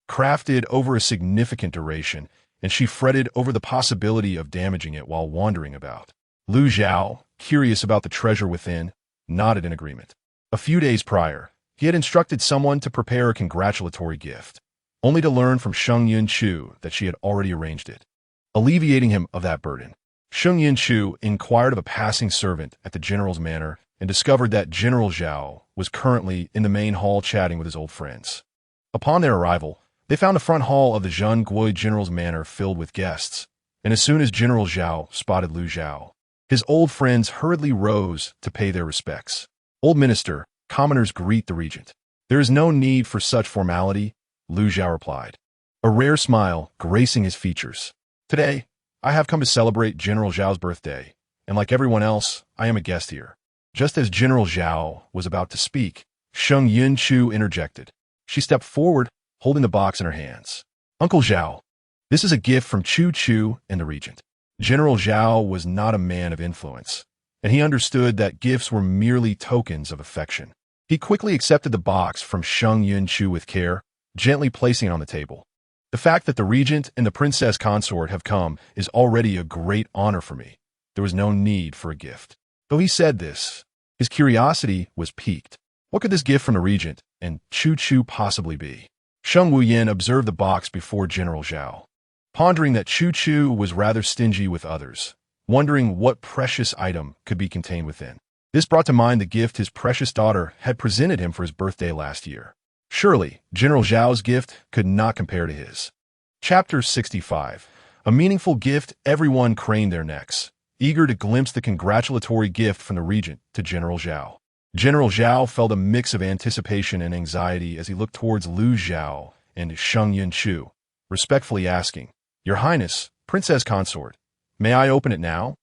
crafted over a significant duration, and she fretted over the possibility of damaging it while wandering about. Lu Zhao, curious about the treasure within, nodded in agreement. A few days prior, he had instructed someone to prepare a congratulatory gift, only to learn from Sheng Yunchu that she had already arranged it. Alleviating him of that burden, Sheng Yunchu inquired of a passing servant at the general's manor and discovered that General Zhao was currently in the main hall chatting with his old friends. Upon their arrival, they found the front hall of the Zhengguo general's manor filled with guests, and as soon as General Zhao spotted Lu Zhao, his old friends hurriedly rose to pay their respects. Old minister, commoners greet the regent. There is no need for such formality, Lu Zhao replied, a rare smile gracing his features. Today, I have come to celebrate General Zhao's birthday, and like everyone else, I am a guest here. Just as General Zhao was about to speak, Sheng Yunchu interjected. She stepped forward, holding the box in her hands. Uncle Zhao, this is a gift from Chu Chu and the regent. General Zhao was not a man of influence, and he understood that gifts were merely tokens of affection. He quickly accepted the box from Sheng Yunchu with care, gently placing it on the table. The fact that the regent and the princess consort have come is already a great honor for me. There was no need for a gift. Though he said this, his curiosity was piqued. What could this gift from the regent and Chu Chu possibly be? Sheng Wuyan observed the box before General Zhao, pondering that Chu Chu was rather stingy with others, wondering what precious item could be contained within. This brought to mind the gift his precious daughter had presented him for his birthday last year. Surely, General Zhao's gift could not compare to his. Chapter 65. A meaningful gift. Everyone craned their necks, eager to glimpse the congratulatory gift from the regent to General Zhao. General Zhao felt a mix of anticipation and anxiety as he looked towards Lu Zhao and Sheng Yunchu, respectfully asking, Your Highness, Princess Consort, may I open it now?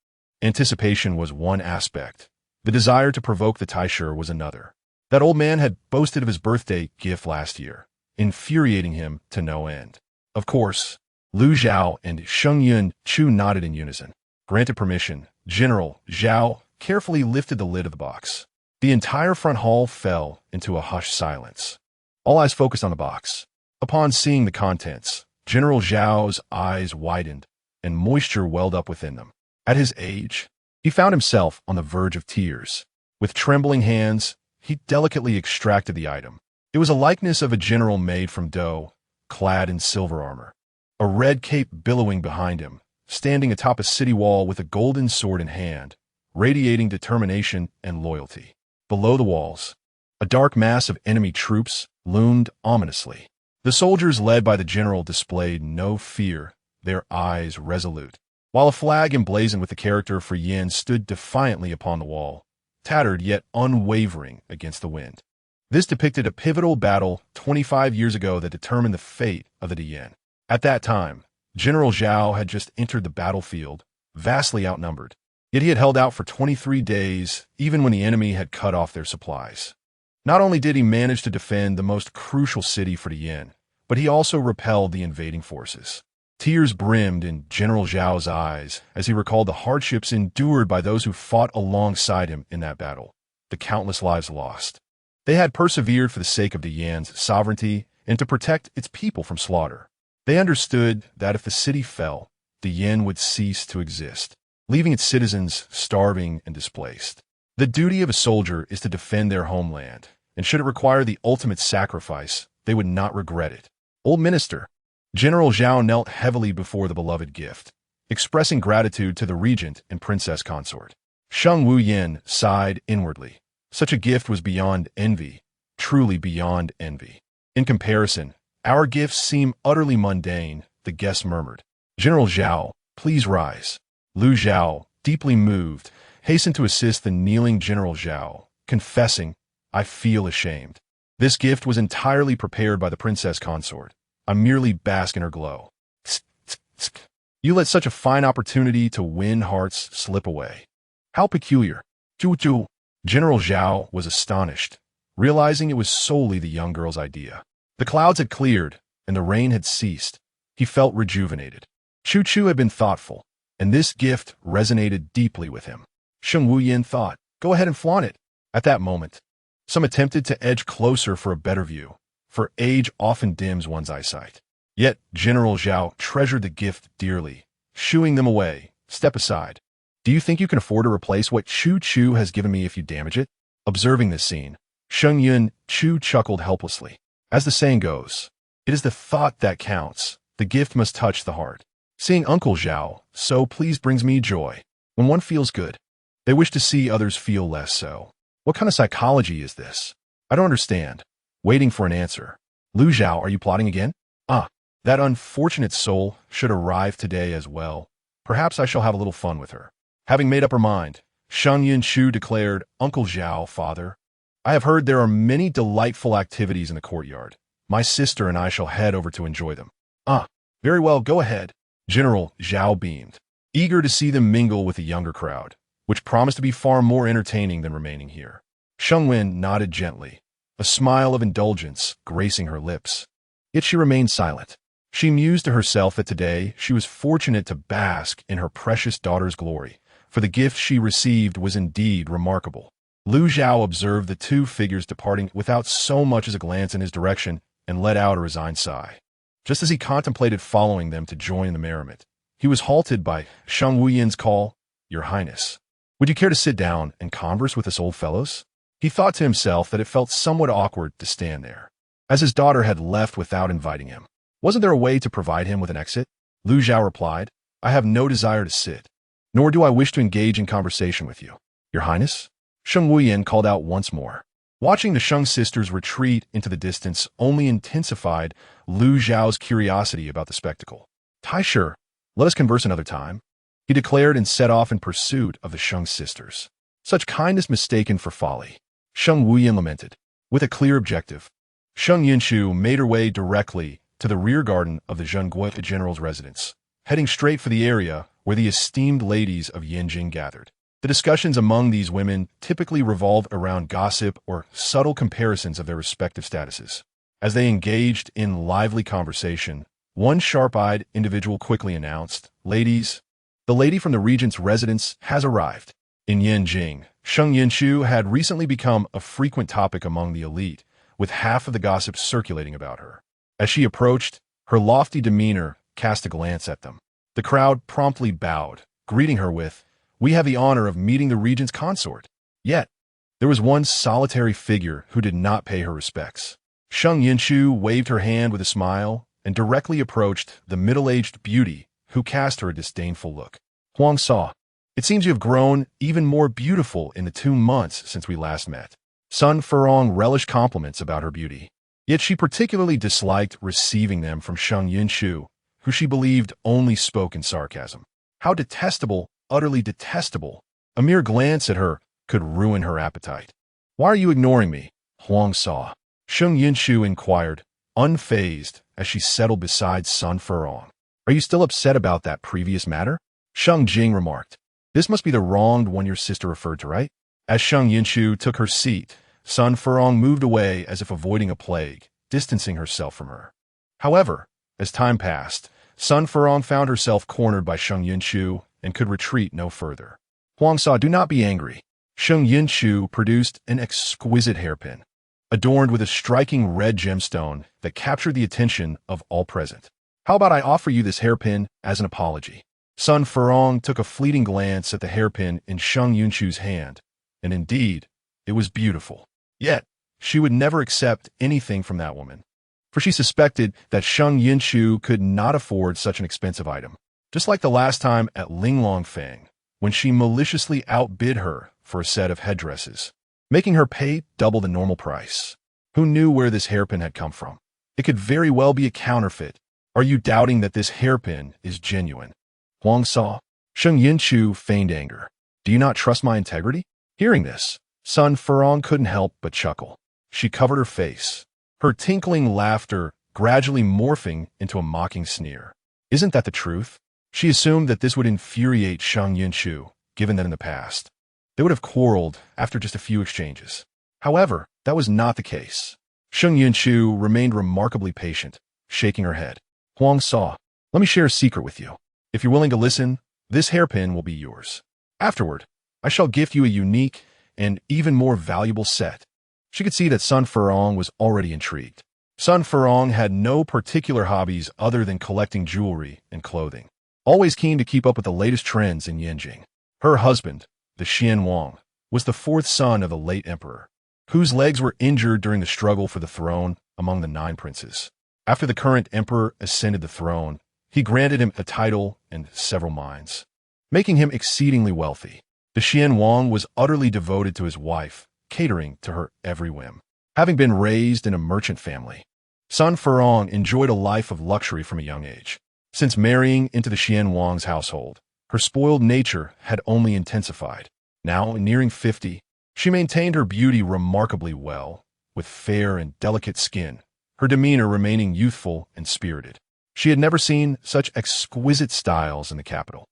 Anticipation was one aspect. The desire to provoke the Taisher was another. That old man had boasted of his birthday gift last year, infuriating him to no end. Of course, Lu Zhao and Sheng Yunchu nodded in unison. Granted permission, General Zhao carefully lifted the lid of the box. The entire front hall fell into a hushed silence. All eyes focused on the box. Upon seeing the contents, General Zhao's eyes widened, and moisture welled up within them. At his age, he found himself on the verge of tears. With trembling hands, he delicately extracted the item. It was a likeness of a general made from dough, clad in silver armor. A red cape billowing behind him, standing atop a city wall with a golden sword in hand, radiating determination and loyalty. Below the walls, a dark mass of enemy troops loomed ominously. The soldiers led by the general displayed no fear, their eyes resolute. while a flag emblazoned with the character for Yin stood defiantly upon the wall, tattered yet unwavering against the wind. This depicted a pivotal battle 25 years ago that determined the fate of the Yin. At that time, General Zhao had just entered the battlefield, vastly outnumbered. Yet he had held out for 23 days, even when the enemy had cut off their supplies. Not only did he manage to defend the most crucial city for the Yin, but he also repelled the invading forces. Tears brimmed in General Zhao's eyes as he recalled the hardships endured by those who fought alongside him in that battle, the countless lives lost. They had persevered for the sake of the Yan's sovereignty and to protect its people from slaughter. They understood that if the city fell, the Yin would cease to exist, leaving its citizens starving and displaced. The duty of a soldier is to defend their homeland, and should it require the ultimate sacrifice, they would not regret it. Old Minister, General Zhao knelt heavily before the beloved gift, expressing gratitude to the regent and princess consort. Sheng Yin sighed inwardly. Such a gift was beyond envy, truly beyond envy. In comparison, our gifts seem utterly mundane, the guest murmured. General Zhao, please rise. Lu Zhao, deeply moved, hastened to assist the kneeling General Zhao, confessing, I feel ashamed. This gift was entirely prepared by the princess consort. I merely bask in her glow. Tsk, tsk, tsk. You let such a fine opportunity to win hearts slip away. How peculiar. Zhu. General Zhao was astonished, realizing it was solely the young girl's idea. The clouds had cleared, and the rain had ceased. He felt rejuvenated. Chu had been thoughtful, and this gift resonated deeply with him. Sheng Yin thought, go ahead and flaunt it. At that moment, some attempted to edge closer for a better view, for age often dims one's eyesight. Yet General Zhao treasured the gift dearly, shooing them away. Step aside. Do you think you can afford to replace what Chu has given me if you damage it? Observing this scene, Sheng Yunchu chuckled helplessly. As the saying goes, it is the thought that counts. The gift must touch the heart. Seeing Uncle Zhao so pleased brings me joy. When one feels good, they wish to see others feel less so. What kind of psychology is this? I don't understand. Waiting for an answer. Lu Zhao, are you plotting again? That unfortunate soul should arrive today as well. Perhaps I shall have a little fun with her. Having made up her mind, Sheng Yunchu declared, Uncle Zhao, father, I have heard there are many delightful activities in the courtyard. My sister and I shall head over to enjoy them. Very well, go ahead. General Zhao beamed, eager to see them mingle with the younger crowd, which promised to be far more entertaining than remaining here. Sheng Wen nodded gently, a smile of indulgence gracing her lips. Yet she remained silent. She mused to herself that today she was fortunate to bask in her precious daughter's glory, for the gift she received was indeed remarkable. Lu Zhao observed the two figures departing without so much as a glance in his direction and let out a resigned sigh. Just as he contemplated following them to join the merriment, he was halted by Sheng Yin's call, Your Highness, would you care to sit down and converse with us old fellows? He thought to himself that it felt somewhat awkward to stand there, as his daughter had left without inviting him. Wasn't there a way to provide him with an exit? Lu Zhao replied, I have no desire to sit, nor do I wish to engage in conversation with you. Your Highness? Sheng Yin called out once more. Watching the Sheng sisters retreat into the distance only intensified Lu Zhao's curiosity about the spectacle. Tai Shi, let us converse another time, he declared and set off in pursuit of the Sheng sisters. Such kindness mistaken for folly. Sheng Yin lamented. With a clear objective, Sheng Yunchu made her way directly to the rear garden of the Zhenguo general's residence, heading straight for the area where the esteemed ladies of Yanjing gathered. The discussions among these women typically revolved around gossip or subtle comparisons of their respective statuses. As they engaged in lively conversation, one sharp-eyed individual quickly announced, Ladies, the lady from the regent's residence has arrived. In Yanjing, Sheng Yunchu had recently become a frequent topic among the elite, with half of the gossip circulating about her. As she approached, her lofty demeanor cast a glance at them. The crowd promptly bowed, greeting her with, We have the honor of meeting the regent's consort. Yet, there was one solitary figure who did not pay her respects. Sheng Yunchu waved her hand with a smile and directly approached the middle-aged beauty who cast her a disdainful look. Huang Sa, it seems you have grown even more beautiful in the 2 months since we last met. Sun Furong relished compliments about her beauty, yet she particularly disliked receiving them from Sheng Yunchu, who she believed only spoke in sarcasm. How detestable, utterly detestable. A mere glance at her could ruin her appetite. Why are you ignoring me? Huang saw. Sheng Yunchu inquired, unfazed, as she settled beside Sun Furong. Are you still upset about that previous matter? Sheng Jing remarked. This must be the wronged one your sister referred to, right? As Sheng Yunchu took her seat, Sun Furong moved away as if avoiding a plague, distancing herself from her. However, as time passed, Sun Furong found herself cornered by Sheng Yunchu and could retreat no further. Huang saw, do not be angry. Sheng Yunchu produced an exquisite hairpin, adorned with a striking red gemstone that captured the attention of all present. How about I offer you this hairpin as an apology? Sun Furong took a fleeting glance at the hairpin in Sheng Yunchu's hand, and indeed, it was beautiful. Yet, she would never accept anything from that woman, for she suspected that Sheng Yunchu could not afford such an expensive item. Just like the last time at Linglongfang, when she maliciously outbid her for a set of headdresses, making her pay double the normal price. Who knew where this hairpin had come from? It could very well be a counterfeit. Are you doubting that this hairpin is genuine? Huang saw. Sheng Yunchu feigned anger. Do you not trust my integrity? Hearing this, Sun Furong couldn't help but chuckle. She covered her face, her tinkling laughter gradually morphing into a mocking sneer. Isn't that the truth? She assumed that this would infuriate Sheng Yunchu, given that in the past they would have quarreled after just a few exchanges. However, that was not the case. Sheng Yunchu remained remarkably patient, shaking her head. Huang saw. Let me share a secret with you. If you're willing to listen, this hairpin will be yours. Afterward, I shall gift you a unique and even more valuable set. She could see that Sun Furong was already intrigued. Sun Furong had no particular hobbies other than collecting jewelry and clothing, always keen to keep up with the latest trends in Yanjing. Her husband, the Xian Wang, was the fourth son of the late emperor, whose legs were injured during the struggle for the throne among the 9 princes. After the current emperor ascended the throne, he granted him a title and several mines, making him exceedingly wealthy. The Xian Wang was utterly devoted to his wife, catering to her every whim. Having been raised in a merchant family, Sun Furong enjoyed a life of luxury from a young age. Since marrying into the Xian Wang's household, her spoiled nature had only intensified. Now, nearing 50, she maintained her beauty remarkably well, with fair and delicate skin, her demeanor remaining youthful and spirited. She had never seen such exquisite styles in the capital,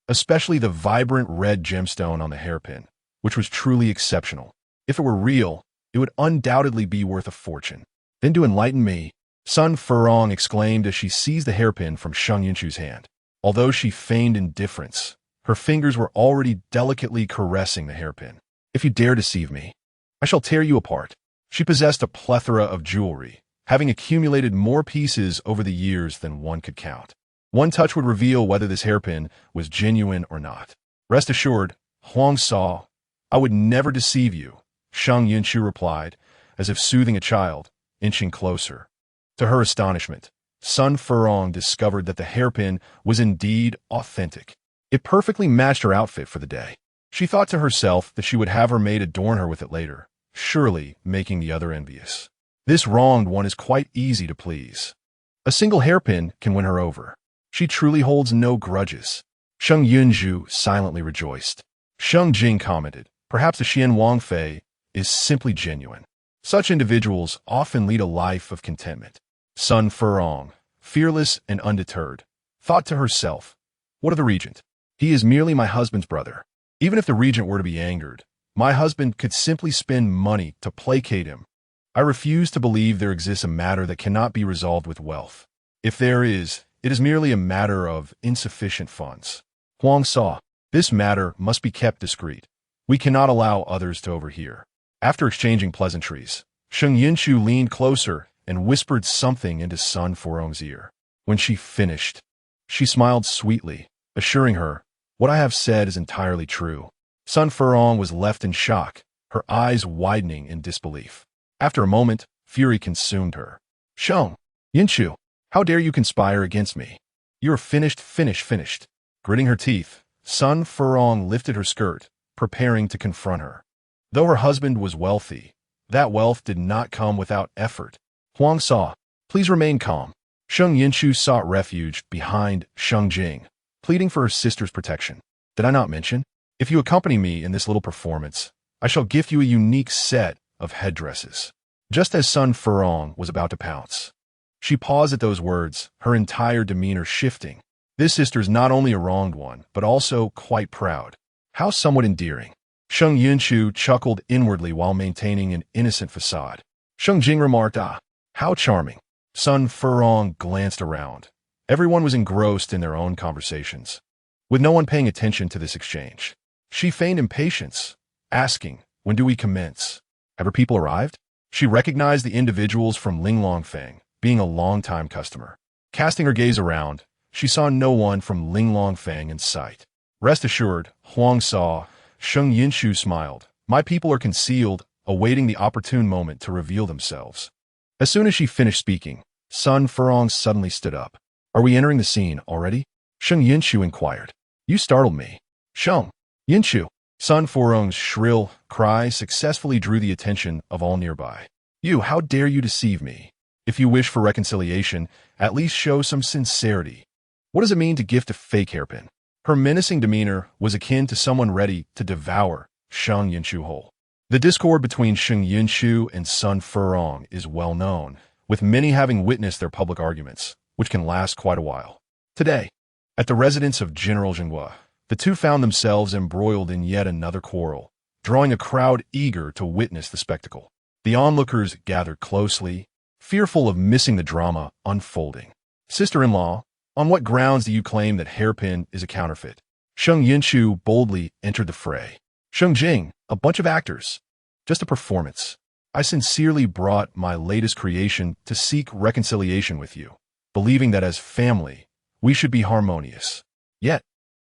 especially the vibrant red gemstone on the hairpin, which was truly exceptional. If it were real, it would undoubtedly be worth a fortune. Then to enlighten me, Sun Furong exclaimed as she seized the hairpin from Sheng Yunchu's hand. Although she feigned indifference, her fingers were already delicately caressing the hairpin. If you dare deceive me, I shall tear you apart. She possessed a plethora of jewelry, having accumulated more pieces over the years than one could count. One touch would reveal whether this hairpin was genuine or not. Rest assured, Huang saw, I would never deceive you, Sheng Yunchu replied, as if soothing a child, inching closer. To her astonishment, Sun Furong discovered that the hairpin was indeed authentic. It perfectly matched her outfit for the day. She thought to herself that she would have her maid adorn her with it later, surely making the other envious. This wronged one is quite easy to please. A single hairpin can win her over. She truly holds no grudges. Sheng Yunchu silently rejoiced. Sheng Jing commented, perhaps the Xian Wang Fei is simply genuine. Such individuals often lead a life of contentment. Sun Furong, fearless and undeterred, thought to herself, what of the regent? He is merely my husband's brother. Even if the regent were to be angered, my husband could simply spend money to placate him. I refuse to believe there exists a matter that cannot be resolved with wealth. If there is, it is merely a matter of insufficient funds. Huang saw, this matter must be kept discreet. We cannot allow others to overhear. After exchanging pleasantries, Sheng Yunchu leaned closer and whispered something into Sun Furong's ear. When she finished, she smiled sweetly, assuring her, what I have said is entirely true. Sun Furong was left in shock, her eyes widening in disbelief. After a moment, fury consumed her. Sheng Yunchu, how dare you conspire against me? You are finished. Gritting her teeth, Sun Furong lifted her skirt, preparing to confront her. Though her husband was wealthy, that wealth did not come without effort. Huang saw, please remain calm. Sheng Yunchu sought refuge behind Sheng Jing, pleading for her sister's protection. Did I not mention? If you accompany me in this little performance, I shall gift you a unique set of headdresses. Just as Sun Furong was about to pounce, she paused at those words, her entire demeanor shifting. This sister's not only a wronged one, but also quite proud. How somewhat endearing. Sheng Yunchu chuckled inwardly while maintaining an innocent facade. Sheng Jing remarked, "Ah, how charming." Sun Furong glanced around. Everyone was engrossed in their own conversations, with no one paying attention to this exchange. She feigned impatience, asking, "When do we commence? Have her people arrived?" She recognized the individuals from Ling Longfeng, being a long-time customer. Casting her gaze around, she saw no one from Ling Longfeng in sight. Rest assured, Huang saw. Sheng Yunchu smiled. My people are concealed, awaiting the opportune moment to reveal themselves. As soon as she finished speaking, Sun Furong suddenly stood up. Are we entering the scene already? Sheng Yunchu inquired. You startled me. Sheng Yunchu. Sun Furong's shrill cry successfully drew the attention of all nearby. You, how dare you deceive me? If you wish for reconciliation, at least show some sincerity. What does it mean to gift a fake hairpin? Her menacing demeanor was akin to someone ready to devour Sheng Yunchu whole. The discord between Sheng Yunchu and Sun Furong is well known, with many having witnessed their public arguments, which can last quite a while. Today, at the residence of General Zhenghua, the two found themselves embroiled in yet another quarrel, drawing a crowd eager to witness the spectacle. The onlookers gathered closely, fearful of missing the drama unfolding. Sister-in-law, on what grounds do you claim that hairpin is a counterfeit? Sheng Yunchu boldly entered the fray. Sheng Jing, a bunch of actors. Just a performance. I sincerely brought my latest creation to seek reconciliation with you, believing that as family, we should be harmonious. Yet,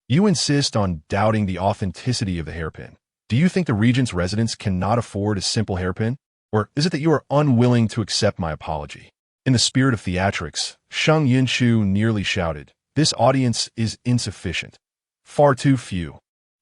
you insist on doubting the authenticity of the hairpin. Do you think the regent's residents cannot afford a simple hairpin? Or is it that you are unwilling to accept my apology? In the spirit of theatrics, Sheng Yunchu nearly shouted, this audience is insufficient. Far too few.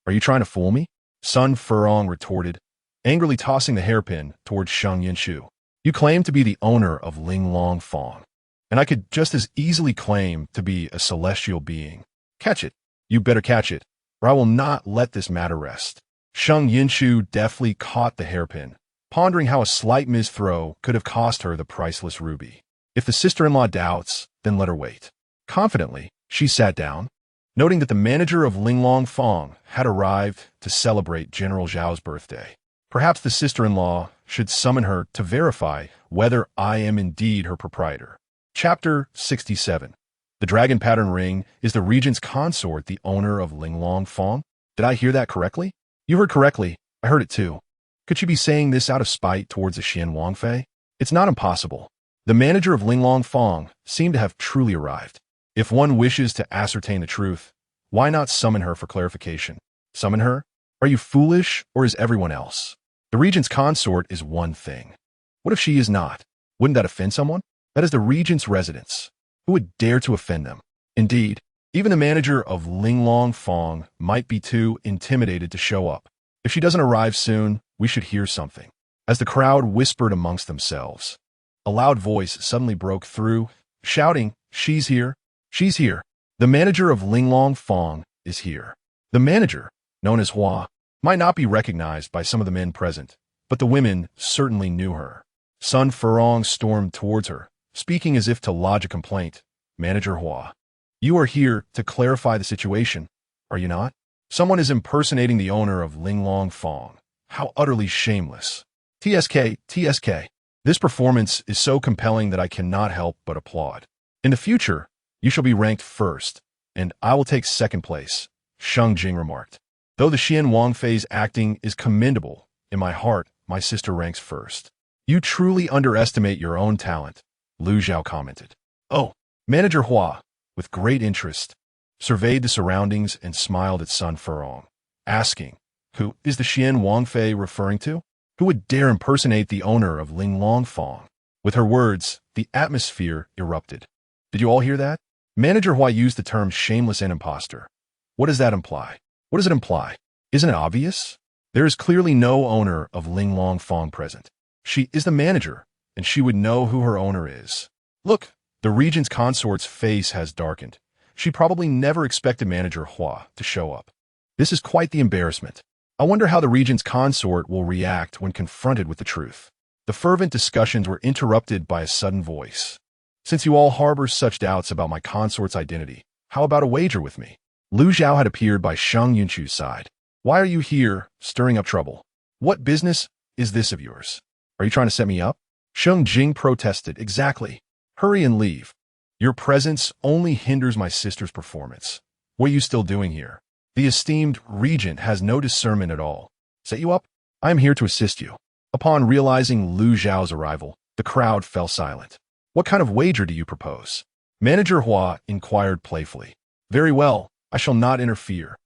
Are you trying to fool me? Sun Furong retorted, angrily tossing the hairpin towards Sheng Yunchu. You claim to be the owner of Ling Longfeng, and I could just as easily claim to be a celestial being. Catch it. You better catch it, or I will not let this matter rest. Sheng Yunchu deftly caught the hairpin, pondering how a slight misthrow could have cost her the priceless ruby. If the sister-in-law doubts, then let her wait. Confidently, she sat down, noting that the manager of Ling Longfeng had arrived to celebrate General Zhao's birthday. Perhaps the sister-in-law should summon her to verify whether I am indeed her proprietor. Chapter 67. The dragon pattern ring is the regent's consort, the owner of Ling Longfeng? Did I hear that correctly? You heard correctly. I heard it too. Could she be saying this out of spite towards the Xian Wangfei? It's not impossible. The manager of Ling Longfeng seemed to have truly arrived. If one wishes to ascertain the truth, why not summon her for clarification? Summon her? Are you foolish, or is everyone else? The regent's consort is one thing. What if she is not? Wouldn't that offend someone? That is the regent's residence. Who would dare to offend them? Indeed, even the manager of Ling Longfeng might be too intimidated to show up. If she doesn't arrive soon, we should hear something. As the crowd whispered amongst themselves, a loud voice suddenly broke through, shouting, She's here! She's here! The manager of Ling Longfeng is here. The manager, known as Hua, might not be recognized by some of the men present, but the women certainly knew her. Sun Furong stormed towards her, speaking as if to lodge a complaint. Manager Hua, you are here to clarify the situation, are you not? Someone is impersonating the owner of Ling Longfeng. How utterly shameless. TSK. This performance is so compelling that I cannot help but applaud. In the future, you shall be ranked first, and I will take second place, Sheng Jing remarked. Though the Xian Wangfei's acting is commendable, in my heart, my sister ranks first. You truly underestimate your own talent, Lu Zhao commented. Oh, Manager Hua, with great interest, surveyed the surroundings and smiled at Sun Furong, asking, who is the Xian Wangfei referring to? Who would dare impersonate the owner of Ling Longfeng? With her words, the atmosphere erupted. Did you all hear that? Manager Hua used the term shameless and imposter. What does that imply? What does it imply? Isn't it obvious? There is clearly no owner of Ling Longfeng present. She is the manager, and she would know who her owner is. Look, the regent's consort's face has darkened, She probably never expected Manager Hua to show up. This is quite the embarrassment. I wonder how the regent's consort will react when confronted with the truth. The fervent discussions were interrupted by a sudden voice. Since you all harbor such doubts about my consort's identity, how about a wager with me? Lu Zhao had appeared by Sheng Yunchu's side. Why are you here, stirring up trouble? What business is this of yours? Are you trying to set me up? Sheng Jing protested. Exactly. Hurry and leave. Your presence only hinders my sister's performance. What are you still doing here? The esteemed regent has no discernment at all. Set you up? I am here to assist you. Upon realizing Lu Zhao's arrival, the crowd fell silent. What kind of wager do you propose? Manager Hua inquired playfully. Very well, I shall not interfere.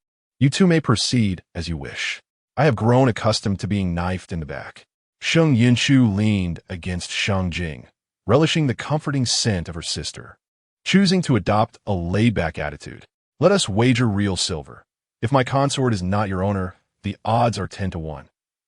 You two may proceed as you wish. I have grown accustomed to being knifed in the back. Sheng Yunchu leaned against Sheng Jing, relishing the comforting scent of her sister. Choosing to adopt a laid-back attitude. Let us wager real silver. If my consort is not your owner, the odds are 10-1.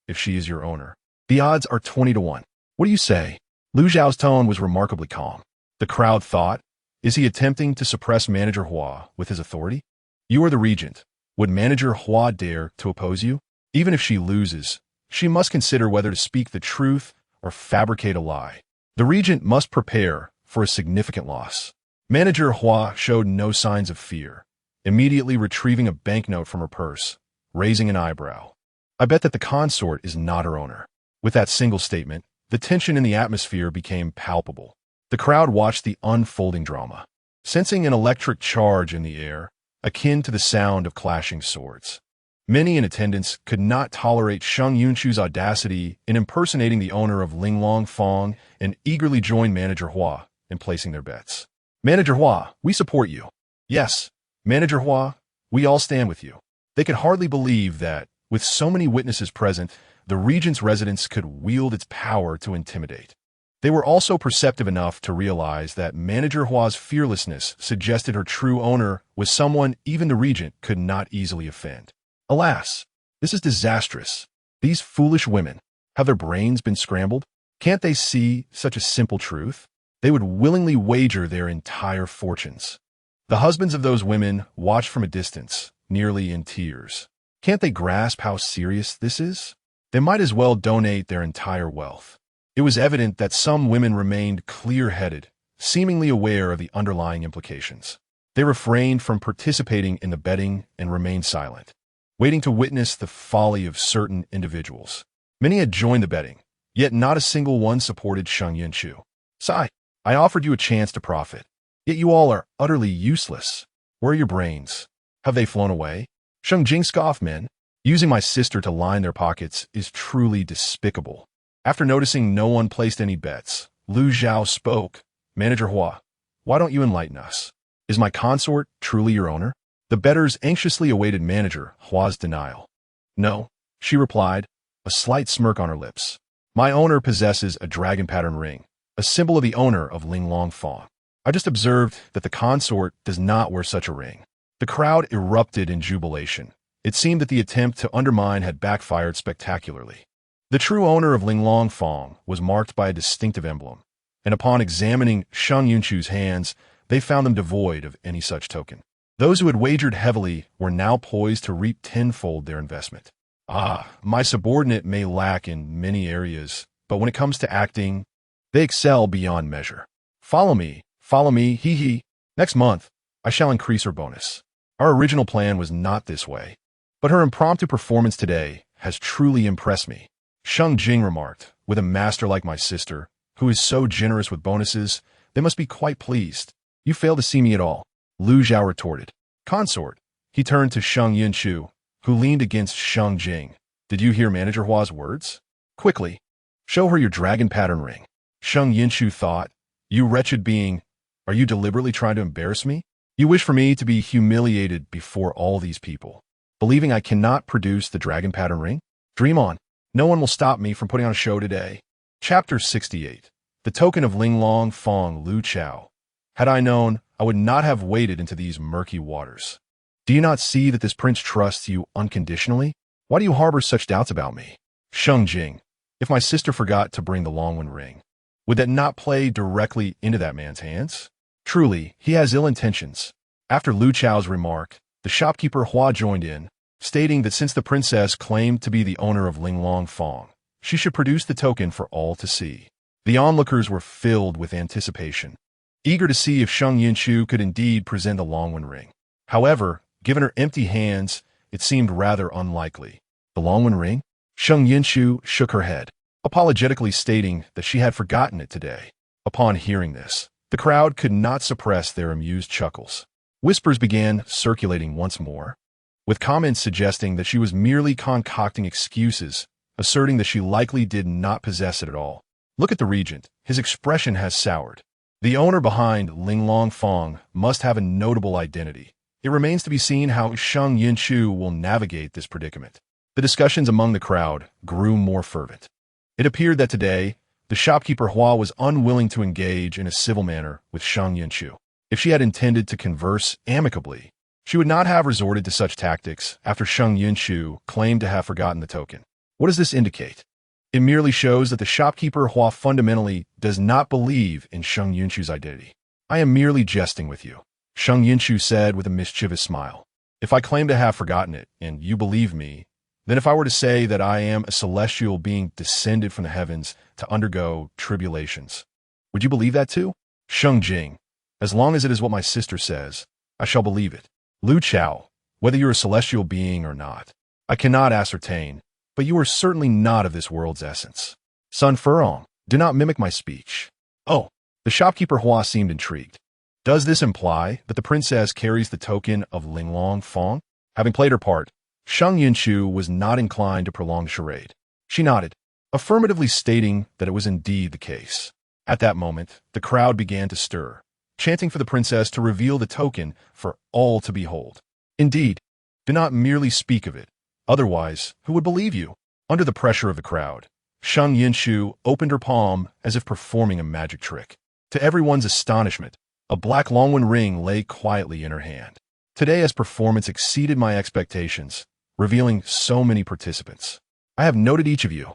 If she is your owner, the odds are 20-1. What do you say? Lu Zhao's tone was remarkably calm. The crowd thought, is he attempting to suppress Manager Hua with his authority? You are the regent. Would Manager Hua dare to oppose you? Even if she loses, she must consider whether to speak the truth or fabricate a lie. The regent must prepare for a significant loss. Manager Hua showed no signs of fear, immediately retrieving a banknote from her purse, raising an eyebrow. I bet that the consort is not her owner. With that single statement, the tension in the atmosphere became palpable. The crowd watched the unfolding drama, sensing an electric charge in the air, akin to the sound of clashing swords. Many in attendance could not tolerate Sheng Yunchu's audacity in impersonating the owner of Linglong Fong and eagerly joined Manager Hua in placing their bets. Manager Hua, we support you. Yes, Manager Hua, we all stand with you. They could hardly believe that, with so many witnesses present, the regent's residence could wield its power to intimidate. They were also perceptive enough to realize that Manager Hua's fearlessness suggested her true owner was someone even the regent could not easily offend. Alas, this is disastrous. These foolish women, have their brains been scrambled? Can't they see such a simple truth? They would willingly wager their entire fortunes. The husbands of those women watched from a distance, nearly in tears. Can't they grasp how serious this is? They might as well donate their entire wealth. It was evident that some women remained clear-headed, seemingly aware of the underlying implications. They refrained from participating in the betting and remained silent, waiting to witness the folly of certain individuals. Many had joined the betting, yet not a single one supported Sheng Yunchu. Sigh, I offered you a chance to profit, yet you all are utterly useless. Where are your brains? Have they flown away? Sheng Jing scoffed. Men, using my sister to line their pockets is truly despicable. After noticing no one placed any bets, Lu Zhao spoke. Manager Hua, why don't you enlighten us? Is my consort truly your owner? The bettors anxiously awaited Manager Hua's denial. No, she replied, a slight smirk on her lips. My owner possesses a dragon pattern ring, a symbol of the owner of Linglong Fong. I just observed that the consort does not wear such a ring. The crowd erupted in jubilation. It seemed that the attempt to undermine had backfired spectacularly. The true owner of Linglong Fong was marked by a distinctive emblem, and upon examining Sheng Yunchu's hands, they found them devoid of any such token. Those who had wagered heavily were now poised to reap tenfold their investment. My subordinate may lack in many areas, but when it comes to acting, they excel beyond measure. Follow me, hee hee. Next month, I shall increase her bonus. Our original plan was not this way, but her impromptu performance today has truly impressed me. Sheng Jing remarked, with a master like my sister, who is so generous with bonuses, they must be quite pleased. You fail to see me at all, Lu Zhao retorted. Consort. He turned to Sheng Yunchu, who leaned against Sheng Jing. Did you hear Manager Hua's words? Quickly, show her your dragon pattern ring. Sheng Yunchu thought, you wretched being, are you deliberately trying to embarrass me? You wish for me to be humiliated before all these people, believing I cannot produce the dragon pattern ring? Dream on. No one will stop me from putting on a show today. Chapter 68. The Token of Linglong Fong Lu Chao. Had I known, I would not have waded into these murky waters. Do you not see that this prince trusts you unconditionally? Why do you harbor such doubts about me? Sheng Jing, if my sister forgot to bring the Longwen ring, would that not play directly into that man's hands? Truly, he has ill intentions. After Lu Chao's remark, the shopkeeper Hua joined in, stating that since the princess claimed to be the owner of Linglong Fong, she should produce the token for all to see. The onlookers were filled with anticipation, eager to see if Sheng Yunchu could indeed present the Longwen ring. However, given her empty hands, it seemed rather unlikely. The Longwen ring? Sheng Yunchu shook her head, apologetically stating that she had forgotten it today. Upon hearing this, the crowd could not suppress their amused chuckles. Whispers began circulating once more, with comments suggesting that she was merely concocting excuses, asserting that she likely did not possess it at all. Look at the regent. His expression has soured. The owner behind Linglong Fong must have a notable identity. It remains to be seen how Sheng Yunchu will navigate this predicament. The discussions among the crowd grew more fervent. It appeared that today, the shopkeeper Hua was unwilling to engage in a civil manner with Sheng Yunchu. If she had intended to converse amicably, she would not have resorted to such tactics after Sheng Yunchu claimed to have forgotten the token. What does this indicate? It merely shows that the shopkeeper Hua fundamentally does not believe in Sheng Yunchu's identity. I am merely jesting with you, Sheng Yunchu said with a mischievous smile. If I claim to have forgotten it, and you believe me, then if I were to say that I am a celestial being descended from the heavens to undergo tribulations, would you believe that too? Sheng Jing, as long as it is what my sister says, I shall believe it. Lu Chao, whether you're a celestial being or not, I cannot ascertain, but you are certainly not of this world's essence. Sun Furong, do not mimic my speech. Oh, the shopkeeper Hua seemed intrigued. Does this imply that the princess carries the token of Linglong Fong? Having played her part, Sheng Yunchu was not inclined to prolong the charade. She nodded, affirmatively stating that it was indeed the case. At that moment, the crowd began to stir, chanting for the princess to reveal the token for all to behold. Indeed, do not merely speak of it. Otherwise, who would believe you? Under the pressure of the crowd, Sheng Yunchu opened her palm as if performing a magic trick. To everyone's astonishment, a black Longwen ring lay quietly in her hand. Today's performance exceeded my expectations, revealing so many participants. I have noted each of you.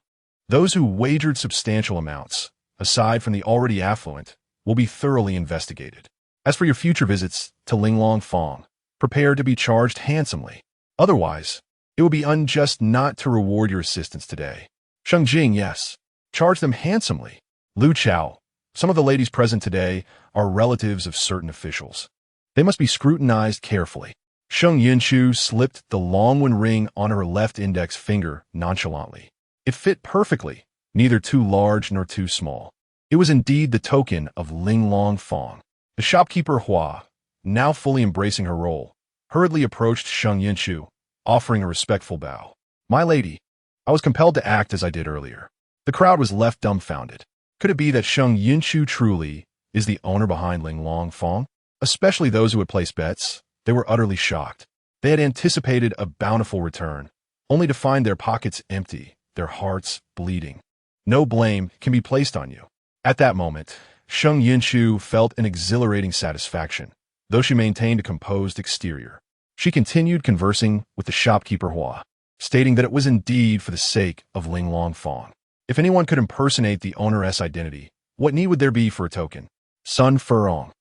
Those who wagered substantial amounts, aside from the already affluent, will be thoroughly investigated. As for your future visits to Linglong Fong, prepare to be charged handsomely. Otherwise, it would be unjust not to reward your assistance today. Sheng Jing, yes. Charge them handsomely. Lu Chao, some of the ladies present today are relatives of certain officials. They must be scrutinized carefully. Sheng Yunchu slipped the Longwen ring on her left index finger nonchalantly. It fit perfectly, neither too large nor too small. It was indeed the token of Linglong Fong. The shopkeeper Hua, now fully embracing her role, hurriedly approached Sheng Yunchu, offering a respectful bow. My lady, I was compelled to act as I did earlier. The crowd was left dumbfounded. Could it be that Sheng Yunchu truly is the owner behind Linglong Fong? Especially those who had placed bets, they were utterly shocked. They had anticipated a bountiful return, only to find their pockets empty, their hearts bleeding. No blame can be placed on you. At that moment, Sheng Yunchu felt an exhilarating satisfaction, though she maintained a composed exterior. She continued conversing with the shopkeeper Hua, stating that it was indeed for the sake of Linglong Fong. If anyone could impersonate the owner's identity, what need would there be for a token? Sun Furong,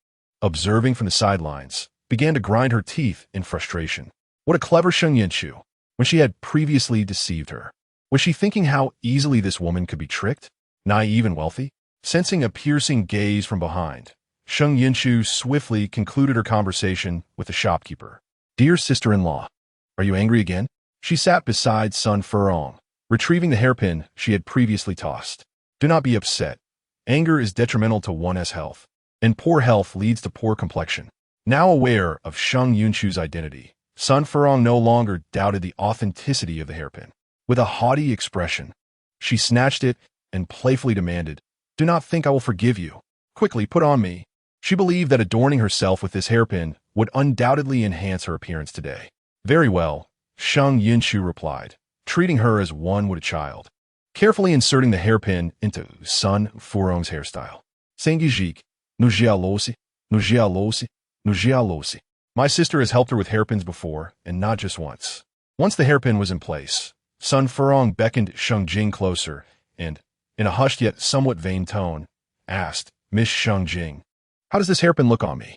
observing from the sidelines, began to grind her teeth in frustration. What a clever Sheng Yunchu, when she had previously deceived her. Was she thinking how easily this woman could be tricked, naive and wealthy? Sensing a piercing gaze from behind, Sheng Yunchu swiftly concluded her conversation with the shopkeeper. Dear sister-in-law, are you angry again? She sat beside Sun Furong, retrieving the hairpin she had previously tossed. Do not be upset. Anger is detrimental to one's health, and poor health leads to poor complexion. Now aware of Sheng Yunchu's identity, Sun Furong no longer doubted the authenticity of the hairpin. With a haughty expression, she snatched it and playfully demanded, Do not think I will forgive you. Quickly put on me. She believed that adorning herself with this hairpin would undoubtedly enhance her appearance today. Very well, Sheng Yunchu replied, treating her as one would a child, carefully inserting the hairpin into Sun Furong's hairstyle. Sengijik, Nujialosi, Nujialosi, Nujialosi. My sister has helped her with hairpins before, and not just once. Once the hairpin was in place, Sun Furong beckoned Sheng Jing closer and, in a hushed yet somewhat vain tone, asked, Miss Sheng Jing, how does this hairpin look on me?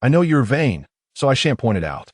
I know you're vain, so I shan't point it out.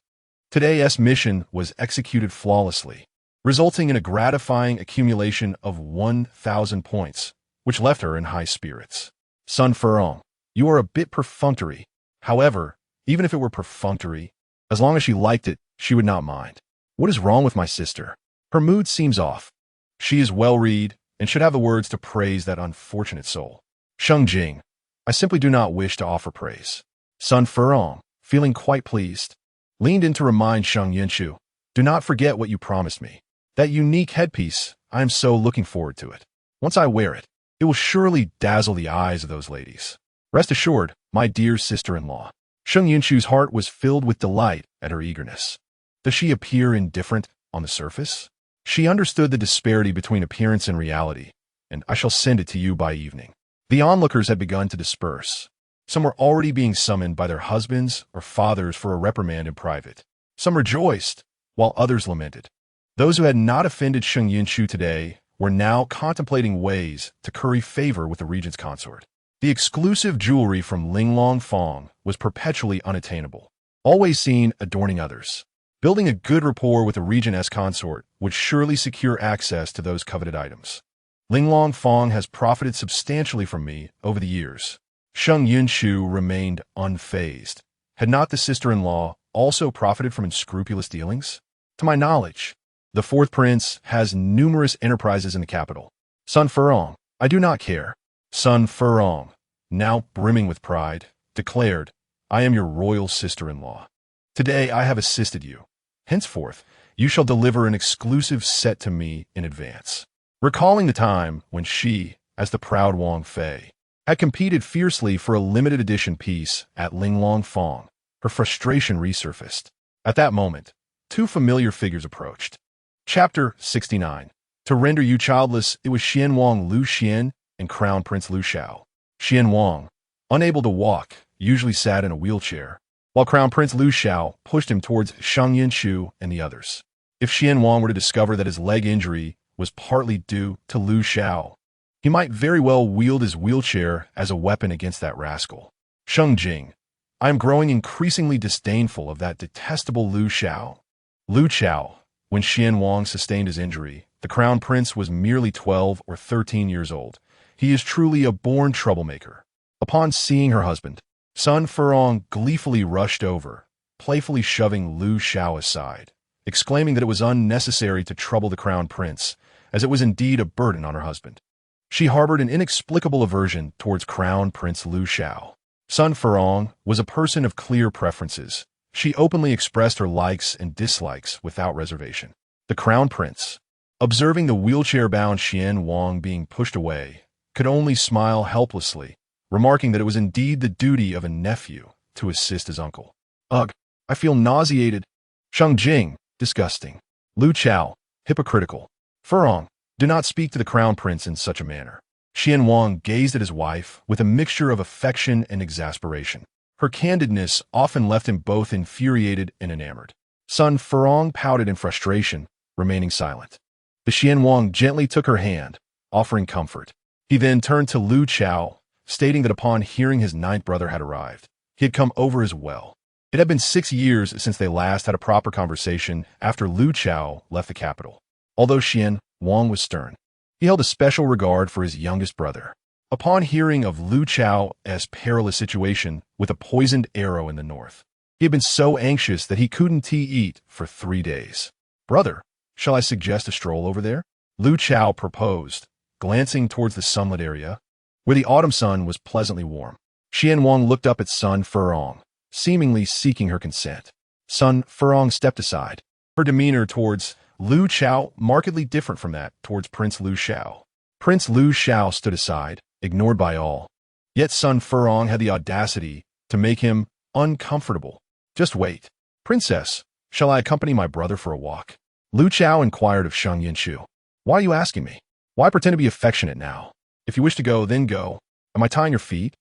Today's mission was executed flawlessly, resulting in a gratifying accumulation of 1,000 points, which left her in high spirits. Sun Furong, you are a bit perfunctory. However, even if it were perfunctory, as long as she liked it, she would not mind. What is wrong with my sister? Her mood seems off. She is well-read and should have the words to praise that unfortunate soul. Sheng Jing, I simply do not wish to offer praise. Sun Furong, feeling quite pleased, leaned in to remind Sheng Yunchu, do not forget what you promised me. That unique headpiece, I am so looking forward to it. Once I wear it, it will surely dazzle the eyes of those ladies. Rest assured, my dear sister-in-law. Sheng Yunchu's heart was filled with delight at her eagerness. Does she appear indifferent on the surface? She understood the disparity between appearance and reality, and I shall send it to you by evening. The onlookers had begun to disperse. Some were already being summoned by their husbands or fathers for a reprimand in private. Some rejoiced, while others lamented. Those who had not offended Sheng Yunchu today were now contemplating ways to curry favor with the regent's consort. The exclusive jewelry from Linglong Fong was perpetually unattainable, always seen adorning others. Building a good rapport with the regent's consort would surely secure access to those coveted items. Linglong Fong has profited substantially from me over the years. Sheng Yunchu remained unfazed. Had not the sister-in-law also profited from unscrupulous dealings? To my knowledge, the fourth prince has numerous enterprises in the capital. Sun Furong, I do not care. Sun Furong, now brimming with pride, declared, I am your royal sister-in-law. Today I have assisted you. Henceforth, you shall deliver an exclusive set to me in advance. Recalling the time when she, as the proud Wang Fei, had competed fiercely for a limited edition piece at Linglong Fong, her frustration resurfaced. At that moment, two familiar figures approached. Chapter 69. To render you childless, it was Xian Wang Lu Xian and Crown Prince Lu Xiao. Xian Wang, unable to walk, usually sat in a wheelchair, while Crown Prince Lu Xiao pushed him towards Sheng Yunchu and the others. If Xian Wang were to discover that his leg injury was partly due to Lu Xiao, he might very well wield his wheelchair as a weapon against that rascal. Sheng Jing, I am growing increasingly disdainful of that detestable Lu Xiao. Lu Xiao, when Xian Wang sustained his injury, the Crown Prince was merely 12 or 13 years old. He is truly a born troublemaker. Upon seeing her husband, Sun Furong gleefully rushed over, playfully shoving Lu Xiao aside, exclaiming that it was unnecessary to trouble the Crown Prince, as it was indeed a burden on her husband. She harbored an inexplicable aversion towards Crown Prince Lu Xiao. Sun Furong was a person of clear preferences. She openly expressed her likes and dislikes without reservation. The Crown Prince, observing the wheelchair-bound Xian Wang being pushed away, could only smile helplessly, remarking that it was indeed the duty of a nephew to assist his uncle. Ugh, I feel nauseated. Sheng Jing, disgusting. Lu Xiao, hypocritical. Furong, do not speak to the Crown Prince in such a manner. Xian Wang gazed at his wife with a mixture of affection and exasperation. Her candidness often left him both infuriated and enamored. Sun Furong pouted in frustration, remaining silent. The Xian Wang gently took her hand, offering comfort. He then turned to Lu Xiao, stating that upon hearing his ninth brother had arrived, he had come over as well. It had been 6 years since they last had a proper conversation after Lu Xiao left the capital. Although Xian Wang was stern, he held a special regard for his youngest brother. Upon hearing of Lu Xiao's perilous situation with a poisoned arrow in the north, he had been so anxious that he couldn't eat for 3 days. Brother, shall I suggest a stroll over there? Lu Xiao proposed, glancing towards the sunlit area, where the autumn sun was pleasantly warm. Xian Wang looked up at Sun Furong, seemingly seeking her consent. Sun Furong stepped aside, her demeanor towards Lu Xiao markedly different from that towards Prince Lu Xiao. Prince Lu Xiao stood aside, ignored by all. Yet Sun Furong had the audacity to make him uncomfortable. Just wait. Princess, shall I accompany my brother for a walk? Lu Xiao inquired of Sheng Yunchu. Why are you asking me? Why pretend to be affectionate now? If you wish to go, then go. Am I tying your feet?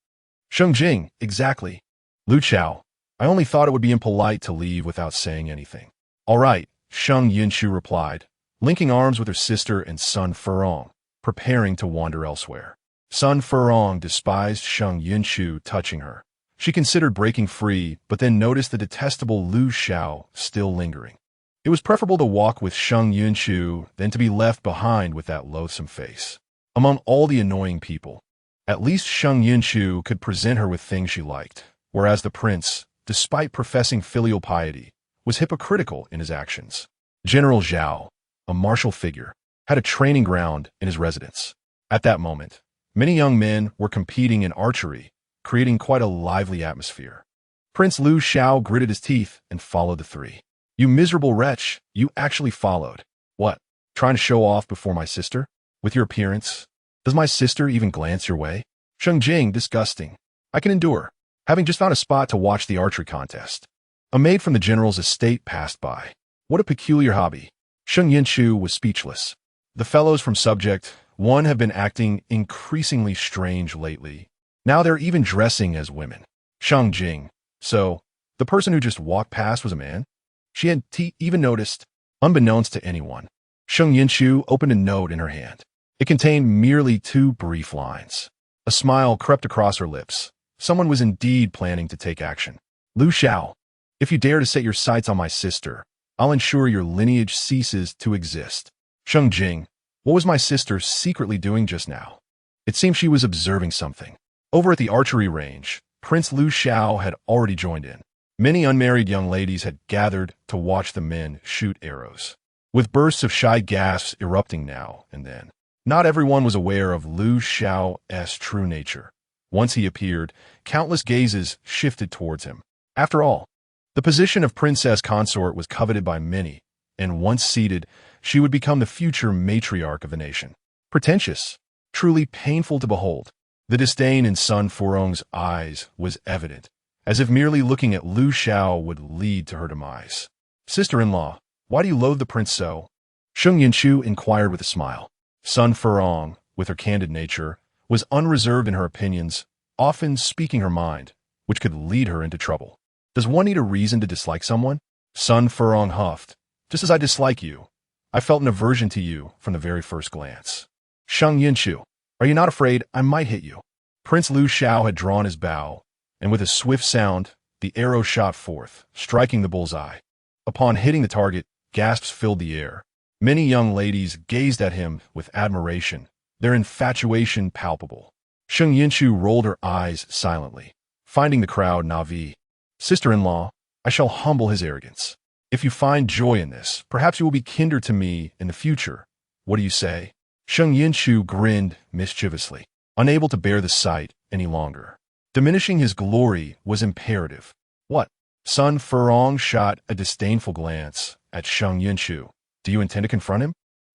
Sheng Jing, exactly. Lu Xiao, I only thought it would be impolite to leave without saying anything. All right, Sheng Yunchu replied, linking arms with her sister and Sun Furong, preparing to wander elsewhere. Sun Furong despised Sheng Yunchu touching her, She considered breaking free, but then noticed the detestable Lu Xiao still lingering. It was preferable to walk with Sheng Yunchu than to be left behind with that loathsome face. Among all the annoying people, at least Sheng Yunchu could present her with things she liked, whereas the prince, despite professing filial piety, was hypocritical in his actions. General Zhao, a martial figure, had a training ground in his residence. At that moment, many young men were competing in archery, creating quite a lively atmosphere. Prince Lu Xiao gritted his teeth and followed the three. You miserable wretch, you actually followed. What, trying to show off before my sister? With your appearance? Does my sister even glance your way? Sheng Jing, disgusting. I can endure. Having just found a spot to watch the archery contest. A maid from the general's estate passed by. What a peculiar hobby. Sheng Yunchu was speechless. The fellows from Subject 1 have been acting increasingly strange lately. Now they're even dressing as women. Sheng Jing. So, the person who just walked past was a man? She had even noticed, unbeknownst to anyone. Sheng Yunchu opened a note in her hand. It contained merely 2 brief lines. A smile crept across her lips. Someone was indeed planning to take action. Lu Xiao, if you dare to set your sights on my sister, I'll ensure your lineage ceases to exist. Sheng Jing, what was my sister secretly doing just now? It seemed she was observing something. Over at the archery range, Prince Lu Xiao had already joined in. Many unmarried young ladies had gathered to watch the men shoot arrows, with bursts of shy gasps erupting now and then. Not everyone was aware of Lu Xiao's true nature. Once he appeared, countless gazes shifted towards him. After all, the position of princess consort was coveted by many, and once seated, she would become the future matriarch of the nation. Pretentious, truly painful to behold. The disdain in Sun Furong's eyes was evident, as if merely looking at Lu Xiao would lead to her demise. Sister-in-law, why do you loathe the prince so? Sheng Yunchu inquired with a smile. Sun Furong, with her candid nature, was unreserved in her opinions, often speaking her mind, which could lead her into trouble. Does one need a reason to dislike someone? Sun Furong huffed. Just as I dislike you, I felt an aversion to you from the very first glance. Sheng Yunchu, are you not afraid I might hit you? Prince Lu Xiao had drawn his bow, and with a swift sound, the arrow shot forth, striking the bullseye. Upon hitting the target, gasps filled the air. Many young ladies gazed at him with admiration, their infatuation palpable. Sheng Yunchu rolled her eyes silently, finding the crowd naïve. Sister-in-law, I shall humble his arrogance. If you find joy in this, perhaps you will be kinder to me in the future. What do you say? Sheng Yunchu grinned mischievously, unable to bear the sight any longer. Diminishing his glory was imperative. What? Sun Furong shot a disdainful glance at Sheng Yunchu. Do you intend to confront him?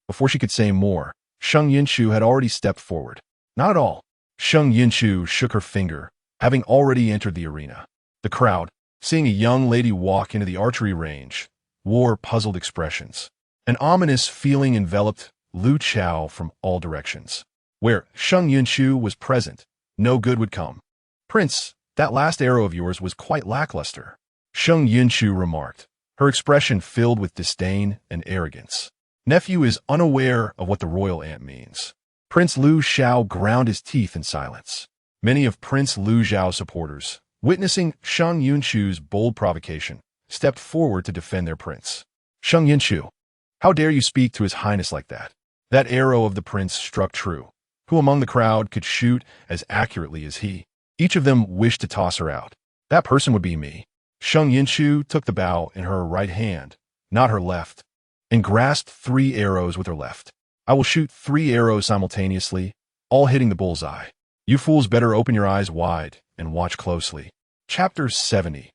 Before she could say more, Sheng Yunchu had already stepped forward. Not at all. Sheng Yunchu shook her finger, having already entered the arena. The crowd, seeing a young lady walk into the archery range, wore puzzled expressions. An ominous feeling enveloped Lu Xiao from all directions. Where Sheng Yunchu was present, no good would come. Prince, that last arrow of yours was quite lackluster. Sheng Yunchu remarked, her expression filled with disdain and arrogance. Nephew is unaware of what the royal ant means. Prince Lu Xiao ground his teeth in silence. Many of Prince Lu Xiao's supporters, witnessing Sheng Yunchu's bold provocation, stepped forward to defend their prince. Sheng Yunchu, how dare you speak to his highness like that? That arrow of the prince struck true. Who among the crowd could shoot as accurately as he? Each of them wished to toss her out. That person would be me. Sheng Yunchu took the bow in her right hand, not her left, and grasped 3 arrows with her left. I will shoot 3 arrows simultaneously, all hitting the bullseye. You fools better open your eyes wide and watch closely. Chapter 70.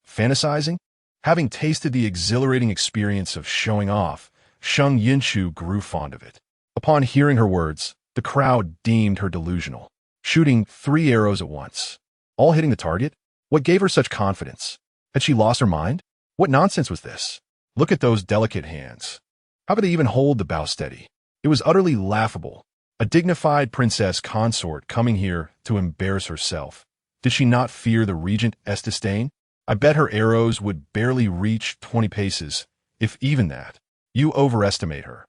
Fantasizing? Having tasted the exhilarating experience of showing off, Sheng Yunchu grew fond of it. Upon hearing her words, the crowd deemed her delusional. Shooting 3 arrows at once, all hitting the target? What gave her such confidence? Had she lost her mind? What nonsense was this? Look at those delicate hands. How could they even hold the bow steady? It was utterly laughable. A dignified princess consort coming here to embarrass herself. Did she not fear the regent's disdain? I bet her arrows would barely reach 20 paces, if even that. You overestimate her.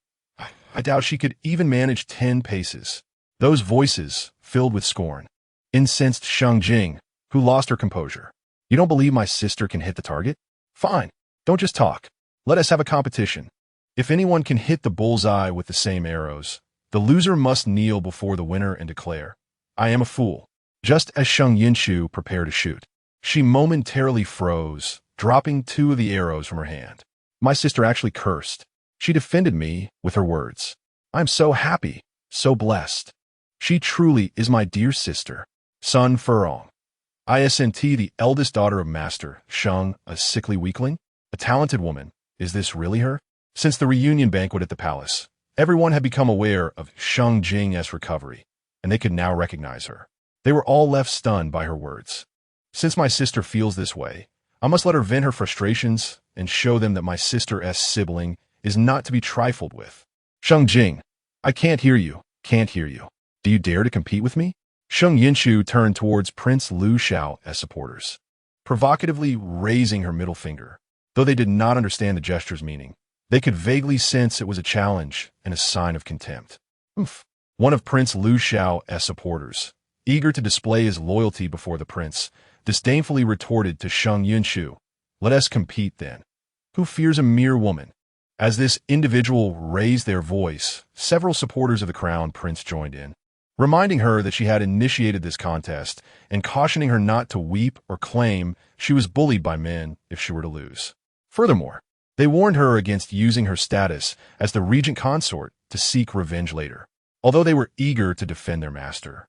I doubt she could even manage 10 paces. Those voices, filled with scorn. Incensed Sheng Jing, who lost her composure. You don't believe my sister can hit the target? Fine. Don't just talk. Let us have a competition. If anyone can hit the bullseye with the same arrows, the loser must kneel before the winner and declare, I am a fool. Just as Sheng Yunchu prepared to shoot, she momentarily froze, dropping 2 of the arrows from her hand. My sister actually cursed. She defended me with her words. I'm so happy, so blessed. She truly is my dear sister, Sun Furong. Isn't the eldest daughter of Master Sheng, a sickly weakling? A talented woman. Is this really her? Since the reunion banquet at the palace, everyone had become aware of Sheng Jing's recovery, and they could now recognize her. They were all left stunned by her words. Since my sister feels this way, I must let her vent her frustrations and show them that my sister's sibling is not to be trifled with. Sheng Jing, I can't hear you, can't hear you. Do you dare to compete with me? Sheng Yunchu turned towards Prince Lu Xiao's supporters, provocatively raising her middle finger. Though they did not understand the gesture's meaning, they could vaguely sense it was a challenge and a sign of contempt. Oof. One of Prince Lu Xiao's supporters, eager to display his loyalty before the prince, disdainfully retorted to Sheng Yunchu, let us compete then. Who fears a mere woman? As this individual raised their voice, several supporters of the crown prince joined in, reminding her that she had initiated this contest and cautioning her not to weep or claim she was bullied by men if she were to lose. Furthermore, they warned her against using her status as the regent consort to seek revenge later. Although they were eager to defend their master,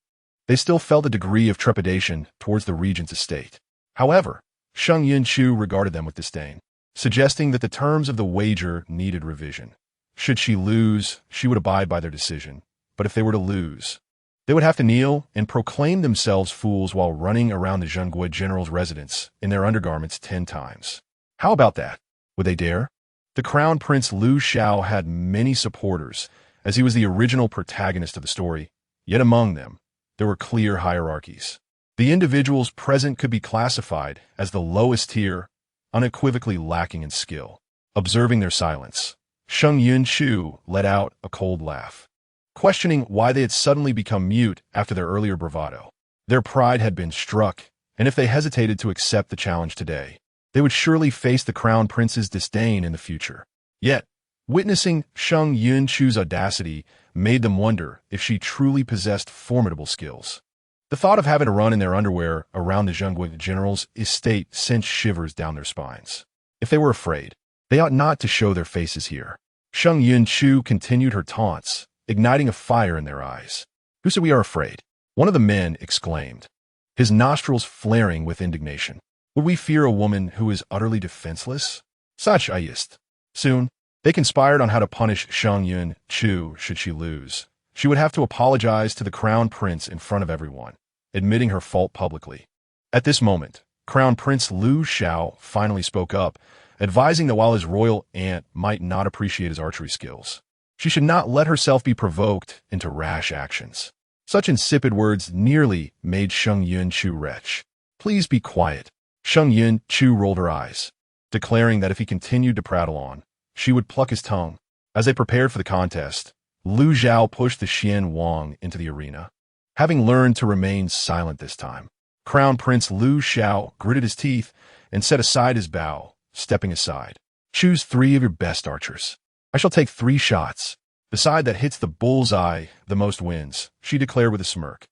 they still felt a degree of trepidation towards the regent's estate. However, Sheng Yunchu regarded them with disdain, suggesting that the terms of the wager needed revision. Should she lose, she would abide by their decision, but if they were to lose, they would have to kneel and proclaim themselves fools while running around the Zhengui general's residence in their undergarments 10 times. How about that? Would they dare? The crown prince Lu Xiao had many supporters, as he was the original protagonist of the story, yet among them, there were clear hierarchies. The individuals present could be classified as the lowest tier, unequivocally lacking in skill. Observing their silence, Sheng Yunchu let out a cold laugh, questioning why they had suddenly become mute after their earlier bravado. Their pride had been struck, and if they hesitated to accept the challenge today, they would surely face the crown prince's disdain in the future. Yet, witnessing Sheng Yunchu's audacity made them wonder if she truly possessed formidable skills. The thought of having to run in their underwear around the Zhengui general's estate sent shivers down their spines. If they were afraid, they ought not to show their faces here. Sheng Yunchu continued her taunts, igniting a fire in their eyes. Who said we are afraid? One of the men exclaimed, his nostrils flaring with indignation. Would we fear a woman who is utterly defenseless? Such ayist. Soon, they conspired on how to punish Sheng Yunchu should she lose. She would have to apologize to the crown prince in front of everyone, admitting her fault publicly. At this moment, Crown Prince Lu Xiao finally spoke up, advising that while his royal aunt might not appreciate his archery skills, she should not let herself be provoked into rash actions. Such insipid words nearly made Sheng Yunchu retch. Please be quiet. Sheng Yunchu rolled her eyes, declaring that if he continued to prattle on, she would pluck his tongue. As they prepared for the contest, Lu Xiao pushed the Xian Wang into the arena. Having learned to remain silent this time, Crown Prince Lu Xiao gritted his teeth and set aside his bow, stepping aside. Choose 3 of your best archers. I shall take 3 shots. The side that hits the bullseye the most wins, she declared with a smirk,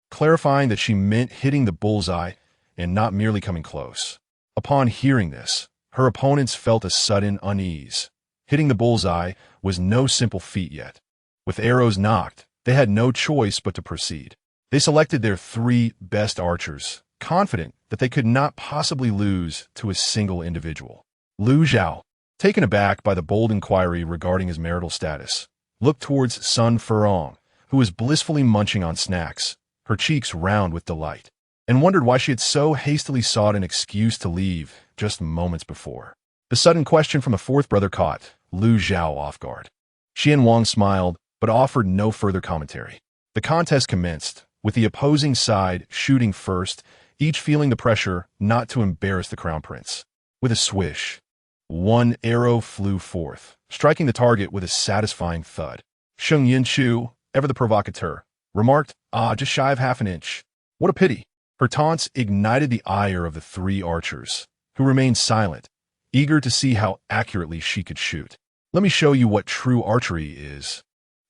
clarifying that she meant hitting the bullseye and not merely coming close. Upon hearing this, her opponents felt a sudden unease. Hitting the bullseye was no simple feat yet. With arrows knocked, they had no choice but to proceed. They selected their 3 best archers, confident that they could not possibly lose to a single individual. Lu Xiao, taken aback by the bold inquiry regarding his marital status, looked towards Sun Furong, who was blissfully munching on snacks, her cheeks round with delight, and wondered why she had so hastily sought an excuse to leave just moments before. The sudden question from the 4th brother caught Lu Xiao off guard. Xian Wang smiled, but offered no further commentary. The contest commenced, with the opposing side shooting first, each feeling the pressure not to embarrass the crown prince. With a swish, 1 arrow flew forth, striking the target with a satisfying thud. Sheng Yunchu, ever the provocateur, remarked, just shy of half an inch. What a pity. Her taunts ignited the ire of the three archers, who remained silent, eager to see how accurately she could shoot. "Let me show you what true archery is,"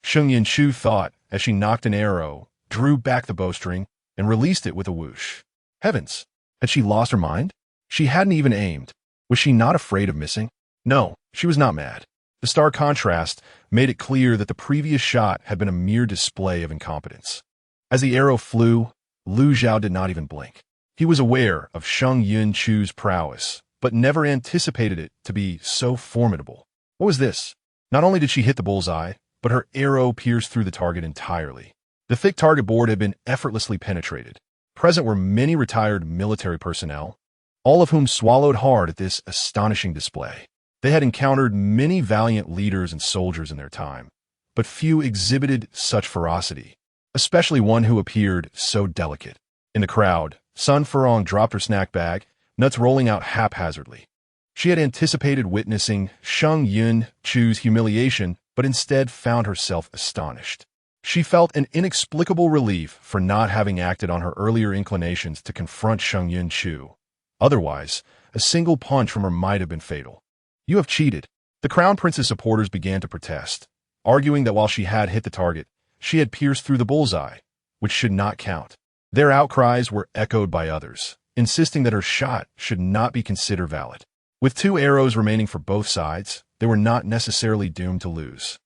Sheng Yunchu thought as she knocked an arrow, drew back the bowstring, and released it with a whoosh. Heavens! Had she lost her mind? She hadn't even aimed. Was she not afraid of missing? No, she was not mad. The stark contrast made it clear that the previous shot had been a mere display of incompetence. As the arrow flew, Lu Zhao did not even blink. He was aware of Sheng Yunchu's prowess, but never anticipated it to be so formidable. What was this? Not only did she hit the bullseye, but her arrow pierced through the target entirely. The thick target board had been effortlessly penetrated. Present were many retired military personnel, all of whom swallowed hard at this astonishing display. They had encountered many valiant leaders and soldiers in their time, but few exhibited such ferocity, especially one who appeared so delicate. In the crowd, Sun Furong dropped her snack bag, nuts rolling out haphazardly. She had anticipated witnessing Sheng Yunchu's humiliation, but instead found herself astonished. She felt an inexplicable relief for not having acted on her earlier inclinations to confront Sheng Yunchu. Otherwise, a single punch from her might have been fatal. "You have cheated." The Crown Prince's supporters began to protest, arguing that while she had hit the target, she had pierced through the bullseye, which should not count. Their outcries were echoed by others, insisting that her shot should not be considered valid. With 2 arrows remaining for both sides, they were not necessarily doomed to lose.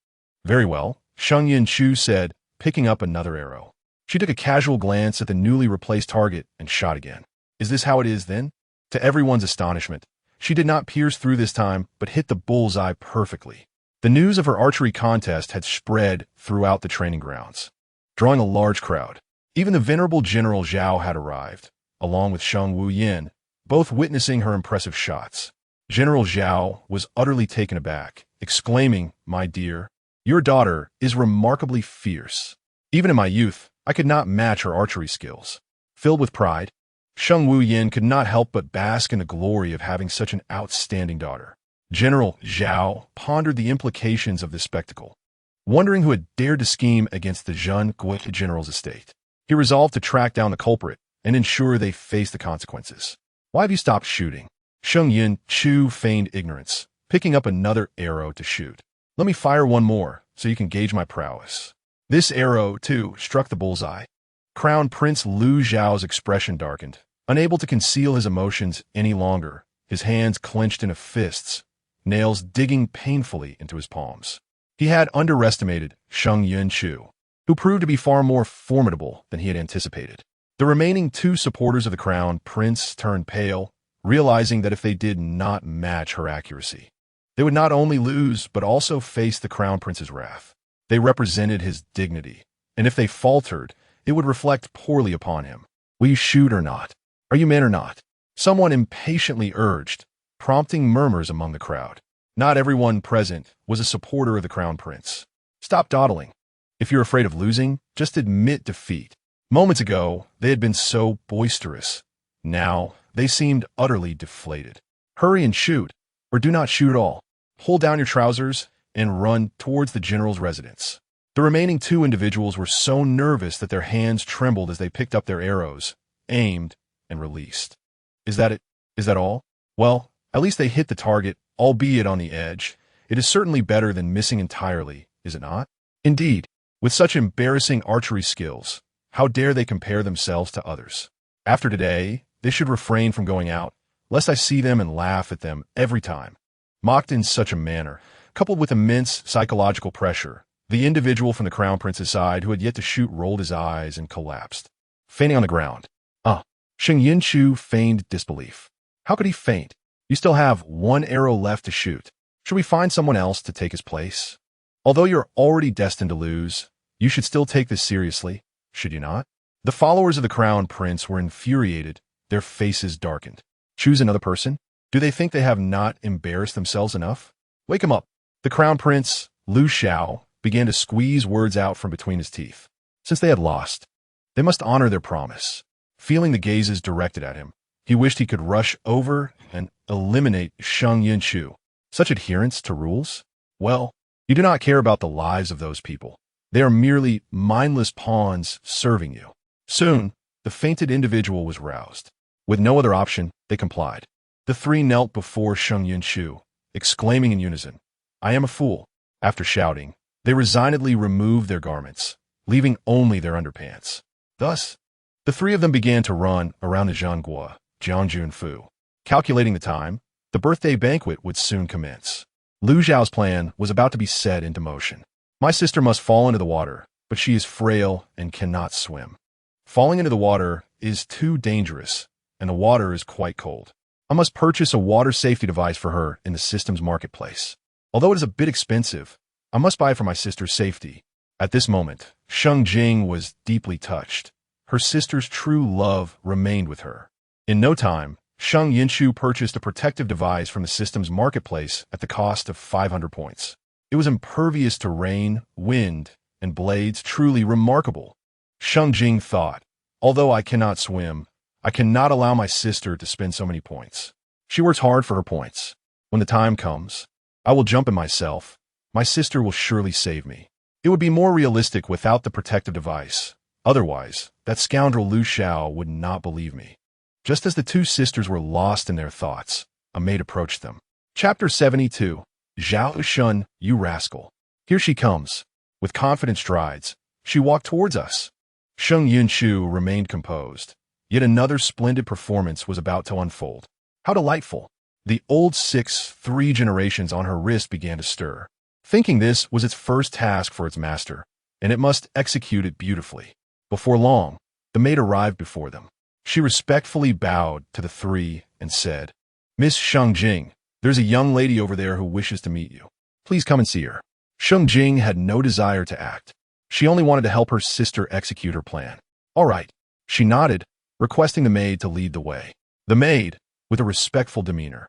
"Very well," Sheng Yunchu said, picking up another arrow. She took a casual glance at the newly replaced target and shot again. "Is this how it is, then?" To everyone's astonishment, she did not pierce through this time, but hit the bullseye perfectly. The news of her archery contest had spread throughout the training grounds, drawing a large crowd. Even the venerable General Zhao had arrived, along with Sheng Wuyin, both witnessing her impressive shots. General Zhao was utterly taken aback, exclaiming, "My dear, your daughter is remarkably fierce. Even in my youth, I could not match her archery skills." Filled with pride, Sheng Wuyin could not help but bask in the glory of having such an outstanding daughter. General Zhao pondered the implications of this spectacle, wondering who had dared to scheme against the Zhen Gui general's estate. He resolved to track down the culprit and ensure they faced the consequences. "Why have you stopped shooting?" Sheng Yunchu feigned ignorance, picking up another arrow to shoot. "Let me fire one more, so you can gauge my prowess." This arrow, too, struck the bullseye. Crown Prince Lu Zhao's expression darkened. Unable to conceal his emotions any longer, his hands clenched into fists, nails digging painfully into his palms. He had underestimated Sheng Yunchu, who proved to be far more formidable than he had anticipated. The remaining 2 supporters of the Crown Prince turned pale, realizing that if they did not match her accuracy, they would not only lose, but also face the Crown Prince's wrath. They represented his dignity, and if they faltered, it would reflect poorly upon him. "Will you shoot or not? Are you men or not?" Someone impatiently urged, prompting murmurs among the crowd. Not everyone present was a supporter of the Crown Prince. "Stop dawdling. If you're afraid of losing, just admit defeat." Moments ago, they had been so boisterous. Now, they seemed utterly deflated. "Hurry and shoot, or do not shoot at all. Pull down your trousers and run towards the general's residence." The remaining 2 individuals were so nervous that their hands trembled as they picked up their arrows, aimed, and released. "Is that it? Is that all? Well, at least they hit the target, albeit on the edge. It is certainly better than missing entirely, is it not?" Indeed, with such embarrassing archery skills, how dare they compare themselves to others? After today, they should refrain from going out, lest I see them and laugh at them every time. Mocked in such a manner, coupled with immense psychological pressure, the individual from the Crown Prince's side who had yet to shoot rolled his eyes and collapsed, fainting on the ground. Sheng Yunchu feigned disbelief. How could he faint? "You still have 1 arrow left to shoot. Should we find someone else to take his place? Although you're already destined to lose, you should still take this seriously, should you not?" The followers of the Crown Prince were infuriated, their faces darkened. Choose another person? Do they think they have not embarrassed themselves enough? Wake him up. The Crown Prince, Lu Xiao, began to squeeze words out from between his teeth. Since they had lost, they must honor their promise. Feeling the gazes directed at him, he wished he could rush over and eliminate Sheng Yunchu. Such adherence to rules? Well, you do not care about the lives of those people. They are merely mindless pawns serving you. Soon, the fainted individual was roused. With no other option, they complied. The three knelt before Sheng Yunchu, exclaiming in unison, "I am a fool." After shouting, they resignedly removed their garments, leaving only their underpants. Thus, the three of them began to run around the Zhanggua, Jiangjunfu. Calculating the time, the birthday banquet would soon commence. Lu Zhao's plan was about to be set into motion. My sister must fall into the water, but she is frail and cannot swim. Falling into the water is too dangerous, and the water is quite cold. I must purchase a water safety device for her in the system's marketplace. Although it is a bit expensive, I must buy it for my sister's safety. At this moment, Sheng Jing was deeply touched. Her sister's true love remained with her. In no time, Sheng Yunchu purchased a protective device from the system's marketplace at the cost of 500 points. It was impervious to rain, wind, and blades, truly remarkable. Sheng Jing thought, although I cannot swim, I cannot allow my sister to spend so many points. She works hard for her points. When the time comes, I will jump in myself. My sister will surely save me. It would be more realistic without the protective device. Otherwise, that scoundrel Lu Xiao would not believe me. Just as the two sisters were lost in their thoughts, a maid approached them. Chapter 72. Zhao Shun, you rascal. Here she comes. With confident strides, she walked towards us. Sheng Yunchu remained composed. Yet another splendid performance was about to unfold. How delightful! The old 3 generations on her wrist began to stir, thinking this was its first task for its master, and it must execute it beautifully. Before long, the maid arrived before them. She respectfully bowed to the three and said, "Miss Sheng Jing, there's a young lady over there who wishes to meet you. Please come and see her." Sheng Jing had no desire to act. She only wanted to help her sister execute her plan. "All right." She nodded, requesting the maid to lead the way. The maid, with a respectful demeanor,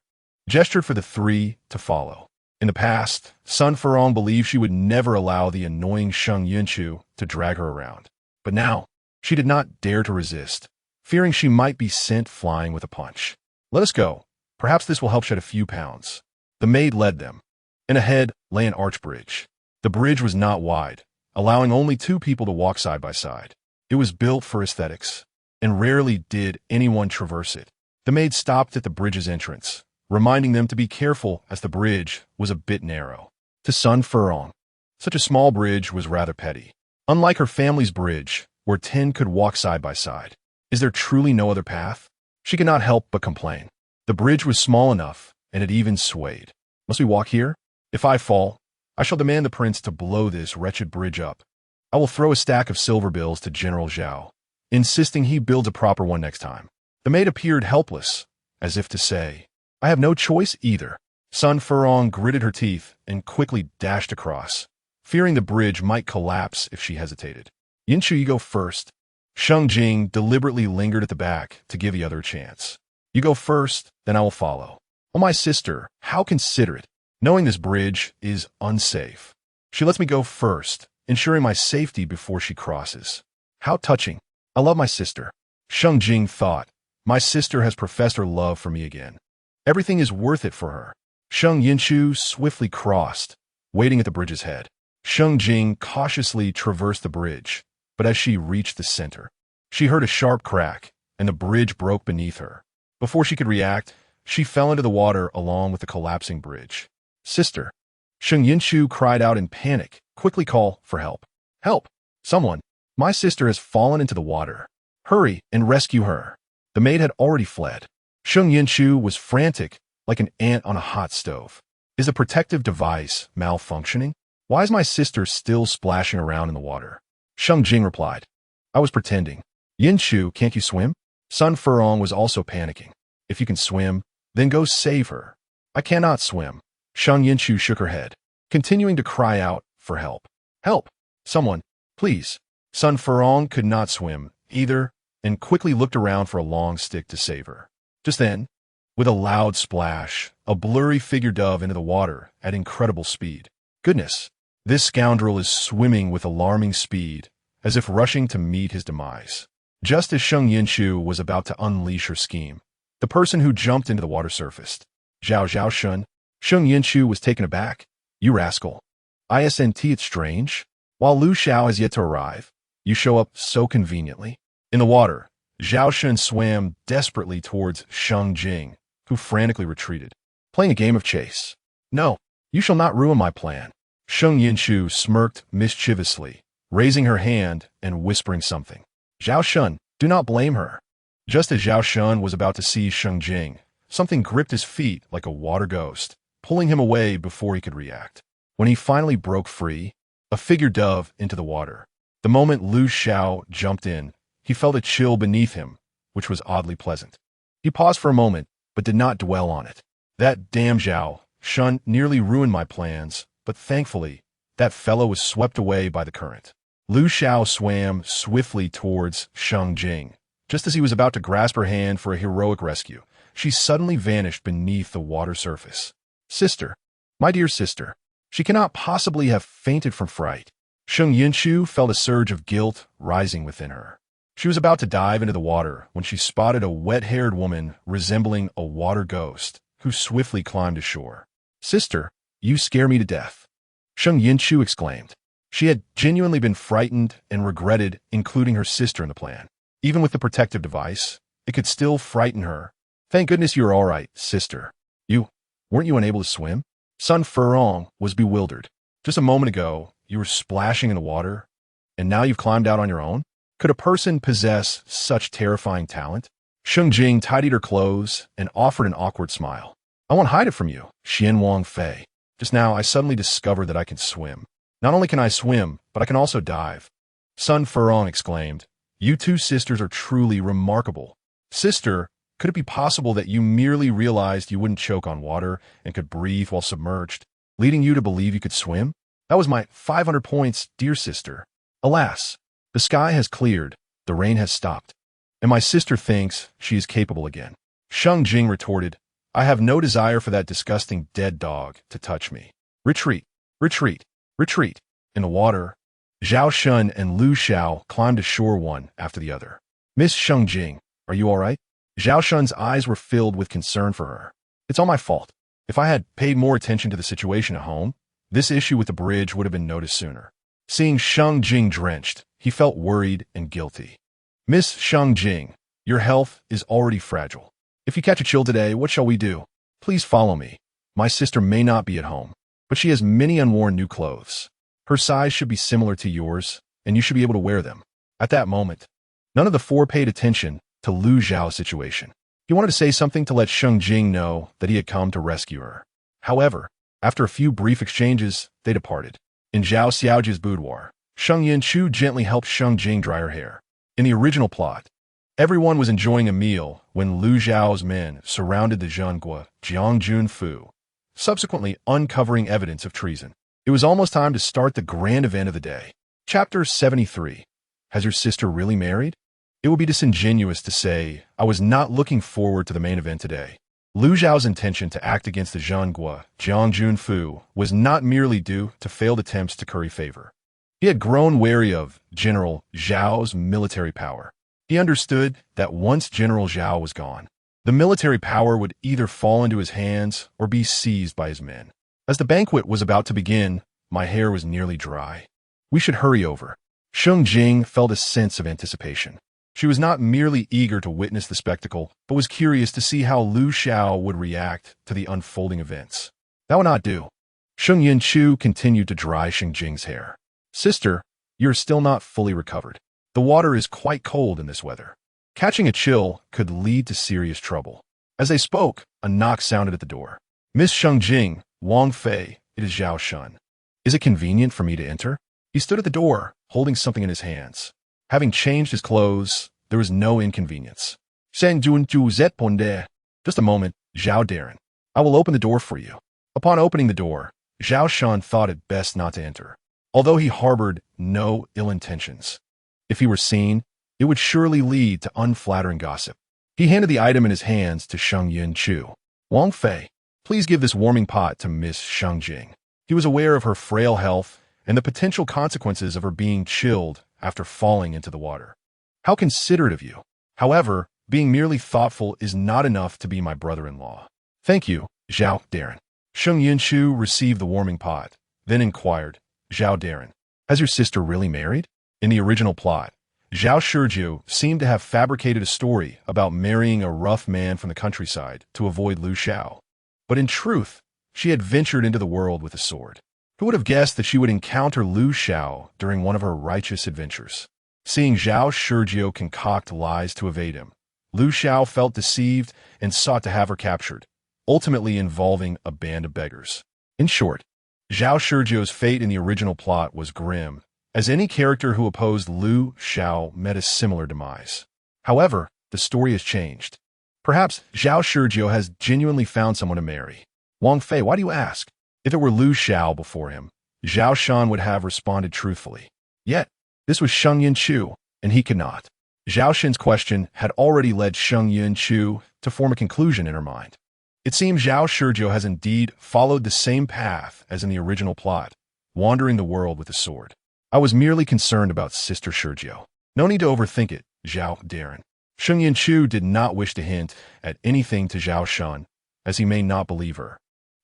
gestured for the three to follow. In the past, Sun Furong believed she would never allow the annoying Sheng Yunchu to drag her around. But now, she did not dare to resist, fearing she might be sent flying with a punch. "Let us go. Perhaps this will help shed a few pounds." The maid led them. And ahead lay an arch bridge. The bridge was not wide, allowing only 2 people to walk side by side. It was built for aesthetics, and rarely did anyone traverse it. The maid stopped at the bridge's entrance, reminding them to be careful as the bridge was a bit narrow. To Sun Furong, such a small bridge was rather petty. Unlike her family's bridge, where 10 could walk side by side, is there truly no other path? She could not help but complain. The bridge was small enough, and it even swayed. "Must we walk here? If I fall, I shall demand the prince to blow this wretched bridge up. I will throw a stack of silver bills to General Zhao, insisting he builds a proper one next time." The maid appeared helpless, as if to say, "I have no choice either." Sun Furong gritted her teeth and quickly dashed across, fearing the bridge might collapse if she hesitated. "Yunchu, you go first." Sheng Jing deliberately lingered at the back to give the other a chance. "You go first, then I will follow." "Oh, my sister, how considerate. Knowing this bridge is unsafe, she lets me go first, ensuring my safety before she crosses. How touching. I love my sister." Sheng Jing thought, "My sister has professed her love for me again. Everything is worth it for her." Sheng Yunchu swiftly crossed, waiting at the bridge's head. Sheng Jing cautiously traversed the bridge, but as she reached the center, she heard a sharp crack, and the bridge broke beneath her. Before she could react, she fell into the water along with the collapsing bridge. "Sister!" Sheng Yunchu cried out in panic. "Quickly call for help. Help! Someone! My sister has fallen into the water. Hurry and rescue her." The maid had already fled. Sheng Yunchu was frantic, like an ant on a hot stove. "Is the protective device malfunctioning? Why is my sister still splashing around in the water?" Sheng Jing replied, "I was pretending." "Yunchu, can't you swim?" Sun Furong was also panicking. "If you can swim, then go save her." "I cannot swim." Sheng Yunchu shook her head, continuing to cry out for help. "Help! Someone, please." Sun Furong could not swim either, and quickly looked around for a long stick to save her. Just then, with a loud splash, a blurry figure dove into the water at incredible speed. Goodness, this scoundrel is swimming with alarming speed, as if rushing to meet his demise. Just as Sheng Yunchu was about to unleash her scheme, the person who jumped into the water surfaced. Zhao Shun. Sheng Yunchu was taken aback. "You rascal. Isn't it strange? While Lu Xiao has yet to arrive, you show up so conveniently." In the water, Zhao Shun swam desperately towards Sheng Jing, who frantically retreated. Playing a game of chase. No, you shall not ruin my plan. Sheng Yunchu smirked mischievously, raising her hand and whispering something. Zhao Shun, do not blame her. Just as Zhao Shun was about to seize Sheng Jing, something gripped his feet like a water ghost, pulling him away before he could react. When he finally broke free, a figure dove into the water. The moment Lu Xiao jumped in, he felt a chill beneath him, which was oddly pleasant. He paused for a moment, but did not dwell on it. That damn Zhao Shun nearly ruined my plans, but thankfully, that fellow was swept away by the current. Lu Xiao swam swiftly towards Sheng Jing. Just as he was about to grasp her hand for a heroic rescue, she suddenly vanished beneath the water surface. Sister, my dear sister, she cannot possibly have fainted from fright. Sheng Yunchu felt a surge of guilt rising within her. She was about to dive into the water when she spotted a wet-haired woman resembling a water ghost who swiftly climbed ashore. Sister, you scare me to death. Sheng Yunchu exclaimed. She had genuinely been frightened and regretted including her sister in the plan. Even with the protective device, it could still frighten her. Thank goodness you're all right, sister. Weren't you unable to swim? Sun Furong was bewildered. Just a moment ago, you were splashing in the water, and now you've climbed out on your own? Could a person possess such terrifying talent? Sheng Jing tidied her clothes and offered an awkward smile. I won't hide it from you, Xian Wang Fei. Just now, I suddenly discovered that I can swim. Not only can I swim, but I can also dive. Sun Furong exclaimed, You two sisters are truly remarkable. Sister, could it be possible that you merely realized you wouldn't choke on water and could breathe while submerged, leading you to believe you could swim? That was my 500 points, dear sister. Alas, the sky has cleared, the rain has stopped, and my sister thinks she is capable again. Sheng Jing retorted, I have no desire for that disgusting dead dog to touch me. Retreat, retreat, retreat. In the water, Zhao Shun and Lu Xiao climbed ashore one after the other. Miss Sheng Jing, are you all right? Zhao Shun's eyes were filled with concern for her. It's all my fault. If I had paid more attention to the situation at home, this issue with the bridge would have been noticed sooner. Seeing Sheng Jing drenched, he felt worried and guilty. Miss Sheng Jing, your health is already fragile. If you catch a chill today, what shall we do? Please follow me. My sister may not be at home, but she has many unworn new clothes. Her size should be similar to yours, and you should be able to wear them. At that moment, none of the four paid attention to Lu Xiao's situation. He wanted to say something to let Sheng Jing know that he had come to rescue her. However, after a few brief exchanges, they departed. In Zhao Xiaoji's boudoir, Sheng Yunchu gently helped Sheng Jing dry her hair. In the original plot, everyone was enjoying a meal when Lu Xiao's men surrounded the Zhenghua Jiang Junfu, subsequently uncovering evidence of treason. It was almost time to start the grand event of the day. Chapter 73. Has your sister really married? It would be disingenuous to say I was not looking forward to the main event today. Lu Xiao's intention to act against the Zhenghua Jiang Junfu was not merely due to failed attempts to curry favor. He had grown wary of General Zhao's military power. He understood that once General Zhao was gone, the military power would either fall into his hands or be seized by his men. As the banquet was about to begin, my hair was nearly dry. We should hurry over. Sheng Jing felt a sense of anticipation. She was not merely eager to witness the spectacle, but was curious to see how Lu Xiao would react to the unfolding events. That would not do. Sheng Yunchu continued to dry Sheng Jing's hair. Sister, you're still not fully recovered. The water is quite cold in this weather. Catching a chill could lead to serious trouble. As they spoke, a knock sounded at the door. Miss Sheng Jing, Wang Fei, it is Zhao Shun. Is it convenient for me to enter? He stood at the door, holding something in his hands. Having changed his clothes, there was no inconvenience. Sheng Yunchu zet. Just a moment, Zhao Darren. I will open the door for you. Upon opening the door, Zhao Shun thought it best not to enter, although he harbored no ill intentions. If he were seen, it would surely lead to unflattering gossip. He handed the item in his hands to Sheng Yunchu. Wang Fei, please give this warming pot to Miss Sheng Jing. He was aware of her frail health and the potential consequences of her being chilled after falling into the water. How considerate of you. However, being merely thoughtful is not enough to be my brother-in-law. Thank you, Zhao Darren. Sheng Yunchu received the warming pot, then inquired, Zhao Darren, has your sister really married? In the original plot, Zhao Shizhou seemed to have fabricated a story about marrying a rough man from the countryside to avoid Lu Xiao. But in truth, she had ventured into the world with a sword. Who would have guessed that she would encounter Lu Xiao during one of her righteous adventures? Seeing Zhao Shizhou concoct lies to evade him, Lu Xiao felt deceived and sought to have her captured, ultimately involving a band of beggars. In short, Zhao Shizhou's fate in the original plot was grim, as any character who opposed Lu Xiao met a similar demise. However, the story has changed. Perhaps Zhao Shizhou has genuinely found someone to marry. Wang Fei, why do you ask? If it were Lu Xiao before him, Zhao Shan would have responded truthfully. Yet, this was Sheng Yunchu, and he could not. Zhao Shan's question had already led Sheng Yunchu to form a conclusion in her mind. It seems Zhao Shizhou has indeed followed the same path as in the original plot, wandering the world with a sword. I was merely concerned about Sister Shizhou. No need to overthink it, Zhao Darren. Sheng Yunchu did not wish to hint at anything to Zhao Shan, as he may not believe her.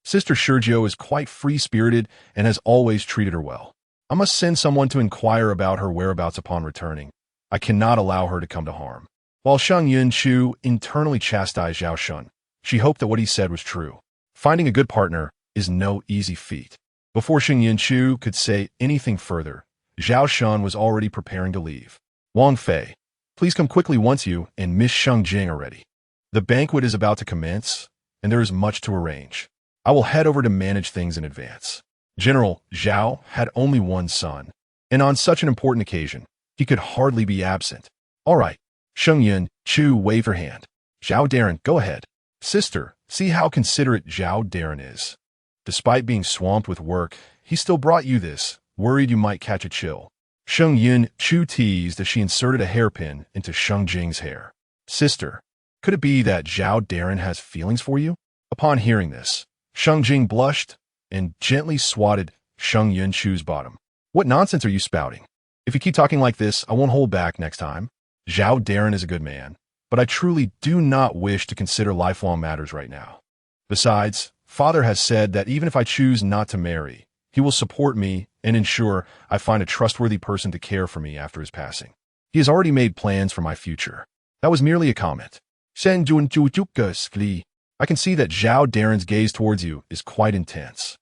Sister Shizhou is quite free-spirited and has always treated her well. I must send someone to inquire about her whereabouts upon returning. I cannot allow her to come to harm. While Sheng Yunchu internally chastised Zhao Shan, she hoped that what he said was true. Finding a good partner is no easy feat. Before Sheng Yunchu could say anything further, Zhao Shan was already preparing to leave. Wang Fei, please come quickly once you and Miss Sheng Jing are ready. The banquet is about to commence, and there is much to arrange. I will head over to manage things in advance. General Zhao had only one son, and on such an important occasion, he could hardly be absent. All right, Sheng Yunchu waved her hand. Zhao Darren, go ahead. Sister, see how considerate Zhao Darren is. Despite being swamped with work, he still brought you this, worried you might catch a chill. Sheng Yunchu teased as she inserted a hairpin into Sheng Jing's hair. Sister, could it be that Zhao Darren has feelings for you? Upon hearing this, Sheng Jing blushed and gently swatted Sheng Yunchu's bottom. What nonsense are you spouting? If you keep talking like this, I won't hold back next time. Zhao Darren is a good man, but I truly do not wish to consider lifelong matters right now. Besides, Father has said that even if I choose not to marry, he will support me and ensure I find a trustworthy person to care for me after his passing. He has already made plans for my future. That was merely a comment. I can see that Zhao Darren's gaze towards you is quite intense.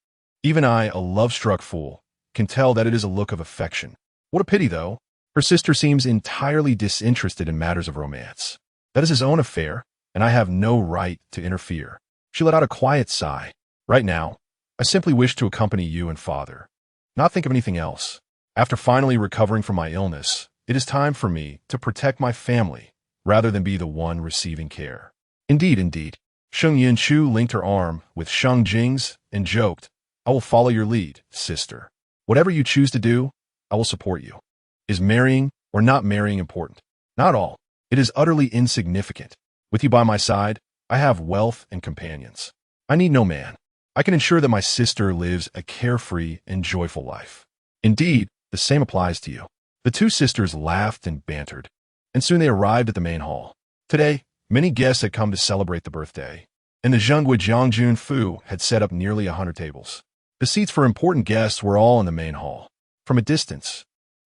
Even I, a love-struck fool, can tell that it is a look of affection. What a pity, though. Her sister seems entirely disinterested in matters of romance. That is his own affair, and I have no right to interfere. She let out a quiet sigh. Right now, I simply wish to accompany you and Father. Not think of anything else. After finally recovering from my illness, it is time for me to protect my family, rather than be the one receiving care. Indeed. Sheng Yunchu linked her arm with Sheng Jing's and joked, I will follow your lead, sister. Whatever you choose to do, I will support you. Is marrying or not marrying important? Not all. It is utterly insignificant. With you by my side, I have wealth and companions. I need no man. I can ensure that my sister lives a carefree and joyful life. Indeed, the same applies to you. The two sisters laughed and bantered, and soon they arrived at the main hall. Today, many guests had come to celebrate the birthday, and the Zhengui Jiangjun Fu had set up nearly 100 tables. The seats for important guests were all in the main hall. From a distance,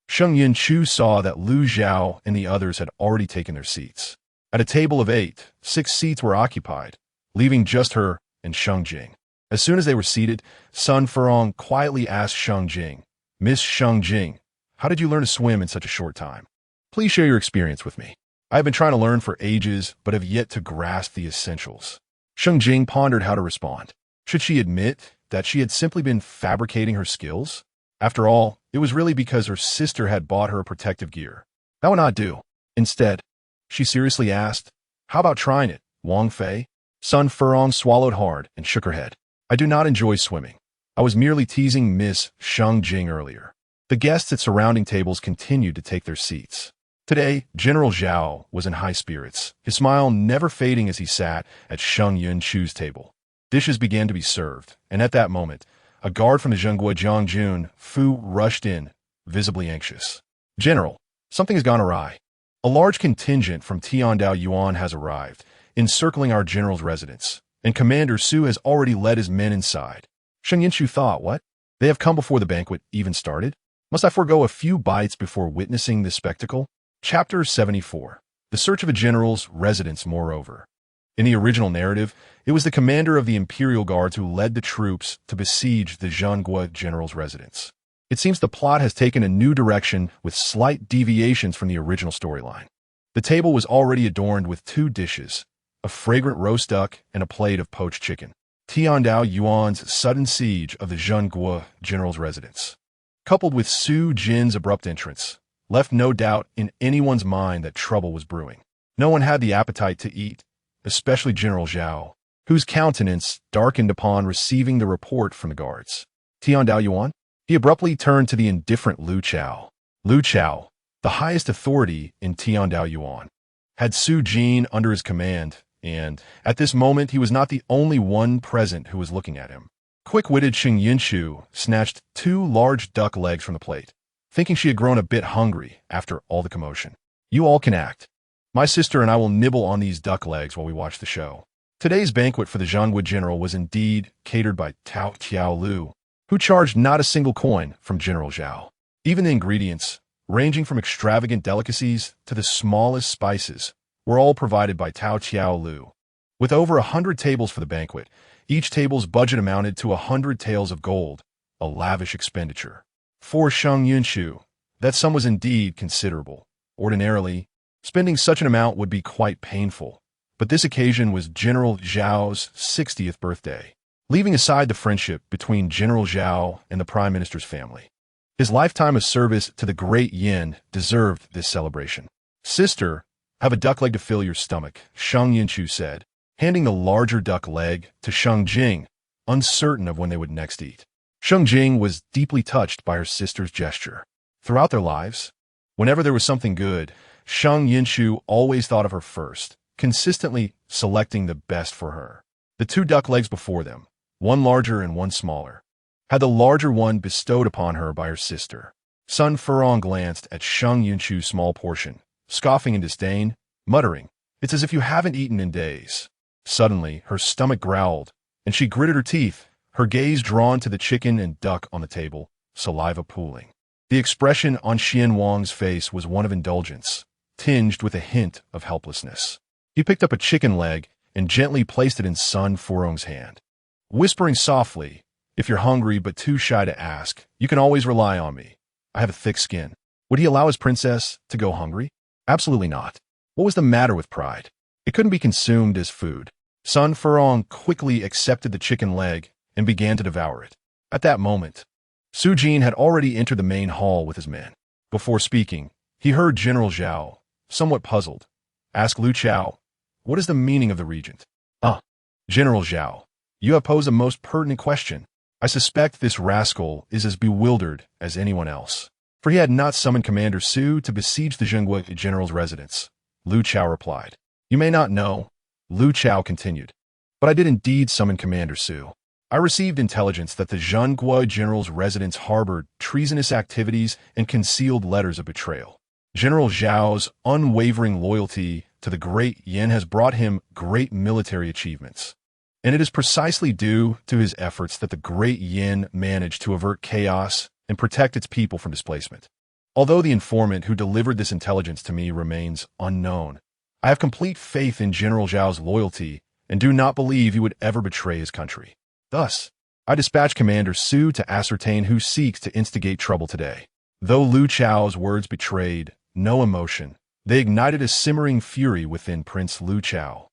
Sheng Yunchu saw that Lu Xiao and the others had already taken their seats. At a table of 8, 6 seats were occupied, leaving just her and Sheng Jing. As soon as they were seated, Sun Furong quietly asked Sheng Jing, Miss Sheng Jing, how did you learn to swim in such a short time? Please share your experience with me. I have been trying to learn for ages, but have yet to grasp the essentials. Sheng Jing pondered how to respond. Should she admit that she had simply been fabricating her skills? After all, it was really because her sister had bought her a protective gear. That would not do. Instead, she seriously asked, how about trying it, Wang Fei? Sun Furong swallowed hard and shook her head. I do not enjoy swimming. I was merely teasing Miss Sheng Jing earlier. The guests at surrounding tables continued to take their seats. Today, General Zhao was in high spirits, his smile never fading as he sat at Sheng Yunchu's table. Dishes began to be served, and at that moment, a guard from the Zhengui Jiangjun Fu rushed in, visibly anxious. General, something has gone awry. A large contingent from Tiandao Yuan has arrived, encircling our general's residence, and Commander Su has already led his men inside. Sheng Yunchu thought, what? They have come before the banquet even started? Must I forego a few bites before witnessing this spectacle? Chapter 74. The Search of a General's Residence. Moreover, in the original narrative, it was the commander of the Imperial Guards who led the troops to besiege the Zhengguo general's residence. It seems the plot has taken a new direction with slight deviations from the original storyline. The table was already adorned with 2 dishes, a fragrant roast duck and a plate of poached chicken. Tiandao Yuan's sudden siege of the Zhengguo general's residence, coupled with Su Jin's abrupt entrance, left no doubt in anyone's mind that trouble was brewing. No one had the appetite to eat, especially General Zhao, whose countenance darkened upon receiving the report from the guards. Tiandao Yuan? He abruptly turned to the indifferent Lu Chao. Lu Chao, the highest authority in Tiandao Yuan, had Su Jin under his command, and at this moment he was not the only one present who was looking at him. Quick-witted Sheng Yunchu snatched 2 large duck legs from the plate, thinking she had grown a bit hungry after all the commotion. You all can act. My sister and I will nibble on these duck legs while we watch the show. Today's banquet for the Zhengguo general was indeed catered by Tao Qiaolu, who charged not a single coin from General Zhao. Even the ingredients, ranging from extravagant delicacies to the smallest spices, were all provided by Tao Qiaolu. With over 100 tables for the banquet, each table's budget amounted to 100 taels of gold, a lavish expenditure. For Sheng Yunchu, that sum was indeed considerable. Ordinarily, spending such an amount would be quite painful, but this occasion was General Zhao's 60th birthday. Leaving aside the friendship between General Zhao and the Prime Minister's family, his lifetime of service to the great Yin deserved this celebration. Sister, have a duck leg to fill your stomach, Sheng Yunchu said, handing the larger duck leg to Sheng Jing, uncertain of when they would next eat. Sheng Jing was deeply touched by her sister's gesture. Throughout their lives, whenever there was something good, Sheng Yunchu always thought of her first, consistently selecting the best for her. The 2 duck legs before them, one larger and one smaller, had the larger one bestowed upon her by her sister. Sun Furong glanced at Sheng Yunchu's small portion, scoffing in disdain, muttering, "It's as if you haven't eaten in days." Suddenly, her stomach growled, and she gritted her teeth, her gaze drawn to the chicken and duck on the table, saliva pooling. The expression on Xian Wang's face was one of indulgence, tinged with a hint of helplessness. He picked up a chicken leg and gently placed it in Sun Furong's hand, whispering softly, "If you're hungry but too shy to ask, you can always rely on me. I have a thick skin." Would he allow his princess to go hungry? Absolutely not. What was the matter with pride? It couldn't be consumed as food. Sun Furong quickly accepted the chicken leg and began to devour it. At that moment, Su Jin had already entered the main hall with his men. Before speaking, he heard General Zhao, somewhat puzzled, ask Lu Chao, "What is the meaning of the regent?" General Zhao, you have posed a most pertinent question. I suspect this rascal is as bewildered as anyone else, for he had not summoned Commander Su to besiege the Zhengguo general's residence. Lu Chao replied. You may not know, Lu Chao continued, but I did indeed summon Commander Su. I received intelligence that the Zhengguo general's residence harbored treasonous activities and concealed letters of betrayal. General Zhao's unwavering loyalty to the great Yin has brought him great military achievements, and it is precisely due to his efforts that the great Yin managed to avert chaos and protect its people from displacement. Although the informant who delivered this intelligence to me remains unknown, I have complete faith in General Zhao's loyalty and do not believe he would ever betray his country. Thus, I dispatch Commander Su to ascertain who seeks to instigate trouble today. Though Lu Chao's words betrayed no emotion, they ignited a simmering fury within Prince Lu Chao.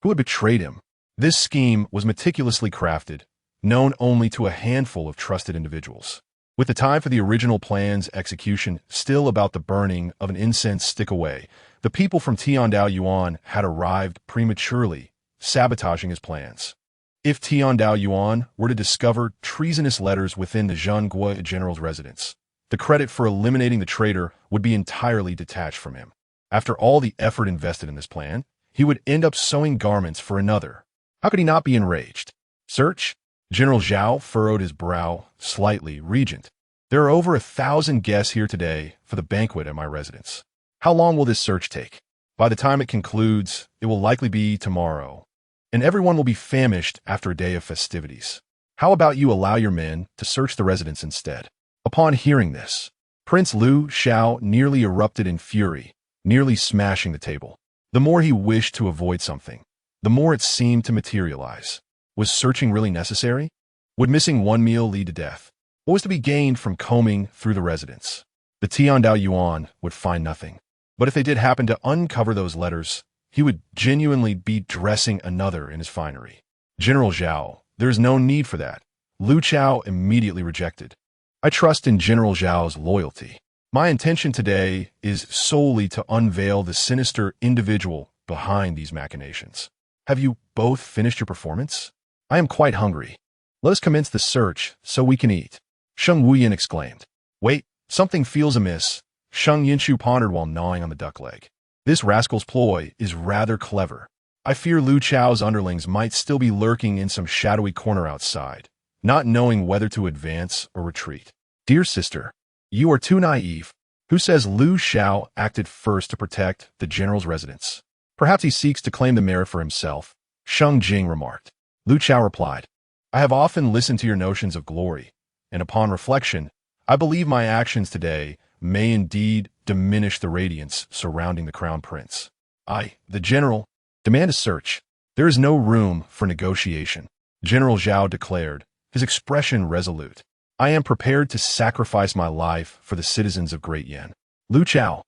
Who had betrayed him? This scheme was meticulously crafted, known only to a handful of trusted individuals. With the time for the original plan's execution still about the burning of an incense stick away, the people from Tiandao Yuan had arrived prematurely, sabotaging his plans. If Tiandao Yuan were to discover treasonous letters within the Zhengguo general's residence, the credit for eliminating the traitor would be entirely detached from him. After all the effort invested in this plan, he would end up sewing garments for another. How could he not be enraged? Search? General Zhao furrowed his brow slightly. Regent, there are over 1,000 guests here today for the banquet at my residence. How long will this search take? By the time it concludes, it will likely be tomorrow, and everyone will be famished after a day of festivities. How about you allow your men to search the residence instead? Upon hearing this, Prince Lu Shao nearly erupted in fury, nearly smashing the table. The more he wished to avoid something, the more it seemed to materialize. Was searching really necessary? Would missing one meal lead to death? What was to be gained from combing through the residence? The Tiandao Yuan would find nothing. But if they did happen to uncover those letters, he would genuinely be dressing another in his finery. General Zhao, there is no need for that. Lu Chao immediately rejected. I trust in General Zhao's loyalty. My intention today is solely to unveil the sinister individual behind these machinations. Have you both finished your performance? I am quite hungry. Let us commence the search so we can eat. Sheng Wuyan exclaimed. Wait, something feels amiss. Sheng Yunchu pondered while gnawing on the duck leg. This rascal's ploy is rather clever. I fear Lu Chao's underlings might still be lurking in some shadowy corner outside, not knowing whether to advance or retreat. Dear sister, you are too naive. Who says Lu Xiao acted first to protect the general's residence? Perhaps he seeks to claim the merit for himself, Sheng Jing remarked. Lu Chao replied, I have often listened to your notions of glory, and upon reflection, I believe my actions today may indeed diminish the radiance surrounding the crown prince. I, the general, demand a search. There is no room for negotiation, General Zhao declared, his expression resolute. I am prepared to sacrifice my life for the citizens of Great Yan. Lu Chao,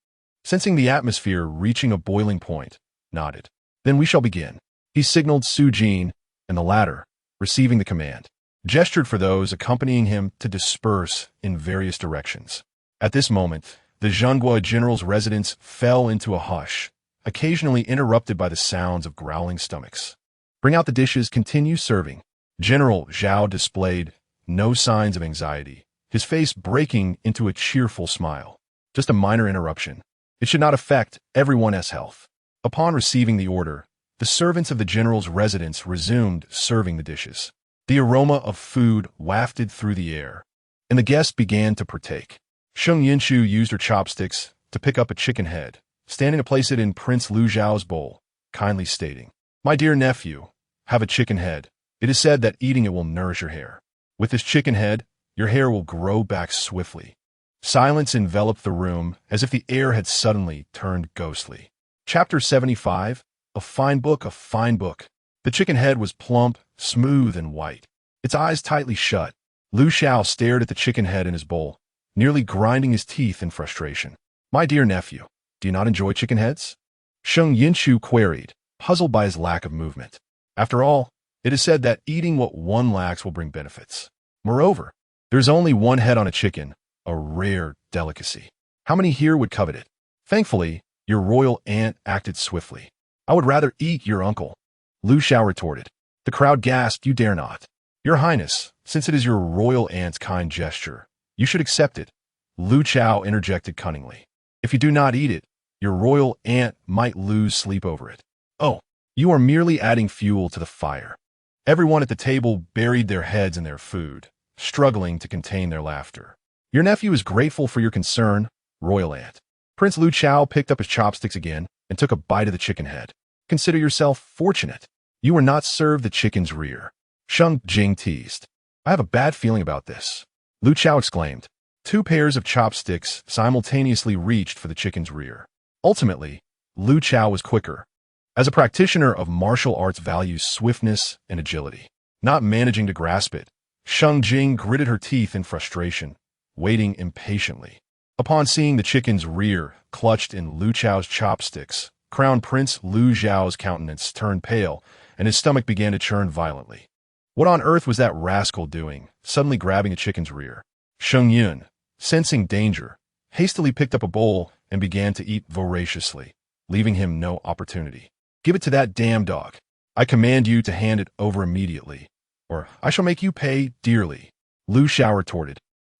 sensing the atmosphere reaching a boiling point, nodded. Then we shall begin. He signaled Su Jin, and the latter, receiving the command, gestured for those accompanying him to disperse in various directions. At this moment, the Zhenghua general's residence fell into a hush, occasionally interrupted by the sounds of growling stomachs. Bring out the dishes, continue serving. General Zhao displayed no signs of anxiety, his face breaking into a cheerful smile. Just a minor interruption. It should not affect everyone's health. Upon receiving the order, the servants of the general's residence resumed serving the dishes. The aroma of food wafted through the air, and the guests began to partake. Sheng Yunchu used her chopsticks to pick up a chicken head, standing to place it in Prince Lu Zhao's bowl, kindly stating, My dear nephew, have a chicken head. It is said that eating it will nourish your hair. With this chicken head, your hair will grow back swiftly. Silence enveloped the room as if the air had suddenly turned ghostly. Chapter 75, A Fine Book, a Fine Book. The chicken head was plump, smooth, and white. Its eyes tightly shut. Lu Xiao stared at the chicken head in his bowl, nearly grinding his teeth in frustration. My dear nephew, do you not enjoy chicken heads? Sheng Yunchu queried, puzzled by his lack of movement. After all, it is said that eating what one lacks will bring benefits. Moreover, there's only one head on a chicken, a rare delicacy. How many here would covet it? Thankfully, your royal aunt acted swiftly. I would rather eat your uncle. Lu Xiao retorted. The crowd gasped, You dare not. Your Highness, since it is your royal aunt's kind gesture, you should accept it. Lu Xiao interjected cunningly. If you do not eat it, your royal aunt might lose sleep over it. Oh, you are merely adding fuel to the fire. Everyone at the table buried their heads in their food, struggling to contain their laughter. Your nephew is grateful for your concern, royal aunt. Prince Lu Chao picked up his chopsticks again and took a bite of the chicken head. Consider yourself fortunate. You were not served the chicken's rear. Sheng Jing teased. I have a bad feeling about this. Lu Chao exclaimed. 2 pairs of chopsticks simultaneously reached for the chicken's rear. Ultimately, Lu Chao was quicker. As a practitioner of martial arts values swiftness and agility. Not managing to grasp it, Sheng Jing gritted her teeth in frustration, waiting impatiently. Upon seeing the chicken's rear clutched in Lu Chao's chopsticks, Crown Prince Lu Zhao's countenance turned pale, and his stomach began to churn violently. What on earth was that rascal doing, suddenly grabbing a chicken's rear? Sheng Yun, sensing danger, hastily picked up a bowl and began to eat voraciously, leaving him no opportunity. Give it to that damn dog. I command you to hand it over immediately, or I shall make you pay dearly. Lu Xiao retorted.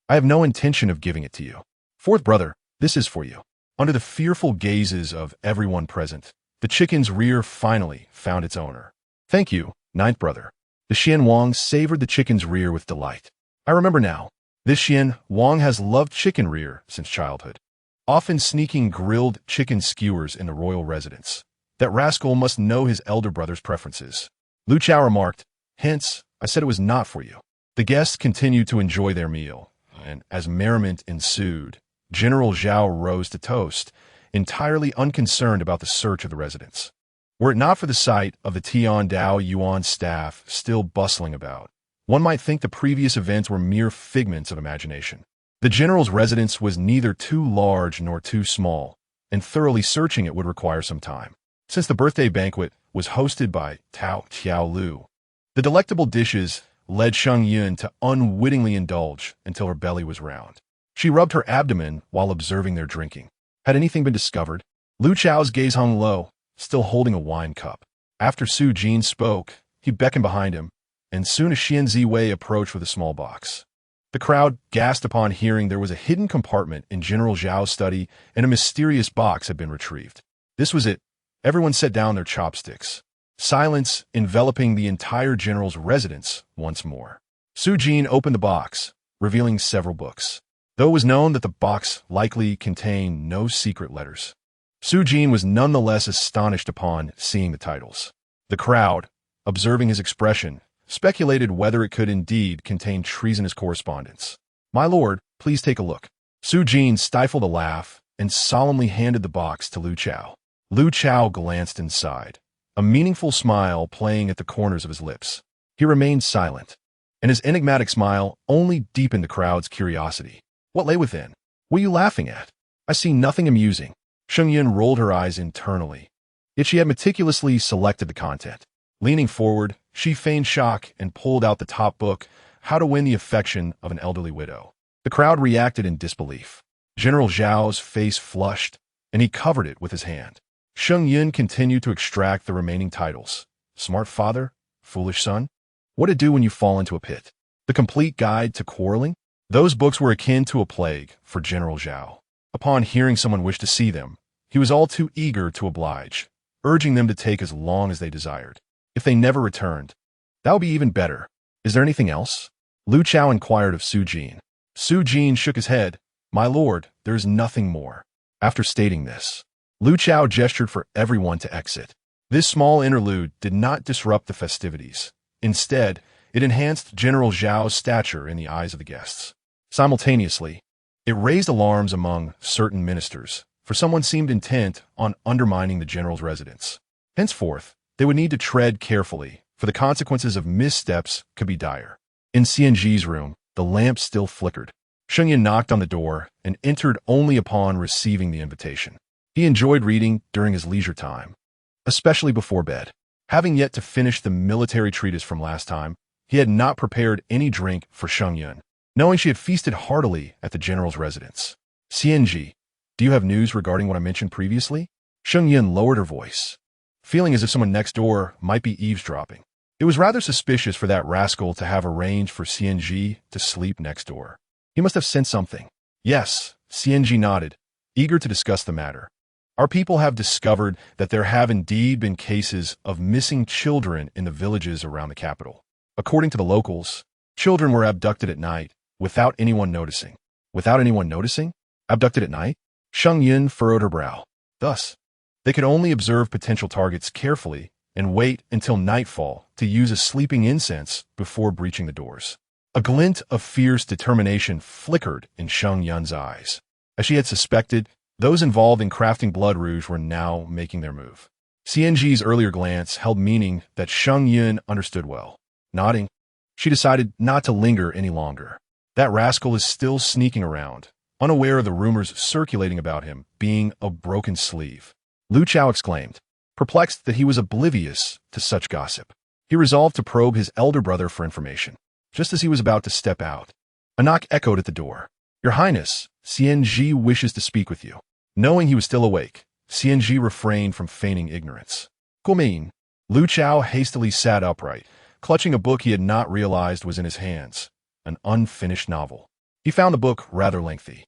I have no intention of giving it to you. Fourth brother, this is for you. Under the fearful gazes of everyone present, the chicken's rear finally found its owner. Thank you, ninth brother. The Xian Wang savored the chicken's rear with delight. I remember now. This Xian Wang has loved chicken rear since childhood, often sneaking grilled chicken skewers in the royal residence. That rascal must know his elder brother's preferences. Lu Chao remarked, hence, I said it was not for you. The guests continued to enjoy their meal, and as merriment ensued, General Zhao rose to toast, entirely unconcerned about the search of the residents. Were it not for the sight of the Tian Dao Yuan staff still bustling about, one might think the previous events were mere figments of imagination. The general's residence was neither too large nor too small, and thoroughly searching it would require some time. Since the birthday banquet was hosted by Tao Xiaolu, the delectable dishes led Sheng Yun to unwittingly indulge until her belly was round. She rubbed her abdomen while observing their drinking. Had anything been discovered? Lu Chao's gaze hung low, still holding a wine cup. After Su Jin spoke, he beckoned behind him, and soon as Xian Ziwei approached with a small box. The crowd gasped upon hearing there was a hidden compartment in General Zhao's study and a mysterious box had been retrieved. This was it. Everyone set down their chopsticks. Silence enveloping the entire general's residence once more. Su Jin opened the box, revealing several books. Though it was known that the box likely contained no secret letters, Su Jin was nonetheless astonished upon seeing the titles. The crowd, observing his expression, speculated whether it could indeed contain treasonous correspondence. "My lord, please take a look." Su Jin stifled a laugh and solemnly handed the box to Lu Chao. Lu Chao glanced inside, a meaningful smile playing at the corners of his lips. He remained silent, and his enigmatic smile only deepened the crowd's curiosity. What lay within? What are you laughing at? I see nothing amusing. Sheng Yun rolled her eyes internally, yet she had meticulously selected the content. Leaning forward, she feigned shock and pulled out the top book, How to Win the Affection of an Elderly Widow. The crowd reacted in disbelief. General Zhao's face flushed, and he covered it with his hand. Sheng Yun continued to extract the remaining titles. Smart Father, Foolish Son, What to Do When You Fall into a Pit, The Complete Guide to Quarreling. Those books were akin to a plague for General Zhao. Upon hearing someone wish to see them, he was all too eager to oblige, urging them to take as long as they desired. If they never returned, that would be even better. Is there anything else? Lu Chao inquired of Su Jin. Su Jin shook his head. My lord, there is nothing more. After stating this, Lu Chao gestured for everyone to exit. This small interlude did not disrupt the festivities. Instead, it enhanced General Zhao's stature in the eyes of the guests. Simultaneously, it raised alarms among certain ministers, for someone seemed intent on undermining the general's residence. Henceforth, they would need to tread carefully, for the consequences of missteps could be dire. In Xianji's room, the lamp still flickered. Sheng Yun knocked on the door and entered only upon receiving the invitation. He enjoyed reading during his leisure time, especially before bed. Having yet to finish the military treatise from last time, he had not prepared any drink for Sheng Yun, knowing she had feasted heartily at the general's residence. Xianji, do you have news regarding what I mentioned previously? Sheng Yun lowered her voice, feeling as if someone next door might be eavesdropping. It was rather suspicious for that rascal to have arranged for Xianji to sleep next door. He must have sensed something. Yes, Xianji nodded, eager to discuss the matter. Our people have discovered that there have indeed been cases of missing children in the villages around the capital. According to the locals, children were abducted at night without anyone noticing. Without anyone noticing? Abducted at night? Sheng Yun furrowed her brow. Thus, they could only observe potential targets carefully and wait until nightfall to use a sleeping incense before breaching the doors. A glint of fierce determination flickered in Sheng Yun's eyes. As she had suspected, those involved in crafting blood rouge were now making their move. Xianji's earlier glance held meaning that Sheng Yun understood well. Nodding, she decided not to linger any longer. That rascal is still sneaking around, unaware of the rumors circulating about him being a broken sleeve. Lu Chao exclaimed, perplexed that he was oblivious to such gossip. He resolved to probe his elder brother for information. Just as he was about to step out, a knock echoed at the door. Your Highness, Xianji wishes to speak with you. Knowing he was still awake, Xianji refrained from feigning ignorance. Guomin. Lu Chao hastily sat upright, clutching a book he had not realized was in his hands, an unfinished novel. He found the book rather lengthy,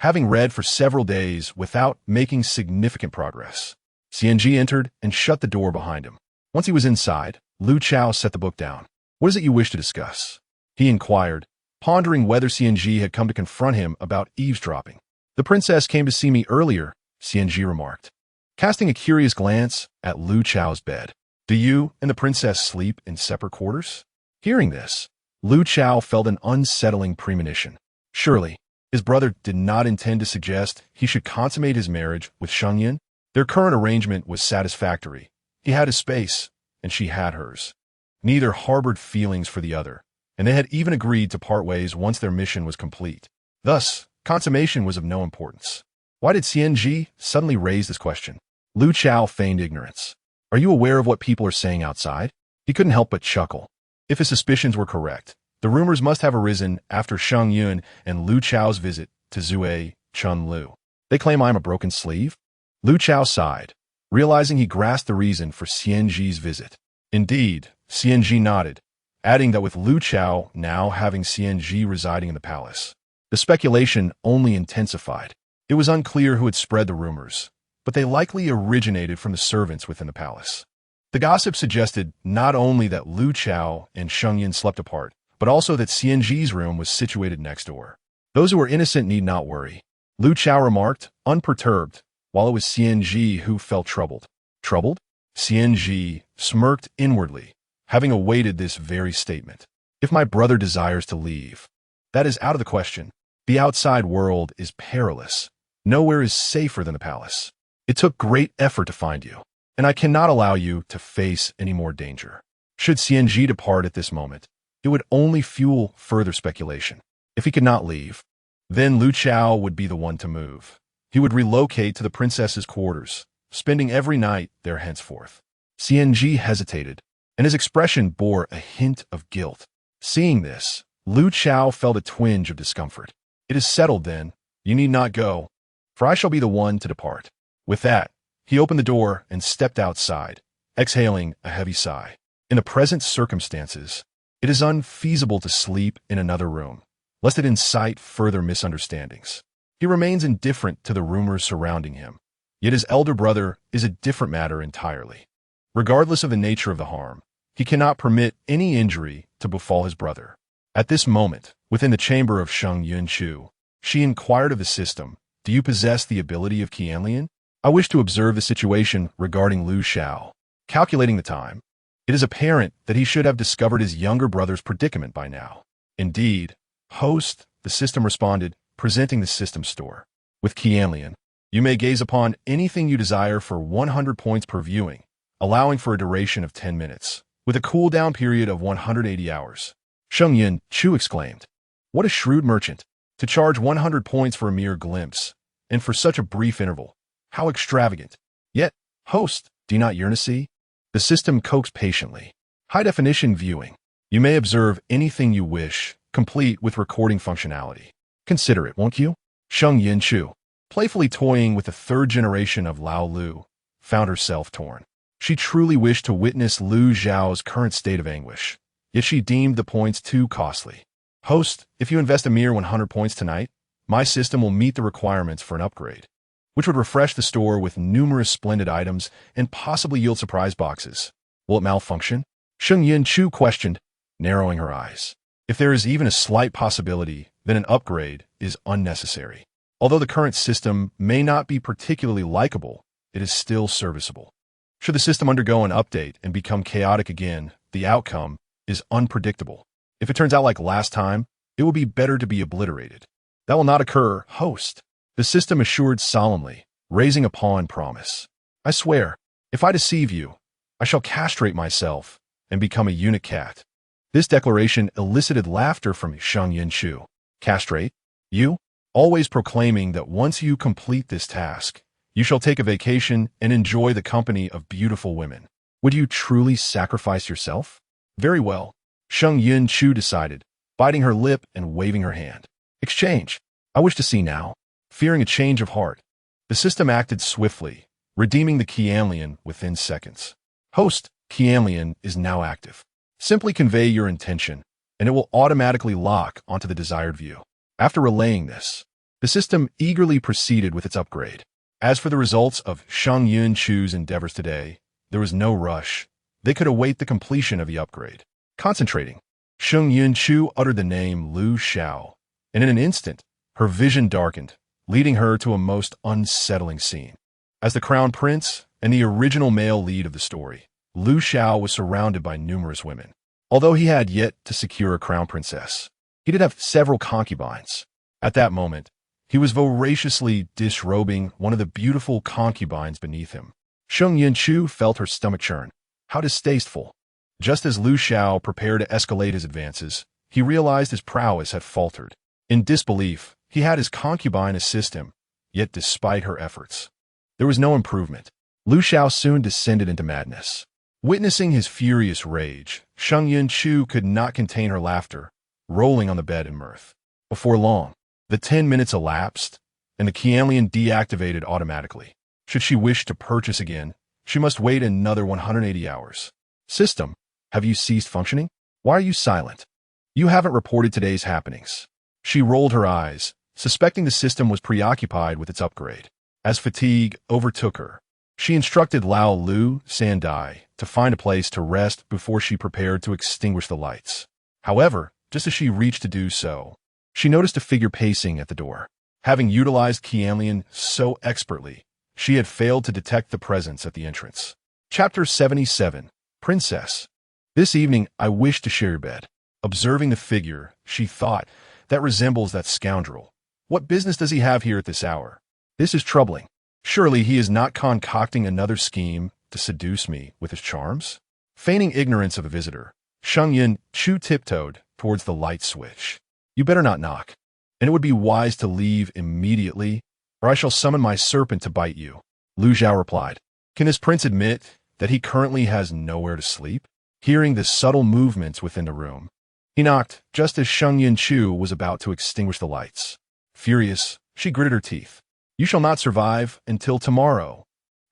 having read for several days without making significant progress. Xianji entered and shut the door behind him. Once he was inside, Lu Chao set the book down. What is it you wish to discuss? He inquired, pondering whether Xianji had come to confront him about eavesdropping. The princess came to see me earlier, Xianji remarked, casting a curious glance at Lu Chao's bed. Do you and the princess sleep in separate quarters? Hearing this, Lu Chao felt an unsettling premonition. Surely, His brother did not intend to suggest he should consummate his marriage with Sheng Yun. Their current arrangement was satisfactory. He had his space, and she had hers. Neither harbored feelings for the other, and they had even agreed to part ways once their mission was complete. Thus, consummation was of no importance. Why did CNG suddenly raise this question? Lu Chao feigned ignorance. Are you aware of what people are saying outside? He couldn't help but chuckle. If his suspicions were correct, the rumors must have arisen after Sheng Yun and Lu Chao's visit to Zue Chun Lu. They claim I'm a broken sleeve? Lu Chao sighed, realizing he grasped the reason for CNG's visit. Indeed, CNG nodded, adding that with Lu Chao now having CNG residing in the palace, the speculation only intensified. It was unclear who had spread the rumors, but they likely originated from the servants within the palace. The gossip suggested not only that Lu Chao and Sheng Yun slept apart, but also that CNG's room was situated next door. Those who are innocent need not worry, Lu Chao remarked, unperturbed, while it was CNG who felt troubled. Troubled? CNG smirked inwardly, having awaited this very statement. If my brother desires to leave, that is out of the question. The outside world is perilous. Nowhere is safer than the palace. It took great effort to find you, and I cannot allow you to face any more danger. Should CNG depart at this moment, it would only fuel further speculation. If he could not leave, then Lu Chao would be the one to move. He would relocate to the princess's quarters, spending every night there henceforth. CNG hesitated, and his expression bore a hint of guilt. Seeing this, Lu Chao felt a twinge of discomfort. It is settled then. You need not go, for I shall be the one to depart. With that, he opened the door and stepped outside, exhaling a heavy sigh. In the present circumstances, it is unfeasible to sleep in another room, lest it incite further misunderstandings. He remains indifferent to the rumors surrounding him, yet his elder brother is a different matter entirely. Regardless of the nature of the harm, he cannot permit any injury to befall his brother. At this moment, within the chamber of Sheng Yunchu, she inquired of the system, "Do you possess the ability of Qianlian? I wish to observe the situation regarding Lu Chao." Calculating the time, it is apparent that he should have discovered his younger brother's predicament by now. Indeed, host, the system responded, presenting the system store. With Qianlian, you may gaze upon anything you desire for 100 points per viewing, allowing for a duration of 10 minutes, with a cooldown period of 180 hours. Sheng Yunchu exclaimed, "What a shrewd merchant, to charge 100 points for a mere glimpse, and for such a brief interval. How extravagant. Yet, host, do you not yearn to see?" The system coaxed patiently. High-definition viewing. You may observe anything you wish, complete with recording functionality. Consider it, won't you? Sheng Yunchu, playfully toying with the third generation of Lao Lu, found herself torn. She truly wished to witness Lu Zhao's current state of anguish, yet she deemed the points too costly. Host, if you invest a mere 100 points tonight, my system will meet the requirements for an upgrade, which would refresh the store with numerous splendid items and possibly yield surprise boxes. Will it malfunction? Sheng Yunchu questioned, narrowing her eyes. If there is even a slight possibility, then an upgrade is unnecessary. Although the current system may not be particularly likable, it is still serviceable. Should the system undergo an update and become chaotic again, the outcome is unpredictable. If it turns out like last time, it will be better to be obliterated. That will not occur, host, the system assured solemnly, raising a paw in promise. I swear, if I deceive you, I shall castrate myself and become a eunuch cat. This declaration elicited laughter from Sheng Yunchu. Castrate? You? Always proclaiming that once you complete this task, you shall take a vacation and enjoy the company of beautiful women. Would you truly sacrifice yourself? Very well, Sheng Yunchu decided, biting her lip and waving her hand. Exchange. I wish to see now. Fearing a change of heart, the system acted swiftly, redeeming the Qianlian within seconds. Host, Qianlian is now active. Simply convey your intention, and it will automatically lock onto the desired view. After relaying this, the system eagerly proceeded with its upgrade. As for the results of Sheng Yunchu's endeavors today, there was no rush. They could await the completion of the upgrade. Concentrating, Sheng Yunchu uttered the name Lu Chao, and in an instant, her vision darkened, leading her to a most unsettling scene. As the crown prince and the original male lead of the story, Lu Chao was surrounded by numerous women. Although he had yet to secure a crown princess, he did have several concubines. At that moment, he was voraciously disrobing one of the beautiful concubines beneath him. Sheng Yunchu felt her stomach churn. How distasteful. Just as Lu Xiao prepared to escalate his advances, he realized his prowess had faltered. In disbelief, he had his concubine assist him, yet despite her efforts, there was no improvement. Lu Xiao soon descended into madness. Witnessing his furious rage, Sheng Yunchu could not contain her laughter, rolling on the bed in mirth. Before long, the 10 minutes elapsed, and the Qianlian deactivated automatically. Should she wish to purchase again, she must wait another 180 hours. System, have you ceased functioning? Why are you silent? You haven't reported today's happenings. She rolled her eyes, suspecting the system was preoccupied with its upgrade. As fatigue overtook her, she instructed Lao Lu Sandai to find a place to rest before she prepared to extinguish the lights. However, just as she reached to do so, she noticed a figure pacing at the door. Having utilized Qianlian so expertly, she had failed to detect the presence at the entrance. Chapter 77. Princess. This evening I wish to share your bed. Observing the figure, she thought, that resembles that scoundrel. What business does he have here at this hour? This is troubling. Surely he is not concocting another scheme to seduce me with his charms? Feigning ignorance of a visitor, Sheng Yunchu tiptoed towards the light switch. You better not knock, and it would be wise to leave immediately, or I shall summon my serpent to bite you. Lu Xiao replied. Can this prince admit that he currently has nowhere to sleep? Hearing the subtle movements within the room, he knocked just as Sheng Yunchu was about to extinguish the lights. Furious, she gritted her teeth. You shall not survive until tomorrow.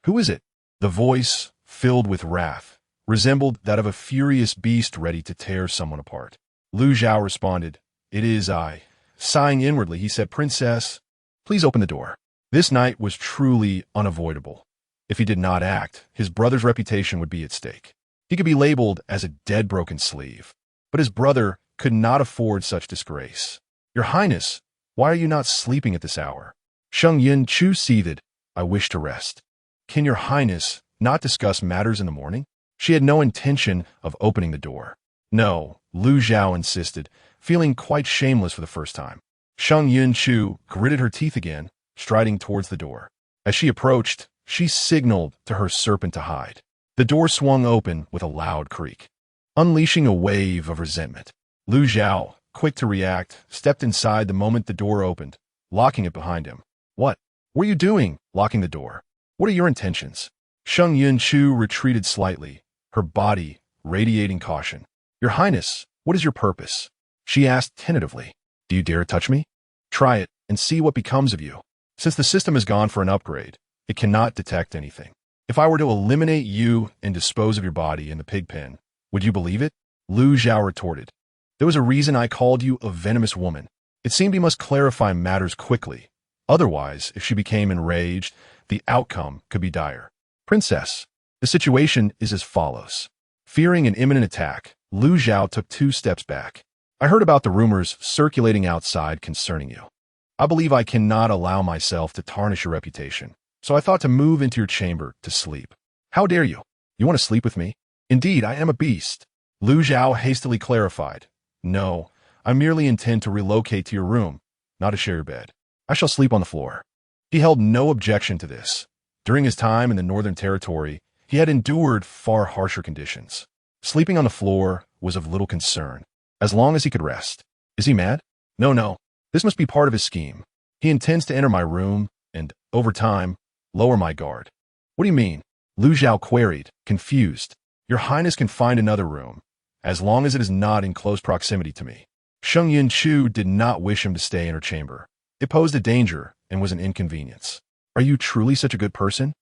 Who is it? The voice, filled with wrath, resembled that of a furious beast ready to tear someone apart. Lu Xiao responded, It is I. Sighing inwardly, he said, Princess, please open the door. This night was truly unavoidable. If he did not act, his brother's reputation would be at stake. He could be labeled as a dead broken sleeve, but his brother could not afford such disgrace. Your Highness, why are you not sleeping at this hour? Sheng Yunchu seethed. I wish to rest. Can your Highness not discuss matters in the morning? She had no intention of opening the door. No, Lu Xiao insisted, feeling quite shameless for the first time. Sheng Yunchu gritted her teeth again, striding towards the door. As she approached, she signaled to her serpent to hide. The door swung open with a loud creak, unleashing a wave of resentment. Lu Xiao, quick to react, stepped inside the moment the door opened, locking it behind him. What were you doing, locking the door? What are your intentions? Sheng Yunchu retreated slightly, her body radiating caution. Your Highness, what is your purpose? She asked tentatively. Do you dare touch me? Try it and see what becomes of you. Since the system has gone for an upgrade, it cannot detect anything. If I were to eliminate you and dispose of your body in the pig pen, would you believe it? Lu Xiao retorted. There was a reason I called you a venomous woman. It seemed he must clarify matters quickly. Otherwise, if she became enraged, the outcome could be dire. Princess, the situation is as follows. Fearing an imminent attack, Lu Xiao took 2 steps back. I heard about the rumors circulating outside concerning you. I believe I cannot allow myself to tarnish your reputation, so I thought to move into your chamber to sleep. How dare you? You want to sleep with me? Indeed, I am a beast. Lu Xiao hastily clarified. No, I merely intend to relocate to your room, not to share your bed. I shall sleep on the floor. He held no objection to this. During his time in the Northern Territory, he had endured far harsher conditions. Sleeping on the floor was of little concern, as long as he could rest. Is he mad? No. This must be part of his scheme. He intends to enter my room and, over time, lower my guard. What do you mean? Lu Xiao queried, confused. Your Highness can find another room, as long as it is not in close proximity to me. Sheng Yunchu did not wish him to stay in her chamber. It posed a danger and was an inconvenience. Are you truly such a good person?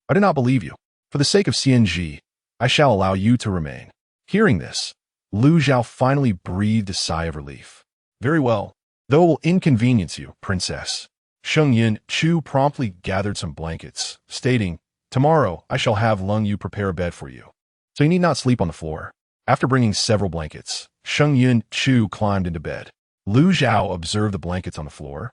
I do not believe you. For the sake of CNG, I shall allow you to remain. Hearing this, Lu Xiao finally breathed a sigh of relief. Very well, though it will inconvenience you, Princess. Sheng Yunchu promptly gathered some blankets, stating, Tomorrow I shall have Lung Yu prepare a bed for you, so you need not sleep on the floor. After bringing several blankets, Sheng Yunchu climbed into bed. Lu Xiao observed the blankets on the floor,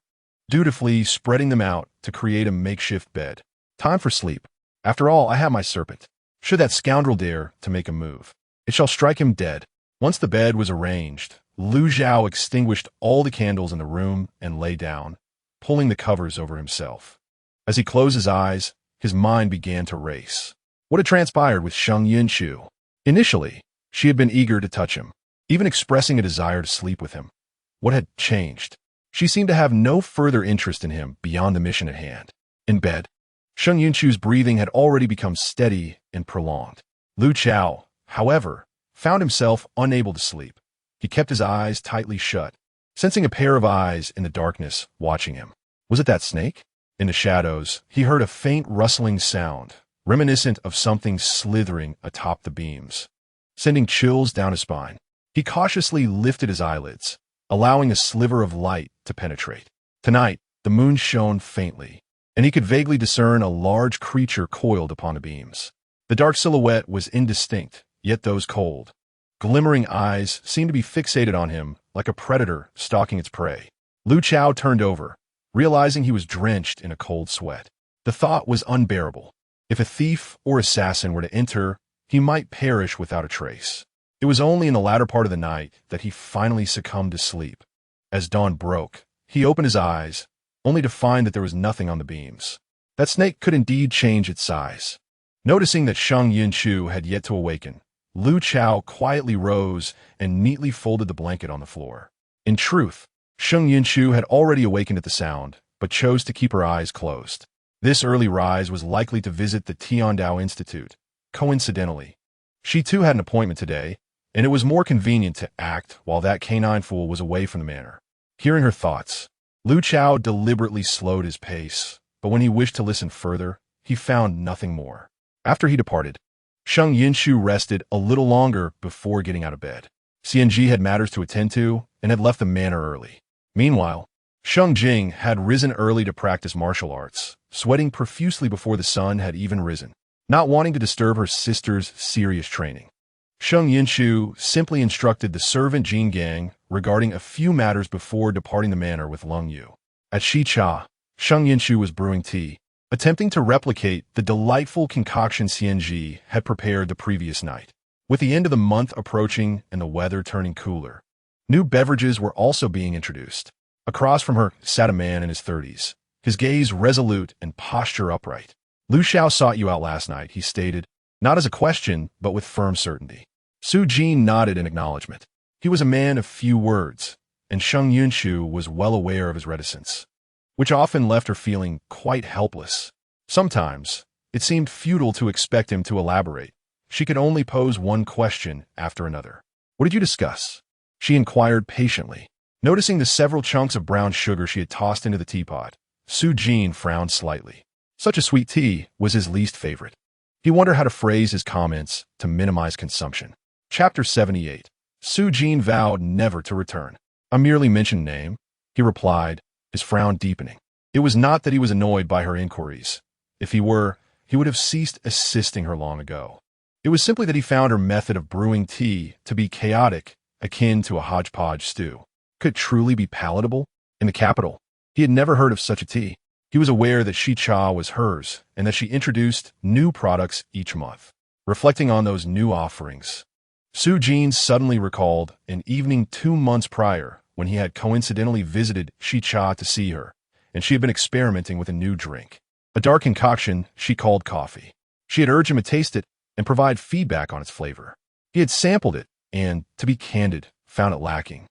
dutifully spreading them out to create a makeshift bed. Time for sleep. After all, I have my serpent. Should that scoundrel dare to make a move, it shall strike him dead. Once the bed was arranged, Lu Zhao extinguished all the candles in the room and lay down, pulling the covers over himself. As he closed his eyes, his mind began to race. What had transpired with Sheng Yunchu? Initially, she had been eager to touch him, even expressing a desire to sleep with him. What had changed? She seemed to have no further interest in him beyond the mission at hand. In bed, Sheng Yunchu's breathing had already become steady and prolonged. Lu Chao, however, found himself unable to sleep. He kept his eyes tightly shut, sensing a pair of eyes in the darkness watching him. Was it that snake? In the shadows, he heard a faint rustling sound, reminiscent of something slithering atop the beams, sending chills down his spine. He cautiously lifted his eyelids, allowing a sliver of light to penetrate. Tonight, the moon shone faintly, and he could vaguely discern a large creature coiled upon the beams. The dark silhouette was indistinct, yet those cold, glimmering eyes seemed to be fixated on him like a predator stalking its prey. Lu Chao turned over, realizing he was drenched in a cold sweat. The thought was unbearable. If a thief or assassin were to enter, he might perish without a trace. It was only in the latter part of the night that he finally succumbed to sleep. As dawn broke, he opened his eyes, only to find that there was nothing on the beams. That snake could indeed change its size. Noticing that Sheng Yunchu had yet to awaken, Lu Chao quietly rose and neatly folded the blanket on the floor. In truth, Sheng Yunchu had already awakened at the sound, but chose to keep her eyes closed. This early rise was likely to visit the Tiandao Institute. Coincidentally, she too had an appointment today, and it was more convenient to act while that canine fool was away from the manor. Hearing her thoughts, Lu Chao deliberately slowed his pace, but when he wished to listen further, he found nothing more. After he departed, Sheng Yunchu rested a little longer before getting out of bed. CNG had matters to attend to and had left the manor early. Meanwhile, Sheng Jing had risen early to practice martial arts, sweating profusely before the sun had even risen, not wanting to disturb her sister's serious training. Sheng Yunchu simply instructed the servant Jin Gang regarding a few matters before departing the manor with Lung Yu. At Shicha, Sheng Yunchu was brewing tea, attempting to replicate the delightful concoction CNG had prepared the previous night. With the end of the month approaching and the weather turning cooler, new beverages were also being introduced. Across from her sat a man in his 30s, his gaze resolute and posture upright. Lu Xiao sought you out last night, he stated, not as a question, but with firm certainty. Su Jin nodded in acknowledgement. He was a man of few words, and Sheng Yunchu was well aware of his reticence, which often left her feeling quite helpless. Sometimes, it seemed futile to expect him to elaborate. She could only pose one question after another. What did you discuss? She inquired patiently. Noticing the several chunks of brown sugar she had tossed into the teapot, Su Jin frowned slightly. Such a sweet tea was his least favorite. He wondered how to phrase his comments to minimize consumption. Chapter 78. Su Jin vowed never to return. I merely mentioned name, he replied, his frown deepening. It was not that he was annoyed by her inquiries. If he were, he would have ceased assisting her long ago. It was simply that he found her method of brewing tea to be chaotic, akin to a hodgepodge stew. Could it truly be palatable? In the capital, he had never heard of such a tea. He was aware that Shicha was hers and that she introduced new products each month. Reflecting on those new offerings, Su Jin suddenly recalled an evening 2 months prior when he had coincidentally visited Shicha to see her, and she had been experimenting with a new drink, a dark concoction she called coffee. She had urged him to taste it and provide feedback on its flavor. He had sampled it and, to be candid, found it lacking.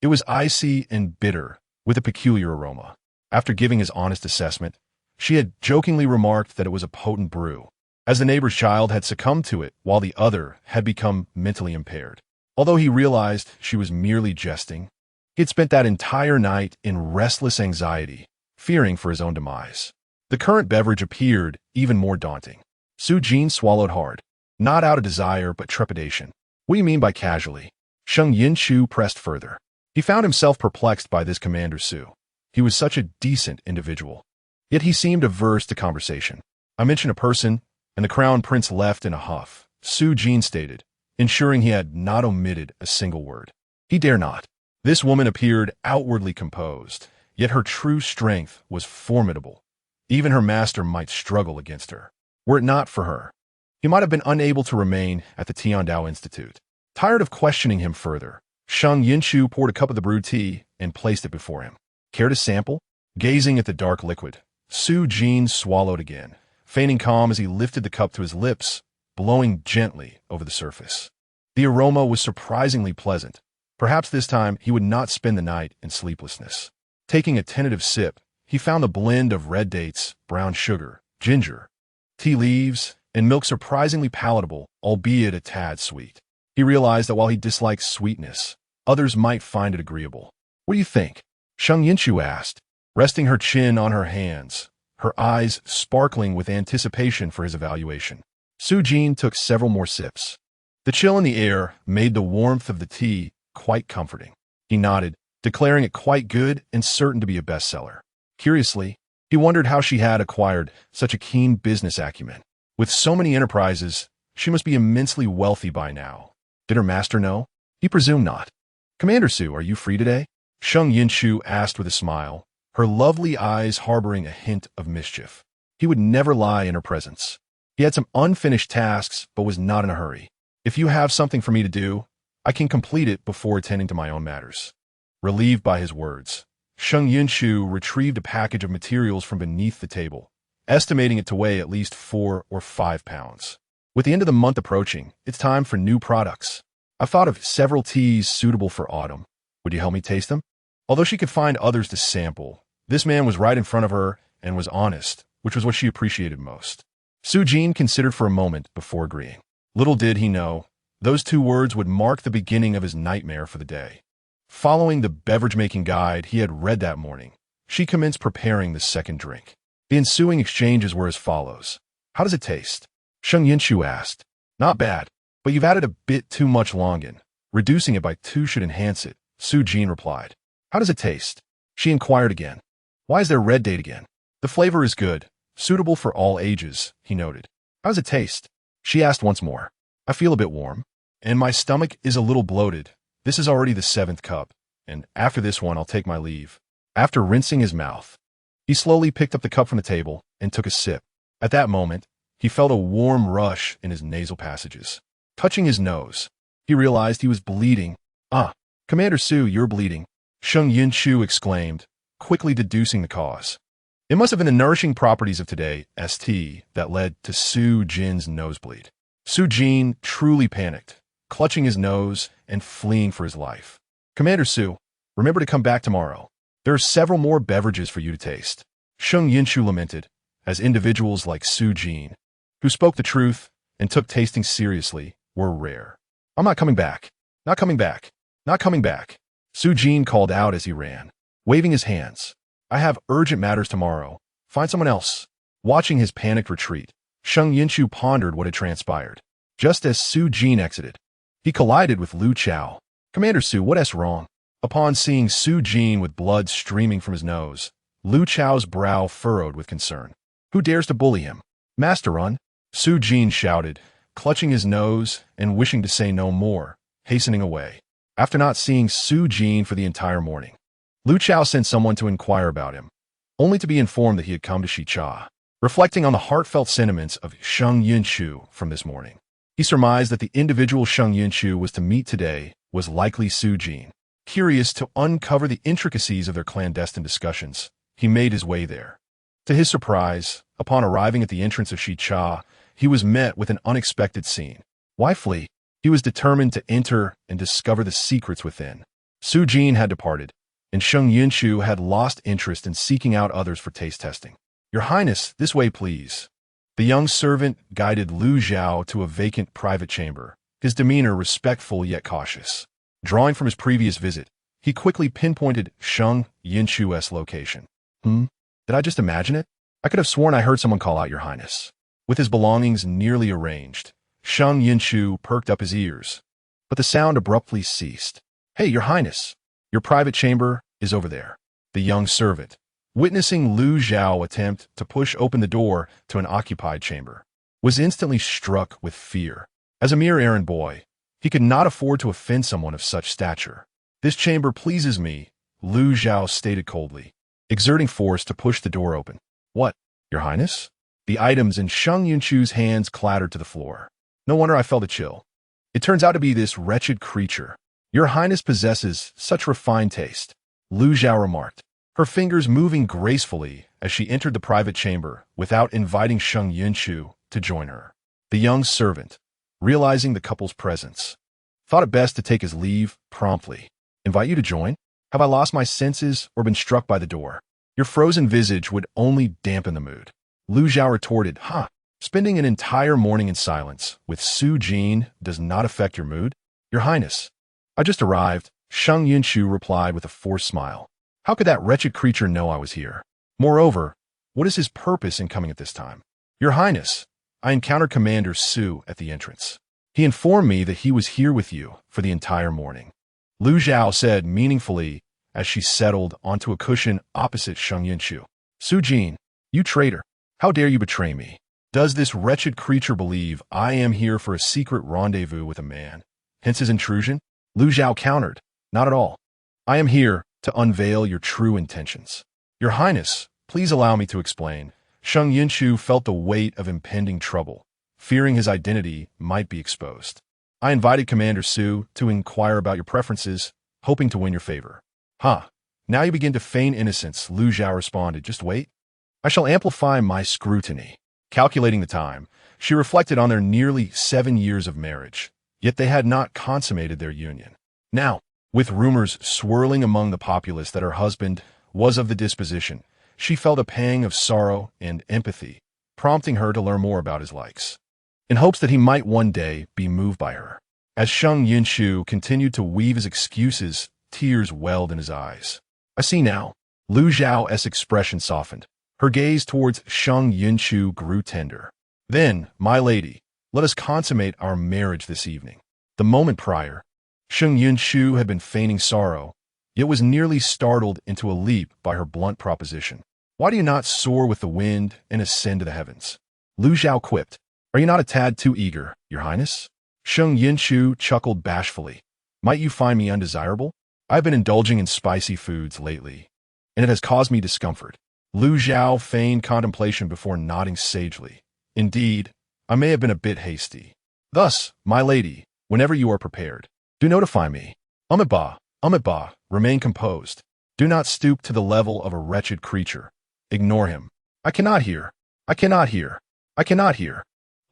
It was icy and bitter, with a peculiar aroma. After giving his honest assessment, she had jokingly remarked that it was a potent brew, as the neighbor's child had succumbed to it while the other had become mentally impaired. Although he realized she was merely jesting, he had spent that entire night in restless anxiety, fearing for his own demise. The current beverage appeared even more daunting. Su Jin swallowed hard, not out of desire but trepidation. What do you mean by casually? Sheng Yunchu pressed further. He found himself perplexed by this Commander Su. He was such a decent individual, yet he seemed averse to conversation. I mentioned a person, and the Crown Prince left in a huff, Su Jin stated, ensuring he had not omitted a single word. He dare not. This woman appeared outwardly composed, yet her true strength was formidable. Even her master might struggle against her. Were it not for her, he might have been unable to remain at the Tiandao Institute. Tired of questioning him further, Sheng Yunchu poured a cup of the brewed tea and placed it before him. Care to sample? Gazing at the dark liquid, Su Jin swallowed again, feigning calm as he lifted the cup to his lips, blowing gently over the surface. The aroma was surprisingly pleasant. Perhaps this time he would not spend the night in sleeplessness. Taking a tentative sip, he found the blend of red dates, brown sugar, ginger, tea leaves, and milk surprisingly palatable, albeit a tad sweet. He realized that while he disliked sweetness, others might find it agreeable. What do you think? Sheng Yunchu asked, resting her chin on her hands, her eyes sparkling with anticipation for his evaluation. Su Jin took several more sips. The chill in the air made the warmth of the tea quite comforting. He nodded, declaring it quite good and certain to be a bestseller. Curiously, he wondered how she had acquired such a keen business acumen. With so many enterprises, she must be immensely wealthy by now. Did her master know? He presumed not. Commander Su, are you free today? Sheng Yunchu asked with a smile, her lovely eyes harboring a hint of mischief. He would never lie in her presence. He had some unfinished tasks, but was not in a hurry. If you have something for me to do, I can complete it before attending to my own matters. Relieved by his words, Sheng Yunchu retrieved a package of materials from beneath the table, estimating it to weigh at least 4 or 5 pounds. With the end of the month approaching, it's time for new products. I've thought of several teas suitable for autumn. Would you help me taste them? Although she could find others to sample, this man was right in front of her and was honest, which was what she appreciated most. Su Jin considered for a moment before agreeing. Little did he know, those 2 words would mark the beginning of his nightmare for the day. Following the beverage-making guide he had read that morning, she commenced preparing the second drink. The ensuing exchanges were as follows. How does it taste? Sheng Yunchu asked. Not bad, but you've added a bit too much longan. Reducing it by 2 should enhance it, Su Jin replied. How does it taste? She inquired again. Why is there red date again? The flavor is good, suitable for all ages, he noted. How does it taste? She asked once more. I feel a bit warm, and my stomach is a little bloated. This is already the 7th cup, and after this one I'll take my leave. After rinsing his mouth, he slowly picked up the cup from the table and took a sip. At that moment, he felt a warm rush in his nasal passages. Touching his nose, he realized he was bleeding. Ah, Commander Su, you're bleeding, Sheng Yunchu exclaimed, quickly deducing the cause. It must have been the nourishing properties of today's tea that led to Su Jin's nosebleed. Su Jin truly panicked, clutching his nose and fleeing for his life. Commander Su, remember to come back tomorrow. There are several more beverages for you to taste. Sheng Yunchu lamented, as individuals like Su Jin, who spoke the truth and took tasting seriously, were rare. I'm not coming back. Not coming back. Not coming back. Su Jin called out as he ran, waving his hands. I have urgent matters tomorrow. Find someone else. Watching his panicked retreat, Sheng Yunchu pondered what had transpired. Just as Su Jin exited, he collided with Lu Chao. Commander Su, what's wrong? Upon seeing Su Jin with blood streaming from his nose, Lu Chao's brow furrowed with concern. Who dares to bully him? Master Run, Su Jin shouted, clutching his nose and wishing to say no more, hastening away. After not seeing Su Jin for the entire morning, Lu Chao sent someone to inquire about him, only to be informed that he had come to Shicha. Reflecting on the heartfelt sentiments of Sheng Yunchu from this morning, he surmised that the individual Sheng Yunchu was to meet today was likely Su Jin. Curious to uncover the intricacies of their clandestine discussions, he made his way there. To his surprise, upon arriving at the entrance of Shicha, he was met with an unexpected scene. Why flee? He was determined to enter and discover the secrets within. Su Jin had departed, and Sheng Yunchu had lost interest in seeking out others for taste testing. Your Highness, this way please. The young servant guided Lu Zhao to a vacant private chamber, his demeanor respectful yet cautious. Drawing from his previous visit, he quickly pinpointed Sheng Yunchu's location. Did I just imagine it? I could have sworn I heard someone call out, Your Highness. With his belongings nearly arranged, Sheng Yunchu perked up his ears, but the sound abruptly ceased. Hey, Your Highness, your private chamber is over there. The young servant, witnessing Lu Zhao attempt to push open the door to an occupied chamber, was instantly struck with fear. As a mere errand boy, he could not afford to offend someone of such stature. This chamber pleases me, Lu Zhao stated coldly, exerting force to push the door open. What, Your Highness? The items in Sheng Yunchu's hands clattered to the floor. No wonder I felt a chill. It turns out to be this wretched creature. Your Highness possesses such refined taste, Lu Zhao remarked, her fingers moving gracefully as she entered the private chamber without inviting Sheng Yunchu to join her. The young servant, realizing the couple's presence, thought it best to take his leave promptly. Invite you to join? Have I lost my senses or been struck by the door? Your frozen visage would only dampen the mood. Lu Zhao retorted, spending an entire morning in silence with Su Jin does not affect your mood? Your Highness, I just arrived, Sheng Yunchu replied with a forced smile. How could that wretched creature know I was here? Moreover, what is his purpose in coming at this time? Your Highness, I encountered Commander Su at the entrance. He informed me that he was here with you for the entire morning. Lu Zhao said meaningfully as she settled onto a cushion opposite Sheng Yunchu. Su Jin, you traitor, how dare you betray me? Does this wretched creature believe I am here for a secret rendezvous with a man, hence his intrusion? Lu Zhao countered, not at all. I am here to unveil your true intentions. Your Highness, please allow me to explain. Sheng Yunchu felt the weight of impending trouble, fearing his identity might be exposed. I invited Commander Su to inquire about your preferences, hoping to win your favor. Now you begin to feign innocence, Lu Zhao responded. Just wait. I shall amplify my scrutiny. Calculating the time, she reflected on their nearly 7 years of marriage, yet they had not consummated their union. Now, with rumors swirling among the populace that her husband was of the disposition, she felt a pang of sorrow and empathy, prompting her to learn more about his likes, in hopes that he might one day be moved by her. As Sheng Yunchu continued to weave his excuses, tears welled in his eyes. I see now. Lu Zhao's expression softened. Her gaze towards Sheng Yunchu grew tender. Then, my lady, let us consummate our marriage this evening. The moment prior, Sheng Yunchu had been feigning sorrow, yet was nearly startled into a leap by her blunt proposition. Why do you not soar with the wind and ascend to the heavens? Lu Zhao quipped. Are you not a tad too eager, Your Highness? Sheng Yunchu chuckled bashfully. Might you find me undesirable? I've been indulging in spicy foods lately, and it has caused me discomfort. Lu Zhao feigned contemplation before nodding sagely. Indeed, I may have been a bit hasty. Thus, my lady, whenever you are prepared, do notify me. Amiba, remain composed. Do not stoop to the level of a wretched creature. Ignore him. I cannot hear.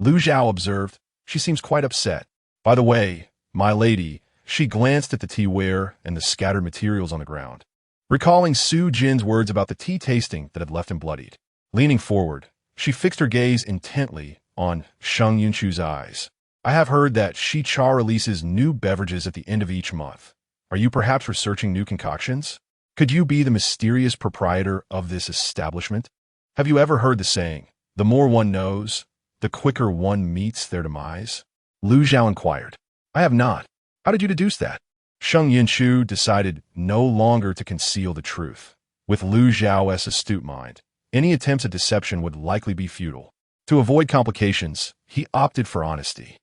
Lu Zhao observed. She seems quite upset. By the way, my lady, she glanced at the teaware and the scattered materials on the ground, recalling Su Jin's words about the tea tasting that had left him bloodied. Leaning forward, she fixed her gaze intently on Sheng Yunchu's eyes. I have heard that Shicha releases new beverages at the end of each month. Are you perhaps researching new concoctions? Could you be the mysterious proprietor of this establishment? Have you ever heard the saying, the more one knows, the quicker one meets their demise? Lu Zhao inquired. I have not. How did you deduce that? Sheng Yunchu decided no longer to conceal the truth. With Lu Zhao's astute mind, any attempts at deception would likely be futile. To avoid complications, he opted for honesty.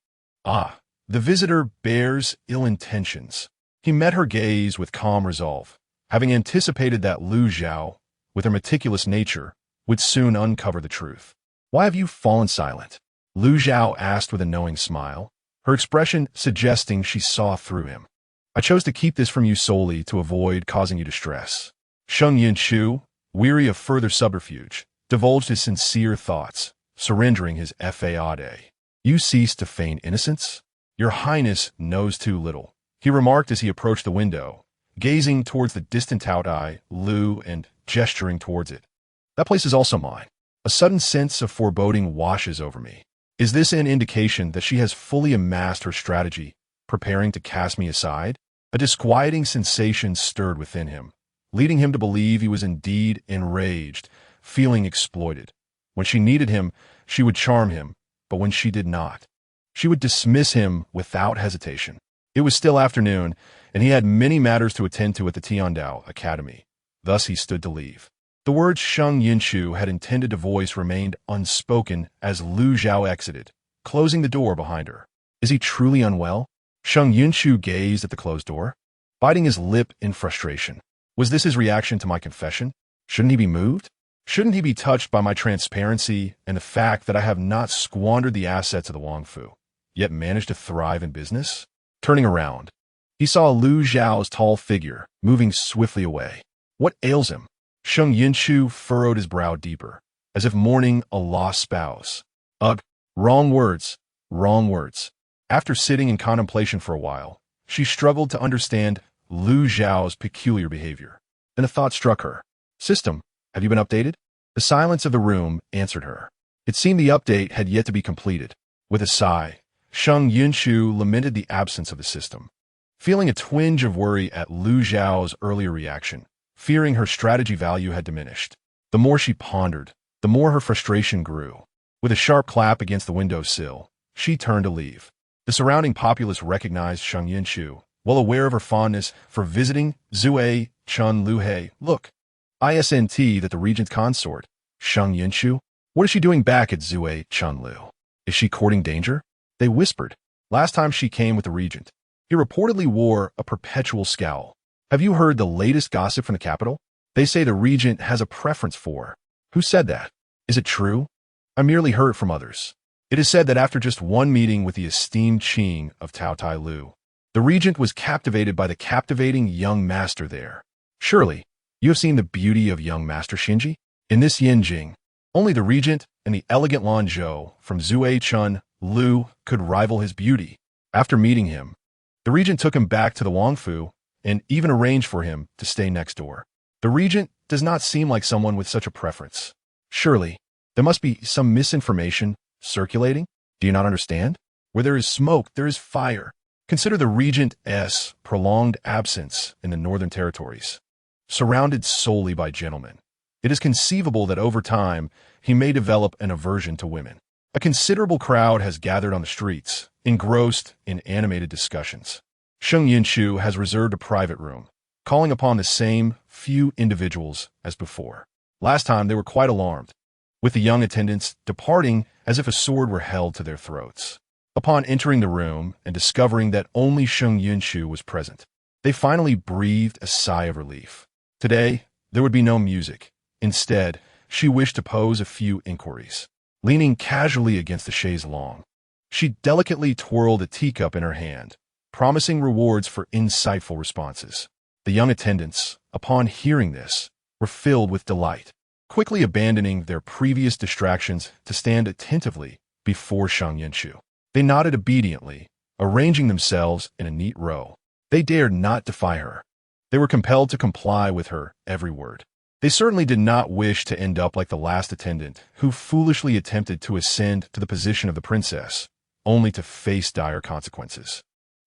The visitor bears ill intentions. He met her gaze with calm resolve, having anticipated that Lu Zhao, with her meticulous nature, would soon uncover the truth. Why have you fallen silent? Lu Zhao asked with a knowing smile, her expression suggesting she saw through him. I chose to keep this from you solely to avoid causing you distress. Sheng Yunchu, weary of further subterfuge, divulged his sincere thoughts, surrendering his fade. You cease to feign innocence? Your Highness knows too little, he remarked as he approached the window, gazing towards the distant Taodai, Lu, and gesturing towards it. That place is also mine. A sudden sense of foreboding washes over me. Is this an indication that she has fully amassed her strategy, preparing to cast me aside? A disquieting sensation stirred within him, leading him to believe he was indeed enraged, feeling exploited. When she needed him, she would charm him, but when she did not, she would dismiss him without hesitation. It was still afternoon, and he had many matters to attend to at the Tiandao Academy. Thus he stood to leave. The words Sheng Yunchu had intended to voice remained unspoken as Lu Zhao exited, closing the door behind her. Is he truly unwell? Sheng Yunchu gazed at the closed door, biting his lip in frustration. Was this his reaction to my confession? Shouldn't he be moved? Shouldn't he be touched by my transparency and the fact that I have not squandered the assets of the Wangfu, yet managed to thrive in business? Turning around, He saw Lu Zhao's tall figure moving swiftly away. What ails him? Sheng Yunchu furrowed his brow deeper, as if mourning a lost spouse. Ugh, wrong words, wrong words. After sitting in contemplation for a while, she struggled to understand Lu Zhao's peculiar behavior. Then a thought struck her. System, have you been updated? The silence of the room answered her. It seemed the update had yet to be completed. With a sigh, Sheng Yunchu lamented the absence of the system. Feeling a twinge of worry at Lu Zhao's earlier reaction, fearing her strategy value had diminished. The more she pondered, the more her frustration grew. With a sharp clap against the windowsill, she turned to leave. The surrounding populace recognized Sheng Yunchu, well aware of her fondness for visiting Zue Chun Luhe. Look, ISNT that the regent's consort, Sheng Yunchu. What is she doing back at Zue Chun Lu? Is she courting danger? They whispered. Last time she came with the regent, he reportedly wore a perpetual scowl. Have you heard the latest gossip from the capital? They say the regent has a preference for. Who said that? Is it true? I merely heard from others. It is said that after just one meeting with the esteemed Qing of Tao Tai Lu, the regent was captivated by the captivating young master there. Surely, you have seen the beauty of young master Shinji? In this Yinjing, only the regent and the elegant Lanzhou from Zue Chun Lu could rival his beauty. After meeting him, the regent took him back to the Wangfu and even arranged for him to stay next door. The regent does not seem like someone with such a preference. Surely, there must be some misinformation circulating? Do you not understand? Where there is smoke, there is fire. Consider the regent's prolonged absence in the northern territories. Surrounded solely by gentlemen, it is conceivable that over time he may develop an aversion to women. A considerable crowd has gathered on the streets, engrossed in animated discussions. Sheng Yunchu has reserved a private room, calling upon the same few individuals as before. Last time they were quite alarmed, with the young attendants departing as if a sword were held to their throats. Upon entering the room and discovering that only Sheng Yunchu was present, they finally breathed a sigh of relief. Today, there would be no music. Instead, she wished to pose a few inquiries. Leaning casually against the chaise longue, she delicately twirled a teacup in her hand, promising rewards for insightful responses. The young attendants, upon hearing this, were filled with delight, quickly abandoning their previous distractions to stand attentively before Sheng Yunchu. They nodded obediently, arranging themselves in a neat row. They dared not defy her. They were compelled to comply with her every word. They certainly did not wish to end up like the last attendant who foolishly attempted to ascend to the position of the princess, only to face dire consequences.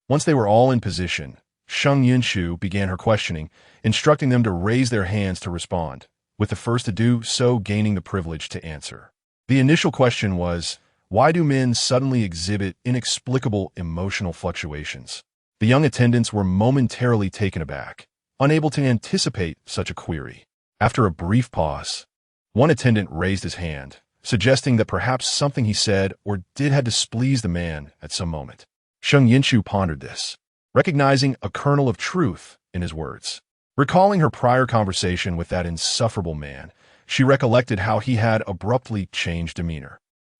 Once they were all in position, Sheng Yunchu began her questioning, instructing them to raise their hands to respond, with the first to do so gaining the privilege to answer. The initial question was, why do men suddenly exhibit inexplicable emotional fluctuations? The young attendants were momentarily taken aback, unable to anticipate such a query. After a brief pause, one attendant raised his hand, suggesting that perhaps something he said or did had displeased the man at some moment. Sheng Yunchu pondered this, recognizing a kernel of truth in his words. Recalling her prior conversation with that insufferable man, she recollected how he had abruptly changed demeanor.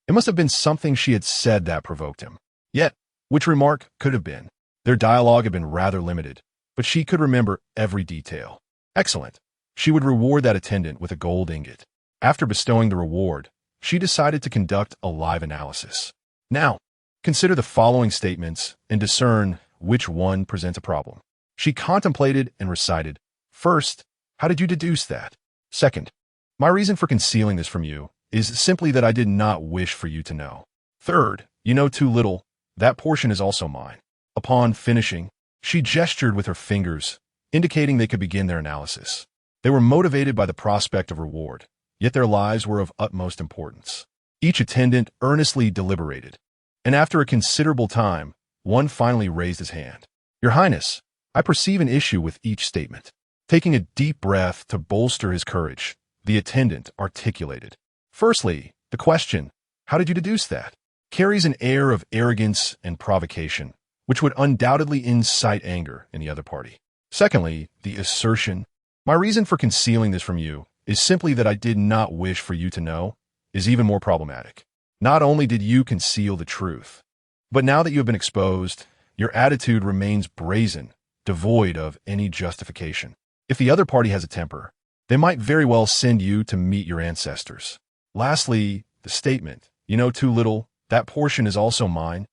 It must have been something she had said that provoked him. Yet, which remark could have been? Their dialogue had been rather limited, but she could remember every detail. Excellent. She would reward that attendant with a gold ingot. After bestowing the reward, she decided to conduct a live analysis. Now, consider the following statements and discern which one presents a problem. She contemplated and recited. First, how did you deduce that? Second, my reason for concealing this from you is simply that I did not wish for you to know. Third, you know too little. That portion is also mine. Upon finishing, she gestured with her fingers, indicating they could begin their analysis. They were motivated by the prospect of reward, yet their lives were of utmost importance. Each attendant earnestly deliberated, and after a considerable time, one finally raised his hand. Your Highness, I perceive an issue with each statement. Taking a deep breath to bolster his courage, the attendant articulated. Firstly, the question, how did you deduce that? Carries an air of arrogance and provocation, which would undoubtedly incite anger in the other party. Secondly, the assertion, my reason for concealing this from you is simply that I did not wish for you to know, is even more problematic. Not only did you conceal the truth, but now that you have been exposed, your attitude remains brazen devoid of any justification. If the other party has a temper, they might very well send you to meet your ancestors. Lastly, the statement, "You know too little, that portion is also mine,"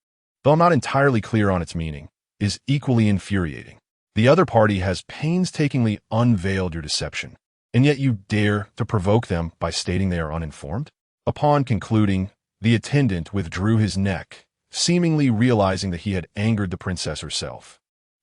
though I'm not entirely clear on its meaning, is equally infuriating. The other party has painstakingly unveiled your deception, and yet you dare to provoke them by stating they are uninformed? Upon concluding, the attendant withdrew his neck, seemingly realizing that he had angered the princess herself.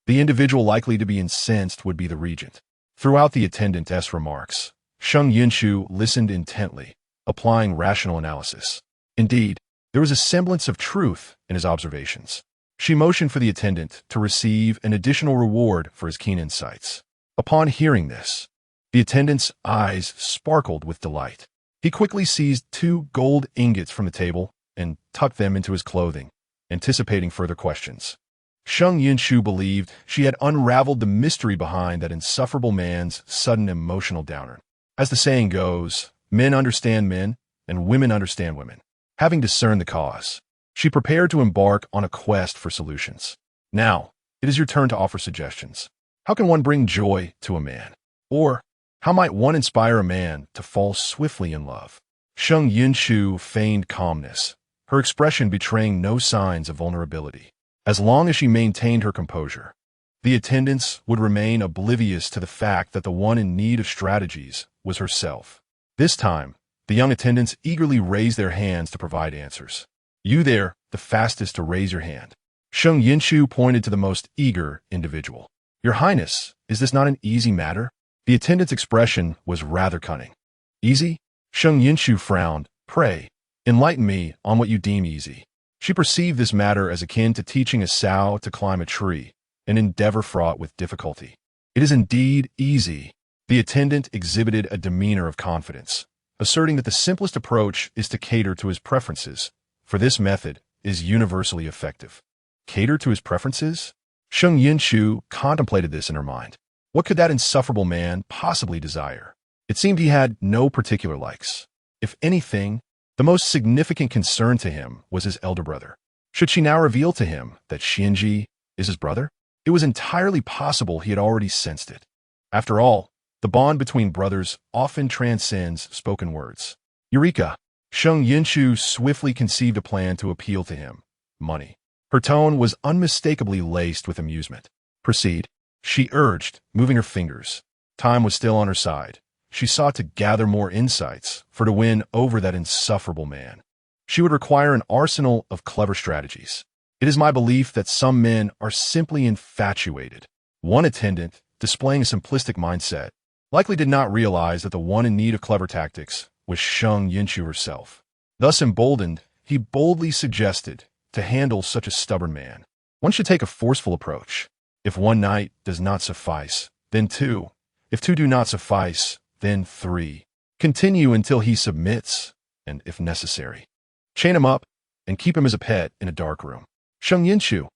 The individual likely to be incensed would be the regent. Throughout the attendant's remarks, Sheng Yunchu listened intently, applying rational analysis. Indeed, there was a semblance of truth in his observations. She motioned for the attendant to receive an additional reward for his keen insights. Upon hearing this, the attendant's eyes sparkled with delight. He quickly seized 2 gold ingots from the table and tucked them into his clothing, anticipating further questions. Sheng Yunchu believed she had unraveled the mystery behind that insufferable man's sudden emotional downer. As the saying goes, men understand men, and women understand women. Having discerned the cause, she prepared to embark on a quest for solutions. Now, it is your turn to offer suggestions. How can one bring joy to a man? Or, how might one inspire a man to fall swiftly in love? Sheng Yunchu feigned calmness, her expression betraying no signs of vulnerability. As long as she maintained her composure, the attendants would remain oblivious to the fact that the one in need of strategies was herself. This time, the young attendants eagerly raised their hands to provide answers. "You there, the fastest to raise your hand." Sheng Yunchu pointed to the most eager individual. "Your Highness, is this not an easy matter?" The attendant's expression was rather cunning. "Easy?" Sheng Yunchu frowned. "Pray, enlighten me on what you deem easy." She perceived this matter as akin to teaching a sow to climb a tree, an endeavor fraught with difficulty. "It is indeed easy." The attendant exhibited a demeanor of confidence, asserting that the simplest approach is to cater to his preferences, for this method is universally effective. Cater to his preferences? Sheng Yunchu contemplated this in her mind. What could that insufferable man possibly desire? It seemed he had no particular likes. If anything, the most significant concern to him was his elder brother. Should she now reveal to him that Xianji is his brother? It was entirely possible he had already sensed it. After all, the bond between brothers often transcends spoken words. Eureka! Sheng Yunchu swiftly conceived a plan to appeal to him. Money. Her tone was unmistakably laced with amusement. "Proceed," she urged, moving her fingers. Time was still on her side. She sought to gather more insights, for to win over that insufferable man, she would require an arsenal of clever strategies. "It is my belief that some men are simply infatuated." One attendant, displaying a simplistic mindset, likely did not realize that the one in need of clever tactics was Sheng Yunchu herself. Thus emboldened, he boldly suggested, to handle such a stubborn man, one should take a forceful approach. If one night does not suffice, then 2. If 2 do not suffice, then 3. Continue until he submits, and if necessary, chain him up and keep him as a pet in a dark room. Sheng Yunchu.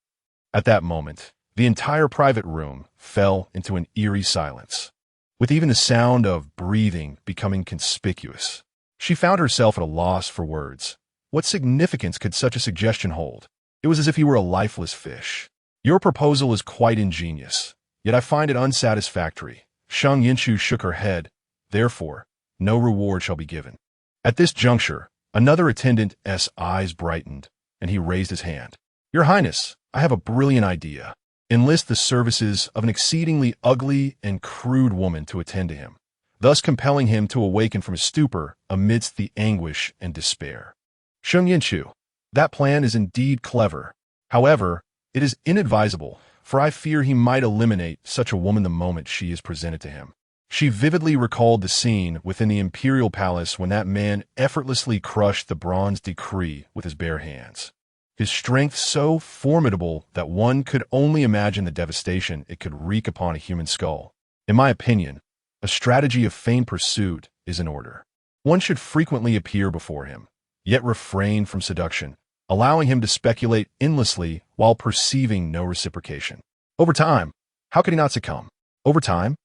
At that moment, the entire private room fell into an eerie silence, with even the sound of breathing becoming conspicuous. She found herself at a loss for words. What significance could such a suggestion hold? It was as if he were a lifeless fish. "Your proposal is quite ingenious, yet I find it unsatisfactory." Sheng Yunchu shook her head. "Therefore, no reward shall be given." At this juncture, another attendant's eyes brightened, and he raised his hand. "Your Highness, I have a brilliant idea. Enlist the services of an exceedingly ugly and crude woman to attend to him, thus compelling him to awaken from his stupor amidst the anguish and despair." Sheng Yunchu. That plan is indeed clever. However, it is inadvisable, for I fear he might eliminate such a woman the moment she is presented to him. She vividly recalled the scene within the imperial palace when that man effortlessly crushed the bronze decree with his bare hands. His strength so formidable that one could only imagine the devastation it could wreak upon a human skull. In my opinion, a strategy of feigned pursuit is in order. One should frequently appear before him, yet refrain from seduction, allowing him to speculate endlessly while perceiving no reciprocation. Over time, how could he not succumb? Over time?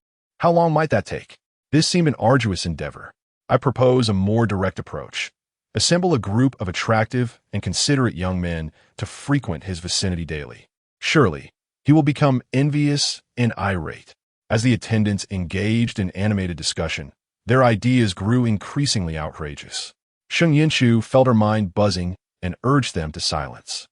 How long might that take? This seemed an arduous endeavor. I propose a more direct approach. Assemble a group of attractive and considerate young men to frequent his vicinity daily. Surely, He will become envious and irate. As the attendants engaged in animated discussion, their ideas grew increasingly outrageous. Sheng Yunchu felt her mind buzzing and urged them to silence.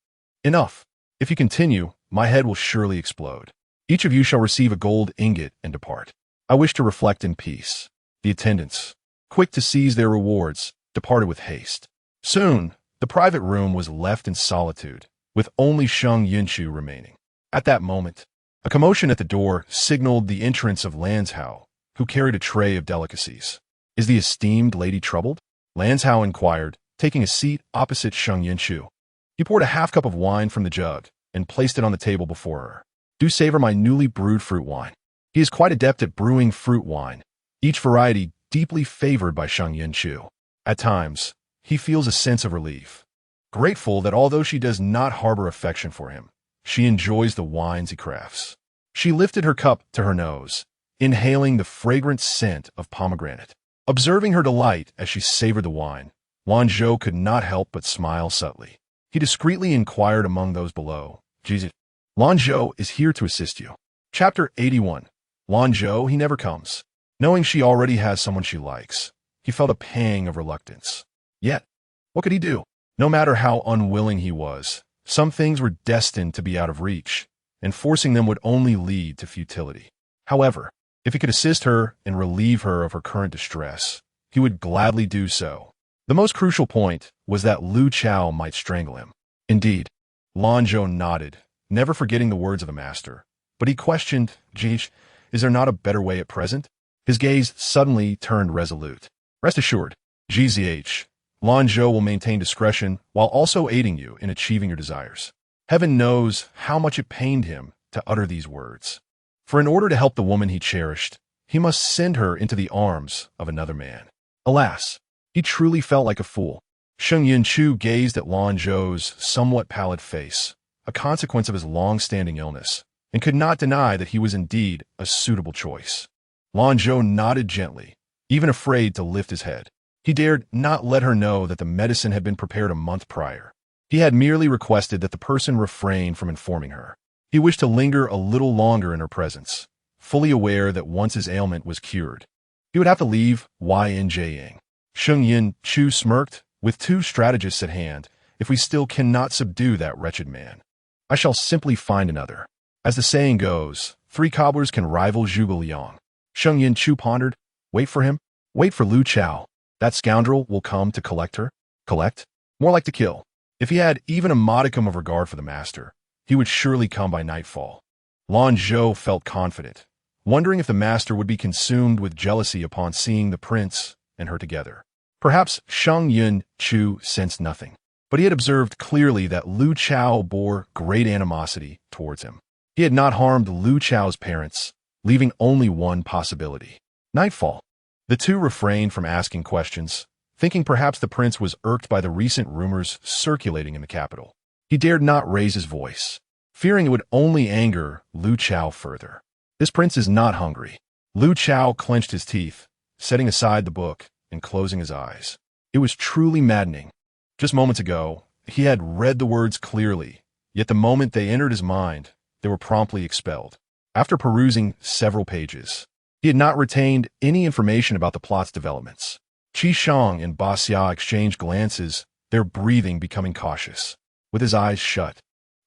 Enough. If you continue, my head will surely explode. Each of you shall receive a gold ingot and depart. I wish to reflect in peace. The attendants, quick to seize their rewards, departed with haste. Soon, the private room was left in solitude, with only Sheng Yunchu remaining. At that moment, a commotion at the door signaled the entrance of Lanzhao, who carried a tray of delicacies. Is the esteemed lady troubled? Lanzhao inquired, taking a seat opposite Sheng Yunchu. He poured a half-cup of wine from the jug and placed it on the table before her. Do savor my newly brewed fruit wine. He is quite adept at brewing fruit wine, each variety deeply favored by Sheng Yunchu. At times, he feels a sense of relief, grateful that although she does not harbor affection for him, she enjoys the wines he crafts. She lifted her cup to her nose, inhaling the fragrant scent of pomegranate. Observing her delight as she savored the wine, Lanzhou could not help but smile subtly. He discreetly inquired among those below, "Jesus, Lanzhou is here to assist you." Chapter 81. Lanzhou, he never comes. Knowing she already has someone she likes, he felt a pang of reluctance. Yet, what could he do? No matter how unwilling he was, some things were destined to be out of reach, and forcing them would only lead to futility. However, if he could assist her and relieve her of her current distress, he would gladly do so. The most crucial point was that Lu Chao might strangle him. Indeed, Lanzhou nodded, never forgetting the words of the master. But he questioned, "Geesh, is there not a better way at present?" His gaze suddenly turned resolute. "Rest assured, GZH, Lanzhou will maintain discretion while also aiding you in achieving your desires." Heaven knows how much it pained him to utter these words. For in order to help the woman he cherished, he must send her into the arms of another man. Alas, he truly felt like a fool. Sheng Yunchu gazed at Lanzhou's somewhat pallid face, a consequence of his long-standing illness, and could not deny that he was indeed a suitable choice. Lanzhou nodded gently, even afraid to lift his head. He dared not let her know that the medicine had been prepared a month prior. He had merely requested that the person refrain from informing her. He wished to linger a little longer in her presence, fully aware that once his ailment was cured, he would have to leave Yinjiang. Sheng Yunchu smirked, "With two strategists at hand, if we still cannot subdue that wretched man, I shall simply find another. As the saying goes, 3 cobblers can rival Zhuge Liang." Sheng Yunchu pondered, "Wait for him? Wait for Lu Chao. That scoundrel will come to collect her." Collect? More like to kill. If he had even a modicum of regard for the master, he would surely come by nightfall. Lanzhou felt confident, wondering if the master would be consumed with jealousy upon seeing the prince and her together. Perhaps Sheng Yunchu sensed nothing, but he had observed clearly that Lu Chao bore great animosity towards him. He had not harmed Lu Chao's parents, leaving only one possibility. Nightfall. The two refrained from asking questions, thinking perhaps the prince was irked by the recent rumors circulating in the capital. He dared not raise his voice, fearing it would only anger Lu Chao further. This prince is not hungry. Lu Chao clenched his teeth, setting aside the book and closing his eyes. It was truly maddening. Just moments ago, he had read the words clearly, yet the moment they entered his mind, they were promptly expelled. After perusing several pages, he had not retained any information about the plot's developments. Qi Shang and Ba Xia exchanged glances, their breathing becoming cautious. With his eyes shut,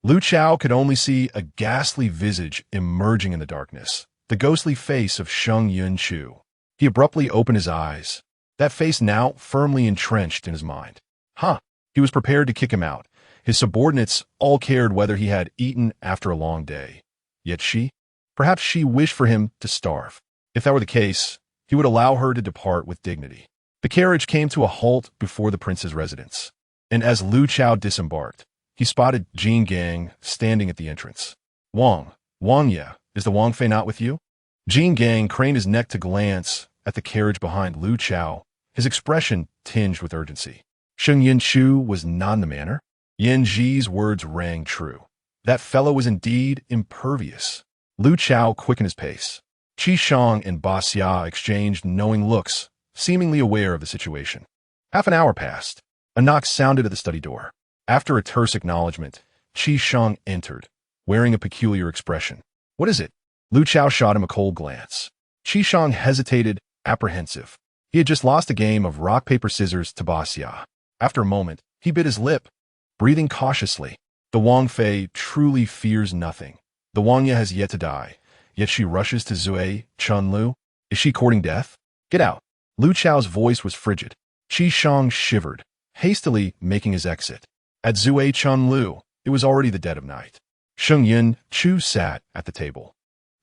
Lu Chao could only see a ghastly visage emerging in the darkness, the ghostly face of Sheng Yunchu. He abruptly opened his eyes, that face now firmly entrenched in his mind. He was prepared to kick him out. His subordinates all cared whether he had eaten after a long day. Yet she? Perhaps she wished for him to starve. If that were the case, he would allow her to depart with dignity. The carriage came to a halt before the prince's residence, and as Lu Chao disembarked, he spotted Jin Gang standing at the entrance. Wang Ye, is the Wang Fei not with you?" Jin Gang craned his neck to glance at the carriage behind Lu Chao, his expression tinged with urgency. Sheng Yunchu was not in the manner. Yan Ji's words rang true. That fellow was indeed impervious. Lu Chao quickened his pace. Qi Shang and Ba Xia exchanged knowing looks, seemingly aware of the situation. Half an hour passed. A knock sounded at the study door. After a terse acknowledgement, Qi Shang entered, wearing a peculiar expression. What is it? Lu Chao shot him a cold glance. Qi Shang hesitated, apprehensive. He had just lost a game of rock, paper, scissors to Xia. After a moment, he bit his lip, breathing cautiously. The Wang Fei truly fears nothing. The Wang Ye has yet to die, yet she rushes to Zui Chunlu. Is she courting death? Get out. Lu Chao's voice was frigid. Qi Shang shivered, hastily making his exit. At Zui Chunlu, it was already the dead of night. Sheng Yunchu sat at the table,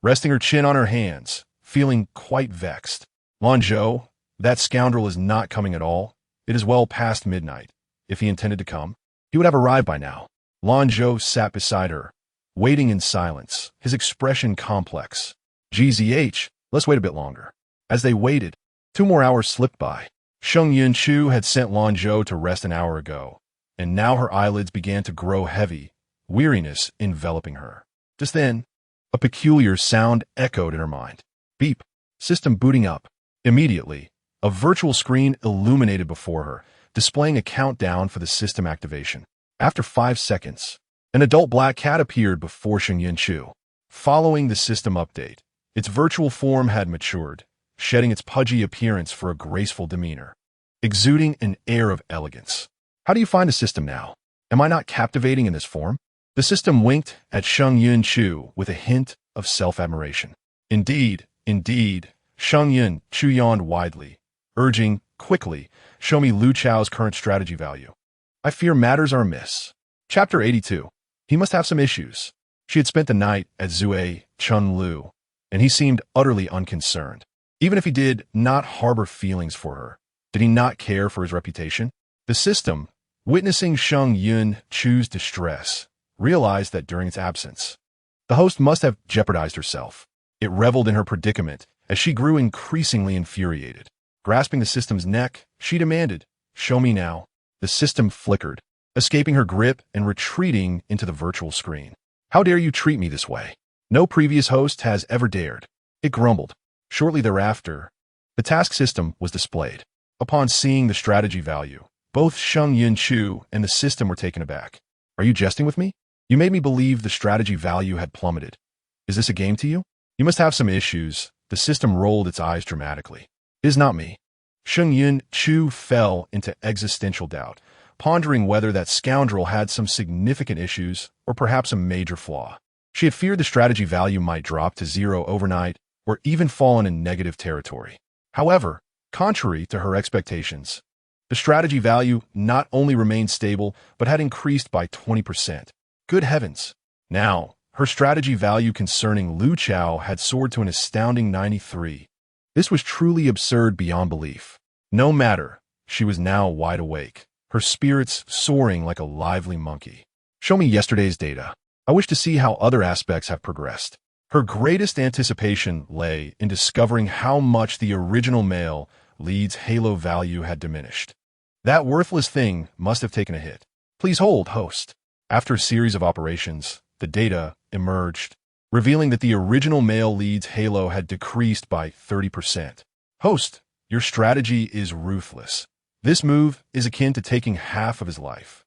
resting her chin on her hands, feeling quite vexed. Lanzhou, that scoundrel is not coming at all. It is well past midnight. If he intended to come, he would have arrived by now. Lanzhou sat beside her, waiting in silence, his expression complex. GZH, let's wait a bit longer. As they waited, 2 more hours slipped by. Sheng Yunchu had sent Lanzhou to rest an hour ago, and now her eyelids began to grow heavy, weariness enveloping her. Just then, a peculiar sound echoed in her mind. Beep. System booting up. Immediately, a virtual screen illuminated before her, displaying a countdown for the system activation. After 5 seconds, an adult black cat appeared before Sheng Yunchu. Following the system update, its virtual form had matured, shedding its pudgy appearance for a graceful demeanor, exuding an air of elegance. How do you find a system now? Am I not captivating in this form? The system winked at Sheng Yunchu with a hint of self-admiration. Indeed, indeed, Sheng Yunchu yawned widely, urging, quickly, show me Lu Chao's current strategy value. I fear matters are amiss. Chapter 82. He must have some issues. She had spent the night at Zui Chunlu, and he seemed utterly unconcerned. Even if he did not harbor feelings for her, did he not care for his reputation? The system, witnessing Sheng Yunchu's distress, realized that during its absence, the host must have jeopardized herself. It reveled in her predicament as she grew increasingly infuriated. Grasping the system's neck, she demanded, show me now. The system flickered, escaping her grip and retreating into the virtual screen. How dare you treat me this way? No previous host has ever dared. It grumbled. Shortly thereafter, the task system was displayed. Upon seeing the strategy value, both Sheng Yunchu and the system were taken aback. Are you jesting with me? You made me believe the strategy value had plummeted. Is this a game to you? You must have some issues. The system rolled its eyes dramatically. It is not me. Sheng Yunchu fell into existential doubt, pondering whether that scoundrel had some significant issues or perhaps a major flaw. She had feared the strategy value might drop to 0 overnight or even fall into negative territory. However, contrary to her expectations, the strategy value not only remained stable but had increased by 20%. Good heavens! Now, her strategy value concerning Lu Chao had soared to an astounding 93. This was truly absurd beyond belief. No matter, she was now wide awake, her spirits soaring like a lively monkey. Show me yesterday's data. I wish to see how other aspects have progressed. Her greatest anticipation lay in discovering how much the original male lead's halo value had diminished. That worthless thing must have taken a hit. Please hold, host. After a series of operations, the data emerged, revealing that the original male lead's halo had decreased by 30%. Host, your strategy is ruthless. This move is akin to taking half of his life.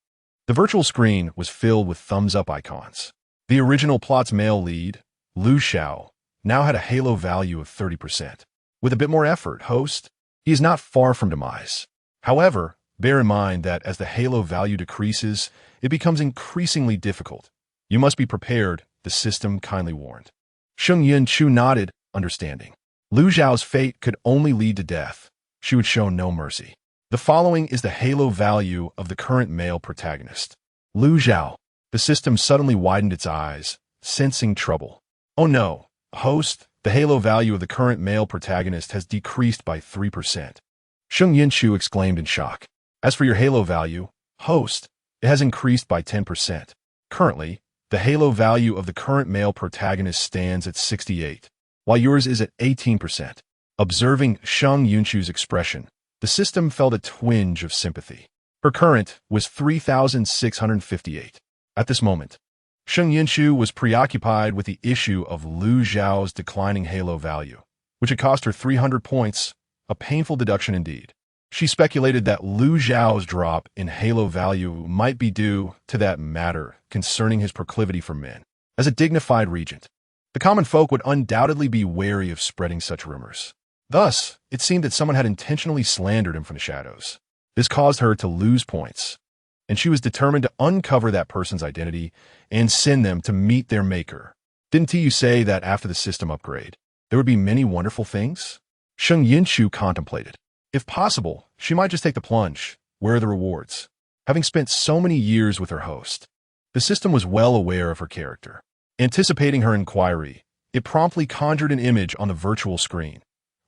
The virtual screen was filled with thumbs-up icons. The original plot's male lead, Lu Chao, now had a halo value of 30%. With a bit more effort, host, he is not far from demise. However, bear in mind that as the halo value decreases, it becomes increasingly difficult. You must be prepared, the system kindly warned. Sheng Yunchu nodded, understanding. Lu Zhao's fate could only lead to death. She would show no mercy. The following is the halo value of the current male protagonist. Lu Zhao. The system suddenly widened its eyes, sensing trouble. Oh no, host, the halo value of the current male protagonist has decreased by 3%. Sheng Yunchu exclaimed in shock. As for your halo value, host, it has increased by 10%. Currently, the halo value of the current male protagonist stands at 68, while yours is at 18%. Observing Sheng Yunchu's expression, the system felt a twinge of sympathy. Her current was 3,658. At this moment, Sheng Yunchu was preoccupied with the issue of Lu Zhao's declining halo value, which had cost her 300 points, a painful deduction indeed. She speculated that Lu Zhao's drop in halo value might be due to that matter concerning his proclivity for men. As a dignified regent, the common folk would undoubtedly be wary of spreading such rumors. Thus, it seemed that someone had intentionally slandered him from the shadows. This caused her to lose points, and she was determined to uncover that person's identity and send them to meet their maker. Didn't you say that after the system upgrade, there would be many wonderful things? Sheng Yunchu contemplated. If possible, she might just take the plunge. Where are the rewards? Having spent so many years with her host, the system was well aware of her character. Anticipating her inquiry, it promptly conjured an image on the virtual screen,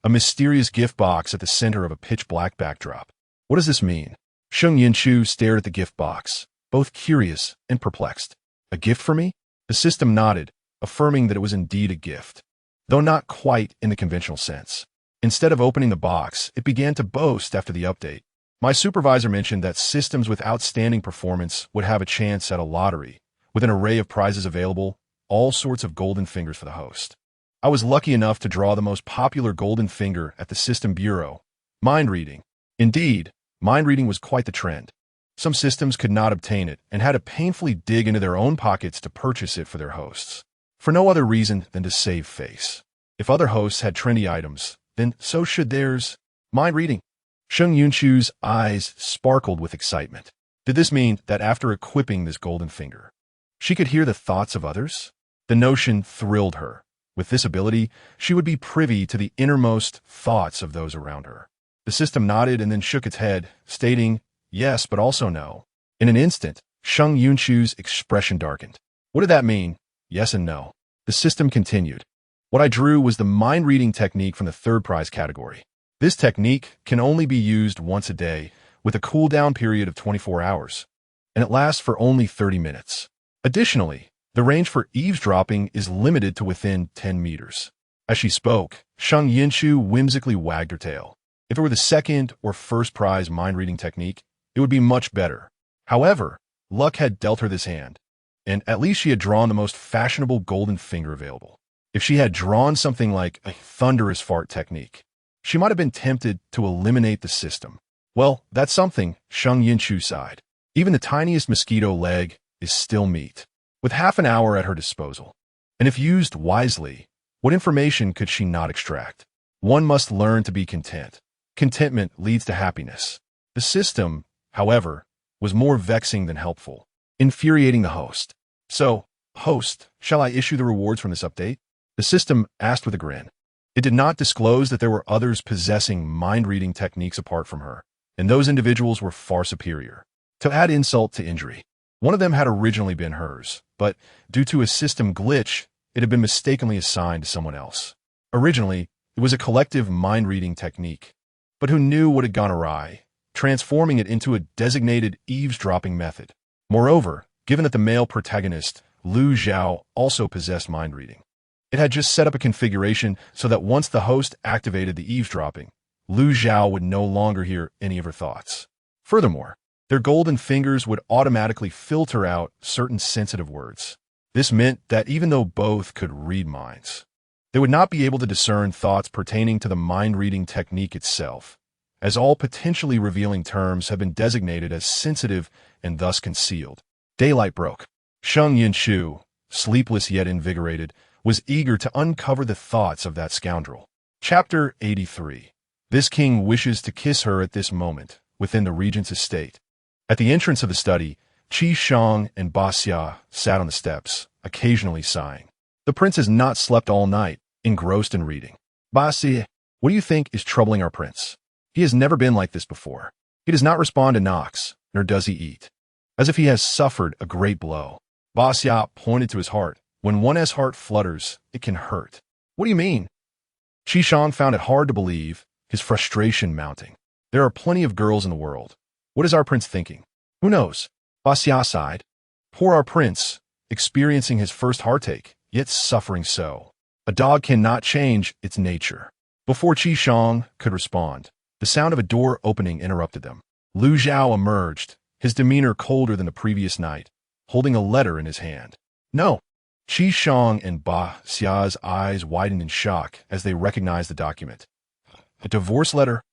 a mysterious gift box at the center of a pitch-black backdrop. What does this mean? Sheng Yunchu stared at the gift box, both curious and perplexed. A gift for me? The system nodded, affirming that it was indeed a gift, though not quite in the conventional sense. Instead of opening the box, it began to boast after the update. My supervisor mentioned that systems with outstanding performance would have a chance at a lottery, with an array of prizes available, all sorts of golden fingers for the host. I was lucky enough to draw the most popular golden finger at the system bureau, mind reading. Indeed, mind reading was quite the trend. Some systems could not obtain it and had to painfully dig into their own pockets to purchase it for their hosts, for no other reason than to save face. If other hosts had trendy items, then so should theirs. Mind reading. Sheng Yunchu's eyes sparkled with excitement. Did this mean that after equipping this golden finger, she could hear the thoughts of others? The notion thrilled her. With this ability, she would be privy to the innermost thoughts of those around her. The system nodded and then shook its head, stating, yes, but also no. In an instant, Sheng Yunchu's expression darkened. What did that mean? Yes and no. The system continued. What I drew was the mind-reading technique from the third prize category. This technique can only be used once a day, with a cooldown period of 24 hours, and it lasts for only 30 minutes. Additionally, the range for eavesdropping is limited to within 10 meters. As she spoke, Sheng Yunchu whimsically wagged her tail. If it were the second or first prize mind-reading technique, it would be much better. However, luck had dealt her this hand, and at least she had drawn the most fashionable golden finger available. If she had drawn something like a thunderous fart technique, she might have been tempted to eliminate the system. Well, that's something, Sheng Yunchu sighed. Even the tiniest mosquito leg is still meat. With half an hour at her disposal, and if used wisely, what information could she not extract? One must learn to be content. Contentment leads to happiness. The system, however, was more vexing than helpful, infuriating the host. So, host, shall I issue the rewards from this update? The system asked with a grin. It did not disclose that there were others possessing mind-reading techniques apart from her, and those individuals were far superior. To add insult to injury, one of them had originally been hers, but due to a system glitch, it had been mistakenly assigned to someone else. Originally, it was a collective mind-reading technique, but who knew what had gone awry, transforming it into a designated eavesdropping method. Moreover, given that the male protagonist, Lu Zhao, also possessed mind-reading, it had just set up a configuration so that once the host activated the eavesdropping, Lu Zhao would no longer hear any of her thoughts. Furthermore, their golden fingers would automatically filter out certain sensitive words. This meant that even though both could read minds, they would not be able to discern thoughts pertaining to the mind-reading technique itself, as all potentially revealing terms have been designated as sensitive and thus concealed. Daylight broke. Sheng Yunchu, sleepless yet invigorated, was eager to uncover the thoughts of that scoundrel. Chapter 83. This king wishes to kiss her at this moment, within the regent's estate. At the entrance of the study, Qi Shang and Ba Xia sat on the steps, occasionally sighing. The prince has not slept all night, engrossed in reading. Ba Xia, what do you think is troubling our prince? He has never been like this before. He does not respond to knocks, nor does he eat, as if he has suffered a great blow. Ba Xia pointed to his heart. When one's heart flutters, it can hurt. What do you mean? Qi Shang found it hard to believe, his frustration mounting. There are plenty of girls in the world. What is our prince thinking? Who knows? Ba Xia sighed. Poor our prince, experiencing his first heartache, yet suffering so. A dog cannot change its nature. Before Qi Shang could respond, the sound of a door opening interrupted them. Lu Zhao emerged, his demeanor colder than the previous night, holding a letter in his hand. No. Qi Shang and Ba Xia's eyes widened in shock as they recognized the document. A divorce letter?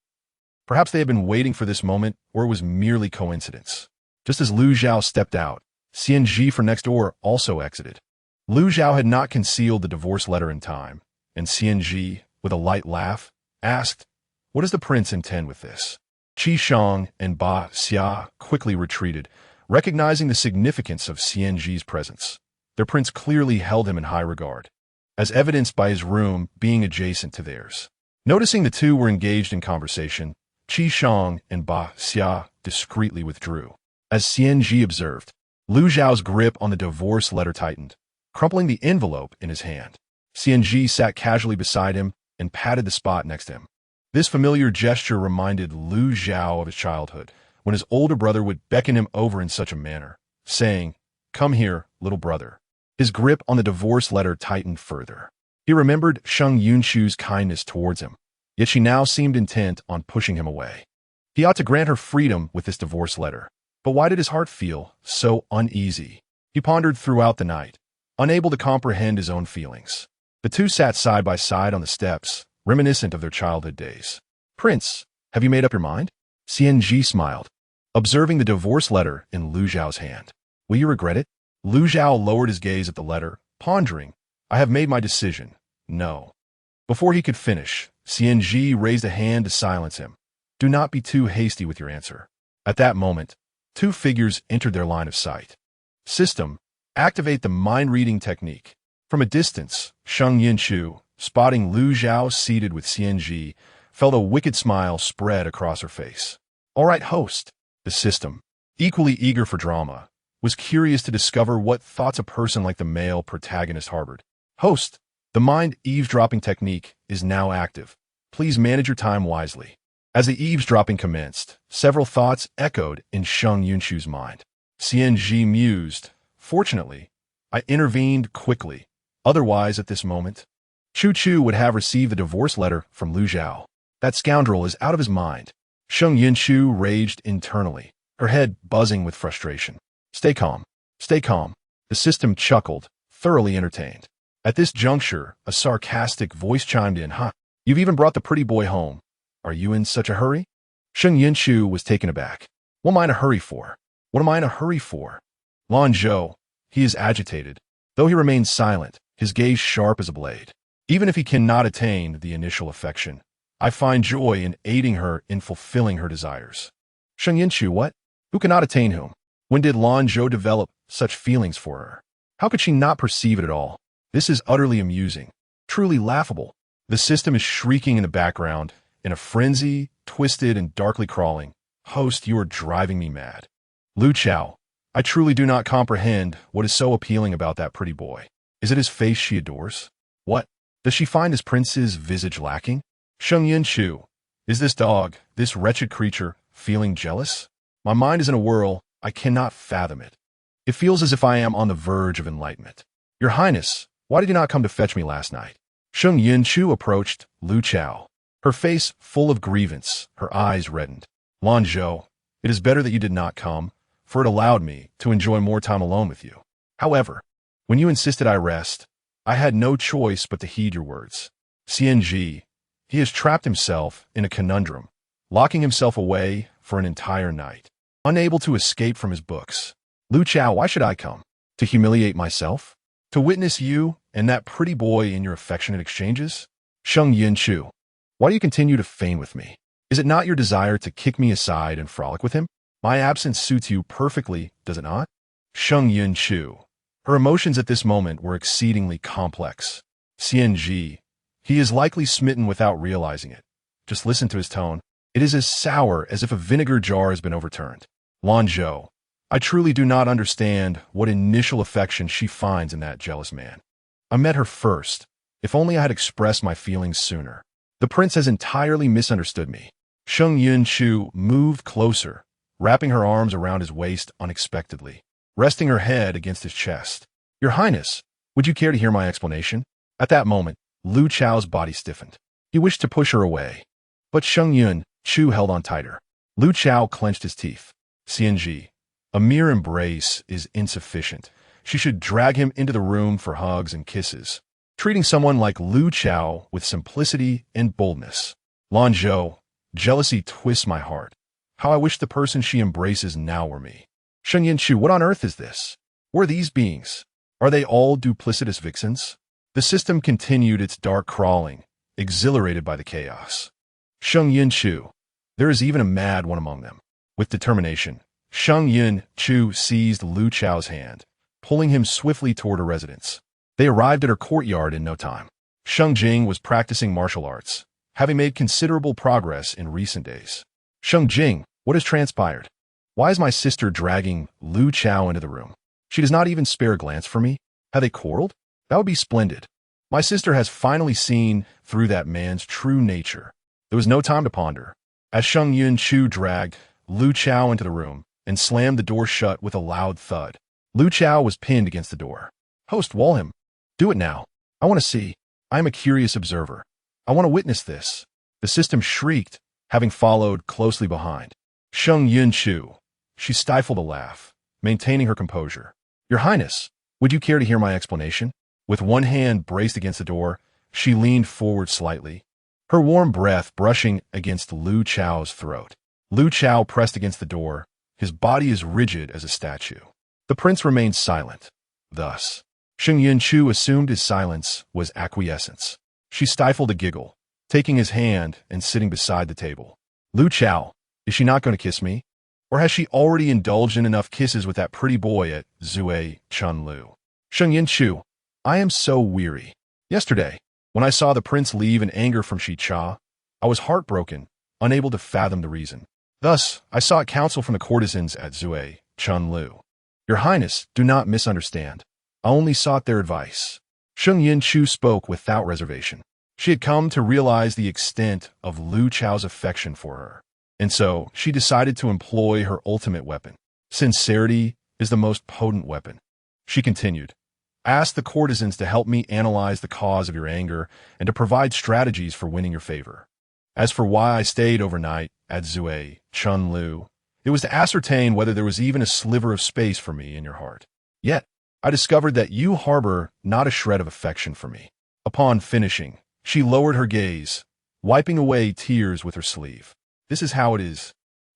Perhaps they had been waiting for this moment, or it was merely coincidence. Just as Lu Zhao stepped out, Xian Ji from next door also exited. Lu Zhao had not concealed the divorce letter in time, and Xianji, with a light laugh, asked, "What does the prince intend with this?" Qi Shang and Ba Xia quickly retreated, recognizing the significance of Xianji's presence. Their prince clearly held him in high regard, as evidenced by his room being adjacent to theirs. Noticing the two were engaged in conversation, Qi Shang and Ba Xia discreetly withdrew. As Xianji observed, Lu Zhao's grip on the divorce letter tightened, crumpling the envelope in his hand. Xianji sat casually beside him and patted the spot next to him. This familiar gesture reminded Lu Zhao of his childhood, when his older brother would beckon him over in such a manner, saying, "Come here, little brother." His grip on the divorce letter tightened further. He remembered Sheng Yunchu's kindness towards him, yet she now seemed intent on pushing him away. He ought to grant her freedom with this divorce letter, but why did his heart feel so uneasy? He pondered throughout the night, unable to comprehend his own feelings. The two sat side by side on the steps, reminiscent of their childhood days. "Prince, have you made up your mind?" Xianji smiled, observing the divorce letter in Lu Zhao's hand. "Will you regret it?" Lu Zhao lowered his gaze at the letter, pondering. "I have made my decision. No." Before he could finish, Xianji raised a hand to silence him. "Do not be too hasty with your answer." At that moment, two figures entered their line of sight. System, activate the mind-reading technique. From a distance, Sheng Yunchu, spotting Lu Zhao seated with Xianji, felt a wicked smile spread across her face. "All right, host." The system, equally eager for drama, was curious to discover what thoughts a person like the male protagonist harbored. "Host, the mind eavesdropping technique is now active. Please manage your time wisely." As the eavesdropping commenced, several thoughts echoed in Sheng Yunchu's mind. Xianji mused, "Fortunately, I intervened quickly. Otherwise, at this moment, Chu Chu would have received the divorce letter from Lu Zhao. That scoundrel is out of his mind." Sheng Yunchu raged internally, her head buzzing with frustration. "Stay calm. Stay calm." The system chuckled, thoroughly entertained. At this juncture, a sarcastic voice chimed in, "Huh, you've even brought the pretty boy home. Are you in such a hurry?" Sheng Yunchu was taken aback. "What am I in a hurry for? What am I in a hurry for?" Lan Zhou, he is agitated. Though he remains silent, his gaze sharp as a blade. "Even if he cannot attain the initial affection, I find joy in aiding her in fulfilling her desires." Sheng Yunchu, what? Who cannot attain whom? When did Lan Zhou develop such feelings for her? How could she not perceive it at all? This is utterly amusing, truly laughable. The system is shrieking in the background, in a frenzy, twisted and darkly crawling. "Host, you are driving me mad." Lu Chao, I truly do not comprehend what is so appealing about that pretty boy. Is it his face she adores? What? Does she find his prince's visage lacking? Sheng Yunchu, is this dog, this wretched creature, feeling jealous? My mind is in a whirl. I cannot fathom it. It feels as if I am on the verge of enlightenment. "Your Highness, why did you not come to fetch me last night?" Sheng Yunchu approached Lu Chao, her face full of grievance, her eyes reddened. "Lan Zhou, it is better that you did not come, for it allowed me to enjoy more time alone with you. However, when you insisted I rest, I had no choice but to heed your words." Xianji, he has trapped himself in a conundrum, locking himself away for an entire night, unable to escape from his books. "Lu Chao, why should I come? To humiliate myself? To witness you and that pretty boy in your affectionate exchanges? Sheng Yunchu, why do you continue to feign with me? Is it not your desire to kick me aside and frolic with him? My absence suits you perfectly, does it not?" Sheng Yunchu, her emotions at this moment were exceedingly complex. Xianji, he is likely smitten without realizing it. Just listen to his tone. It is as sour as if a vinegar jar has been overturned. Lan Zhou, I truly do not understand what initial affection she finds in that jealous man. I met her first. If only I had expressed my feelings sooner. The prince has entirely misunderstood me. Sheng Yunchu moved closer, wrapping her arms around his waist unexpectedly, resting her head against his chest. "Your Highness, would you care to hear my explanation?" At that moment, Lu Chao's body stiffened. He wished to push her away, but Sheng Yunchu held on tighter. Lu Chao clenched his teeth. "Xianji, a mere embrace is insufficient. She should drag him into the room for hugs and kisses, treating someone like Lu Chao with simplicity and boldness. Lan Zhou, jealousy twists my heart. How I wish the person she embraces now were me." Sheng Yunchu, what on earth is this? Who are these beings? Are they all duplicitous vixens? The system continued its dark crawling, exhilarated by the chaos. Sheng Yunchu. There is even a mad one among them. With determination, Sheng Yunchu seized Lu Chao's hand, pulling him swiftly toward her residence. They arrived at her courtyard in no time. Sheng Jing was practicing martial arts, having made considerable progress in recent days. Sheng Jing, what has transpired? Why is my sister dragging Lu Chao into the room? She does not even spare a glance for me. Have they quarreled? That would be splendid. My sister has finally seen through that man's true nature. There was no time to ponder. As Sheng Yunchu dragged Lu Chao into the room and slammed the door shut with a loud thud, Lu Chao was pinned against the door. Host, wall him. Do it now. I want to see. I am a curious observer. I want to witness this. The system shrieked, having followed closely behind. Sheng Yunchu. She stifled a laugh, maintaining her composure. Your Highness, would you care to hear my explanation? With one hand braced against the door, she leaned forward slightly, her warm breath brushing against Lu Chao's throat. Lu Chao pressed against the door, his body as rigid as a statue. The prince remained silent. Thus, Sheng Yunchu assumed his silence was acquiescence. She stifled a giggle, taking his hand and sitting beside the table. Lu Chao, is she not going to kiss me? Or has she already indulged in enough kisses with that pretty boy at Zui Chunlu? Sheng Yunchu, I am so weary. Yesterday, when I saw the prince leave in anger from Shicha, I was heartbroken, unable to fathom the reason. Thus, I sought counsel from the courtesans at Zui Chunlu. Your Highness, do not misunderstand. I only sought their advice. Sheng Yunchu spoke without reservation. She had come to realize the extent of Lu Chao's affection for her. And so, she decided to employ her ultimate weapon. Sincerity is the most potent weapon. She continued, ask the courtesans to help me analyze the cause of your anger and to provide strategies for winning your favor. As for why I stayed overnight at Zui Chunlu, it was to ascertain whether there was even a sliver of space for me in your heart. Yet, I discovered that you harbor not a shred of affection for me. Upon finishing, she lowered her gaze, wiping away tears with her sleeve. This is how it is.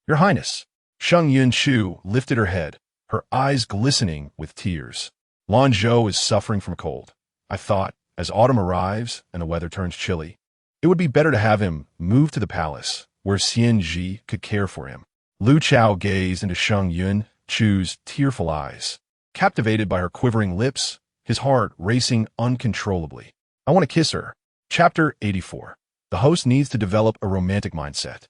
Your Highness. Sheng Yunchu lifted her head, her eyes glistening with tears. Lanzhou is suffering from a cold. I thought, as autumn arrives and the weather turns chilly, it would be better to have him move to the palace, where Xian Ji could care for him. Lu Chao gazed into Sheng Yunchu's tearful eyes. Captivated by her quivering lips, his heart racing uncontrollably. I want to kiss her. Chapter 84. The host needs to develop a romantic mindset.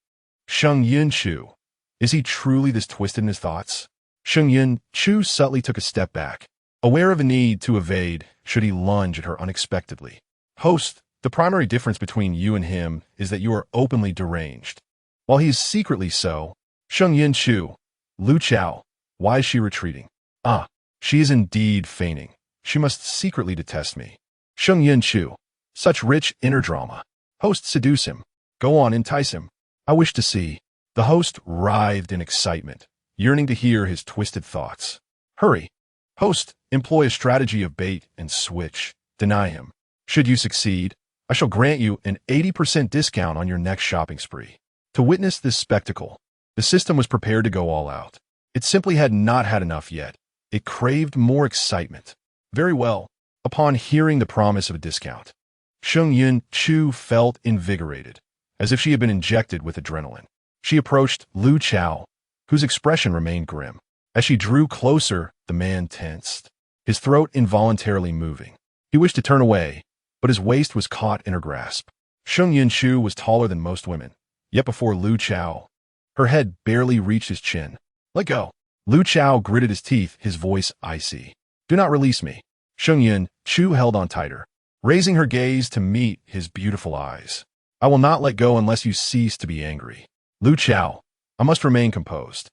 Sheng Yunchu. Is he truly this twisted in his thoughts? Sheng Yunchu subtly took a step back, aware of a need to evade should he lunge at her unexpectedly. Host, the primary difference between you and him is that you are openly deranged, while he is secretly so. Sheng Yunchu. Lu Chao. Why is she retreating? Ah, she is indeed feigning. She must secretly detest me. Sheng Yunchu. Such rich inner drama. Host, seduce him. Go on, entice him. I wish to see. The host writhed in excitement, yearning to hear his twisted thoughts. Hurry. Host, employ a strategy of bait and switch. Deny him. Should you succeed, I shall grant you an 80% discount on your next shopping spree. To witness this spectacle, the system was prepared to go all out. It simply had not had enough yet. It craved more excitement. Very well. Upon hearing the promise of a discount, Sheng Yunchu felt invigorated, as if she had been injected with adrenaline. She approached Lu Chao, whose expression remained grim. As she drew closer, the man tensed, his throat involuntarily moving. He wished to turn away, but his waist was caught in her grasp. Sheng Yunchu was taller than most women, yet before Lu Chao, her head barely reached his chin. Let go. Lu Chao gritted his teeth, his voice icy. Do not release me. Sheng Yunchu held on tighter, raising her gaze to meet his beautiful eyes. I will not let go unless you cease to be angry. Lu Chao, I must remain composed.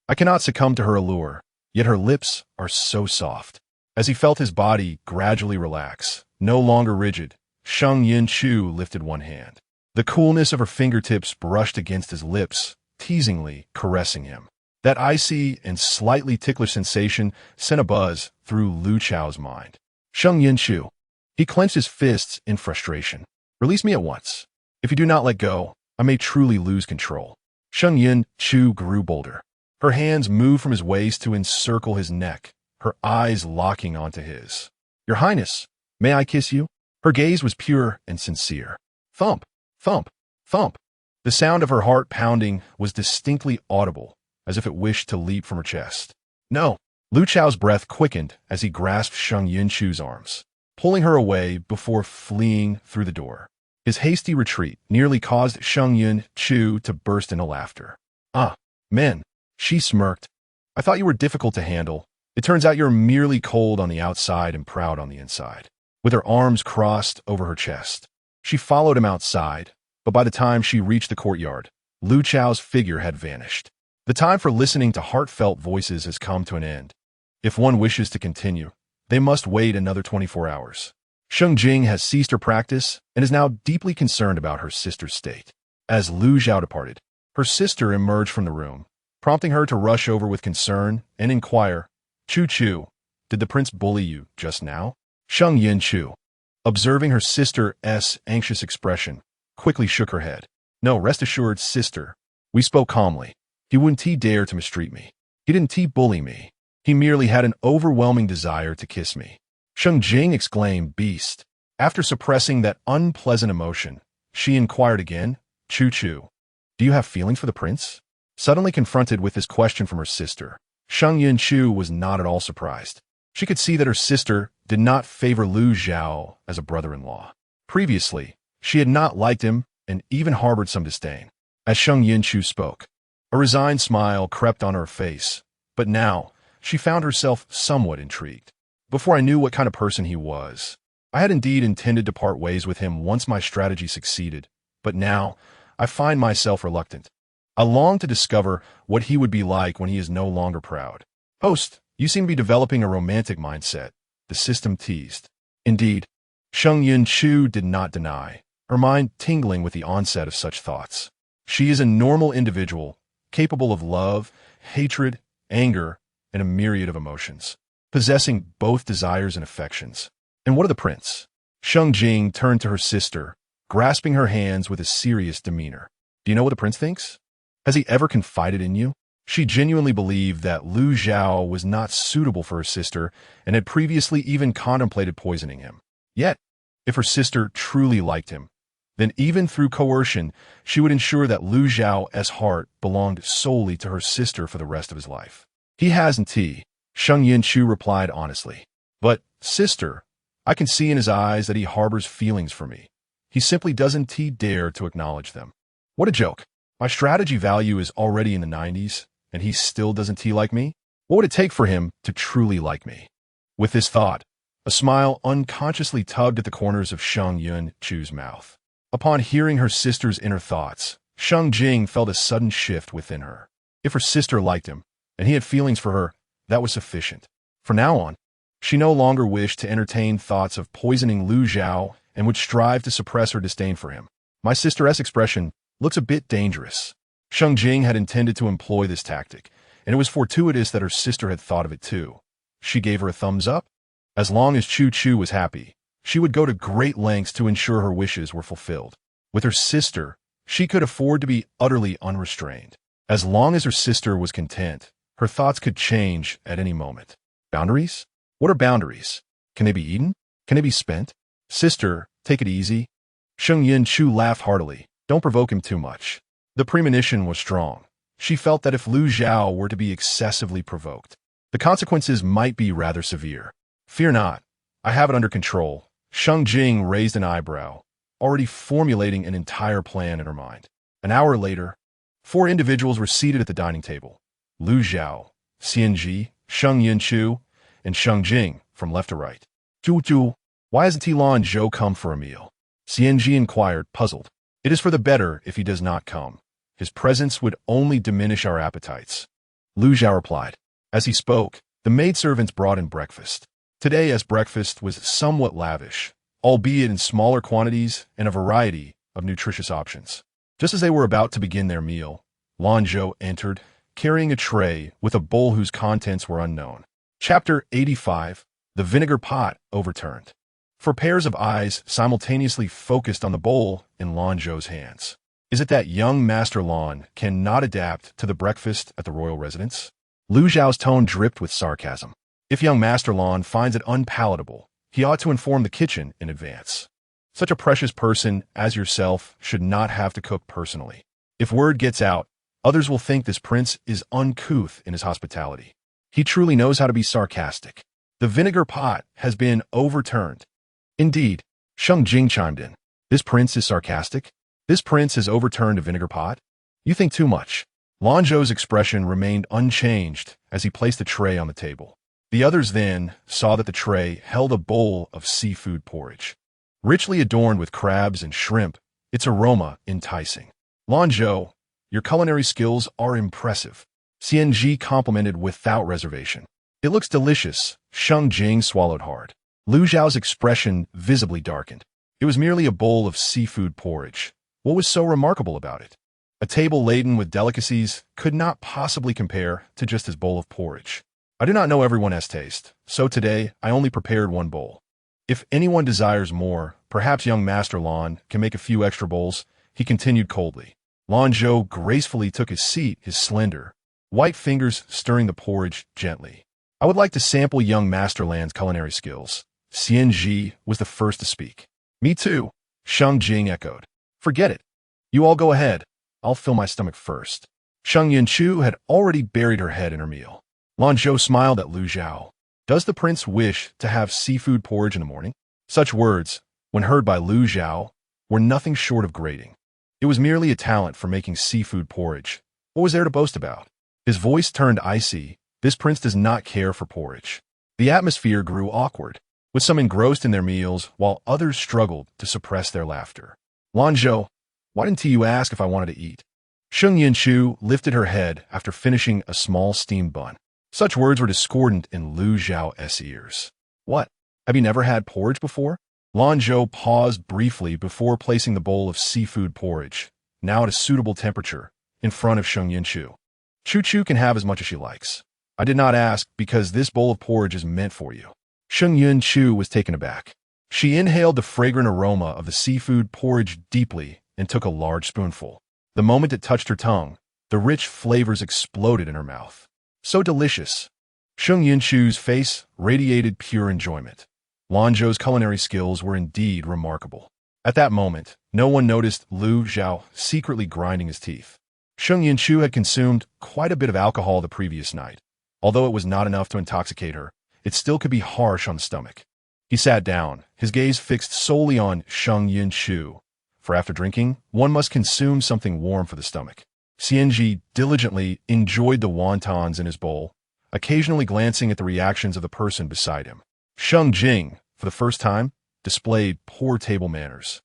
I cannot succumb to her allure, yet her lips are so soft. As he felt his body gradually relax, no longer rigid, Sheng Yunchu lifted one hand. The coolness of her fingertips brushed against his lips, teasingly caressing him. That icy and slightly ticklish sensation sent a buzz through Lu Chao's mind. Sheng Yunchu. He clenched his fists in frustration. Release me at once. If you do not let go, I may truly lose control. Sheng Yunchu grew bolder. Her hands moved from his waist to encircle his neck, her eyes locking onto his. "Your Highness, may I kiss you?" Her gaze was pure and sincere. Thump, thump, thump. The sound of her heart pounding was distinctly audible, as if it wished to leap from her chest. "No." Lu Chao's breath quickened as he grasped Sheng Yunchu's arms, pulling her away before fleeing through the door. His hasty retreat nearly caused Sheng Yunchu to burst into laughter. "Ah, men," she smirked. "I thought you were difficult to handle. It turns out you're merely cold on the outside and proud on the inside." With her arms crossed over her chest, she followed him outside, but by the time she reached the courtyard, Lu Chao's figure had vanished. The time for listening to heartfelt voices has come to an end. If one wishes to continue, they must wait another 24 hours. Sheng Jing has ceased her practice and is now deeply concerned about her sister's state. As Lu Zhao departed, her sister emerged from the room, prompting her to rush over with concern and inquire, "Chu, did the prince bully you just now?" Sheng Yunchu, observing her sister's anxious expression, quickly shook her head. "No, rest assured, sister. We spoke calmly. He wouldn't dare to mistreat me. He didn't bully me. He merely had an overwhelming desire to kiss me." Sheng Jing exclaimed, "Beast." After suppressing that unpleasant emotion, she inquired again, "Chu, do you have feelings for the prince?" Suddenly confronted with this question from her sister, Sheng Yunchu was not at all surprised. She could see that her sister did not favor Lu Zhao as a brother-in-law. Previously, she had not liked him and even harbored some disdain. As Sheng Yunchu spoke, a resigned smile crept on her face, but now she found herself somewhat intrigued. "Before I knew what kind of person he was, I had indeed intended to part ways with him once my strategy succeeded, but now I find myself reluctant. I long to discover what he would be like when he is no longer proud." "Host, you seem to be developing a romantic mindset," the system teased. Indeed, Sheng Yunchu did not deny, her mind tingling with the onset of such thoughts. She is a normal individual, capable of love, hatred, anger, and a myriad of emotions, possessing both desires and affections. "And what of the prince?" Sheng Jing turned to her sister, grasping her hands with a serious demeanor. "Do you know what the prince thinks? Has he ever confided in you?" She genuinely believed that Lu Zhao was not suitable for her sister and had previously even contemplated poisoning him. Yet, if her sister truly liked him, then even through coercion, she would ensure that Lu Zhao's heart belonged solely to her sister for the rest of his life. "He hasn't," Sheng Yunchu replied honestly. "But, sister, I can see in his eyes that he harbors feelings for me. He simply doesn't dare to acknowledge them." What a joke. My strategy value is already in the 90s, and he still doesn't like me? What would it take for him to truly like me? With this thought, a smile unconsciously tugged at the corners of Sheng Yunchu's mouth. Upon hearing her sister's inner thoughts, Sheng Jing felt a sudden shift within her. If her sister liked him, and he had feelings for her, that was sufficient. From now on, she no longer wished to entertain thoughts of poisoning Lu Zhao and would strive to suppress her disdain for him. My sister's expression looks a bit dangerous. Sheng Jing had intended to employ this tactic, and it was fortuitous that her sister had thought of it too. She gave her a thumbs up. As long as Chu was happy, she would go to great lengths to ensure her wishes were fulfilled. With her sister, she could afford to be utterly unrestrained. As long as her sister was content, her thoughts could change at any moment. Boundaries? What are boundaries? Can they be eaten? Can they be spent? Sister, take it easy. Sheng Yunchu laughed heartily. Don't provoke him too much. The premonition was strong. She felt that if Lu Zhao were to be excessively provoked, the consequences might be rather severe. "Fear not. I have it under control." Sheng Jing raised an eyebrow, already formulating an entire plan in her mind. An hour later, 4 individuals were seated at the dining table. Lu Zhao, Xianji, Sheng Yunchu, and Sheng Jing from left to right. "Zhu, why hasn't Lan Zhou come for a meal?" Xianji inquired, puzzled. "It is for the better if he does not come. His presence would only diminish our appetites." Lu Zhao replied. As he spoke, the maidservants brought in breakfast. Today's breakfast was somewhat lavish, albeit in smaller quantities and a variety of nutritious options. Just as they were about to begin their meal, Lan Zhou entered, carrying a tray with a bowl whose contents were unknown. Chapter 85, The Vinegar Pot Overturned. For pairs of eyes simultaneously focused on the bowl in Lan Zhou's hands. Is it that young Master Lan cannot adapt to the breakfast at the royal residence? Lu Zhao's tone dripped with sarcasm. If young Master Lan finds it unpalatable, he ought to inform the kitchen in advance. Such a precious person as yourself should not have to cook personally. If word gets out, others will think this prince is uncouth in his hospitality. He truly knows how to be sarcastic. The vinegar pot has been overturned. Indeed, Sheng Jing chimed in. This prince is sarcastic? This prince has overturned a vinegar pot? You think too much. Lan Zhou's expression remained unchanged as he placed the tray on the table. The others then saw that the tray held a bowl of seafood porridge. Richly adorned with crabs and shrimp, its aroma enticing. Lan Zhou, your culinary skills are impressive. Xian Ji complimented without reservation. It looks delicious. Sheng Jing swallowed hard. Lu Zhao's expression visibly darkened. It was merely a bowl of seafood porridge. What was so remarkable about it? A table laden with delicacies could not possibly compare to just his bowl of porridge. I do not know everyone's taste, so today I only prepared one bowl. If anyone desires more, perhaps young Master Lan can make a few extra bowls, he continued coldly. Lan Zhou gracefully took his seat, his slender, white fingers stirring the porridge gently. I would like to sample young Master Lan's culinary skills. Xian Ji was the first to speak. Me too, Sheng Jing echoed. Forget it. You all go ahead. I'll fill my stomach first. Sheng Yunchu had already buried her head in her meal. Lan Zhou smiled at Lu Zhao. Does the prince wish to have seafood porridge in the morning? Such words, when heard by Lu Zhao, were nothing short of grating. It was merely a talent for making seafood porridge. What was there to boast about? His voice turned icy. This prince does not care for porridge. The atmosphere grew awkward, with some engrossed in their meals while others struggled to suppress their laughter. Lan Zhou, why didn't you ask if I wanted to eat? Sheng Yunchu lifted her head after finishing a small steamed bun. Such words were discordant in Lu Zhao's ears. What? Have you never had porridge before? Lan Zhou paused briefly before placing the bowl of seafood porridge, now at a suitable temperature, in front of Sheng Yunchu. Chu can have as much as she likes. I did not ask because this bowl of porridge is meant for you. Sheng Yunchu was taken aback. She inhaled the fragrant aroma of the seafood porridge deeply and took a large spoonful. The moment it touched her tongue, the rich flavors exploded in her mouth. So delicious. Sheng Yunchu's face radiated pure enjoyment. Lan Zhou's culinary skills were indeed remarkable. At that moment, no one noticed Lu Zhao secretly grinding his teeth. Sheng Yunchu had consumed quite a bit of alcohol the previous night. Although it was not enough to intoxicate her, it still could be harsh on the stomach. He sat down, his gaze fixed solely on Sheng Yunchu, for after drinking, one must consume something warm for the stomach. Xianji diligently enjoyed the wontons in his bowl, occasionally glancing at the reactions of the person beside him. Sheng Jing, for the first time, displayed poor table manners.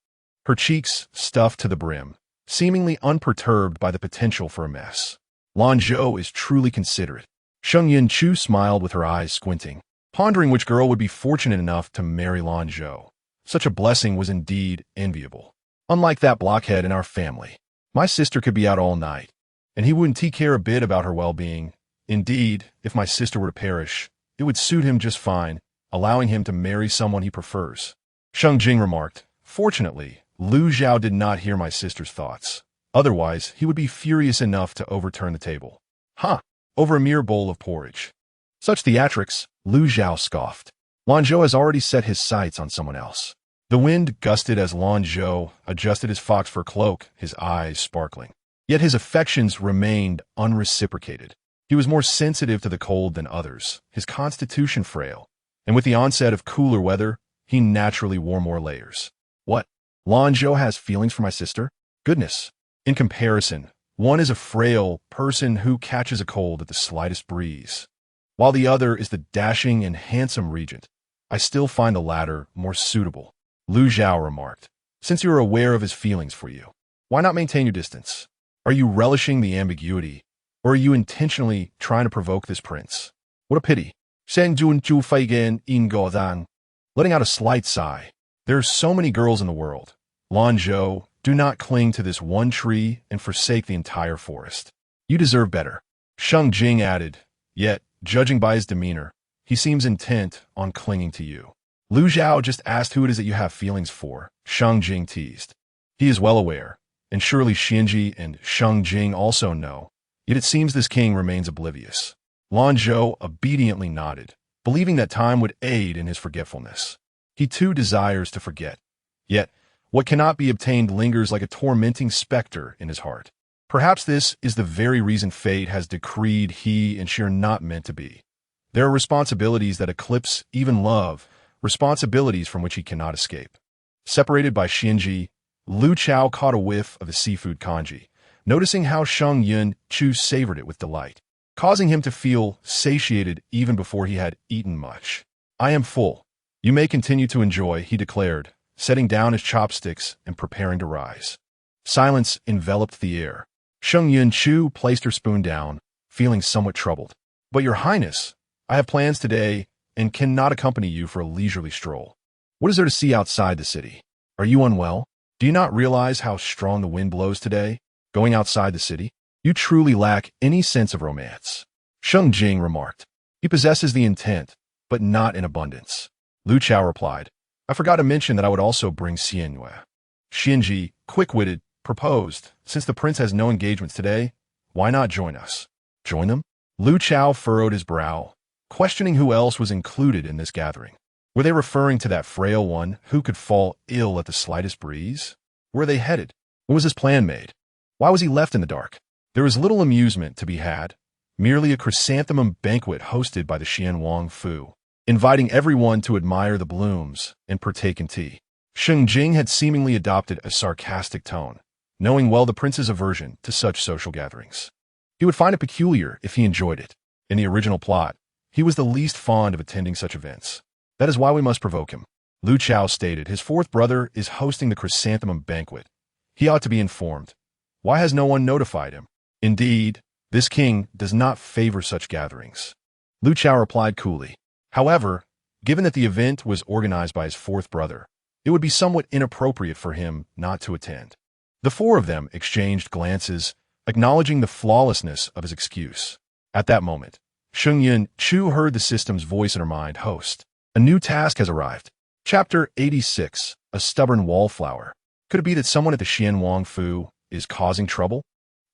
Her cheeks stuffed to the brim, seemingly unperturbed by the potential for a mess. Lan Zhou is truly considerate. Sheng Yunchu smiled with her eyes squinting, pondering which girl would be fortunate enough to marry Lan Zhou. Such a blessing was indeed enviable. Unlike that blockhead in our family, my sister could be out all night, and he wouldn't care a bit about her well-being. Indeed, if my sister were to perish, it would suit him just fine, allowing him to marry someone he prefers. Sheng Jing remarked, Fortunately, Lu Zhao did not hear my sister's thoughts. Otherwise, he would be furious enough to overturn the table. Huh, over a mere bowl of porridge. Such theatrics, Lu Zhao scoffed. Lan Zhou has already set his sights on someone else. The wind gusted as Lan Zhou adjusted his fox fur cloak, his eyes sparkling. Yet his affections remained unreciprocated. He was more sensitive to the cold than others, his constitution frail, and with the onset of cooler weather, he naturally wore more layers. What? Lan Zhou has feelings for my sister? Goodness. In comparison, one is a frail person who catches a cold at the slightest breeze, while the other is the dashing and handsome regent. I still find the latter more suitable. Lu Zhao remarked, since you are aware of his feelings for you, why not maintain your distance? Are you relishing the ambiguity, or are you intentionally trying to provoke this prince? What a pity. Sheng Yunchu feigen in godan. Letting out a slight sigh. There are so many girls in the world. Lan Zhou, do not cling to this one tree and forsake the entire forest. You deserve better. Sheng Jing added, yet, judging by his demeanor, he seems intent on clinging to you. Lu Zhao just asked who it is that you have feelings for, Sheng Jing teased. He is well aware, and surely Xianji and Sheng Jing also know, yet it seems this king remains oblivious. Lan Zhou obediently nodded, believing that time would aid in his forgetfulness. He too desires to forget. Yet, what cannot be obtained lingers like a tormenting specter in his heart. Perhaps this is the very reason fate has decreed he and she are not meant to be. There are responsibilities that eclipse even love, responsibilities from which he cannot escape. Separated by Xianji, Lu Chao caught a whiff of the seafood congee, noticing how Sheng Yunchu savored it with delight, causing him to feel satiated even before he had eaten much. "I am full. You may continue to enjoy," he declared, setting down his chopsticks and preparing to rise. Silence enveloped the air. Sheng Yunchu placed her spoon down, feeling somewhat troubled. "But Your Highness, I have plans today and cannot accompany you for a leisurely stroll. What is there to see outside the city? Are you unwell? Do you not realize how strong the wind blows today? Going outside the city? You truly lack any sense of romance," Sheng Jing remarked. "He possesses the intent, but not in abundance." Lu Chao replied, "I forgot to mention that I would also bring Xianyue." Xianji, quick-witted, proposed, "Since the prince has no engagements today, why not join us?" "Join them?" Lu Chao furrowed his brow, questioning who else was included in this gathering. Were they referring to that frail one who could fall ill at the slightest breeze? Where were they headed? When was his plan made? Why was he left in the dark? There was little amusement to be had, merely a chrysanthemum banquet hosted by the Xianwang Fu, inviting everyone to admire the blooms and partake in tea. Sheng Jing had seemingly adopted a sarcastic tone, knowing well the prince's aversion to such social gatherings. He would find it peculiar if he enjoyed it. In the original plot, he was the least fond of attending such events. "That is why we must provoke him," Lu Chao stated. "His fourth brother is hosting the chrysanthemum banquet. He ought to be informed. Why has no one notified him? Indeed, this king does not favor such gatherings." Lu Chao replied coolly. However, given that the event was organized by his fourth brother, it would be somewhat inappropriate for him not to attend. The four of them exchanged glances, acknowledging the flawlessness of his excuse. At that moment, Sheng Yunchu heard the system's voice in her mind, "Host, a new task has arrived." Chapter 86, A Stubborn Wallflower. Could it be that someone at the Xianwang Fu is causing trouble?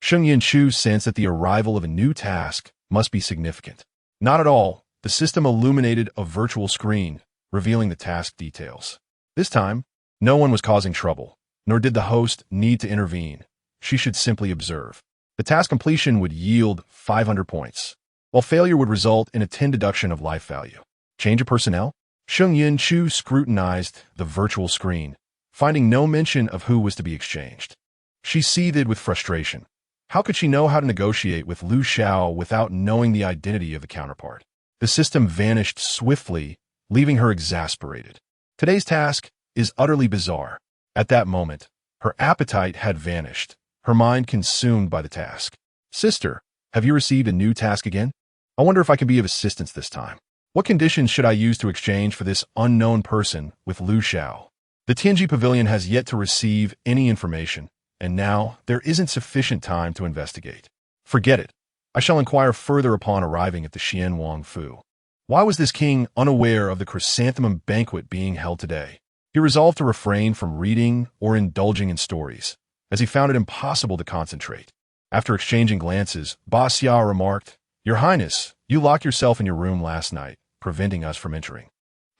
Sheng Yunchu sensed that the arrival of a new task must be significant. Not at all. The system illuminated a virtual screen, revealing the task details. This time, no one was causing trouble, nor did the host need to intervene. She should simply observe. The task completion would yield 500 points, while failure would result in a 10 deduction of life value. Change of personnel? Sheng Yunchu scrutinized the virtual screen, finding no mention of who was to be exchanged. She seethed with frustration. How could she know how to negotiate with Lu Chao without knowing the identity of the counterpart? The system vanished swiftly, leaving her exasperated. Today's task is utterly bizarre. At that moment, her appetite had vanished, her mind consumed by the task. "Sister, have you received a new task again? I wonder if I can be of assistance this time. What conditions should I use to exchange for this unknown person with Lu Chao?" The Tianji Pavilion has yet to receive any information, and now there isn't sufficient time to investigate. Forget it. I shall inquire further upon arriving at the Xianwang Fu. Why was this king unaware of the chrysanthemum banquet being held today? He resolved to refrain from reading or indulging in stories, as he found it impossible to concentrate. After exchanging glances, Ba Xia remarked, "Your Highness, you locked yourself in your room last night, preventing us from entering.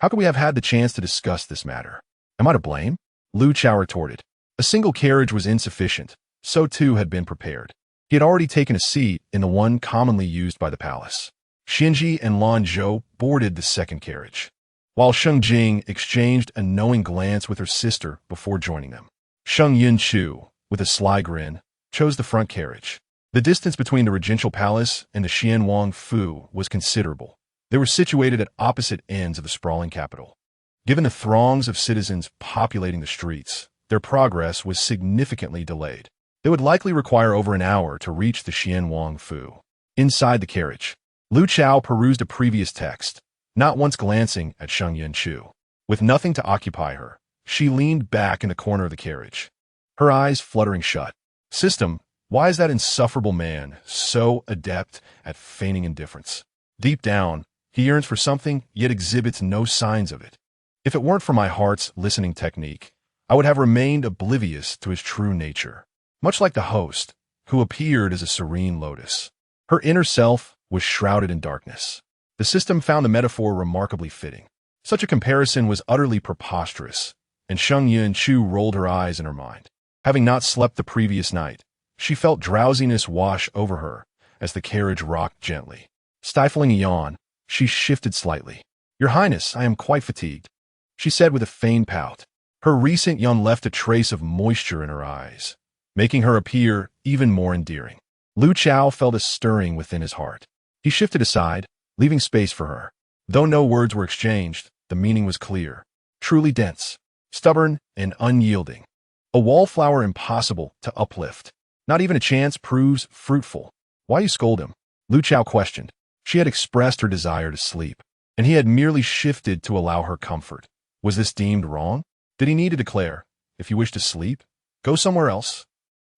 How could we have had the chance to discuss this matter? Am I to blame?" Lu Chao retorted. A single carriage was insufficient, so too had been prepared. He had already taken a seat in the one commonly used by the palace. Xianji and Lan Zhou boarded the second carriage, while Sheng Jing exchanged a knowing glance with her sister before joining them. Sheng Yunchu, with a sly grin, chose the front carriage. The distance between the regential palace and the Xianwang Fu was considerable. They were situated at opposite ends of the sprawling capital. Given the throngs of citizens populating the streets, their progress was significantly delayed. They would likely require over an hour to reach the Xianwang Fu. Inside the carriage, Lu Chao perused a previous text, not once glancing at Sheng Yunchu. With nothing to occupy her, she leaned back in the corner of the carriage, her eyes fluttering shut. System, why is that insufferable man so adept at feigning indifference? Deep down, he yearns for something, yet exhibits no signs of it. If it weren't for my heart's listening technique, I would have remained oblivious to his true nature. Much like the host, who appeared as a serene lotus. Her inner self was shrouded in darkness. The system found the metaphor remarkably fitting. Such a comparison was utterly preposterous, and Sheng Yunchu rolled her eyes in her mind. Having not slept the previous night, she felt drowsiness wash over her as the carriage rocked gently. Stifling a yawn, she shifted slightly. "Your Highness, I am quite fatigued," she said with a feigned pout. Her recent yawn left a trace of moisture in her eyes, making her appear even more endearing. Lu Chao felt a stirring within his heart. He shifted aside, leaving space for her. Though no words were exchanged, the meaning was clear. Truly dense, stubborn, and unyielding. A wallflower impossible to uplift. Not even a chance proves fruitful. "Why you scold him?" Lu Chao questioned. She had expressed her desire to sleep, and he had merely shifted to allow her comfort. Was this deemed wrong? Did he need to declare, "If you wish to sleep, go somewhere else"?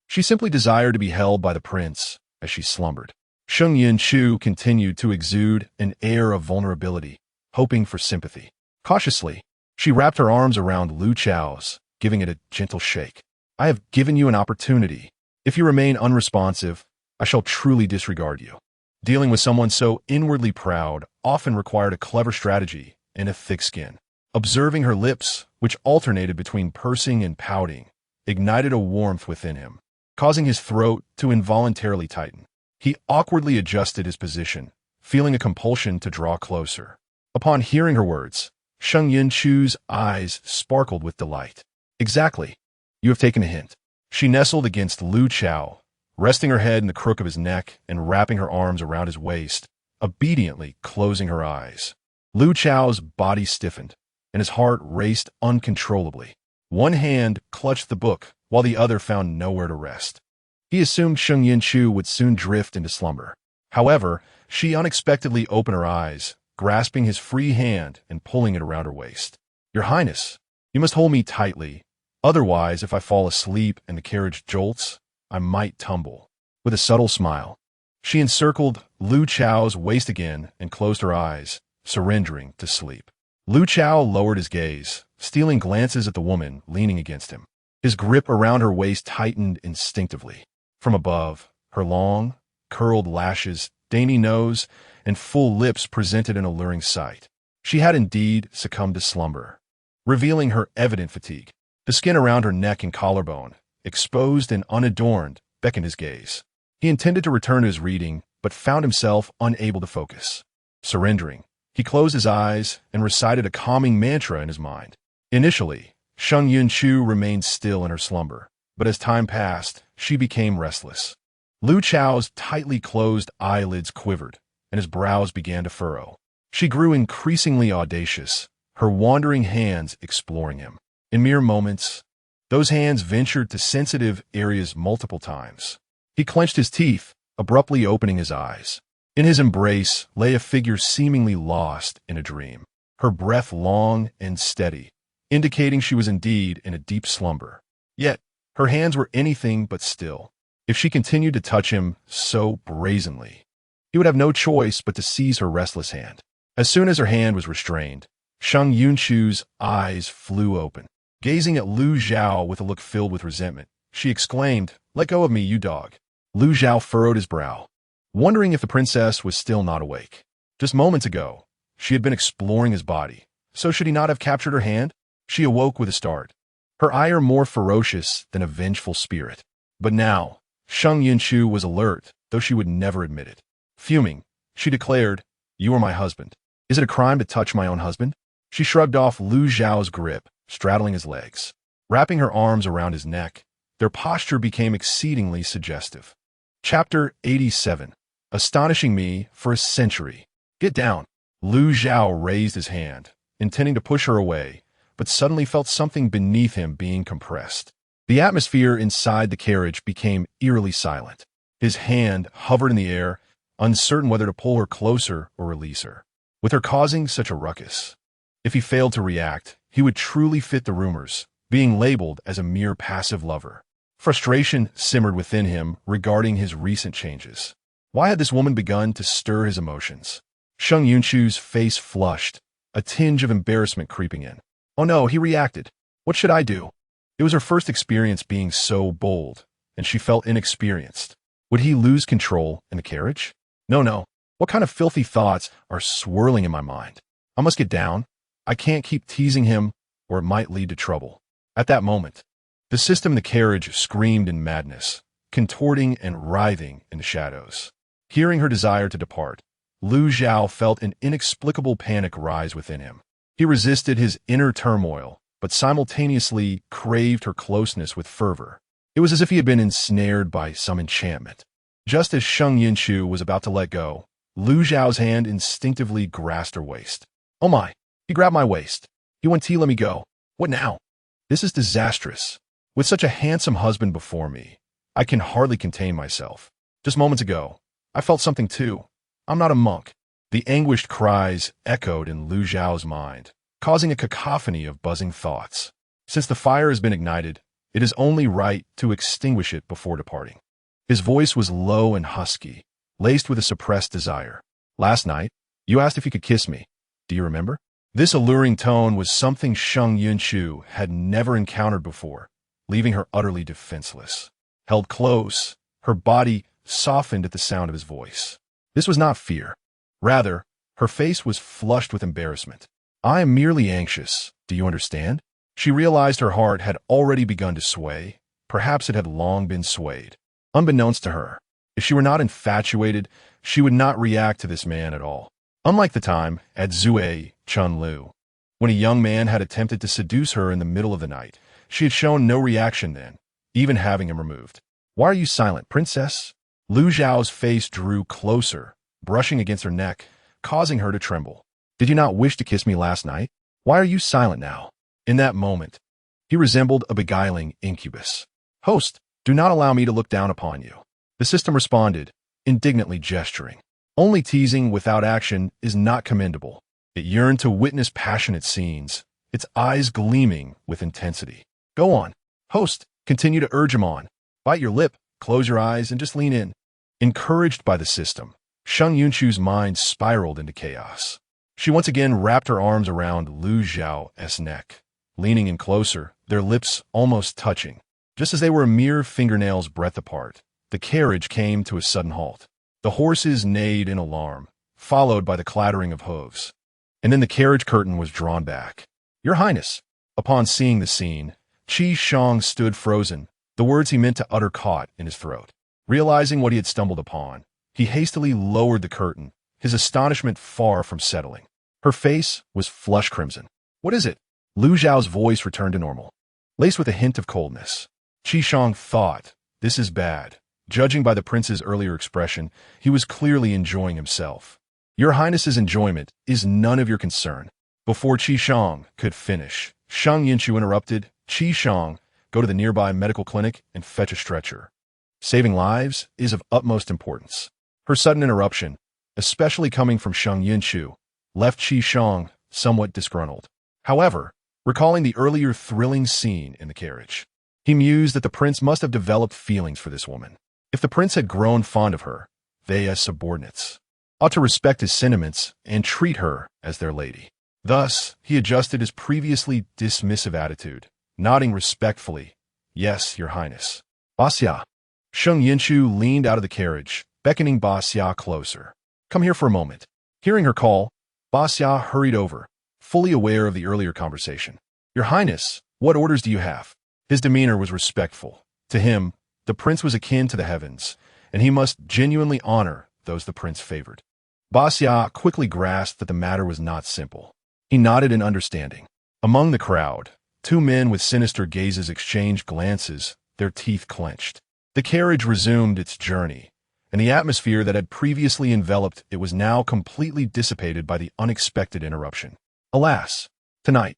She simply desired to be held by the prince as she slumbered. Sheng Yunchu continued to exude an air of vulnerability, hoping for sympathy. Cautiously, she wrapped her arms around Lu Chao's, giving it a gentle shake. "I have given you an opportunity. If you remain unresponsive, I shall truly disregard you." Dealing with someone so inwardly proud often required a clever strategy and a thick skin. Observing her lips, which alternated between pursing and pouting, ignited a warmth within him, causing his throat to involuntarily tighten. He awkwardly adjusted his position, feeling a compulsion to draw closer. Upon hearing her words, Sheng Yunchu's eyes sparkled with delight. "Exactly. You have taken a hint." She nestled against Lu Chao, resting her head in the crook of his neck and wrapping her arms around his waist, obediently closing her eyes. Lu Chao's body stiffened, and his heart raced uncontrollably. One hand clutched the book, while the other found nowhere to rest. He assumed Sheng Yunchu would soon drift into slumber. However, she unexpectedly opened her eyes, grasping his free hand and pulling it around her waist. "Your Highness, you must hold me tightly. Otherwise, if I fall asleep and the carriage jolts, I might tumble." With a subtle smile, she encircled Lu Chao's waist again and closed her eyes, surrendering to sleep. Lu Chao lowered his gaze, stealing glances at the woman leaning against him. His grip around her waist tightened instinctively. From above, her long, curled lashes, dainty nose, and full lips presented an alluring sight. She had indeed succumbed to slumber, revealing her evident fatigue. The skin around her neck and collarbone, exposed and unadorned, beckoned his gaze. He intended to return to his reading, but found himself unable to focus. Surrendering, he closed his eyes and recited a calming mantra in his mind. Initially, Sheng Yunchu remained still in her slumber, but as time passed, she became restless. Lu Chao's tightly closed eyelids quivered, and his brows began to furrow. She grew increasingly audacious, her wandering hands exploring him. In mere moments, those hands ventured to sensitive areas multiple times. He clenched his teeth, abruptly opening his eyes. In his embrace lay a figure seemingly lost in a dream, her breath long and steady, indicating she was indeed in a deep slumber. Yet, her hands were anything but still. If she continued to touch him so brazenly, he would have no choice but to seize her restless hand. As soon as her hand was restrained, Sheng Yunchu's eyes flew open. Gazing at Lu Zhao with a look filled with resentment, she exclaimed, "Let go of me, you dog." Lu Zhao furrowed his brow, wondering if the princess was still not awake. Just moments ago, she had been exploring his body, so should he not have captured her hand? She awoke with a start, her ire more ferocious than a vengeful spirit. But now, Sheng Yunchu was alert, though she would never admit it. Fuming, she declared, "You are my husband. Is it a crime to touch my own husband?" She shrugged off Lu Zhao's grip, straddling his legs. Wrapping her arms around his neck, their posture became exceedingly suggestive. Chapter 87. Astonishing me for a century. "Get down." Lu Zhao raised his hand, intending to push her away, but suddenly felt something beneath him being compressed. The atmosphere inside the carriage became eerily silent. His hand hovered in the air, uncertain whether to pull her closer or release her. With her causing such a ruckus, if he failed to react, he would truly fit the rumors, being labeled as a mere passive lover. Frustration simmered within him regarding his recent changes. Why had this woman begun to stir his emotions? Sheng Yunchu's face flushed, a tinge of embarrassment creeping in. Oh no, he reacted. What should I do? It was her first experience being so bold, and she felt inexperienced. Would he lose control in the carriage? No. What kind of filthy thoughts are swirling in my mind? I must get down. I can't keep teasing him, or it might lead to trouble. At that moment, the system in the carriage screamed in madness, contorting and writhing in the shadows. Hearing her desire to depart, Lu Zhao felt an inexplicable panic rise within him. He resisted his inner turmoil, but simultaneously craved her closeness with fervor. It was as if he had been ensnared by some enchantment. Just as Sheng Yunchu was about to let go, Lu Zhao's hand instinctively grasped her waist. Oh my! He grabbed my waist. Yuan-Ti, let me go. What now? This is disastrous. With such a handsome husband before me, I can hardly contain myself. Just moments ago, I felt something too. I'm not a monk. The anguished cries echoed in Lu Zhao's mind, causing a cacophony of buzzing thoughts. Since the fire has been ignited, it is only right to extinguish it before departing. His voice was low and husky, laced with a suppressed desire. Last night, you asked if you could kiss me. Do you remember? This alluring tone was something Sheng Yunchu had never encountered before, leaving her utterly defenseless. Held close, her body softened at the sound of his voice. This was not fear. Rather, her face was flushed with embarrassment. I am merely anxious. Do you understand? She realized her heart had already begun to sway. Perhaps it had long been swayed. Unbeknownst to her, if she were not infatuated, she would not react to this man at all. Unlike the time at Zue Chunlu, when a young man had attempted to seduce her in the middle of the night, she had shown no reaction then, even having him removed. Why are you silent, princess? Lu Zhao's face drew closer, brushing against her neck, causing her to tremble. Did you not wish to kiss me last night? Why are you silent now? In that moment, he resembled a beguiling incubus. Host, do not allow me to look down upon you. The system responded, indignantly gesturing. Only teasing without action is not commendable. It yearned to witness passionate scenes, its eyes gleaming with intensity. Go on. Host, continue to urge him on. Bite your lip, close your eyes, and just lean in. Encouraged by the system, Sheng Yunchu's mind spiraled into chaos. She once again wrapped her arms around Lu Zhao's neck, leaning in closer, their lips almost touching. Just as they were a mere fingernail's breadth apart, the carriage came to a sudden halt. The horses neighed in alarm, followed by the clattering of hooves. And then the carriage curtain was drawn back. Your Highness! Upon seeing the scene, Qi Shang stood frozen, the words he meant to utter caught in his throat. Realizing what he had stumbled upon, he hastily lowered the curtain, his astonishment far from settling. Her face was flush crimson. What is it? Lu Zhao's voice returned to normal, laced with a hint of coldness. Qi Shang thought, this is bad. Judging by the prince's earlier expression, he was clearly enjoying himself. Your Highness's enjoyment is none of your concern. Before Qi Shang could finish, Sheng Yunchu interrupted. Qi Shang, go to the nearby medical clinic and fetch a stretcher. Saving lives is of utmost importance. Her sudden interruption, especially coming from Sheng Yunchu, left Qi Shang somewhat disgruntled. However, recalling the earlier thrilling scene in the carriage, he mused that the prince must have developed feelings for this woman. If the prince had grown fond of her, they as subordinates ought to respect his sentiments and treat her as their lady. Thus, he adjusted his previously dismissive attitude, nodding respectfully, Yes, Your Highness. Basya. Sheng Yunchu leaned out of the carriage, beckoning Basya closer. Come here for a moment. Hearing her call, Basya hurried over, fully aware of the earlier conversation. Your Highness, what orders do you have? His demeanor was respectful. To him, the prince was akin to the heavens, and he must genuinely honor those the prince favored. Basya quickly grasped that the matter was not simple. He nodded in understanding. Among the crowd, two men with sinister gazes exchanged glances, their teeth clenched. The carriage resumed its journey, and the atmosphere that had previously enveloped it was now completely dissipated by the unexpected interruption. Alas, tonight,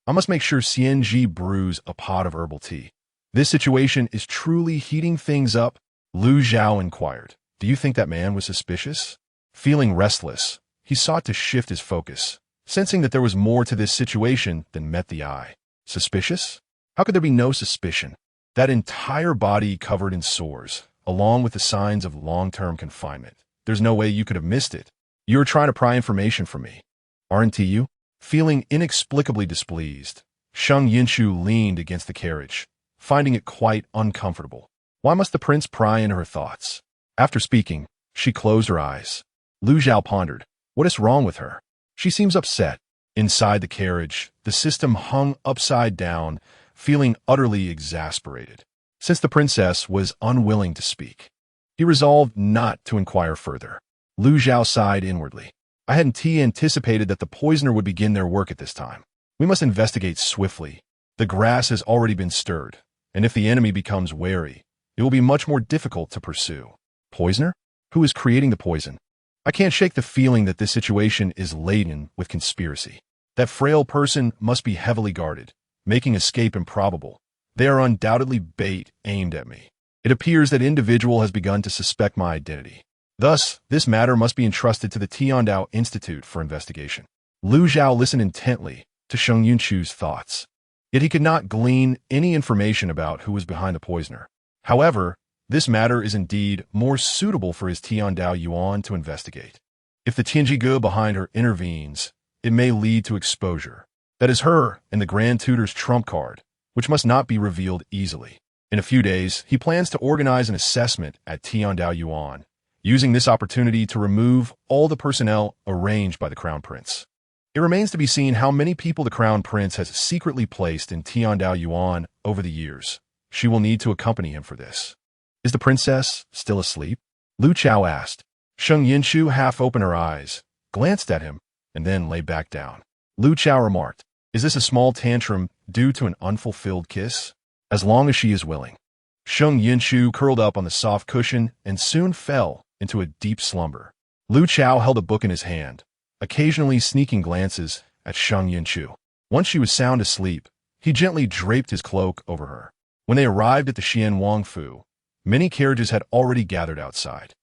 I must make sure Xianji brews a pot of herbal tea. This situation is truly heating things up, Lu Zhao inquired. Do you think that man was suspicious? Feeling restless, he sought to shift his focus, sensing that there was more to this situation than met the eye. Suspicious? How could there be no suspicion? That entire body covered in sores, along with the signs of long-term confinement. There's no way you could have missed it. You were trying to pry information from me, aren't you? Feeling inexplicably displeased, Sheng Yunchu leaned against the carriage, finding it quite uncomfortable. Why must the prince pry into her thoughts? After speaking, she closed her eyes. Lu Zhao pondered. What is wrong with her? She seems upset. Inside the carriage, the system hung upside down, feeling utterly exasperated. Since the princess was unwilling to speak, he resolved not to inquire further. Lu Zhao sighed inwardly. I hadn't anticipated that the poisoner would begin their work at this time. We must investigate swiftly. The grass has already been stirred, and if the enemy becomes wary, it will be much more difficult to pursue. Poisoner? Who is creating the poison? I can't shake the feeling that this situation is laden with conspiracy. That frail person must be heavily guarded, making escape improbable. They are undoubtedly bait aimed at me. It appears that individual has begun to suspect my identity. Thus, this matter must be entrusted to the Tiandao Institute for investigation. Lu Zhao listened intently to Sheng Yunchu's thoughts. Yet he could not glean any information about who was behind the poisoner. However, this matter is indeed more suitable for his Tiandao Yuan to investigate. If the Tianjigu behind her intervenes, it may lead to exposure. That is her and the Grand Tutor's trump card, which must not be revealed easily. In a few days, he plans to organize an assessment at Tiandao Yuan, using this opportunity to remove all the personnel arranged by the Crown Prince. It remains to be seen how many people the Crown Prince has secretly placed in Tiandao Yuan over the years. She will need to accompany him for this. Is the princess still asleep? Lu Chao asked. Sheng Yunchu half opened her eyes, glanced at him, and then lay back down. Lu Chao remarked, is this a small tantrum due to an unfulfilled kiss? As long as she is willing. Sheng Yunchu curled up on the soft cushion and soon fell into a deep slumber. Lu Chao held a book in his hand, occasionally sneaking glances at Sheng Yunchu. Once she was sound asleep, he gently draped his cloak over her. When they arrived at the Xian Wangfu, many carriages had already gathered outside.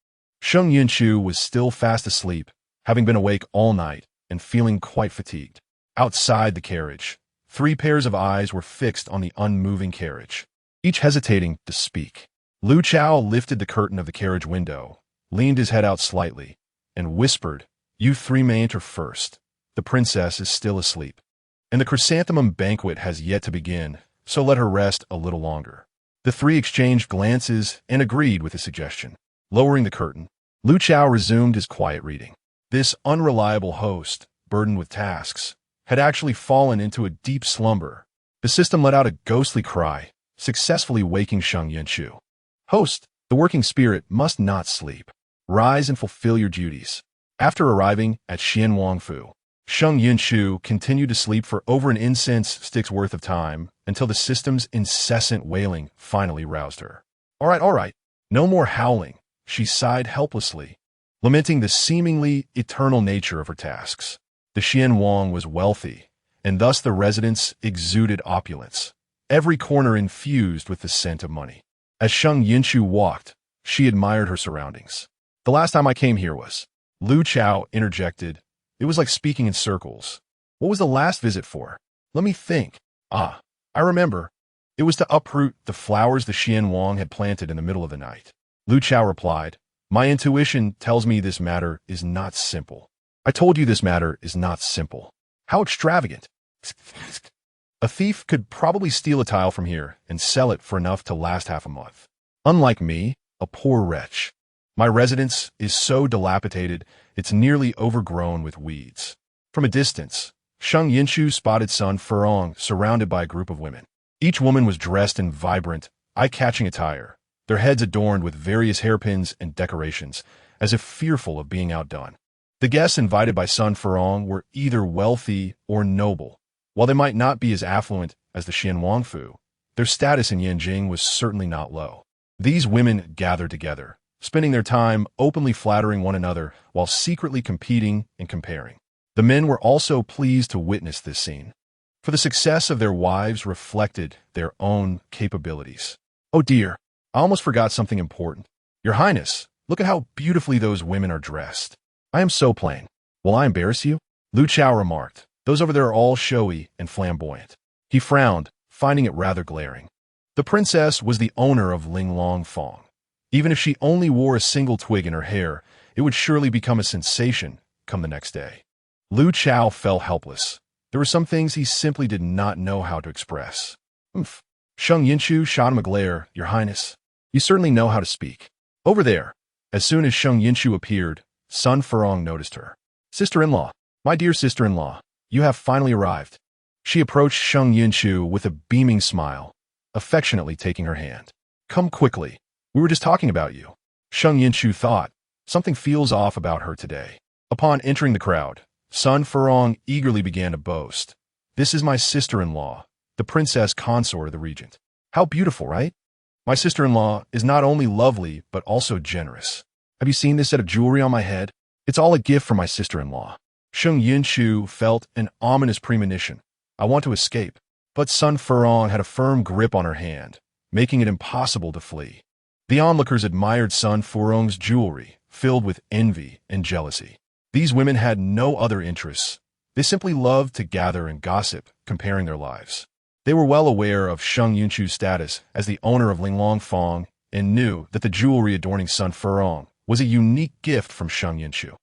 Sheng Yunchu was still fast asleep, having been awake all night and feeling quite fatigued. Outside the carriage, 3 pairs of eyes were fixed on the unmoving carriage, each hesitating to speak. Lu Chao lifted the curtain of the carriage window, leaned his head out slightly, and whispered, you 3 may enter first. The princess is still asleep, and the chrysanthemum banquet has yet to begin, so let her rest a little longer. The 3 exchanged glances and agreed with the suggestion. Lowering the curtain, Lu Chao resumed his quiet reading. This unreliable host, burdened with tasks, had actually fallen into a deep slumber. The system let out a ghostly cry, successfully waking Sheng Yunchu. Host, the working spirit must not sleep. Rise and fulfill your duties. After arriving at Xian Wangfu, Sheng Yunchu continued to sleep for over an incense stick's worth of time until the system's incessant wailing finally roused her. All right, no more howling, she sighed helplessly, lamenting the seemingly eternal nature of her tasks. The Xian Wang was wealthy, and thus the residence exuded opulence, every corner infused with the scent of money. As Sheng Yunchu walked, she admired her surroundings. The last time I came here was... Lu Chao interjected. It was like speaking in circles. What was the last visit for? Let me think. I remember. It was to uproot the flowers the Xian Wang had planted in the middle of the night. Lu Chao replied, my intuition tells me this matter is not simple. I told you this matter is not simple. How extravagant. A thief could probably steal a tile from here and sell it for enough to last half a month. Unlike me, a poor wretch. My residence is so dilapidated, it's nearly overgrown with weeds. From a distance, Sheng Yunchu spotted Sun Furong surrounded by a group of women. Each woman was dressed in vibrant, eye-catching attire, their heads adorned with various hairpins and decorations, as if fearful of being outdone. The guests invited by Sun Furong were either wealthy or noble. While they might not be as affluent as the Xian Wangfu, their status in Yanjing was certainly not low. These women gathered together, spending their time openly flattering one another while secretly competing and comparing. The men were also pleased to witness this scene, for the success of their wives reflected their own capabilities. Oh dear, I almost forgot something important. Your Highness, look at how beautifully those women are dressed. I am so plain. Will I embarrass you? Lu Chao remarked. Those over there are all showy and flamboyant. He frowned, finding it rather glaring. The princess was the owner of Linglong Fong. Even if she only wore a single twig in her hair, it would surely become a sensation come the next day. Lu Chao fell helpless. There were some things he simply did not know how to express. Sheng Yunchu shot him a glare. Your Highness, you certainly know how to speak. Over there. As soon as Sheng Yunchu appeared, Sun Furong noticed her. Sister-in-law, my dear sister-in-law, you have finally arrived. She approached Sheng Yunchu with a beaming smile, affectionately taking her hand. Come quickly. We were just talking about you. Sheng Yunchu thought, something feels off about her today. Upon entering the crowd, Sun Furong eagerly began to boast. This is my sister-in-law, the princess consort of the regent. How beautiful, right? My sister-in-law is not only lovely, but also generous. Have you seen this set of jewelry on my head? It's all a gift from my sister-in-law. Sheng Yunchu felt an ominous premonition. I want to escape. But Sun Furong had a firm grip on her hand, making it impossible to flee. The onlookers admired Sun Furong's jewelry, filled with envy and jealousy. These women had no other interests. They simply loved to gather and gossip, comparing their lives. They were well aware of Sheng Yunchu's status as the owner of Linglong Fong and knew that the jewelry adorning Sun Furong was a unique gift from Sheng Yunchu.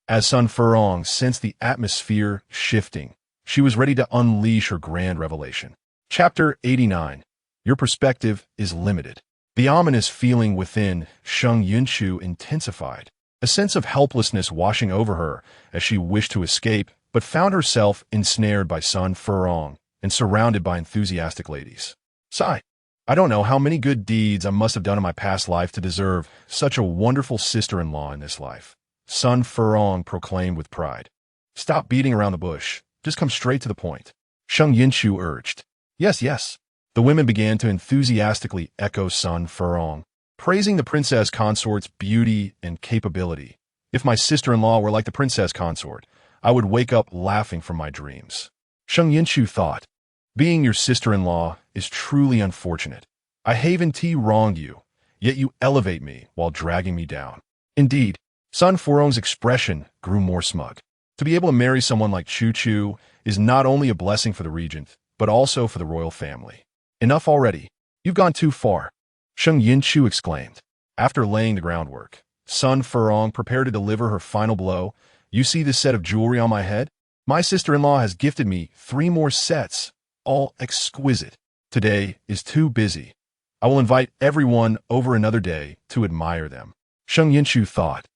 As Sun Furong sensed the atmosphere shifting, she was ready to unleash her grand revelation. Chapter 89. Your perspective is limited. The ominous feeling within Sheng Yunchu intensified, a sense of helplessness washing over her as she wished to escape, but found herself ensnared by Sun Furong and surrounded by enthusiastic ladies. Sigh. I don't know how many good deeds I must have done in my past life to deserve such a wonderful sister-in-law in this life, Sun Furong proclaimed with pride. Stop beating around the bush. Just come straight to the point. Sheng Yunchu urged. Yes, yes. The women began to enthusiastically echo Sun Furong, praising the princess consort's beauty and capability. If my sister-in-law were like the princess consort, I would wake up laughing from my dreams. Sheng Yunchu thought, being your sister-in-law is truly unfortunate. I haven't wronged you, yet you elevate me while dragging me down. Indeed, Sun Furong's expression grew more smug. To be able to marry someone like Chu is not only a blessing for the regent, but also for the royal family. Enough already. You've gone too far. Sheng Yunchu exclaimed. After laying the groundwork, Sun Furong prepared to deliver her final blow. You see this set of jewelry on my head? My sister-in-law has gifted me 3 more sets, all exquisite. Today is too busy. I will invite everyone over another day to admire them. Sheng Yunchu thought.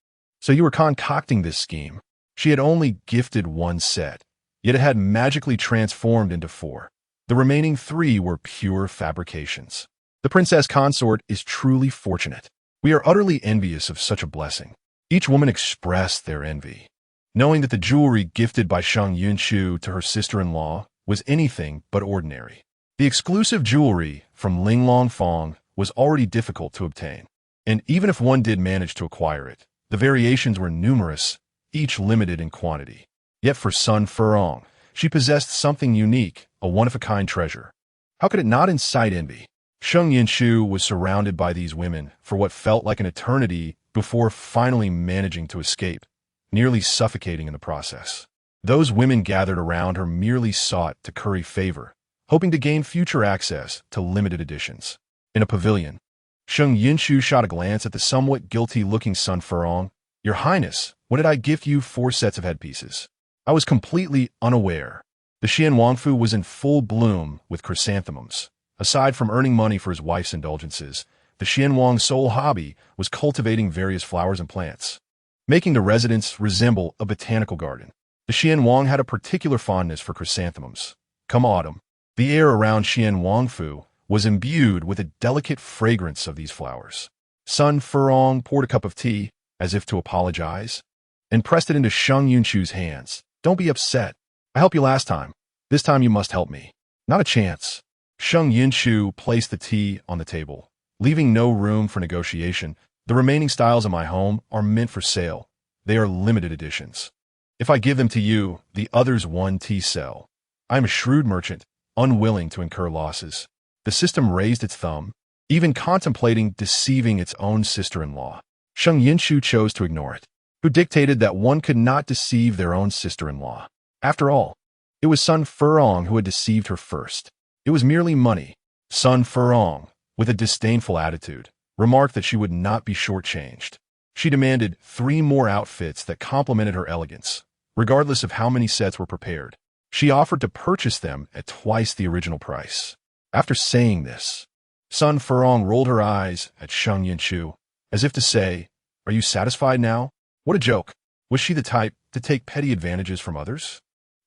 So you were concocting this scheme. She had only gifted 1 set, yet it had magically transformed into 4. The remaining 3 were pure fabrications. The princess consort is truly fortunate. We are utterly envious of such a blessing. Each woman expressed their envy, knowing that the jewelry gifted by Sheng Yunchu to her sister-in-law was anything but ordinary. The exclusive jewelry from Linglong Fong was already difficult to obtain, and even if one did manage to acquire it, the variations were numerous, each limited in quantity. Yet for Sun Furong, she possessed something unique, a one-of-a-kind treasure. How could it not incite envy? Sheng Yunchu was surrounded by these women for what felt like an eternity before finally managing to escape, nearly suffocating in the process. Those women gathered around her merely sought to curry favor, hoping to gain future access to limited editions. In a pavilion, Sheng Yunchu shot a glance at the somewhat guilty-looking Sun Furong. Your Highness, when did I gift you 4 sets of headpieces? I was completely unaware. The Xian Wangfu was in full bloom with chrysanthemums. Aside from earning money for his wife's indulgences, the Xian Wang's sole hobby was cultivating various flowers and plants, making the residence resemble a botanical garden. The Xian Wang had a particular fondness for chrysanthemums. Come autumn, the air around Xian Wangfu was imbued with a delicate fragrance of these flowers. Sun Furong poured a cup of tea, as if to apologize, and pressed it into Sheng Yunchu's hands. Don't be upset. I helped you last time. This time you must help me. Not a chance. Sheng Yunchu placed the tea on the table, leaving no room for negotiation. The remaining styles in my home are meant for sale. They are limited editions. If I give them to you, the others one tea sell. I am a shrewd merchant, unwilling to incur losses. The system raised its thumb, even contemplating deceiving its own sister-in-law. Sheng Yunchu chose to ignore it, who dictated that one could not deceive their own sister-in-law. After all, it was Sun Furong who had deceived her first. It was merely money. Sun Furong, with a disdainful attitude, remarked that she would not be shortchanged. She demanded 3 more outfits that complemented her elegance, regardless of how many sets were prepared. She offered to purchase them at twice the original price. After saying this, Sun Furong rolled her eyes at Sheng Yunchu, as if to say, are you satisfied now? What a joke. Was she the type to take petty advantages from others?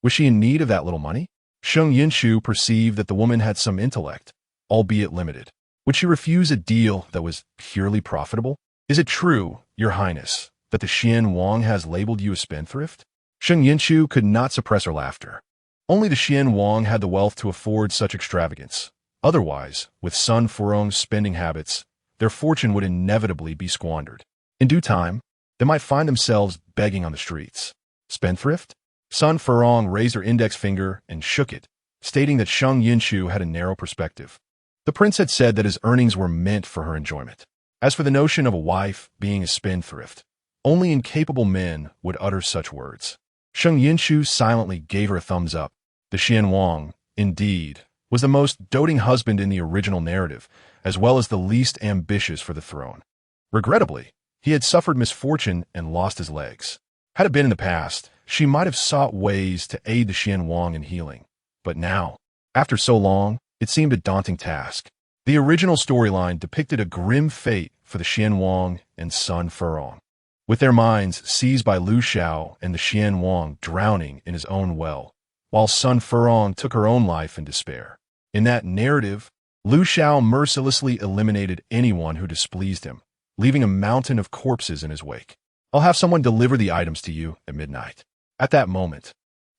Was she in need of that little money? Sheng Yunchu perceived that the woman had some intellect, albeit limited. Would she refuse a deal that was purely profitable? Is it true, Your Highness, that the Xian Wang has labeled you a spendthrift? Sheng Yunchu could not suppress her laughter. Only the Xian Wang had the wealth to afford such extravagance. Otherwise, with Sun Furong's spending habits, their fortune would inevitably be squandered. In due time, they might find themselves begging on the streets. Spendthrift? Sun Furong raised her index finger and shook it, stating that Sheng Yunchu had a narrow perspective. The prince had said that his earnings were meant for her enjoyment. As for the notion of a wife being a spendthrift, only incapable men would utter such words. Sheng Yunchu silently gave her a thumbs up. The Xian Wang, indeed, was the most doting husband in the original narrative, as well as the least ambitious for the throne. Regrettably, he had suffered misfortune and lost his legs. Had it been in the past, she might have sought ways to aid the Xian Wang in healing. But now, after so long, it seemed a daunting task. The original storyline depicted a grim fate for the Xian Wang and Sun Furong, with their minds seized by Lu Xiao and the Xian Wang drowning in his own well, while Sun Furong took her own life in despair. In that narrative, Lu Xiao mercilessly eliminated anyone who displeased him, leaving a mountain of corpses in his wake. I'll have someone deliver the items to you at midnight. At that moment,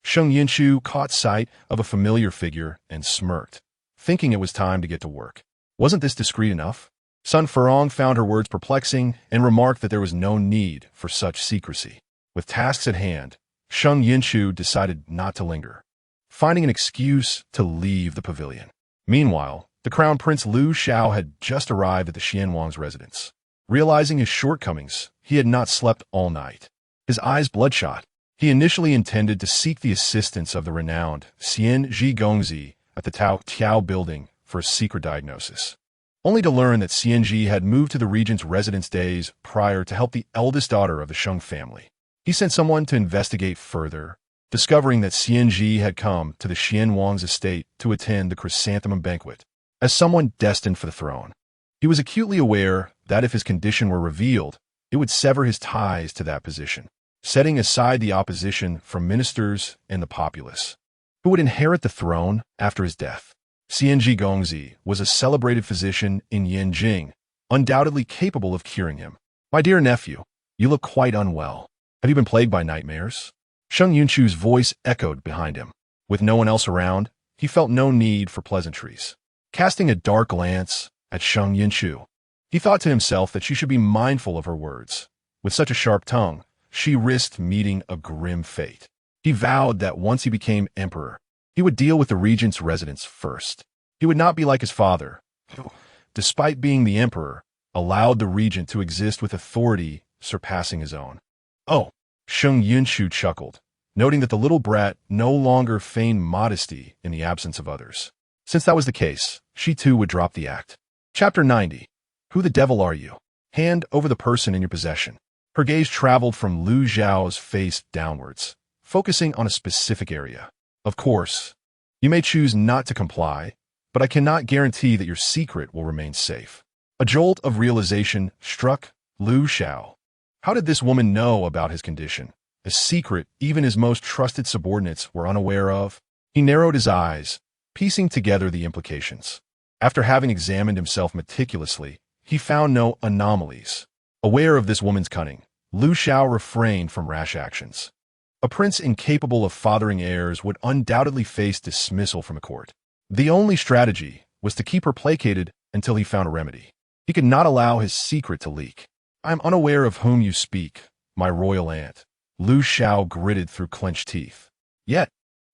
Sheng Yunchu caught sight of a familiar figure and smirked, thinking it was time to get to work. Wasn't this discreet enough? Sun Furong found her words perplexing and remarked that there was no need for such secrecy. With tasks at hand, Sheng Yunchu decided not to linger, finding an excuse to leave the pavilion. Meanwhile, the Crown Prince Lu Xiao had just arrived at the Xian Wang's residence. Realizing his shortcomings, he had not slept all night. His eyes bloodshot. He initially intended to seek the assistance of the renowned Xian Zhigongzi at the Tiao building for a secret diagnosis, only to learn that Xianji had moved to the regent's residence days prior to help the eldest daughter of the Sheng family. He sent someone to investigate further, discovering that Xianji had come to the Xian Wang's estate to attend the chrysanthemum banquet. As someone destined for the throne, he was acutely aware that if his condition were revealed, it would sever his ties to that position, setting aside the opposition from ministers and the populace, who would inherit the throne after his death. Xianji Gongzi was a celebrated physician in Yanjing, undoubtedly capable of curing him. My dear nephew, you look quite unwell. Have you been plagued by nightmares? Sheng Yunchu's voice echoed behind him. With no one else around, he felt no need for pleasantries. Casting a dark glance at Sheng Yunchu, he thought to himself that she should be mindful of her words. With such a sharp tongue, she risked meeting a grim fate. He vowed that once he became emperor, he would deal with the regent's residence first. He would not be like his father, who, despite being the emperor, allowed the regent to exist with authority surpassing his own. Oh, Sheng Yunchu chuckled, noting that the little brat no longer feigned modesty in the absence of others. Since that was the case, she too would drop the act. Chapter 90. Who the devil are you? Hand over the person in your possession. Her gaze traveled from Lu Xiao's face downwards, focusing on a specific area. Of course, you may choose not to comply, but I cannot guarantee that your secret will remain safe. A jolt of realization struck Lu Xiao. How did this woman know about his condition? A secret even his most trusted subordinates were unaware of? He narrowed his eyes, piecing together the implications. After having examined himself meticulously, he found no anomalies. Aware of this woman's cunning, Lu Xiao refrained from rash actions. A prince incapable of fathering heirs would undoubtedly face dismissal from the court. The only strategy was to keep her placated until he found a remedy. He could not allow his secret to leak. I am unaware of whom you speak, my royal aunt. Lu Xiao gritted through clenched teeth. Yet,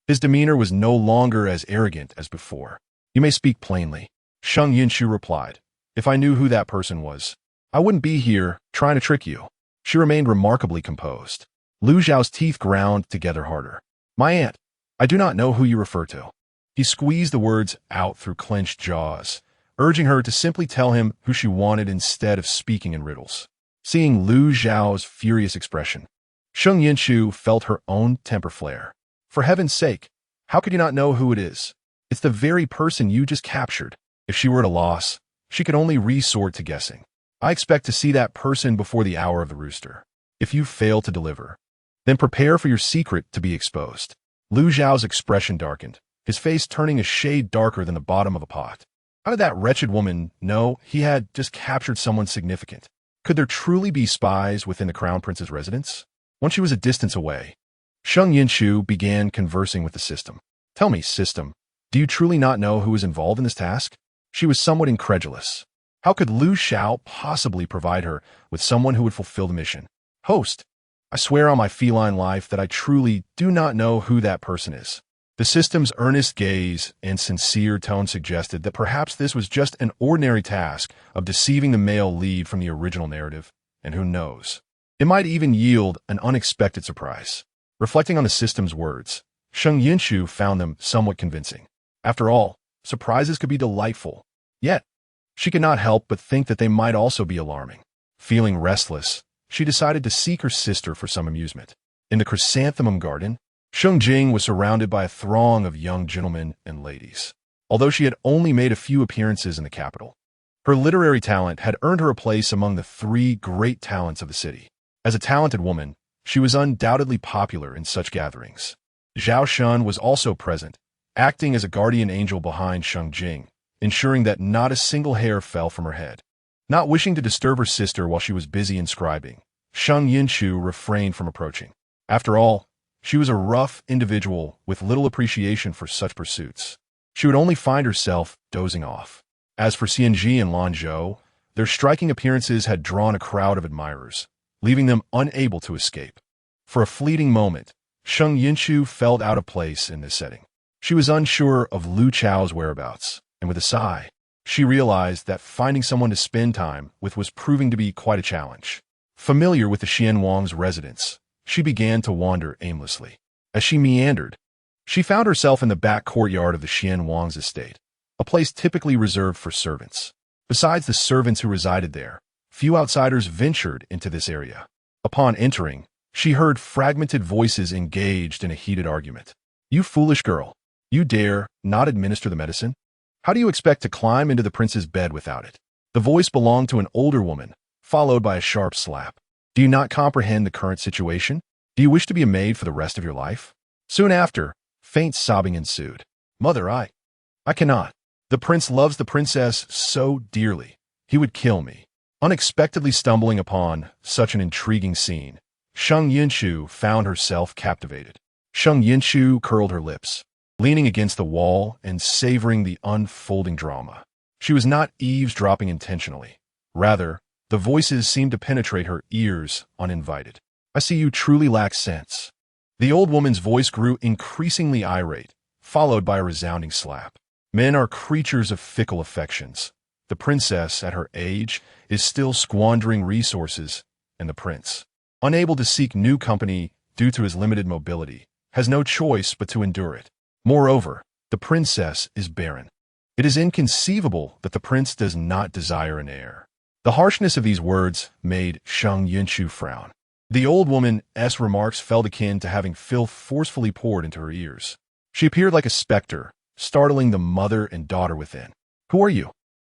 his demeanor was no longer as arrogant as before. You may speak plainly, Sheng Yunchu replied. If I knew who that person was, I wouldn't be here trying to trick you. She remained remarkably composed. Lu Xiao's teeth ground together harder. My aunt, I do not know who you refer to. He squeezed the words out through clenched jaws, urging her to simply tell him who she wanted instead of speaking in riddles. Seeing Lu Xiao's furious expression, Sheng Yunchu felt her own temper flare. For heaven's sake, how could you not know who it is? It's the very person you just captured. If she were at a loss, she could only resort to guessing. I expect to see that person before the hour of the rooster. If you fail to deliver, Then prepare for your secret to be exposed. Lu Zhao's expression darkened, his face turning a shade darker than the bottom of a pot. How did that wretched woman know he had just captured someone significant? Could there truly be spies within the Crown Prince's residence? Once she was a distance away, Sheng Yunchu began conversing with the system. Tell me, system, do you truly not know who is involved in this task? She was somewhat incredulous. How could Lu Xiao possibly provide her with someone who would fulfill the mission? Host, I swear on my feline life that I truly do not know who that person is. The system's earnest gaze and sincere tone suggested that perhaps this was just an ordinary task of deceiving the male lead from the original narrative, and who knows, it might even yield an unexpected surprise. Reflecting on the system's words, Sheng Yunchu found them somewhat convincing. After all, surprises could be delightful. Yet, she could not help but think that they might also be alarming. Feeling restless, she decided to seek her sister for some amusement. In the chrysanthemum garden, Sheng Jing was surrounded by a throng of young gentlemen and ladies. Although she had only made a few appearances in the capital, her literary talent had earned her a place among the 3 great talents of the city. As a talented woman, she was undoubtedly popular in such gatherings. Zhao Shun was also present, acting as a guardian angel behind Sheng Jing, ensuring that not a single hair fell from her head. Not wishing to disturb her sister while she was busy inscribing, Sheng Yunchu refrained from approaching. After all, she was a rough individual with little appreciation for such pursuits. She would only find herself dozing off. As for Xianji and Lanzhou, their striking appearances had drawn a crowd of admirers, leaving them unable to escape. For a fleeting moment, Sheng Yunchu felt out of place in this setting. She was unsure of Lu Chao's whereabouts, and with a sigh, she realized that finding someone to spend time with was proving to be quite a challenge. Familiar with the Xian Wang's residence, she began to wander aimlessly. As she meandered, she found herself in the back courtyard of the Xian Wang's estate, a place typically reserved for servants. Besides the servants who resided there, few outsiders ventured into this area. Upon entering, she heard fragmented voices engaged in a heated argument. You foolish girl, you dare not administer the medicine? How do you expect to climb into the prince's bed without it? The voice belonged to an older woman, followed by a sharp slap. Do you not comprehend the current situation? Do you wish to be a maid for the rest of your life? Soon after, faint sobbing ensued. Mother, I cannot. The prince loves the princess so dearly. He would kill me. Unexpectedly stumbling upon such an intriguing scene, Sheng Yunchu found herself captivated. Sheng Yunchu curled her lips, leaning against the wall and savoring the unfolding drama. She was not eavesdropping intentionally. Rather, the voices seemed to penetrate her ears uninvited. I see you truly lack sense. The old woman's voice grew increasingly irate, followed by a resounding slap. Men are creatures of fickle affections. The princess, at her age, is still squandering resources, and the prince, unable to seek new company due to his limited mobility, has no choice but to endure it. Moreover, the princess is barren. It is inconceivable that the prince does not desire an heir. The harshness of these words made Sheng Yunchu frown. The old woman's remarks felt akin to having filth forcefully poured into her ears. She appeared like a specter, startling the mother and daughter within. Who are you?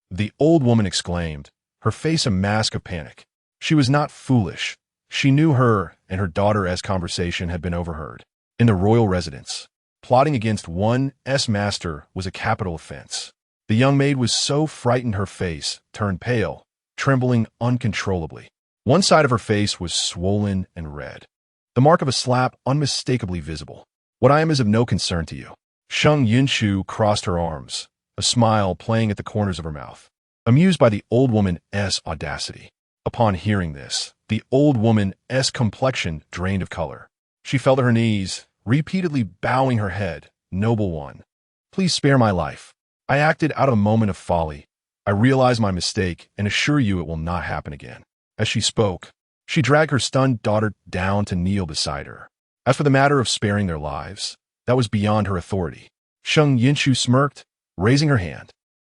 The old woman exclaimed, her face a mask of panic. She was not foolish. She knew her and her daughter's conversation had been overheard. In the royal residence, plotting against one's master was a capital offense. The young maid was so frightened her face turned pale, trembling uncontrollably. One side of her face was swollen and red, the mark of a slap unmistakably visible. What I am is of no concern to you. Sheng Yunchu crossed her arms, a smile playing at the corners of her mouth, amused by the old woman's audacity. Upon hearing this, the old woman's complexion drained of color. She fell to her knees, repeatedly bowing her head. Noble one, please spare my life. I acted out of a moment of folly. I realize my mistake and assure you it will not happen again. As she spoke, she dragged her stunned daughter down to kneel beside her. As for the matter of sparing their lives, that was beyond her authority. Sheng Yunchu smirked, raising her hand,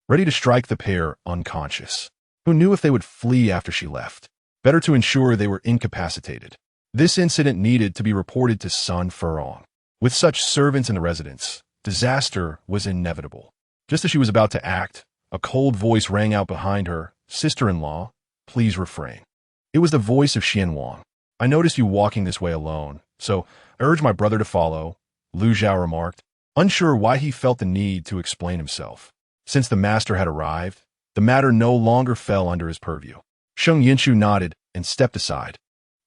ready to strike the pair unconscious. Who knew if they would flee after she left? Better to ensure they were incapacitated. This incident needed to be reported to Sun Furong. With such servants in the residence, disaster was inevitable. Just as she was about to act, a cold voice rang out behind her. Sister-in-law, please refrain. It was the voice of Xian Wang. I noticed you walking this way alone, So, I urge my brother to follow, Lu Zhao remarked, unsure why he felt the need to explain himself. Since the master had arrived, the matter no longer fell under his purview. Sheng Yunchu nodded and stepped aside,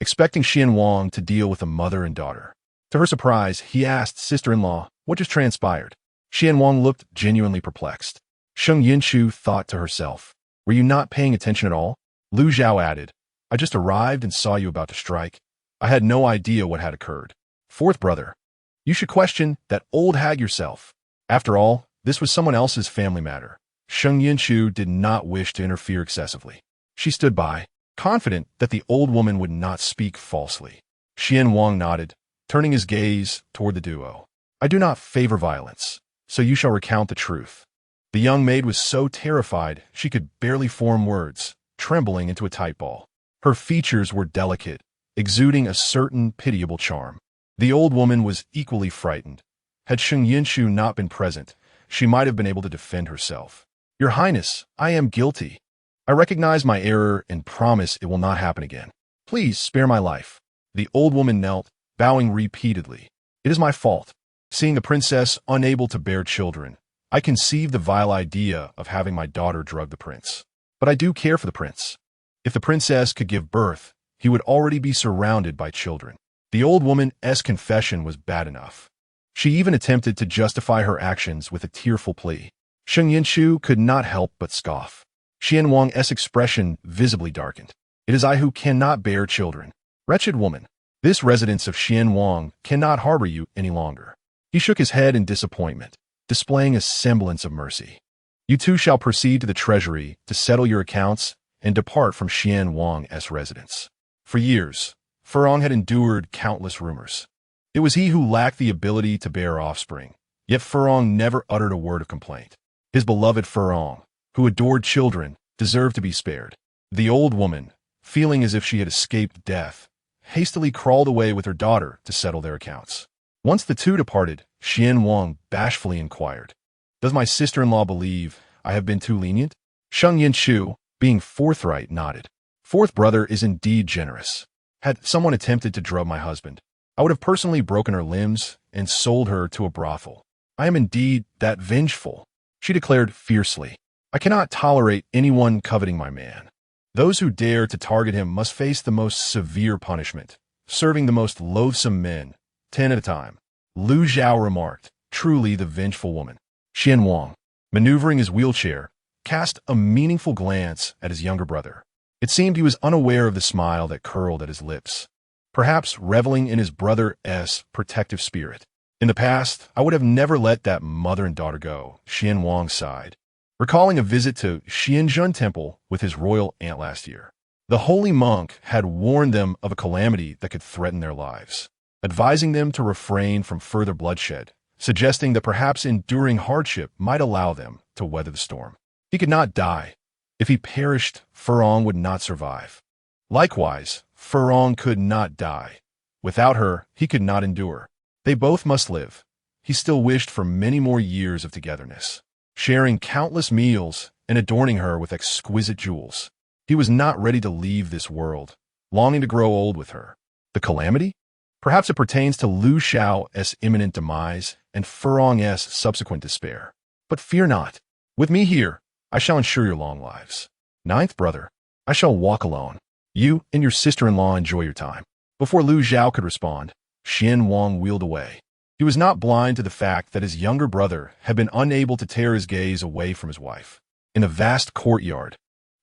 expecting Xian Wang to deal with the mother and daughter. To her surprise, he asked sister-in-law what just transpired. Xian Wang looked genuinely perplexed. Sheng Yunchu thought to herself, were you not paying attention at all? Lu Zhao added, I just arrived and saw you about to strike. I had no idea what had occurred. Fourth brother, you should question that old hag yourself. After all, this was someone else's family matter. Sheng Yunchu did not wish to interfere excessively. She stood by, confident that the old woman would not speak falsely. Xian Wang nodded, turning his gaze toward the duo. I do not favor violence, so you shall recount the truth. The young maid was so terrified she could barely form words, trembling into a tight ball. Her features were delicate, exuding a certain pitiable charm. The old woman was equally frightened. Had Sheng Yunchu not been present, she might have been able to defend herself. Your Highness, I am guilty. I recognize my error and promise it will not happen again. Please spare my life. The old woman knelt, bowing repeatedly. It is my fault. Seeing the princess unable to bear children, I conceived the vile idea of having my daughter drug the prince. But I do care for the prince. If the princess could give birth, he would already be surrounded by children. The old woman's confession was bad enough. She even attempted to justify her actions with a tearful plea. Sheng Yunchu could not help but scoff. Xian Wang's expression visibly darkened. It is I who cannot bear children. Wretched woman, this residence of Xian Wang cannot harbor you any longer. He shook his head in disappointment, displaying a semblance of mercy. You two shall proceed to the treasury to settle your accounts and depart from Xian Wang's residence. For years, Furong had endured countless rumors. It was he who lacked the ability to bear offspring, yet Furong never uttered a word of complaint. His beloved Furong, who adored children, deserved to be spared. The old woman, feeling as if she had escaped death, hastily crawled away with her daughter to settle their accounts. Once the two departed, Xian Wang bashfully inquired, does my sister-in-law believe I have been too lenient? Sheng Yunchu, being forthright, nodded. Fourth brother is indeed generous. Had someone attempted to drug my husband, I would have personally broken her limbs and sold her to a brothel. I am indeed that vengeful, she declared fiercely. I cannot tolerate anyone coveting my man. Those who dare to target him must face the most severe punishment, serving the most loathsome men, 10 at a time. Lu Zhao remarked, truly the vengeful woman. Xian Wang, maneuvering his wheelchair, cast a meaningful glance at his younger brother. It seemed he was unaware of the smile that curled at his lips, perhaps reveling in his brother's protective spirit. In the past, I would have never let that mother and daughter go, Xian Wang sighed, recalling a visit to Xianzhen Temple with his royal aunt last year. The holy monk had warned them of a calamity that could threaten their lives, advising them to refrain from further bloodshed, suggesting that perhaps enduring hardship might allow them to weather the storm. He could not die. If he perished, Furong would not survive. Likewise, Furong could not die. Without her, he could not endure. They both must live. He still wished for many more years of togetherness, sharing countless meals and adorning her with exquisite jewels. He was not ready to leave this world, longing to grow old with her. The calamity? Perhaps it pertains to Lu Xiao's imminent demise and Furong's subsequent despair. But fear not. With me here, I shall ensure your long lives. Ninth brother, I shall walk alone. You and your sister-in-law enjoy your time. Before Lu Zhao could respond, Xian Wang wheeled away. He was not blind to the fact that his younger brother had been unable to tear his gaze away from his wife. In a vast courtyard,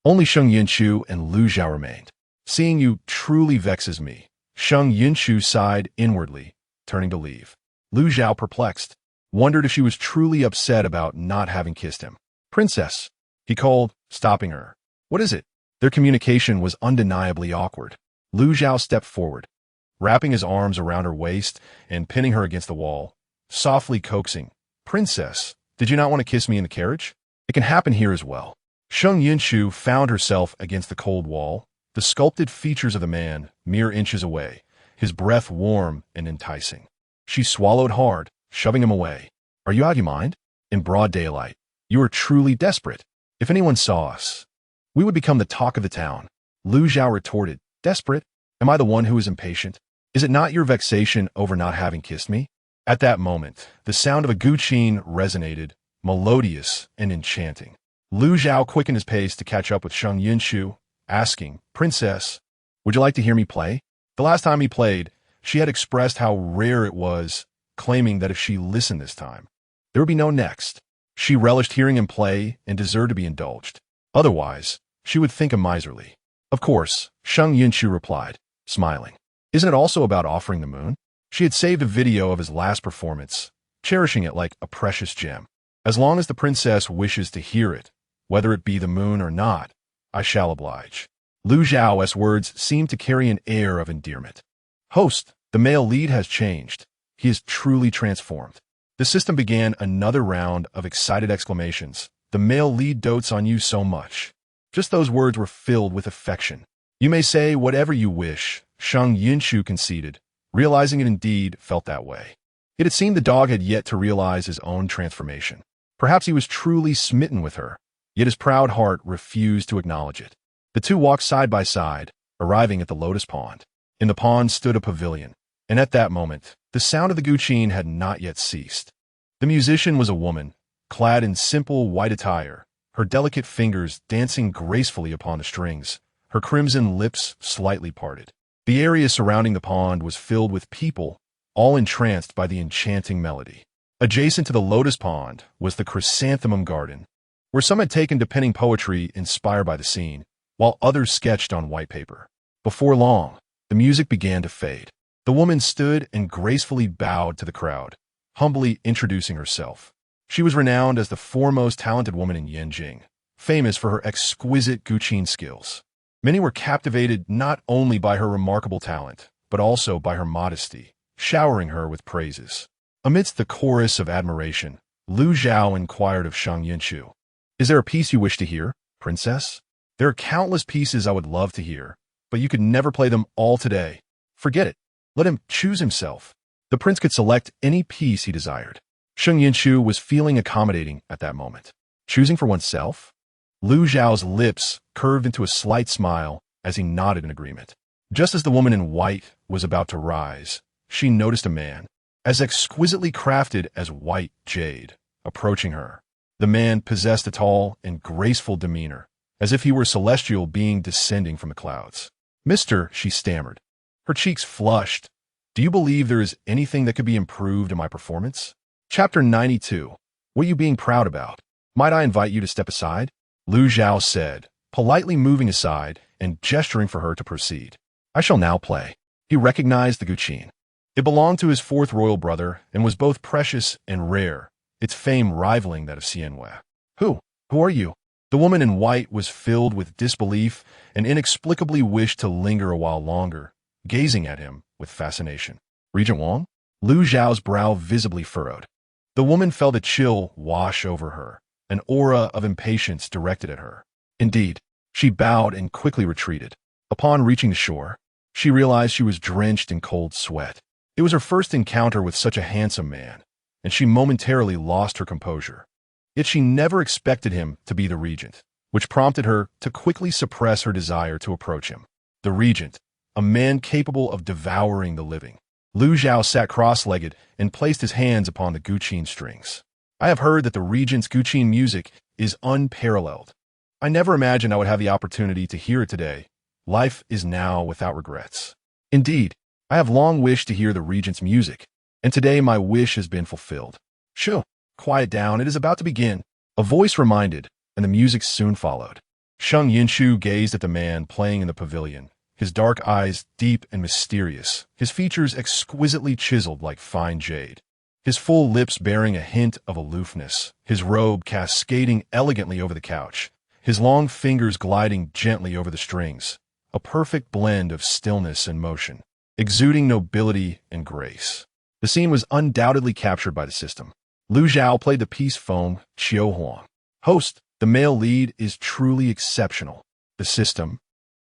only Sheng Yunchu and Lu Zhao remained. Seeing you truly vexes me, Sheng Yunchu sighed inwardly, turning to leave. Lu Zhao, perplexed, wondered if she was truly upset about not having kissed him. Princess, he called, stopping her. What is it? Their communication was undeniably awkward. Lu Zhao stepped forward, wrapping his arms around her waist and pinning her against the wall, softly coaxing. Princess, did you not want to kiss me in the carriage? It can happen here as well. Sheng Yunchu found herself against the cold wall, the sculpted features of the man mere inches away, his breath warm and enticing. She swallowed hard, shoving him away. Are you out of your mind? In broad daylight. You are truly desperate. If anyone saw us, we would become the talk of the town. Lu Zhao retorted, desperate? Am I the one who is impatient? Is it not your vexation over not having kissed me? At that moment, the sound of a guqin resonated, melodious and enchanting. Lu Zhao quickened his pace to catch up with Sheng Yunchu, asking, "Princess, would you like to hear me play?" The last time he played, she had expressed how rare it was, claiming that if she listened this time, there would be no next. She relished hearing him play and deserved to be indulged. Otherwise, she would think him miserly. Of course, Sheng Yunchu replied, smiling. Isn't it also about offering the moon? She had saved a video of his last performance, cherishing it like a precious gem. As long as the princess wishes to hear it, whether it be the moon or not, I shall oblige. Lu Zhao's words seemed to carry an air of endearment. Host, the male lead has changed. He is truly transformed. The system began another round of excited exclamations. The male lead dotes on you so much. Just those words were filled with affection. You may say whatever you wish, Sheng Yunchu conceded, realizing it indeed felt that way. It had seemed the dog had yet to realize his own transformation. Perhaps he was truly smitten with her, yet his proud heart refused to acknowledge it. The two walked side by side, arriving at the lotus pond. In the pond stood a pavilion, and at that moment, the sound of the guqin had not yet ceased. The musician was a woman, clad in simple white attire, her delicate fingers dancing gracefully upon the strings, her crimson lips slightly parted. The area surrounding the pond was filled with people, all entranced by the enchanting melody. Adjacent to the lotus pond was the chrysanthemum garden, where some had taken to penning poetry inspired by the scene, while others sketched on white paper. Before long, the music began to fade. The woman stood and gracefully bowed to the crowd, humbly introducing herself. She was renowned as the foremost talented woman in Yanjing, famous for her exquisite guqin skills. Many were captivated not only by her remarkable talent, but also by her modesty, showering her with praises. Amidst the chorus of admiration, Lu Zhao inquired of Sheng Yunchu, "Is there a piece you wish to hear, princess?" "There are countless pieces I would love to hear, but you could never play them all today." "Forget it. Let him choose himself." The prince could select any piece he desired. Sheng Yunchu was feeling accommodating at that moment. Choosing for oneself? Lu Zhao's lips curved into a slight smile as he nodded in agreement. Just as the woman in white was about to rise, she noticed a man, as exquisitely crafted as white jade, approaching her. The man possessed a tall and graceful demeanor, as if he were a celestial being descending from the clouds. "Mister," she stammered. Her cheeks flushed. "Do you believe there is anything that could be improved in my performance?" Chapter 92. What are you being proud about? Might I invite you to step aside? Lu Zhao said, politely moving aside and gesturing for her to proceed. I shall now play. He recognized the guqin. It belonged to his fourth royal brother and was both precious and rare, its fame rivaling that of Xianwei. Who are you? The woman in white was filled with disbelief and inexplicably wished to linger a while longer, gazing at him with fascination. Regent Wang? Lu Zhao's brow visibly furrowed. The woman felt a chill wash over her, an aura of impatience directed at her. Indeed, she bowed and quickly retreated. Upon reaching the shore, she realized she was drenched in cold sweat. It was her first encounter with such a handsome man, and she momentarily lost her composure. Yet she never expected him to be the regent, which prompted her to quickly suppress her desire to approach him. The regent, a man capable of devouring the living. Lu Zhao sat cross-legged and placed his hands upon the guqin strings. I have heard that the regent's guqin music is unparalleled. I never imagined I would have the opportunity to hear it today. Life is now without regrets. Indeed, I have long wished to hear the regent's music, and today my wish has been fulfilled. Shoo, quiet down, it is about to begin. A voice reminded, and the music soon followed. Sheng Yunchu gazed at the man playing in the pavilion, his dark eyes deep and mysterious, his features exquisitely chiseled like fine jade, his full lips bearing a hint of aloofness, his robe cascading elegantly over the couch, his long fingers gliding gently over the strings, a perfect blend of stillness and motion, exuding nobility and grace. The scene was undoubtedly captured by the system. Lu Zhao played the piece Feng Qiu Huang. Host, the male lead is truly exceptional. The system,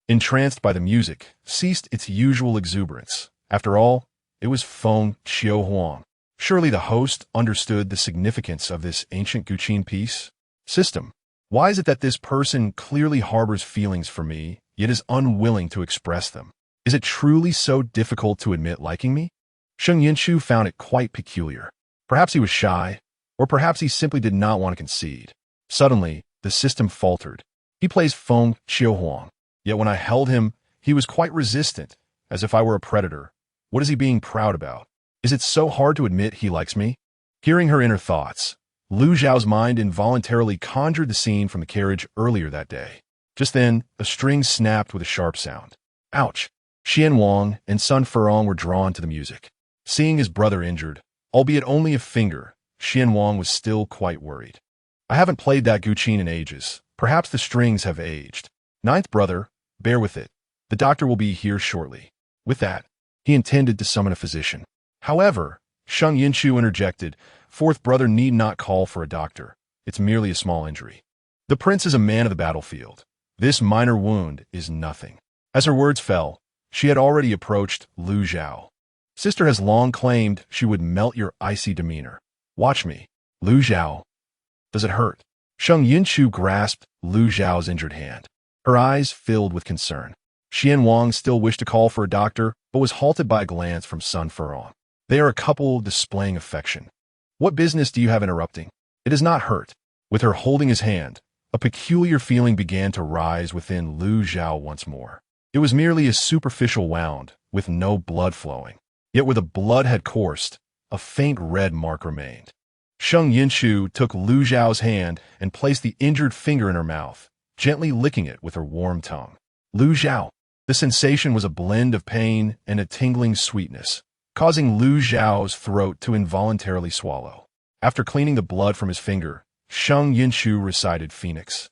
entranced by the music, ceased its usual exuberance. After all, it was Feng Qiu Huang. Surely the host understood the significance of this ancient guqin piece? System, why is it that this person clearly harbors feelings for me, yet is unwilling to express them? Is it truly so difficult to admit liking me? Sheng Yunchu found it quite peculiar. Perhaps he was shy, or perhaps he simply did not want to concede. Suddenly, the system faltered. He plays Feng Qiuhuang, yet when I held him, he was quite resistant, as if I were a predator. What is he being proud about? Is it so hard to admit he likes me? Hearing her inner thoughts, Lu Zhao's mind involuntarily conjured the scene from the carriage earlier that day. Just then, a string snapped with a sharp sound. Ouch! Xian Wang and Sun Furong were drawn to the music. Seeing his brother injured, albeit only a finger, Xian Wang was still quite worried. I haven't played that guqin in ages. Perhaps the strings have aged. Ninth brother, bear with it. The doctor will be here shortly. With that, he intended to summon a physician. However, Sheng Yunchu interjected, fourth brother need not call for a doctor. It's merely a small injury. The prince is a man of the battlefield. This minor wound is nothing. As her words fell, she had already approached Lu Zhao. Sister has long claimed she would melt your icy demeanor. Watch me. Lu Zhao. Does it hurt? Sheng Yunchu grasped Lu Zhao's injured hand. Her eyes filled with concern. Xian Wang still wished to call for a doctor, but was halted by a glance from Sun Furong. They are a couple displaying affection. What business do you have interrupting? It does not hurt. With her holding his hand, a peculiar feeling began to rise within Lu Zhao once more. It was merely a superficial wound, with no blood flowing. Yet where the blood had coursed, a faint red mark remained. Sheng Yunchu took Lu Zhao's hand and placed the injured finger in her mouth, gently licking it with her warm tongue. Lu Zhao. The sensation was a blend of pain and a tingling sweetness, causing Lu Zhao's throat to involuntarily swallow. After cleaning the blood from his finger, Sheng Yunchu recited Phoenix.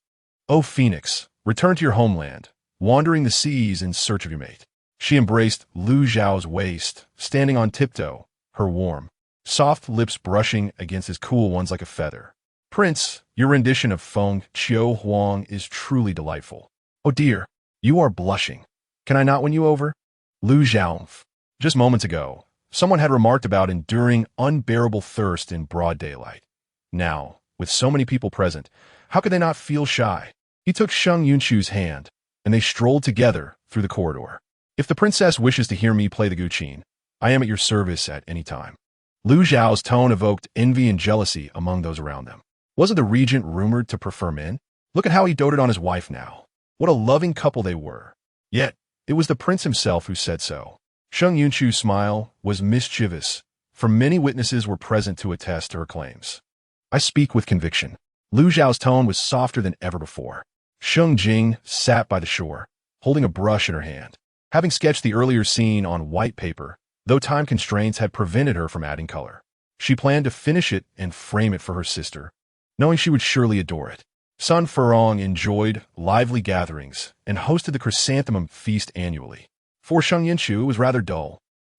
O Phoenix, return to your homeland, wandering the seas in search of your mate. She embraced Lu Zhao's waist, standing on tiptoe, her warm, soft lips brushing against his cool ones like a feather. Prince, your rendition of Feng Qiuhuang is truly delightful. Oh dear, you are blushing. Can I not win you over? Lu Zhao. Just moments ago, someone had remarked about enduring unbearable thirst in broad daylight. Now, with so many people present, how could they not feel shy? He took Sheng Yunchu's hand, and they strolled together through the corridor. If the princess wishes to hear me play the guqin, I am at your service at any time. Lu Zhao's tone evoked envy and jealousy among those around them. Wasn't the regent rumored to prefer men? Look at how he doted on his wife now. What a loving couple they were. Yet, it was the prince himself who said so. Sheng Yunchu's smile was mischievous, for many witnesses were present to attest to her claims. I speak with conviction. Lu Zhao's tone was softer than ever before. Sheng Jing sat by the shore, holding a brush in her hand. Having sketched the earlier scene on white paper, though time constraints had prevented her from adding color, she planned to finish it and frame it for her sister, knowing she would surely adore it. Sun Furong enjoyed lively gatherings and hosted the chrysanthemum feast annually. For Sheng Yunchu, it was rather dull,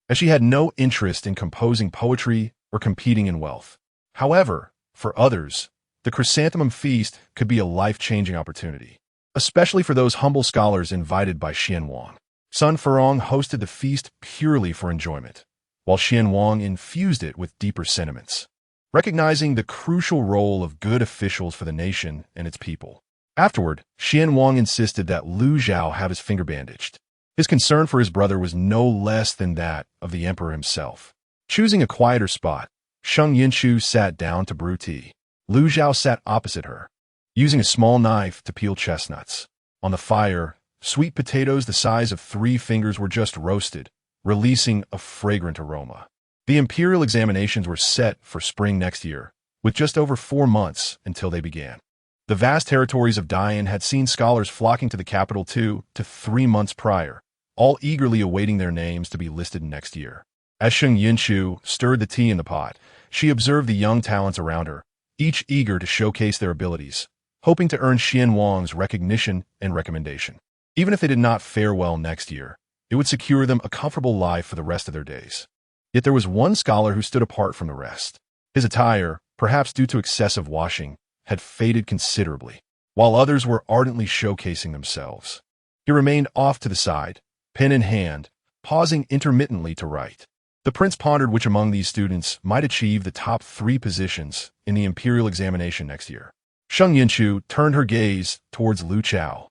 as she had no interest in composing poetry or competing in wealth. However, for others, the chrysanthemum feast could be a life-changing opportunity, especially for those humble scholars invited by Xian Wang. Sun Furong hosted the feast purely for enjoyment, while Xian Wang infused it with deeper sentiments, recognizing the crucial role of good officials for the nation and its people. Afterward, Xian Wang insisted that Lu Zhao have his finger bandaged. His concern for his brother was no less than that of the emperor himself. Choosing a quieter spot, Sheng Yunchu sat down to brew tea. Lu Zhao sat opposite her, using a small knife to peel chestnuts. On the fire, sweet potatoes the size of 3 fingers were just roasted, releasing a fragrant aroma. The imperial examinations were set for spring next year, with just over 4 months until they began. The vast territories of Dian had seen scholars flocking to the capital 2 to 3 months prior, all eagerly awaiting their names to be listed next year. As Sheng Yunchu stirred the tea in the pot, she observed the young talents around her, each eager to showcase their abilities, hoping to earn Xian Wang's recognition and recommendation. Even if they did not fare well next year, it would secure them a comfortable life for the rest of their days. Yet there was one scholar who stood apart from the rest. His attire, perhaps due to excessive washing, had faded considerably, while others were ardently showcasing themselves. He remained off to the side, pen in hand, pausing intermittently to write. The prince pondered which among these students might achieve the top 3 positions in the imperial examination next year. Sheng Yunchu turned her gaze towards Lu Chao,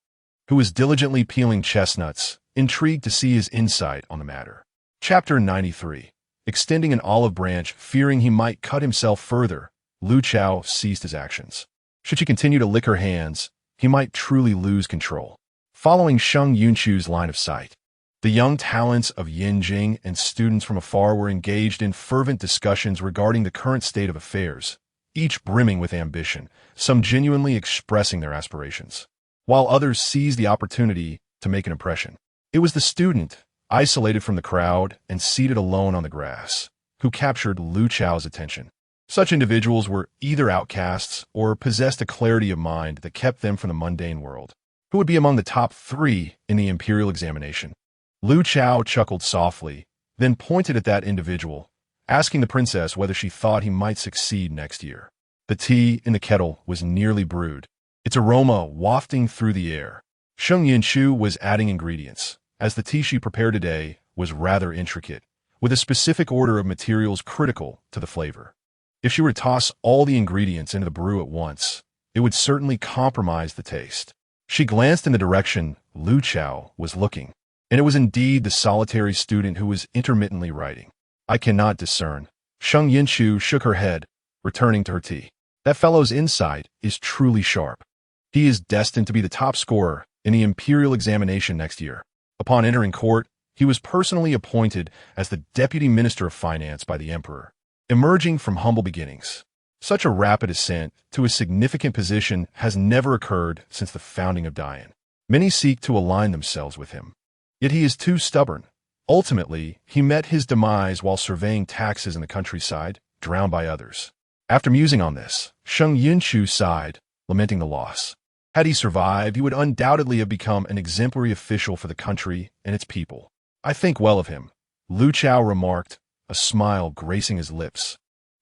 who was diligently peeling chestnuts intrigued to see his insight on the matter. Chapter 93. Extending an olive branch, fearing he might cut himself further, Lu Chao ceased his actions. Should she continue to lick her hands, he might truly lose control. Following Sheng Yunchu's line of sight, the young talents of Yin Jing and students from afar were engaged in fervent discussions regarding the current state of affairs, each brimming with ambition, some genuinely expressing their aspirations, while others seized the opportunity to make an impression. It was the student, isolated from the crowd and seated alone on the grass, who captured Lu Chao's attention. Such individuals were either outcasts or possessed a clarity of mind that kept them from the mundane world. Who would be among the top 3 in the imperial examination? Lu Chao chuckled softly, then pointed at that individual, asking the princess whether she thought he might succeed next year. The tea in the kettle was nearly brewed, its aroma wafting through the air. Sheng Yunchu was adding ingredients, as the tea she prepared today was rather intricate, with a specific order of materials critical to the flavor. If she were to toss all the ingredients into the brew at once, it would certainly compromise the taste. She glanced in the direction Lu Chao was looking, and it was indeed the solitary student who was intermittently writing. I cannot discern. Sheng Yunchu shook her head, returning to her tea. That fellow's insight is truly sharp. He is destined to be the top scorer in the imperial examination next year. Upon entering court, he was personally appointed as the Deputy Minister of Finance by the Emperor, emerging from humble beginnings. Such a rapid ascent to a significant position has never occurred since the founding of Dian. Many seek to align themselves with him, yet he is too stubborn. Ultimately, he met his demise while surveying taxes in the countryside, drowned by others. After musing on this, Sheng Yunchu sighed, lamenting the loss. Had he survived, he would undoubtedly have become an exemplary official for the country and its people. I think well of him, Lu Chao remarked, a smile gracing his lips,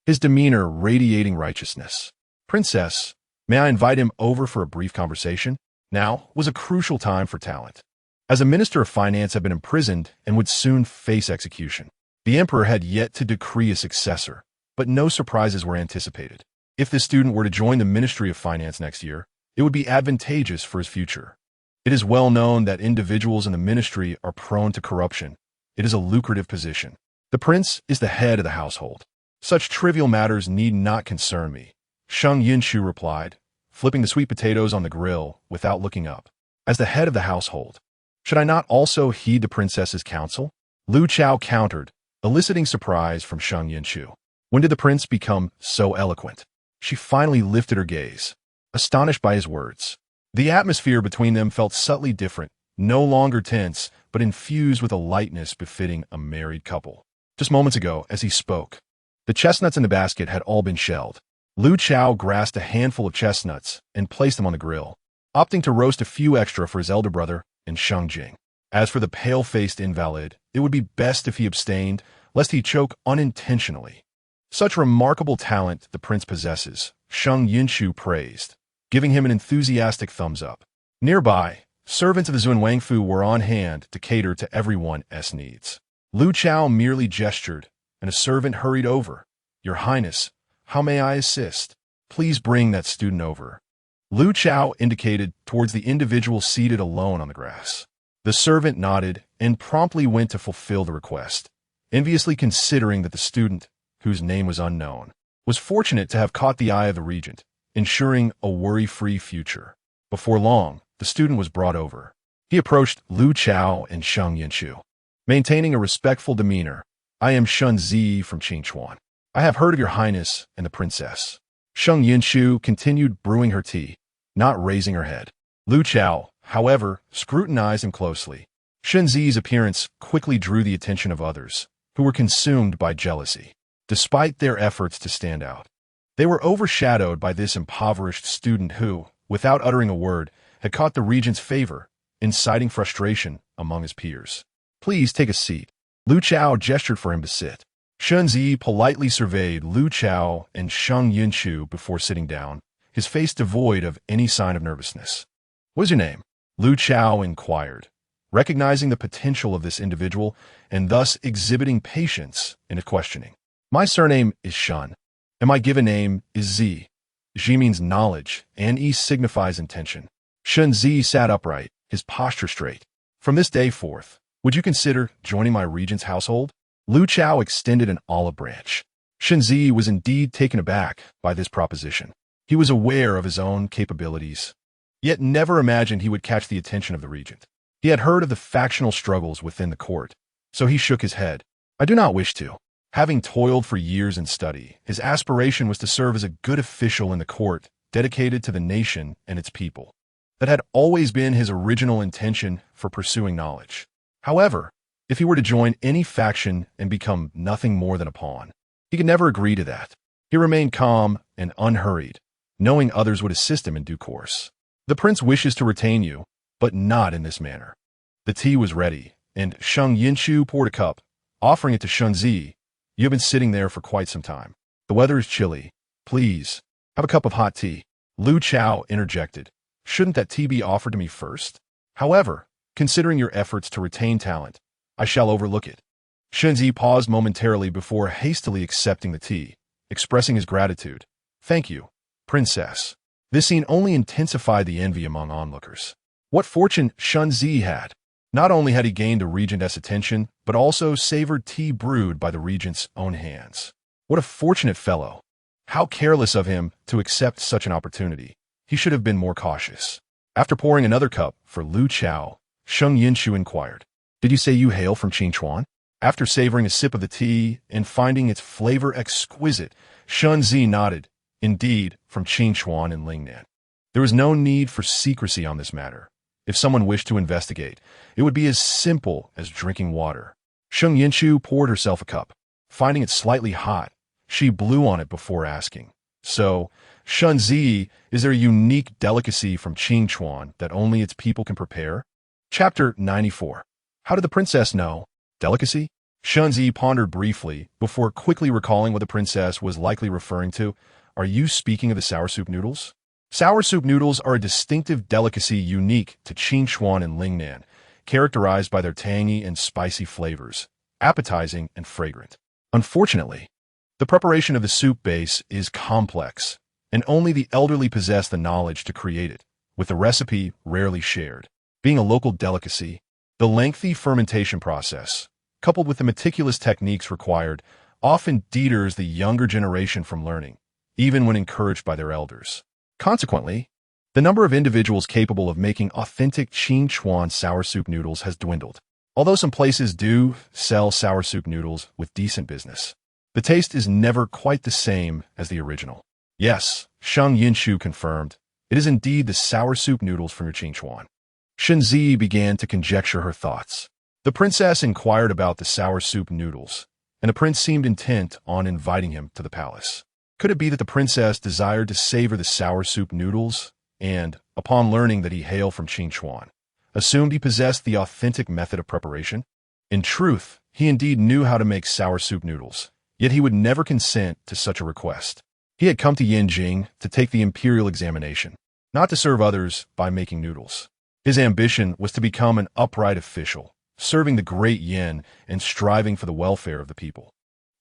his demeanor radiating righteousness. Princess, may I invite him over for a brief conversation? Now was a crucial time for talent, as a minister of finance had been imprisoned and would soon face execution. The emperor had yet to decree a successor, but no surprises were anticipated. If the student were to join the Ministry of Finance next year, it would be advantageous for his future. It is well known that individuals in the ministry are prone to corruption. It is a lucrative position. The prince is the head of the household. Such trivial matters need not concern me, Sheng Yunchu replied, flipping the sweet potatoes on the grill without looking up. As the head of the household, should I not also heed the princess's counsel? Lu Chao countered, eliciting surprise from Sheng Yunchu. When did the prince become so eloquent? She finally lifted her gaze, astonished by his words. The atmosphere between them felt subtly different, no longer tense, but infused with a lightness befitting a married couple. Just moments ago, as he spoke, the chestnuts in the basket had all been shelled. Lu Chao grasped a handful of chestnuts and placed them on the grill, opting to roast a few extra for his elder brother and Sheng Jing. As for the pale-faced invalid, it would be best if he abstained, lest he choke unintentionally. Such remarkable talent the prince possesses, Sheng Yunchu praised, giving him an enthusiastic thumbs up. Nearby, servants of the Zunwangfu were on hand to cater to everyone's needs. Lu Chao merely gestured, and a servant hurried over. Your Highness, how may I assist? Please bring that student over. Lu Chao indicated towards the individual seated alone on the grass. The servant nodded and promptly went to fulfill the request, enviously considering that the student, whose name was unknown, was fortunate to have caught the eye of the regent, ensuring a worry-free future. Before long, the student was brought over. He approached Lu Chao and Sheng Yunchu, maintaining a respectful demeanor. I am Shun Zi from Qingchuan. I have heard of your highness and the princess. Sheng Yunchu continued brewing her tea, not raising her head. Lu Chao, however, scrutinized him closely. Shun Zi's appearance quickly drew the attention of others, who were consumed by jealousy. Despite their efforts to stand out, they were overshadowed by this impoverished student who, without uttering a word, had caught the regent's favor, inciting frustration among his peers. Please take a seat. Lu Chao gestured for him to sit. Shun Zi politely surveyed Lu Chao and Sheng Yunchu before sitting down, his face devoid of any sign of nervousness. What is your name? Lu Chao inquired, recognizing the potential of this individual and thus exhibiting patience in his questioning. My surname is Shun, and my given name is Zi. Zi means knowledge, and E signifies intention. Shun Zi sat upright, his posture straight, From this day forth, would you consider joining my regent's household? Lu Chao extended an olive branch. Shen Zi was indeed taken aback by this proposition. He was aware of his own capabilities, yet never imagined he would catch the attention of the regent. He had heard of the factional struggles within the court, so he shook his head. I do not wish to. Having toiled for years in study, his aspiration was to serve as a good official in the court, dedicated to the nation and its people. That had always been his original intention for pursuing knowledge. However, if he were to join any faction and become nothing more than a pawn, he could never agree to that. He remained calm and unhurried, knowing others would assist him in due course. The prince wishes to retain you, but not in this manner. The tea was ready, and Sheng Yunchu poured a cup, offering it to Shen Zi. You have been sitting there for quite some time. The weather is chilly. Please, have a cup of hot tea. Lu Chao interjected. Shouldn't that tea be offered to me first? However, considering your efforts to retain talent, I shall overlook it. Shen Zi paused momentarily before hastily accepting the tea, expressing his gratitude. Thank you, princess. This scene only intensified the envy among onlookers. What fortune Shen Zi had! Not only had he gained the regent's attention, but also savored tea brewed by the regent's own hands. What a fortunate fellow! How careless of him to accept such an opportunity. He should have been more cautious. After pouring another cup for Lu Chao, Sheng Yunchu inquired, Did you say you hail from Qingchuan? After savoring a sip of the tea and finding its flavor exquisite, Shen Zi nodded. Indeed, from Qingchuan and Lingnan. There was no need for secrecy on this matter. If someone wished to investigate, it would be as simple as drinking water. Sheng Yunchu poured herself a cup. Finding it slightly hot, she blew on it before asking, So, Shen Zi, is there a unique delicacy from Qingchuan that only its people can prepare? Chapter 94. How did the princess know? Delicacy? Shen Zi pondered briefly before quickly recalling what the princess was likely referring to. Are you speaking of the sour soup noodles? Sour soup noodles are a distinctive delicacy unique to Qingchuan and Lingnan, characterized by their tangy and spicy flavors, appetizing and fragrant. Unfortunately, the preparation of the soup base is complex, and only the elderly possess the knowledge to create it, with the recipe rarely shared. Being a local delicacy, the lengthy fermentation process, coupled with the meticulous techniques required, often deters the younger generation from learning, even when encouraged by their elders. Consequently, the number of individuals capable of making authentic Qingchuan sour soup noodles has dwindled. Although some places do sell sour soup noodles with decent business, the taste is never quite the same as the original. Yes, Sheng Yunchu confirmed, it is indeed the sour soup noodles from your Qingchuan. Shen Zi began to conjecture her thoughts. The princess inquired about the sour soup noodles, and the prince seemed intent on inviting him to the palace. Could it be that the princess desired to savor the sour soup noodles and, upon learning that he hailed from Qingchuan, assumed he possessed the authentic method of preparation? In truth, he indeed knew how to make sour soup noodles, yet he would never consent to such a request. He had come to Yanjing to take the imperial examination, not to serve others by making noodles. His ambition was to become an upright official, serving the great Yin and striving for the welfare of the people.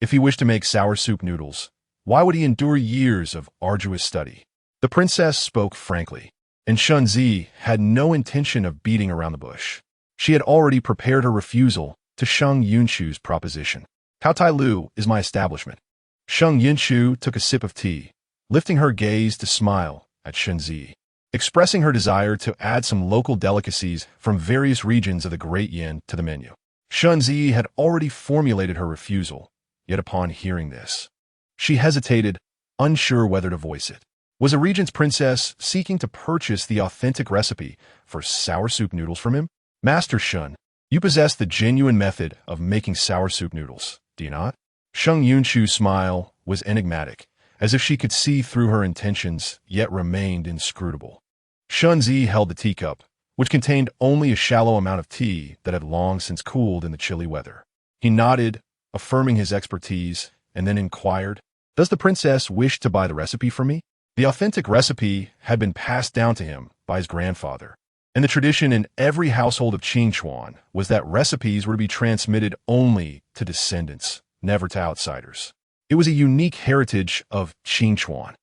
If he wished to make sour soup noodles, why would he endure years of arduous study? The princess spoke frankly, and Shen Zi had no intention of beating around the bush. She had already prepared her refusal to Sheng Yunchu's proposition. Tao Tai Lu is my establishment. Sheng Yunchu took a sip of tea, lifting her gaze to smile at Shen Zi, expressing her desire to add some local delicacies from various regions of the Great Yin to the menu. Shen Zi had already formulated her refusal, yet upon hearing this, she hesitated, unsure whether to voice it. Was a regent's princess seeking to purchase the authentic recipe for sour soup noodles from him? Master Shen, you possess the genuine method of making sour soup noodles, do you not? Sheng Yunchu's smile was enigmatic, as if she could see through her intentions, yet remained inscrutable. Shen Zi held the teacup, which contained only a shallow amount of tea that had long since cooled in the chilly weather. He nodded, affirming his expertise, and then inquired, Does the princess wish to buy the recipe from me? The authentic recipe had been passed down to him by his grandfather, and the tradition in every household of Qingchuan was that recipes were to be transmitted only to descendants, never to outsiders. It was a unique heritage of Qingchuan.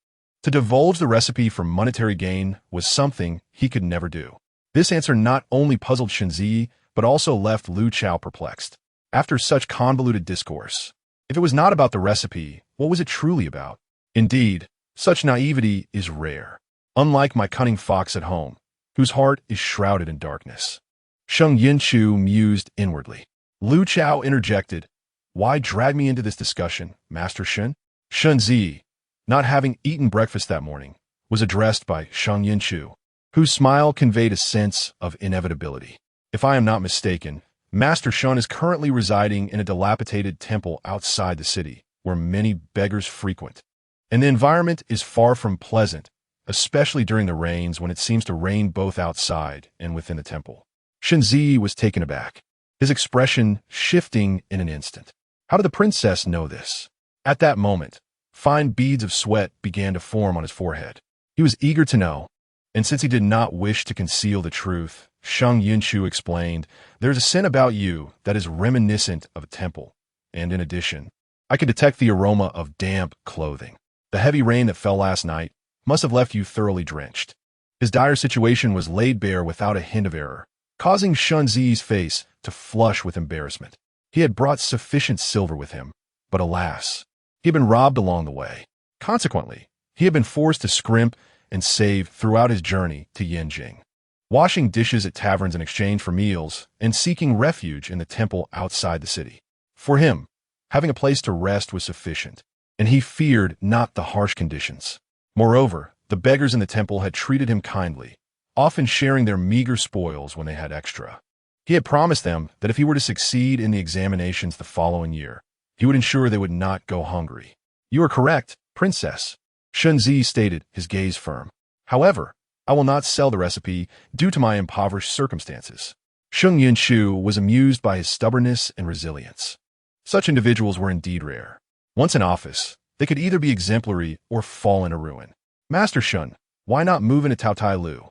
To divulge the recipe for monetary gain was something he could never do. This answer not only puzzled Shen Zi, but also left Lu Chao perplexed. After such convoluted discourse, if it was not about the recipe, what was it truly about? Indeed, such naivety is rare. Unlike my cunning fox at home, whose heart is shrouded in darkness. Sheng Yunchu mused inwardly. Lu Chao interjected, "Why drag me into this discussion, Master Shen?" Shen Zi, not having eaten breakfast that morning, was addressed by Sheng Yunchu, whose smile conveyed a sense of inevitability. If I am not mistaken, Master Shun is currently residing in a dilapidated temple outside the city, where many beggars frequent. And the environment is far from pleasant, especially during the rains when it seems to rain both outside and within the temple. Shen Zi was taken aback, his expression shifting in an instant. How did the princess know this? At that moment, fine beads of sweat began to form on his forehead. He was eager to know, and since he did not wish to conceal the truth, Sheng Yunchu explained, "There's a scent about you that is reminiscent of a temple, and in addition, I can detect the aroma of damp clothing. The heavy rain that fell last night must have left you thoroughly drenched." His dire situation was laid bare without a hint of error, causing Shun Zi's face to flush with embarrassment. He had brought sufficient silver with him, but alas, he had been robbed along the way. Consequently, he had been forced to scrimp and save throughout his journey to Yanjing, washing dishes at taverns in exchange for meals and seeking refuge in the temple outside the city. For him, having a place to rest was sufficient, and he feared not the harsh conditions. Moreover, the beggars in the temple had treated him kindly, often sharing their meager spoils when they had extra. He had promised them that if he were to succeed in the examinations the following year, he would ensure they would not go hungry. "You are correct, Princess," Shen Zi stated, his gaze firm. "However, I will not sell the recipe due to my impoverished circumstances." Sheng Yunchu was amused by his stubbornness and resilience. Such individuals were indeed rare. Once in office, they could either be exemplary or fall into ruin. "Master Shun, why not move into Taotai Lu?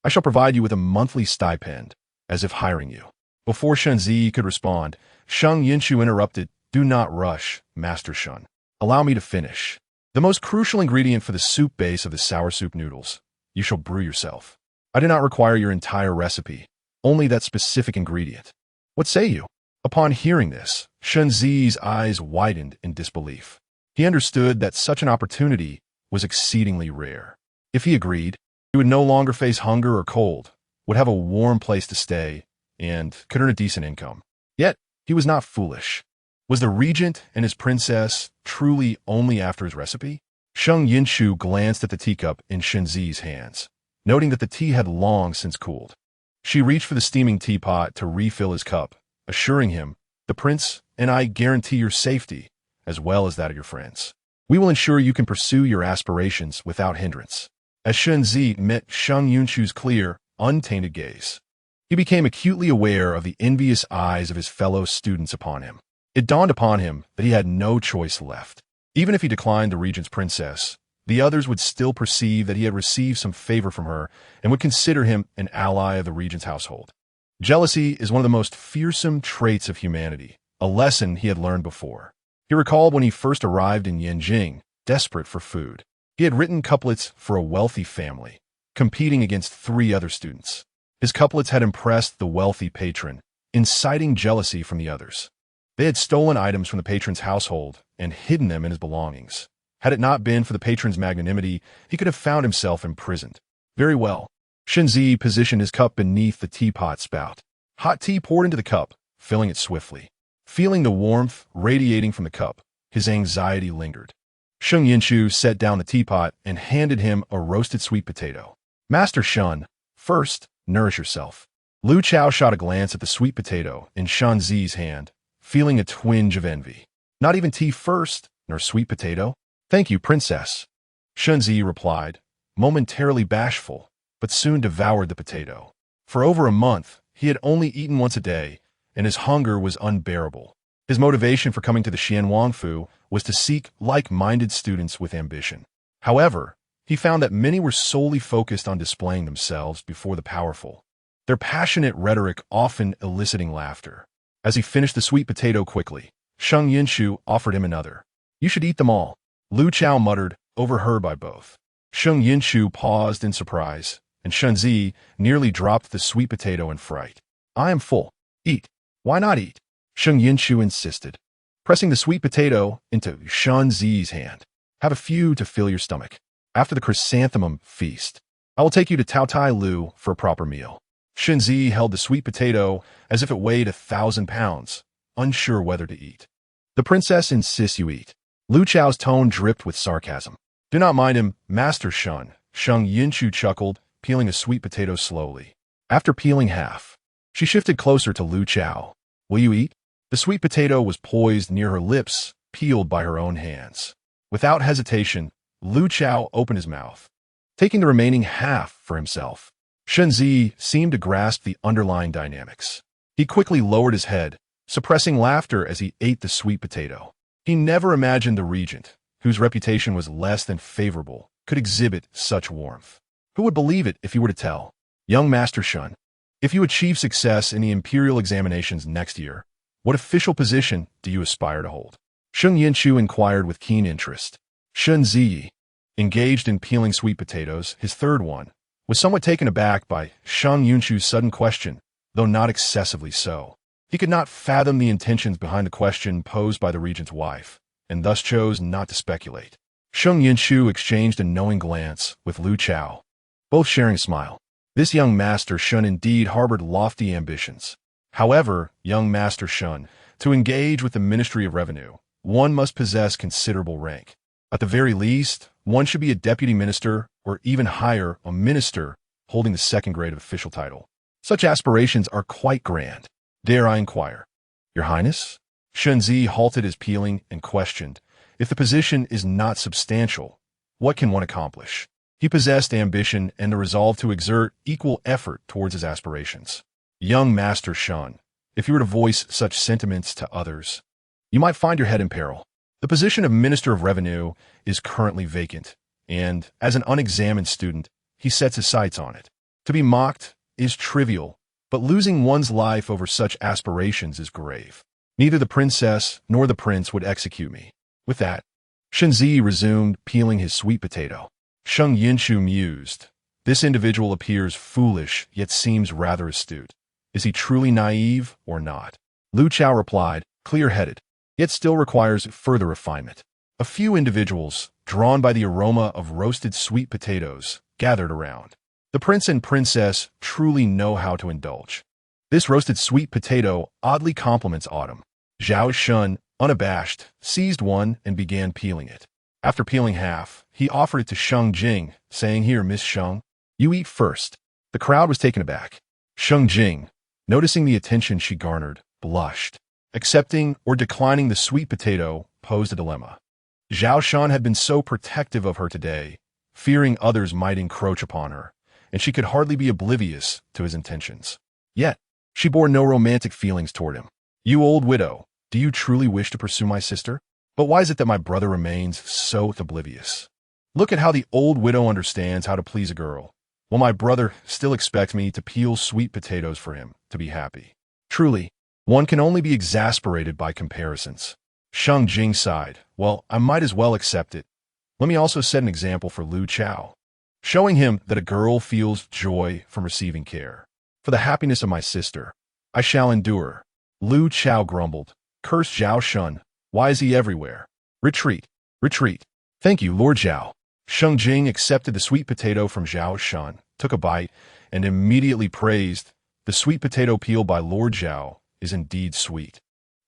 I shall provide you with a monthly stipend, as if hiring you." Before Shen Zi could respond, Sheng Yunchu interrupted, "Do not rush, Master Shun. Allow me to finish. The most crucial ingredient for the soup base of the sour soup noodles, you shall brew yourself. I do not require your entire recipe, only that specific ingredient. What say you?" Upon hearing this, Shen Zi's eyes widened in disbelief. He understood that such an opportunity was exceedingly rare. If he agreed, he would no longer face hunger or cold, would have a warm place to stay, and could earn a decent income. Yet, he was not foolish. Was the regent and his princess truly only after his recipe? Sheng Yunchu glanced at the teacup in Shen Zi's hands, noting that the tea had long since cooled. She reached for the steaming teapot to refill his cup, assuring him, "The prince and I guarantee your safety, as well as that of your friends. We will ensure you can pursue your aspirations without hindrance." As Shen Zi met Sheng Yunchu's clear, untainted gaze, he became acutely aware of the envious eyes of his fellow students upon him. It dawned upon him that he had no choice left. Even if he declined the regent's princess, the others would still perceive that he had received some favor from her and would consider him an ally of the regent's household. Jealousy is one of the most fearsome traits of humanity, a lesson he had learned before. He recalled when he first arrived in Yanjing, desperate for food. He had written couplets for a wealthy family, competing against 3 other students. His couplets had impressed the wealthy patron, inciting jealousy from the others. They had stolen items from the patron's household and hidden them in his belongings. Had it not been for the patron's magnanimity, he could have found himself imprisoned. Very well. Shen Zi positioned his cup beneath the teapot spout. Hot tea poured into the cup, filling it swiftly. Feeling the warmth radiating from the cup, his anxiety lingered. Sheng Yunchu set down the teapot and handed him a roasted sweet potato. "Master Shun, first, nourish yourself." Lu Chao shot a glance at the sweet potato in Shen Zi's hand, feeling a twinge of envy. "Not even tea first, nor sweet potato?" "Thank you, princess," Shen Zi replied, momentarily bashful, but soon devoured the potato. For over a month, he had only eaten once a day, and his hunger was unbearable. His motivation for coming to the Xianwangfu was to seek like-minded students with ambition. However, he found that many were solely focused on displaying themselves before the powerful, their passionate rhetoric often eliciting laughter. As he finished the sweet potato quickly, Sheng Yunchu offered him another. "You should eat them all," Lu Chao muttered, overheard by both. Sheng Yunchu paused in surprise, and Shen Zi nearly dropped the sweet potato in fright. "I am full." Eat. Why not eat? Sheng Yunchu insisted, pressing the sweet potato into Shen Zi's hand. Have a few to fill your stomach. After the chrysanthemum feast, I will take you to Tao Tai Lu for a proper meal. Shen Zi held the sweet potato as if it weighed 1,000 pounds, unsure whether to eat. The princess insists you eat. Lu Chao's tone dripped with sarcasm. Do not mind him, Master Shun. Sheng Yunchu chuckled, peeling a sweet potato slowly. After peeling half, she shifted closer to Lu Chao. Will you eat? The sweet potato was poised near her lips, peeled by her own hands. Without hesitation, Lu Chao opened his mouth, taking the remaining half for himself. Shen Zi seemed to grasp the underlying dynamics. He quickly lowered his head, suppressing laughter as he ate the sweet potato. He never imagined the regent, whose reputation was less than favorable, could exhibit such warmth. Who would believe it if he were to tell? Young Master Shun, if you achieve success in the imperial examinations next year, what official position do you aspire to hold? Sheng Yunchu inquired with keen interest. Shen Zi, engaged in peeling sweet potatoes, his third one, was somewhat taken aback by Sheng Yunchu's sudden question, though not excessively so. He could not fathom the intentions behind the question posed by the regent's wife, and thus chose not to speculate. Sheng Yunchu exchanged a knowing glance with Lu Chao, both sharing a smile. This young Master Shun indeed harbored lofty ambitions. However, young Master Shun, to engage with the Ministry of Revenue, one must possess considerable rank. At the very least, one should be a deputy minister or even higher, a minister holding the second grade of official title. Such aspirations are quite grand. Dare I inquire? Your Highness? Shen Zi halted his peeling and questioned, if the position is not substantial, what can one accomplish? He possessed ambition and the resolve to exert equal effort towards his aspirations. Young Master Shun, if you were to voice such sentiments to others, you might find your head in peril. The position of Minister of Revenue is currently vacant, and, as an unexamined student, he sets his sights on it. To be mocked is trivial, but losing one's life over such aspirations is grave. Neither the princess nor the prince would execute me. With that, Shen Zi resumed peeling his sweet potato. Sheng Yunchu mused. This individual appears foolish, yet seems rather astute. Is he truly naive or not? Lu Chao replied, clear-headed, yet still requires further refinement. A few individuals, drawn by the aroma of roasted sweet potatoes, gathered around. The prince and princess truly know how to indulge. This roasted sweet potato oddly complements autumn. Zhao Shun, unabashed, seized one and began peeling it. After peeling half, he offered it to Sheng Jing, saying, Here, Miss Sheng, you eat first. The crowd was taken aback. Sheng Jing, noticing the attention she garnered, blushed. Accepting or declining the sweet potato posed a dilemma. Zhao Shan had been so protective of her today, fearing others might encroach upon her, and she could hardly be oblivious to his intentions. Yet, she bore no romantic feelings toward him. You old widow, do you truly wish to pursue my sister? But why is it that my brother remains so oblivious? Look at how the old widow understands how to please a girl, while my brother still expects me to peel sweet potatoes for him to be happy. Truly, one can only be exasperated by comparisons. Sheng Jing sighed. Well, I might as well accept it. Let me also set an example for Lu Chao, showing him that a girl feels joy from receiving care. For the happiness of my sister, I shall endure. Lu Chao grumbled. Curse Zhao Shun. Why is he everywhere? Retreat. Retreat. Thank you, Lord Zhao. Sheng Jing accepted the sweet potato from Zhao Shun, took a bite, and immediately praised, the sweet potato peeled by Lord Zhao is indeed sweet.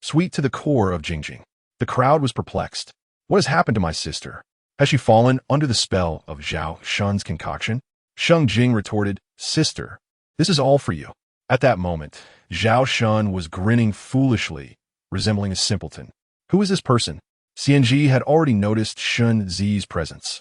Sweet to the core of Jingjing. The crowd was perplexed. What has happened to my sister? Has she fallen under the spell of Zhao Shun's concoction? Sheng Jing retorted, Sister, this is all for you. At that moment, Zhao Shun was grinning foolishly, resembling a simpleton. Who is this person? Xianji had already noticed Shen Zi's presence,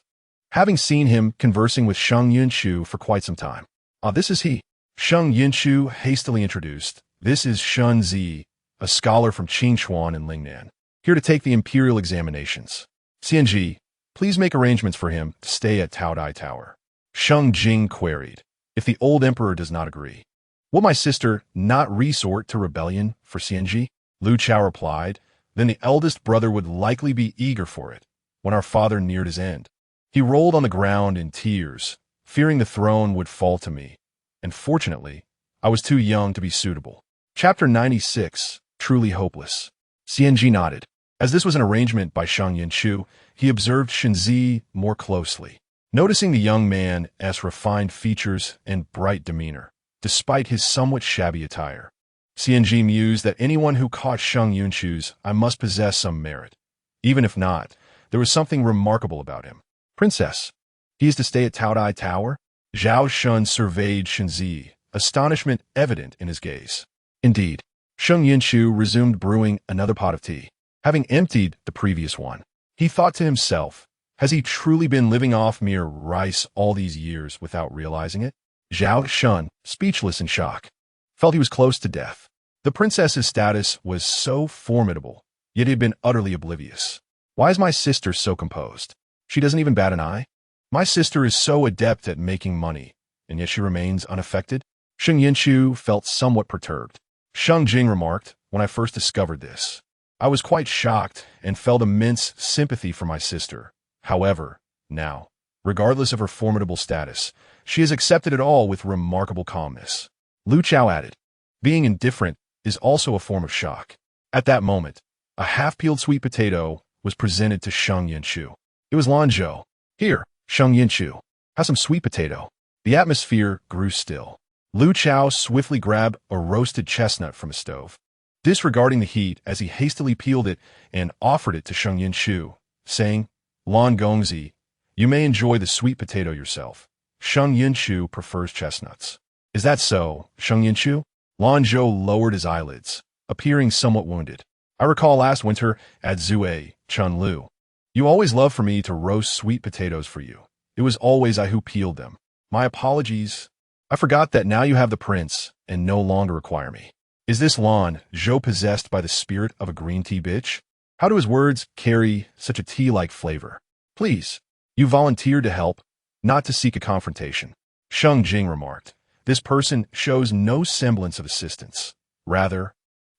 having seen him conversing with Sheng Yunchu for quite some time. Ah, this is he. Sheng Yunchu hastily introduced. This is Shen Zi, a scholar from Qingchuan and Lingnan, here to take the imperial examinations. Xianji, please make arrangements for him to stay at Taodai Tower. Sheng Jing queried. If the old emperor does not agree, will my sister not resort to rebellion for Xianji? Lu Chao replied. Then the eldest brother would likely be eager for it when our father neared his end. He rolled on the ground in tears, fearing the throne would fall to me, and fortunately, I was too young to be suitable. Chapter 96, Truly Hopeless. CNG nodded. As this was an arrangement by Sheng Yunchu, he observed Shenzi more closely, noticing the young man's refined features and bright demeanor, despite his somewhat shabby attire. CNG mused that anyone who caught Sheng Yunchu's eye must possess some merit. Even if not, there was something remarkable about him. Princess, he is to stay at Taodai Tower? Zhao Shun surveyed Shenzi, astonishment evident in his gaze. Indeed. Sheng Yunchu resumed brewing another pot of tea. Having emptied the previous one, he thought to himself, has he truly been living off mere rice all these years without realizing it? Zhao Shun, speechless in shock, felt he was close to death. The princess's status was so formidable, yet he had been utterly oblivious. Why is my sister so composed? She doesn't even bat an eye? My sister is so adept at making money, and yet she remains unaffected? Sheng Yunchu felt somewhat perturbed. Sheng Jing remarked, when I first discovered this, I was quite shocked and felt immense sympathy for my sister. However, now, regardless of her formidable status, she has accepted it all with remarkable calmness. Lu Chao added, being indifferent is also a form of shock. At that moment, a half-peeled sweet potato was presented to Sheng Yunchu. It was Lanzhou. Here, Sheng Yunchu, have some sweet potato. The atmosphere grew still. Lu Chao swiftly grabbed a roasted chestnut from a stove, disregarding the heat as he hastily peeled it and offered it to Sheng Yunchu, saying, Lan Gongzi, you may enjoy the sweet potato yourself. Sheng Yunchu prefers chestnuts. Is that so, Sheng Yunchu? Lanzhou lowered his eyelids, appearing somewhat wounded. I recall last winter at Zue, Chunlu. You always loved for me to roast sweet potatoes for you. It was always I who peeled them. My apologies. I forgot that now you have the prince and no longer require me. Is this Lan Zhou possessed by the spirit of a green tea bitch? How do his words carry such a tea-like flavor? Please, you volunteered to help, not to seek a confrontation. Sheng Jing remarked. This person shows no semblance of assistance. Rather,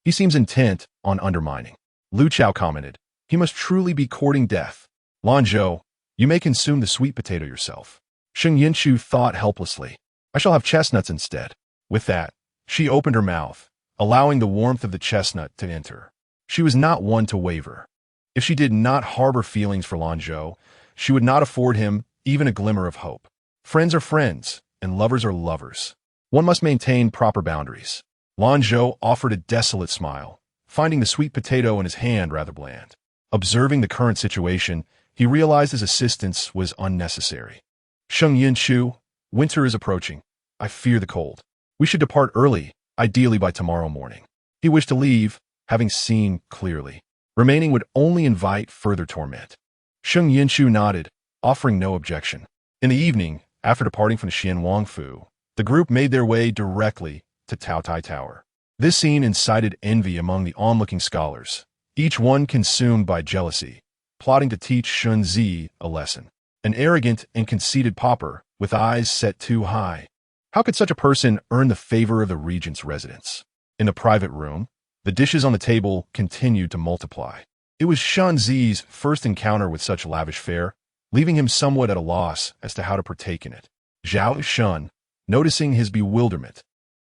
he seems intent on undermining. Lu Chao commented. He must truly be courting death. Lanzhou, you may consume the sweet potato yourself. Sheng Yunchu thought helplessly. I shall have chestnuts instead. With that, she opened her mouth, allowing the warmth of the chestnut to enter. She was not one to waver. If she did not harbor feelings for Lanzhou, she would not afford him even a glimmer of hope. Friends are friends, and lovers are lovers. One must maintain proper boundaries. Lanzhou offered a desolate smile, finding the sweet potato in his hand rather bland. Observing the current situation, he realized his assistance was unnecessary. Sheng Yunchu, winter is approaching. I fear the cold. We should depart early, ideally by tomorrow morning. He wished to leave, having seen clearly. Remaining would only invite further torment. Sheng Yunchu nodded, offering no objection. In the evening, after departing from the Xian Wangfu, the group made their way directly to Taotai Tower. This scene incited envy among the onlooking scholars, each one consumed by jealousy, plotting to teach Shunzi a lesson. An arrogant and conceited pauper, with eyes set too high. How could such a person earn the favor of the regent's residence? In the private room, the dishes on the table continued to multiply. It was Shunzi's first encounter with such lavish fare, leaving him somewhat at a loss as to how to partake in it. Zhao Shun, noticing his bewilderment,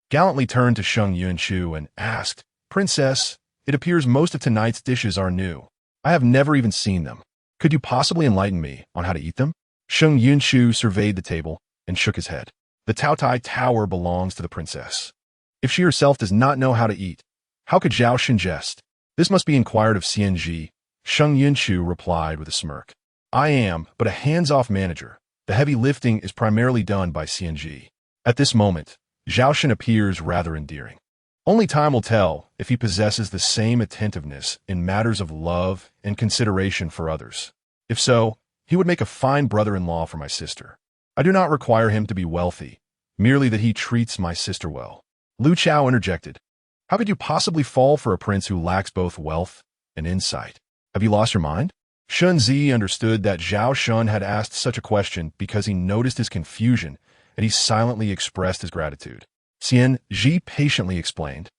gallantly turned to Sheng Yunchu and asked, Princess, it appears most of tonight's dishes are new. I have never even seen them. Could you possibly enlighten me on how to eat them? Sheng Yunchu surveyed the table and shook his head. The Taotai Tower belongs to the princess. If she herself does not know how to eat, how could Zhao Shen jest? This must be inquired of CNG. Sheng Yunchu replied with a smirk. I am but a hands-off manager. The heavy lifting is primarily done by CNG. At this moment, Zhao Shen appears rather endearing. Only time will tell if he possesses the same attentiveness in matters of love and consideration for others. If so, he would make a fine brother-in-law for my sister. I do not require him to be wealthy, merely that he treats my sister well. Lu Chao interjected. How could you possibly fall for a prince who lacks both wealth and insight? Have you lost your mind? Shunzi understood that Zhao Shun had asked such a question because he noticed his confusion, and he silently expressed his gratitude. Xian Ji patiently explained,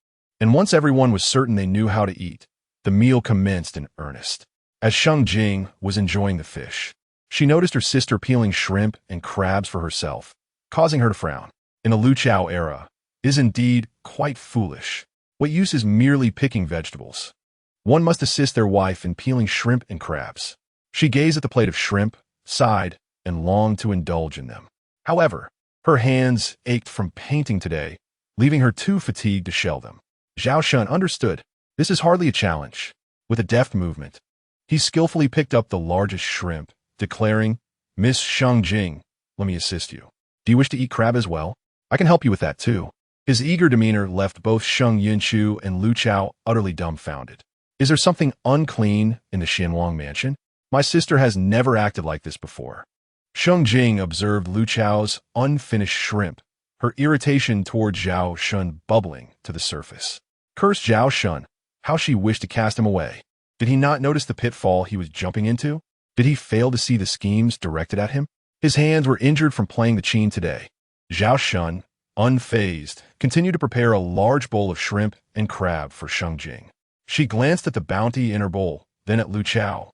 and once everyone was certain they knew how to eat, the meal commenced in earnest. As Sheng Jing was enjoying the fish, she noticed her sister peeling shrimp and crabs for herself, causing her to frown. In the Lu Chao era, it is indeed quite foolish. What use is merely picking vegetables? One must assist their wife in peeling shrimp and crabs. She gazed at the plate of shrimp, sighed, and longed to indulge in them. However, her hands ached from painting today, leaving her too fatigued to shell them. Zhao Shun understood. This is hardly a challenge. With a deft movement, he skillfully picked up the largest shrimp, declaring, "Miss Sheng Jing, let me assist you. Do you wish to eat crab as well? I can help you with that too." His eager demeanor left both Sheng Yunchu and Lu Chao utterly dumbfounded. Is there something unclean in the Xianwang mansion? My sister has never acted like this before. Sheng Jing observed Lu Chao's unfinished shrimp, her irritation toward Zhao Shun bubbling to the surface. Curse Zhao Shun, how she wished to cast him away. Did he not notice the pitfall he was jumping into? Did he fail to see the schemes directed at him? His hands were injured from playing the qin today. Zhao Shun, unfazed, continued to prepare a large bowl of shrimp and crab for Sheng Jing. She glanced at the bounty in her bowl, then at Lu Chao,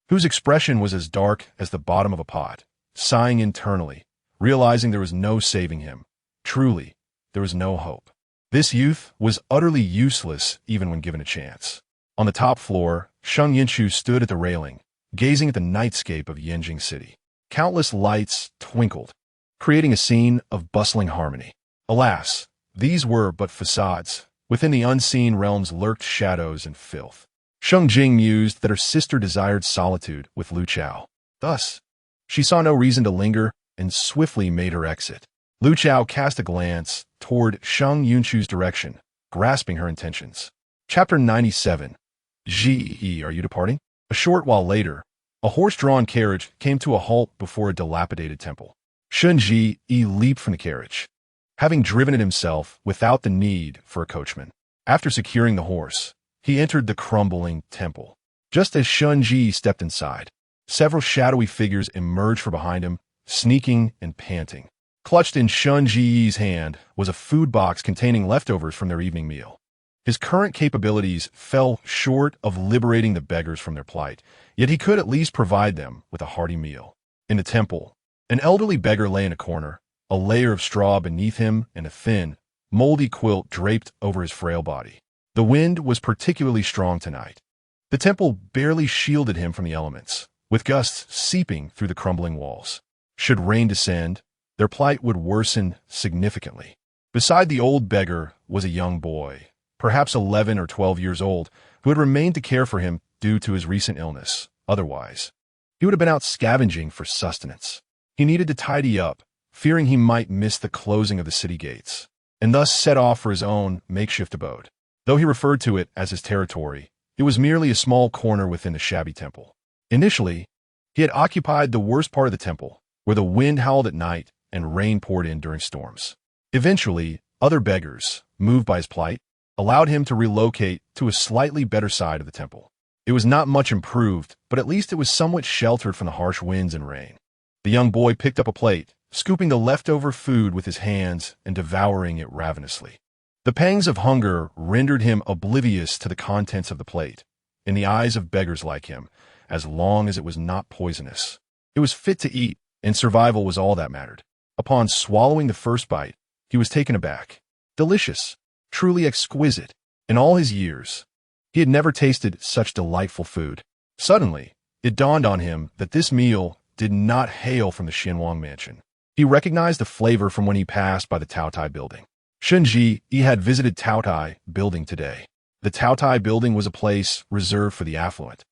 whose expression was as dark as the bottom of a pot, sighing internally, realizing there was no saving him. Truly, there was no hope. This youth was utterly useless even when given a chance. On the top floor, Sheng Yunchu stood at the railing, gazing at the nightscape of Yanjing City. Countless lights twinkled, creating a scene of bustling harmony. Alas, these were but facades. Within the unseen realms lurked shadows and filth. Sheng Jing mused that her sister desired solitude with Lu Chao. Thus, she saw no reason to linger and swiftly made her exit. Lu Chao cast a glance toward Sheng Yunchu's direction, grasping her intentions. Chapter 97. Ji, are you departing? A short while later, a horse-drawn carriage came to a halt before a dilapidated temple. Shun Ji leaped from the carriage, having driven it himself without the need for a coachman. After securing the horse, he entered the crumbling temple. Just as Shun Ji stepped inside, several shadowy figures emerged from behind him, sneaking and panting. Clutched in Shun Ji's hand was a food box containing leftovers from their evening meal. His current capabilities fell short of liberating the beggars from their plight, yet he could at least provide them with a hearty meal. In the temple, an elderly beggar lay in a corner, a layer of straw beneath him and a thin, moldy quilt draped over his frail body. The wind was particularly strong tonight. The temple barely shielded him from the elements, with gusts seeping through the crumbling walls. Should rain descend, their plight would worsen significantly. Beside the old beggar was a young boy, perhaps 11 or 12 years old, who had remained to care for him due to his recent illness. Otherwise, he would have been out scavenging for sustenance. He needed to tidy up, fearing he might miss the closing of the city gates, and thus set off for his own makeshift abode. Though he referred to it as his territory, it was merely a small corner within the shabby temple. Initially, he had occupied the worst part of the temple, where the wind howled at night and rain poured in during storms. Eventually, other beggars, moved by his plight, allowed him to relocate to a slightly better side of the temple. It was not much improved, but at least it was somewhat sheltered from the harsh winds and rain. The young boy picked up a plate, scooping the leftover food with his hands and devouring it ravenously. The pangs of hunger rendered him oblivious to the contents of the plate, in the eyes of beggars like him, as long as it was not poisonous. It was fit to eat, and survival was all that mattered. Upon swallowing the first bite, he was taken aback. Delicious, truly exquisite. In all his years, he had never tasted such delightful food. Suddenly, it dawned on him that this meal did not hail from the Xianwang mansion. He recognized the flavor from when he passed by the Taotai building. Shunji had visited Taotai building today. The Taotai building was a place reserved for the affluent,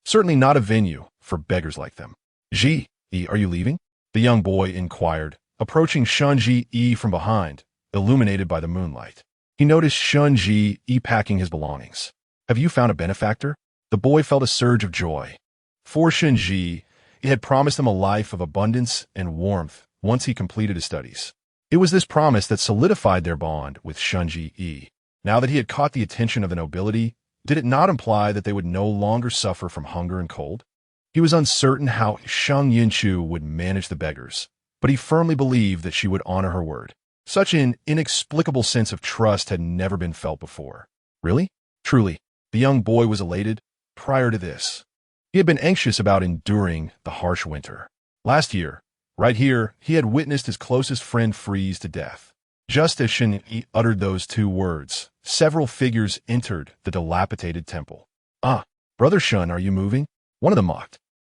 certainly not a venue for beggars like them. Ji, are you leaving? The young boy inquired, approaching Shunji from behind, illuminated by the moonlight. He noticed Shunji packing his belongings. Have you found a benefactor? The boy felt a surge of joy. For Shunji, he had promised him a life of abundance and warmth once he completed his studies. It was this promise that solidified their bond with Shunji. Now that he had caught the attention of the nobility, did it not imply that they would no longer suffer from hunger and cold? He was uncertain how Sheng Yunchu would manage the beggars, but he firmly believed that she would honor her word. Such an inexplicable sense of trust had never been felt before. Really? Truly, the young boy was elated. Prior to this, he had been anxious about enduring the harsh winter. Last year, right here, he had witnessed his closest friend freeze to death. Just as Sheng Yunchu uttered those two words, several figures entered the dilapidated temple. "Ah, Brother Shun, are you moving?" One of them mocked.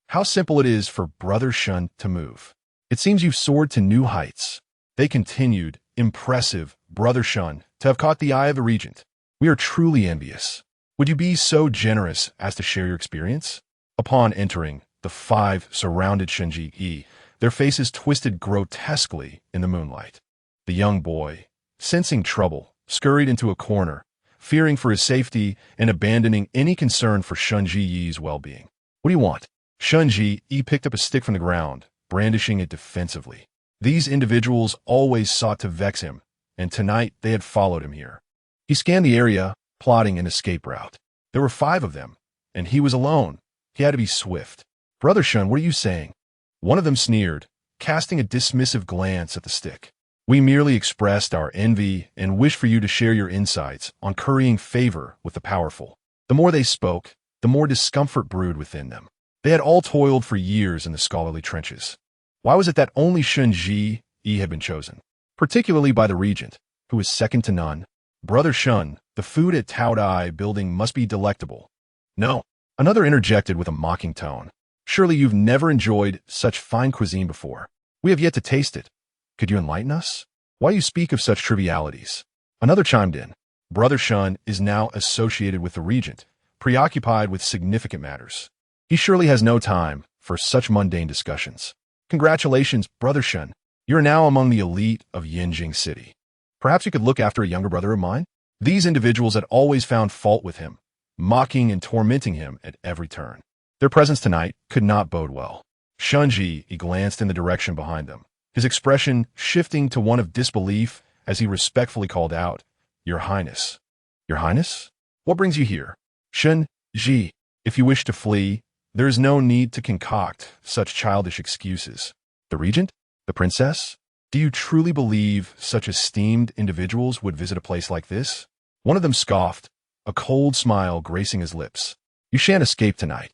"How simple it is for Brother Shun to move. It seems you've soared to new heights." They continued, "Impressive, Brother Shun, to have caught the eye of the regent. We are truly envious. Would you be so generous as to share your experience?" Upon entering, the five surrounded Sheng Yunchu, their faces twisted grotesquely in the moonlight. The young boy, sensing trouble, scurried into a corner, fearing for his safety and abandoning any concern for Sheng Yunchu's well-being. "What do you want?" Sheng Yunchu picked up a stick from the ground, brandishing it defensively. These individuals always sought to vex him, and tonight they had followed him here. He scanned the area, plotting an escape route. There were 5 of them, and he was alone. He had to be swift. "Brother Shun, what are you saying?" One of them sneered, casting a dismissive glance at the stick. "We merely expressed our envy and wish for you to share your insights on currying favor with the powerful." The more they spoke, the more discomfort brewed within them. They had all toiled for years in the scholarly trenches. Why was it that only Sheng Yunchu had been chosen? Particularly by the regent, who was second to none. "Brother Shun, the food at Taodai building must be delectable." "No," another interjected with a mocking tone. "Surely you've never enjoyed such fine cuisine before. We have yet to taste it. Could you enlighten us? Why you speak of such trivialities?" Another chimed in. Brother Shun is now associated with the regent, preoccupied with significant matters. He surely has no time for such mundane discussions. "Congratulations, Brother Shun. You're now among the elite of Yinjing City. Perhaps you could look after a younger brother of mine?" These individuals had always found fault with him, mocking and tormenting him at every turn. Their presence tonight could not bode well. Sheng Yunchu glanced in the direction behind them, his expression shifting to one of disbelief as he respectfully called out, "Your Highness." "Your Highness? What brings you here?" "Sheng Yunchu, if you wish to flee, there is no need to concoct such childish excuses." "The regent? The princess? Do you truly believe such esteemed individuals would visit a place like this?" One of them scoffed, a cold smile gracing his lips. "You shan't escape tonight.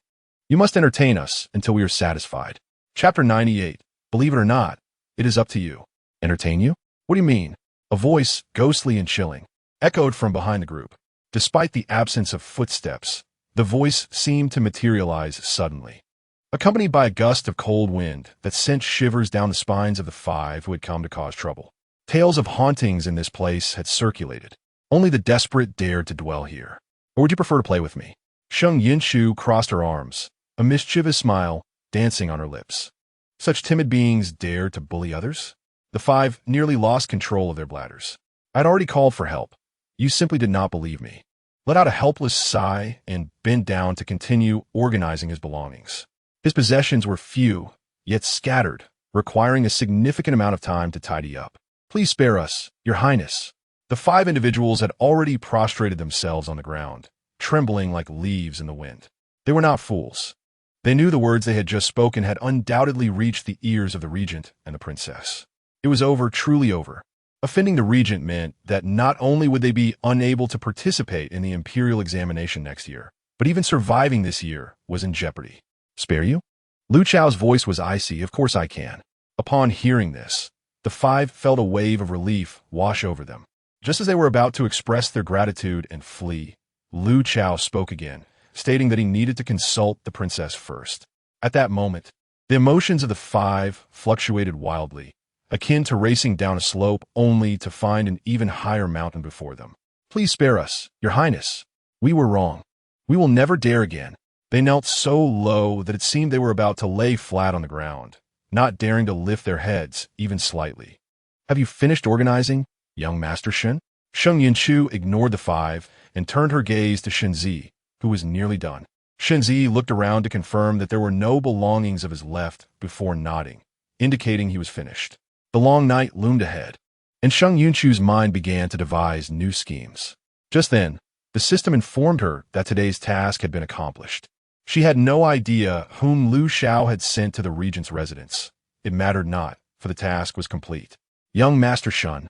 You must entertain us until we are satisfied." Chapter 98. Believe it or not, it is up to you. "Entertain you? What do you mean?" A voice, ghostly and chilling, echoed from behind the group. Despite the absence of footsteps, the voice seemed to materialize suddenly, accompanied by a gust of cold wind that sent shivers down the spines of the 5 who had come to cause trouble. Tales of hauntings in this place had circulated. Only the desperate dared to dwell here. "Or would you prefer to play with me?" Sheng Yunchu crossed her arms, a mischievous smile dancing on her lips. Such timid beings dare to bully others? The 5 nearly lost control of their bladders. "I'd already called for help. You simply did not believe me." Let out a helpless sigh and bent down to continue organizing his belongings. His possessions were few, yet scattered, requiring a significant amount of time to tidy up. "Please spare us, Your Highness." The 5 individuals had already prostrated themselves on the ground, trembling like leaves in the wind. They were not fools. They knew the words they had just spoken had undoubtedly reached the ears of the regent and the princess. It was over, truly over. Offending the regent meant that not only would they be unable to participate in the imperial examination next year, but even surviving this year was in jeopardy. "Spare you?" Lu Chao's voice was icy. "Of course I can." Upon hearing this, the 5 felt a wave of relief wash over them. Just as they were about to express their gratitude and flee, Lu Chao spoke again, stating that he needed to consult the princess first. At that moment, the emotions of the 5 fluctuated wildly, akin to racing down a slope only to find an even higher mountain before them. "Please spare us, Your Highness. We were wrong. We will never dare again." They knelt so low that it seemed they were about to lay flat on the ground, not daring to lift their heads even slightly. "Have you finished organizing, young Master Shen?" Sheng Yunchu ignored the 5 and turned her gaze to Shen Zi, who was nearly done. Shen Zi looked around to confirm that there were no belongings of his left before nodding, indicating he was finished. The long night loomed ahead, and Sheng Yunchu's mind began to devise new schemes. Just then, the system informed her that today's task had been accomplished. She had no idea whom Lu Xiao had sent to the regent's residence. It mattered not, for the task was complete. "Young Master Shun,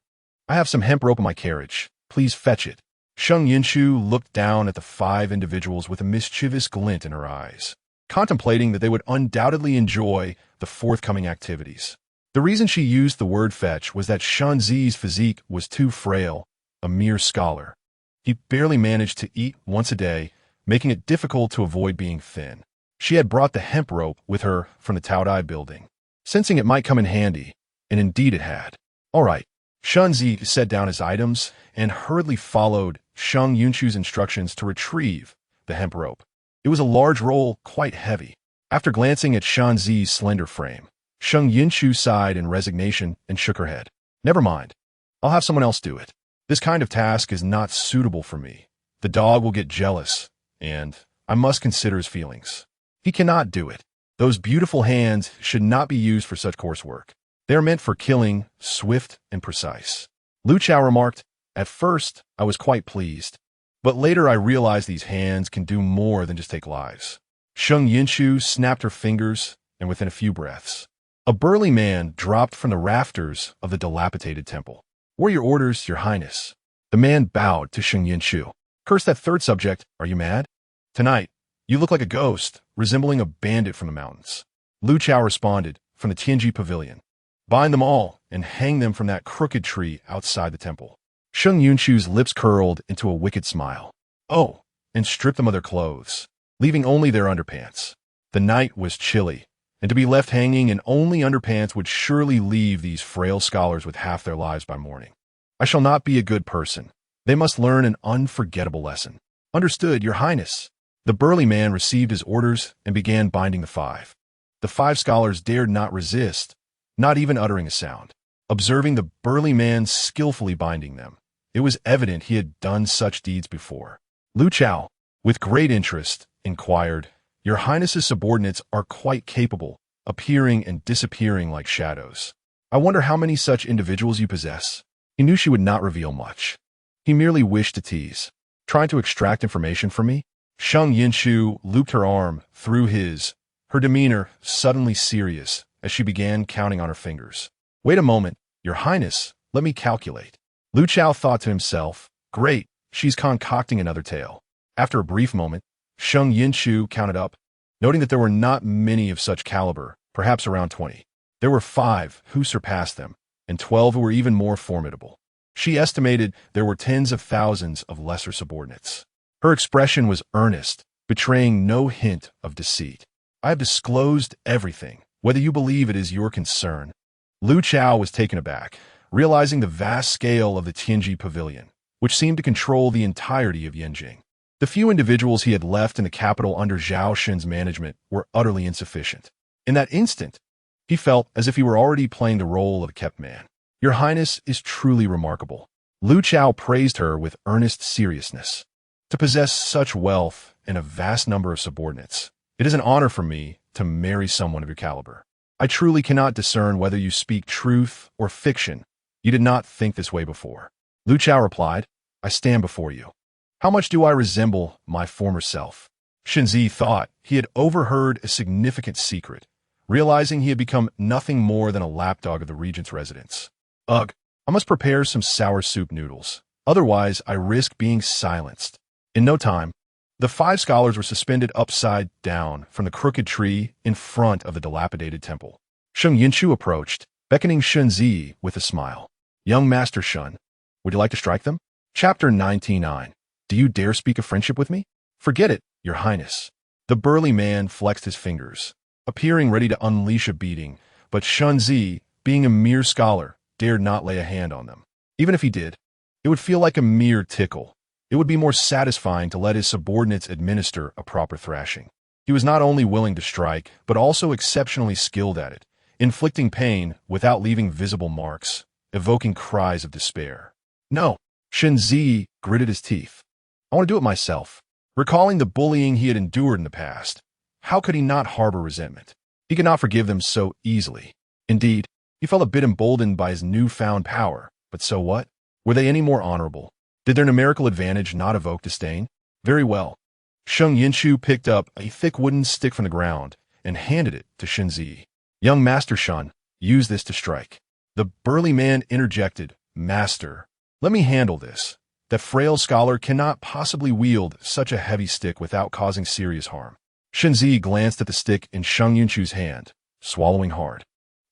I have some hemp rope in my carriage. Please fetch it." Sheng Yunchu looked down at the 5 individuals with a mischievous glint in her eyes, contemplating that they would undoubtedly enjoy the forthcoming activities. The reason she used the word fetch was that Shun Zi's physique was too frail, a mere scholar. He barely managed to eat once a day, making it difficult to avoid being thin. She had brought the hemp rope with her from the Taodai building, sensing it might come in handy, and indeed it had. All right, Shun Zi set down his items and hurriedly followed Sheng Yunchu's instructions to retrieve the hemp rope. It was a large roll, quite heavy. After glancing at Shun Zi's slender frame, Sheng Yunchu sighed in resignation and shook her head. Never mind. I'll have someone else do it. This kind of task is not suitable for me. The dog will get jealous, and I must consider his feelings. He cannot do it. Those beautiful hands should not be used for such coarse work. They are meant for killing, swift and precise. Lu Chao remarked, at first, I was quite pleased, but later I realized these hands can do more than just take lives. Sheng Yunchu snapped her fingers, and within a few breaths, a burly man dropped from the rafters of the dilapidated temple. What are your orders, Your Highness? The man bowed to Sheng Yunchu. Curse that third subject, are you mad? Tonight, you look like a ghost, resembling a bandit from the mountains. Lu Chao responded, from the Tianji pavilion. Bind them all and hang them from that crooked tree outside the temple. Sheng Yunchu's lips curled into a wicked smile. Oh, and strip them of their clothes, leaving only their underpants. The night was chilly, and to be left hanging in only underpants would surely leave these frail scholars with half their lives by morning. I shall not be a good person. They must learn an unforgettable lesson. Understood, Your Highness. The burly man received his orders and began binding the five. The five scholars dared not resist, not even uttering a sound. Observing the burly man skillfully binding them, it was evident he had done such deeds before. Lu Chao, with great interest, inquired, Your Highness's subordinates are quite capable, appearing and disappearing like shadows. I wonder how many such individuals you possess. He knew she would not reveal much. He merely wished to tease. Trying to extract information from me? Sheng Yunchu looped her arm through his, her demeanor suddenly serious as she began counting on her fingers. Wait a moment, Your Highness, let me calculate. Lu Chao thought to himself, great, she's concocting another tale. After a brief moment, Sheng Yunchu counted up, noting that there were not many of such caliber, perhaps around 20. There were 5 who surpassed them, and 12 who were even more formidable. She estimated there were tens of thousands of lesser subordinates. Her expression was earnest, betraying no hint of deceit. I have disclosed everything, whether you believe it is your concern. Lu Chao was taken aback, realizing the vast scale of the Tianji pavilion, which seemed to control the entirety of Yanjing. The few individuals he had left in the capital under Zhao Xin's management were utterly insufficient. In that instant, he felt as if he were already playing the role of a kept man. Your Highness is truly remarkable. Lu Chao praised her with earnest seriousness. To possess such wealth and a vast number of subordinates, it is an honor for me to marry someone of your caliber. I truly cannot discern whether you speak truth or fiction. You did not think this way before. Lu Chao replied, I stand before you. How much do I resemble my former self? Shun Zi thought he had overheard a significant secret, realizing he had become nothing more than a lapdog of the regent's residence. Ugh, I must prepare some sour soup noodles. Otherwise, I risk being silenced. In no time, the 5 scholars were suspended upside down from the crooked tree in front of the dilapidated temple. Sheng Yunchu approached, beckoning Shun Zi with a smile. Young Master Shun, would you like to strike them? Chapter 99. Do you dare speak of friendship with me? Forget it, Your Highness. The burly man flexed his fingers, appearing ready to unleash a beating, but Shun Zi, being a mere scholar, dared not lay a hand on them. Even if he did, it would feel like a mere tickle. It would be more satisfying to let his subordinates administer a proper thrashing. He was not only willing to strike, but also exceptionally skilled at it, inflicting pain without leaving visible marks, evoking cries of despair. No, Shun Zi gritted his teeth. I want to do it myself. Recalling the bullying he had endured in the past, how could he not harbor resentment? He could not forgive them so easily. Indeed, he felt a bit emboldened by his newfound power, but so what? Were they any more honorable? Did their numerical advantage not evoke disdain? Very well. Sheng Yunchu picked up a thick wooden stick from the ground and handed it to Shun Zi. Young Master Shun, use this to strike. The burly man interjected, Master, let me handle this. That frail scholar cannot possibly wield such a heavy stick without causing serious harm. Shun Zi glanced at the stick in Sheng Yunchu's hand, swallowing hard.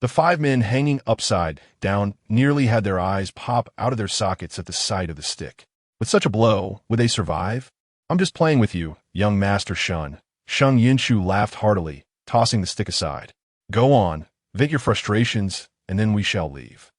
The 5 men hanging upside down nearly had their eyes pop out of their sockets at the sight of the stick. With such a blow, would they survive? I'm just playing with you, young Master Shun. Sheng Yunchu laughed heartily, tossing the stick aside. Go on, vent your frustrations, and then we shall leave.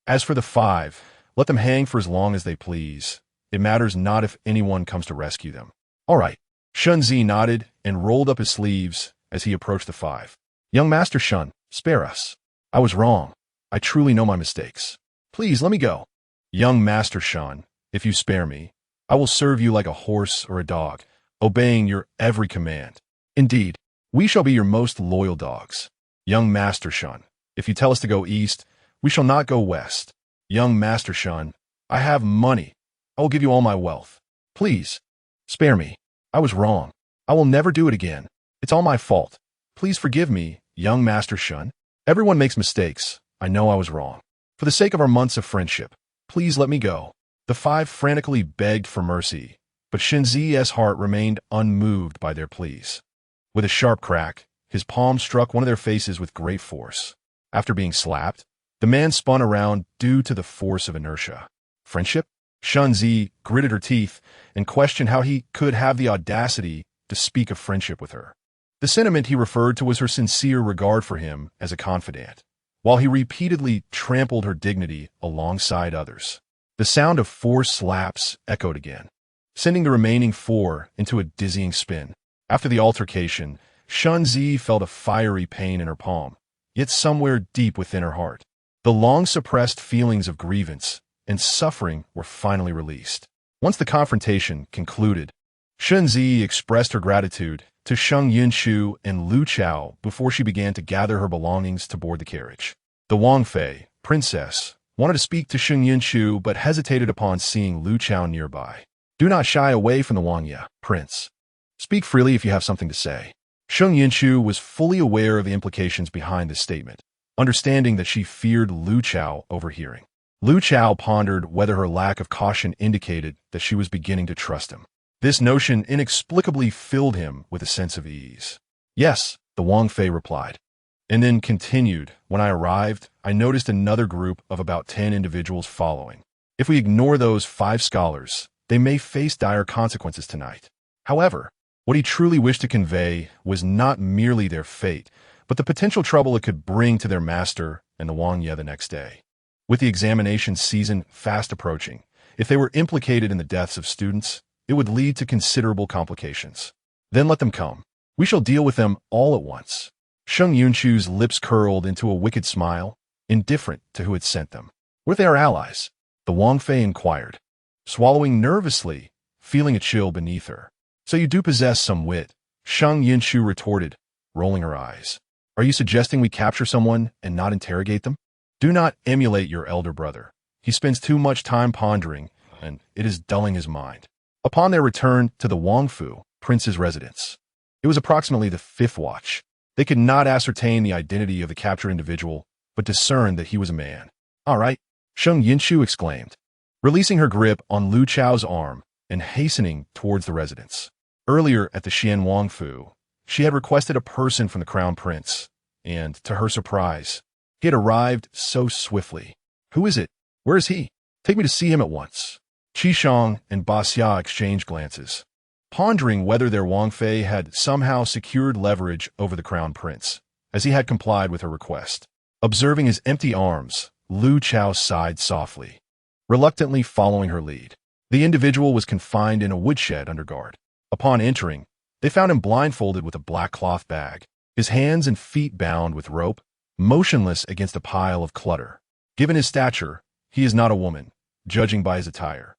As for the 5, let them hang for as long as they please. It matters not if anyone comes to rescue them. All right. Shun Zi nodded and rolled up his sleeves as he approached the 5. Young Master Shun, spare us. I was wrong. I truly know my mistakes. Please let me go. Young Master Shun, if you spare me, I will serve you like a horse or a dog, obeying your every command. Indeed, we shall be your most loyal dogs. Young Master Shun, if you tell us to go east, we shall not go west. Young Master Shun, I have money. I will give you all my wealth. Please, spare me. I was wrong. I will never do it again. It's all my fault. Please forgive me, young Master Shun. Everyone makes mistakes. I know I was wrong. For the sake of our months of friendship, please let me go. The 5 frantically begged for mercy, but Shen Zi's heart remained unmoved by their pleas. With a sharp crack, his palm struck one of their faces with great force. After being slapped, the man spun around due to the force of inertia. Friendship? Shen Zi gritted her teeth and questioned how he could have the audacity to speak of friendship with her. The sentiment he referred to was her sincere regard for him as a confidant, while he repeatedly trampled her dignity alongside others. The sound of 4 slaps echoed again, sending the remaining 4 into a dizzying spin. After the altercation, Shen Zi felt a fiery pain in her palm, yet somewhere deep within her heart, the long-suppressed feelings of grievance and suffering were finally released. Once the confrontation concluded, Shen Zi expressed her gratitude to Sheng Yunchu and Lu Chao before she began to gather her belongings to board the carriage. The Wang Fei, princess, wanted to speak to Sheng Yunchu but hesitated upon seeing Lu Chao nearby. Do not shy away from the Wang Ye, prince. Speak freely if you have something to say. Sheng Yunchu was fully aware of the implications behind this statement, understanding that she feared Lu Chao overhearing. Lu Chao pondered whether her lack of caution indicated that she was beginning to trust him. This notion inexplicably filled him with a sense of ease. Yes, the Wang Fei replied, and then continued, when I arrived, I noticed another group of about 10 individuals following. If we ignore those 5 scholars, they may face dire consequences tonight. However, what he truly wished to convey was not merely their fate, but the potential trouble it could bring to their master and the Wang Ye the next day. With the examination season fast approaching, if they were implicated in the deaths of students, it would lead to considerable complications. Then let them come. We shall deal with them all at once. Sheng Yunchu's lips curled into a wicked smile, indifferent to who had sent them. Were they our allies? The Wang Fei inquired, swallowing nervously, feeling a chill beneath her. So you do possess some wit, Sheng Yunchu retorted, rolling her eyes. Are you suggesting we capture someone and not interrogate them? Do not emulate your elder brother. He spends too much time pondering, and it is dulling his mind. Upon their return to the Wangfu prince's residence, it was approximately the 5th watch. They could not ascertain the identity of the captured individual, but discerned that he was a man. All right, Sheng Yunchu exclaimed, releasing her grip on Lu Chao's arm and hastening towards the residence. Earlier at the Xian Wangfu, she had requested a person from the crown prince, and, to her surprise, he had arrived so swiftly. Who is it? Where is he? Take me to see him at once. Qishong and Basya exchanged glances, pondering whether their Wang Fei had somehow secured leverage over the crown prince, as he had complied with her request. Observing his empty arms, Lu Chao sighed softly, reluctantly following her lead. The individual was confined in a woodshed under guard. Upon entering, they found him blindfolded with a black cloth bag, his hands and feet bound with rope, motionless against a pile of clutter. Given his stature, he is not a woman, judging by his attire.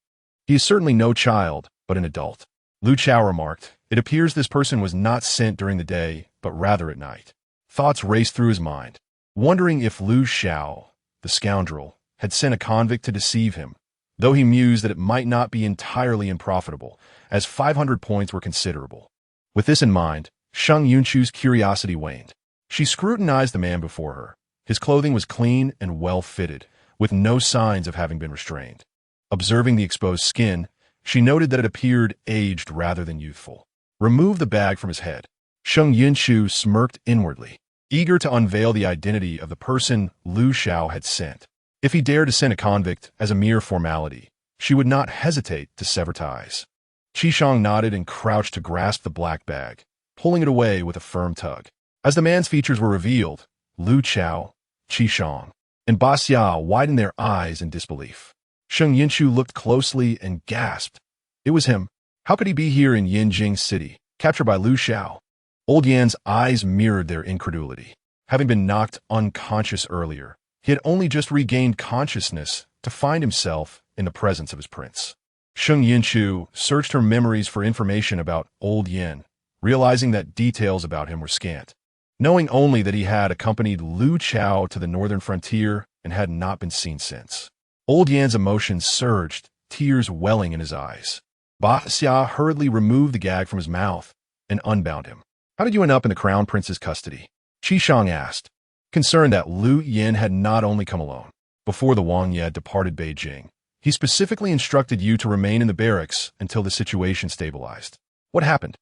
He is certainly no child, but an adult. Lu Chao remarked, it appears this person was not sent during the day, but rather at night. Thoughts raced through his mind, wondering if Lu Chao, the scoundrel, had sent a convict to deceive him, though he mused that it might not be entirely unprofitable, as 500 points were considerable. With this in mind, Sheng Yunchu's curiosity waned. She scrutinized the man before her. His clothing was clean and well-fitted, with no signs of having been restrained. Observing the exposed skin, she noted that it appeared aged rather than youthful. Remove the bag from his head. Sheng Yunchu smirked inwardly. eager to unveil the identity of the person Lu Xiao had sent. If he dared to send a convict as a mere formality, she would not hesitate to sever ties. Qishang nodded and crouched to grasp the black bag, pulling it away with a firm tug. As the man's features were revealed, Lu Xiao, Qishang, and Xia widened their eyes in disbelief. Sheng Yunchu looked closely and gasped. It was him. How could he be here in Yinjing City, captured by Lu Xiao? Old Yan's eyes mirrored their incredulity. Having been knocked unconscious earlier, he had only just regained consciousness to find himself in the presence of his prince. Sheng Yunchu searched her memories for information about Old Yan, realizing that details about him were scant. Knowing only that he had accompanied Lu Xiao to the northern frontier and had not been seen since. Old Yan's emotions surged, tears welling in his eyes. Xia hurriedly removed the gag from his mouth and unbound him. How did you end up in the crown prince's custody? Qishang asked, concerned that Lu Yan had not only come alone. Before the Wang Ye departed Beijing, he specifically instructed you to remain in the barracks until the situation stabilized. What happened?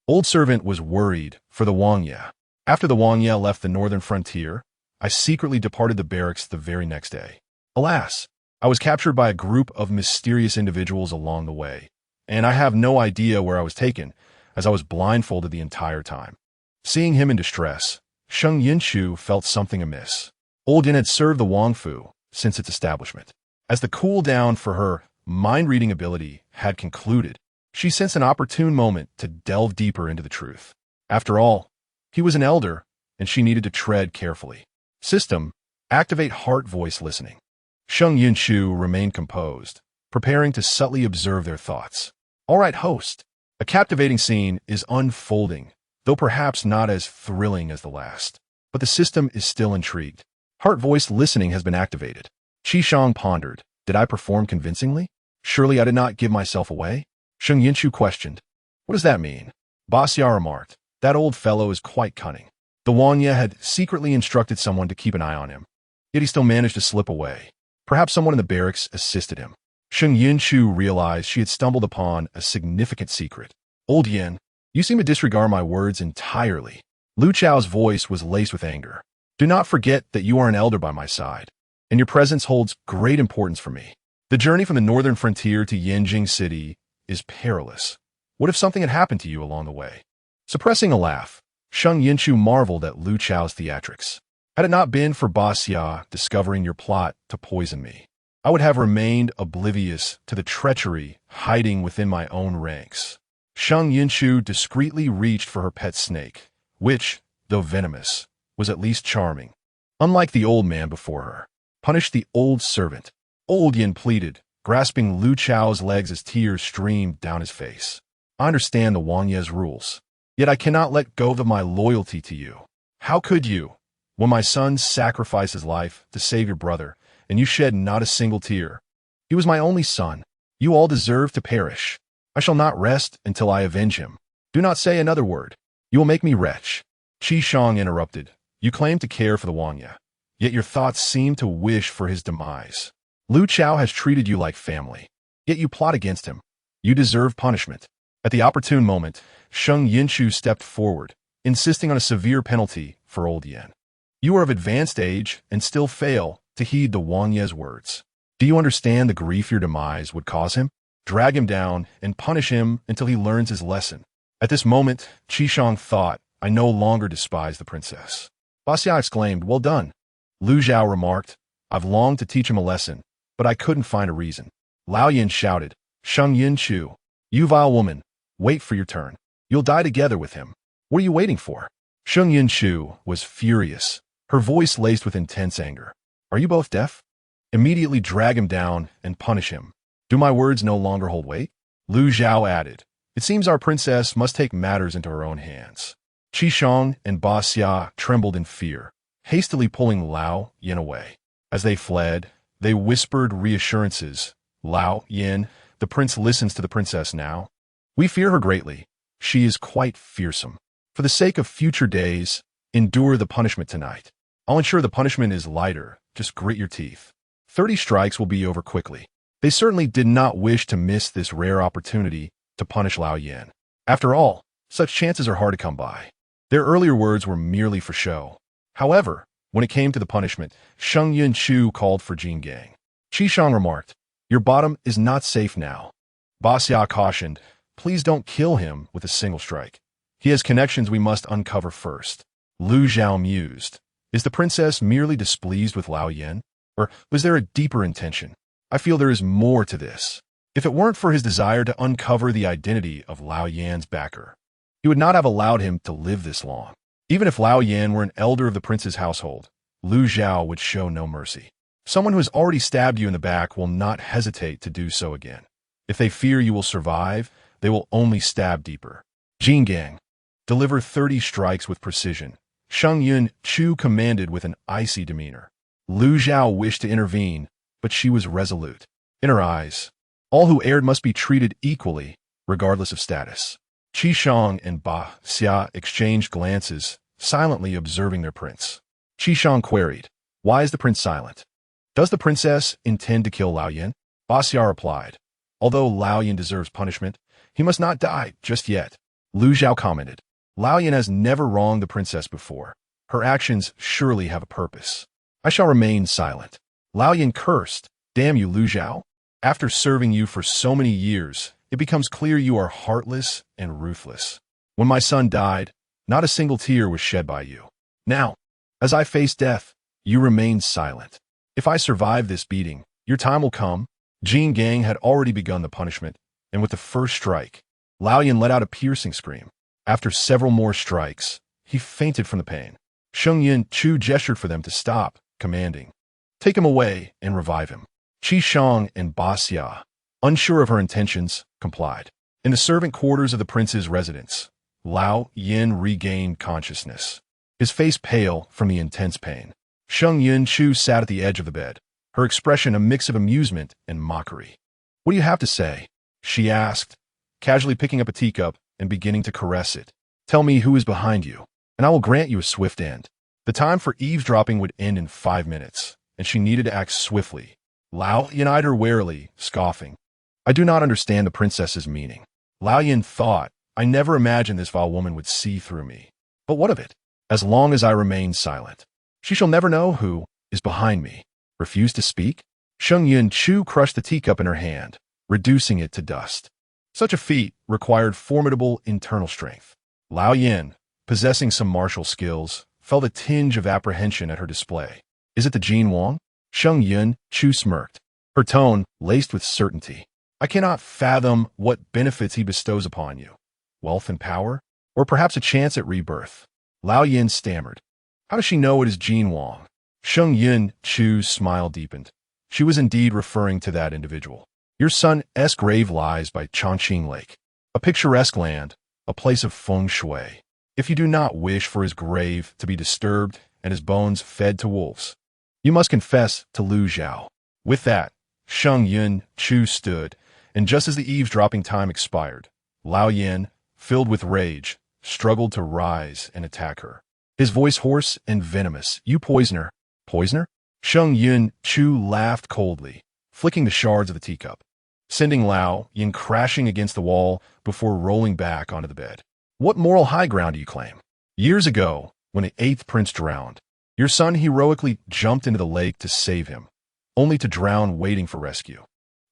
Old servant was worried for the Wang Ye. After the Wang Ye left the northern frontier, I secretly departed the barracks the very next day. Alas, I was captured by a group of mysterious individuals along the way, and I have no idea where I was taken, as I was blindfolded the entire time. Seeing him in distress, Sheng Yunchu felt something amiss. Old Yin had served the Wang Fu since its establishment. As the cool down for her mind-reading ability had concluded, she sensed an opportune moment to delve deeper into the truth. After all, he was an elder, and she needed to tread carefully. System, activate heart voice listening. Sheng Yunchu remained composed, preparing to subtly observe their thoughts. All right, host. A captivating scene is unfolding, though perhaps not as thrilling as the last. But the system is still intrigued. Heart voice listening has been activated. Qishang pondered. Did I perform convincingly? Surely I did not give myself away? Sheng Yunchu questioned. What does that mean? Xia remarked. That old fellow is quite cunning. The Wang Ye had secretly instructed someone to keep an eye on him, yet he still managed to slip away. Perhaps someone in the barracks assisted him. Sheng Yunchu realized she had stumbled upon a significant secret. Old Yin, you seem to disregard my words entirely. Lu Xiao's voice was laced with anger. Do not forget that you are an elder by my side, and your presence holds great importance for me. The journey from the northern frontier to Yinjing City is perilous. What if something had happened to you along the way? Suppressing a laugh, Sheng Yunchu marveled at Lu Xiao's theatrics. Had it not been for Xia discovering your plot to poison me, I would have remained oblivious to the treachery hiding within my own ranks. Sheng Yunchu discreetly reached for her pet snake, which, though venomous, was at least charming. Unlike the old man before her, punish the old servant. Old Yin pleaded, grasping Lu Xiao's legs as tears streamed down his face. I understand the Wang Ye's rules, yet I cannot let go of my loyalty to you. How could you? When my son sacrificed his life to save your brother, and you shed not a single tear. He was my only son. You all deserve to perish. I shall not rest until I avenge him. Do not say another word. You will make me wretch. Qishang interrupted. You claim to care for the Wang Ye, yet your thoughts seem to wish for his demise. Lu Xiao has treated you like family, yet you plot against him. You deserve punishment. At the opportune moment, Sheng Yunchu stepped forward, insisting on a severe penalty for Old Yan. You are of advanced age and still fail to heed the Wang Ye's words. Do you understand the grief your demise would cause him? Drag him down and punish him until he learns his lesson. At this moment, Qishang thought, I no longer despise the princess. Xia exclaimed, well done. Lu Xiao remarked, I've longed to teach him a lesson, but I couldn't find a reason. Lao Yin shouted, Sheng Yunchu, you vile woman, wait for your turn. You'll die together with him. What are you waiting for? Sheng Yunchu was furious, her voice laced with intense anger. Are you both deaf? Immediately drag him down and punish him. Do my words no longer hold weight? Lu Xiao added, it seems our princess must take matters into her own hands. Qishang and Xia trembled in fear, hastily pulling Lao Yin away. As they fled, they whispered reassurances. Lao Yin, the prince listens to the princess now. We fear her greatly. She is quite fearsome. For the sake of future days, endure the punishment tonight. I'll ensure the punishment is lighter. Just grit your teeth. 30 strikes will be over quickly. They certainly did not wish to miss this rare opportunity to punish Lao Yin. After all, such chances are hard to come by. Their earlier words were merely for show. However, when it came to the punishment, Sheng Yunchu called for Jin Gang. Qi Shang remarked, "Your bottom is not safe now." Ba Xia cautioned, "Please don't kill him with a single strike. He has connections we must uncover first." Lu Zhao mused, "Is the princess merely displeased with Lao Yan? Or was there a deeper intention? I feel there is more to this. If it weren't for his desire to uncover the identity of Lao Yan's backer, he would not have allowed him to live this long. Even if Lao Yan were an elder of the prince's household, Lu Zhao would show no mercy. Someone who has already stabbed you in the back will not hesitate to do so again. If they fear you will survive, they will only stab deeper." Jin Gang, "Deliver 30 strikes with precision," Sheng Yunchu commanded with an icy demeanor. Lu Zhao wished to intervene, but she was resolute. In her eyes, all who erred must be treated equally, regardless of status. Qi Shang and Ba Xia exchanged glances, silently observing their prince. Qi Shang queried, "Why is the prince silent? Does the princess intend to kill Lao Yan?" Ba Xia replied, "Although Lao Yan deserves punishment, he must not die just yet." Lu Zhao commented, "Lao Yan has never wronged the princess before. Her actions surely have a purpose. I shall remain silent." Lao Yan cursed, "Damn you, Lu Zhao. After serving you for so many years, it becomes clear you are heartless and ruthless. When my son died, not a single tear was shed by you. Now, as I face death, you remain silent. If I survive this beating, your time will come." Jin Gang had already begun the punishment, and with the first strike, Lao Yan let out a piercing scream. After several more strikes, he fainted from the pain. Sheng Yunchu gestured for them to stop, commanding, "Take him away and revive him." Qi Shang and Ba Xia, unsure of her intentions, complied. In the servant quarters of the prince's residence, Lao Yan regained consciousness, his face pale from the intense pain. Sheng Yunchu sat at the edge of the bed, her expression a mix of amusement and mockery. "What do you have to say?" she asked, casually picking up a teacup and beginning to caress it. "Tell me who is behind you, and I will grant you a swift end." The time for eavesdropping would end in 5 minutes, and she needed to act swiftly. Lao Yan eyed her warily, scoffing, "I do not understand the princess's meaning." Lao Yan thought, "I never imagined this vile woman would see through me. But what of it? As long as I remain silent, she shall never know who is behind me." Refuse to speak? Sheng Yunchu crushed the teacup in her hand, reducing it to dust. Such a feat required formidable internal strength. Lao Yan, possessing some martial skills, felt a tinge of apprehension at her display. "Is it the Jin Wang?" Sheng Yunchu smirked, her tone laced with certainty. "I cannot fathom what benefits he bestows upon you. Wealth and power? Or perhaps a chance at rebirth?" Lao Yan stammered. "How does she know it is Jin Wang?" Sheng Yunchu's smile deepened. She was indeed referring to that individual. "Your son's grave lies by Chongqing Lake, a picturesque land, a place of feng shui. If you do not wish for his grave to be disturbed and his bones fed to wolves, you must confess to Lu Zhao." With that, Sheng Yunchu stood, and just as the eavesdropping time expired, Lao Yan, filled with rage, struggled to rise and attack her. His voice hoarse and venomous. "You poisoner." "Poisoner?" Sheng Yunchu laughed coldly, flicking the shards of the teacup, sending Lao Yan crashing against the wall before rolling back onto the bed. "What moral high ground do you claim? Years ago, when the 8th prince drowned, your son heroically jumped into the lake to save him, only to drown waiting for rescue.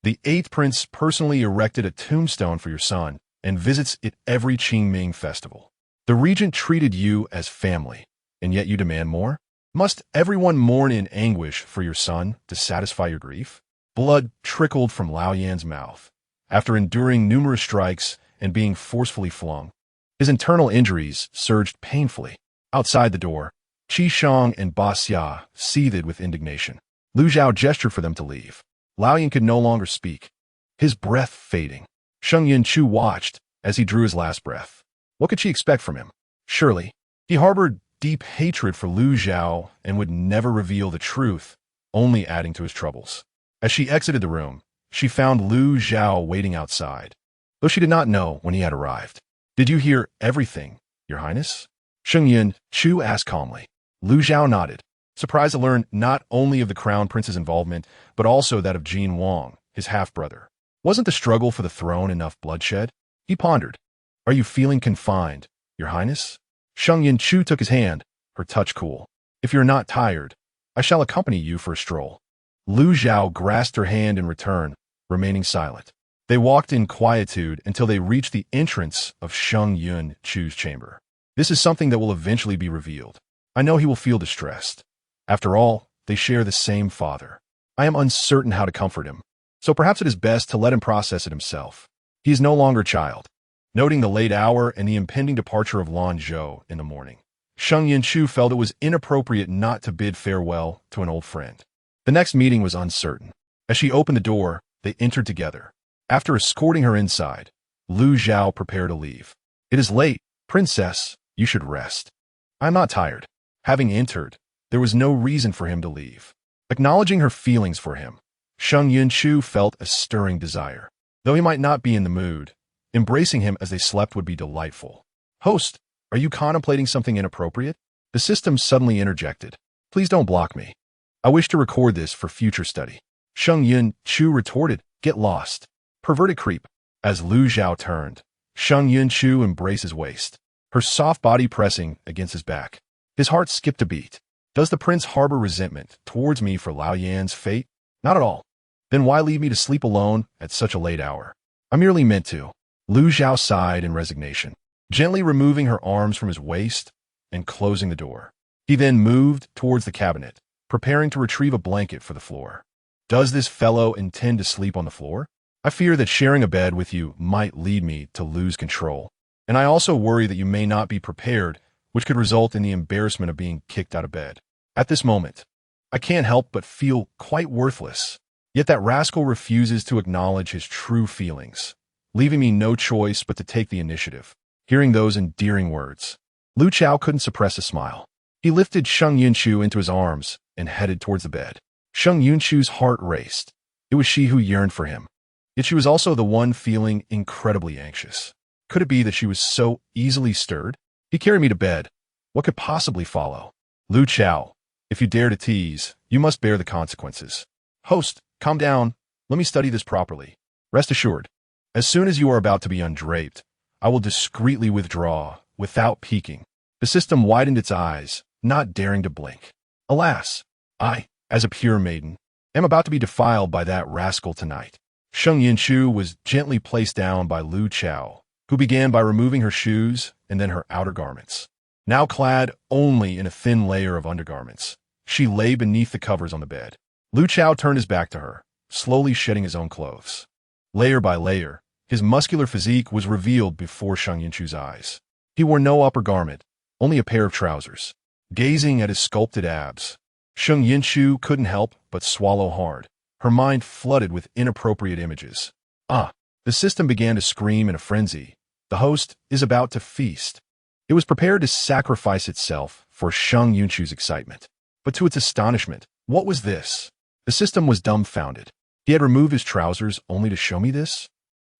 The 8th prince personally erected a tombstone for your son and visits it every Qingming festival. The regent treated you as family, and yet you demand more? Must everyone mourn in anguish for your son to satisfy your grief?" Blood trickled from Lao Yan's mouth. After enduring numerous strikes and being forcefully flung, his internal injuries surged painfully. Outside the door, Qi Shang and Ba Xia seethed with indignation. Lu Zhao gestured for them to leave. Lao Yan could no longer speak, his breath fading. Sheng Yunchu watched as he drew his last breath. What could she expect from him? Surely, he harbored deep hatred for Lu Zhao and would never reveal the truth, only adding to his troubles. As she exited the room, she found Lu Zhao waiting outside, though she did not know when he had arrived. "Did you hear everything, Your Highness?" Sheng Yunchu asked calmly. Lu Zhao nodded, surprised to learn not only of the crown prince's involvement, but also that of Jin Wang, his half-brother. Wasn't the struggle for the throne enough bloodshed? He pondered. "Are you feeling confined, Your Highness?" Sheng Yunchu took his hand, her touch cool. If you're not tired, I shall accompany you for a stroll. Lu Zhao grasped her hand in return, remaining silent. They walked in quietude until they reached the entrance of Sheng Yunchu's chamber. This is something that will eventually be revealed. I know he will feel distressed. After all, they share the same father. I am uncertain how to comfort him, so perhaps it is best to let him process it himself. He is no longer a child. Noting the late hour and the impending departure of Lan Zhou in the morning, Sheng Yunchu felt it was inappropriate not to bid farewell to an old friend. The next meeting was uncertain. As she opened the door, they entered together. After escorting her inside, Lu Zhao prepared to leave. It is late, princess, you should rest. I'm not tired. Having entered, there was no reason for him to leave. Acknowledging her feelings for him, Sheng Yunchu felt a stirring desire. Though he might not be in the mood, embracing him as they slept would be delightful. Host, are you contemplating something inappropriate? The system suddenly interjected. Please don't block me. I wish to record this for future study. Sheng Yunchu retorted, get lost. Perverted creep. As Lu Zhao turned, Sheng Yunchu embraced his waist, her soft body pressing against his back. His heart skipped a beat. Does the prince harbor resentment towards me for Lao Yan's fate? Not at all. Then why leave me to sleep alone at such a late hour? I merely meant to. Lu Zhao sighed in resignation, gently removing her arms from his waist and closing the door. He then moved towards the cabinet, preparing to retrieve a blanket for the floor. Does this fellow intend to sleep on the floor? I fear that sharing a bed with you might lead me to lose control. And I also worry that you may not be prepared, which could result in the embarrassment of being kicked out of bed. At this moment, I can't help but feel quite worthless. Yet that rascal refuses to acknowledge his true feelings, leaving me no choice but to take the initiative. Hearing those endearing words, Lu Zhao couldn't suppress a smile. He lifted Sheng Yunchu into his arms and headed towards the bed. Sheng Yunchu's heart raced. It was she who yearned for him. Yet she was also the one feeling incredibly anxious. Could it be that she was so easily stirred? He carried me to bed. What could possibly follow? Lu Zhao, if you dare to tease, you must bear the consequences. Host, calm down. Let me study this properly. Rest assured, as soon as you are about to be undraped, I will discreetly withdraw, without peeking. The system widened its eyes, not daring to blink. Alas, I, as a pure maiden, am about to be defiled by that rascal tonight. Sheng Yunchu was gently placed down by Lu Zhao, who began by removing her shoes and then her outer garments. Now clad only in a thin layer of undergarments, she lay beneath the covers on the bed. Lu Zhao turned his back to her, slowly shedding his own clothes. Layer by layer, his muscular physique was revealed before Sheng Yunchu's eyes. He wore no upper garment, only a pair of trousers. Gazing at his sculpted abs, Sheng Yunchu couldn't help but swallow hard, her mind flooded with inappropriate images. The system began to scream in a frenzy. The host is about to feast. It was prepared to sacrifice itself for Sheng Yunchu's excitement. But to its astonishment, what was this? The system was dumbfounded. He had removed his trousers only to show me this?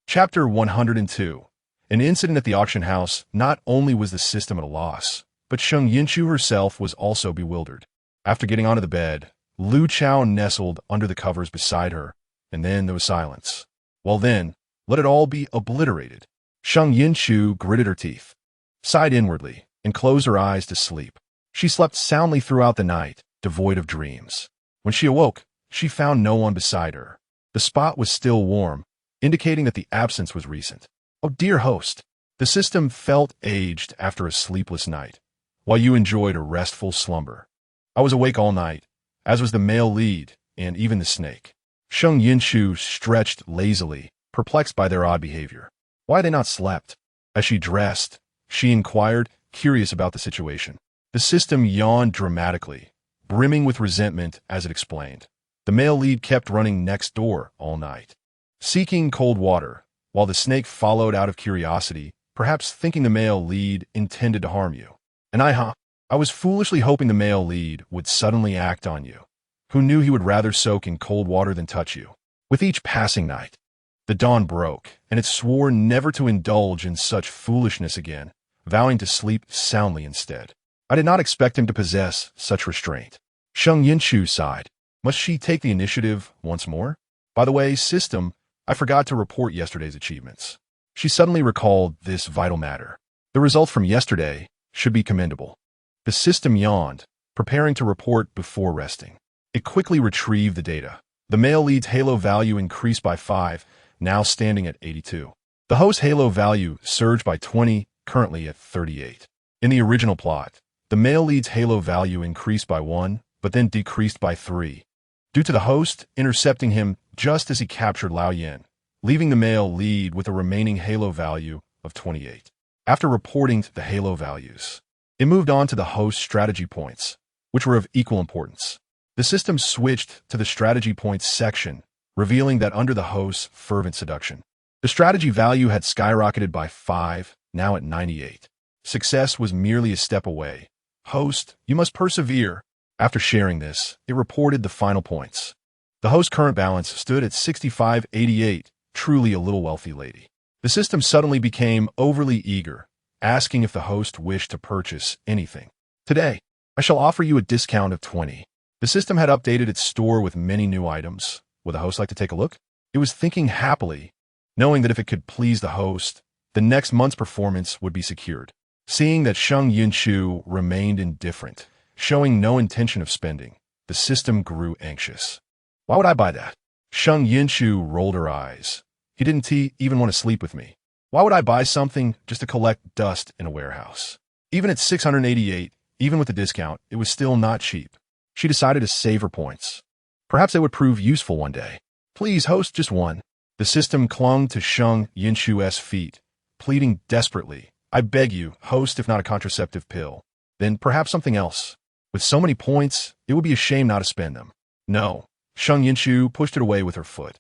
Chapter 102. An incident at the auction house. Not only was the system at a loss, but Sheng Yunchu herself was also bewildered. After getting onto the bed, Lu Zhao nestled under the covers beside her, and then there was silence. Well then, let it all be obliterated. Sheng Yunchu gritted her teeth, sighed inwardly, and closed her eyes to sleep. She slept soundly throughout the night, devoid of dreams. When she awoke, she found no one beside her. The spot was still warm, indicating that the absence was recent. Oh dear host, the system felt aged after a sleepless night, while you enjoyed a restful slumber. I was awake all night, as was the male lead, and even the snake. Sheng Yunchu stretched lazily, perplexed by their odd behavior. Why had they not slept? As she dressed, she inquired, curious about the situation. The system yawned dramatically, brimming with resentment as it explained. The male lead kept running next door all night, seeking cold water, while the snake followed out of curiosity, perhaps thinking the male lead intended to harm you. And I was foolishly hoping the male lead would suddenly act on you. Who knew he would rather soak in cold water than touch you? With each passing night, the dawn broke, and it swore never to indulge in such foolishness again, vowing to sleep soundly instead. I did not expect him to possess such restraint. Sheng Yunchu sighed. Must she take the initiative once more? By the way, system, I forgot to report yesterday's achievements. She suddenly recalled this vital matter. The results from yesterday should be commendable. The system yawned, preparing to report before resting. It quickly retrieved the data. The male lead's Halo value increased by 5, now standing at 82. The host's Halo value surged by 20, currently at 38. In the original plot, the male lead's Halo value increased by 1, but then decreased by 3, due to the host intercepting him just as he captured Lao Yin, leaving the male lead with a remaining Halo value of 28. After reporting the Halo values, it moved on to the host's strategy points, which were of equal importance. The system switched to the strategy points section, revealing that under the host's fervent seduction, the strategy value had skyrocketed by 5, now at 98. Success was merely a step away. Host, you must persevere. After sharing this, it reported the final points. The host's current balance stood at 6588, truly a little wealthy lady. The system suddenly became overly eager, asking if the host wished to purchase anything. Today, I shall offer you a discount of 20. The system had updated its store with many new items. Would the host like to take a look? It was thinking happily, knowing that if it could please the host, the next month's performance would be secured. Seeing that Sheng Yunchu remained indifferent, showing no intention of spending, the system grew anxious. Why would I buy that? Sheng Yunchu rolled her eyes. He didn't even want to sleep with me. Why would I buy something just to collect dust in a warehouse? Even at 688, even with the discount, it was still not cheap. She decided to save her points. Perhaps they would prove useful one day. Please, host, just one. The system clung to Sheng Yunchu's feet, pleading desperately. I beg you, host, if not a contraceptive pill, then perhaps something else. With so many points, it would be a shame not to spend them. No. Sheng Yunchu pushed it away with her foot.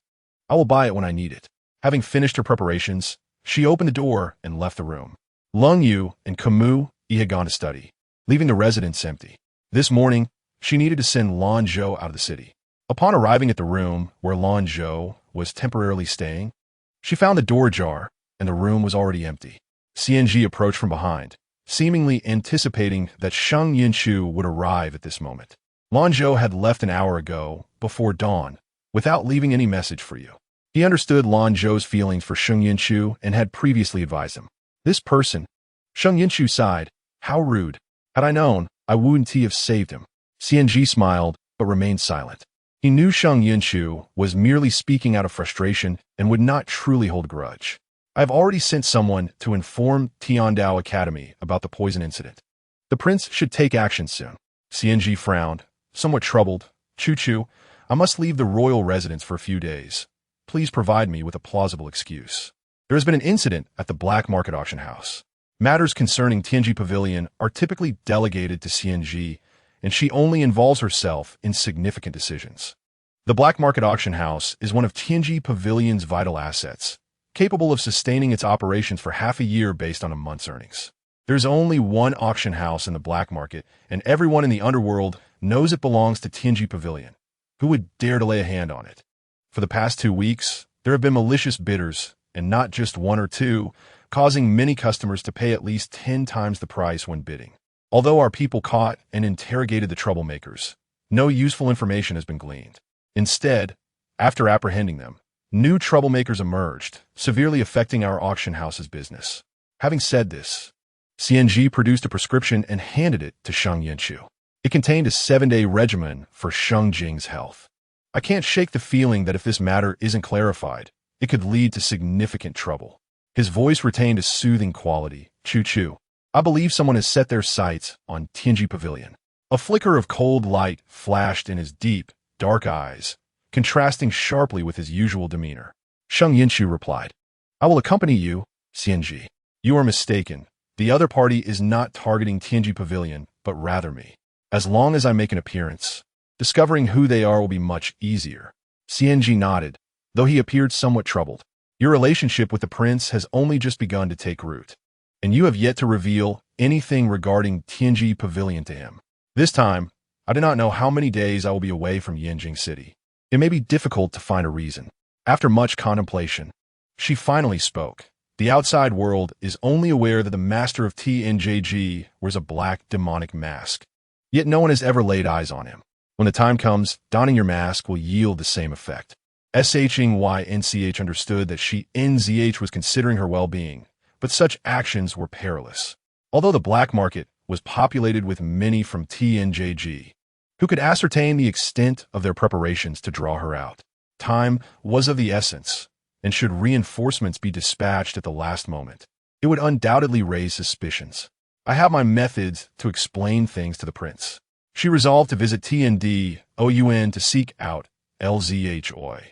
I will buy it when I need it. Having finished her preparations, she opened the door and left the room. Lung Yu and Camus had gone to study, leaving the residence empty. This morning, she needed to send Lan Zhou out of the city. Upon arriving at the room where Lan Zhou was temporarily staying, she found the door ajar and the room was already empty. CNG approached from behind, seemingly anticipating that Sheng Yunchu would arrive at this moment. Lan Zhou had left an hour ago, before dawn, without leaving any message for you. He understood Lan Zhou's feelings for Sheng Yunchu and had previously advised him. This person, Sheng Yunchu sighed. How rude. Had I known, I wouldn't have saved him. CNG smiled, but remained silent. He knew Sheng Yunchu was merely speaking out of frustration and would not truly hold a grudge. I have already sent someone to inform Tiandao Academy about the poison incident. The prince should take action soon. CNG frowned, somewhat troubled. Choo-choo, I must leave the royal residence for a few days. Please provide me with a plausible excuse. There has been an incident at the black market auction house. Matters concerning Tianji Pavilion are typically delegated to CNG, and she only involves herself in significant decisions. The black market auction house is one of Tianji Pavilion's vital assets, capable of sustaining its operations for half a year based on a month's earnings. There's only one auction house in the black market, and everyone in the underworld knows it belongs to Tianji Pavilion. Who would dare to lay a hand on it? For the past 2 weeks, there have been malicious bidders, and not just one or two, causing many customers to pay at least 10 times the price when bidding. Although our people caught and interrogated the troublemakers, no useful information has been gleaned. Instead, after apprehending them, new troublemakers emerged, severely affecting our auction house's business. Having said this, CNG produced a prescription and handed it to Sheng Yunchu. It contained a 7-day regimen for Sheng Jing's health. I can't shake the feeling that if this matter isn't clarified, it could lead to significant trouble. His voice retained a soothing quality. Choo-choo. I believe someone has set their sights on Tianji Pavilion. A flicker of cold light flashed in his deep, dark eyes, contrasting sharply with his usual demeanor. Sheng Yunchu replied, I will accompany you, CNG. You are mistaken. The other party is not targeting Tianji Pavilion, but rather me. As long as I make an appearance, discovering who they are will be much easier. CNG nodded, though he appeared somewhat troubled. Your relationship with the prince has only just begun to take root, and you have yet to reveal anything regarding Tianji Pavilion to him. This time, I do not know how many days I will be away from Yanjing City. It may be difficult to find a reason. After much contemplation, she finally spoke. The outside world is only aware that the master of TNJG wears a black demonic mask. Yet no one has ever laid eyes on him. When the time comes, donning your mask will yield the same effect. SHNYNCH understood that she NZH was considering her well-being, but such actions were perilous. Although the black market was populated with many from TNJG, who could ascertain the extent of their preparations to draw her out. Time was of the essence, and should reinforcements be dispatched at the last moment, it would undoubtedly raise suspicions. I have my methods to explain things to the prince. She resolved to visit TND-OUN to seek out LZHOI.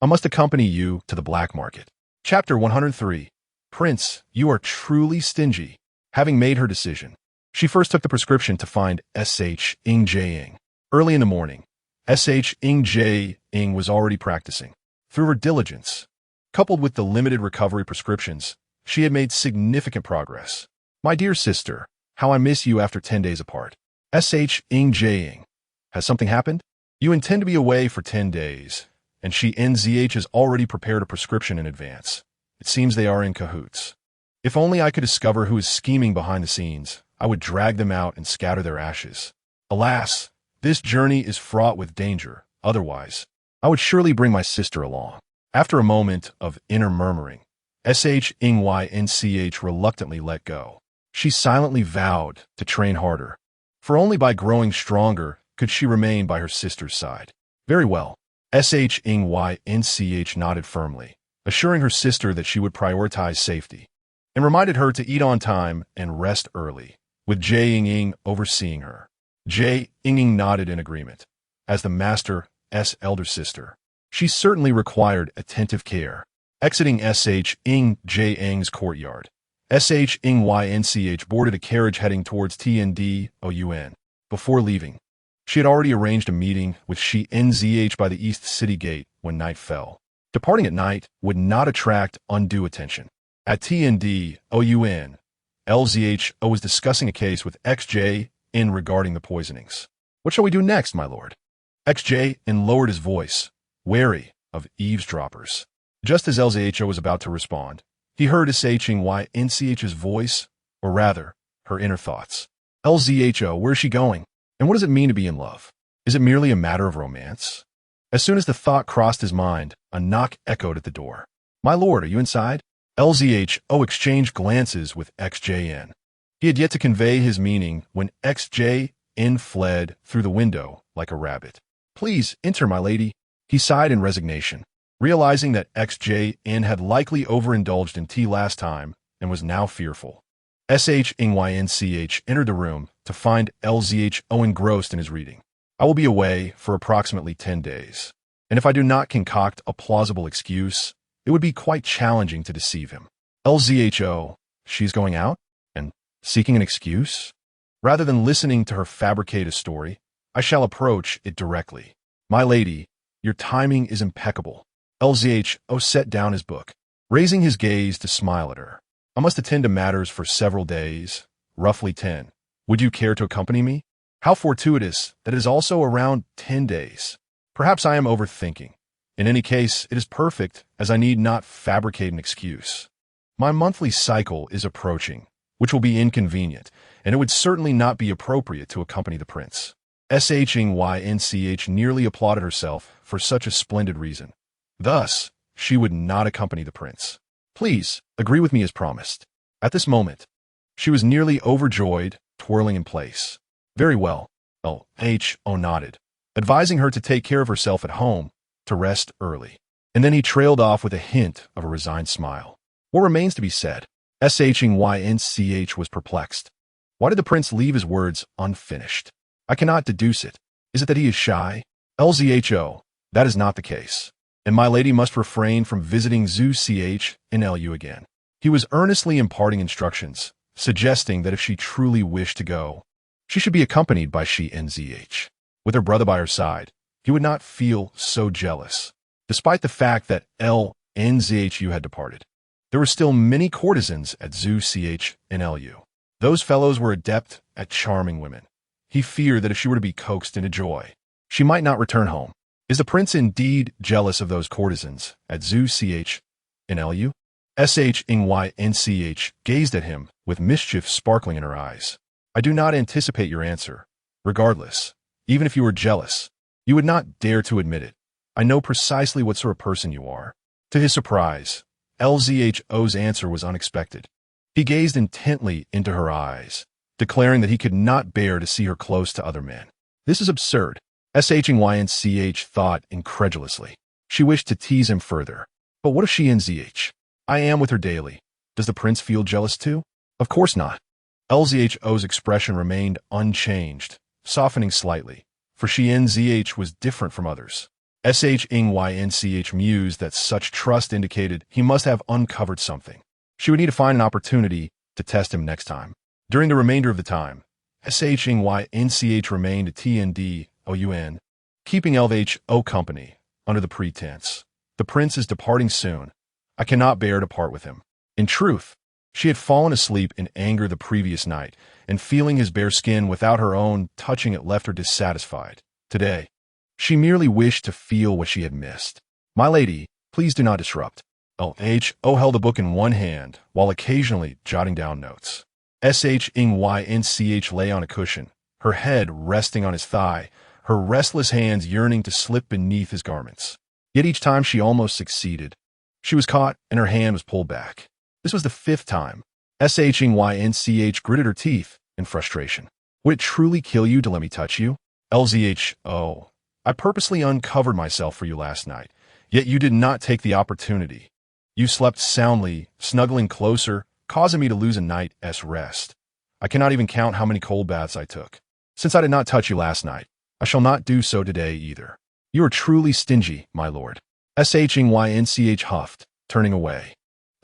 I must accompany you to the black market. Chapter 103. Prince, you are truly stingy. Having made her decision, she first took the prescription to find S.H. Ing Jae-ing. Early in the morning, S.H. Ing Jae-ing was already practicing. Through her diligence, coupled with the limited recovery prescriptions, she had made significant progress. My dear sister, how I miss you after 10 days apart. S.H. Ing Jae-ing. Has something happened? You intend to be away for 10 days, and she NZH has already prepared a prescription in advance. It seems they are in cahoots. If only I could discover who is scheming behind the scenes, I would drag them out and scatter their ashes. Alas, this journey is fraught with danger. Otherwise, I would surely bring my sister along. After a moment of inner murmuring, S.H. Ing YNCH reluctantly let go. She silently vowed to train harder, for only by growing stronger could she remain by her sister's side. Very well. S.H. Ing YNCH nodded firmly, assuring her sister that she would prioritize safety, and reminded her to eat on time and rest early, with Jae Ing overseeing her. Jae Ing nodded in agreement. As the master's elder sister, she certainly required attentive care. Exiting S.H. Ing Jae-ing's courtyard, S.H. Ing YNCH boarded a carriage heading towards TND-OUN. Before leaving, she had already arranged a meeting with Shi NZH by the East City Gate when night fell. Departing at night would not attract undue attention. At TND-OUN, LZHO was discussing a case with XJ-in regarding the poisonings. What shall we do next, my lord? XJ-in lowered his voice, wary of eavesdroppers. Just as LZHO was about to respond, he heard SHing YNCH's voice, or rather, her inner thoughts. LZHO, where's she going? And what does it mean to be in love? Is it merely a matter of romance? As soon as the thought crossed his mind, a knock echoed at the door. My lord, are you inside? LZHO exchanged glances with XJN. He had yet to convey his meaning when XJN fled through the window like a rabbit. Please, enter, my lady. He sighed in resignation, realizing that XJN had likely overindulged in tea last time and was now fearful. SHNYNCH entered the room to find LZHO engrossed in his reading. I will be away for approximately 10 days, and if I do not concoct a plausible excuse, it would be quite challenging to deceive him. LZHO, she's going out? And seeking an excuse? Rather than listening to her fabricate a story, I shall approach it directly. My lady, your timing is impeccable. LZHO set down his book, raising his gaze to smile at her. I must attend to matters for several days, roughly 10. Would you care to accompany me? How fortuitous that it is also around 10 days. Perhaps I am overthinking. In any case, it is perfect, as I need not fabricate an excuse. My monthly cycle is approaching, which will be inconvenient, and it would certainly not be appropriate to accompany the prince. SHNYNCH nearly applauded herself for such a splendid reason. Thus, she would not accompany the prince. Please, agree with me as promised. At this moment, she was nearly overjoyed, twirling in place. Very well, LHO nodded, advising her to take care of herself at home, to rest early. And then he trailed off with a hint of a resigned smile. What remains to be said? SHNYNCH was perplexed. Why did the prince leave his words unfinished? I cannot deduce it. Is it that he is shy? LZHO, that is not the case. And my lady must refrain from visiting Zhu CH in LU again. He was earnestly imparting instructions, suggesting that if she truly wished to go, she should be accompanied by Shi NZH. With her brother by her side, he would not feel so jealous. Despite the fact that LNZHU had departed, there were still many courtesans at Zhu CH in LU. Those fellows were adept at charming women. He feared that if she were to be coaxed into joy, she might not return home. Is the prince indeed jealous of those courtesans at Zhu CH in LU? SHNYNCH gazed at him with mischief sparkling in her eyes. I do not anticipate your answer. Regardless, even if you were jealous, you would not dare to admit it. I know precisely what sort of person you are. To his surprise, LZHO's answer was unexpected. He gazed intently into her eyes, declaring that he could not bear to see her close to other men. This is absurd, Sheng thought incredulously. She wished to tease him further. But what if she and ZH? I am with her daily. Does the prince feel jealous too? Of course not. LZHO's expression remained unchanged, softening slightly, for she and ZH was different from others. SHNYNCH mused that such trust indicated he must have uncovered something. She would need to find an opportunity to test him next time. During the remainder of the time, SHNYNCH remained TNDOUN, keeping LVHO company, under the pretense. The prince is departing soon. I cannot bear to part with him. In truth, she had fallen asleep in anger the previous night, and feeling his bare skin without her own touching it left her dissatisfied. Today, she merely wished to feel what she had missed. My lady, please do not disrupt. LHO held the book in one hand, while occasionally jotting down notes. SHNYNCH lay on a cushion, her head resting on his thigh, her restless hands yearning to slip beneath his garments. Yet each time she almost succeeded. She was caught, and her hand was pulled back. This was the 5th time. SHNYNCH gritted her teeth in frustration. Would it truly kill you to let me touch you? LZHO. I purposely uncovered myself for you last night, yet you did not take the opportunity. You slept soundly, snuggling closer, causing me to lose a night's rest. I cannot even count how many cold baths I took. Since I did not touch you last night, I shall not do so today either. You are truly stingy, my lord. SHNYNCH huffed, turning away.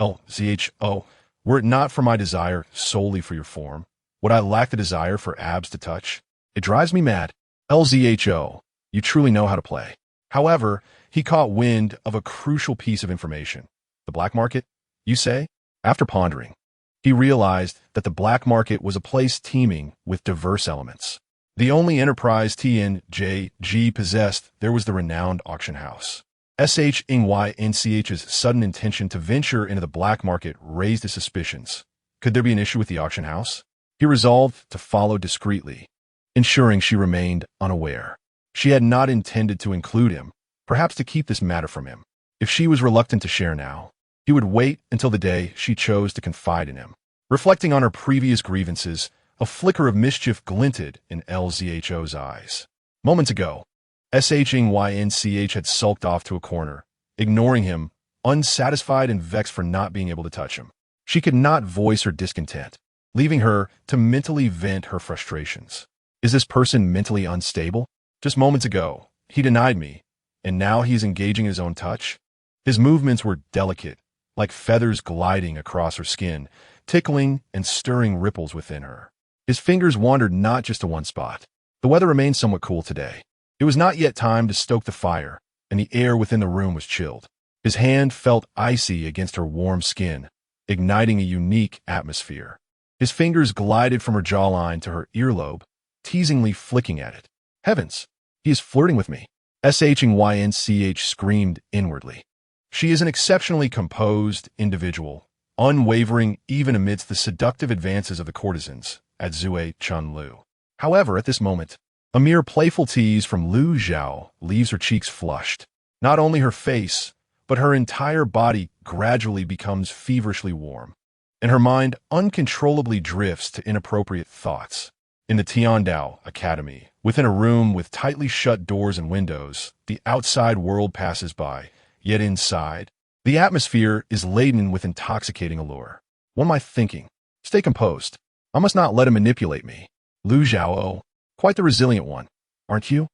LZHO. Were it not for my desire solely for your form, would I lack the desire for abs to touch? It drives me mad. LZHO. You truly know how to play. However, he caught wind of a crucial piece of information. The black market, you say? After pondering, he realized that the black market was a place teeming with diverse elements. The only enterprise TNJG possessed there was the renowned auction house. SHNYNCH's sudden intention to venture into the black market raised his suspicions. Could there be an issue with the auction house? He resolved to follow discreetly, ensuring she remained unaware. She had not intended to include him, perhaps to keep this matter from him. If she was reluctant to share now, he would wait until the day she chose to confide in him. Reflecting on her previous grievances, a flicker of mischief glinted in LZHO's eyes. Moments ago, SHNYNCH had sulked off to a corner, ignoring him, unsatisfied and vexed for not being able to touch him. She could not voice her discontent, leaving her to mentally vent her frustrations. Is this person mentally unstable? Just moments ago, he denied me, and now he is engaging in his own touch? His movements were delicate, like feathers gliding across her skin, tickling and stirring ripples within her. His fingers wandered not just to one spot. The weather remained somewhat cool today. It was not yet time to stoke the fire, and the air within the room was chilled. His hand felt icy against her warm skin, igniting a unique atmosphere. His fingers glided from her jawline to her earlobe, teasingly flicking at it. Heavens, he is flirting with me. SHNYNCH screamed inwardly. She is an exceptionally composed individual, unwavering even amidst the seductive advances of the courtesans at Zue Chun-Lu. However, at this moment, a mere playful tease from Lu Zhao leaves her cheeks flushed. Not only her face, but her entire body gradually becomes feverishly warm, and her mind uncontrollably drifts to inappropriate thoughts. In the Tiandao Academy, within a room with tightly shut doors and windows, the outside world passes by, yet inside, the atmosphere is laden with intoxicating allure. What am I thinking? Stay composed. I must not let him manipulate me. Lu Zhao, quite the resilient one, aren't you?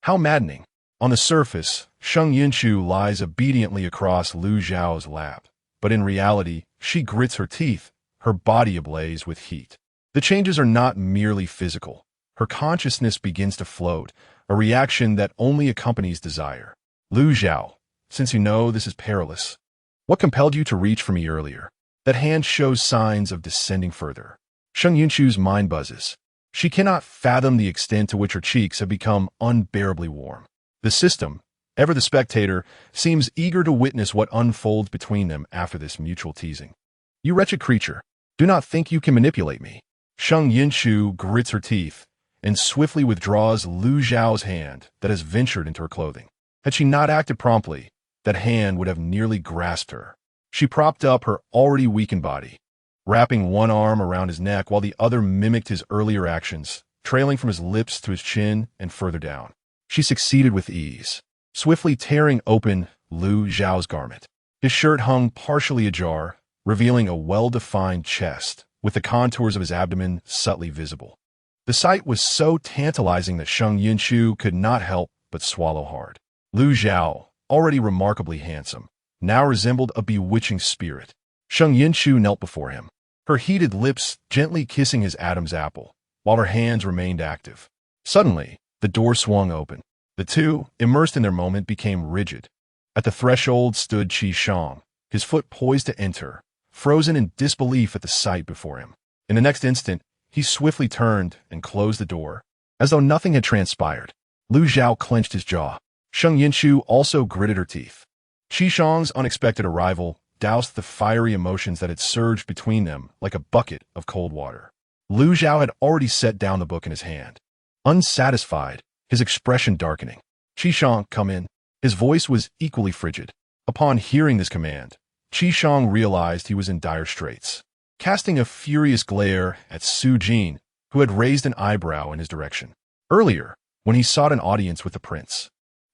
How maddening. On the surface, Sheng Yunchu lies obediently across Lu Zhao's lap, but in reality, she grits her teeth, her body ablaze with heat. The changes are not merely physical. Her consciousness begins to float, a reaction that only accompanies desire. Lu Zhao, since you know this is perilous, what compelled you to reach for me earlier? That hand shows signs of descending further. Sheng Yunchu's mind buzzes. She cannot fathom the extent to which her cheeks have become unbearably warm. The system, ever the spectator, seems eager to witness what unfolds between them after this mutual teasing. You wretched creature, do not think you can manipulate me. Sheng Yunchu grits her teeth and swiftly withdraws Lu Zhao's hand that has ventured into her clothing. Had she not acted promptly, that hand would have nearly grasped her. She propped up her already weakened body, wrapping one arm around his neck while the other mimicked his earlier actions, trailing from his lips to his chin and further down. She succeeded with ease, swiftly tearing open Lu Zhao's garment. His shirt hung partially ajar, revealing a well-defined chest, with the contours of his abdomen subtly visible. The sight was so tantalizing that Sheng Yunchu could not help but swallow hard. Lu Zhao, already remarkably handsome, now resembled a bewitching spirit. Sheng Yunchu knelt before him, her heated lips gently kissing his Adam's apple, while her hands remained active. Suddenly, the door swung open. The two, immersed in their moment, became rigid. At the threshold stood Qi Shang, his foot poised to enter, frozen in disbelief at the sight before him. In the next instant, he swiftly turned and closed the door, as though nothing had transpired. Lu Zhao clenched his jaw. Sheng Yunchu also gritted her teeth. Qi Shang's unexpected arrival doused the fiery emotions that had surged between them like a bucket of cold water. Lu Zhao had already set down the book in his hand. Unsatisfied, his expression darkening. Qi Shang, come in. His voice was equally frigid. Upon hearing this command, Qi Shang realized he was in dire straits. Casting a furious glare at Su Jin, who had raised an eyebrow in his direction. Earlier, when he sought an audience with the prince,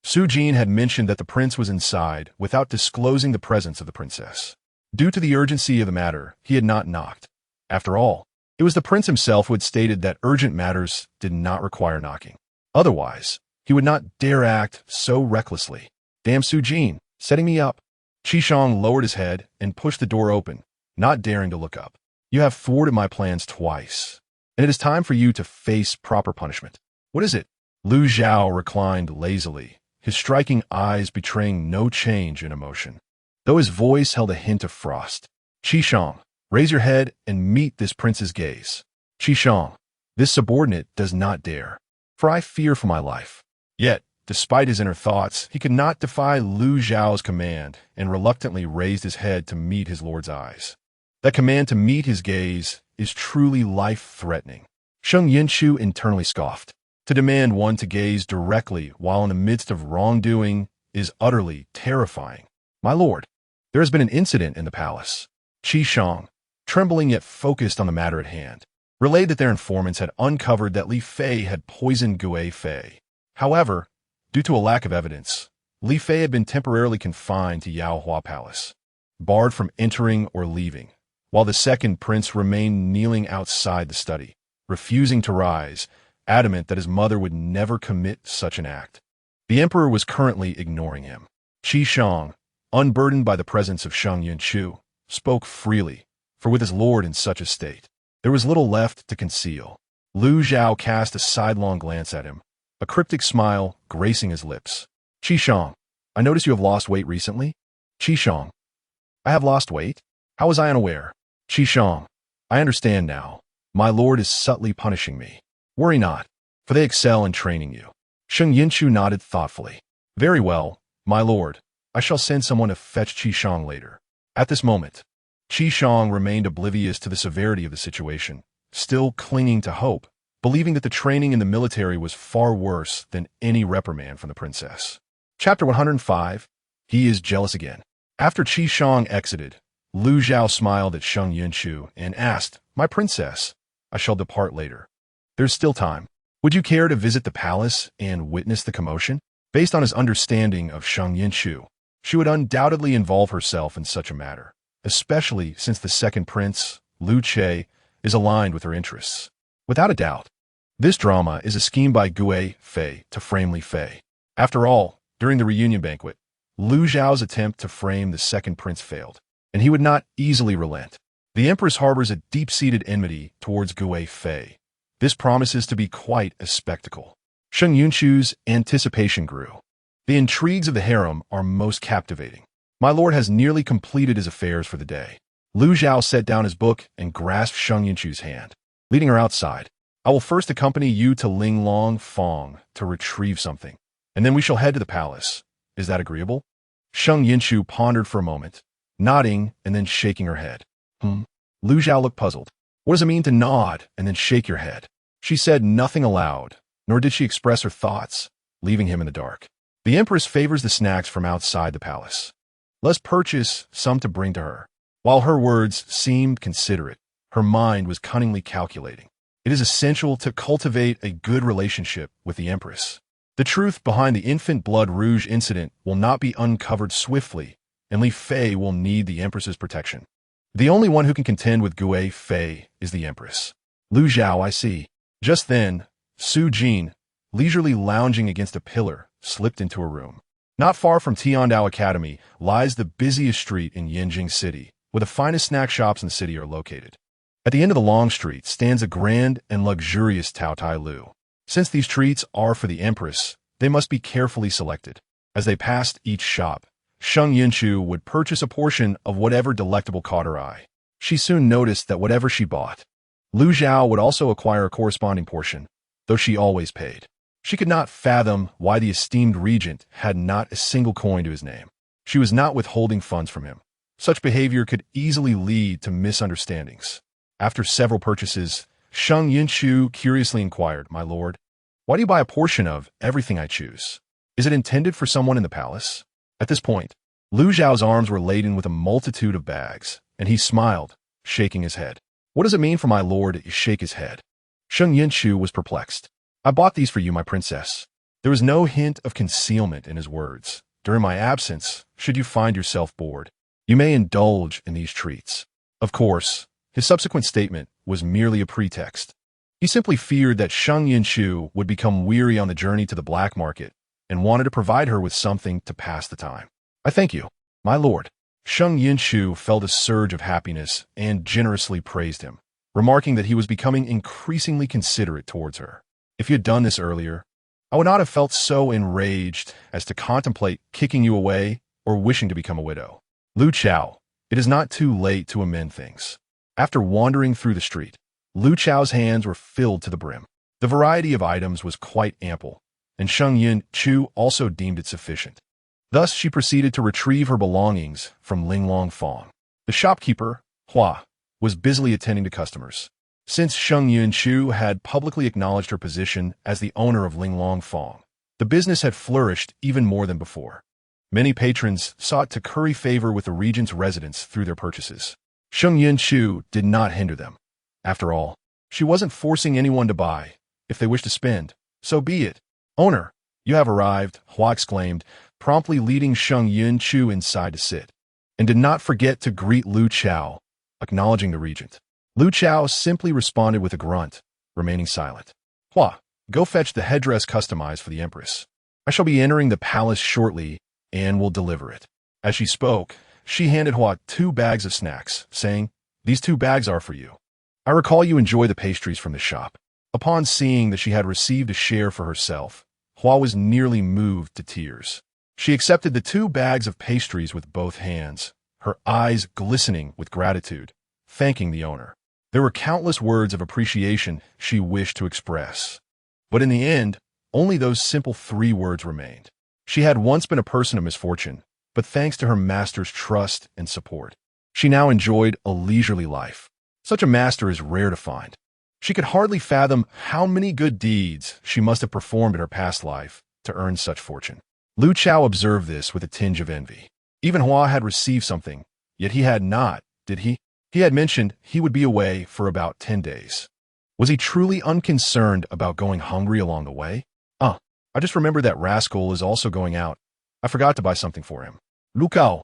Su Jin had mentioned that the prince was inside without disclosing the presence of the princess. Due to the urgency of the matter, he had not knocked. After all, it was the prince himself who had stated that urgent matters did not require knocking. Otherwise, he would not dare act so recklessly. Damn Su Jin, setting me up. Qi Shang lowered his head and pushed the door open, not daring to look up. You have thwarted my plans twice, and it is time for you to face proper punishment. What is it? Lu Zhao reclined lazily, his striking eyes betraying no change in emotion, though his voice held a hint of frost. Qi Shang, raise your head and meet this prince's gaze. Qi Shang, this subordinate does not dare, for I fear for my life. Yet, despite his inner thoughts, he could not defy Lu Zhao's command and reluctantly raised his head to meet his lord's eyes. That command to meet his gaze is truly life-threatening. Sheng Yunchu internally scoffed. To demand one to gaze directly while in the midst of wrongdoing is utterly terrifying. My lord, there has been an incident in the palace. Qi Shang, trembling yet focused on the matter at hand, relayed that their informants had uncovered that Li Fei had poisoned Gue Fei. However, due to a lack of evidence, Li Fei had been temporarily confined to Yaohua Palace, barred from entering or leaving, while the second prince remained kneeling outside the study, refusing to rise, adamant that his mother would never commit such an act. The emperor was currently ignoring him. Qi Shang, unburdened by the presence of Sheng Yunchu, spoke freely, for with his lord in such a state, there was little left to conceal. Lu Zhao cast a sidelong glance at him, a cryptic smile gracing his lips. Qi Shang, I notice you have lost weight recently. Qi Shang, I have lost weight? How was I unaware? Qi Shang, I understand now. My lord is subtly punishing me. Worry not, for they excel in training you. Sheng Yunchu nodded thoughtfully. Very well, my lord. I shall send someone to fetch Qi Shang later. At this moment, Qi Shang remained oblivious to the severity of the situation, still clinging to hope, believing that the training in the military was far worse than any reprimand from the princess. Chapter 105, He is Jealous Again. After Qi Shang exited, Lu Zhao smiled at Sheng Yunchu and asked, My princess, I shall depart later. There's still time. Would you care to visit the palace and witness the commotion? Based on his understanding of Sheng Yunchu, she would undoubtedly involve herself in such a matter, especially since the second prince, Lu Che, is aligned with her interests. Without a doubt, this drama is a scheme by Gue Fei to frame Li Fei. After all, during the reunion banquet, Lu Zhao's attempt to frame the second prince failed, and he would not easily relent. The empress harbors a deep-seated enmity towards Gue Fei. This promises to be quite a spectacle. Sheng Yunchu's anticipation grew. The intrigues of the harem are most captivating. My lord has nearly completed his affairs for the day. Lu Zhao set down his book and grasped Sheng Yunchu's hand, leading her outside. I will first accompany you to Linglong Fong to retrieve something, and then we shall head to the palace. Is that agreeable? Sheng Yunchu pondered for a moment, nodding and then shaking her head. Lu Zhao looked puzzled. What does it mean to nod and then shake your head? She said nothing aloud, nor did she express her thoughts, leaving him in the dark. The empress favors the snacks from outside the palace. Let's purchase some to bring to her. While her words seemed considerate, her mind was cunningly calculating. It is essential to cultivate a good relationship with the Empress. The truth behind the infant blood rouge incident will not be uncovered swiftly, and Li Fei will need the Empress's protection. The only one who can contend with Gui Fei is the Empress. Lu Zhao, I see. Just then, Su Jin, leisurely lounging against a pillar, slipped into a room. Not far from Tiandao Academy lies the busiest street in Yanjing City, where the finest snack shops in the city are located. At the end of the long street stands a grand and luxurious Tao Tai Lu. Since these treats are for the Empress, they must be carefully selected. As they passed each shop, Sheng Yunchu would purchase a portion of whatever delectable caught her eye. She soon noticed that whatever she bought, Lu Zhao would also acquire a corresponding portion, though she always paid. She could not fathom why the esteemed regent had not a single coin to his name. She was not withholding funds from him. Such behavior could easily lead to misunderstandings. After several purchases, Sheng Yunchu curiously inquired, "My lord, why do you buy a portion of everything I choose? Is it intended for someone in the palace?" At this point, Lu Zhao's arms were laden with a multitude of bags, and he smiled, shaking his head. "What does it mean for my lord to shake his head?" Sheng Yunchu was perplexed. "I bought these for you, my princess." There was no hint of concealment in his words. "During my absence, should you find yourself bored, you may indulge in these treats." Of course, his subsequent statement was merely a pretext. He simply feared that Sheng Yunchu would become weary on the journey to the black market and wanted to provide her with something to pass the time. "I thank you, my lord." Sheng Yunchu felt a surge of happiness and generously praised him, remarking that he was becoming increasingly considerate towards her. "If you had done this earlier, I would not have felt so enraged as to contemplate kicking you away or wishing to become a widow." Lu Chao, it is not too late to amend things. After wandering through the street, Lu Chao's hands were filled to the brim. The variety of items was quite ample, and Sheng Yunchu also deemed it sufficient. Thus she proceeded to retrieve her belongings from Linglong Fong. The shopkeeper, Hua, was busily attending to customers. Since Sheng Yunchu had publicly acknowledged her position as the owner of Linglong Fong, the business had flourished even more than before. Many patrons sought to curry favor with the regent's residents through their purchases. Sheng Yunchu did not hinder them. After all, she wasn't forcing anyone to buy. If they wished to spend, so be it. "Owner, you have arrived," Hua exclaimed, promptly leading Sheng Yunchu inside to sit, and did not forget to greet Lu Chao, acknowledging the regent. Lu Chao simply responded with a grunt, remaining silent. "Hua, go fetch the headdress customized for the Empress. I shall be entering the palace shortly and will deliver it." As she spoke, she handed Hua 2 bags of snacks, saying, "These 2 bags are for you. I recall you enjoy the pastries from the shop." Upon seeing that she had received a share for herself, Hua was nearly moved to tears. She accepted the 2 bags of pastries with both hands, her eyes glistening with gratitude, thanking the owner. There were countless words of appreciation she wished to express, but in the end, only those simple 3 words remained. She had once been a person of misfortune, but thanks to her master's trust and support, she now enjoyed a leisurely life. Such a master is rare to find. She could hardly fathom how many good deeds she must have performed in her past life to earn such fortune. Lu Chao observed this with a tinge of envy. Even Hua had received something, yet he had not, did he? He had mentioned he would be away for about 10 days. Was he truly unconcerned about going hungry along the way? I just remembered that rascal is also going out. I forgot to buy something for him. Lu Kao,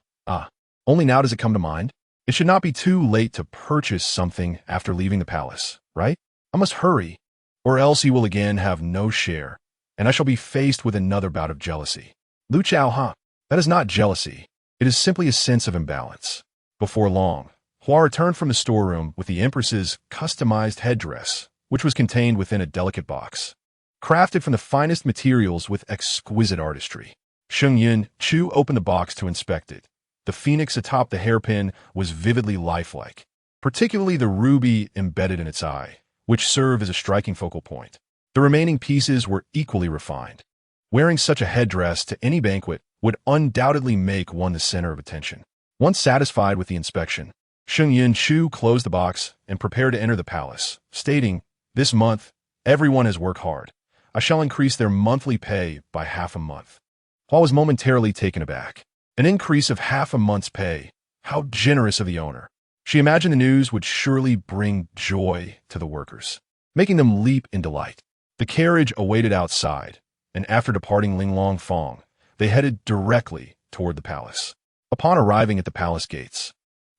only now does it come to mind? It should not be too late to purchase something after leaving the palace, right? I must hurry, or else he will again have no share, and I shall be faced with another bout of jealousy. Lu Chao, that is not jealousy. It is simply a sense of imbalance. Before long, Hua returned from the storeroom with the Empress's customized headdress, which was contained within a delicate box, crafted from the finest materials with exquisite artistry. Sheng Yunchu opened the box to inspect it. The phoenix atop the hairpin was vividly lifelike, particularly the ruby embedded in its eye, which served as a striking focal point. The remaining pieces were equally refined. Wearing such a headdress to any banquet would undoubtedly make one the center of attention. Once satisfied with the inspection, Sheng Yunchu closed the box and prepared to enter the palace, stating, "This month, everyone has worked hard. I shall increase their monthly pay by half a month." Hua was momentarily taken aback. An increase of half a month's pay. How generous of the owner. She imagined the news would surely bring joy to the workers, making them leap in delight. The carriage awaited outside, and after departing Linglong Fong, they headed directly toward the palace. Upon arriving at the palace gates,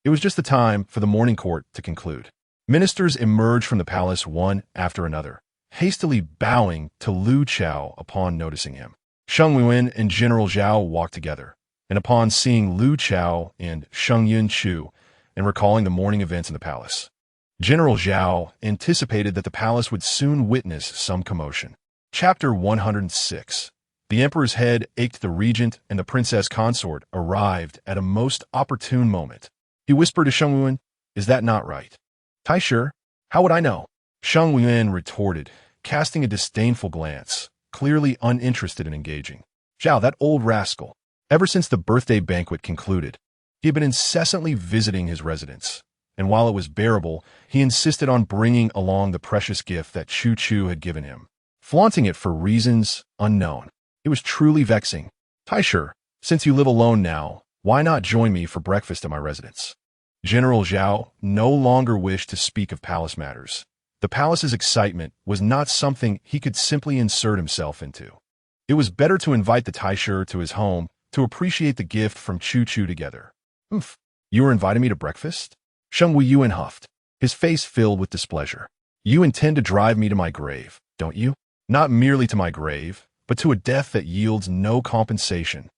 it was just the time for the morning court to conclude. Ministers emerged from the palace one after another, hastily bowing to Lu Chao upon noticing him. Sheng Yunchu and General Zhao walked together, and upon seeing Lu Chao and Sheng Yunchu and recalling the morning events in the palace, General Zhao anticipated that the palace would soon witness some commotion. Chapter 106. The emperor's head ached. The regent and the princess consort arrived at a most opportune moment. He whispered to Sheng Yunchu, "Is that not right?" "Tai Shi, how would I know?" Sheng Yunchu retorted, casting a disdainful glance, clearly uninterested in engaging. Zhao, that old rascal. Ever since the birthday banquet concluded, he had been incessantly visiting his residence, and while it was bearable, he insisted on bringing along the precious gift that Chu Chu had given him, flaunting it for reasons unknown. It was truly vexing. Tai Shi, since you live alone now, why not join me for breakfast at my residence? General Zhao no longer wished to speak of palace matters. The palace's excitement was not something he could simply insert himself into. It was better to invite the Tai Shi to his home to appreciate the gift from Chu Chu together. "Humph, you were inviting me to breakfast?" Sheng Yunchu huffed, his face filled with displeasure. "You intend to drive me to my grave, don't you? Not merely to my grave, but to a death that yields no compensation.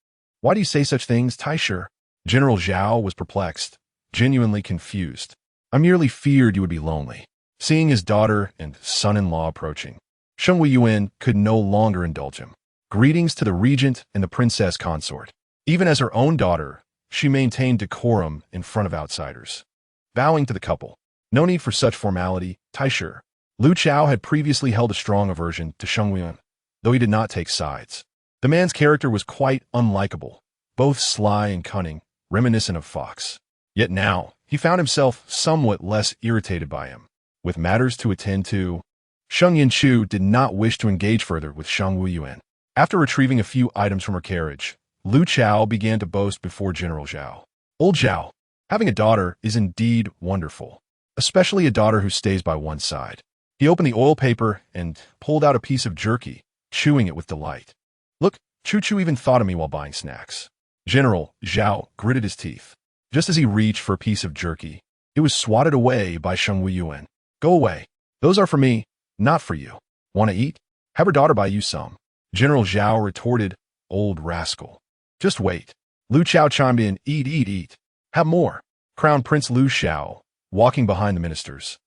Why do you say such things, Tai Shi?" General Zhao was perplexed, genuinely confused. "I merely feared you would be lonely." Seeing his daughter and son-in-law approaching, Sheng Yunchu could no longer indulge him. Greetings to the regent and the princess consort. Even as her own daughter, she maintained decorum in front of outsiders. Bowing to the couple, "No need for such formality, Tai Shi." Lu Chao had previously held a strong aversion to Sheng Yunchu, though he did not take sides. The man's character was quite unlikable, both sly and cunning, reminiscent of Fox. Yet now, he found himself somewhat less irritated by him. With matters to attend to, Sheng Yunchu did not wish to engage further with Sheng Yunchu. After retrieving a few items from her carriage, Lu Chao began to boast before General Zhao. "Old Zhao, having a daughter is indeed wonderful, especially a daughter who stays by one's side." He opened the oil paper and pulled out a piece of jerky, chewing it with delight. "Look, Chu Chu even thought of me while buying snacks." General Zhao gritted his teeth. Just as he reached for a piece of jerky, it was swatted away by Sheng Yunchu. "Go away. Those are for me, not for you. Want to eat? Have her daughter buy you some." General Zhao retorted, "Old rascal. Just wait." Lu Chao chimed in, "Eat, eat, eat. Have more." Crown Prince Lu Chao, walking behind the ministers,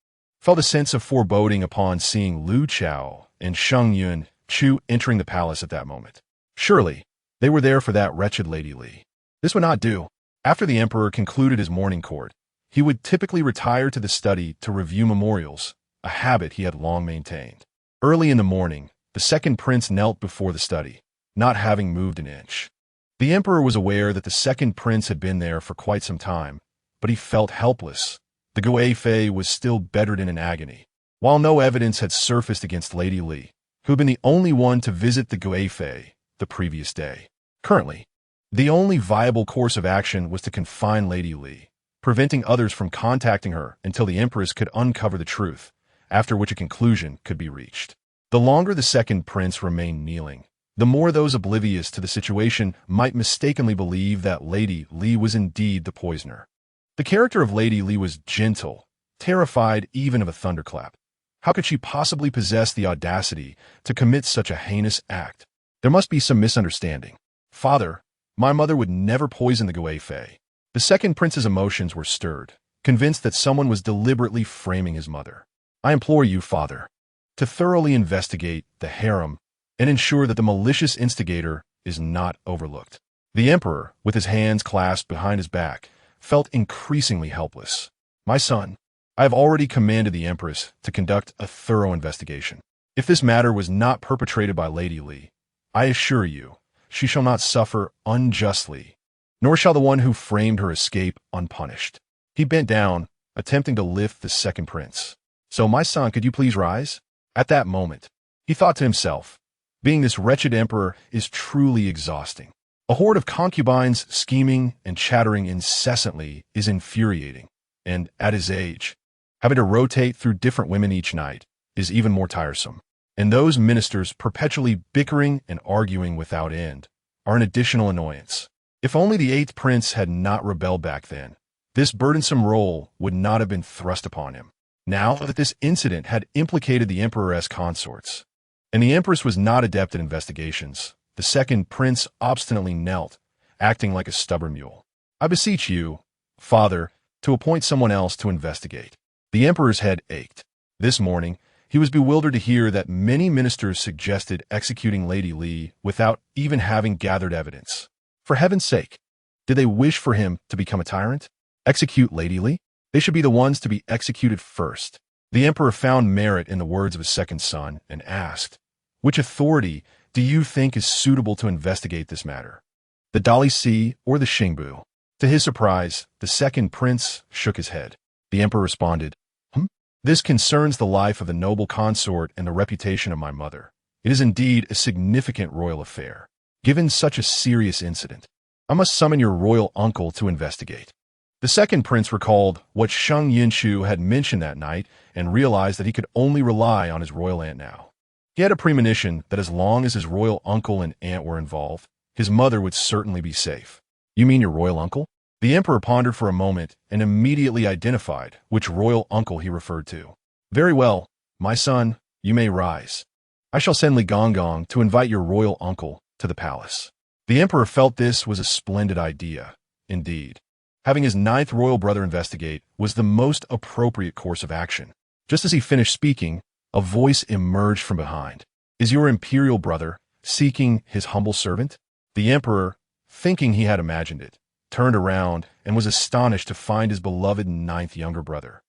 felt a sense of foreboding upon seeing Lu Chao and Sheng Yunchu entering the palace at that moment. Surely, they were there for that wretched Lady Li. This would not do. After the emperor concluded his morning court, he would typically retire to the study to review memorials, a habit he had long maintained. Early in the morning, the second prince knelt before the study, not having moved an inch. The emperor was aware that the second prince had been there for quite some time, but he felt helpless. The Gui Fei was still bedridden in agony. While no evidence had surfaced against Lady Li, who had been the only one to visit the Gui Fei the previous day. Currently, the only viable course of action was to confine Lady Li, preventing others from contacting her until the empress could uncover the truth, after which a conclusion could be reached. The longer the second prince remained kneeling, the more those oblivious to the situation might mistakenly believe that Lady Li was indeed the poisoner. The character of Lady Li was gentle, terrified even of a thunderclap. How could she possibly possess the audacity to commit such a heinous act? There must be some misunderstanding. "Father, my mother would never poison the Gui Fei." The second prince's emotions were stirred, convinced that someone was deliberately framing his mother. "I implore you, father, to thoroughly investigate the harem and ensure that the malicious instigator is not overlooked." The emperor, with his hands clasped behind his back, felt increasingly helpless. "My son, I have already commanded the empress to conduct a thorough investigation. If this matter was not perpetrated by Lady Li, I assure you, she shall not suffer unjustly, nor shall the one who framed her escape unpunished." He bent down, attempting to lift the second prince. "So, my son, could you please rise?" At that moment, he thought to himself, being this wretched emperor is truly exhausting. A horde of concubines scheming and chattering incessantly is infuriating. and, at his age, having to rotate through different women each night is even more tiresome. And those ministers perpetually bickering and arguing without end are an additional annoyance. If only the 8th prince had not rebelled back then, this burdensome role would not have been thrust upon him. Now that this incident had implicated the emperor's consorts, and the empress was not adept at investigations, the 2nd prince obstinately knelt, acting like a stubborn mule. I beseech you, father, to appoint someone else to investigate. The emperor's head ached. This morning, he was bewildered to hear that many ministers suggested executing Lady Li without even having gathered evidence. For heaven's sake, did they wish for him to become a tyrant? Execute Lady Li? They should be the ones to be executed first. The emperor found merit in the words of his 2nd son and asked, "Which authority do you think is suitable to investigate this matter? The Dali Si or the Xingbu?" To his surprise, the 2nd prince shook his head. The emperor responded, "This concerns the life of the noble consort and the reputation of my mother. It is indeed a significant royal affair. Given such a serious incident, I must summon your royal uncle to investigate." The 2nd prince recalled what Sheng Yunchu had mentioned that night and realized that he could only rely on his royal aunt now. He had a premonition that as long as his royal uncle and aunt were involved, his mother would certainly be safe. "You mean your royal uncle?" The emperor pondered for a moment and immediately identified which royal uncle he referred to. "Very well, my son, you may rise. I shall send Li Gonggong to invite your royal uncle to the palace." The emperor felt this was a splendid idea, indeed. Having his 9th royal brother investigate was the most appropriate course of action. Just as he finished speaking, a voice emerged from behind. "Is your imperial brother seeking his humble servant?" The emperor, thinking he had imagined it, turned around and was astonished to find his beloved 9th younger brother,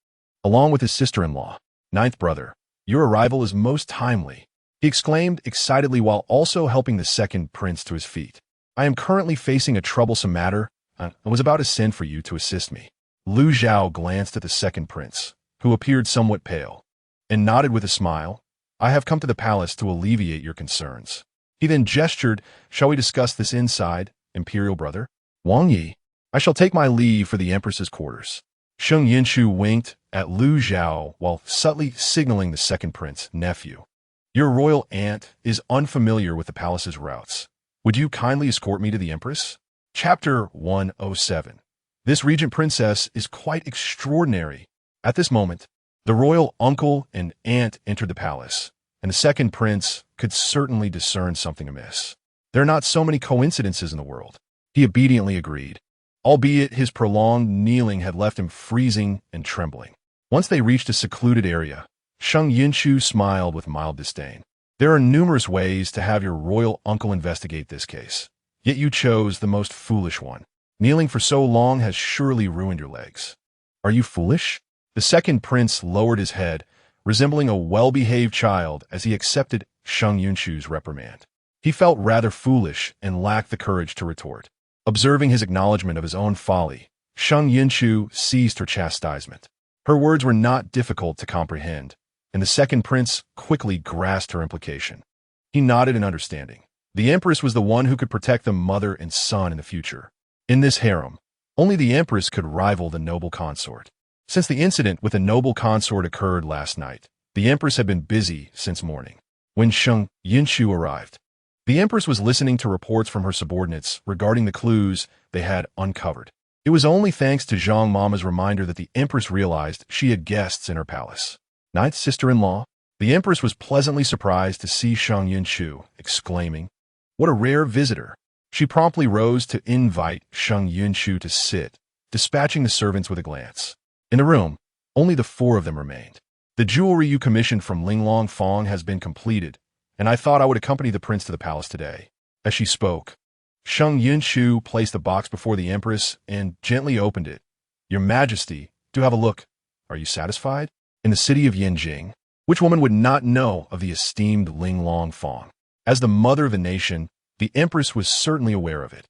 along with his sister-in-law. "9th brother, your arrival is most timely," he exclaimed excitedly while also helping the 2nd prince to his feet. "I am currently facing a troublesome matter. I was about to send for you to assist me." Lu Zhao glanced at the 2nd prince, who appeared somewhat pale, and nodded with a smile. "I have come to the palace to alleviate your concerns." He then gestured, "Shall we discuss this inside, imperial brother?" "Wang Yi, I shall take my leave for the empress's quarters." Sheng Yunchu winked at Lu Zhao while subtly signaling the 2nd prince, "Nephew, your royal aunt is unfamiliar with the palace's routes. Would you kindly escort me to the empress?" Chapter 107. This regent princess is quite extraordinary. At this moment, the royal uncle and aunt entered the palace, and the 2nd prince could certainly discern something amiss. There are not so many coincidences in the world. He obediently agreed, albeit his prolonged kneeling had left him freezing and trembling. Once they reached a secluded area, Sheng Yunchu smiled with mild disdain. "There are numerous ways to have your royal uncle investigate this case. Yet you chose the most foolish one. Kneeling for so long has surely ruined your legs." "Are you foolish?" The 2nd prince lowered his head, resembling a well-behaved child as he accepted Sheng Yunchu's reprimand. He felt rather foolish and lacked the courage to retort. Observing his acknowledgement of his own folly, Sheng Yunchu seized her chastisement. Her words were not difficult to comprehend, and the 2nd prince quickly grasped her implication. He nodded in understanding. The empress was the one who could protect the mother and son in the future. In this harem, only the empress could rival the noble consort. Since the incident with the noble consort occurred last night, the empress had been busy since morning. When Sheng Yunchu arrived, the empress was listening to reports from her subordinates regarding the clues they had uncovered. It was only thanks to Zhang Mama's reminder that the empress realized she had guests in her palace. 9th sister-in-law? The empress was pleasantly surprised to see Sheng Yunchu, exclaiming, "What a rare visitor." She promptly rose to invite Sheng Yunchu to sit, dispatching the servants with a glance. In the room, only the 4 of them remained. "The jewelry you commissioned from Linglong Fong has been completed, and I thought I would accompany the prince to the palace today." As she spoke, Sheng Yunchu placed the box before the empress and gently opened it. "Your Majesty, do have a look. Are you satisfied?" In the city of Yanjing, which woman would not know of the esteemed Linglong Fong? As the mother of the nation, the empress was certainly aware of it.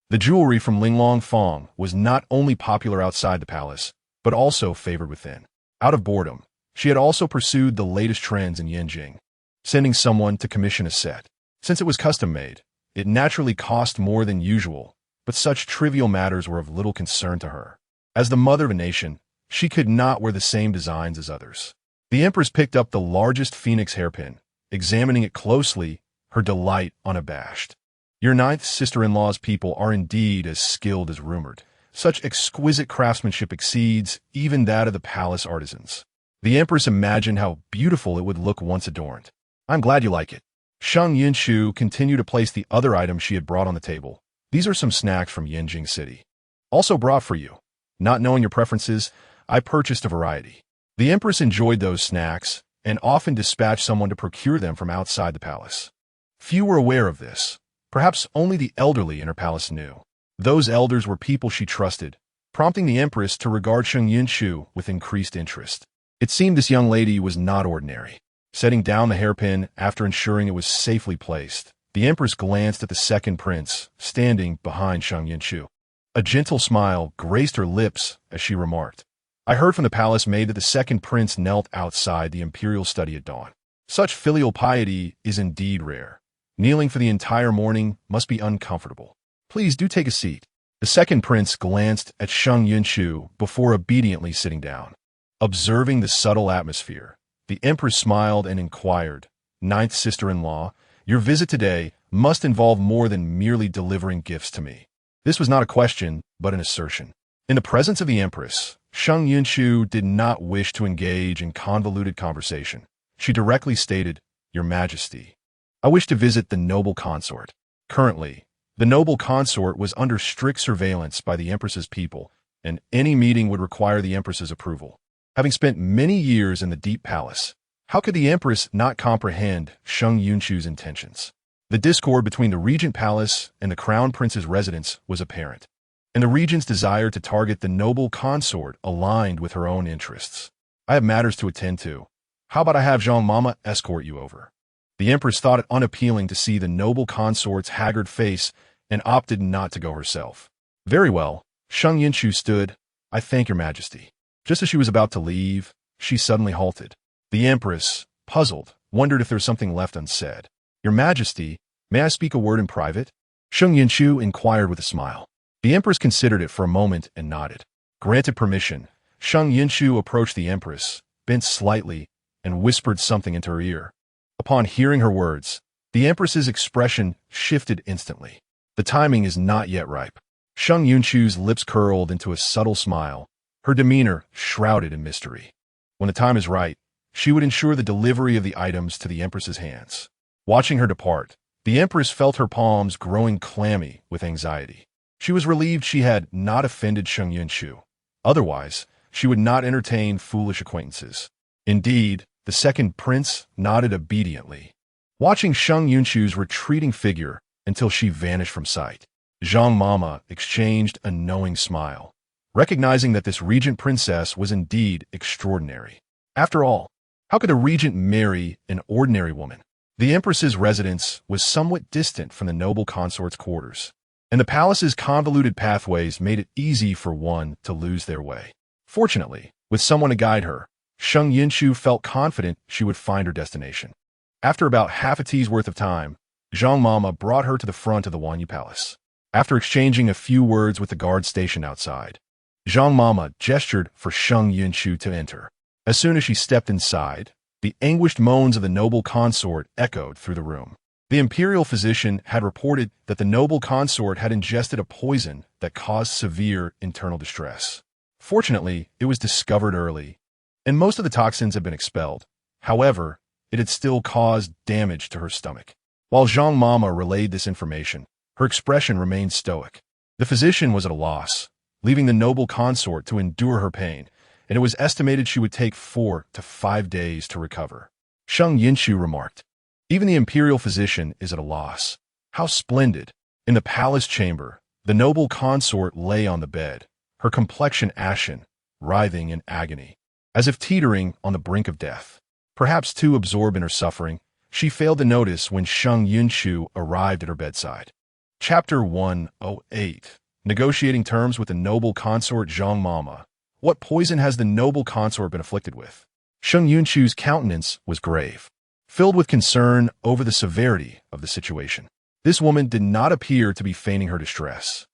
The jewelry from Linglong Fong was not only popular outside the palace, but also favored within. Out of boredom, she had also pursued the latest trends in Yanjing, sending someone to commission a set. Since it was custom-made, it naturally cost more than usual, but such trivial matters were of little concern to her. As the mother of a nation, She could not wear the same designs as others. The Empress picked up the largest phoenix hairpin, examining it closely, her delight unabashed. Your ninth sister-in-law's people are indeed as skilled as rumored. Such exquisite craftsmanship exceeds even that of the palace artisans. The Empress imagined how beautiful it would look once adorned. I'm glad you like it. Sheng Yunchu continued to place the other items she had brought on the table. These are some snacks from Yanjing City. Also brought for you. Not knowing your preferences, I purchased a variety. The Empress enjoyed those snacks and often dispatched someone to procure them from outside the palace. Few were aware of this. Perhaps only the elderly in her palace knew. Those elders were people she trusted, prompting the Empress to regard Sheng Yunchu with increased interest. It seemed this young lady was not ordinary. Setting down the hairpin after ensuring it was safely placed, the Empress glanced at the second prince, standing behind Sheng Yunchu. A gentle smile graced her lips as she remarked, I heard from the palace maid that the second prince knelt outside the imperial study at dawn. Such filial piety is indeed rare. Kneeling for the entire morning must be uncomfortable. Please do take a seat. The second prince glanced at Sheng Yunchu before obediently sitting down. Observing the subtle atmosphere, the Empress smiled and inquired, Ninth sister-in-law, your visit today must involve more than merely delivering gifts to me. This was not a question, but an assertion. In the presence of the Empress, Sheng Yunchu did not wish to engage in convoluted conversation. She directly stated, Your Majesty, I wish to visit the noble consort. Currently, the noble consort was under strict surveillance by the Empress's people, and any meeting would require the Empress's approval. Having spent many years in the Deep Palace, how could the Empress not comprehend Sheng Yunchu's intentions? The discord between the Regent Palace and the Crown Prince's residence was apparent, and the Regent's desire to target the noble consort aligned with her own interests. I have matters to attend to. How about I have Zhang Mama escort you over? The Empress thought it unappealing to see the noble consort's haggard face and opted not to go herself. Very well, Sheng Yunchu stood. I thank your Majesty. Just as she was about to leave, she suddenly halted. The Empress, puzzled, wondered if there was something left unsaid. Your Majesty, may I speak a word in private? Sheng Yunchu inquired with a smile. The Empress considered it for a moment and nodded. Granted permission, Sheng Yunchu approached the Empress, bent slightly, and whispered something into her ear. Upon hearing her words, the Empress's expression shifted instantly. The timing is not yet ripe. Sheng Yunchu's lips curled into a subtle smile, her demeanor shrouded in mystery. When the time is right, she would ensure the delivery of the items to the Empress's hands. Watching her depart, the Empress felt her palms growing clammy with anxiety. She was relieved she had not offended Sheng Yunchu. Otherwise, she would not entertain foolish acquaintances. Indeed, the second prince nodded obediently, watching Sheng Yunchu's retreating figure until she vanished from sight. Zhang Mama exchanged a knowing smile, recognizing that this regent princess was indeed extraordinary. After all, how could a regent marry an ordinary woman? The Empress's residence was somewhat distant from the noble consort's quarters, and the palace's convoluted pathways made it easy for one to lose their way. Fortunately, with someone to guide her, Sheng Yunchu felt confident she would find her destination. After about half a tea's worth of time, Zhang Mama brought her to the front of the Wanyu Palace. After exchanging a few words with the guard stationed outside, Zhang Mama gestured for Sheng Yunchu to enter. As soon as she stepped inside, the anguished moans of the noble consort echoed through the room. The imperial physician had reported that the noble consort had ingested a poison that caused severe internal distress. Fortunately, it was discovered early, and most of the toxins had been expelled. However, it had still caused damage to her stomach. While Zhang Mama relayed this information, her expression remained stoic. The physician was at a loss, leaving the noble consort to endure her pain, and it was estimated she would take 4 to 5 days to recover. Sheng Yunchu remarked, Even the imperial physician is at a loss. How splendid! In the palace chamber, the noble consort lay on the bed, her complexion ashen, writhing in agony, as if teetering on the brink of death. Perhaps too absorbed in her suffering, she failed to notice when Sheng Yunchu arrived at her bedside. Chapter 108. Negotiating terms with the noble consort Zhang Mama. What poison has the noble consort been afflicted with? Sheng Yunchu's countenance was grave, filled with concern over the severity of the situation. This woman did not appear to be feigning her distress.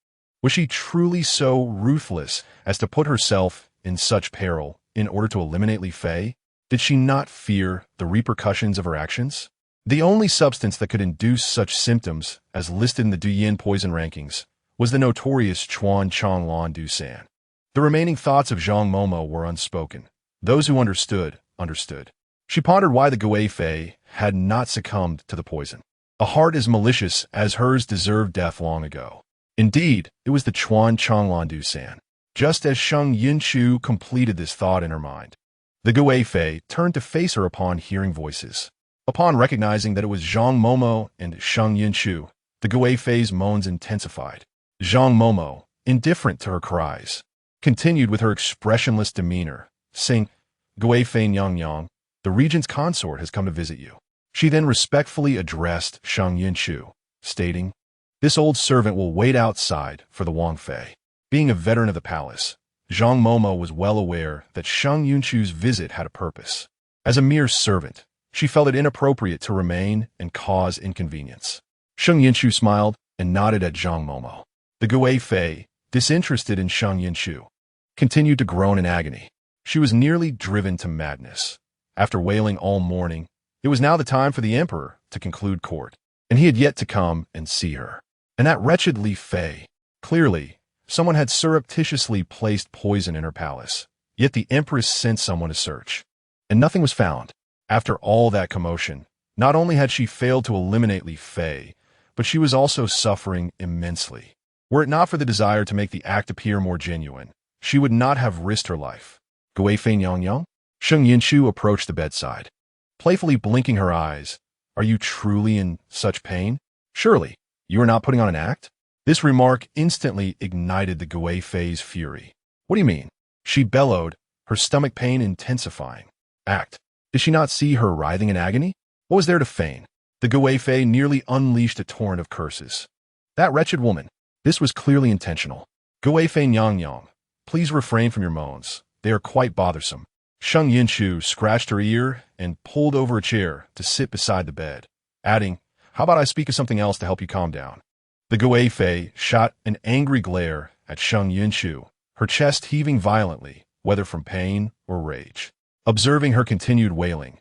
Was she truly so ruthless as to put herself in such peril in order to eliminate Li Fei? Did she not fear the repercussions of her actions? The only substance that could induce such symptoms, as listed in the Duyin poison rankings, was the notorious Chuan Changlan Dusan. The remaining thoughts of Zhang Momo were unspoken. Those who understood, understood. She pondered why the Gui Fei had not succumbed to the poison. A heart as malicious as hers deserved death long ago. Indeed, it was the Chuan Changlan Dusan. Just as Sheng Yunchu completed this thought in her mind, the Gui Fei turned to face her upon hearing voices. Upon recognizing that it was Zhang Momo and Sheng Yunchu, the Gui Fei's moans intensified. Zhang Momo, indifferent to her cries, continued with her expressionless demeanor, saying, "Gui Fei Nyang, the regent's consort has come to visit you." She then respectfully addressed Sheng Yunchu, stating, "This old servant will wait outside for the Wang Fei." Being a veteran of the palace, Zhang Momo was well aware that Sheng Yunchu's visit had a purpose. As a mere servant, she felt it inappropriate to remain and cause inconvenience. Sheng Yunchu smiled and nodded at Zhang Momo. The Gui Fei, disinterested in Sheng Yunchu, continued to groan in agony. She was nearly driven to madness. After wailing all morning, it was now the time for the emperor to conclude court, and he had yet to come and see her. And that wretched Li Fei, clearly, someone had surreptitiously placed poison in her palace, yet the empress sent someone to search, and nothing was found. After all that commotion, not only had she failed to eliminate Li Fei, but she was also suffering immensely. Were it not for the desire to make the act appear more genuine, she would not have risked her life. Gui Fei Nyang? Sheng Yunchu approached the bedside, playfully blinking her eyes. "Are you truly in such pain? Surely, you are not putting on an act?" This remark instantly ignited the Gui Fei's fury. "What do you mean?" She bellowed, her stomach pain intensifying. "Act? Did she not see her writhing in agony? What was there to feign?" The Gui Fei nearly unleashed a torrent of curses. "That wretched woman! This was clearly intentional. Gui Fei Nyang, please refrain from your moans. They are quite bothersome." Sheng Yunchu scratched her ear and pulled over a chair to sit beside the bed, adding, "How about I speak of something else to help you calm down?" The Gui Fei shot an angry glare at Sheng Yunchu, her chest heaving violently, whether from pain or rage. Observing her continued wailing,